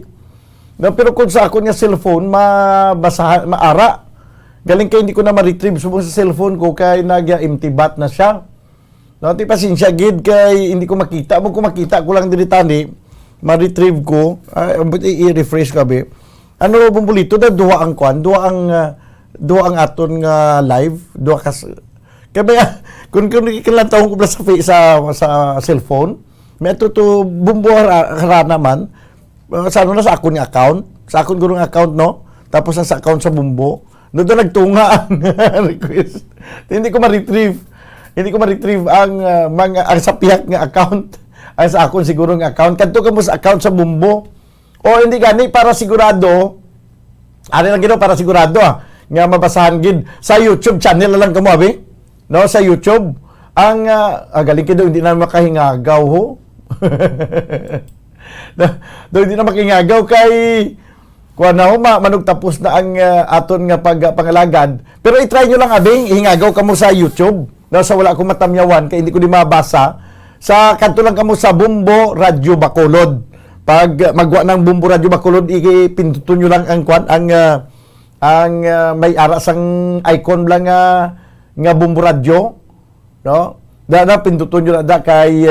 No, pero kung sa akon nga cellphone maara. Galing kay hindi ko na ma-retrieve subong sa cellphone ko kay nag-empty bat na siya. No, ti pasensya gid kay hindi ko makita. Mo ko makita ko lang diri tani, ma-retrieve ko, i-refresh kabe. Ano bumbulito da duha ang duha ang aton nga live, duha kas kay kung kilantaw ko sa cellphone, may to bumbuhara naman. Sa ano na sa akon nga account, sa akon gurong account no, tapos sa account sa Bumbo, no doon nagtunga ang request. Hindi ko ma-retrieve ang mga ang sapiak nga account ay sa akon siguro nga account. Kadto ka mo sa account sa Bumbo. O hindi gani para sigurado. Ano lang gino para sigurado nga mabasahan gid sa YouTube channel lang kamo abi. No, sa YouTube ang galing kido hindi na makahingagaw ho. Doon hindi na makingagaw kay kuha na manug tapos na ang aton nga pangalagad. Pero i-try nyo lang abing ihingagaw kamo sa YouTube. No, sa wala akong matamyawan kay hindi ko di mabasa. Sa kanto lang kamo sa Bumbo Radio Bacolod. Pag magwa ng Bumbo Radio Bacolod, ipinduton nyo lang ang may ara sang icon lang nga Bumbo Radio. No? Da pinduton nyo na kay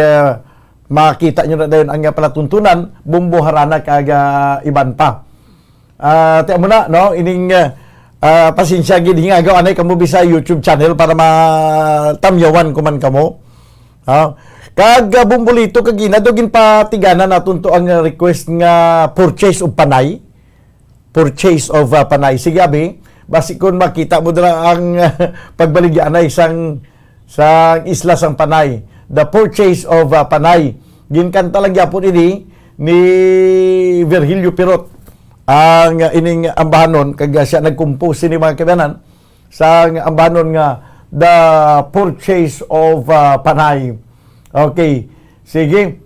makita nyo na dayon ang palatuntunan, Bumbo harana kag iban pa. Tiyan mo na, no? Ining pasensya gid hingagaw anay kamo bisa YouTube channel para matamyawan ko man kamo. Kag bumbulito kag ginadogin patiganan naton to ang request nga purchase of panay. Purchase of panay. Sige abi, basi kun makita mo dira ang pagbaligya anay sa isla sang Panay. The Purchase of Panay. Ginkanta lang yapon ini ni Virgilio Pirot ang ining ambahanon kag siya nagcompose ni mga kabanan sa ambahanon nga The Purchase of Panay. Okay. Sige.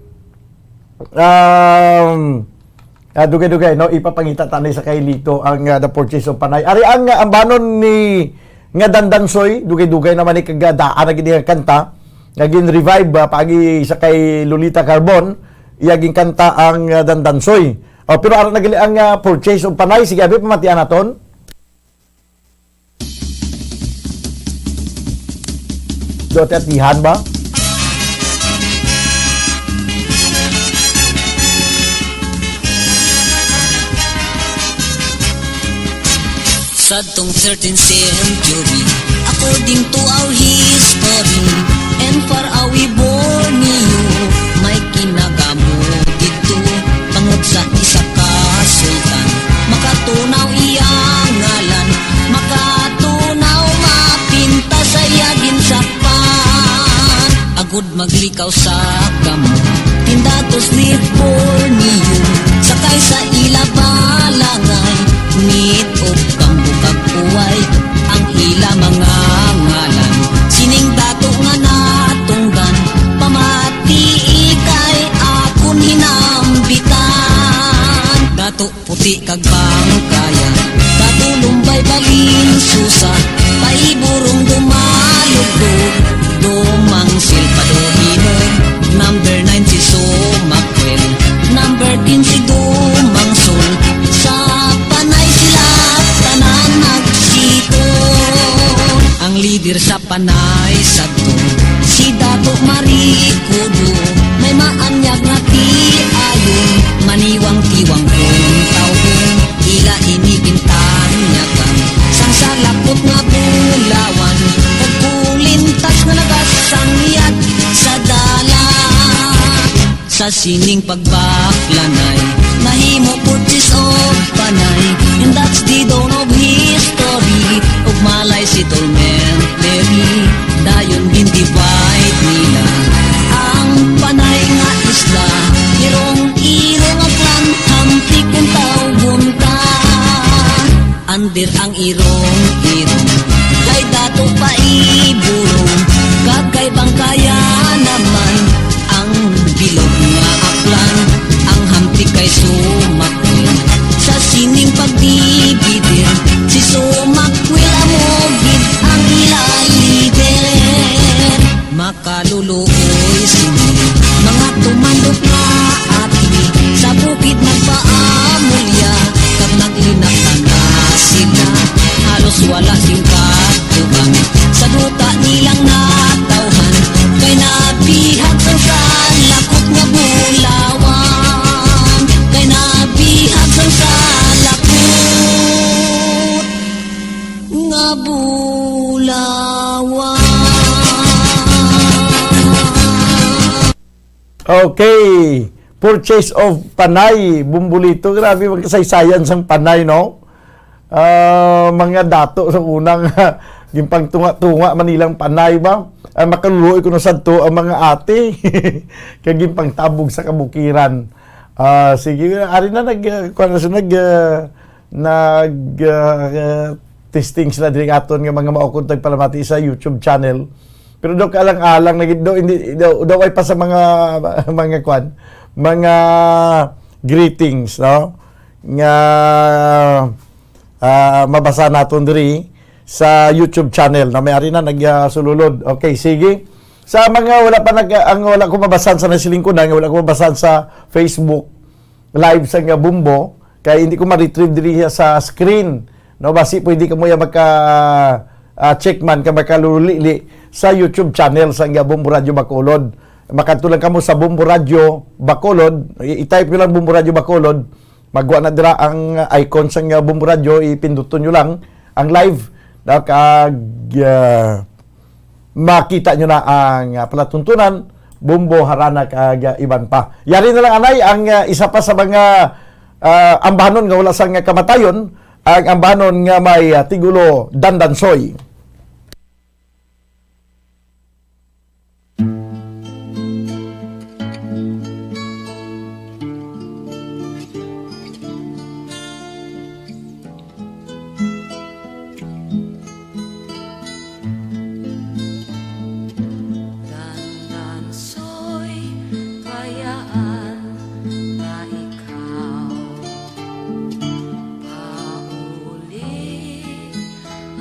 Dugay-dugay no ipapangita tanay sa kay Lito ang The Purchase of Panay. Ari ang ambahanon ni nga Dandansoy, dugay-dugay naman ni kag daan gid nga kanta. Naging revive pagi sa kay Lolita Carbon, iyaging kanta ang Dandansoy. Pero ara nagali ang Purchase of Panay. Sige abi pamatian naton. Dote at dihan ba? Sadtong 13th century, according to our history, and far away Borneo, may kinagamo dito, pangod sa isa ka sultan, makatunaw iyang ngalan, makatunaw mapinta sa yagin sapan, agud maglikaw sa kamo, tindatos ni Borneo, sakay sa puti kag bangkaya, katulumbay balin susa, paiburong dumalugdog, dumang silpado hinog, number 9 si Sumakwel, number 10 si Dumang Sol, sa panay sila tanan nagsito. Ang leader sa panay sadto, si Dato Marikudo, may maanyag na ti ayon, maniwang-tiwang kung tawong, ila inibintanyakan, sang salapot nga bulawan, pagkulintas nga nagasangyat sa dala. Sa sining pagbaklanay, nahimo purchase of panay, and that's the dawn of history, ug malay si Tormentary, dayon din divide nila ang panay nga isla, irong-irong ang klan, hampik kung tawgon ka, under ang irong-irong, kay dato pa iburong, kagkay bangkaya naman, ang bilog nga aklan, ang hampik kay Sumakwel, sa sining pagdibidir, si Sumakwel amogid ang ilalider, makaluluoy sini, mga tumandok nga ati, sa bukid nagpaamulya, kag naglinaktan na sila, halos wala singkat tubang, sa duta nilang natawhan, kay nabihag sang salakot nga bulawan, kay nabihag sang salakot nga bulawan. Okay. Purchase of panay, bumbulito. Grabe magkasaysayan sang panay, no? Mga dato sa unang gimpang tunga-tunga manilang panay ba? Makaluluoy ko na sadto ang mga ate. Kagimpang tabog sa kabukiran. Sige, ari na testing sila diri aton nga mga maukod tagpalamati sa YouTube channel. Pero daw kaalang-alang hindi daw ay pa sa mga mga greetings, no? Nga mabasa naton diri sa YouTube channel na may ari na nagsululod. Okay, sige. Sa mga wala ko mabasan sa nasilingkunan, wala ko mabasan sa Facebook live sa nga Bumbo, kaya hindi ko ma-retrieve diri sa screen. No, basi pwede ka mo ya check man ka makalulili sa YouTube channel sa nga Bumbo Radio Bacolod. Makatulang kamo sa Bumbo Radio Bacolod, i-type nyo lang Bumbo Radio Bacolod, magwa na dira ang icon sa nga Bumbo Radio, ipinduton nyo lang ang live, makita nyo na ang palatuntunan, Bumbo, Harana, kag iban pa. Yari na lang anay, ang isa pa sa mga ambanon nga wala sa nga kamatayon, ang ambanon nga may tigulo dandansoy.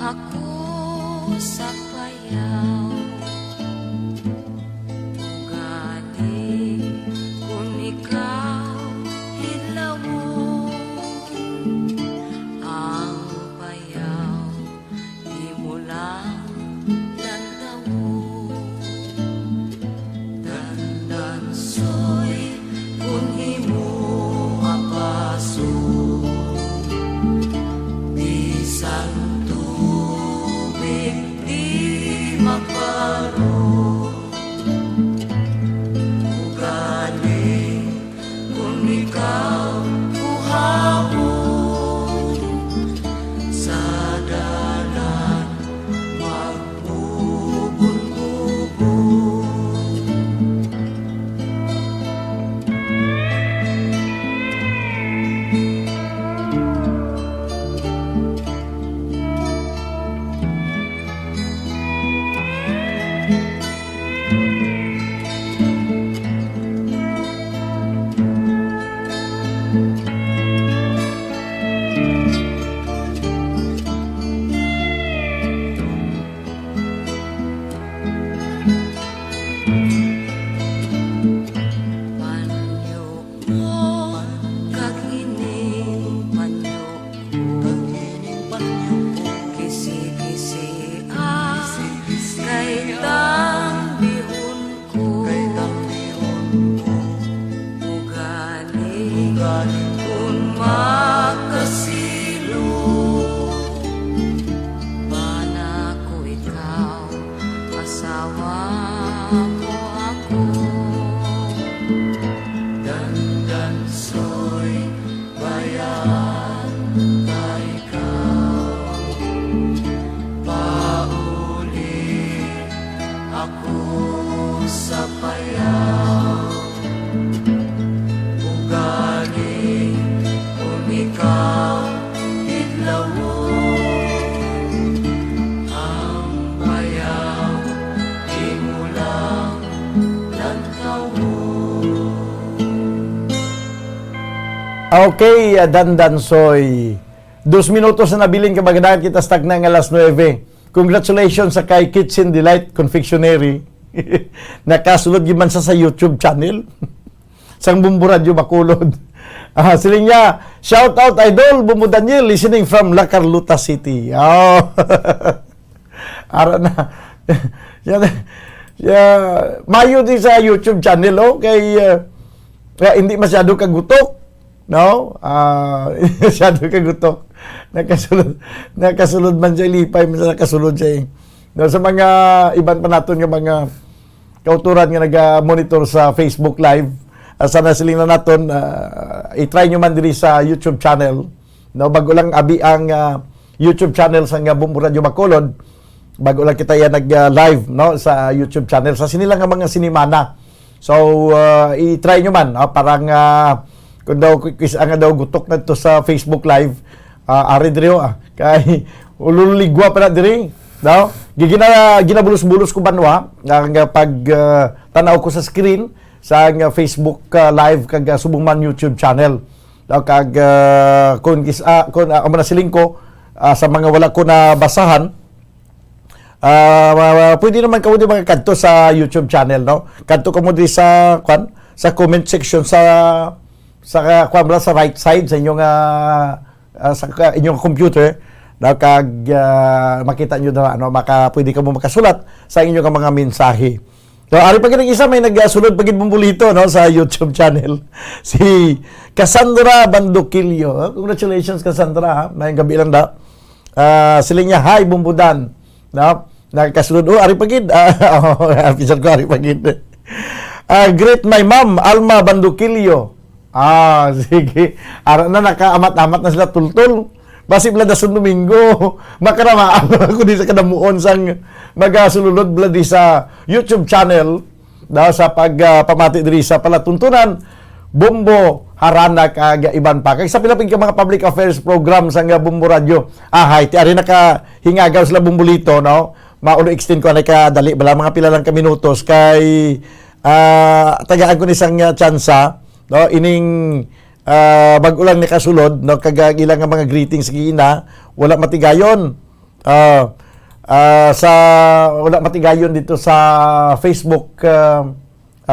Ako kag ining panyo kisi-kisi kay tambihon ko ugali kung makasilo bana ko ikaw asawa mo ako dandan soy bayan ka ikaw pauli ako sa payaw ugali kung ikaw idlawo ang payaw di mo lang lantawo. Okay, Dandansoy. 2 minutos na nabiling kabagdahan kita stag na ng alas 9. Congratulations sa kay Kitchen Delight Confectionery. Nakasulod yun man sa YouTube channel. Sang Bumbu Radio Bacolod. Siling niya, shout out Idol Bumbu Daniel listening from La Carlota City. Oh. Ara na. Mayo din sa YouTube channel, oh, kay hindi masyado kagutok. No? Masyado kagutok. Nakasulod man siya lipay, nakasulod siya. No, sa mga iban pa naton nga mga kauturan nga nag-monitor sa Facebook Live, sana siling na naton i-try nyo man diri sa YouTube channel. No, bago lang abi ang YouTube channel sa Bumbu Radio Bacolod. Bago lang kita yan nag-live no sa YouTube channel sa sinilang nga mga sinimana. So i-try nyo man parang kung daw ang daw gutok na to sa Facebook Live, ari diri kay ululigwa pa na diri, no? Ginabulos-bulos ko banwa ang pag tanaw ko sa screen sa Facebook Live kag subong man YouTube channel. No, kag kung amo na siling ko sa mga wala ko na basahan, pwede naman kayo di mga kadto sa YouTube channel, no? Kadto ka mo di sa comment section sa right side sa inyong sa inyong computer, na kag makita nyo na pwede ka mo makasulat sa inyong mga mensahe. So, ari pa gid isa may nagsulod pagid bumbulito no sa YouTube channel. Si Cassandra Bandukilio. Congratulations Cassandra, may gabi lang da. Siling niya, hi Bumbudan. No? Nagkasulod ari pa gid. Episode ko ari pa gid. Great my mom Alma Bandukilio. Sige. Ara na nakaamat-amat na sila tultul. Basi bla da sun Domingo. Makaramaan ako di sa kadamuon sang magasulod bla di sa YouTube channel da sa pagpamati diri sa palatuntunan Bumbo Harana kag iban pa. Kay sa pilapig ka mga public affairs program sang Bumbu Radio. Hay ti ari nakahingagaw sila Bumbulito no. Maulo extend ko anay ka dali bala mga pila lang ka minutos kay tagaan ko ni sang tsansa. No, ining bago lang ni kasulod no kag ilang nga mga greetings gina wala matigayon sa wala matigayon dito sa Facebook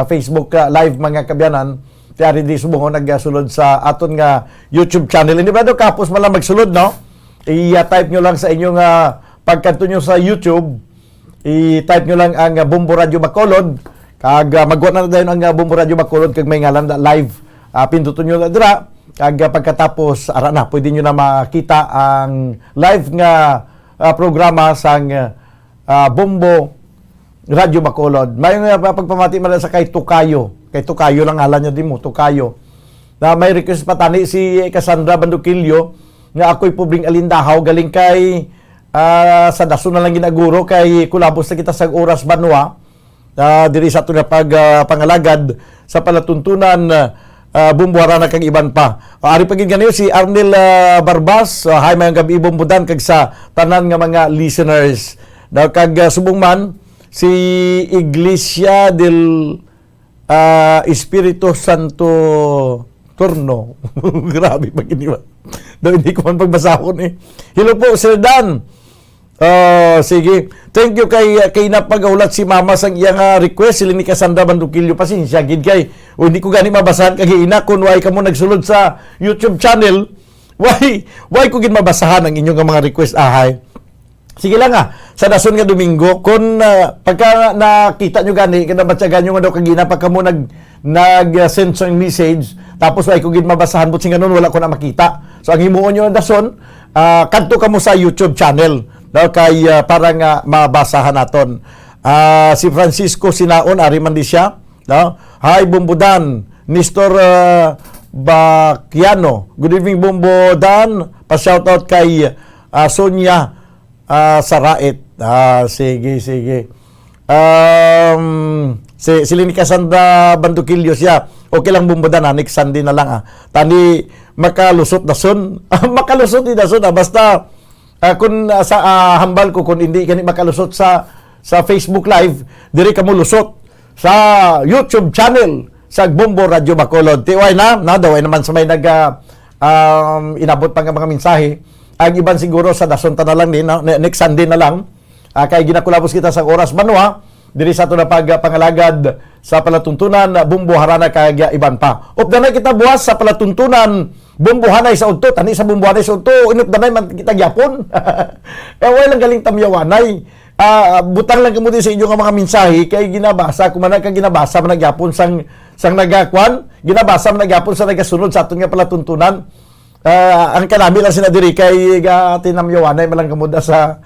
Facebook live mga kabyanan tiari di subong nagasulod sa aton nga YouTube channel. Hindi ba do kapos man lang magsulod no? I-type nyo lang sa inyong pagkanto nyo sa YouTube, i-type nyo lang ang Bumbu Radio Bacolod. Kag magwa na dayon ang Bumbu Radio Bacolod kag may ngalan na live. Pinduton nyo na dira. Kag pagkatapos ara na pwede nyo na makita ang live nga programa sang Bumbu Radio Bacolod. May pagpamati man sa kay Tukayo. Kay Tukayo lang ngalan niya din mo, Tukayo. Na may request pa tani si Cassandra Bandukilio nga ako'y publing alindahaw galing kay sa daso na lang ginaguro kay kulabos na kita sa oras banwa. Diri sa ito na pangalagad sa palatuntunan Bumbu Harana kag iban pa. Ari pagin ganyo si Arnel Barbas. Hi mayang gabi Bumbudan kag sa tanan nga mga listeners. Daw kag subong man si Iglesia del Espiritu Santo Turno. Grabe pag iniwa. Daw hindi ko man pagbasahon eh. Hello po Sir Dan. Sige. Thank you kay napag-ulat si Mama sang iyang request sila ni Cassandra Bandukilyo. Pasensya gid kay hindi ko gani mabasahan kay ina kun why kamo nagsulod sa YouTube channel. Why ko gid mabasahan ang inyong mga request ahay. Sige lang sa dason nga Domingo kung pagka nakita nyo gani kada batyagan nyo nga daw kagina pagka mo nag-send sa message tapos why ko gid mabasahan but singa nun wala ko na makita. So ang himuon nyo dason kadto kamo sa YouTube channel daw kay para nga mabasahan naton. Si Francisco Sinaon ari man di siya, no? Hi Bumbudan, Nestor Bakiano. Good evening Bumbudan. Pa-shoutout kay Sonia Sarait. Sige. Sila ni Cassandra Bandukilyo siya. Okay lang Bumbudan next Sunday na lang Tani makalusot dason. Makalusot di dason basta kung sa hambal ko kung hindi kani makalusot sa Facebook Live, diri kamo lusot sa YouTube channel sa Bombo Radio Bacolod. Tiway daway naman sa may inabot pa nga mga mensahe. Ang iban siguro sa dasonta na lang din, next Sunday na lang. Kaya ginakulabos kita sa oras banwa, diri sa ito na pagpangalagad sa palatuntunan, bumbuharana kaya iban pa. Updanay kita buwas sa palatuntunan, bumbuhanay sa udto, tani sa bumbuhanay sa udto, inupdanay man kita gyapon. Wala lang galing tamyawanay. Butang lang kamo din sa inyong mga mensahe, kay ginabasa, kung man ka ginabasa man nagyapon sang nagakwan, ginabasa man nagyapon sa nagasunod sa aton nga palatuntunan. Ang kanami lang sinadiri kay tinamyawanay malang kamuda sa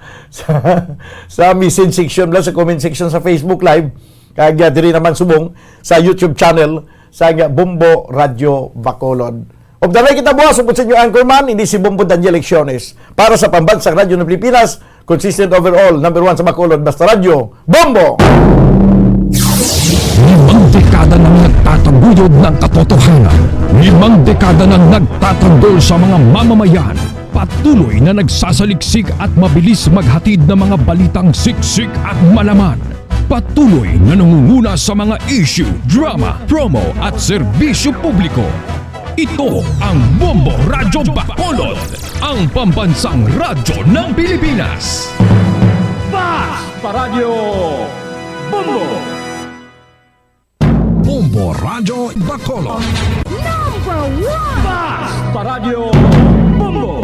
message section lang, sa comment section sa Facebook Live, kaya diri naman subong sa YouTube channel sa Bombo Radio Bacolod. Obdanay kita buwas upod sa inyo anchorman, hindi si Bombo Daniel Lecciones para sa Pambansang Radyo ng Pilipinas, consistent overall, number 1 sa Bacolod, basta radyo, Bombo! 5 dekada nang nagtataguyod ng katotohanan. 5 dekada nang nagtatanggol sa mga mamamayan. Patuloy na nagsasaliksik at mabilis maghatid ng mga balitang siksik at malaman. Patuloy na nangunguna sa mga issue, drama, promo at serbisyo publiko. Ito ang Bombo Radyo Bacolod, ang pambansang radyo ng Pilipinas. Fast Paradyo Bombo! Bombo Radio Bacolod. Number 1! Fast Paradyo Bombo!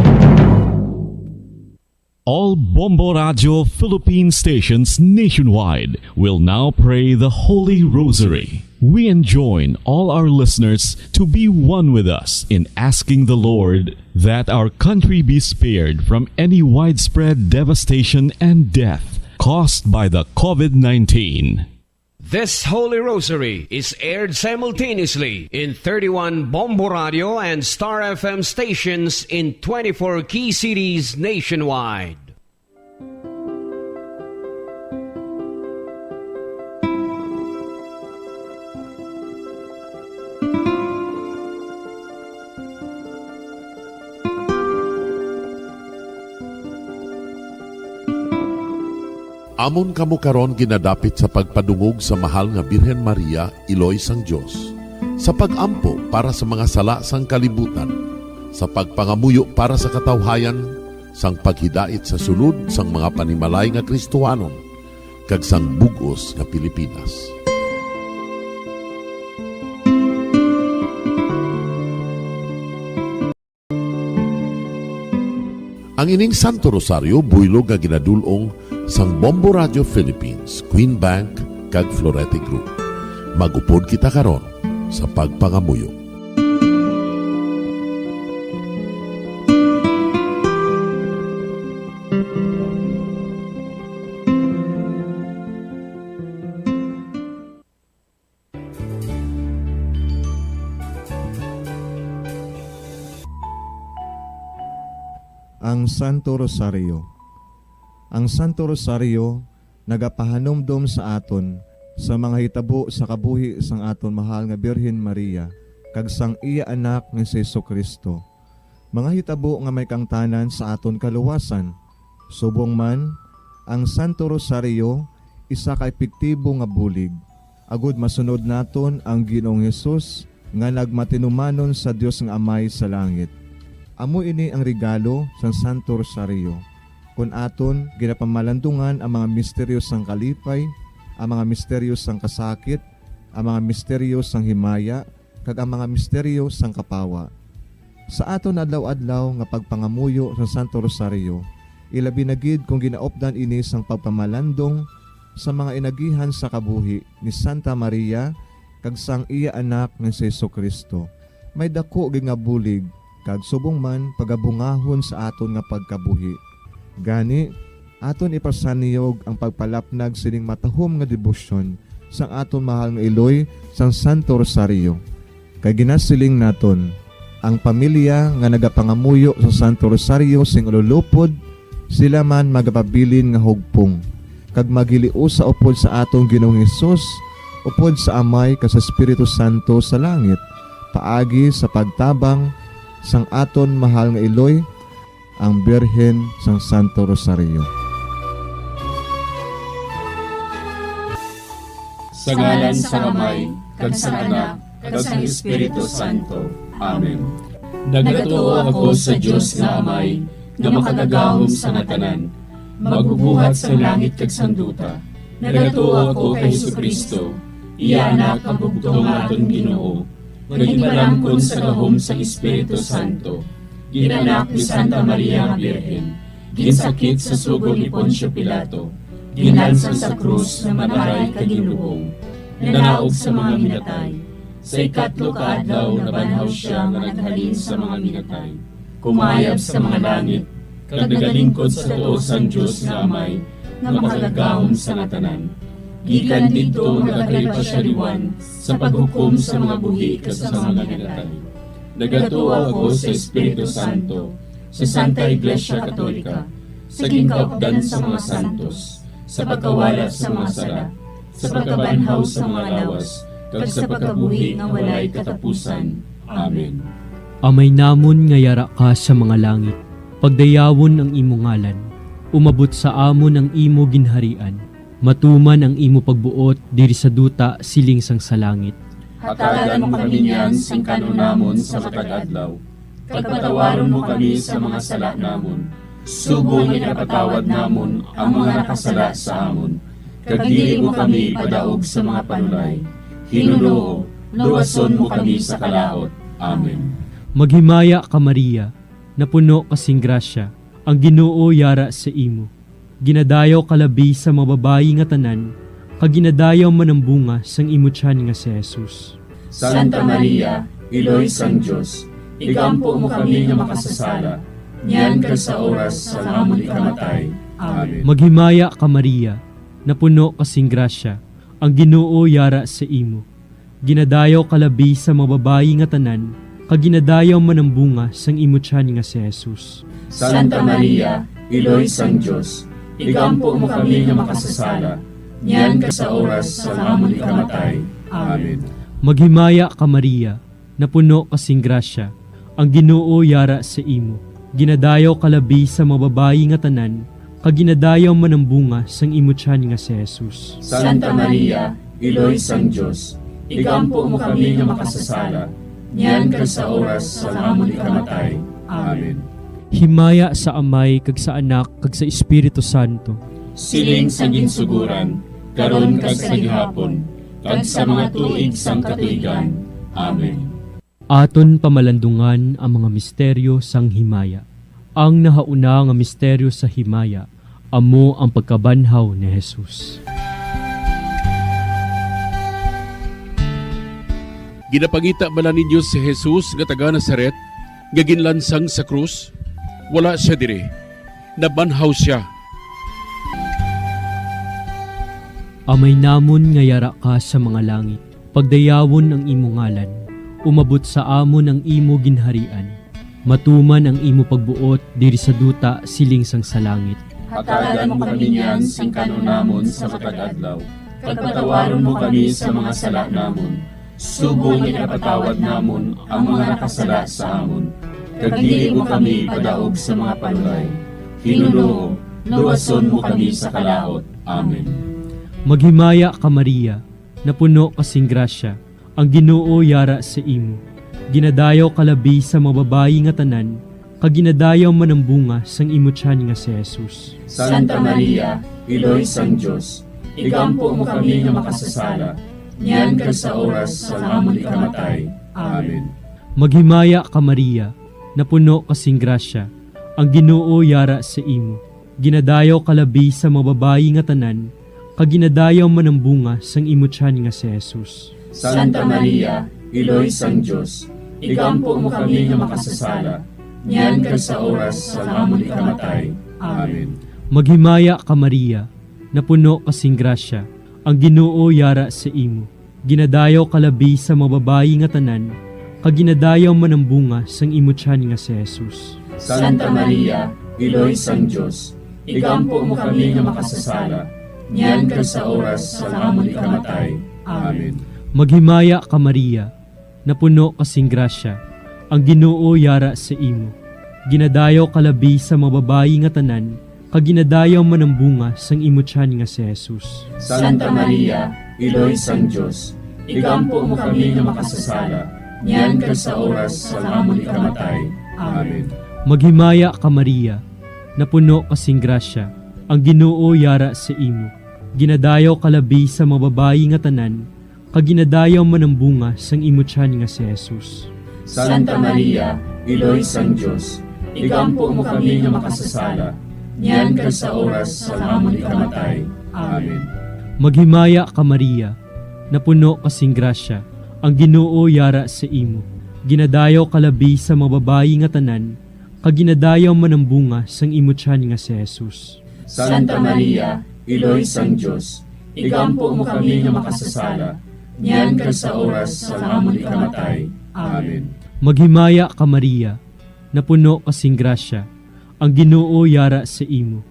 All Bombo Radio Philippine stations nationwide will now pray the Holy Rosary. We enjoin all our listeners to be one with us in asking the Lord that our country be spared from any widespread devastation and death caused by the COVID-19. This Holy Rosary is aired simultaneously in 31 Bombo Radio and Star FM stations in 24 key cities nationwide. Amon kamo karon ginadapit sa pagpadungog sa mahal nga Birhen Maria, Iloy sang Dios, sa pagampo para sa mga sala sang kalibutan, sa pagpangamuyo para sa katawhayan, sang paghidait sa sulod sang mga panimalay nga Kristohanon, kag sang bugos nga Pilipinas. Ang ining Santo Rosario buylog nga ginadulong sang Bombo Radio Philippines, Queen Bank, kag Florete Group. Magupod kita karon sa pagpangamuyo. Ang Santo Rosario. Ang Santo Rosario nagapahanumdom sa aton sa mga hitabo sa kabuhi sang aton mahal nga Birhen Maria kag sang iya anak nga si Jesucristo. Mga hitabo nga may kangtanan sa aton kaluwasan. Subong man, ang Santo Rosario isa ka epektibo nga bulig. Agud masunod naton ang Ginoong Hesus nga nagmatinumanon sa Dios nga Amay sa langit. Amo ini ang regalo sa Santo Rosario. kun aton ginapamalandungan ang mga misteryo sang kalipay, ang mga misteryo sang kasakit, ang mga misteryo sang himaya, kag ang mga misteryo sang kapawa. Sa aton adlaw-adlaw nga pagpangamuyo sa Santo Rosario, ilabi na gid kung ginaopdan ini sang pagpamalandong sa mga inagihan sa kabuhi ni Santa Maria kag sang iya anak nga si Jesucristo. May dako gid nga bulig kag subong man pagabungahon sa aton nga pagkabuhi. Gani, aton ipasaniyog ang pagpalapnag sining matahom nga debosyon sang aton mahal nga iloy sang Santo Rosario. Kay ginasiling naton, ang pamilya nga nagapangamuyo sa Santo Rosario sing ululupod, sila man magapabilin nga hugpong. Kag magiliu sa upod sa atong Ginoong Hesus, upod sa Amay kas Espiritu Santo sa langit, paagi sa pagtabang sang aton mahal nga iloy, ang Birhen sang Santo Rosario. Sa ngalan sa Amay, kag sa Anak, kag sa Espiritu Santo. Amen. Nagatuo ako sa Dios nga Amay, nga makagagahom sa natanan, magbubuhat sa langit kag sanduta. Nagatuo ako kay Jesucristo, iya anak ang bugtong aton Ginoo, nagipalangkon sa gahom sa Espiritu Santo, ginanak ni Santa Maria nga Birhen, ginsakit sa sugod ni Poncio Pilato, ginalsan sa krus na manaray kag ginlubong, nanaog sa mga minatay. Sa ikatlo ka adlaw nabanhaw siya nga naghalin sa mga minatay, kumayab sa mga langit, kag nagalingkod sa tuo sang Dios nga Amay, nga makagagahom sa natanan. Gikan didto nagakalipasyariwan sa paghukom sa mga buhi kag sa mga minatay. Nagatuo ako sa Espiritu Santo, sa Santa Iglesia Katolika, sa gingkaupdan sa mga santos, sa pagkawala sa mga sala, sa pagkabanhaw sa mga lawas, kag sa pagkabuhi nga walay katapusan. Amen. Amay namon nga yara ka sa mga langit, pagdayawon ang imo ngalan, umabot sa amon ang imo ginharian, matuman ang imo pagbuot diri sa duta siling sang sa langit. Hatagan mo kami niyan sing kanunamon sa matag adlaw, kag patawaron mo kami sa mga sala namon, sugo nga napatawad namon ang mga nakasala sa amon, kag dili mo kami padaog sa mga panulay. Hinunoo, luwason mo kami sa kalaot. Amen. Maghimaya ka Maria, napuno kasing grasya, ang Ginoo yara sa imo. Ginadayaw kalabi sa mababayi nga tanan, kag ginadayaw man ang bunga sang imo tiyan nga si Jesus. Santa Maria, Iloy sang Dios, igampo mo kami nga makasasala, niyan ka sa oras sa amon ikamatay. Amen. Maghimaya ka Maria, napuno kasing grasya, ang Ginoo yara sa imo. Ginadayaw kalabi sa mababayi nga tanan, kag ginadayaw man ang bunga sang imo tiyan nga si Jesus. Santa Maria, Iloy sang Dios, igampo mo kami nga makasasala, niyan ka sa oras sa amon ikamatay. Amen. Maghimaya ka Maria, napuno kasing grasya, ang Ginoo yara sa imo. Ginadayaw kalabi sa mababayi nga tanan, kag ginadayaw man ang bunga sang imo tiyan nga si Jesus. Santa Maria, Iloy sang Dios, igampo mo kami nga makasasala, niyan ka sa oras sa amon ikamatay. Amen. Himaya sa Amay kag sa Anak kag sa Espiritu Santo. Siling sa ginsuguran, karon kag sa gihapon, kag sa mga tuig sang katuigan. Amen. Aton pamalandungan ang mga misteryo sang himaya. Ang nahauna nga misteryo sa himaya, amo ang pagkabanhaw ni Jesus. Ginapangita bala ninyo si Jesus nga taga Nazaret, nga ginlansang sa krus? Wala siya diri. Nabanhaw siya. Amay namon nga yara ka sa mga langit, pagdayawon ang imo ngalan, umabot sa amon ang imo ginharian, matuman ang imo pagbuot diri sa duta siling sang sa langit. Hatagan mo kami niyan sing kanunamon sa matag adlaw, kag patawaron mo kami sa mga sala namon, sugo nga napatawad namon ang mga nakasala sa amon, kag dili mo kami padaog sa mga panulay. Hinunoo, luwason mo kami sa kalaot. Amen. Maghimaya ka Maria, napuno kasing grasya, ang Ginoo yara sa imo. Ginadayaw kalabi sa mababayi nga tanan, kaginadayaw man ang bunga sang imo tiyan nga si Jesus. Santa Maria, Iloy sang Diyos, igampo mo kami nga makasasala, niyan ka sa oras sa amon ikamatay. Amen. Maghimaya ka Maria, na puno kasing grasya, ang Ginoo yara sa imo. Ginadayaw kalabi sa mga babayi nga tanan, kaginadayaw man ang bunga sang imo tiyan nga si Jesus. Santa Maria, Iloy sang Diyos, igampo mo kami nga makasasala, niyan ka sa oras sa amon ikamatay. Amen. Maghimaya ka Maria, na puno kasing grasya, ang Ginoo yara sa imo. Ginadayaw kalabi sa mga babayi nga tanan, kaginadayaw man ang bunga sang imo tiyan nga si Jesus. Santa Maria, Iloy sang Diyos, igampo mo kami nga makasasala, niyan ka sa oras sa amon ikamatay. Amen. Maghimaya ka Maria, na puno kasing grasya, ang Ginoo yara sa imo. Ginadayaw kalabi sa mga babayi nga tanan, kaginadayaw man ang bunga sang imo tiyan nga si Jesus. Santa Maria, Iloy sang Diyos, igampo mo kami nga makasasala, niyan ka sa oras sa amon ikamatay. Amen. Maghimaya ka Maria, na puno kasing grasya, ang Ginoo yara sa imo. Ginadayaw kalabi sa mga babayi nga tanan, kaginadayaw man ang bunga sang imo tiyan nga si Jesus. Santa Maria, Iloy sang Diyos, igampo mo kami nga makasasala, niyan ka sa oras sa amon ikamatay. Amen. Maghimaya ka Maria, na puno kasing grasya, ang Ginoo yara sa imo. Ginadayaw kalabi sa mga babayi nga tanan, kaginadayaw man ang bunga sang imo tiyan nga si Jesus. Santa Maria, Iloy sang Diyos, igampo mo kami nga makasasala, niyan ka sa oras sa amon ikamatay. Amen. Maghimaya ka Maria, na puno kasing grasya, ang Ginoo yara sa imo.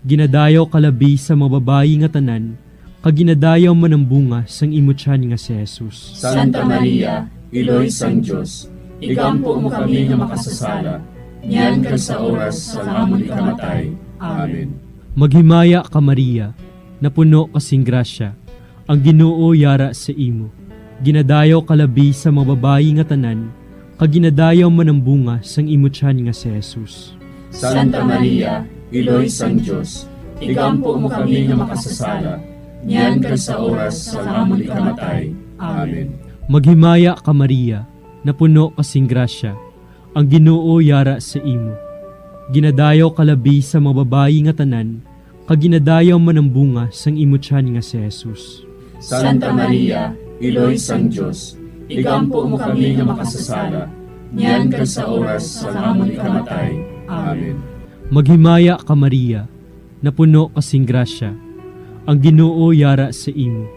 Ginadayaw kalabi sa mga babayi nga tanan, kaginadayaw man ang bunga sang imo tiyan nga si Jesus. Santa Maria, Iloy sang Diyos, igampo mo kami nga makasasala, niyan ka sa oras sa amon ikamatay. Amen. Maghimaya ka Maria, na puno kasing grasya, ang Ginoo yara sa imo. Ginadayaw kalabi sa mga babayi nga tanan, kaginadayaw man ang bunga sang imo tiyan nga si Jesus. Santa Maria, Iloy sang Diyos, igampo mo kami nga makasasala, niyan ka sa oras sa amon ikamatay. Amen. Maghimaya ka Maria, na puno kasing grasya, ang Ginoo yara sa imo. Ginadayaw kalabi sa mga babayi nga tanan, kaginadayaw man ang bunga sang imo tiyan nga si Jesus. Santa Maria, Iloy sang Diyos, igampo mo kami nga makasasala, niyan ka sa oras sa amon ikamatay. Amen. Maghimaya ka Maria, na puno kasing grasya, ang Ginoo yara sa imo.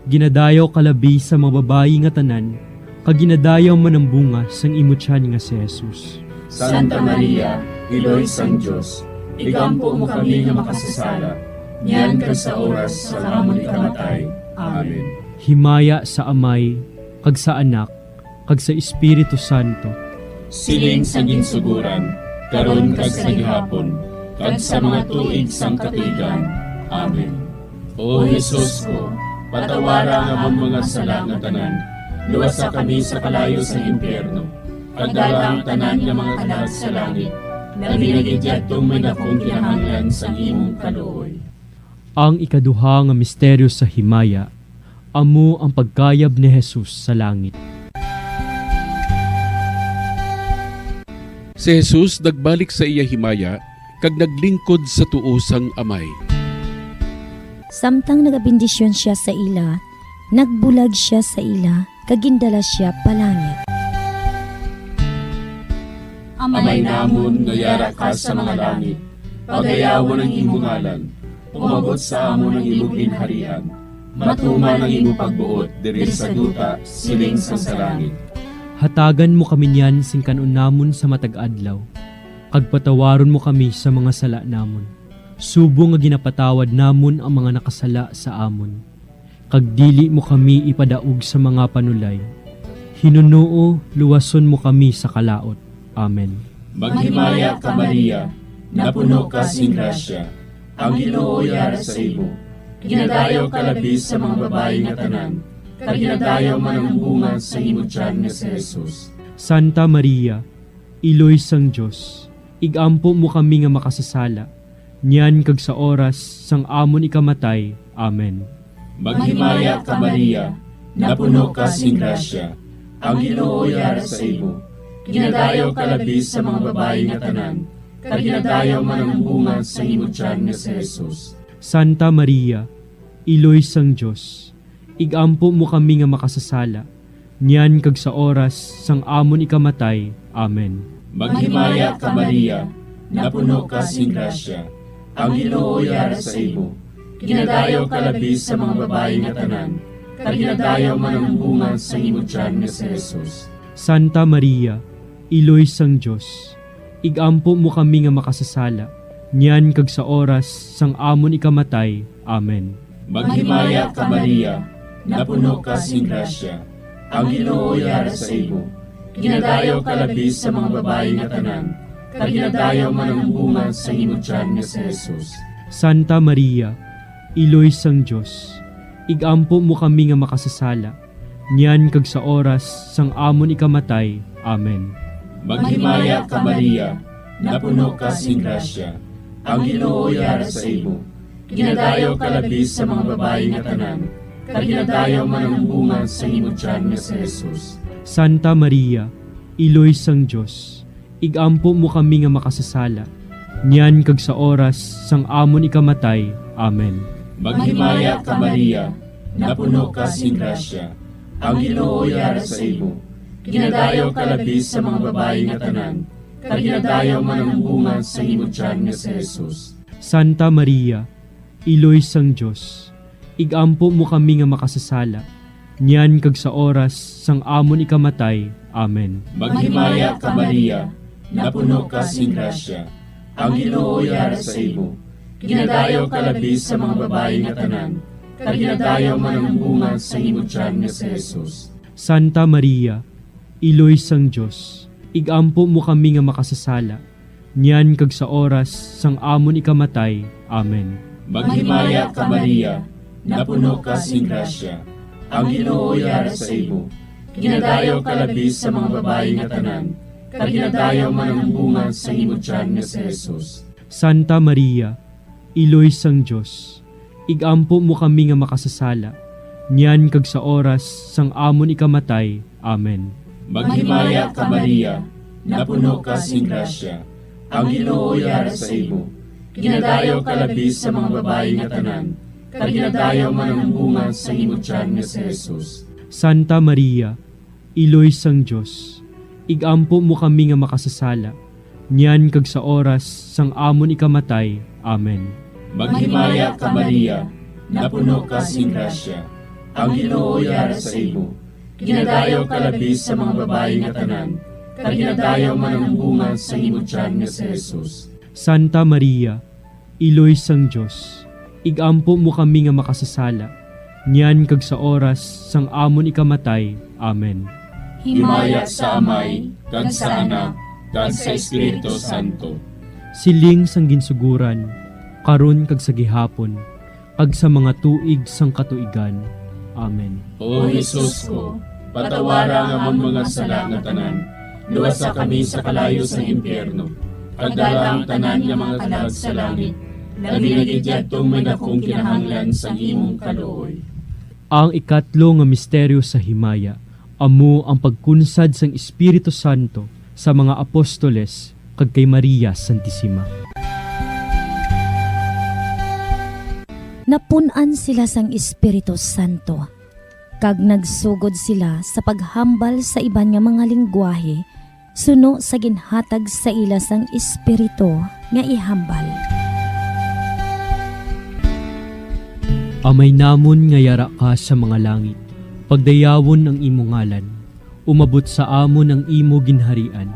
Ginadayaw kalabi sa mga babayi nga tanan, kaginadayaw man ang bunga sang imo tiyan nga si Jesus. Santa Maria, Iloy sang Diyos, igampo mo kami nga makasasala, niyan ka sa oras sa amon ikamatay. Amen. Himaya sa Amay, kag sa Anak, kag sa Espiritu Santo. Siling sa ginsuguran, karon kag sa gihapon, kag sa mga tuig sang katuigan. Amen. O Jesus ko, patawara nga among mga sala nga tanan, luwasa kami sa kalayo sa impyerno, pagdala ang tanan nga mga kalag sa langit, na binagidyatong may dakong kinahanglan sa imong kaluoy. Ang ikaduha nga misteryo sa himaya, amo ang pagkayab ni Jesus sa langit. Si Jesus nagbalik sa iya himaya, kag naglingkod sa tuo sang Amay. Samtang nagabindisyon siya sa ila, nagbulag siya sa ila, kagindala siya palangit. Amay namon nga yara ka sa mga langit, pagayawon ang imong ngalan, umabot sa amon ang imong ginharian, matuman ang imong pagbuot diri sa duta siling sa langit. Hatagan mo kami niyan sing kanon namon sa matag adlaw, kag patawaron mo kami sa mga sala namon. Subong nga ginapatawad namon ang mga nakasala sa amon. Kag dili mo kami ipadaog sa mga panulay. Hinunuo, luwason mo kami sa kalaot. Amen. Maghimaya ka Maria, napuno ka sing grasya, ang Ginoo yara sa imo. Ginadayaw ka labis sa mga babae nga tanan, kag ginadayaw man ang bunga sa imong tiyan nga si Jesus. Santa Maria, Iloy sang Dios, igampo mo kami nga makasasala, niyan kag sa oras sang amon ikamatay. Amen. Maghimaya ka Maria, napuno ka sing grasya, ang Ginoo yara sa imo. Ginadayaw ka labis sa mga babae nga tanan, kag ginadayaw man ang bunga sa imo tiyan nga si Jesus. Santa Maria, Iloy sang Dios, igampo mo kami nga makasasala, niyan kag sa oras sang amon ikamatay. Amen. Maghimaya ka Maria, napuno ka sing grasya, ang Ginoo yara sa imo. Ginadayaw ka labis sa mga babae nga tanan, kag ginadayaw man ang bunga sa imo tiyan nga si Jesus. Santa Maria, Iloy sang Dios, igampo mo kami nga makasasala, niyan kag sa oras sang amon ikamatay. Amen. Maghimaya ka Maria, napuno ka sing grasya, ang Ginoo yara sa imo. Ginadayaw ka labis sa mga babae nga tanan, kag ginadayaw man ang bunga sa imo tiyan nga si Jesus. Santa Maria, Iloy sang Dios, igampo mo kami nga makasasala, niyan kag sa oras sang amon ikamatay. Amen. Maghimaya ka Maria, napuno ka sing grasya, ang Ginoo yara sa imo. Ginadayaw ka labis sa mga babae nga tanan, kag ginadayaw man ang bunga sa imo tiyan nga si Jesus. Santa Maria, Iloy sang Dios, igampo mo kami nga makasasala, niyan kag sa oras sang amon ikamatay. Amen. Maghimaya ka Maria, napuno ka sing grasya, ang Ginoo yara sa imo. Ginadayaw ka labis sa mga babae nga tanan, kag ginadayaw man ang bunga sa imo tiyan nga si Jesus. Santa Maria, Iloy sang Dios, igampo mo kami nga makasasala, niyan kag sa oras sang amon ikamatay. Amen. Maghimaya ka Maria, napuno ka sing grasya, ang Ginoo yara sa imo. Ginadayaw ka labis sa mga babae nga tanan, kag ginadayaw man ang bunga sa imo tiyan nga si Jesus. Santa Maria, Iloy sang Dios, igampo mo kami nga makasasala, niyan kag sa oras sang amon ikamatay. Amen. Maghimaya ka Maria, napuno ka sing grasya, ang Ginoo yara sa imo. Ginadayaw ka labis sa mga babae nga tanan, kag ginadayaw man ang bunga sa imo tiyan nga si Jesus. Santa Maria, Iloy sang Dios, igampo mo kami nga makasasala, niyan kag sa oras sang amon ikamatay. Amen. Maghimaya ka Maria, napuno ka sing grasya, ang Ginoo yara sa imo. Ginadayaw ka labis sa mga babae nga tanan, kag ginadayaw man ang bunga sa imo tiyan nga si Jesus. Santa Maria, Iloy sang Dios, igampo mo kami nga makasasala, niyan kag sa oras sang amon ikamatay. Amen. Maghimaya ka Maria, napuno ka sing grasya, ang Ginoo yara sa imo. Ginadayaw ka labis sa mga babae nga tanan, kag ginadayaw man ang bunga sa imo tiyan nga si Jesus. Santa Maria, Iloy sang Dios, igampo mo kami nga makasasala, niyan kag sa oras sang amon ikamatay. Amen. Himaya sa Amay, kag sa Anak, kag sa Espiritu Santo. Siling sang ginsuguran, karon kag sa gihapon, kag sa mga tuig sang katuigan. Amen. O Jesus ko, patawaran ang among mga sala nga tanan, luwasa kami sa kalayo sa impyerno, kag dala ang tanan nga mga kalag sa langit, labi na gidyadtong may dakong kinahanglan sa imong kaluoy. Ang ikatlo nga misteryo sa himaya, amo ang pagkunsad sang Espiritu Santo sa mga apostoles kag kay Maria Santissima. Napunan sila sang Espiritu Santo, kag nagsugod sila sa paghambal sa iban nga mga lingwahe, suno sa ginhatag sa ila sang Espiritu nga ihambal. Amay namon nga yara ka sa mga langit, pagdayawon ang imo ngalan, umabot sa amon ang imo ginharian,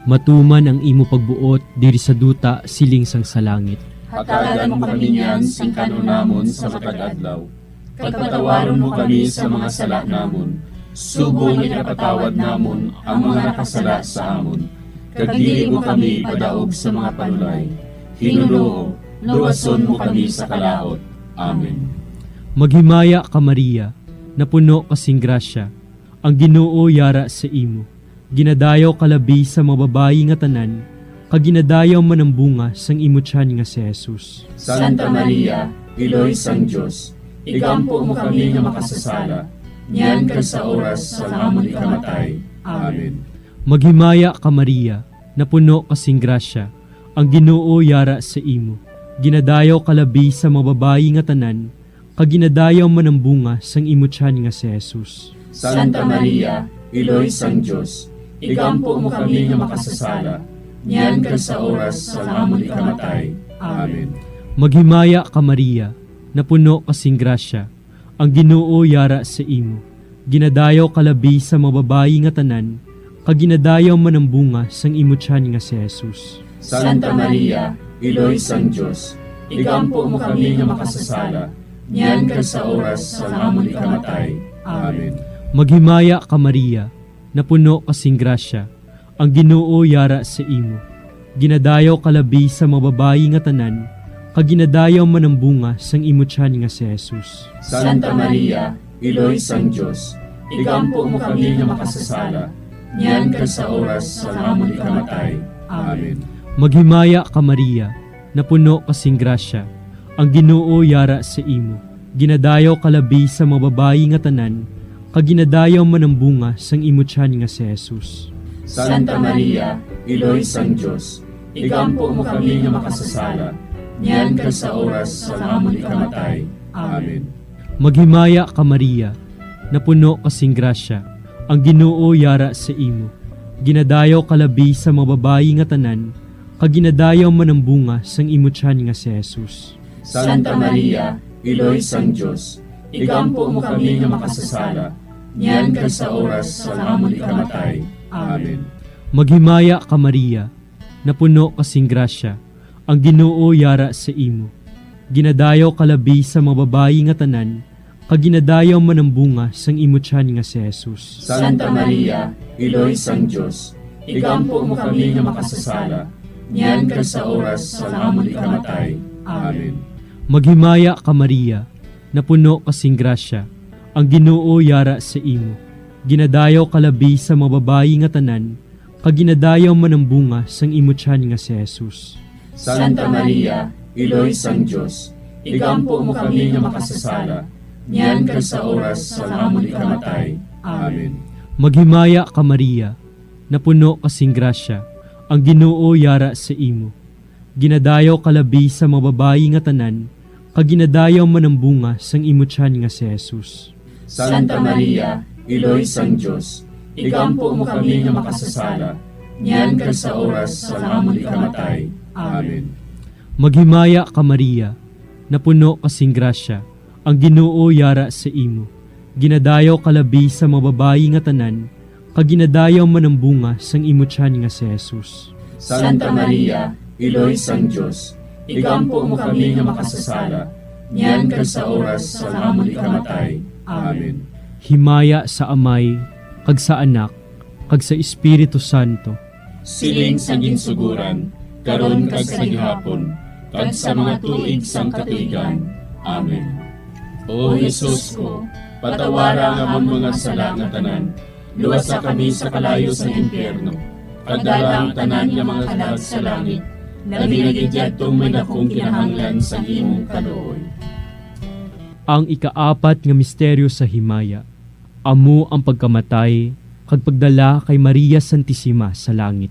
matuman ang imo pagbuot diri sa duta siling sang sa langit. Hatagan mo kami niyan sing kanunamon sa matag adlaw, kag patawaron mo kami sa mga sala namon, subong ipatawad namon ang mga nakasala sa amon, kag dili mo kami padaog sa mga panulay. Hinuloo, luwason mo kami sa kalaot. Amen. Maghimaya ka Maria, napuno kasing grasya, ang Ginoo yara sa imo. Ginadayaw kalabi sa mga babayi nga tanan, kag ginadayaw man ang bunga sang imutyan nga si Jesus. Santa Maria, Iloy sang Diyos, igampo mo kami nga makasasala, niyan kag sa oras sa amon ikamatay. Amen. Maghimaya ka Maria, napuno kasing grasya, ang Ginoo yara sa imo. Ginadayaw kalabi sa mga babayi nga tanan, kag ginadayaw man ang bunga sang imutyan nga si Jesus. Santa Maria, Iloy sang Diyos, igampo mo kami nga makasasala, niyan kag sa oras sa amon ikamatay. Amen. Maghimaya ka Maria, napuno kasing grasya, ang Ginoo yara sa imo. Ginadayaw kalabi sa mga babayi nga tanan, kag ginadayaw man ang bunga sang imutyan nga si Jesus. Santa Maria, Iloy sang Diyos, igampo mo kami nga makasasala, niyan kag sa oras sa amon ikamatay. Amen. Maghimaya ka Maria, napuno kasing grasya, ang Ginoo yara sa imo. Ginadayaw kalabi sa mga babayi nga tanan, kag ginadayaw man ang bunga sang imutyan nga si Jesus. Santa Maria, Iloy sang Diyos, igampo mo kami nga makasasala, niyan kag sa oras sa amon ikamatay. Amen. Maghimaya ka Maria, napuno kasing grasya, ang Ginoo yara sa imo. Ginadayaw kalabi sa mga babayi nga tanan, kag ginadayaw man ang bunga sang imutyan nga si Jesus. Santa Maria, Iloy sang Diyos, igampo mo kami nga makasasala, niyan kag sa oras sa amon ikamatay. Amen. Maghimaya ka Maria, napuno kasing grasya, ang Ginoo yara sa imo. Ginadayaw kalabi sa mga babayi nga tanan, kag ginadayaw man ang bunga sang imutyan nga si Jesus. Santa Maria, Iloy sang Diyos, igampo mo kami nga makasasala, niyan kag sa oras sa amon ikamatay. Amen. Maghimaya ka Maria, napuno kasing grasya, ang Ginoo yara sa imo. Ginadayaw kalabi sa mga babayi nga tanan, kag ginadayaw man ang bunga sang imutyan nga si Jesus. Santa Maria, Iloy sang Diyos, igampo mo kami nga makasasala, niyan kag sa oras sa amon ikamatay. Amen. Maghimaya ka Maria, napuno kasing grasya, ang Ginoo yara sa imo. Ginadayaw kalabi sa mga babayi nga tanan, kag ginadayaw man ang bunga sang imutyan nga si Jesus. Santa Maria, Iloy sang Diyos, igampo mo kami nga makasasala, niyan kag sa oras sa amon ikamatay. Amen. Maghimaya ka Maria, napuno kasing grasya, ang Ginoo yara sa imo. Ginadayaw kalabi sa mga babayi nga tanan, kag ginadayaw man ang bunga sang imutyan nga si Jesus. Santa Maria, Iloy sang Diyos, igampo mo kami nga makasasala, niyan kag sa oras sa amon ikamatay. Amen. Maghimaya ka Maria, napuno kasing grasya, ang Ginoo yara sa imo. Ginadayaw kalabi sa mga babayi nga tanan, kag ginadayaw man ang bunga sang imutyan nga si Jesus. Santa Maria, Iloy sang Diyos, igampo mo kami nga makasasala, niyan kag sa oras sa amon ikamatay. Amen. Himaya sa Amay, kag sa Anak, kag sa Espiritu Santo. Siling sa ginsuguran, karon kag sa gihapon, kag sa mga tuig sang katuigan. Amen. O Jesus ko, patawara nga amon mga sala nga tanan, luwasa kami sa kalayo sa impyerno, kadala ang tanan nga mga kalag sa langit, labi na gidyadtong may dakong kinahanglan sa imong kaluoy. Ang ikaapat nga misteryo sa himaya, amo ang pagkamatay, kag pagdala kay Maria Santissima sa langit.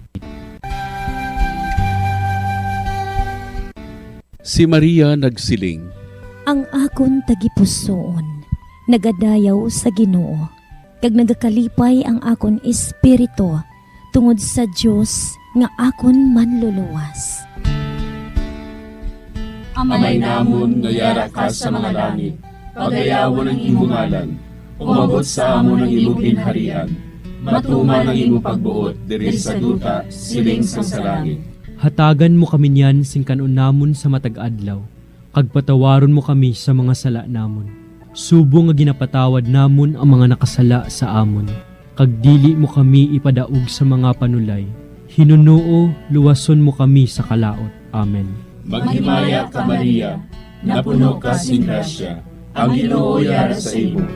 Si Maria nagsiling, Ang akon tagipusoon, nagadayaw sa Ginoo, kag nagakalipay ang akon espiritu tungod sa Dios nga akon manluluwas. Amay namon nga yara ka sa mga langit, pagayawon ang imong ngalan, umabot sa amon ang imong ginharian, matuman ang imong pagbuot diri sa duta siling sa langit. Hatagan mo kami niyan sing kanon namon sa matag adlaw, kag patawaron mo kami sa mga sala namon. Subo nga ginapatawad namon ang mga nakasala sa amon, kag dili mo kami ipadaog sa mga panulay. Hinunoo, luwason mo kami sa kalaot. Amen. Maghimaya ka Maria, napuno ka sing grasya, ang Ginoo yara sa imo.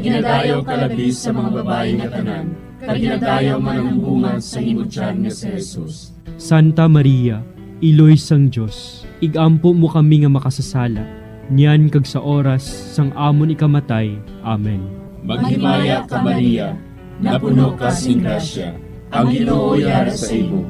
Ginadayaw ka labis sa mga babae nga tanan, kag ginadayaw man ang bunga sa imong tiyan nga si Jesus. Santa Maria, Iloy sang Dios, igampo mo kami nga makasasala, niyan kag sa oras sang amon ikamatay. Amen. Maghimaya ka Maria, napuno ka sing grasya, ang Ginoo yara sa imo.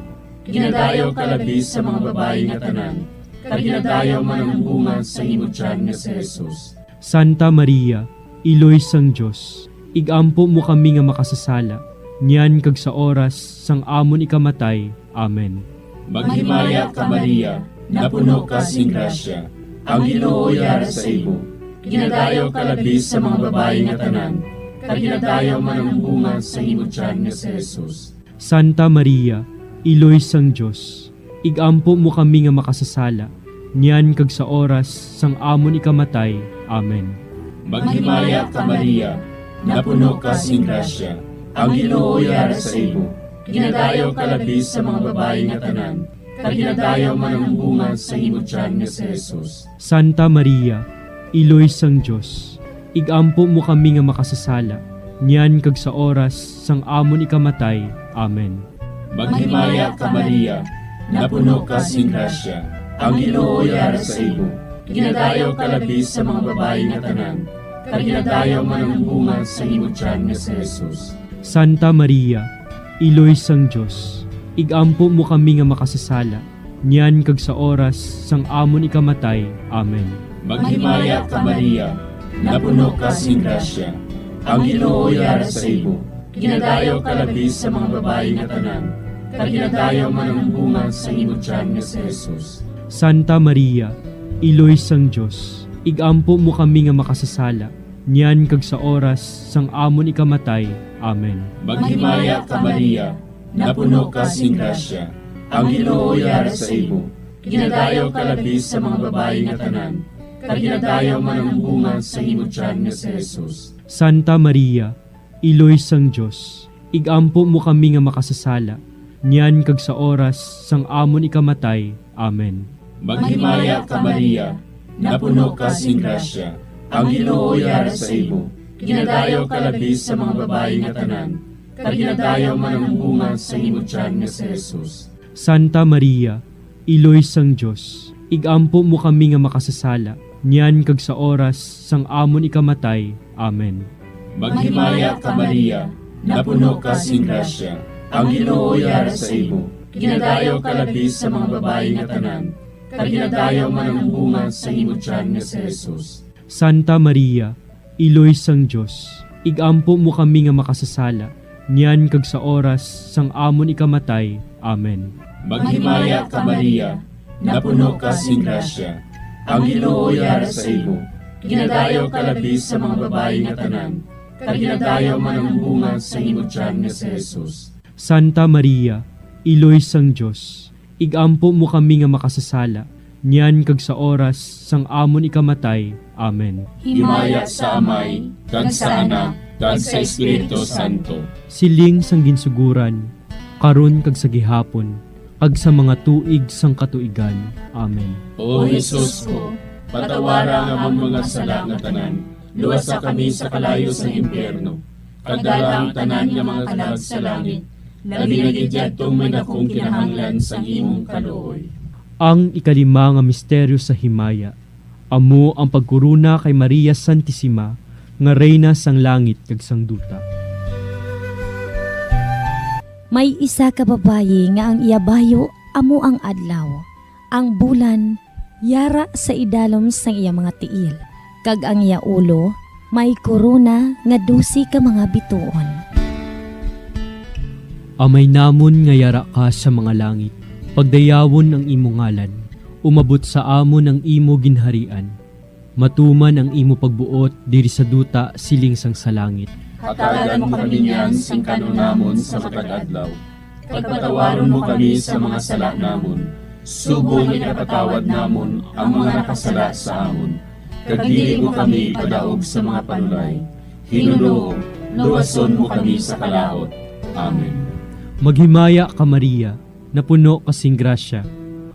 Ginadayaw ka labis sa mga babae nga tanan, kag ginadayaw man ang bunga sa imong tiyan nga si Jesus. Santa Maria, Iloy sang Dios, igampo mo kami nga makasasala, niyan kag sa oras sang amon ikamatay. Amen. Maghimaya ka Maria, napuno ka sing grasya, ang Ginoo yara sa imo. Ginadayaw ka labis sa mga babae nga tanan, kag ginadayaw man ang bunga sa imong tiyan nga si Jesus. Santa Maria, Iloy sang Dios, igampo mo kami nga makasasala, niyan kag sa oras sang amon ikamatay. Amen. Maghimaya ka Maria, napuno ka sing grasya, ang Ginoo yara sa imo. Ginadayaw ka labis sa mga babae nga tanan, kag ginadayaw man ang bunga sa imong tiyan nga si Jesus. Santa Maria, Iloy sang Dios, igampo mo kami nga makasasala, niyan kag sa oras sang amon ikamatay. Amen. Maghimaya ka Maria, napuno ka sing grasya, ang Ginoo yara sa imo. Ginadayaw ka labis sa mga babae nga tanan, kag ginadayaw man ang bunga sa imong tiyan nga si Jesus. Santa Maria, Iloy sang Dios, igampo mo kami nga makasasala, niyan kag sa oras sang amon ikamatay. Amen. Maghimaya ka Maria, napuno ka sing grasya, ang Ginoo yara sa imo. Ginadayaw ka labis sa mga babae nga tanan, kag ginadayaw man ang bunga sa imong tiyan nga si Jesus. Santa Maria, Iloy sang Dios, igampo mo kami nga makasasala, niyan kag sa oras sang amon ikamatay. Amen. Maghimaya ka Maria, napuno ka sing grasya, ang Ginoo yara sa imo. Ginadayaw ka labis sa mga babae nga tanan, kag ginadayaw man ang bunga sa imong tiyan nga si Jesus. Santa Maria, Iloy sang Dios, igampo mo kami nga makasasala, niyan kag sa oras sang amon ikamatay. Amen. Maghimaya ka Maria, napuno ka sing grasya, ang Ginoo yara sa imo. Ginadayaw ka labis sa mga babae nga tanan, kag ginadayaw man ang bunga sa imong tiyan nga si Jesus. Santa Maria, Iloy sang Dios, igampo mo kami nga makasasala, niyan kag sa oras sang amon ikamatay. Amen. Maghimaya ka Maria, napuno ka sing grasya, ang Ginoo yara sa imo. Ginadayaw ka labis sa mga babae nga tanan, kag ginadayaw man ang bunga sa imong tiyan nga si Jesus. Santa Maria, Iloy sang Dios, igampo mo kami nga makasasala, niyan kag sa oras sang amon ikamatay. Amen. Maghimaya ka Maria, napuno ka sing grasya, ang Ginoo yara sa imo. Ginadayaw ka labis sa mga babae nga tanan, kag ginadayaw man ang bunga sa imong tiyan nga si Jesus. Santa Maria, Iloy sang Dios, igampo mo kami nga makasasala, niyan kag sa oras sang amon ikamatay. Amen. Himaya sa Amay, kag sa Anak, kag sa Espiritu Santo. Siling sang ginsuguran, karon kag sa gihapon, kag sa mga tuig sang katuigan. Amen. O Jesus ko, patawara nga among mga sala nga tanan, luwasa kami sa kalayo sa impyerno, kag dala ang tanan nga mga kalag sa langit, labi na gidyadtong may dakong kinahanglan sa imong kaluoy. Ang ikalima nga misteryo sa himaya, amo ang pagkuruna kay Maria Santissima, nga reyna sang langit kag sang duta. May isa ka babayi nga ang iyabayo amo ang adlaw. Ang bulan yara sa idalom sang iya mga tiil. Kag ang iya ulo may korona nga 12 ka mga bituon. Amay namon nga yara ka sa mga langit, pagdayawon ang imo ngalan, umabot sa amon ang imo ginharian. Matuman ang imo pagbuot diri sa duta siling sang sa langit. Hatagan mo kami niyan sing kanunamon sa matag adlaw. Pagpatawaron mo kami sa mga sala namon. Subong ipatawad namon ang mga nakasala sa amon. Kag dili mo kami padaog sa mga panulay. Hinunoo, luwason mo kami sa kalaot. Amen. Maghimaya ka Maria, napuno kasing grasya.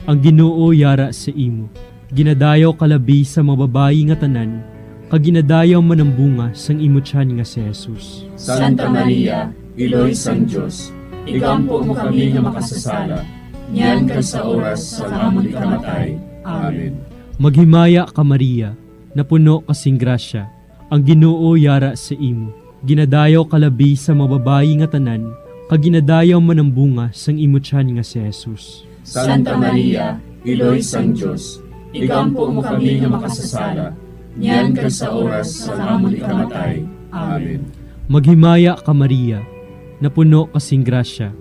Ang Ginoo yara sa imo. Ginadayaw kalabi sa mga babayi nga tanan, kag ginadayaw man ang bunga sang imo tiyan nga si Jesus. Santa Maria, Iloy sang Dios, igampo mo kami nga makasasala, niyan kag sa oras sa amon ikamatay. Amen. Maghimaya ka Maria, napuno kasing grasya, ang Ginoo yara sa imo. Ginadayaw kalabi sa mababayi nga tanan, kag ginadayaw man ang bunga sang imo tiyan nga si Jesus. Santa Maria, Iloy sang Dios, igampo mo kami nga makasasala, niyan kag sa oras sa amon ikamatay. Amen. Maghimaya ka Maria, napuno kasing grasya,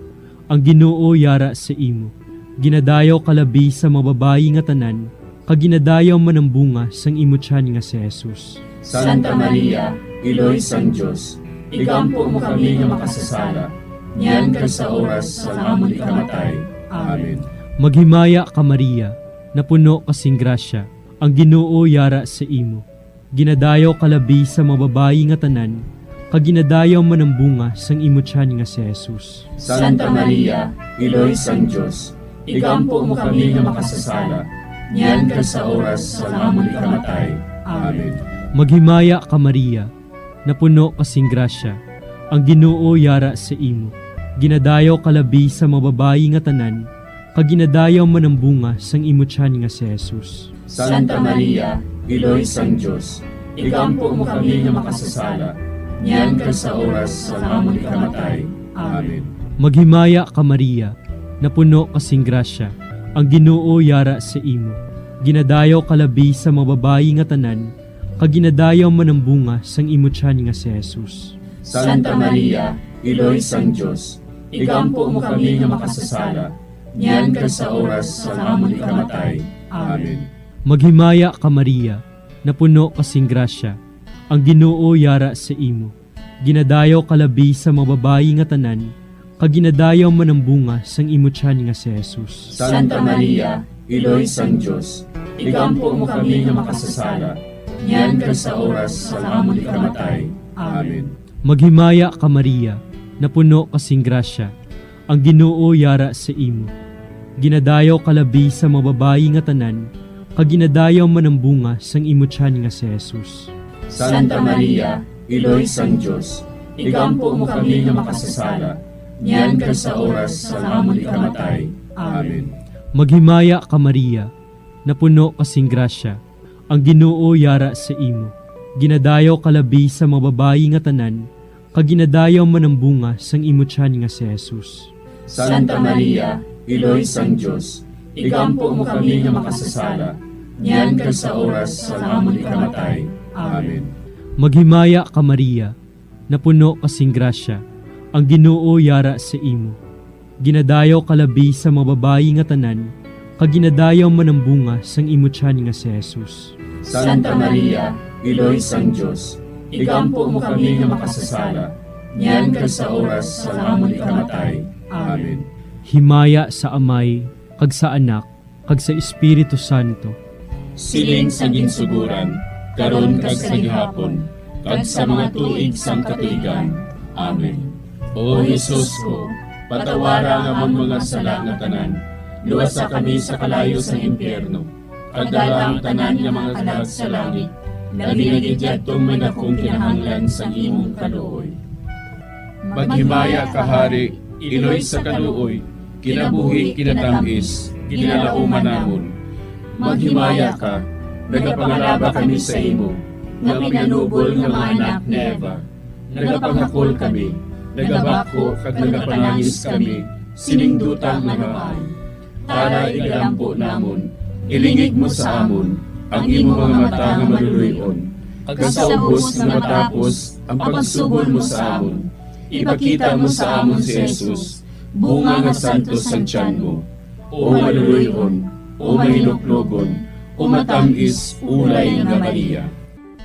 ang Ginoo yara sa imo. Ginadayaw kalabi sa mababayi nga tanan, kag ginadayaw man ang bunga sang imo tiyan nga si Jesus. Santa Maria, Iloy sang Dios, igampo mo kami nga makasasala, niyan kag sa oras sa amon ikamatay. Amen. Maghimaya ka Maria, napuno kasing grasya, ang Ginoo yara sa imo. Ginadayaw kalabi sa mababayi nga tanan, kag ginadayaw man ang bunga sang imo tiyan nga si Jesus. Santa Maria, Iloy sang Dios, igampo mo kami nga makasasala, niyan kag sa oras sa amon ikamatay. Amen. Maghimaya ka Maria, napuno kasing grasya, ang Ginoo yara sa imo. Ginadayaw kalabi sa mababayi nga tanan, kag ginadayaw man ang bunga sang imo tiyan nga si Jesus. Santa Maria, Iloy sang Dios, igampo mo kami nga makasasala, niyan kag sa oras sa amon ikamatay. Amen. Maghimaya ka Maria, napuno kasing grasya, ang Ginoo yara sa imo. Ginadayaw kalabi sa mababayi nga tanan, kag ginadayaw man ang bunga sang imo tiyan nga si Jesus. Santa Maria, Iloy sang Dios, igampo mo kami nga makasasala, niyan kag sa oras sa amon ikamatay. Amen. Maghimaya ka Maria, napuno kasing grasya, ang Ginoo yara sa imo. Ginadayaw kalabi sa mababayi nga tanan, kag ginadayaw man ang bunga sang imo tiyan nga si Jesus. Santa Maria, Iloy sang Dios, igampo mo kami nga makasasala, niyan kag sa oras sa amon ikamatay. Amen. Maghimaya ka Maria, napuno kasing grasya, ang Ginoo yara sa imo. Ginadayaw kalabi sa mababayi nga tanan, kag ginadayaw man ang bunga sang imo tiyan nga si Jesus. Santa Maria, Iloy sang Dios, igampo mo kami nga makasasala, niyan kag sa oras sa amon ikamatay. Amen. Maghimaya ka Maria, napuno kasing grasya, ang Ginoo yara sa imo. Ginadayaw kalabi sa mababayi nga tanan, kag ginadayaw man ang bunga sang imo tiyan nga si Jesus. Santa Maria, Iloy sang Dios, igampo mo kami nga makasasala, niyan kag sa oras sa amon ikamatay. Amen. Maghimaya ka Maria, napuno kasing grasya, ang Ginoo yara sa imo. Ginadayaw kalabi sa mababayi nga tanan, kag ginadayaw man ang bunga sang imo tiyan nga si Jesus. Santa Maria, Iloy sang Dios, igampo mo kami nga makasasala, niyan kag sa oras sa amon ikamatay. Amen. Himaya sa Amay, kag sa Anak, kag sa Espiritu Santo. Siling sa ginsuguran, karon kag sa gihapon, kag sa mga tuig sang katuigan. Amen. O Jesus ko, patawara nga among mga sala nga tanan, luwasa kami sa kalayo sa impyerno, kag dala ang tanan nga mga kalag sa langit, labi na gidyadtong may dakong kinahanglan sa imong kaluoy. Maghimaya ka Hari, Iloy sa kaluoy, kinabuhi kinatamis, ginalauman namon. Maghimaya ka, nagapangalaba kami sa imo, nga pinanubol nga mga anak ni Eva. Nagapangakol kami, nagabako kag nagapanangis kami, siningdutang nga mahal. Para igalampo namon, ilingig mo sa amon, ang imo mga mata nga maluluyon. Kag sa ubos nga matapos, ang pagsugod mo sa amon, ipakita mo sa amon si Jesus, bunga nga santos ang tiyan mo. O maluluyon, o mahiluklogon, o matamis, ulay nga Maria.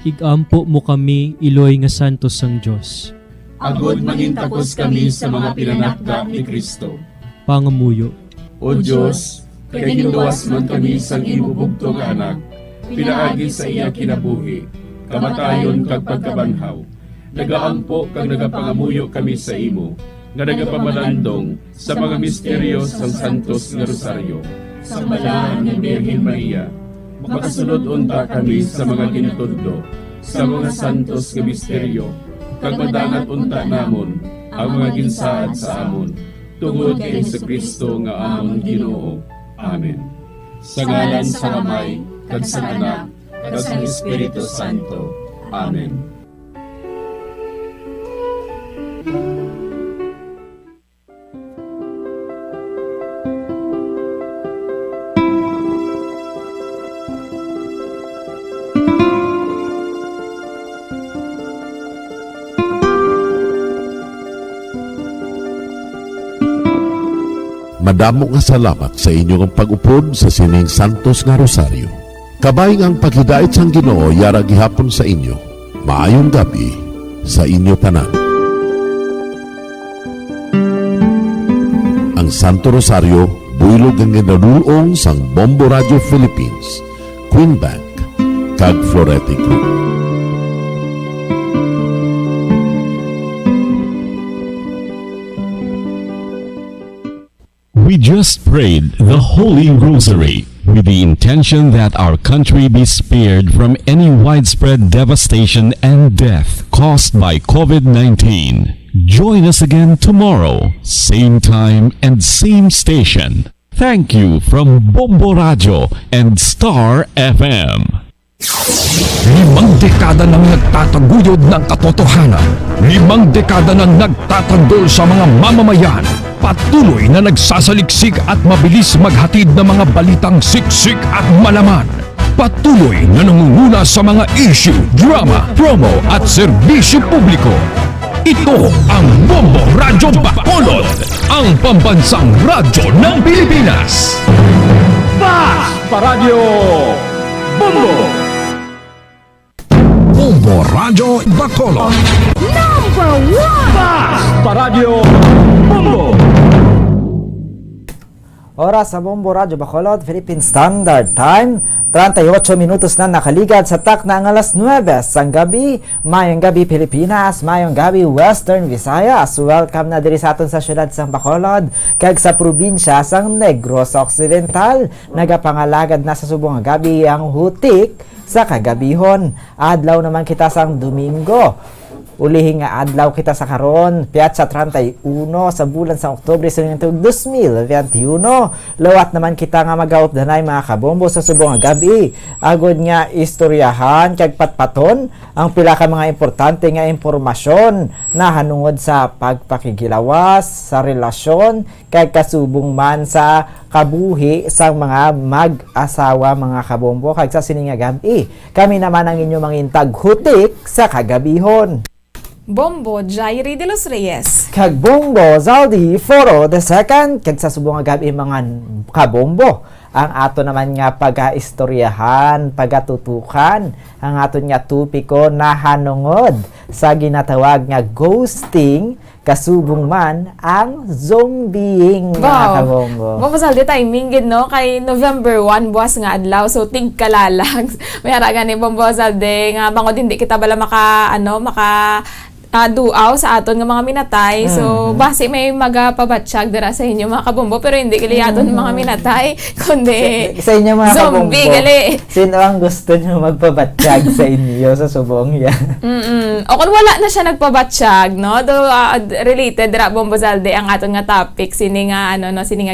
Igampo mo kami, Iloy nga santos sang Dios. Agod mangintapos kami sa mga pinanakda ni Kristo. Pangamuyo. O Diyos, kay ginluwas man kami sang imo bugtong nga anak, pinaagi sa iya kinabuhi, kamatayon kag pagkabanhaw. Nagaampo kag nagapangamuyo kami sa imo, nga nagapamalandong sa mga misteryo sang Santos nga Rosaryo. Sa balahan ni Birhen Maria, makasunod unta kami sa mga ginutudlo, sa mga santos nga misteryo, kag madangat unta namon, ang mga ginsaad sa amon, tungod kay Kristo nga amon Ginoo. Amen. Sa ngalan sa Amay, kag sa Anak, kag sa Espiritu Santo. Amen. Madamo nga salamat sa inyong pag-upod sa sining Santos nga Rosario. Kabayng ang paghidait sang Ginoo yara gihapon sa inyo. Maayong gabi sa inyo tanan. Ang Santo Rosario buylog ang ginadulong sang Bombo Radio Philippines, Queen Bank, kag Florete Group. We just prayed the Holy Rosary with the intention that our country be spared from any widespread devastation and death caused by COVID-19. Join us again tomorrow, same time and same station. Thank you from Bombo Radio and Star FM. 5 dekada nang nagtataguyod ng katotohanan. 5 dekada nang nagtatanggol sa mga mamamayan. Patuloy na nagsasaliksik at mabilis maghatid ng mga balitang siksik at malaman. Patuloy na nangunguna sa mga issue, drama, promo at serbisyo publiko. Ito ang Bombo Radyo Bacolod, ang pambansang radyo ng Pilipinas. Fast Radyo Bombo! Bombo Radyo Bacolod. Number 1! Fast Radyo Bombo! Oras sa Bombo Radyo Bacolod, Philippine Standard Time. 38 minutos na nakaligad sa tak na ang alas 9 sang gabi. Mayong gabi Pilipinas, mayong gabi Western Visayas. Welcome na diri sa aton sa syudad sang Bacolod, kag sa probinsya sang Negros Occidental. Nagapangalagad na sa subong nga gabi ang hutik sa kagabihon. Adlaw naman kita sang Domingo. Ulihing nga adlaw kita sa karon, Piazza 31 sa bulan sa Oktubre sa 2021. Lawat naman kita nga magaot danay mga kabombo sa subong nga gabi. Agod nga istoryahan kag patpaton ang pila ka mga importante nga impormasyon na hanungod sa pagpakigilawas sa relasyon kag kasubong man sa kabuhi sang mga mag-asawa mga kabombo kag sa sining nga gabi. Kami naman ang inyong mangintag hutik sa kagabihon. Bombo Jairi de los Reyes. Kag Bombo Zaldi Foro II. Kag sa subong nga gabi mga kabombo. Ang ato naman nga pag-istoryahan, pagatutukan, ang ato nga tupiko na hanungod sa ginatawag nga ghosting, kasubong man ang zombieing mga kabombo. Bombo Zaldi timing gid no kay November 1 buwas nga adlaw so tigkalalag. May haragan ni Bombo Zaldi nga bangod hindi kita bala maka duaw sa aton nga mga minatay. So, basi may magapabatsyag dira sa inyo mga kabombo, pero hindi gali aton mga minatay, kundi sa inyo mga zombie kabombo. gali. Sino ang gusto nyo magpabatsyag sa inyo sa subong yan? O kung wala na siya nagpabatsyag, no? Do, related dira Bombo Zaldi ang aton nga topic, sini nga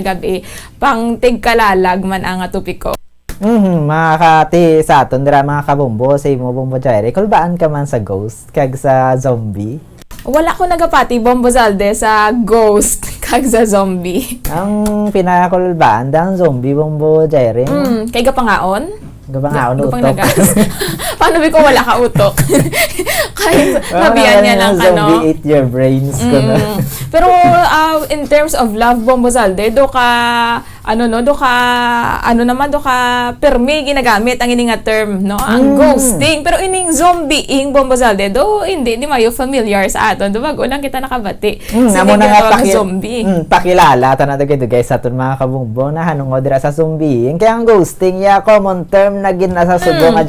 gabi, pang tigkalalag man ang tupiko. Mga kati sa aton dira mga kabombo sa imo Bombo Jairi, kulbaan ka man sa ghost kag sa zombie? Wala ko nagapati Bombo Zaldi sa ghost kag sa zombie. Ang pinakakulbaan dang zombie Bombo Jairi. Kay gapangaon? Gapangaon utok. Paano ko wala ka utok? Kaya nabiyan niya lang zombie eat your brains ko na. Pero in terms of love Bombo Zaldi, do ka permi ginagamit ang ining nga term, no? Ang ghosting. Pero ining zombieing Bombo Zaldi, do hindi mayo familiar sa aton. Do bago lang kita nakabati. Namo na nga zombie. Pakilala ta na guys sa aton mga kabombo na hanungod dira sa zombieing. Kaya ang ghosting ya common term na ginasasubo nga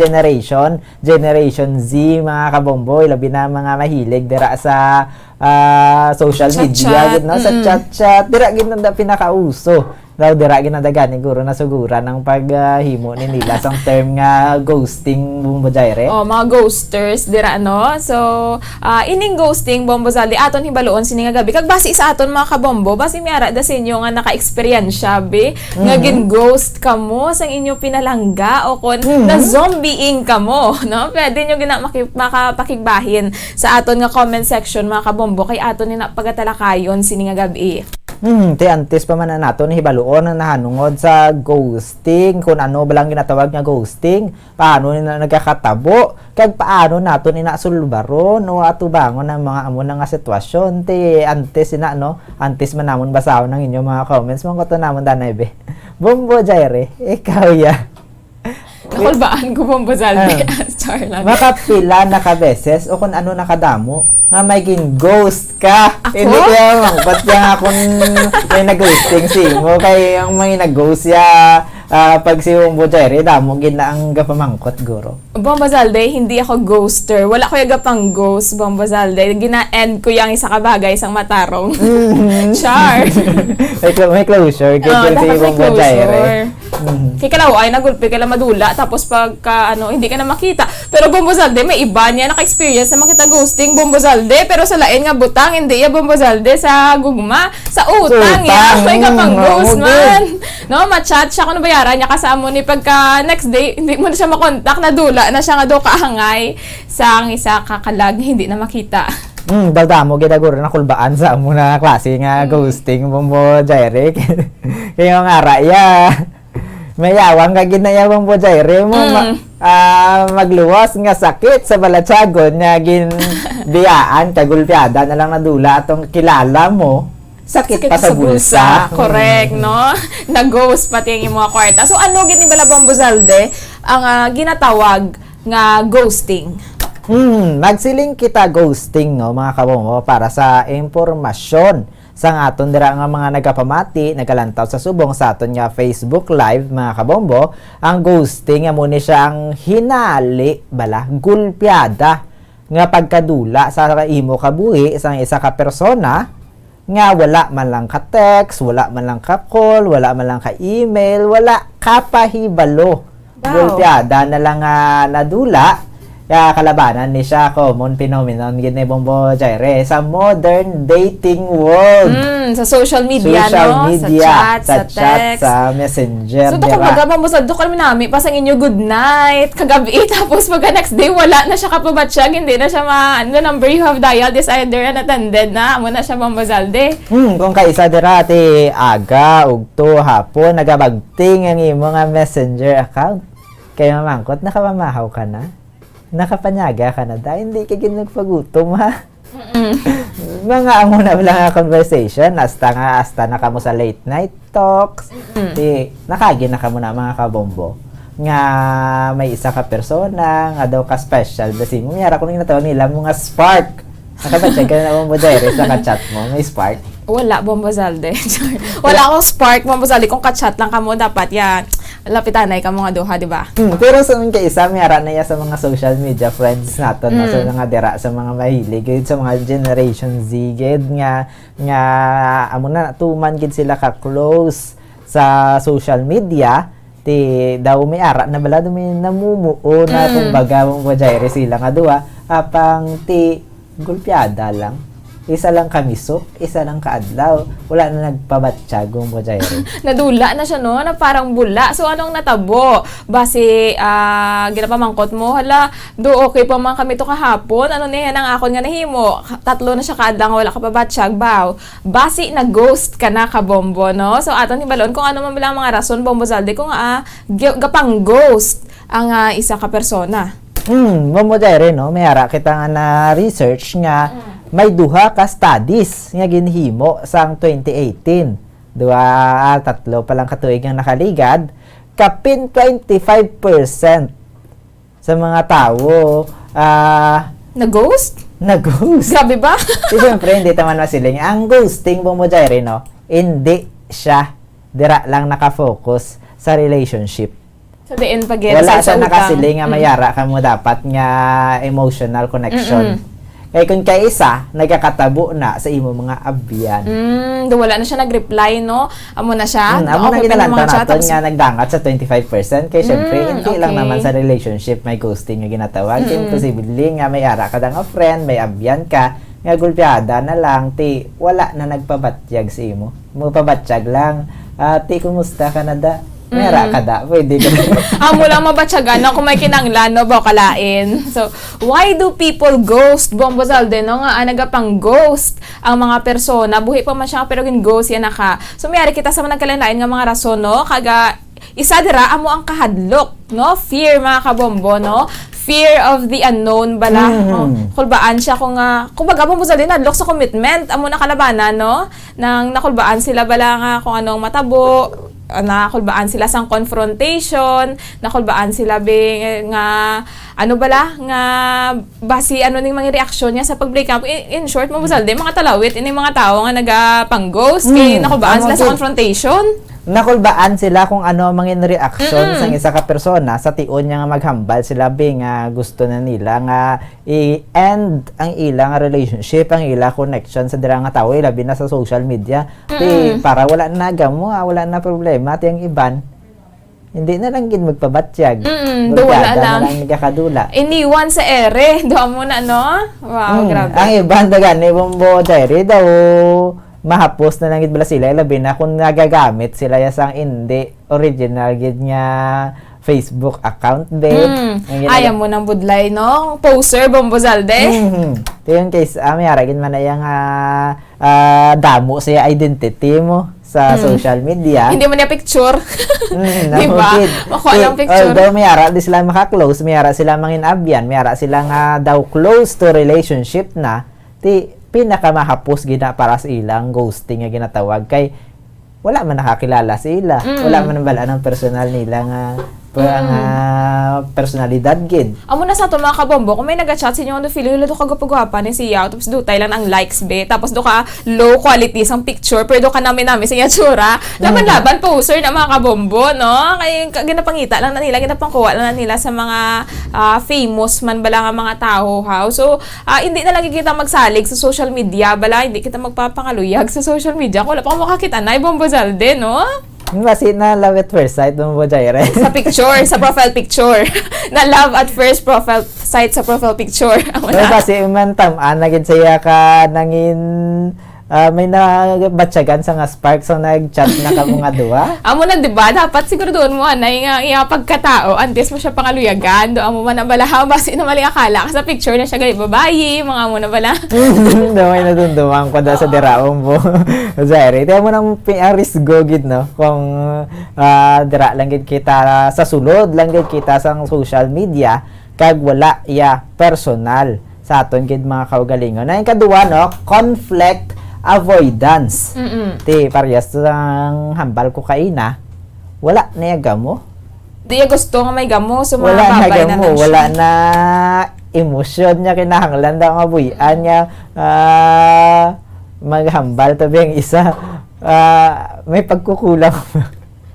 Generation Z mga kabombo, labi na mga mahilig dira sa social media, sa chat dira ginanda pinakauso daw dira ginadagan ni guro na sugura ng paghimo ni nila sang term nga ghosting Bombo Jaire. Oh, mga ghosters dira no. So, ining ghosting Bombo Zaldi aton hibaloon sini nga gabi. Kag basi sa aton mga kabombo, basi miara da sa inyo nga naka-experience be nga gin-ghost kamo sang inyo pinalangga o kon na zombieing kamo, no? Pwede nyo makapakigbahin sa aton nga comment section mga kabombo kay aton ni napagatalakayon sini nga gabi. Ti antes pa man na nato hibaluon na nahanungod sa ghosting, kung ano balang ginatawag nga ghosting, paano na nagkakatabo, kag paano nato inasulbaron o atubangon ng mga amo nga sitwasyon. Ti antes ina no, antes man namon basahon ng inyo mga comments mga to namon danay be. Bombo Jaire, ikaw ya. Nakulbaan ko Bombo Zaldi. Char lang. Makapila na ka beses o kung ano nakadamo nga may ghost ka. Ako? Hindi kaya mangpat kaya akong may nag-ghosting si mo. Kaya yung may nag-ghost ya pag si Bombo Jaire, damo gina ang gapamangkot guro. Bombo Zaldi, hindi ako ghoster. Wala ko yung gapang ghost, Bombo Zaldi. Gina-end ko yung isa kabagay, isang matarong. Char! may closure. Kaya si Bombo Jaire. Kaya kalaway, nagulpi ka lang madula. Tapos pagka, hindi ka na makita. Pero Bombo Zaldi, may iba niya naka-experience na makita ghosting, Bombo Zaldi. Pero sa lain nga butang, hindi ya Bombo Zaldi. Sa gugma, sa utang ya. May kapang ghost man. No, ma-chat siya kung bayaran niya kasama ni pagka next day, hindi mo na siya makontak, nadula na siya nga do kaangay sa ang isa kakalag, hindi na makita. Dagdamo gidaguro na kulbaan sa amo na klase nga ghosting Bombo Jaire. Kaya nga raya. May yawang ka ginayawang Bombo Jaire mo magluwas nga sakit sa balatsagon nga ginbiyaan kagulpiada na lang nadula atong kilala mo. Sakit pa sa bulsa. Correct, no? Na-ghost pati yung mga kwarta. So, ano gini bala Bombo Zaldi ang ginatawag nga ghosting? Magsiling kita ghosting, no, mga kabombo, para sa impormasyon sa aton dira nga mga nagapamati, nagalantaw sa subong sa aton nga Facebook Live, mga kabombo. Ang ghosting nga muna siya ang hinali bala, gulpiada nga pagkadula sa imo kabuhi isang isa ka persona nga wala man lang ka text, wala man lang ka call, wala man lang ka email, wala ka pahibalo. Gulpiada na lang nadula. Kaya kalabanan ni siya common phenomenon gini Bombo Jaire sa modern dating world. Sa social media, no? Media, sa chat, sa messenger. So, kumbaga, Bombo Zaldi, kami namin, pasang inyo good night, kagabi, tapos pagka next day, wala na siya kapabatsyag, hindi na siya the number you have dialed is either unattended na, amo na siya Bombo Zaldi. Kung kaisa dira, aga, ugto, hapon, nagabagting ang imo nga messenger account. Kaya mamangkot, nakapamahaw ka na? Nakapanyaga ka na dahil hindi ka ginagpagutom ha. Mga amo na lang conversation hasta na kamo sa late night talks. Nakagi na kamo na mga kabombo nga may isa ka persona nga daw ka special kasi mo miyara kung natawag nila mga spark. Nakabatsyag ka na Bombo Jaire sa ka-chat mo, may spark. Wala Bombo Zaldi. Wala akong spark Bombo Zaldi, kung ka-chat lang kamo dapat lapitanay ka mga duha, di ba? Pero sa mga isa, mayara na sa mga social media friends natin na sa mga dira, sa mga mahilig, sa mga Generation Z, nga amo na, tuman gid sila ka-close sa social media, daw may ara na bala, may namumuo na kumbaga Bombo Jaire sila nga duha, apang gulpiada lang. Isa lang kamisok, isa lang kaadlaw. Wala na nagpabatsyag Bombo Jaire. Nadula na siya, no? Na parang bula. So, anong natabo? Base, ginapamangkot mo, hala, okay pa man kami to kahapon. Ano niya ang akon nga nahimo? 3 na siya kaadlaw, wala ka pabatsyag, baw. Base, na-ghost ka na ka, Bombo, no? So, aton hibalon, kung ano man bilang mga rason, Bombo Zaldi, kung gapang ghost ang isa ka persona. Bombo Jaire, no? May ara kita nga na research nga may duha ka studies nga ginhimo sang 2018. 3 pa lang katuig nga nakaligad. Kapin 25% sa mga tao na-ghost? Na-ghost. Grabe ba? Siyempre, hindi taman masiling. Ang ghosting, Bombo Jaire, no? Hindi siya dira lang nakafocus sa relationship. So, diin pag wala siya nakasiling nga mayara ka mo dapat nga emotional connection. Kaya kung kay isa, nagkakatabo na sa imo mga abyan. Do wala na siya nag-reply, no? Amo na siya. Amo na Okay pa yung mga ginalanta chat, natin tapos- nga nagdangat sa 25%. Kaya syempre, hindi lang okay. naman sa relationship may ghosting nga ginatawag. Kaya posibleng nga may ara ka nga friend, may abyan ka, nga gulpiada na lang, ti, wala na nagpabatyag sa imo. Magpabatyag lang. Ti, kumusta ka na da? May ara ka da? Pwede ka na. Amo lang mabatyagan na kung may kinanglan, no, bakalain. So, why do people ghost? Bombo Zalde, no, nga nagapang ghost ang mga persona. Buhi pa man siya, pero ghost yan naka. So, mayari kita sa mga nagkalalain nga mga rason, no, kaga, isa dira, amo ang kahadlok, no, fear, mga kabombo, no, fear of the unknown bala. Kulbaan siya kung kumbaga Bombo Zalde, nadlok sa commitment, amo na kalabanan, no, nang nakulbaan sila bala nga kung anong matabo, nakulbaan sila sang confrontation, nakulbaan sila nga ano bala nga basi ano ning mga reaksyon niya sa pag-break up. In short, Bombo Zalde, mga talawit ini mga tao nga nagapang-ghost kay nakulbaan sila sa confrontation. Nakulbaan sila kung ano ang mga reaction sa isa ka persona sa tion niya nga maghambal sila nga gusto na nila nga i-end ang ilang relationship, ang ilang connection sa dira nga tao labi na sa social media. Para wala na gamo, wala na problema ti ang iban. Hindi na lang gid magpabatyag. Do wala lang. Nagakadula. Iniwan sa ere. Do mo na, no? Wow, grabe. Ang iban dagan ni Bombo Diary daw mahapos na lang gid bala sila labi na kung nagagamit sila ya sang hindi original gid nga Facebook account Ayaw mo ng budlay, no? Poser, Bombo Zalde. Ito yung case, may aragin man na yung damo sa identity mo sa social media. Hindi mo niya picture. Diba? Makuha lang picture. Although may ara di sila maka-close, may ara sila mangin abyan, may ara sila nga daw close to relationship na, pinakamahapos gina para sa ilang ghosting nga ginatawag kay wala man nakakilala sa ila. Wala man bala ng personal nila nga personalidad gid. Amo na sa to mga kabombo, kung may nag-chat sa inyo, ano feeling nila do kagapagwapa ni siya, tapos do tayo lang ang likes be, tapos do ka low quality sang picture, pero do ka namin sa yatsura, laban poser na mga kabombo, no? Kaya ginapangita lang na nila, ginapangkuha lang na nila sa mga famous man bala nga mga tao, ha? So, hindi na lang kita magsalig sa social media, bala, hindi kita magpapangaluyag sa social media, kung wala pa makakita na, Bombo Zalde, no? Kasi na love at first sight ng Bojayre. Sa picture, sa profile picture. Na love at first profile sight sa profile picture. Kasi man naging saya ka nangin may nabatsagan sa nga spark so nag-chat na ka mga duwa. Amo na, diba? Dapat siguro doon mo na yung pagkatao, antes mo siya pangaluyagan, doon mo man na bala, basi na mali akala ka sa picture na siya ganit babayi, mga mo na bala. May nadundumang ko sa diraong po. Zaire, ito mo nang risgo gid, no? Kung dira lang gid kita sa sulod, lang gid kita sa social media, kag wala personal sa aton gid mga kaugalingon. Na yung kaduwa, no? Conflict avoidance. Ti parehas sang hambal ko kaina. Wala na gamo. Di gusto nga may gamo so mga wala na babay gamo, na wala na emosyon niya kinahanglan daw nga buhian niya maghambal tabi ang isa. May pagkukulang.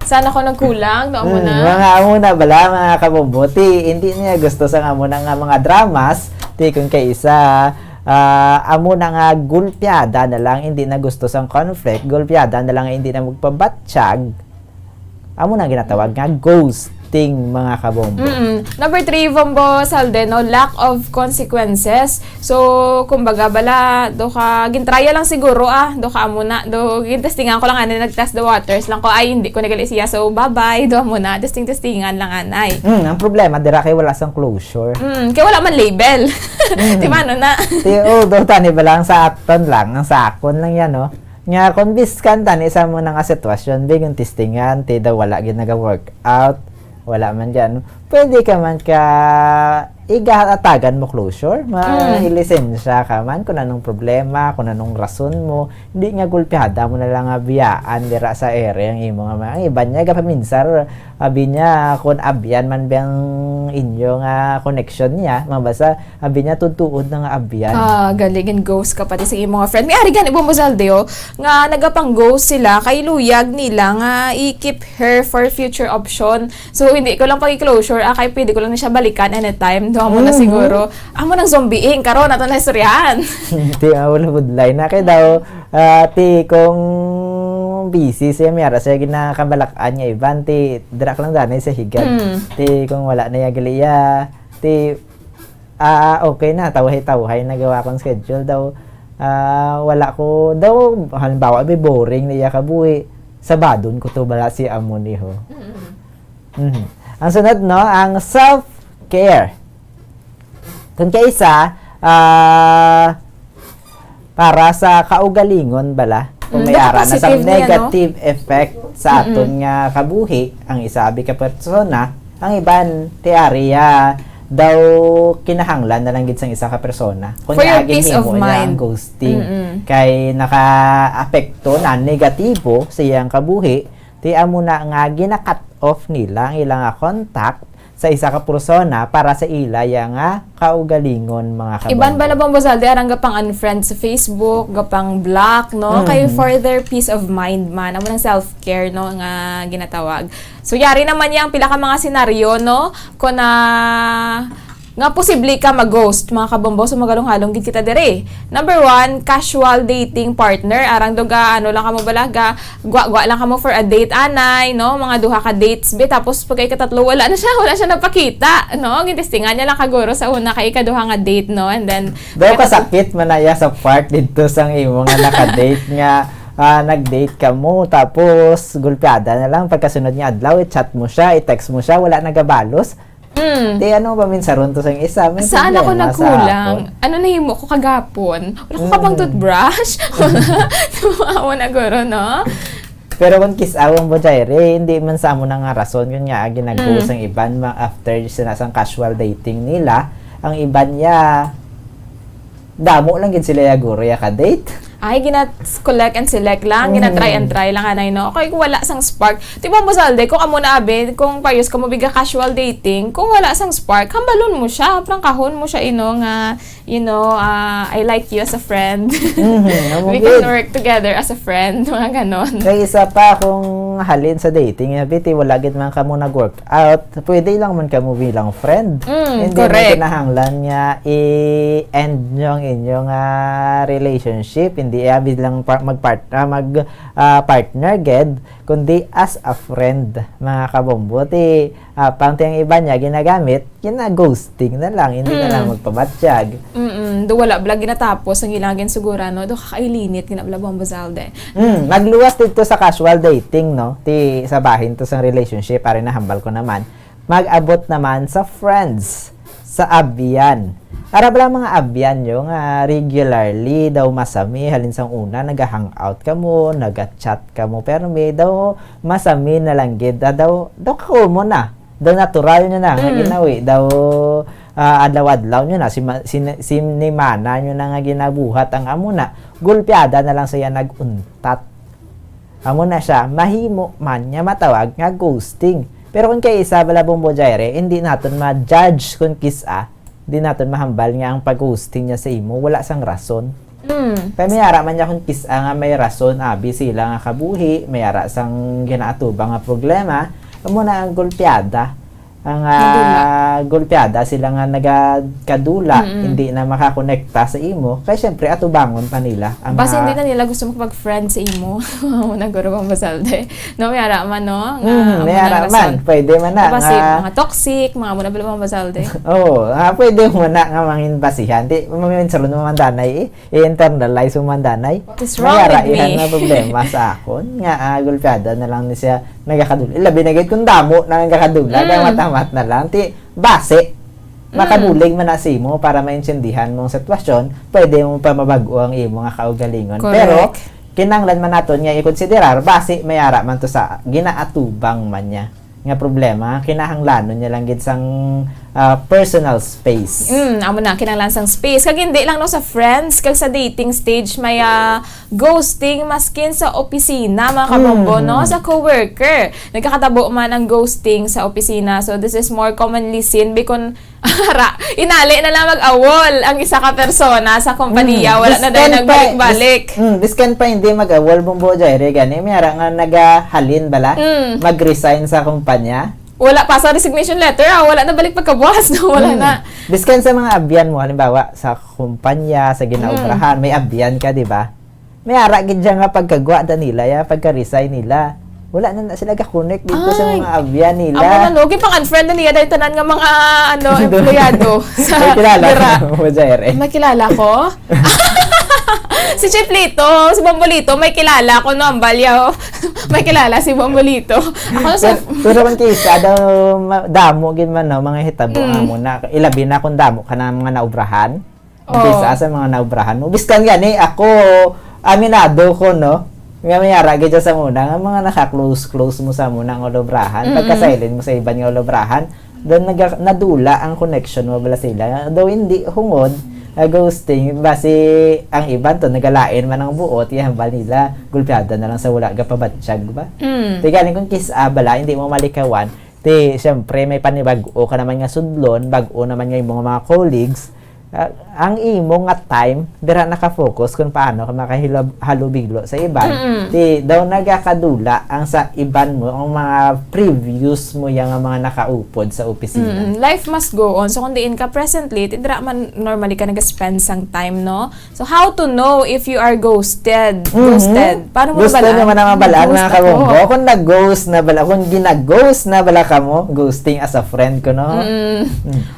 Sana ko nagkulang, no mo na. Mga amo na bala mga kabombote, hindi niya gusto sa amo na nga mga dramas, ti kung kay isa amo na nga gulpiada na lang hindi na gusto sang conflict, gulpiada na lang hindi na magpabatsyag. Amo na ginatawag nga ghosting mga kabombo. Number 3, Bombo Zalde, no, lack of consequences. So, kumbaga bala, do ka gintraya lang siguro do ka muna, do gintestingan ko lang nag-test the waters lang ko ay hindi ko nagali siya. So, bye-bye, do muna, testingan lang anay. Ang problema dira kay wala sang closure. Kay wala man label. Di ba no na? do tani bala sa aton lang, ang sa akon lang yan, no. Nga konbiskan tani sa mo nga sitwasyon bigong testingan ti daw wala gid naga-work out. Wala man dyan. Pwede ka man igatagan mo closure. Lisensya ka man kung anong problema, kung anong rason mo. Hindi nga gulpihada mo na lang biyaan dira sa ere ang imo nga ang iba niya kapaminsar abi niya kung abyan man bang inyo nga connection niya mabasa abi niya tutuod na nga abyan. Galing ghost ka pati sa imo mga friend. May ari gani Bombo Zalde nga nagapang ghost sila kay luyag nila nga i-keep her for future option. So hindi ko lang pag-closure kay pwede ko lang na siya balikan anytime. amo na siguro. Amo nang zombieing karon ato na istoryahan. Ti wala budlay na kay daw ti kung busy siya miyara siya ginakabalakan niya iban ti dirak lang danay sa higad. Ti kung wala na yagaliya ti okay na tawhay nagawa kong schedule daw. Wala ko daw halimbawa may boring niya kabuhi sabadon ko to bala si amo ni ho. Ang sunod no ang self-care. Kung kaysa para sa kaugalingon bala kung may ara na sa negative effect sa aton nga kabuhi ang isabi ka persona ang iban ti area daw kinahanglan na lang gid sang isa ka persona kung for your peace of mind ang ghosting kay naka-apekto na negatibo sa iyang kabuhi ti amo na nga gina-cut off nila ang ilang contact sa isa ka persona para sa ila nga kaugalingon mga kabombo. Iban bala bang Bozalde arang gapang unfriend sa Facebook, gapang block, no? Kay for their peace of mind man, amo nang self-care no nga ginatawag. So yari naman yang pila ka mga senaryo no kung nga posible ka mag-ghost mga kabombo so magalong-halong gid kita dire. Number 1, casual dating partner arang doga ano lang kamo balaga gwa lang kamo for a date anay no mga duha ka dates be tapos pag ikatatlo wala siya napakita no gintistingan niya lang kaguro sa una kay ikaduha nga date no and then daw kasakit manaya sa part dito sang imo nga naka-date nga nag-date ka mo tapos gulpiada na lang pagkasunod niya adlaw i-chat mo siya i-text mo siya wala nagabalos. Di ano pa minsan ron to sang isa. Saan ako nagkulang? Ano nahimo ko kagapon? Wala ko kapang toothbrush? Tumawa na guro, no? Pero kung kiss-awang mo, Jaire, hindi man sa mo nga rason yun nga ginagawa sang iban after sinasang casual dating nila, ang iban niya damo lang gid sila yaguro ya ka-date. Ay, gina-collect and select lang, gina-try and try lang anay, no? Okay, kung wala sang spark. Diba mo, Zalde, kung amo na abi, kung payos ka mo biga casual dating, kung wala sang spark, hambalon mo siya, parang kahon mo siya, nga, I like you as a friend. We can work together as a friend, mga ganon. Kaya isa pa, kung halin sa dating, biti, wala gid man ka mo nag-workout, pwede lang man ka mo bilang friend. Hindi correct. mo kinahanglan niya i-end nyo ang inyong relationship, hindi lang partner ged kundi as a friend mga kabombo ti pang tiyang iba niya ginagamit gina-ghosting na lang hindi na lang magpabatsyag do wala blag ginatapos ang ilagin siguro no do kakailinit ginabla bang Bazalde magluwas dito sa casual dating no ti sa bahin to sa relationship pare na hambal ko naman mag-abot naman sa friends sa abyan. Arab lang mga abyan nyo nga regularly daw masami halin sang una nag-hangout ka mo, nag-chat ka mo pero may daw masami na lang gid daw kako mo na daw natural nyo na nga ginawi daw adlaw-adlaw nyo na sinimana nyo na nga ginabuhat ang amo na gulpiada na lang saya nag-untat amo na siya mahimo man nya matawag nga ghosting. Pero kung kay isa bala Bombo Jaire, hindi natin ma-judge kung kisa, hindi natin mahambal nga ang pag-ghosting niya sa imo, wala sang rason. Kaya may ara man niya kung kisa nga may rason, abi sila nga kabuhi, may ara sang ginaatubang nga problema, muna ang gulpiada. Ang gulpiada sila nga nagkadula, hindi na makakonekta sa imo, kaya syempre atubangon pa nila. Basta hindi na nila gusto makapag-friend sa imo. Naguro bang Bazalde. No, may ara man, no? May ara man, pwede man na. Kasi mga toxic, mga muna bala bang Bazalde. Oo, pwede mo na nga mangin basihan. Di, maminsalo na mamandanay, i-internalize mo mandanay. What is wrong with me? May ara na problema sa akon, nga gulpiada na lang ni siya nagakadula. Labi na gayud kung damo na nagakadula, kaya matamat na lang. Ti, base, makabulig man na si mo para maintindihan mong sitwasyon, pwede mo pa mabago ang imo nga kaugalingon. Correct. Pero, kinanglan man naton nga i-konsiderar, base, may ara man to sa ginaatubang man niya nga problema, kinahanglanon niya lang gid sang personal space. Amo na kinahanglan sang space. Kag hindi lang no sa friends, kag sa dating stage may ghosting maskin sa opisina mga kabombo no sa coworker. Nagkakatabo man ang ghosting sa opisina. So this is more commonly seen because inali na lang mag-awol ang isa ka persona sa kompanya. Wala na dahil nagbalik-balik. This can pa hindi mag-awol Bombo Jaire gani. May ara nga nagahalin bala, mag-resign sa kumpanya. wala pa sa resignation letter, wala na balik pagkabukas, no? Wala na. Biskan sa mga abyan mo, halimbawa, sa kumpanya, sa ginaubrahan, may abyan ka, di ba? May ara gid nga pagkagwa da nila, pagka-resign nila. Wala na sila ka-connect dito sa mga abyan nila. Amo na, no? Pang unfriend na niya dahil tanan nga mga, empleyado sa may kilala Dira. mo, Jaire. May kilala ko? Si Chief Lito, si Bombolito, may kilala ko, no? Ang balyaw. May kilala si Bombolito. Ako sa... Pero man kisa, damo gid man, no? Mga hitabo nga muna. Ilabi na kung damo ka na mga naubrahan. Kisa sa mga naubrahan mo. Biskan gani, ako, aminado ko, no? Nga mayara gid sa muna, nga mga naka-close mo sa muna ng olobrahan. Pagka-silent mo sa iban nga olobrahan, doon nadula ang connection mo bala sila. Though hindi hungod, ghosting, base ang iban to nagalain man ang buot, ihambal nila, gulpiada na lang sa wala ka pabatsyag ba? Tigani kung kisa bala, hindi mo malikawan, syempre may panibago ka naman nga sudlon, bago naman nga yung mga colleagues, ang imo nga time dira naka-focus kung paano ka makahalubiglo sa iban. Daw nagakadula ang sa iban mo ang mga previous mo yang mga nakaupod sa opisina. Life must go on. So kung diin ka presently, dira man normally ka nag-spend sang time, no? So how to know if you are ghosted? Ghosted. Paano mo Gusto naman na mabalaan mga kabombo. ako. Kung nag-ghost na bala, kung gina-ghost na bala ka mo, ghosting as a friend ko, no?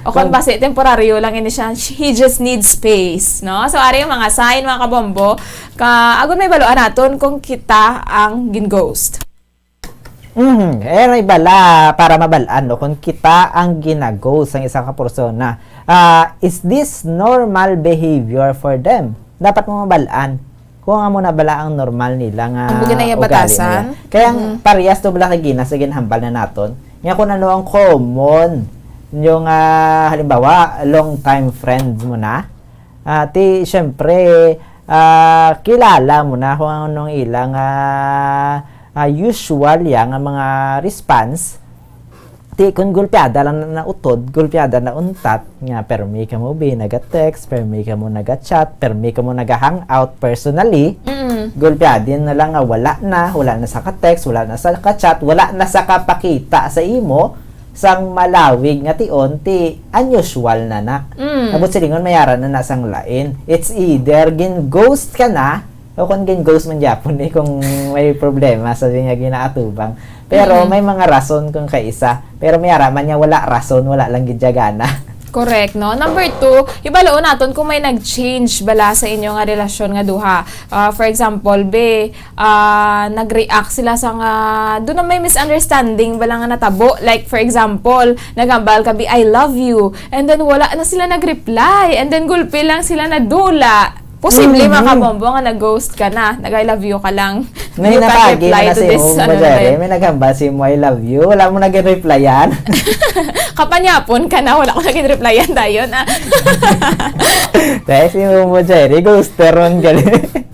O kung base temporaryo lang ini siya, he just needs space, no? So ari yung mga sign mga kabombo, agud may baluan naton kung kita ang gin-ghost. May bala para mabalaan, no? Kung kita ang gina-ghost ang isang kapersona, is this normal behavior for them? Dapat mo mabalaan kung amo na bala ang normal nila nga ang bugin na batasan. Kaya parehas to bala kay gina sa ginhambal na naton. Nga kung ano ang common yung halimbawa long time friend mo na, syempre kilala mo na kung anong ilang usual yang mga response. Kung gulpiada lang na utod, gulpiada na untat, nga permi ka mo naga-text, permi ka mo naga-chat, permi ka mo naga-hangout personally, gulpiadin na lang nga wala na sa ka-text, wala na sa ka-chat, wala na sa kapakita sa imo, sang malawig nga unusual na. Abot silingon mayaran na nasang lain. It's either gin-ghost ka na, o kung gin-ghost man Japon kung may problema sa nga ginaatubang. Pero may mga rason kung kaisa. Pero mayara man niya wala rason, wala lang gidyagana. Correct, no? Number 2, ibaloon naton kung may nag-change bala sa inyo nga relasyon nga duha. For example, nag-react sila sa nga, doon na may misunderstanding bala nga natabo. Like, for example, nagambal ka, I love you. And then, wala na sila nag-reply. And then, gulpi lang sila nadula. Posible mga kabombo nga nag-ghost ka na. Nag-I love you ka lang. May napagi na si mo, may naghamba si mo, I love you. Wala mo nag-replyan. Kapanyapon ka na, wala ko nag-replyan dayon. Dahil si mo, Jerry, ghosteron galing.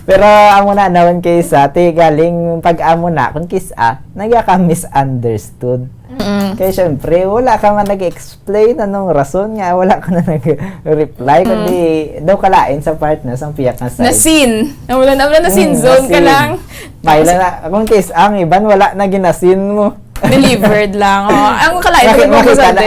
Pero amo na naman kay sa galing pag-amo na kung kisa, nagka-misunderstood. Kaya syempre, wala ka man nag-explain anong rason nga, wala ka na nag-reply, kundi daw kalain sa partner, sa piyak na side. Na-scene. Wala na scene zone ka lang. Baila na, kung case, ang iban, wala na ginasin mo. Delivered lang. Ang kalain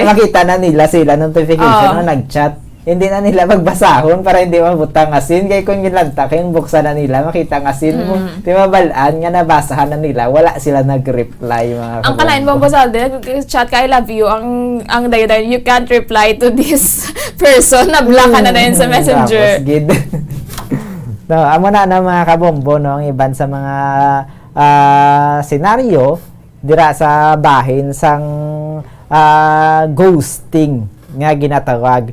makita na nila sila notification na nag-chat. Hindi na nila magbasahon para hindi mabutang asin. Kaya kung ginlantakin, buksan na nila, makita ang asin mo. Di mabalaan nga nabasahan na nila, wala sila nag-reply mga ang kalain mo Basalde, chat ka, I love you. Ang dayo-dayo, you can't reply to this person. Nablock ka na din sa messenger. Tapos, gid. No, amo na mga kabombo, no, ang iban sa mga senaryo, dira sa bahin sang ghosting nga ginatawag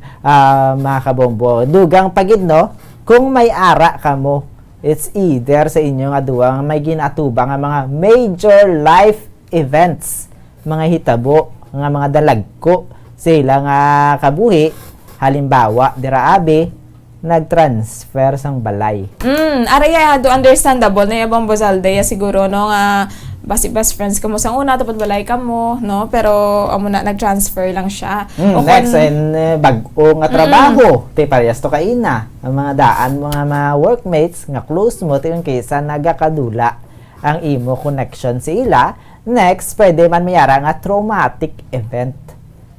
mga kabombo. Dugang pagid, no, kung may ara ka mo, it's either sa inyo nga duwang may ginatubang nga mga major life events, mga hitabo, nga mga dalagko sila nga kabuhi, halimbawa dira abi nag-transfer sang balay. Araya do understandable na yabang Bozalde siguro no nga best friends ka mo sa una tapos balay ka mo, no? Pero amo na nag-transfer lang siya. Next bag-o nga trabaho, ti parehas to kaina. Ang mga daan mga workmates nga close mo ti kaysa nagakadula ang imo connection sa ila. Next, pwede man mayara nga traumatic event.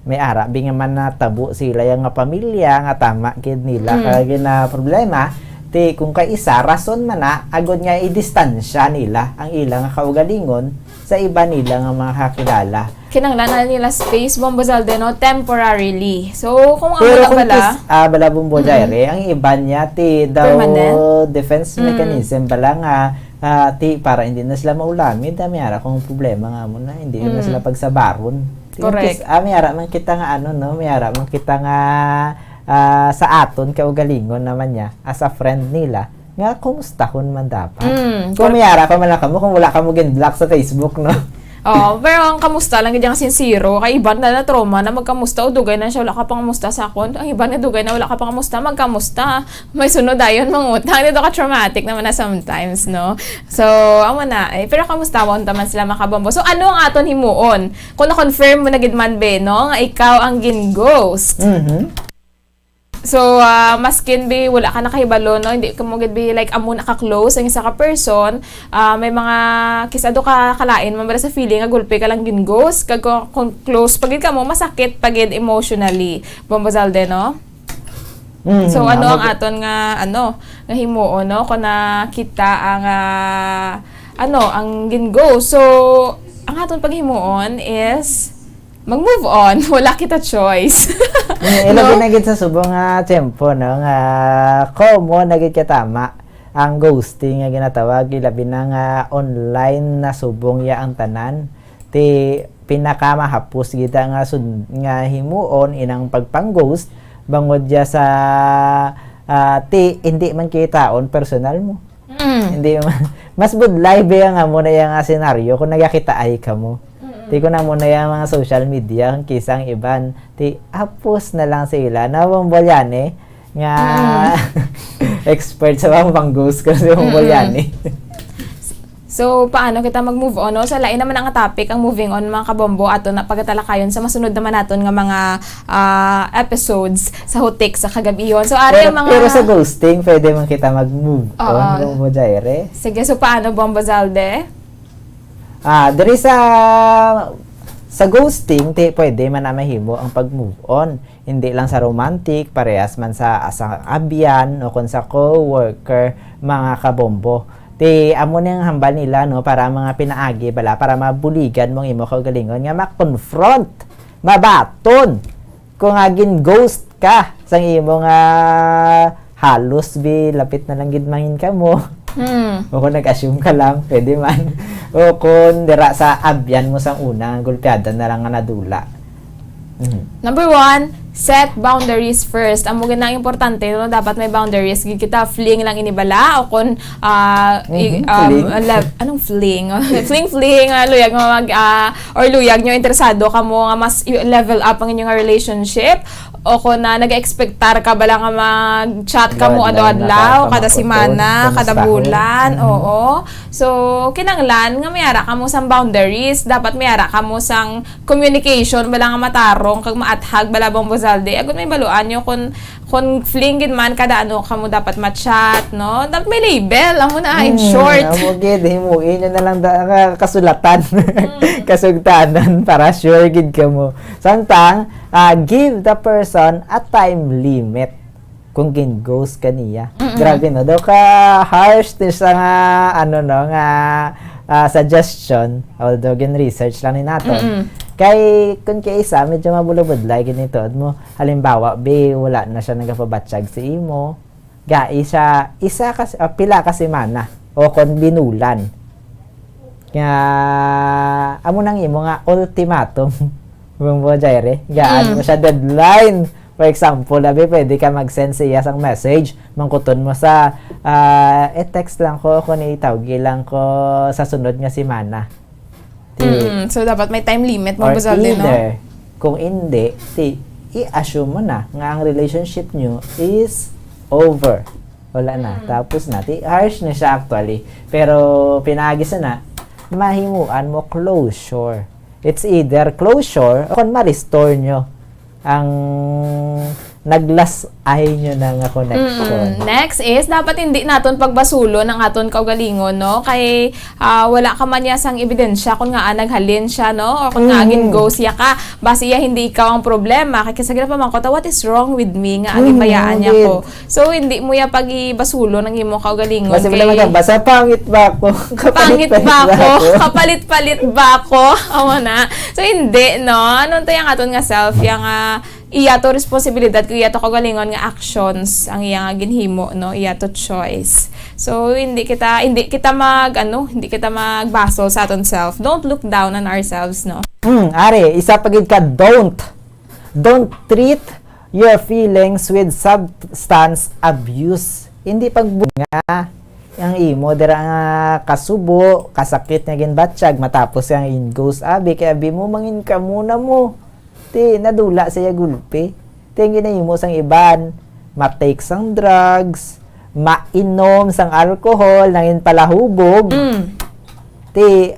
May ara binga man natabo sila yung nga pamilya nga tama gid nila kaya na problema ti kung kay isa rason man na agod nga i-distansya nila ang ilang kaugalingon sa iba nila nga mga kakilala. Kinanglan nila space, Bombo Zalde, no? Temporarily. So, kung ang Pero wala bala, bala Bombo Jaire, ang iba niya ti daw permanent? defense mechanism bala nga ti para hindi na sila maulamid, mayara kung problema nga mo na hindi na sila pagsabaron. Correct. Mayara man kita nga mayara man kita nga sa aton kaugalingon naman niya as a friend nila nga kumustahon man dapat. Kung mayara pa man kamo kung wala ka mo gin-block sa Facebook, no? pero ang kamusta lang ganyan sincere, kay iban na trauma na magkamusta o dugay na siya wala ka pang kamusta sa akon. Ang iban na dugay na wala ka pang kamusta, magkamusta. May sunod ayon mangutang dito ka traumatic naman na sometimes, no. So, amo na pero kamusta mo taman sila makabombo. So, ano ang aton himuon? Kung na-confirm mo na gid man be, no, nga ikaw ang gin-ghost. So, maskin be, wala ka nakahibalo, no? Hindi ka mo be, like, amo naka-close ang isa ka person, may mga kisado ka kalain, mabala sa feeling, gulpe ka lang gin-ghost, kung close, pagid ka mo, masakit, pagid emotionally. Bombo Zalde, no? So, ano ang aton nga, nga himuon, no? Kung nakita ang, ang gin-ghost. So, ang aton paghimuon is, mag-move on. Wala kita choice. Ilagay na gid sa subong nga tempo, no? Nga komo na gid katama ang ghosting nga ginatawag ilabi na nga online na subong ya ang tanan. Ti pinakamahapos gid nga nga himuon inang pagpang-ghost bangod ya sa ti hindi man kitaon personal mo. Hindi man mas budlay ba nga mo na yang senaryo kung nagakita ay kamo. Ti ko na muna yung mga social media kung kisang iban. Ti apos na lang sila. Nawambolyane nga expert sa mga pang-ghost kasi Wambolyane. So, paano kita mag-move on? No? So, lain naman ang topic, ang moving on, mga kabombo, ato na pagkatalakayon sa masunod naman naton nga mga episodes sa Hutik sa kagabiyon. So, ari ang mga... Pero sa ghosting, pwede man kita mag-move on, Bombo Jaire. Sige, so paano, Bombo Zalde? Diri sa ghosting, pwede man na mahimo ang pag-move on. Hindi lang sa romantic, parehas man sa asang abyan o kung sa co-worker, mga kabombo. Amo nang hambal nila, no, para mga pinaagi bala, para mabuligan mong imo kaugalingon nga ma-confront, mabaton kung agin ghost ka sa imo nga halos lapit na lang gid mangin ka mo. O kung nag-assume ka lang, pwede man. O kung dira sa abyan mo sang una, gulpiada na lang nga nadula. Number 1, set boundaries first. Ang mga na importante, no, dapat may boundaries. Kita fling lang inibala o kung anong fling? fling, luyag mo or luyag nyo interesado ka mo nga mas level up ang inyong relationship o kung nag-expectar ka ba lang mag-chat ka mo adlaw kada semana, kada bulan, oo. So, kinanglan nga mayara ka mo sang boundaries, dapat mayara ka mo sang communication bala nga matarong kag maathag bala Bombo Zalde. Agud may baluan nyo kung fling gid man kada ka mo dapat ma-chat, no? Dapat may label, amo na in short. Amo gid himuin na lang kasulatan. Kasugtanan para sure gid ka mo. Samtang give the person a time limit kung gin-ghost ka niya. Grabe no, daw ka harsh din sa nga suggestion, although gin-research lang ni naton. Kay kung kay isa medyo mabulabudlay ganito mo, halimbawa wala na siya nagapabatsyag sa imo, isa kasi pila ka semana o kon binulan nga amo nang imo nga ultimatum Bombo Jaire, gaan mo siya deadline. For example, pwede ka mag-send siya sang message, mangkuton mo sa text lang ko, kung itawgi lang ko sa sunod nga semana. So, dapat may time limit, Bombo Zalde, no? Kung hindi, i-assume mo na nga ang relationship nyo is over. Wala na. Tapos na. Harsh na siya actually. Pero, pinagis na, mahimuan mo closure. It's either closure o kung ma-restore nyo ang naglas ay nyo na nga connection. Next is, dapat hindi naton pagbasulo ng aton kaugalingon, no? Kay wala ka man yasang ebidensya kung nga naghalin siya, no? O kung nga agin ghost ya ka. Basi ya hindi ikaw ang problema. Kaya sa ginapamangkota, what is wrong with me? Nga agin bayaan niya ko. So, hindi mo ya pag-ibasulo ng imo kaugalingon. Kasi wala magbasa, pangit ba ako? Pangit ba ako? Kapalit-palit ba ako? Awa na. So, hindi, no? Ano to yung aton nga self? Yung iya to responsibilidad ko iya to kagalingon nga actions ang iya nga ginhimo, no, iya to choice. So hindi kita magbasol sa aton self. Don't look down on ourselves, no. Ari, isa pagid ka, don't treat your feelings with substance abuse. Hindi pagbunga ang imo dira nga kasubo, kasakit nga ginbatsyag matapos yang ingos abi kay abi mo mangin ka muna mo. Ti nadula siya gulpi. Tingin na mo sang iban, matake sang drugs, mainom sang alcohol, nangin palahubog. Ti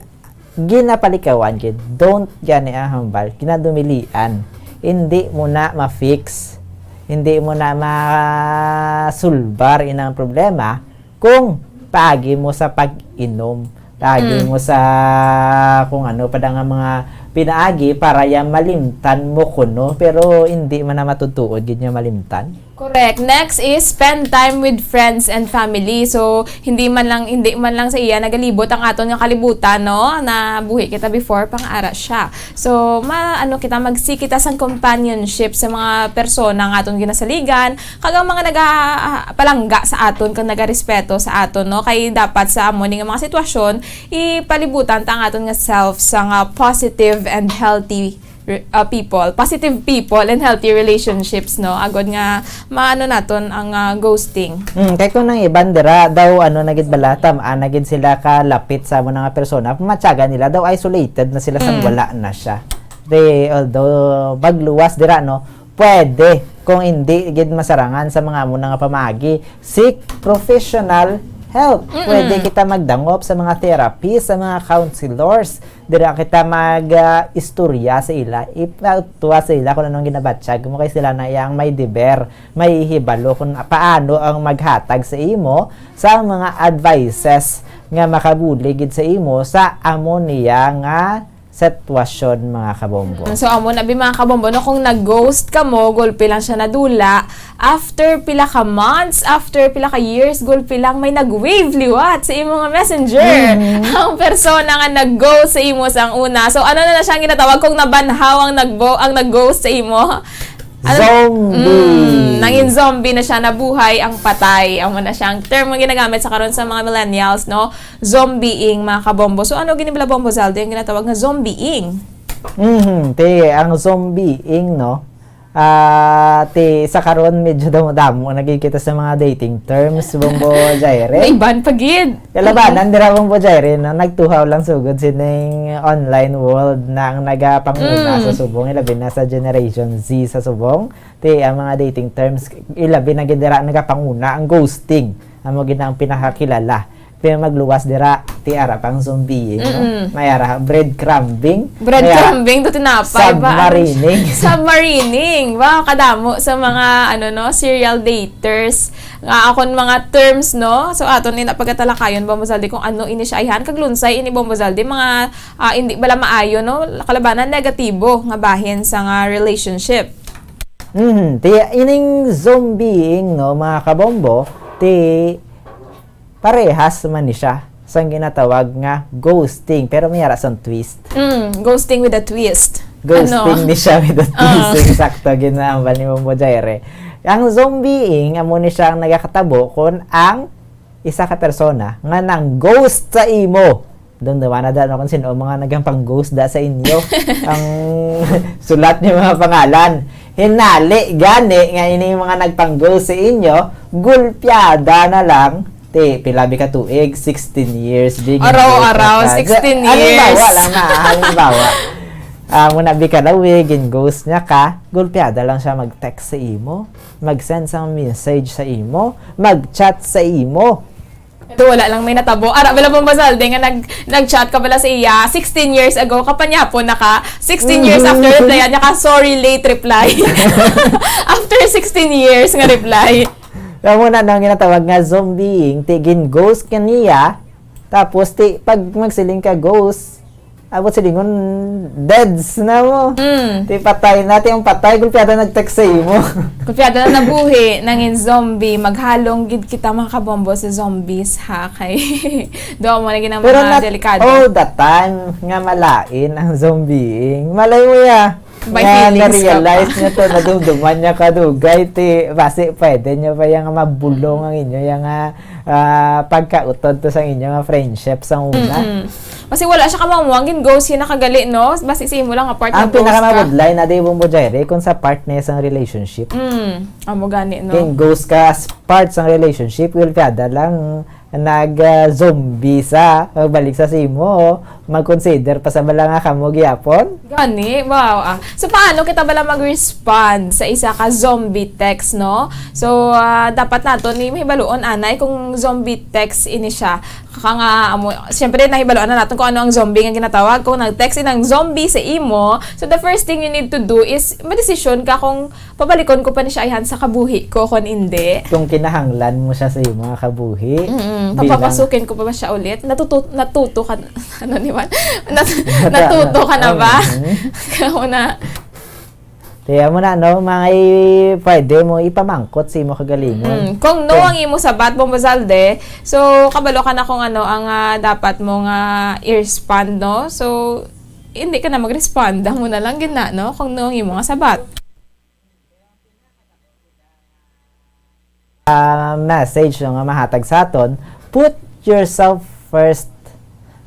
ginapalikawan kid. Don't gani hambal, kinadumilian. Hindi mo na ma-fix. Hindi mo na masulbar inang problema kung paagi mo sa pag-inom. Paagi mo sa kung ano pa nga mga pinaagi para yan malimtan mo kuno pero hindi man na matutuod gid niya malimtan. Correct. Next is spend time with friends and family. So hindi man lang sa iya nagalibot ang aton nga kalibutan, no, na buhi kita before pang-ara siya. So kita magsik kita sang companionship sa mga persona nga aton ginasaligan kagang mga nagapalangga sa aton kang nagarespeto sa aton, no, kay dapat sa amon nga mga sitwasyon ipalibutan ta ang aton nga self sa nga positive and healthy positive people and healthy relationships, no, agod nga maano naton ang ghosting. Kay kung nang iban dira daw nagid balatam nagid sila kalapit sa mga persona matyaga nila daw isolated na sila sang wala na siya. Although bagluwas dira, no, pwede kung hindi gid masarangan sa mga amo nga pamagi, seek professional help. Pwede kita magdangop sa mga therapists, sa mga counselors. Dira kita mag-istorya sa ila. Ipatuwa sa ila kung anong ginabatsyag mo kay sila na iyang may deber, may hibalo kung paano ang maghatag sa imo sa mga advices nga makabuligid sa imo sa amo niya nga sitwasyon, mga kabombo. So amo na mga kabombo, no, kung nag-ghost ka mo, gulpi lang siya nadula. After pila ka months, after pila ka years, gulpi lang may nag-wave liwat sa imo nga messenger. Ang persona nga nag-ghost sa imo sang una. So ano na siya ginatawag kung nabanhaw ang nag-ghost sa imo? Zombie. Nangin zombie na siya, nabuhay ang patay. Ang na siyang term nga ginagamit sa karon sa mga millennials, no? Zombieing, mga kabombo. So ano ginibala Bombo Zaldi yung ginatawag na zombieing? Ang zombieing, no? Sa karon medyo damo nagkikita sa mga dating terms, Bombo Jaire. May ban pagid. Kalabanan dira Bombo Jaire na nagtuhaw lang sugod sining online world na ang nagapanguna sa subong, ilabi na sa Generation Z sa subong. Ang mga dating terms ilabi na gid dira nagapanguna ang ghosting. Amo gid ang pinakakilala. Pero magluwas dira ti ara pang zombie, no? Mayara breadcrumbing to tinapay ba? Submarining. Wow, kadamo sa mga serial daters. Nga akon mga terms, no? So aton ni napagatalakayon Bombo Zaldi kung ano ini siya ihan kaglunsay ini Bombo Zaldi mga hindi bala maayo, no? Kalabanan negatibo nga bahin sa nga relationship. Ining zombieing, no, mga kabombo, parehas man ni siya sa ginatawag nga ghosting, pero may ara sang twist. Ghosting with a twist. Ghosting ni siya with a twist. Eksakto ginambal ni Bombo Jaire. Ang zombieing amo ni siya ang nagakatabo kon ang isa ka persona nga nang ghost sa imo. Dumduman na dano kung sino mga nagampang ghost da sa inyo. Ang sulat ni mga pangalan. Hinali gani nga ini mga nagpang ghost sa inyo, gulpyada na lang. Pilabi ka tuig, 16 years. Araw-araw, 16 years. Halimbawa. Muna bi ka lawig, ghost niya ka, gulpyada lang siya mag-text sa imo, mag-send sa message sa imo, mag-chat sa imo. Ito wala lang may natabo. Ara bala pong Basalde nga nag-chat ka pala sa iya 16 years ago kapanyapon na ka. 16 years after reply niya ka, sorry late reply. After 16 years nga reply. Kamo na nang ginatawag nga zombieing, tigin ghost kaniya. Tapos pag magsiling ka ghost, abot silingon deads na mo. Ti patay natin yung patay gulpiada nag-text sa imo. Gulpiada na nabuhi nangin zombie, maghalong gid kita mga kabombo sa zombies ha kay do mo na ginang Pero mga delikado. all the time nga malain ang zombieing. Malay mo ya. By nga feelings na-realize ka pa. niya to, nadumduman niya kadugay, basi pwede niya pa yung mabulong ang inyo, yung pagkautod to sa inyo, nga friendship sa una. Kasi wala siya kamamuangin ghost yun nakagali, no? Basta isihin mo lang apart Ang na ghost ka. pinakamabudlay na di mo Jaire, kung sa part na isang relationship. Amo gani, no? Kung ghost ka as part sa relationship, will kada lang nag-zombie sa balik sa simo, mag-consider pa sa bala nga kamo gyapon. Gani, wow. So, paano kita bala mag-respond sa isa ka zombie text, no? So, dapat nato ni mahibaluon anay kung zombie text ini siya. Siyempre, nahibaluan na natin kung ano ang zombie nga ginatawag. Kung nag-text ng zombie sa imo, so the first thing you need to do is madesisyon ka kung pabalikon ko pa ni siya ayhan sa kabuhi ko kung hindi. Kung kinahanglan mo siya sa imo nga kabuhi. Papapasukin ko pa ba siya ulit? Natuto ka ano ni man? Natuto ka na ba? Kaya na. Kaya mo na, no, mga pwede mo ipamangkot sa imo kagalingon. Kung no ang imo sabat, Bombazalde, so kabalo ka na kung ano ang dapat mong i-respond, no? So, hindi ka na mag-respond. Dang mo na lang gina, no? Kung no ang imo nga sabat. Message nga mahatag sa aton, put yourself first.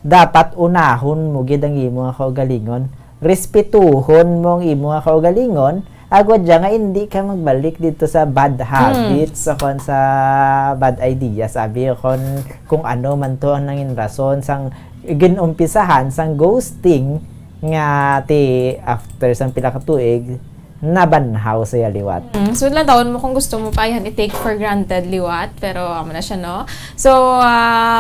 Dapat unahon mo gid ang imo nga kaugalingon. Respetuhon mo ang imo nga kaugalingon. Agwad dya nga hindi ka magbalik dito sa bad habits o sa bad ideas. Sabi kung ano man to ang nangin rason sang ginumpisahan sang ghosting nga after sang pila ka tuig nabanhaw sa liwat. So, lang taon mo kung gusto mo pa yan i-take for granted liwat, pero amo na siya, no? So,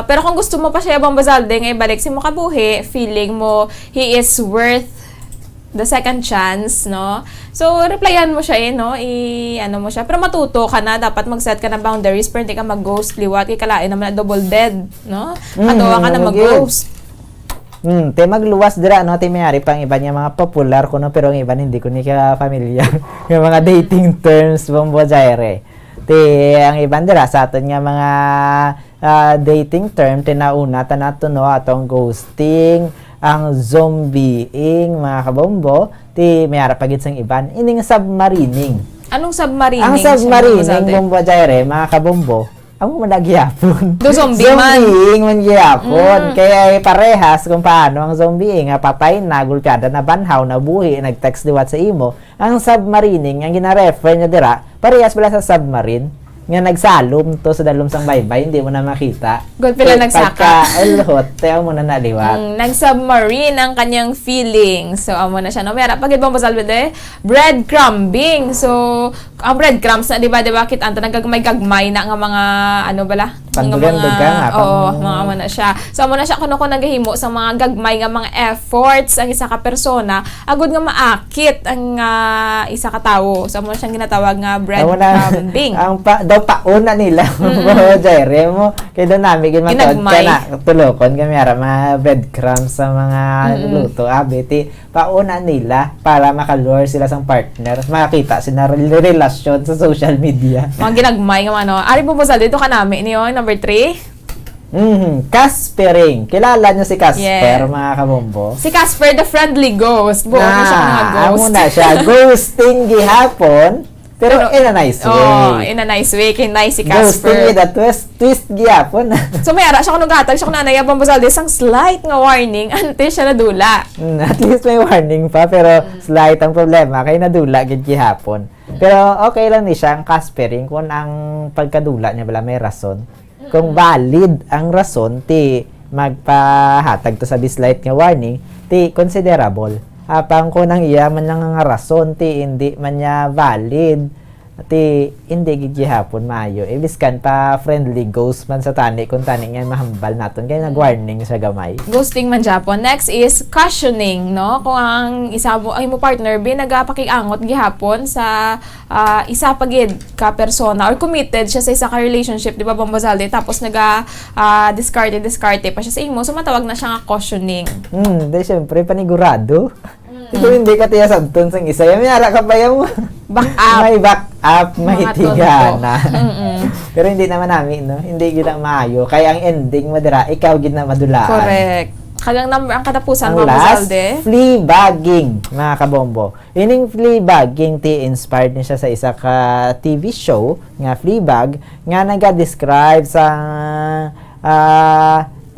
pero kung gusto mo pa siya Bombazalde, nga ibalik si mo kabuhi, feeling mo he is worth the second chance, no? So, replyan mo siya no? Ano mo siya. Pero matuto ka na, dapat mag-set ka na boundaries, pero hindi ka mag-ghost liwat, ikalain naman na double dead, no? Katuwa ka na mag-ghost. Te magluwas dira no te mayari pang iba niya mga popular ko no pero ang iba hindi ko ni ka familiar yung mga dating terms Bombo Jaire. Te ang iba dira sa aton nga mga dating term tinauna tanato no atong ghosting, ang zombieing mga kabombo, te mayara pagit sang iban ining submarining. Anong submarining? Ang submarining Bombo Jaire mga kabombo. Amo man nagyapon. Do zombie man. Zombieing man gyapon. Kaya parehas kung paano ang zombieing nga patay na gulkada na banhaw na buhi nag-text liwat sa imo. Ang submarining ang gina-refer niya dira parehas pala sa submarine nga nagsalom to sa dalom sang baybay hindi mo na makita. God pila nagsaka. Ulhot tayo mo na naliwat. Nag-submarine ang kanyang feelings. So amo na siya no. Mayara pagid bang basalbede breadcrumbing. So ang breadcrumbs na di ba kit anta nagagmay-gagmay na nga mga ano bala? Pandugan-dugan nga. Oo, mga amo na siya. So amo na siya kuno ko nagahimo sa mga gagmay nga mga efforts ang isa ka persona agud nga maakit ang isa ka tawo. So amo na siyang ginatawag nga breadcrumbing. Ang pauna nila Jaire mo kay doon namin ginmatod ka na tulokon kami ara mga breadcrumbs sa mga luto abiti pauna nila para makalure sila sang partner makita sila relasyon sa social media mga ginagmay nga ano ari po sa dito ka namin niyo number 3 Caspering. Kilala niyo si Casper, mga kabombo? Si Casper, the friendly ghost. Buo na siya mga ghost. Amo na siya. Ghosting gihapon. Pero in a nice way. Oh, in a nice way. Kay nice si Casper. Ghosting with a twist gyapon. So may ara siya kung naghatag siya kung nanay abang basal isang slight nga warning until siya nadula. At least may warning pa pero slight ang problema kay nadula gid gihapon. Pero okay lang ni siya ang Caspering kung ang pagkadula niya bala may rason. Kung valid ang rason ti magpahatag to sa slight nga warning, ti considerable. Apang ko nang iya man lang nga rason ti hindi man niya valid Ati hindi gigihapon maayo. Ibiskan pa friendly ghost man sa tani kung tani nga mahambal naton kaya nag-warning sa gamay. Ghosting man Japon. Next is cautioning, no? Kung ang isa mo ay mo partner nagapakiangot gihapon sa isa pagid ka persona or committed siya sa isa ka relationship, di ba Bombazalde? Tapos discarte pa siya sa imo. So matawag na siya nga cautioning. Di syempre panigurado. Ito hindi ka tiya sabton sang isa. May ara ka pa yung back up. May back up, may Mga tigana. Pero hindi naman namin, no? Hindi gid maayo. Kaya ang ending madira, ikaw gid na madulaan. Correct. Kagang number ang katapusan Ang mo last, Mazalde. Fleabagging, mga kabombo. Ining Fleabagging, inspired niya siya sa isa ka TV show nga Fleabag, nga naga-describe sa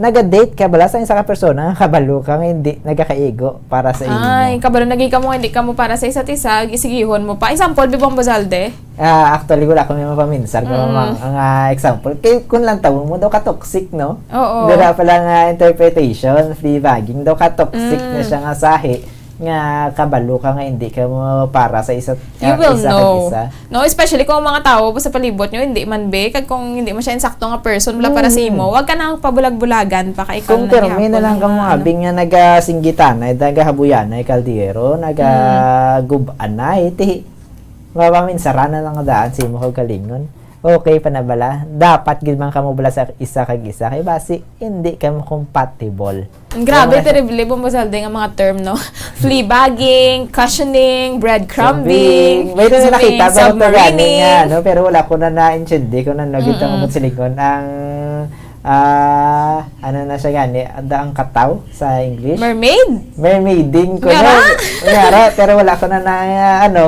naga-date ka bala sa isa ka persona, kabalo ka nga hindi nagakaigo para sa imo. Ay, kabalo naging ka mo, hindi ka mo para sa isa't isa, isigihon mo pa. Example, Bibong Bazalde? Actually, wala ko may mapaminsan. Ang example, kaya kung lang tawag mo, daw ka-toxic, no? Oo. Dira pala nga interpretation, Fleabagging, daw ka-toxic na siya nga sahi, nga kabalo ka nga hindi ka mo para sa isa't You will isa know. isa. No, especially kung mga tao sa palibot nyo, hindi man be, kag kung hindi mo siya insakto nga person wala para sa imo, wag ka nang pabulag-bulagan pa kay ikaw Kung termi na lang kamo abing nga nagasinggitan ay nagahabuyan ay kaldero, nagagubanay ti mapaminsarana lang nga daan sa imo kag kalingon. Okay pa na bala? Dapat gid man kamo bala sa isa kag isa kay basi hindi kamo compatible. Grabe, terrible Bombazalde nga mga term, no? Fleabagging, cushioning, breadcrumbing, May na nakita ba ito gani nga, no? submarining. Pero wala ko na na-intindi kung nagita mo silingon ang ano na siya gani, ang kataw sa English? Mermaiding ko na. Ngara, pero wala ko na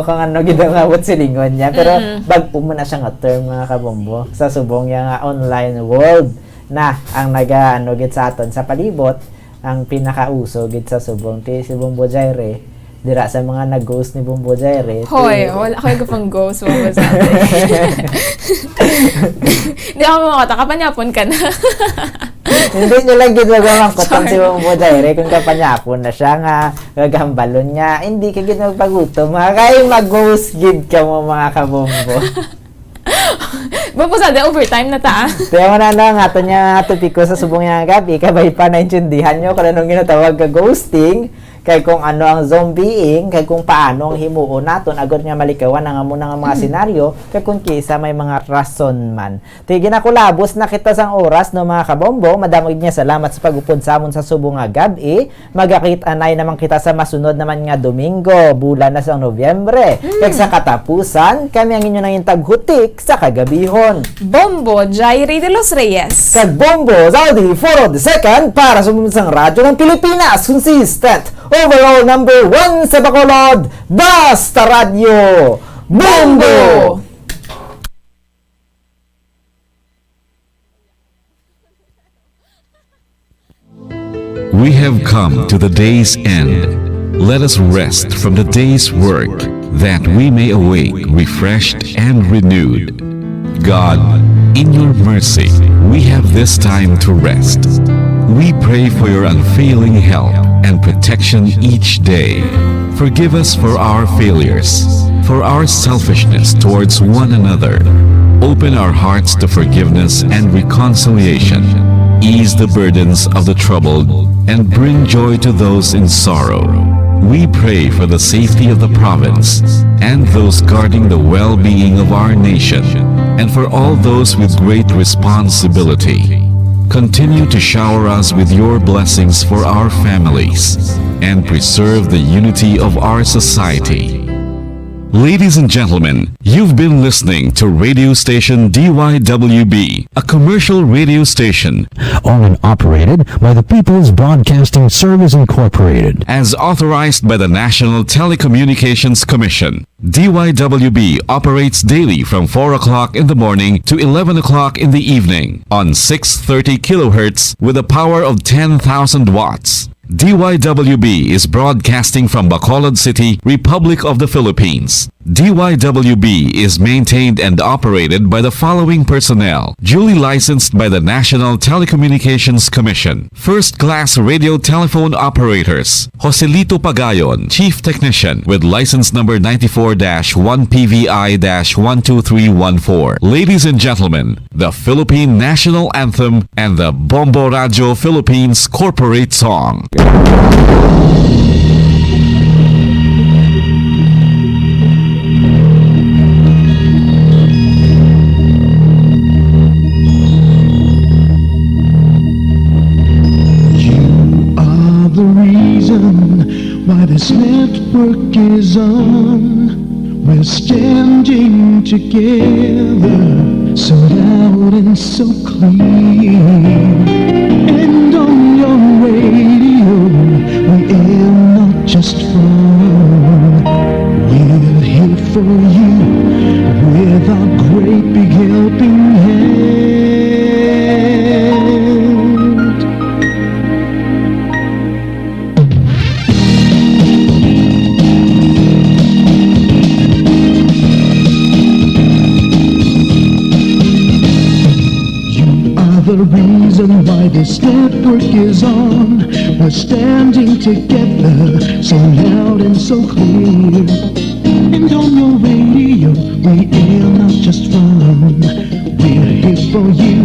kung ano gidangawat silingon niya. Pero bag mo na siya nga term mga kabombo sa subong yung online world na ang gid sa aton sa palibot ang pinakauso gid sa subong ti si Bombo Jaire dira sa mga nag-ghost ni Bombo Jaire. Hoy, wala ko pang ghost mo ba sabi. Di ako makata, kapanyapon ka na. Hindi nyo lang gid magmamangkotan si Bombo Jaire kung kapanyapon na siya nga gagambalon niya. Hindi ka gid magpagutom. Kaya mag-ghost gid ka mo mga kabombo. Bombazalde, overtime na ta. Kaya mo na nga ito niya tupiko sa subong niya gabi. Kabay pa naintindihan nyo kung anong ginatawag ka ghosting. Kay kung ano ang zombieing, kay kung paano ang himuon naton agad nga malikawan ang amo nga mga senaryo, kay kung kisa may mga rason man. Tige na kulabos na kita sang oras no mga kabombo, madamog niya salamat sa pagupod sa amon sa subong nga gabi. Magakit-anay naman kita sa masunod naman nga Domingo, bulan na sa Nobyembre. Kay sa katapusan, kami ang inyo nang intaghutik sa kagabihon. Bombo Jaire de los Reyes. Kag Bombo Zaldi Foro the Second para sa sang radyo ng Pilipinas, consistent overall number 1 sa Bacolod, Basta Radio Bombo! We have come to the day's end. Let us rest from the day's work, that we may awake refreshed and renewed. God, in your mercy, we have this time to rest. We pray for your unfailing help and protection each day. Forgive us for our failures, for our selfishness towards one another. Open our hearts to forgiveness and reconciliation. Ease the burdens of the troubled and bring joy to those in sorrow. We pray for the safety of the province and those guarding the well-being of our nation, and for all those with great responsibility. Continue to shower us with your blessings for our families and preserve the unity of our society. Ladies and gentlemen, you've been listening to radio station DYWB, a commercial radio station owned and operated by the People's Broadcasting Service Incorporated, as authorized by the National Telecommunications Commission. DYWB operates daily from 4 o'clock in the morning to 11 o'clock in the evening on 630 kilohertz with a power of 10,000 watts. DYWB is broadcasting from Bacolod City, Republic of the Philippines. DYWB is maintained and operated by the following personnel, duly licensed by the National Telecommunications Commission. First-class radio telephone operators, Joselito Pagayon, Chief Technician, with license number 94-1PVI-12314. Ladies and gentlemen, the Philippine National Anthem and the Bombo Radio Philippines Corporate Song. The reason why this network is on, we're standing together so loud and so clear. And on your radio we aim not just fun, we're here for you with our great big helping hand. The reason why this network is on, we're standing together so loud and so clear. And on your radio we air not just fun, we're here for you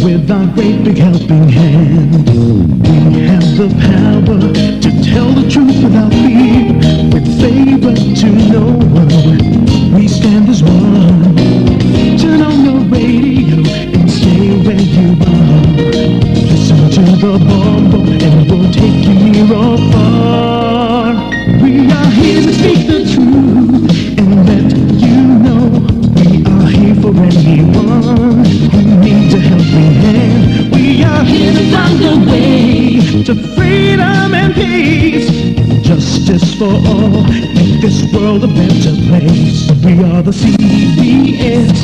with our great big helping hand. We have the power to tell the truth without fear, with favor to no one, we stand as one. Turn on your radio and stay where you are. Listen to the Bombo and we'll take you near or far. We are here to speak the truth and let you know we are here for anyone who needs a helping hand. We are here to find the way to freedom and peace, justice for all, make this world a better place. We are the CBS,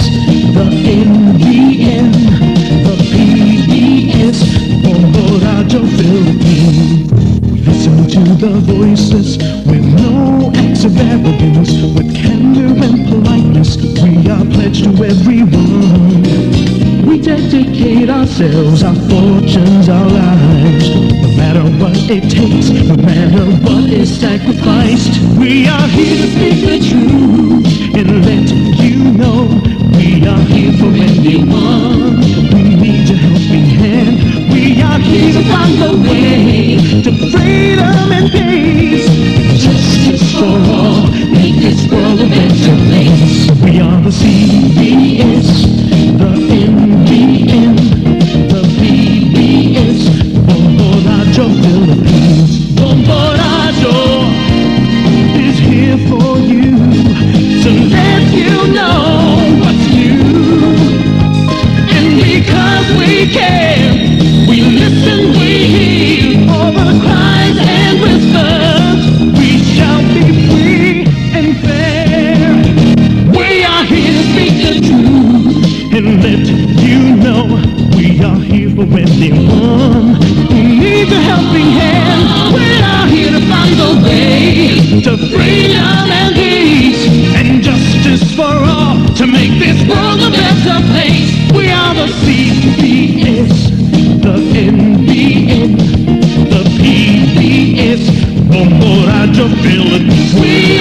the NBN, the PBS, Bombo Radio Philippines. Listen to the voices with no acts of arrogance, with candor and politeness. We are pledged to everyone. We dedicate ourselves, our fortunes, our lives, no matter what it takes, no matter what is sacrificed. We are here to speak the truth and let you know we are here for anyone who needs a helping hand. We are here to find the way to freedom and peace, justice for all, make this world a better place. We are the CBS, the NBN, the PBS, Bombo Radio Philippines. Bombo Radio is here for you to let you know what's new. And because we care, we listen, we hear all the cries and whispers. We shall be free and fair. We are here to speak the truth and let you know we are here for anyone who needs a helping hand. We are here to find the way to freedom and peace and justice for all, to make this world a better place. We are the CBS, the NBN, the PBS, Bombo Radio Philippines. We